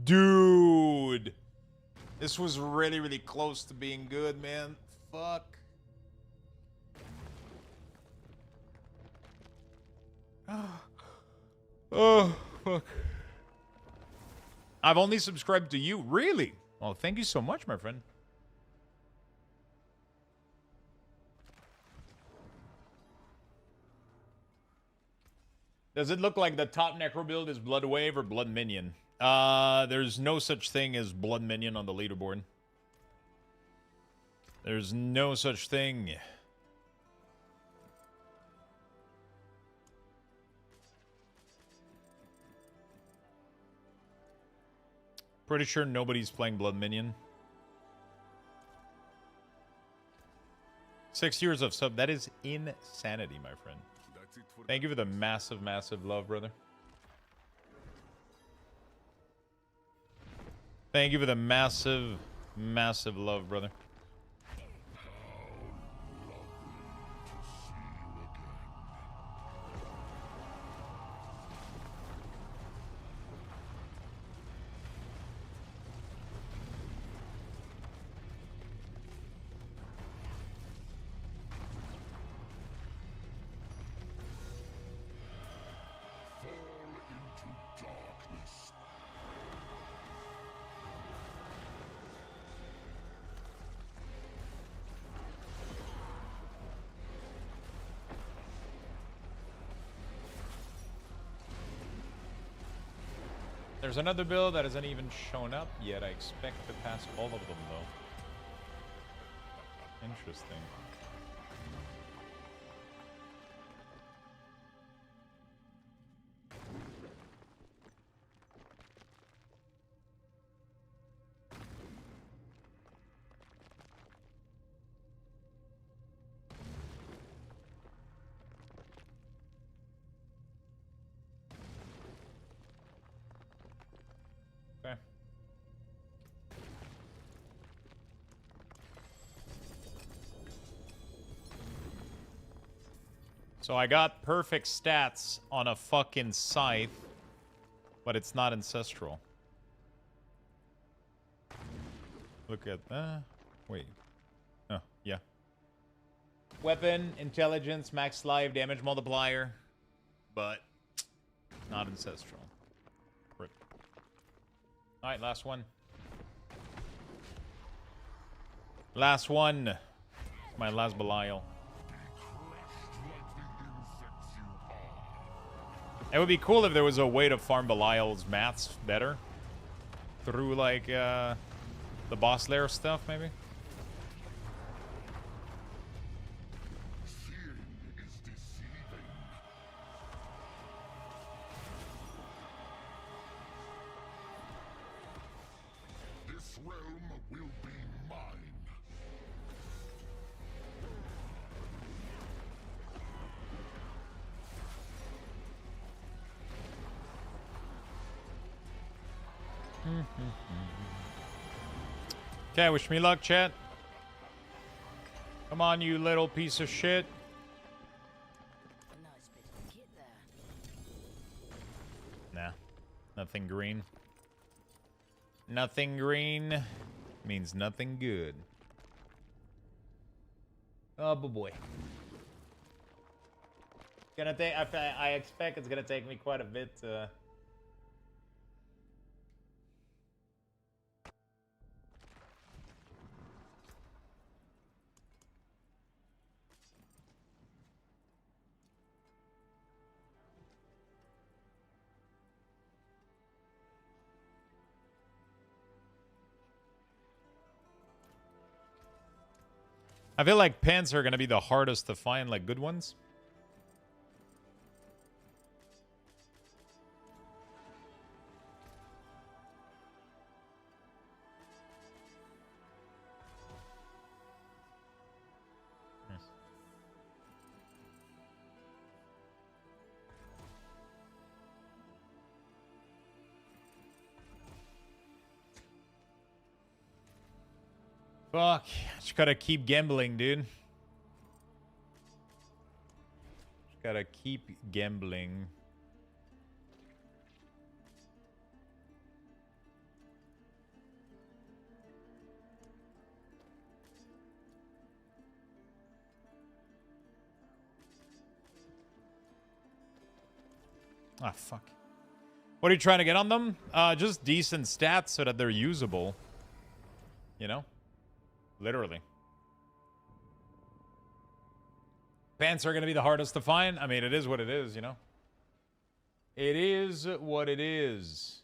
Dude. This was really, really close to being good, man. Fuck. Oh, fuck. I've only subscribed to you. Really? Well, thank you so much, my friend. Does it look like the top necro build is Blood Wave or Blood Minion? There's no such thing as Blood Minion on the leaderboard. There's no such thing. Pretty sure nobody's playing Blood Minion. 6 years of sub. That is insanity, my friend. Thank you for the massive, massive love, brother. Thank you for the massive, massive love, brother. There's another build that hasn't even shown up yet. I expect to pass all of them, though. Interesting. Okay. So I got perfect stats on a fucking scythe, but it's not ancestral. Look at that. Wait. Oh, yeah. Weapon, intelligence, max life, damage multiplier, but not ancestral. Rip. Alright, last one. Last one. My last Belial. It would be cool if there was a way to farm Belial's mats better. Through, like, the boss lair stuff, maybe? This realm will be mine. Okay, wish me luck, chat. Come on, you little piece of shit. A nice bit of kit there. Nah, nothing green. Nothing green means nothing good. Oh, boy. Gonna take. I expect it's gonna take me quite a bit to. I feel like pants are gonna be the hardest to find, like good ones. Fuck. Just gotta keep gambling, dude. Just gotta keep gambling. Ah, fuck. What are you trying to get on them? Just decent stats so that they're usable. You know? Literally. Pants are going to be the hardest to find. I mean, it is what it is, you know? It is what it is.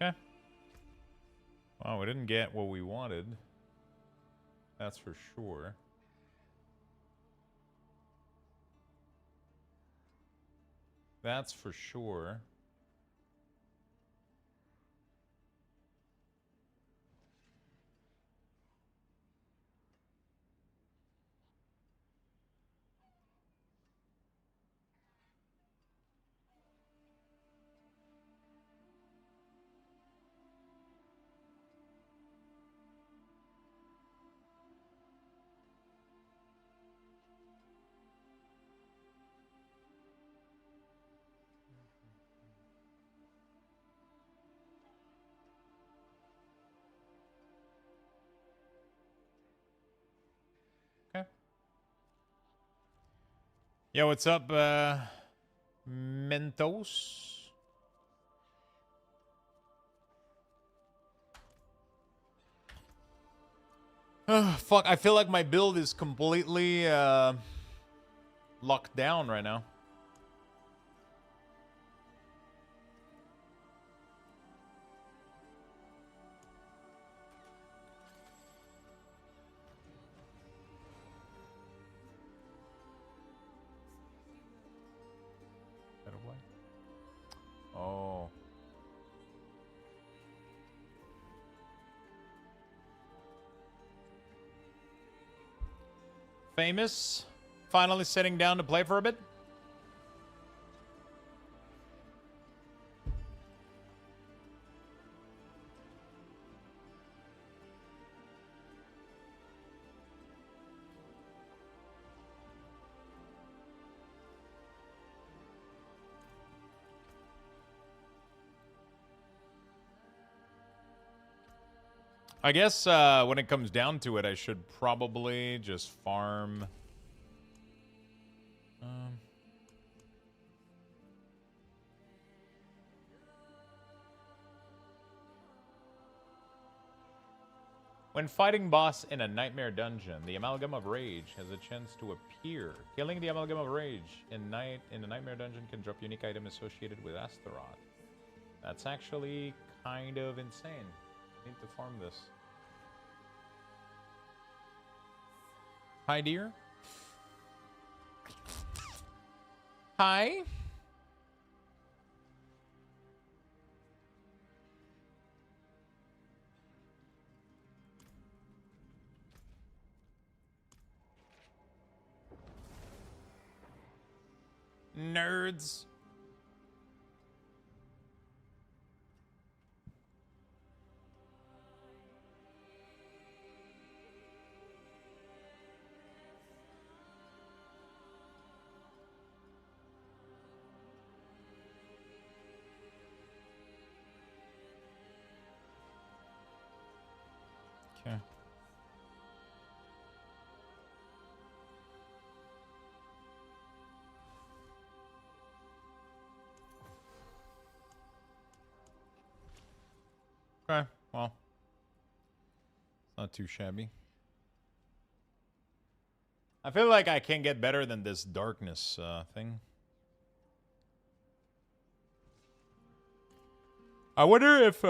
Okay. Well, we didn't get what we wanted. That's for sure. That's for sure. Okay. Yo, what's up, Mentos? Fuck, I feel like my build is completely locked down right now. Oh. Famous, finally sitting down to play for a bit. I guess when it comes down to it, I should probably just farm. When fighting boss in a nightmare dungeon, the Amalgam of Rage has a chance to appear. Killing the Amalgam of Rage in a nightmare dungeon can drop unique item associated with Astaroth. That's actually kind of insane. I need to farm this. Hi, dear. Hi. Nerds. Okay. Okay, well, it's not too shabby. I feel like I can get better than this darkness thing. I wonder if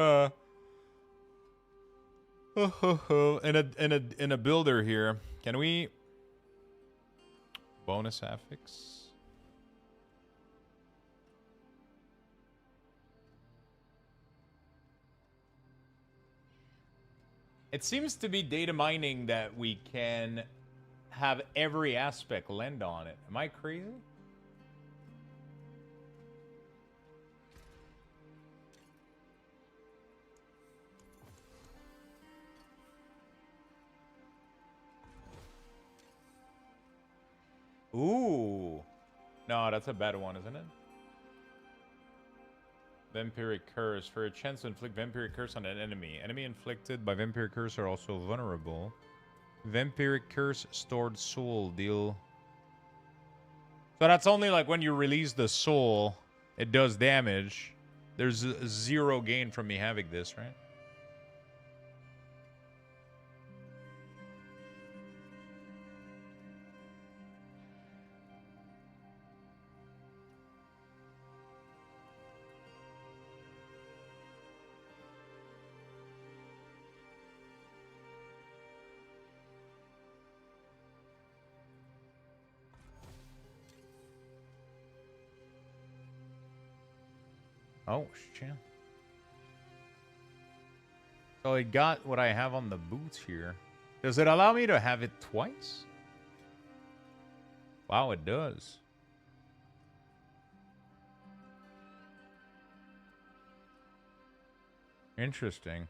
in a builder here, can we bonus affix? It seems to be data mining that we can have every aspect lend on it. Am I crazy? Ooh. No, that's a bad one, isn't it? Vampiric Curse. For a chance to inflict Vampiric Curse on an enemy. Enemy inflicted by Vampiric Curse are also vulnerable. Vampiric Curse stored soul deal. So that's only like when you release the soul, it does damage. There's zero gain from me having this, right? Oh, shit. So I got what I have on the boots here. Does it allow me to have it twice? Wow, it does. Interesting.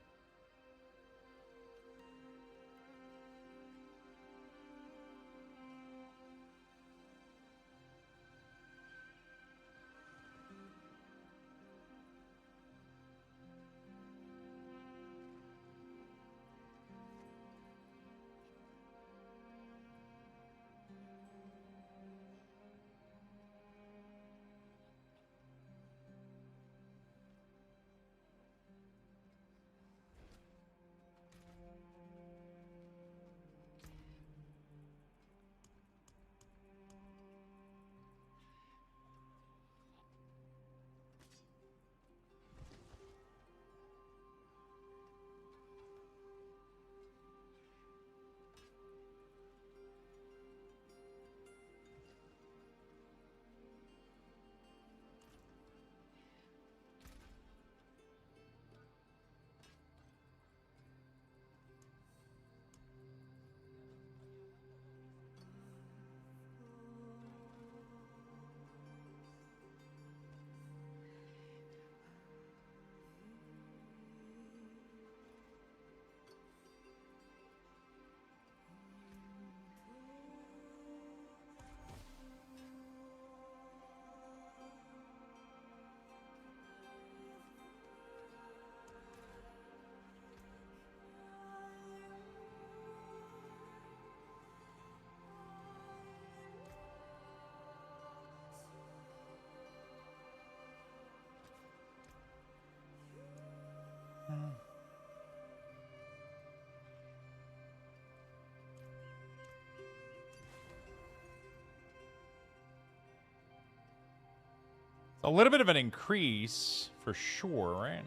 A little bit of an increase for sure, right?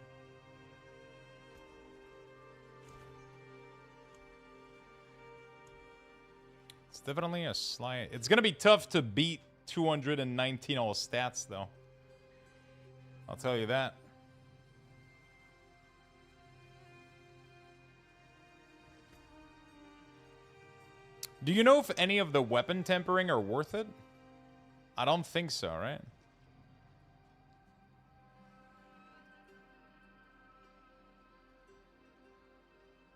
It's definitely a slight. It's gonna be tough to beat 219 all stats, though. I'll tell you that. Do you know if any of the weapon tempering are worth it? I don't think so, right?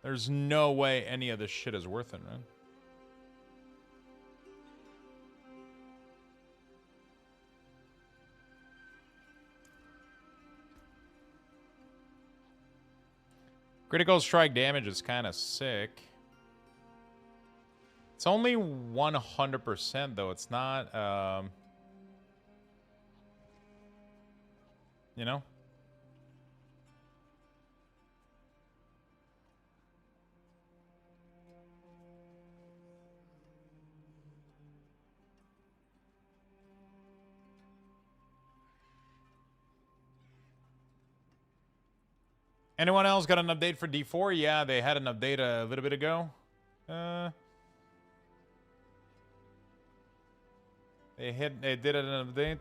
There's no way any of this shit is worth it, man. Critical strike damage is kind of sick. It's only 100% though. It's not, you know? Anyone else got an update for D4? Yeah, they had an update a little bit ago. They did an update.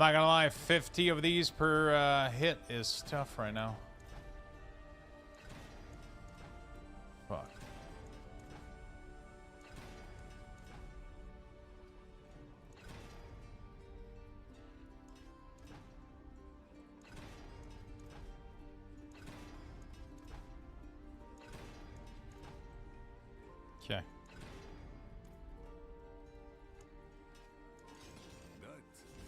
not gonna lie, 50 of these per hit is tough right now. Fuck. Okay. That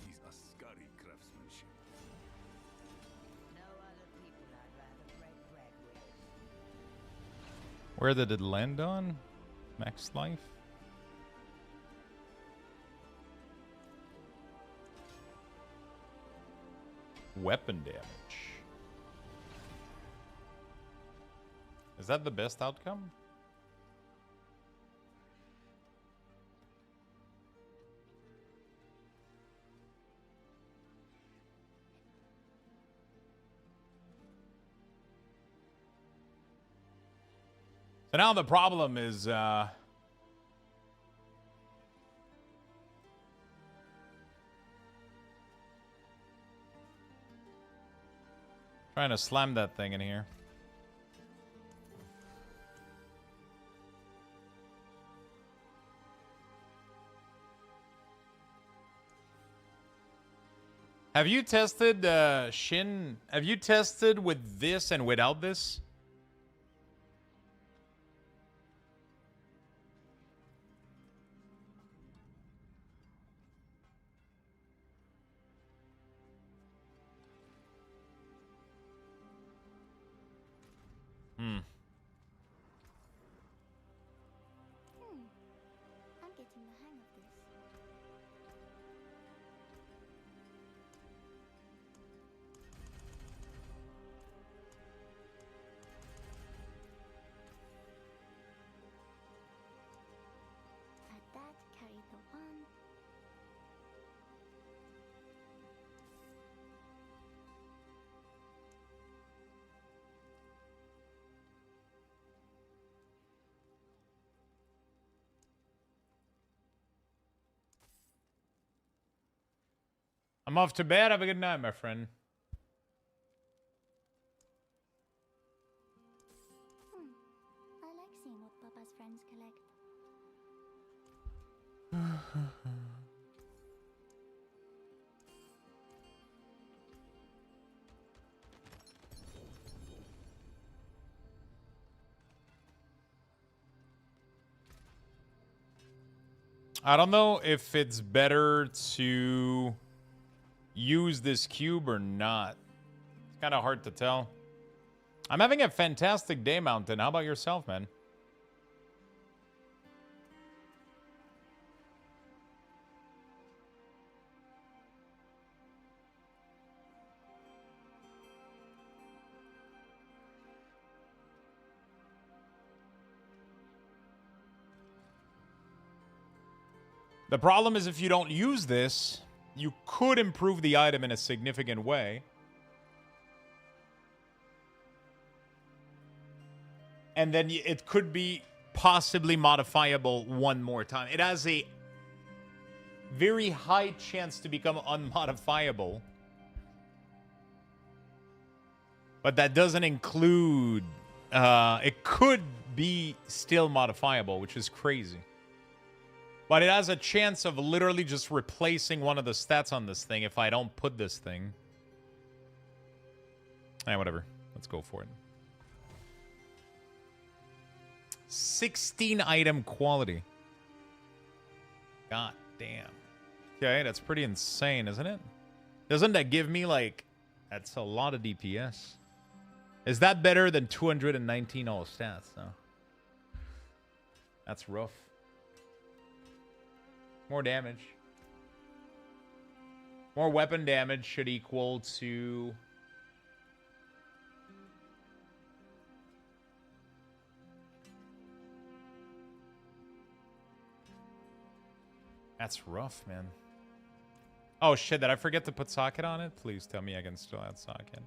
is a scary craftsmanship. No other people I'd rather break bread with. Where did it land on? Max life? Weapon damage. Is that the best outcome? So now the problem is, trying to slam that thing in here. Have you tested, Shin? Have you tested with this and without this? I'm getting the hang of this. Add that, carry the one. I'm off to bed. Have a good night, my friend. I like seeing what Papa's friends collect. I don't know if it's better to use this cube or not. It's kind of hard to tell. I'm having a fantastic day, Mountain. How about yourself, man? The problem is if you don't use this, you could improve the item in a significant way. And then it could be possibly modifiable one more time. It has a very high chance to become unmodifiable. But that doesn't include... it could be still modifiable, which is crazy. But it has a chance of literally just replacing one of the stats on this thing if I don't put this thing. Whatever. Let's go for it. 16 item quality. God damn. Okay, that's pretty insane, isn't it? Doesn't that give me, like... That's a lot of DPS. Is that better than 219 all stats, though? That's rough. More damage. More weapon damage should equal to... That's rough, man. Oh, shit. Did I forget to put socket on it? Please tell me I can still add socket.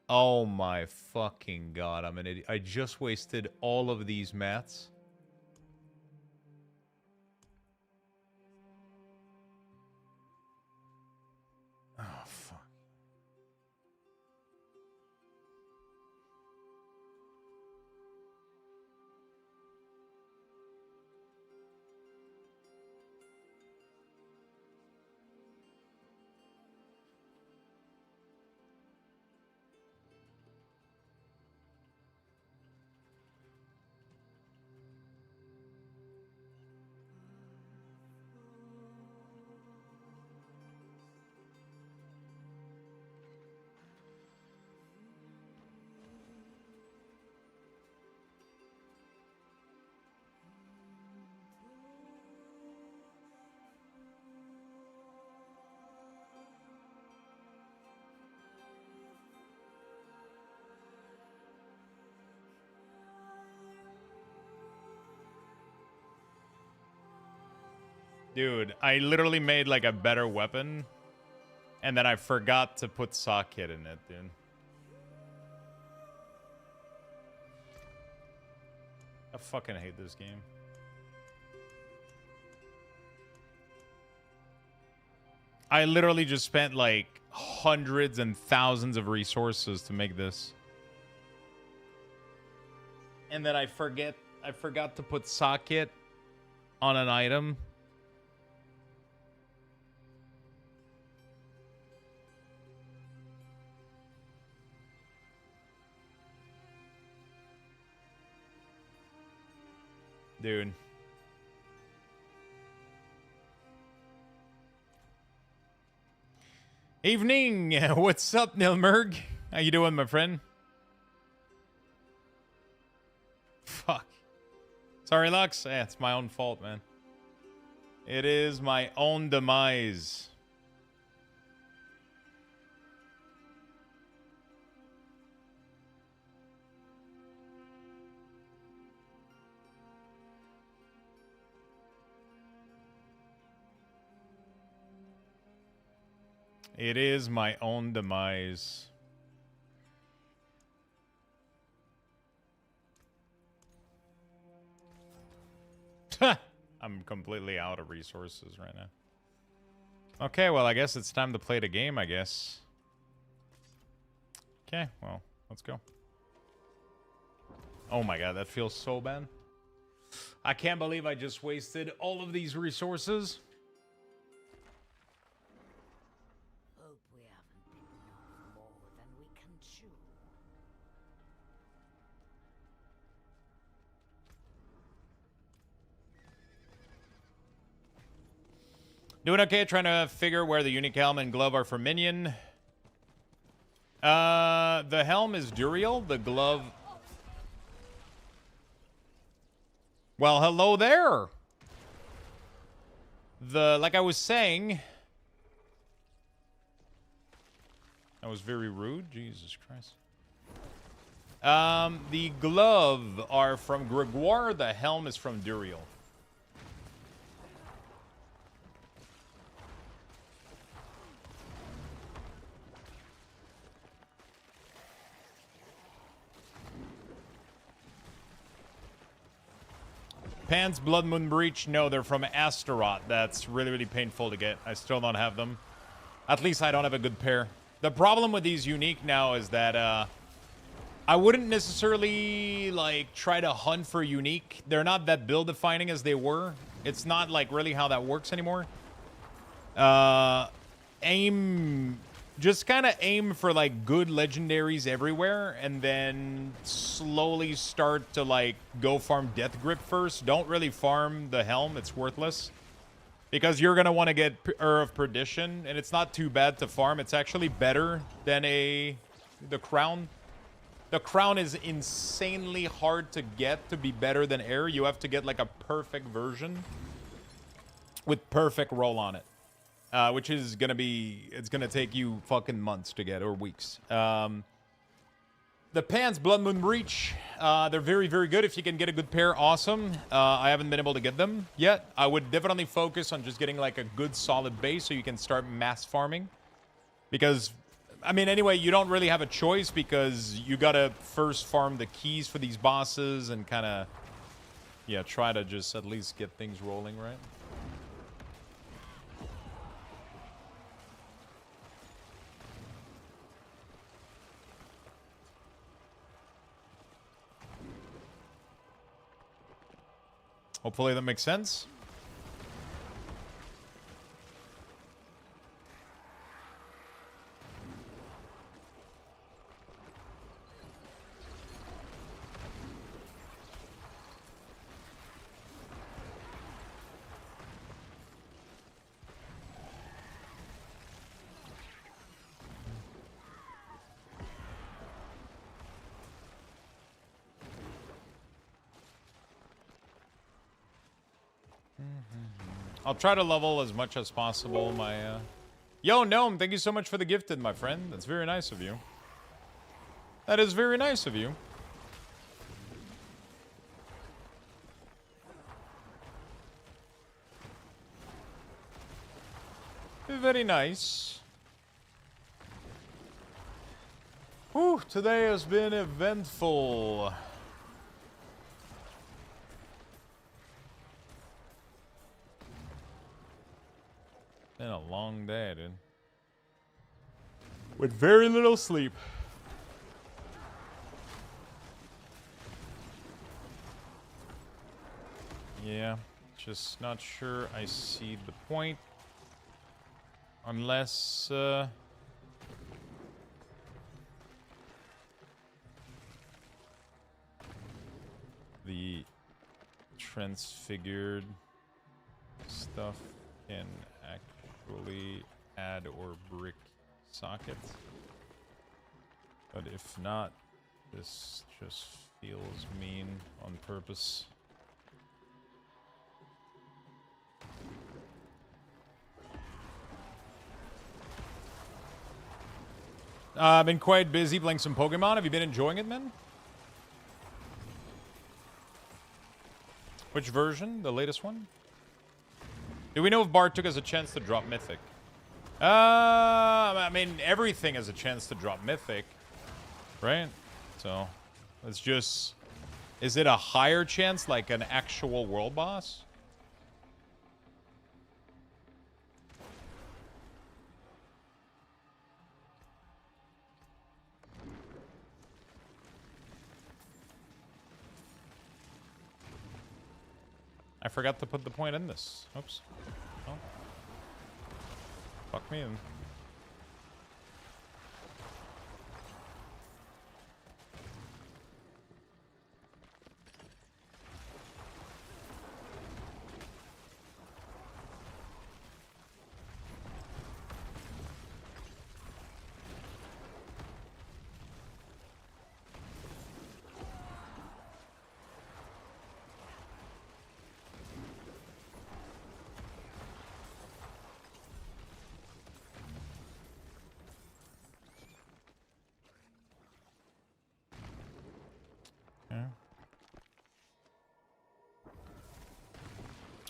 Oh, my fucking God. I'm an idiot. I just wasted all of these mats. Dude, I literally made like a better weapon. And then I forgot to put socket in it, dude. I fucking hate this game. I literally just spent like hundreds and thousands of resources to make this. And then I forgot to put socket on an item. Dude. Evening. What's up, Nilmerg? How you doing, my friend? Fuck. Sorry, Lux. Yeah, it's my own fault, man. It is my own demise. It is my own demise. I'm completely out of resources right now. Okay, well, I guess it's time to play the game, I guess. Okay, well, let's go. Oh my god, that feels so bad. I can't believe I just wasted all of these resources. Hope we haven't bitten off more than we can chew. Doing okay, trying to figure where the unique helm and glove are for Minion. The helm is Duriel, the glove... Well, hello there! Like I was saying... That was very rude, Jesus Christ. The glove are from Gregoire, the helm is from Duriel. Pan's Blood Moon Breach, no, they're from Astaroth. That's really, really painful to get. I still don't have them. At least I don't have a good pair. The problem with these unique now is that I wouldn't necessarily like try to hunt for unique. They're not that build defining as they were. It's not like really how that works anymore. Just kind of aim for like good legendaries everywhere and then slowly start to like go farm Death Grip first. Don't really farm the helm, it's worthless. Because you're going to want to get Ur of Perdition, and it's not too bad to farm. It's actually better than the Crown. The Crown is insanely hard to get to be better than Air. You have to get like a perfect version with perfect roll on it. Which is going to be... It's going to take you fucking months to get, or weeks. The Pan's Blood Moon Breach, they're very, very good. If you can get a good pair, awesome. I haven't been able to get them yet. I would definitely focus on just getting like a good solid base so you can start mass farming. Because, I mean, anyway, you don't really have a choice because you got to first farm the keys for these bosses and kind of, yeah, try to just at least get things rolling, right? Hopefully that makes sense. I'll try to level as much as possible my, Yo, Gnome, thank you so much for the gifted, my friend. That's very nice of you. That is very nice of you. very nice. Whew, today has been eventful. Been a long day, dude. With very little sleep. Yeah, just not sure I see the point. Unless, the transfigured stuff can actually add or brick sockets. But if not, this just feels mean on purpose. I've been quite busy playing some Pokemon. Have you been enjoying it, man? Which version? The latest one? Do we know if Bart took us a chance to drop Mythic? I mean, everything has a chance to drop Mythic, right? So, it's just... Is it a higher chance, like an actual world boss? I forgot to put the point in this. Oops. Oh. Fuck me in.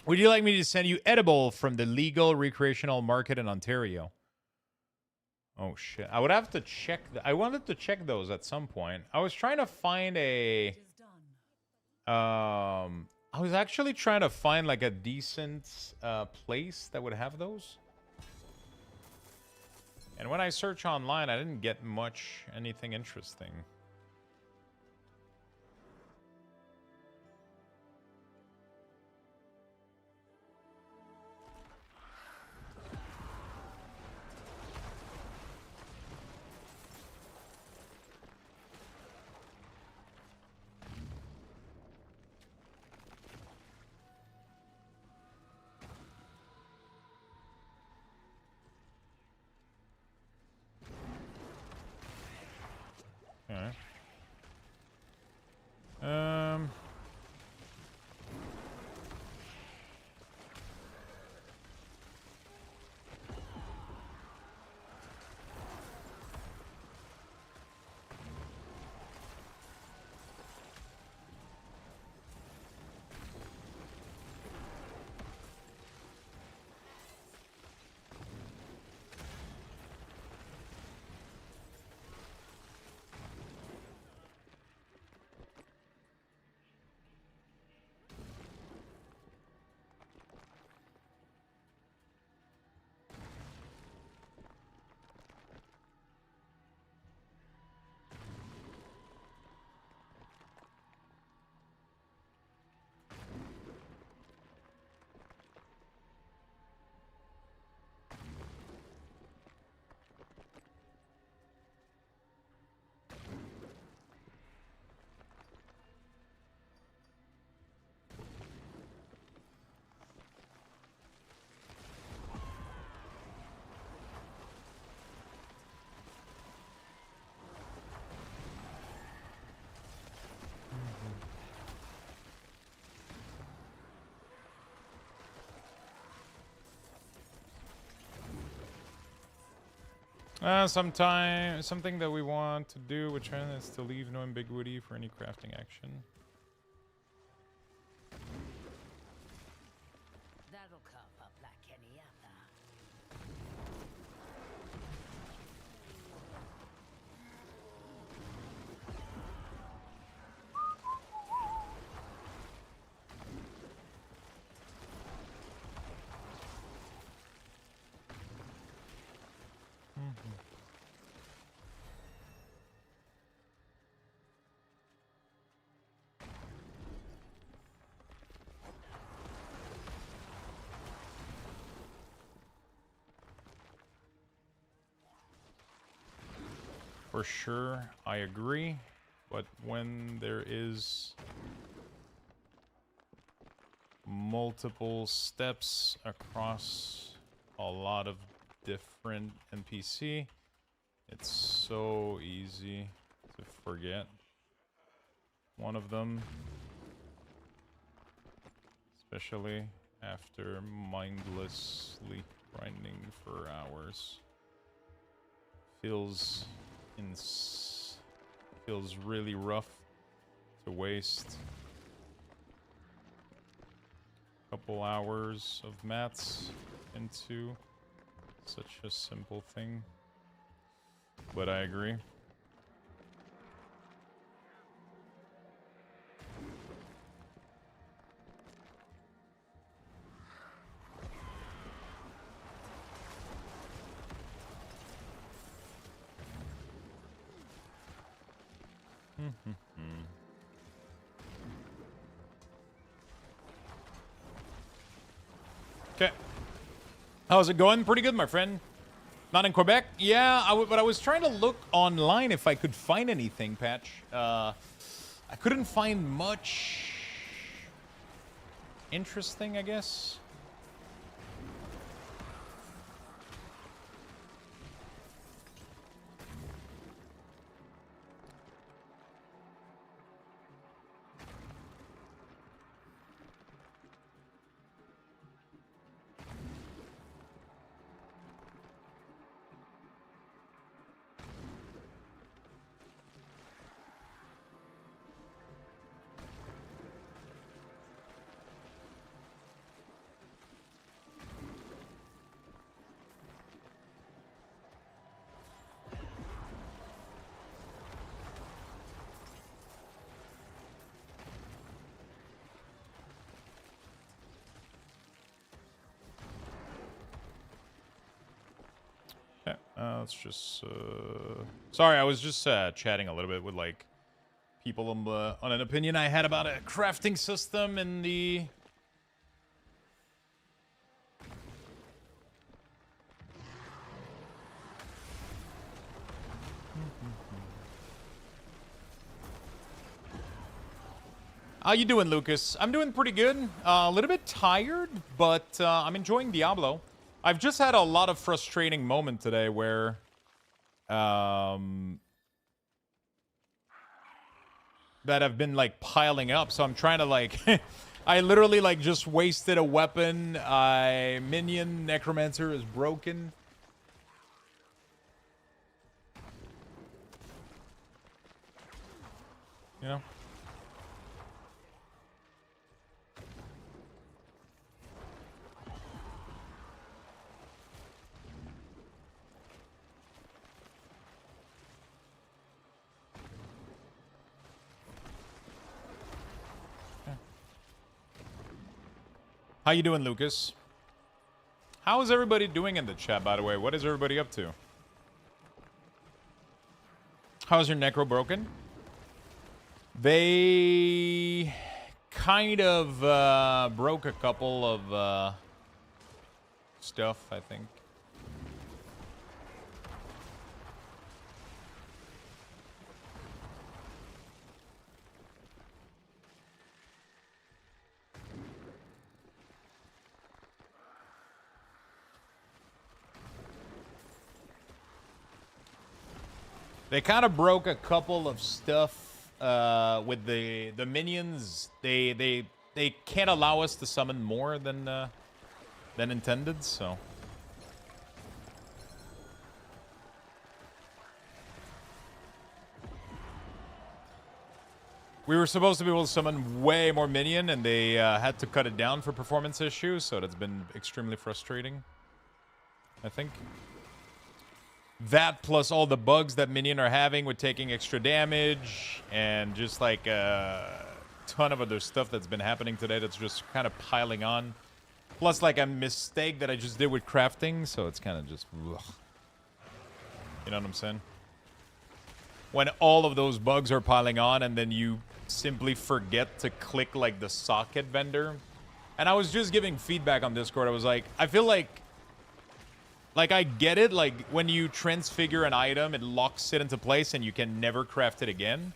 Would you like me to send you edible from the legal recreational market in Ontario? Oh shit. I would have to check. I wanted to check those at some point. I was trying to find a... I was actually trying to find like a decent place that would have those. And when I search online, I didn't get much anything interesting. Something that we want to do, which is to leave no ambiguity for any crafting action. That'll cover Black any other. For sure, I agree. But when there is multiple steps across a lot of different NPC, it's so easy to forget one of them. Especially after mindlessly grinding for hours. Feels really rough to waste a couple hours of mats into such a simple thing. But I agree. Okay. How's it going? Pretty good, my friend. Not in Quebec? Yeah, but I was trying to look online if I could find anything, Patch. I couldn't find much interesting, I guess. Let's just sorry, I was just chatting a little bit with like people on an opinion I had about a crafting system in the How you doing, Lucas? I'm doing pretty good. A little bit tired, but I'm enjoying Diablo. I've just had a lot of frustrating moment today where that have been like piling up. So I'm trying to like I literally like just wasted a weapon. Minion Necromancer is broken. You know? How you doing, Lucas? How is everybody doing in the chat, by the way? What is everybody up to? How's your necro broken? They kind of broke a couple of stuff, I think. They kind of broke a couple of stuff with the minions. They can't allow us to summon more than intended, so. We were supposed to be able to summon way more minion, and they had to cut it down for performance issues, so that's been extremely frustrating, I think. That plus all the bugs that Minion are having with taking extra damage and just like a ton of other stuff that's been happening today that's just kind of piling on. Plus like a mistake that I just did with crafting, so it's kind of just ugh. You know what I'm saying? When all of those bugs are piling on and then you simply forget to click like the socket vendor. And I was just giving feedback on Discord. I was like, I feel like I get it. Like when you transfigure an item, it locks it into place and you can never craft it again.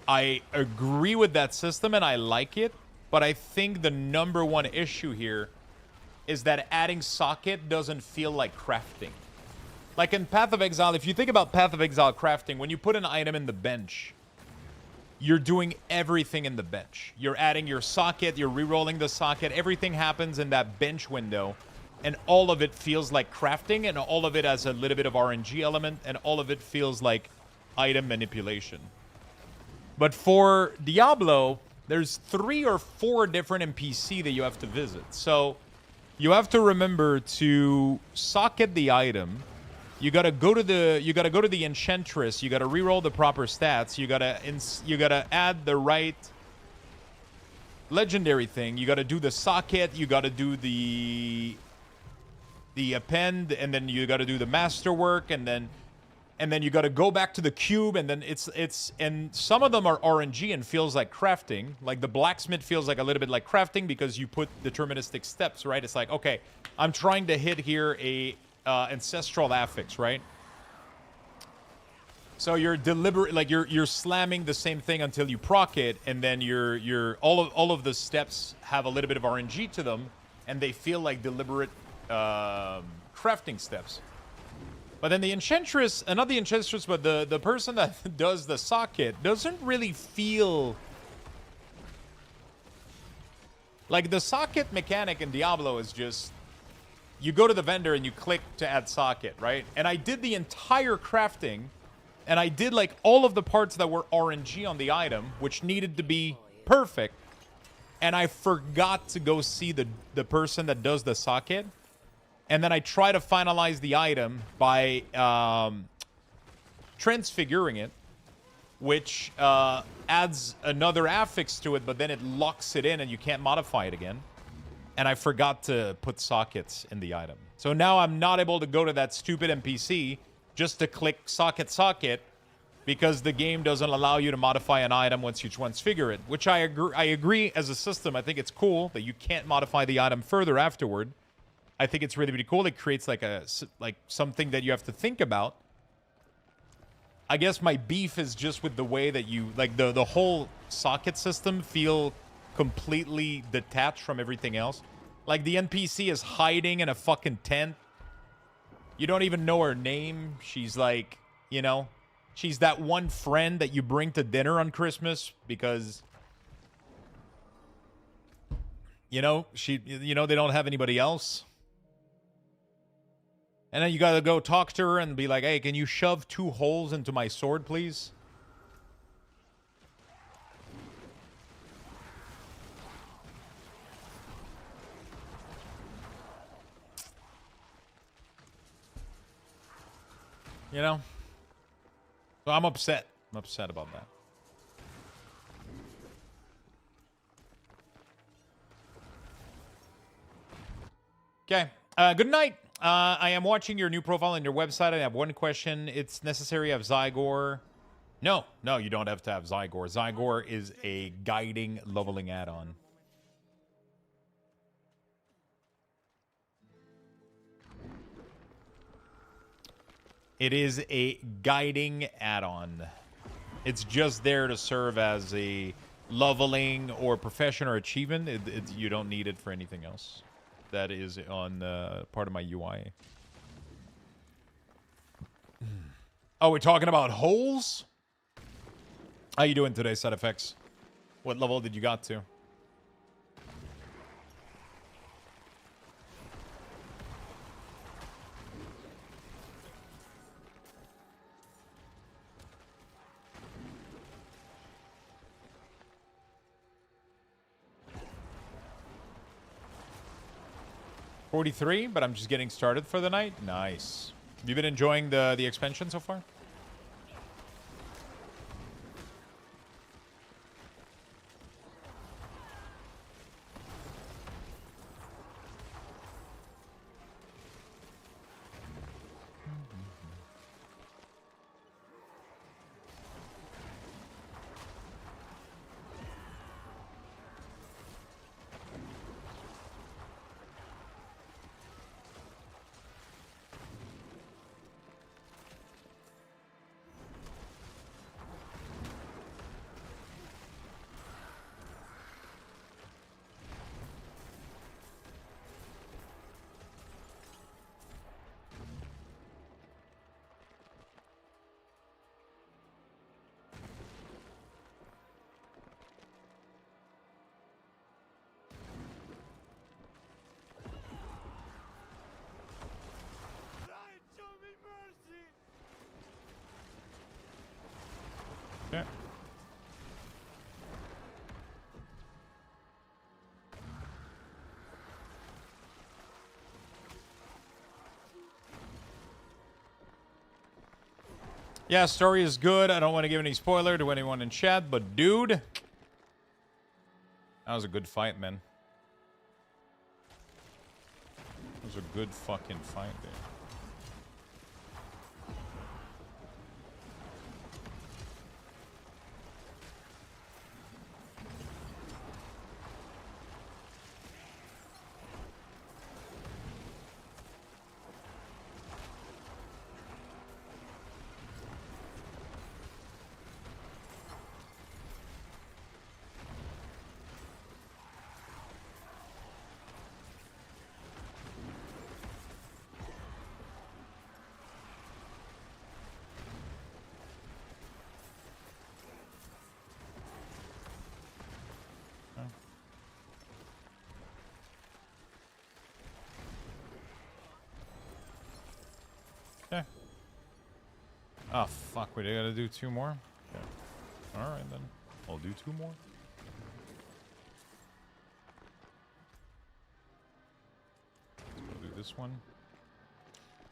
I agree with that system and I like it. But I think the number one issue here is that adding socket doesn't feel like crafting. Like in Path of Exile, if you think about Path of Exile crafting, when you put an item in the bench, you're doing everything in the bench. You're adding your socket, you're re-rolling the socket, everything happens in that bench window, and all of it feels like crafting, and all of it has a little bit of RNG element, and all of it feels like item manipulation. But for Diablo, there's 3 or 4 different NPC that you have to visit. So you have to remember to socket the item. You gotta go to the Enchantress. You gotta reroll the proper stats. You gotta add the right legendary thing. You gotta do the socket. You gotta do the append, and then you gotta do the masterwork, and then you gotta go back to the cube, and then and some of them are RNG and feels like crafting. Like the blacksmith feels like a little bit like crafting because you put deterministic steps, right? It's like, okay, I'm trying to hit here a ancestral affix, right? So you're deliberate, like you're slamming the same thing until you proc it, and then all of the steps have a little bit of RNG to them, and they feel like deliberate crafting steps. But then the Enchantress, not the Enchantress, but the person that does the socket doesn't really feel like the socket mechanic in Diablo is just you go to the vendor and you click to add socket, right? And I did the entire crafting, and I did like all of the parts that were RNG on the item, which needed to be perfect. And I forgot to go see the person that does the socket. And then I try to finalize the item by transfiguring it, which adds another affix to it, but then it locks it in and you can't modify it again. And I forgot to put sockets in the item. So now I'm not able to go to that stupid NPC just to click socket because the game doesn't allow you to modify an item once you transfigure it, which I agree as a system. I think it's cool that you can't modify the item further afterward. I think it's really, really cool. It creates like something that you have to think about. I guess my beef is just with the way that you, like the whole socket system feel completely detached from everything else. Like the NPC is hiding in a fucking tent. You don't even know her name. She's like, you know, she's that one friend that you bring to dinner on Christmas because, you know, they don't have anybody else. And then you gotta go talk to her and be like, hey, can you shove 2 holes into my sword, please? You know? So I'm upset. I'm upset about that. Okay. Good night. I am watching your new profile on your website. I have one question. It's necessary to have Zygor. No, you don't have to have Zygor. Zygor is a guiding leveling add-on. It is a guiding add-on. It's just there to serve as a leveling or profession or achievement. You don't need it for anything else. That is on part of my UI. Oh, we're talking about holes? How you doing today, Side Effects? What level did you got to? $43, but I'm just getting started for the night. Nice. Have you been enjoying the expansion so far? Yeah, story is good. I don't want to give any spoiler to anyone in chat, but dude, that was a good fight, man. That was a good fucking fight, dude. Okay. Oh, fuck. We gotta do 2 more? Okay. Alright, then. I'll do 2 more. I'll do this one.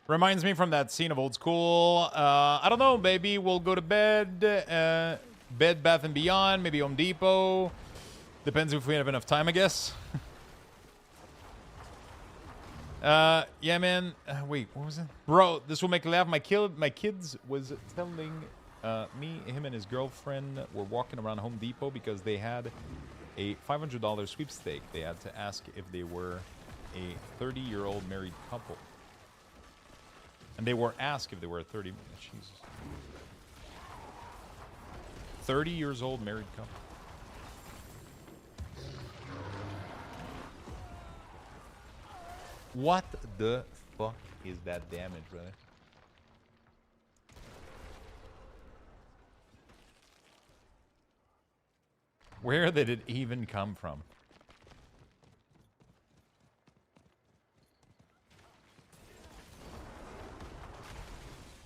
Reminds me from that scene of Old School. I don't know, maybe we'll go to bed. Bed, Bath & Beyond. Maybe Home Depot. Depends if we have enough time, I guess. Yeah, man. Wait, what was it? Bro, this will make you laugh. My kids was telling me, him and his girlfriend were walking around Home Depot because they had a $500 sweepstake. They had to ask if they were a 30-year-old married couple. And they were asked if they were a 30... Jesus. 30 years old married couple. What the fuck is that damage, brother? Where did it even come from?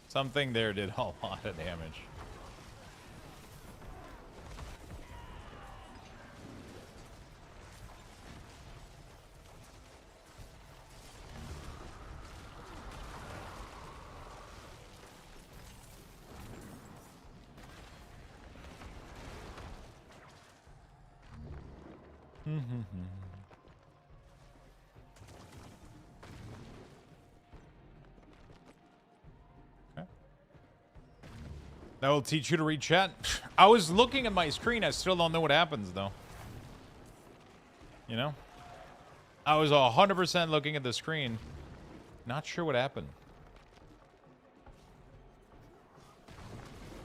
Something there did a lot of damage. Okay. That will teach you to read chat. I was looking at my screen. I still don't know what happens, though. You know? I was 100% looking at the screen. Not sure what happened.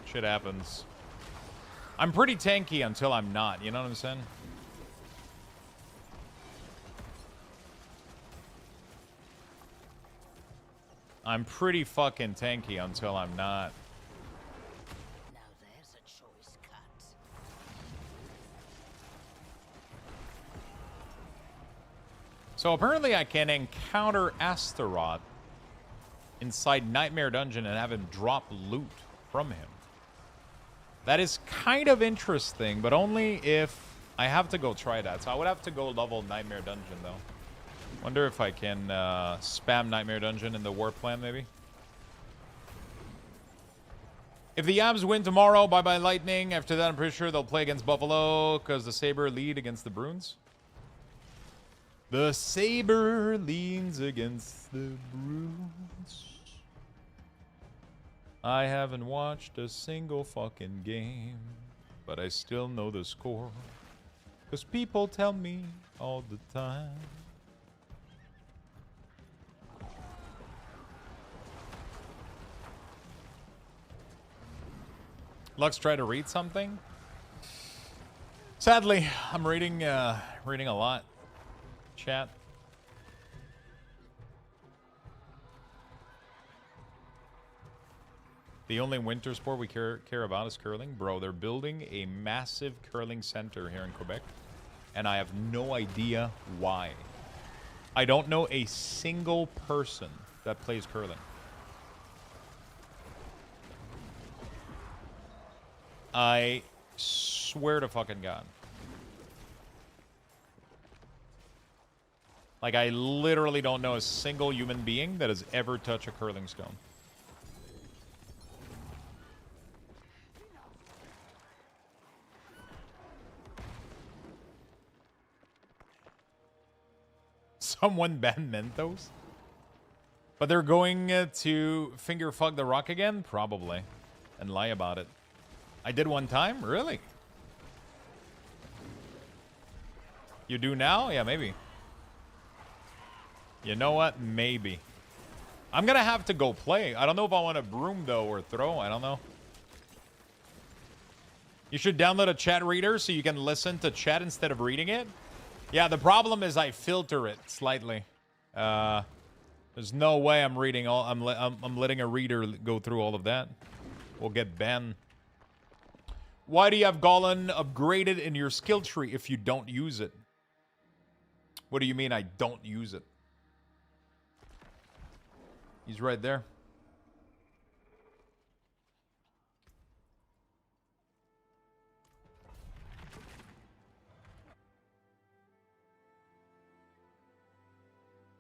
Shit happens. I'm pretty tanky until I'm not. You know what I'm saying? I'm pretty fucking tanky until I'm not. Now there's a choice cut. So apparently I can encounter Astaroth inside Nightmare Dungeon and have him drop loot from him. That is kind of interesting, but only if I have to go try that. So I would have to go level Nightmare Dungeon, though. Wonder if I can spam Nightmare Dungeon in the war plan, maybe. If the Yabs win tomorrow, bye-bye Lightning. After that, I'm pretty sure they'll play against Buffalo because the Saber lead against the Bruins. The Saber leans against the Bruins. I haven't watched a single fucking game, but I still know the score. Because people tell me all the time. Lux, try to read something? Sadly, I'm reading a lot. Chat. The only winter sport we care about is curling. Bro, they're building a massive curling center here in Quebec, and I have no idea why. I don't know a single person that plays curling. I swear to fucking God. Like, I literally don't know a single human being that has ever touched a curling stone. Someone banned Mentos? But they're going to finger fuck the rock again? Probably. And lie about it. I did one time? Really? You do now? Yeah, maybe. You know what? Maybe. I'm gonna have to go play. I don't know if I want to broom, though, or throw. I don't know. You should download a chat reader so you can listen to chat instead of reading it. Yeah, the problem is I filter it slightly. There's no way I'm reading all. I'm letting a reader go through all of that. We'll get banned. Why do you have Golan upgraded in your skill tree if you don't use it? What do you mean I don't use it? He's right there.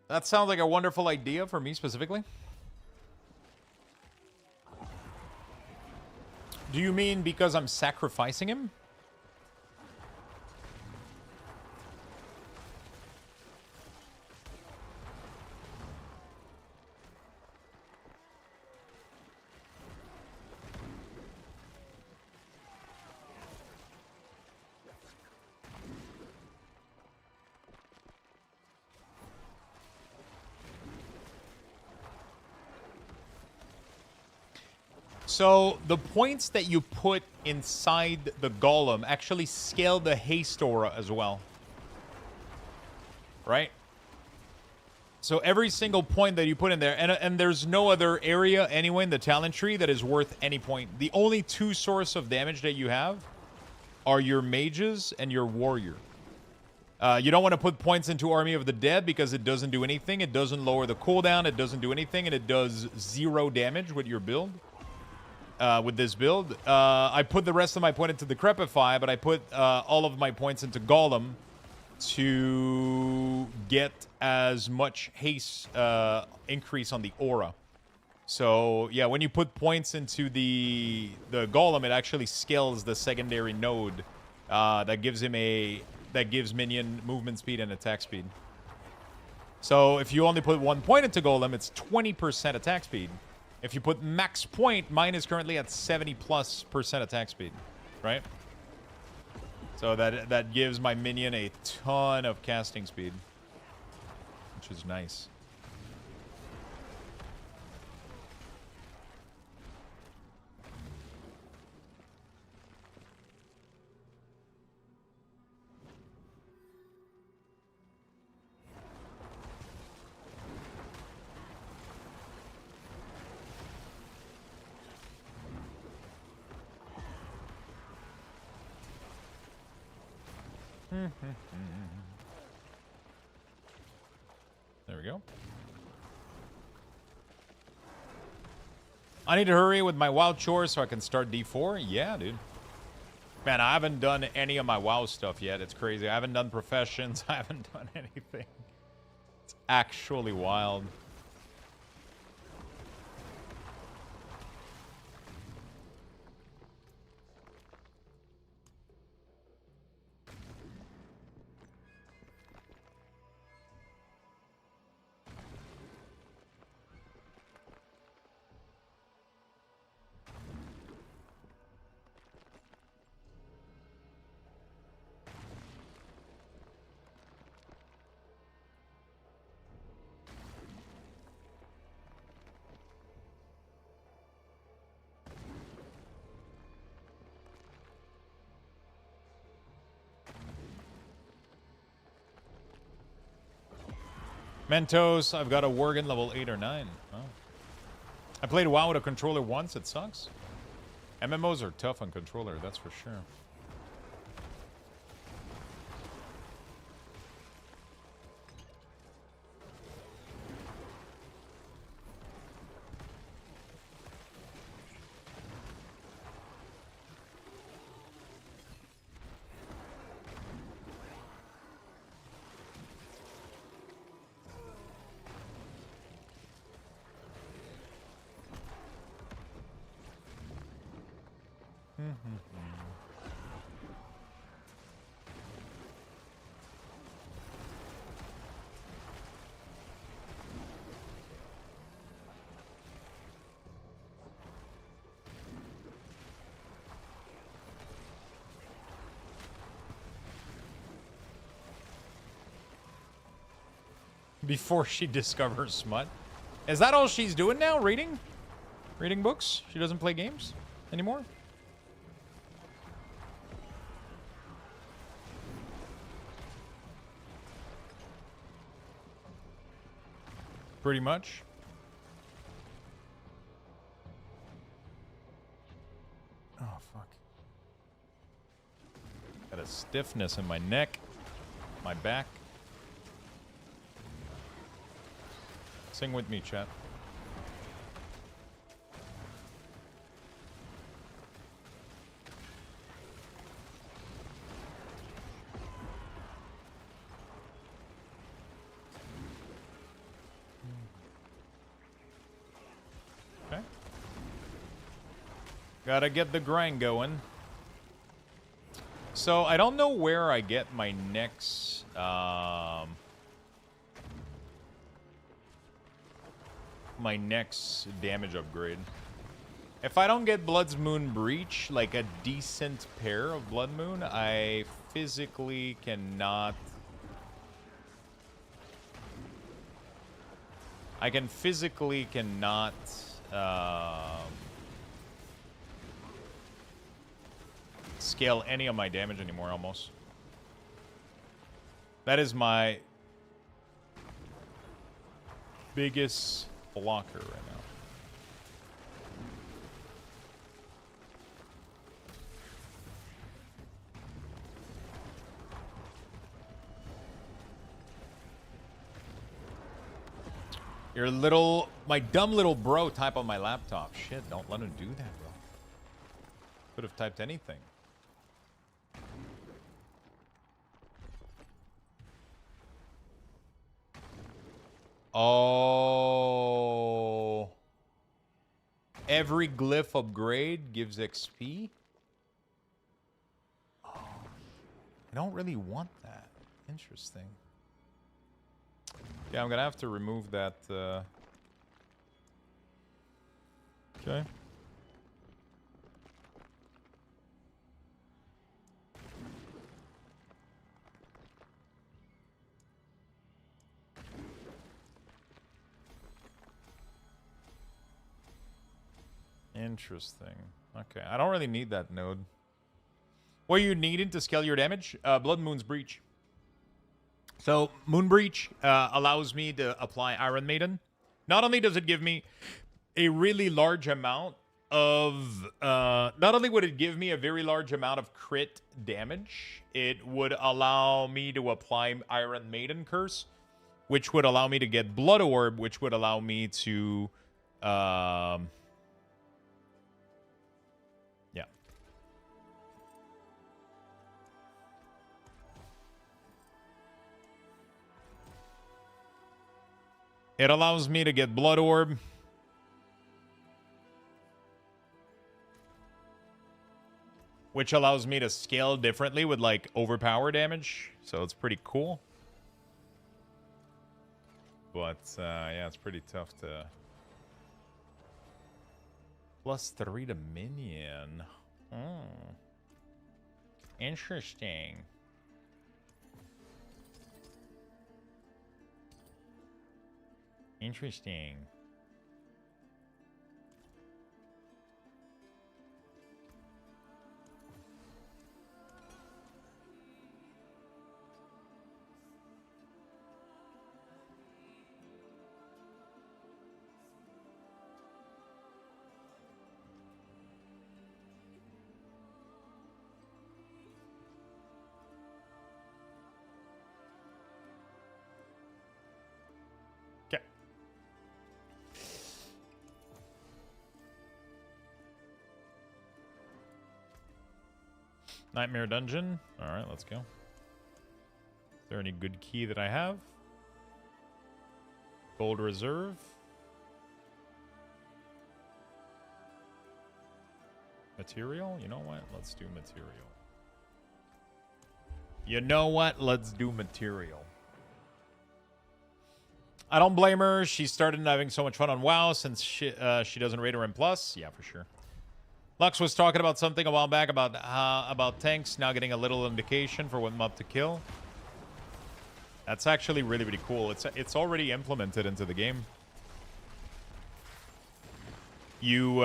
That sounds like a wonderful idea for me specifically. Do you mean because I'm sacrificing him? So, the points that you put inside the golem actually scale the haste aura as well. Right? So, every single point that you put in there, and there's no other area anyway in the talent tree that is worth any point. The only two sources of damage that you have are your mages and your warrior. You don't want to put points into Army of the Dead because it doesn't do anything. It doesn't lower the cooldown. It doesn't do anything. And it does 0 damage with your build. With this build. I put the rest of my point into the Decrepify, but I put all of my points into Golem to get as much haste increase on the aura. So, yeah, when you put points into the Golem, it actually scales the secondary node that gives Minion movement speed and attack speed. So, if you only put 1 point into Golem, it's 20% attack speed. If you put max point, mine is currently at 70+% attack speed, right? So that gives my minion a ton of casting speed, which is nice. There we go. I need to hurry with my WoW chores so I can start D4. Yeah, dude. Man, I haven't done any of my WoW stuff yet. It's crazy. I haven't done professions. I haven't done anything. It's actually wild. Mentos, I've got a Worgen level 8 or 9. Oh. I played WoW with a controller once. It sucks. MMOs are tough on controller, that's for sure. before she discovers smut. Is that all she's doing now? Reading? Reading books? She doesn't play games anymore? Pretty much. Oh, fuck. Got a stiffness in my neck, my back. Sing with me, chat. Okay. Gotta get the grind going. So, I don't know where I get my next, my next damage upgrade. If I don't get Blood's Moon Breach, like a decent pair of Blood Moon, I physically cannot... I can physically cannot... scale any of my damage anymore, almost. That is my biggest blocker right now. Your little, my dumb little bro type on my laptop. Shit, don't let him do that, bro. Could have typed anything. Oh. Every glyph upgrade gives XP? Oh. I don't really want that. Interesting. Yeah, I'm gonna have to remove that. Okay. Interesting. Okay, I don't really need that node. What are you needing to scale your damage? Blood Moon's Breach. So, Moon Breach allows me to apply Iron Maiden. Not only does it give me a really large amount of... not only would it give me a very large amount of crit damage, it would allow me to apply Iron Maiden Curse, which would allow me to get Blood Orb, which would allow me to... It allows me to get Blood Orb. Which allows me to scale differently with, like, overpower damage. So it's pretty cool. But, yeah, it's pretty tough to... +3 to minion. Interesting. Interesting. Nightmare Dungeon. Alright, let's go. Is there any good key that I have? Gold Reserve. Material? You know what? Let's do material. You know what? Let's do material. I don't blame her. She started having so much fun on WoW since she doesn't rate her in plus. Yeah, for sure. Lux was talking about something a while back about tanks now getting a little indication for what mob to kill. That's actually really, really cool. It's already implemented into the game. You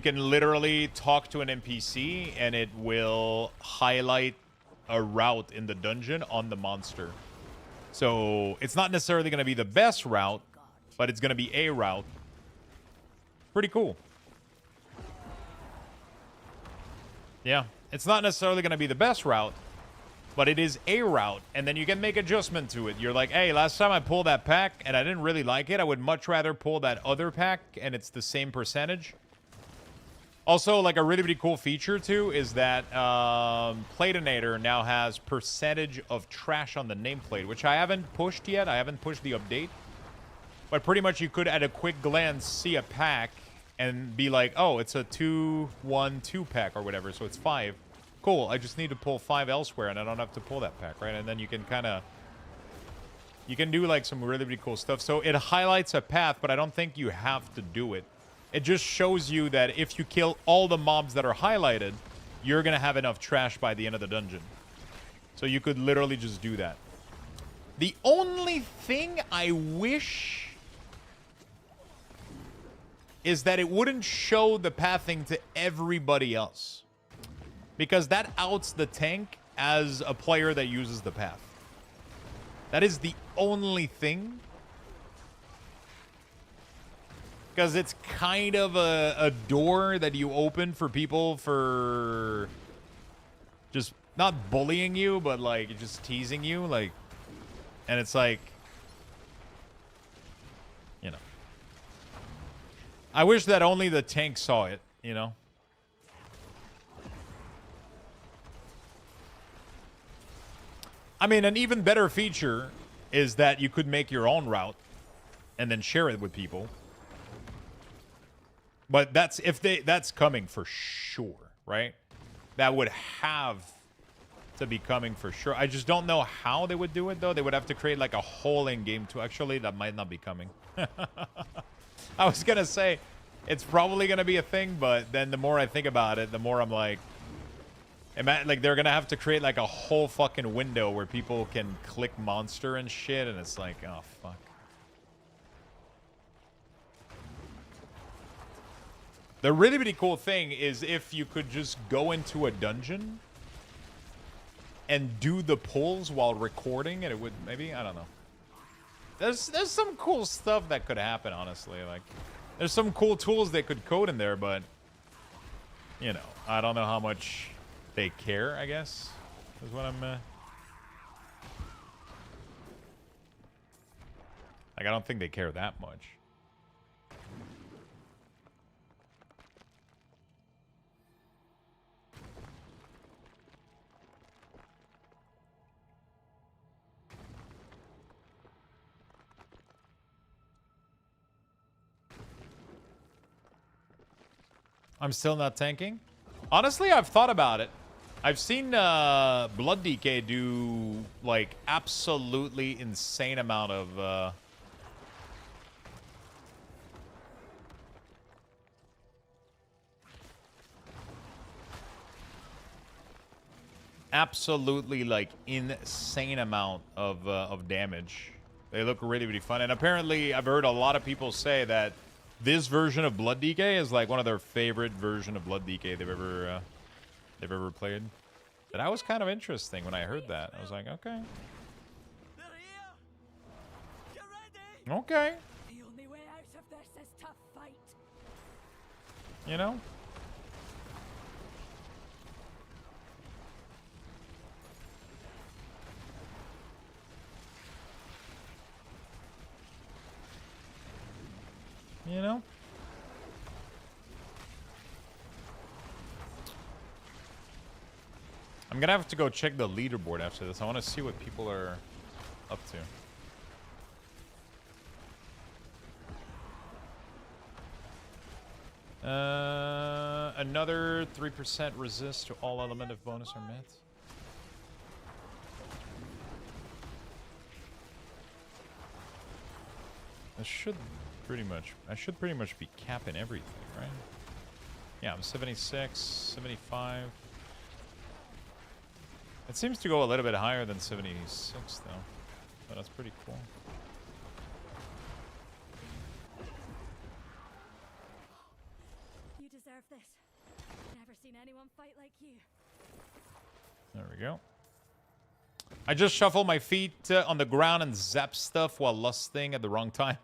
can literally talk to an NPC and it will highlight a route in the dungeon on the monster. So it's not necessarily going to be the best route, but it's going to be a route. Pretty cool. Yeah, it's not necessarily going to be the best route, but it is a route, and then you can make adjustment to it. You're like, hey, last time I pulled that pack and I didn't really like it. I would much rather pull that other pack and it's the same percentage. Also, like a really, really cool feature too is that Platinator now has percentage of trash on the nameplate, which I haven't pushed yet. I haven't pushed the update. But pretty much you could at a quick glance see a pack and be like, oh, it's a 2-1-2 pack or whatever, so it's 5. Cool, I just need to pull 5 elsewhere and I don't have to pull that pack, right? And then you can kind of... You can do like some really, really cool stuff. So it highlights a path, but I don't think you have to do it. It just shows you that if you kill all the mobs that are highlighted, you're going to have enough trash by the end of the dungeon. So you could literally just do that. The only thing I wish is that it wouldn't show the pathing to everybody else. Because that outs the tank as a player that uses the path. That is the only thing. Because it's kind of a door that you open for people for just not bullying you, but like just teasing you. Like, and it's like, you know. I wish that only the tank saw it, you know. I mean, an even better feature is that you could make your own route and then share it with people. But that's coming for sure, right? That would have to be coming for sure. I just don't know how they would do it, though. They would have to create like a whole in-game too. Actually, that might not be coming. I was going to say, it's probably going to be a thing, but then the more I think about it, the more I'm like, like they're going to have to create like a whole fucking window where people can click monster and shit, and it's like, oh, fuck. The really, really cool thing is if you could just go into a dungeon and do the pulls while recording, and it would maybe, I don't know. There's some cool stuff that could happen, honestly. Like, there's some cool tools they could code in there, but, you know, I don't know how much they care, I guess, is what I'm... Like, I don't think they care that much. I'm still not tanking. Honestly, I've thought about it. I've seen Blood DK do like absolutely insane amount of absolutely like insane amount of damage. They look really, really fun, and apparently I've heard a lot of people say that this version of Blood DK is like one of their favorite version of Blood DK they've ever played. That was kind of interesting when I heard that. I was like, okay. Okay. The only way out of this is to fight. You know? You know? I'm gonna have to go check the leaderboard after this. I want to see what people are up to. Another 3% resist to all element of bonus or met. I should pretty much be capping everything, right? Yeah, I'm 76, 75. It seems to go a little bit higher than 76, though. But that's pretty cool. You deserve this. Never seen anyone fight like you. There we go. I just shuffle my feet on the ground and zap stuff while lusting at the wrong time.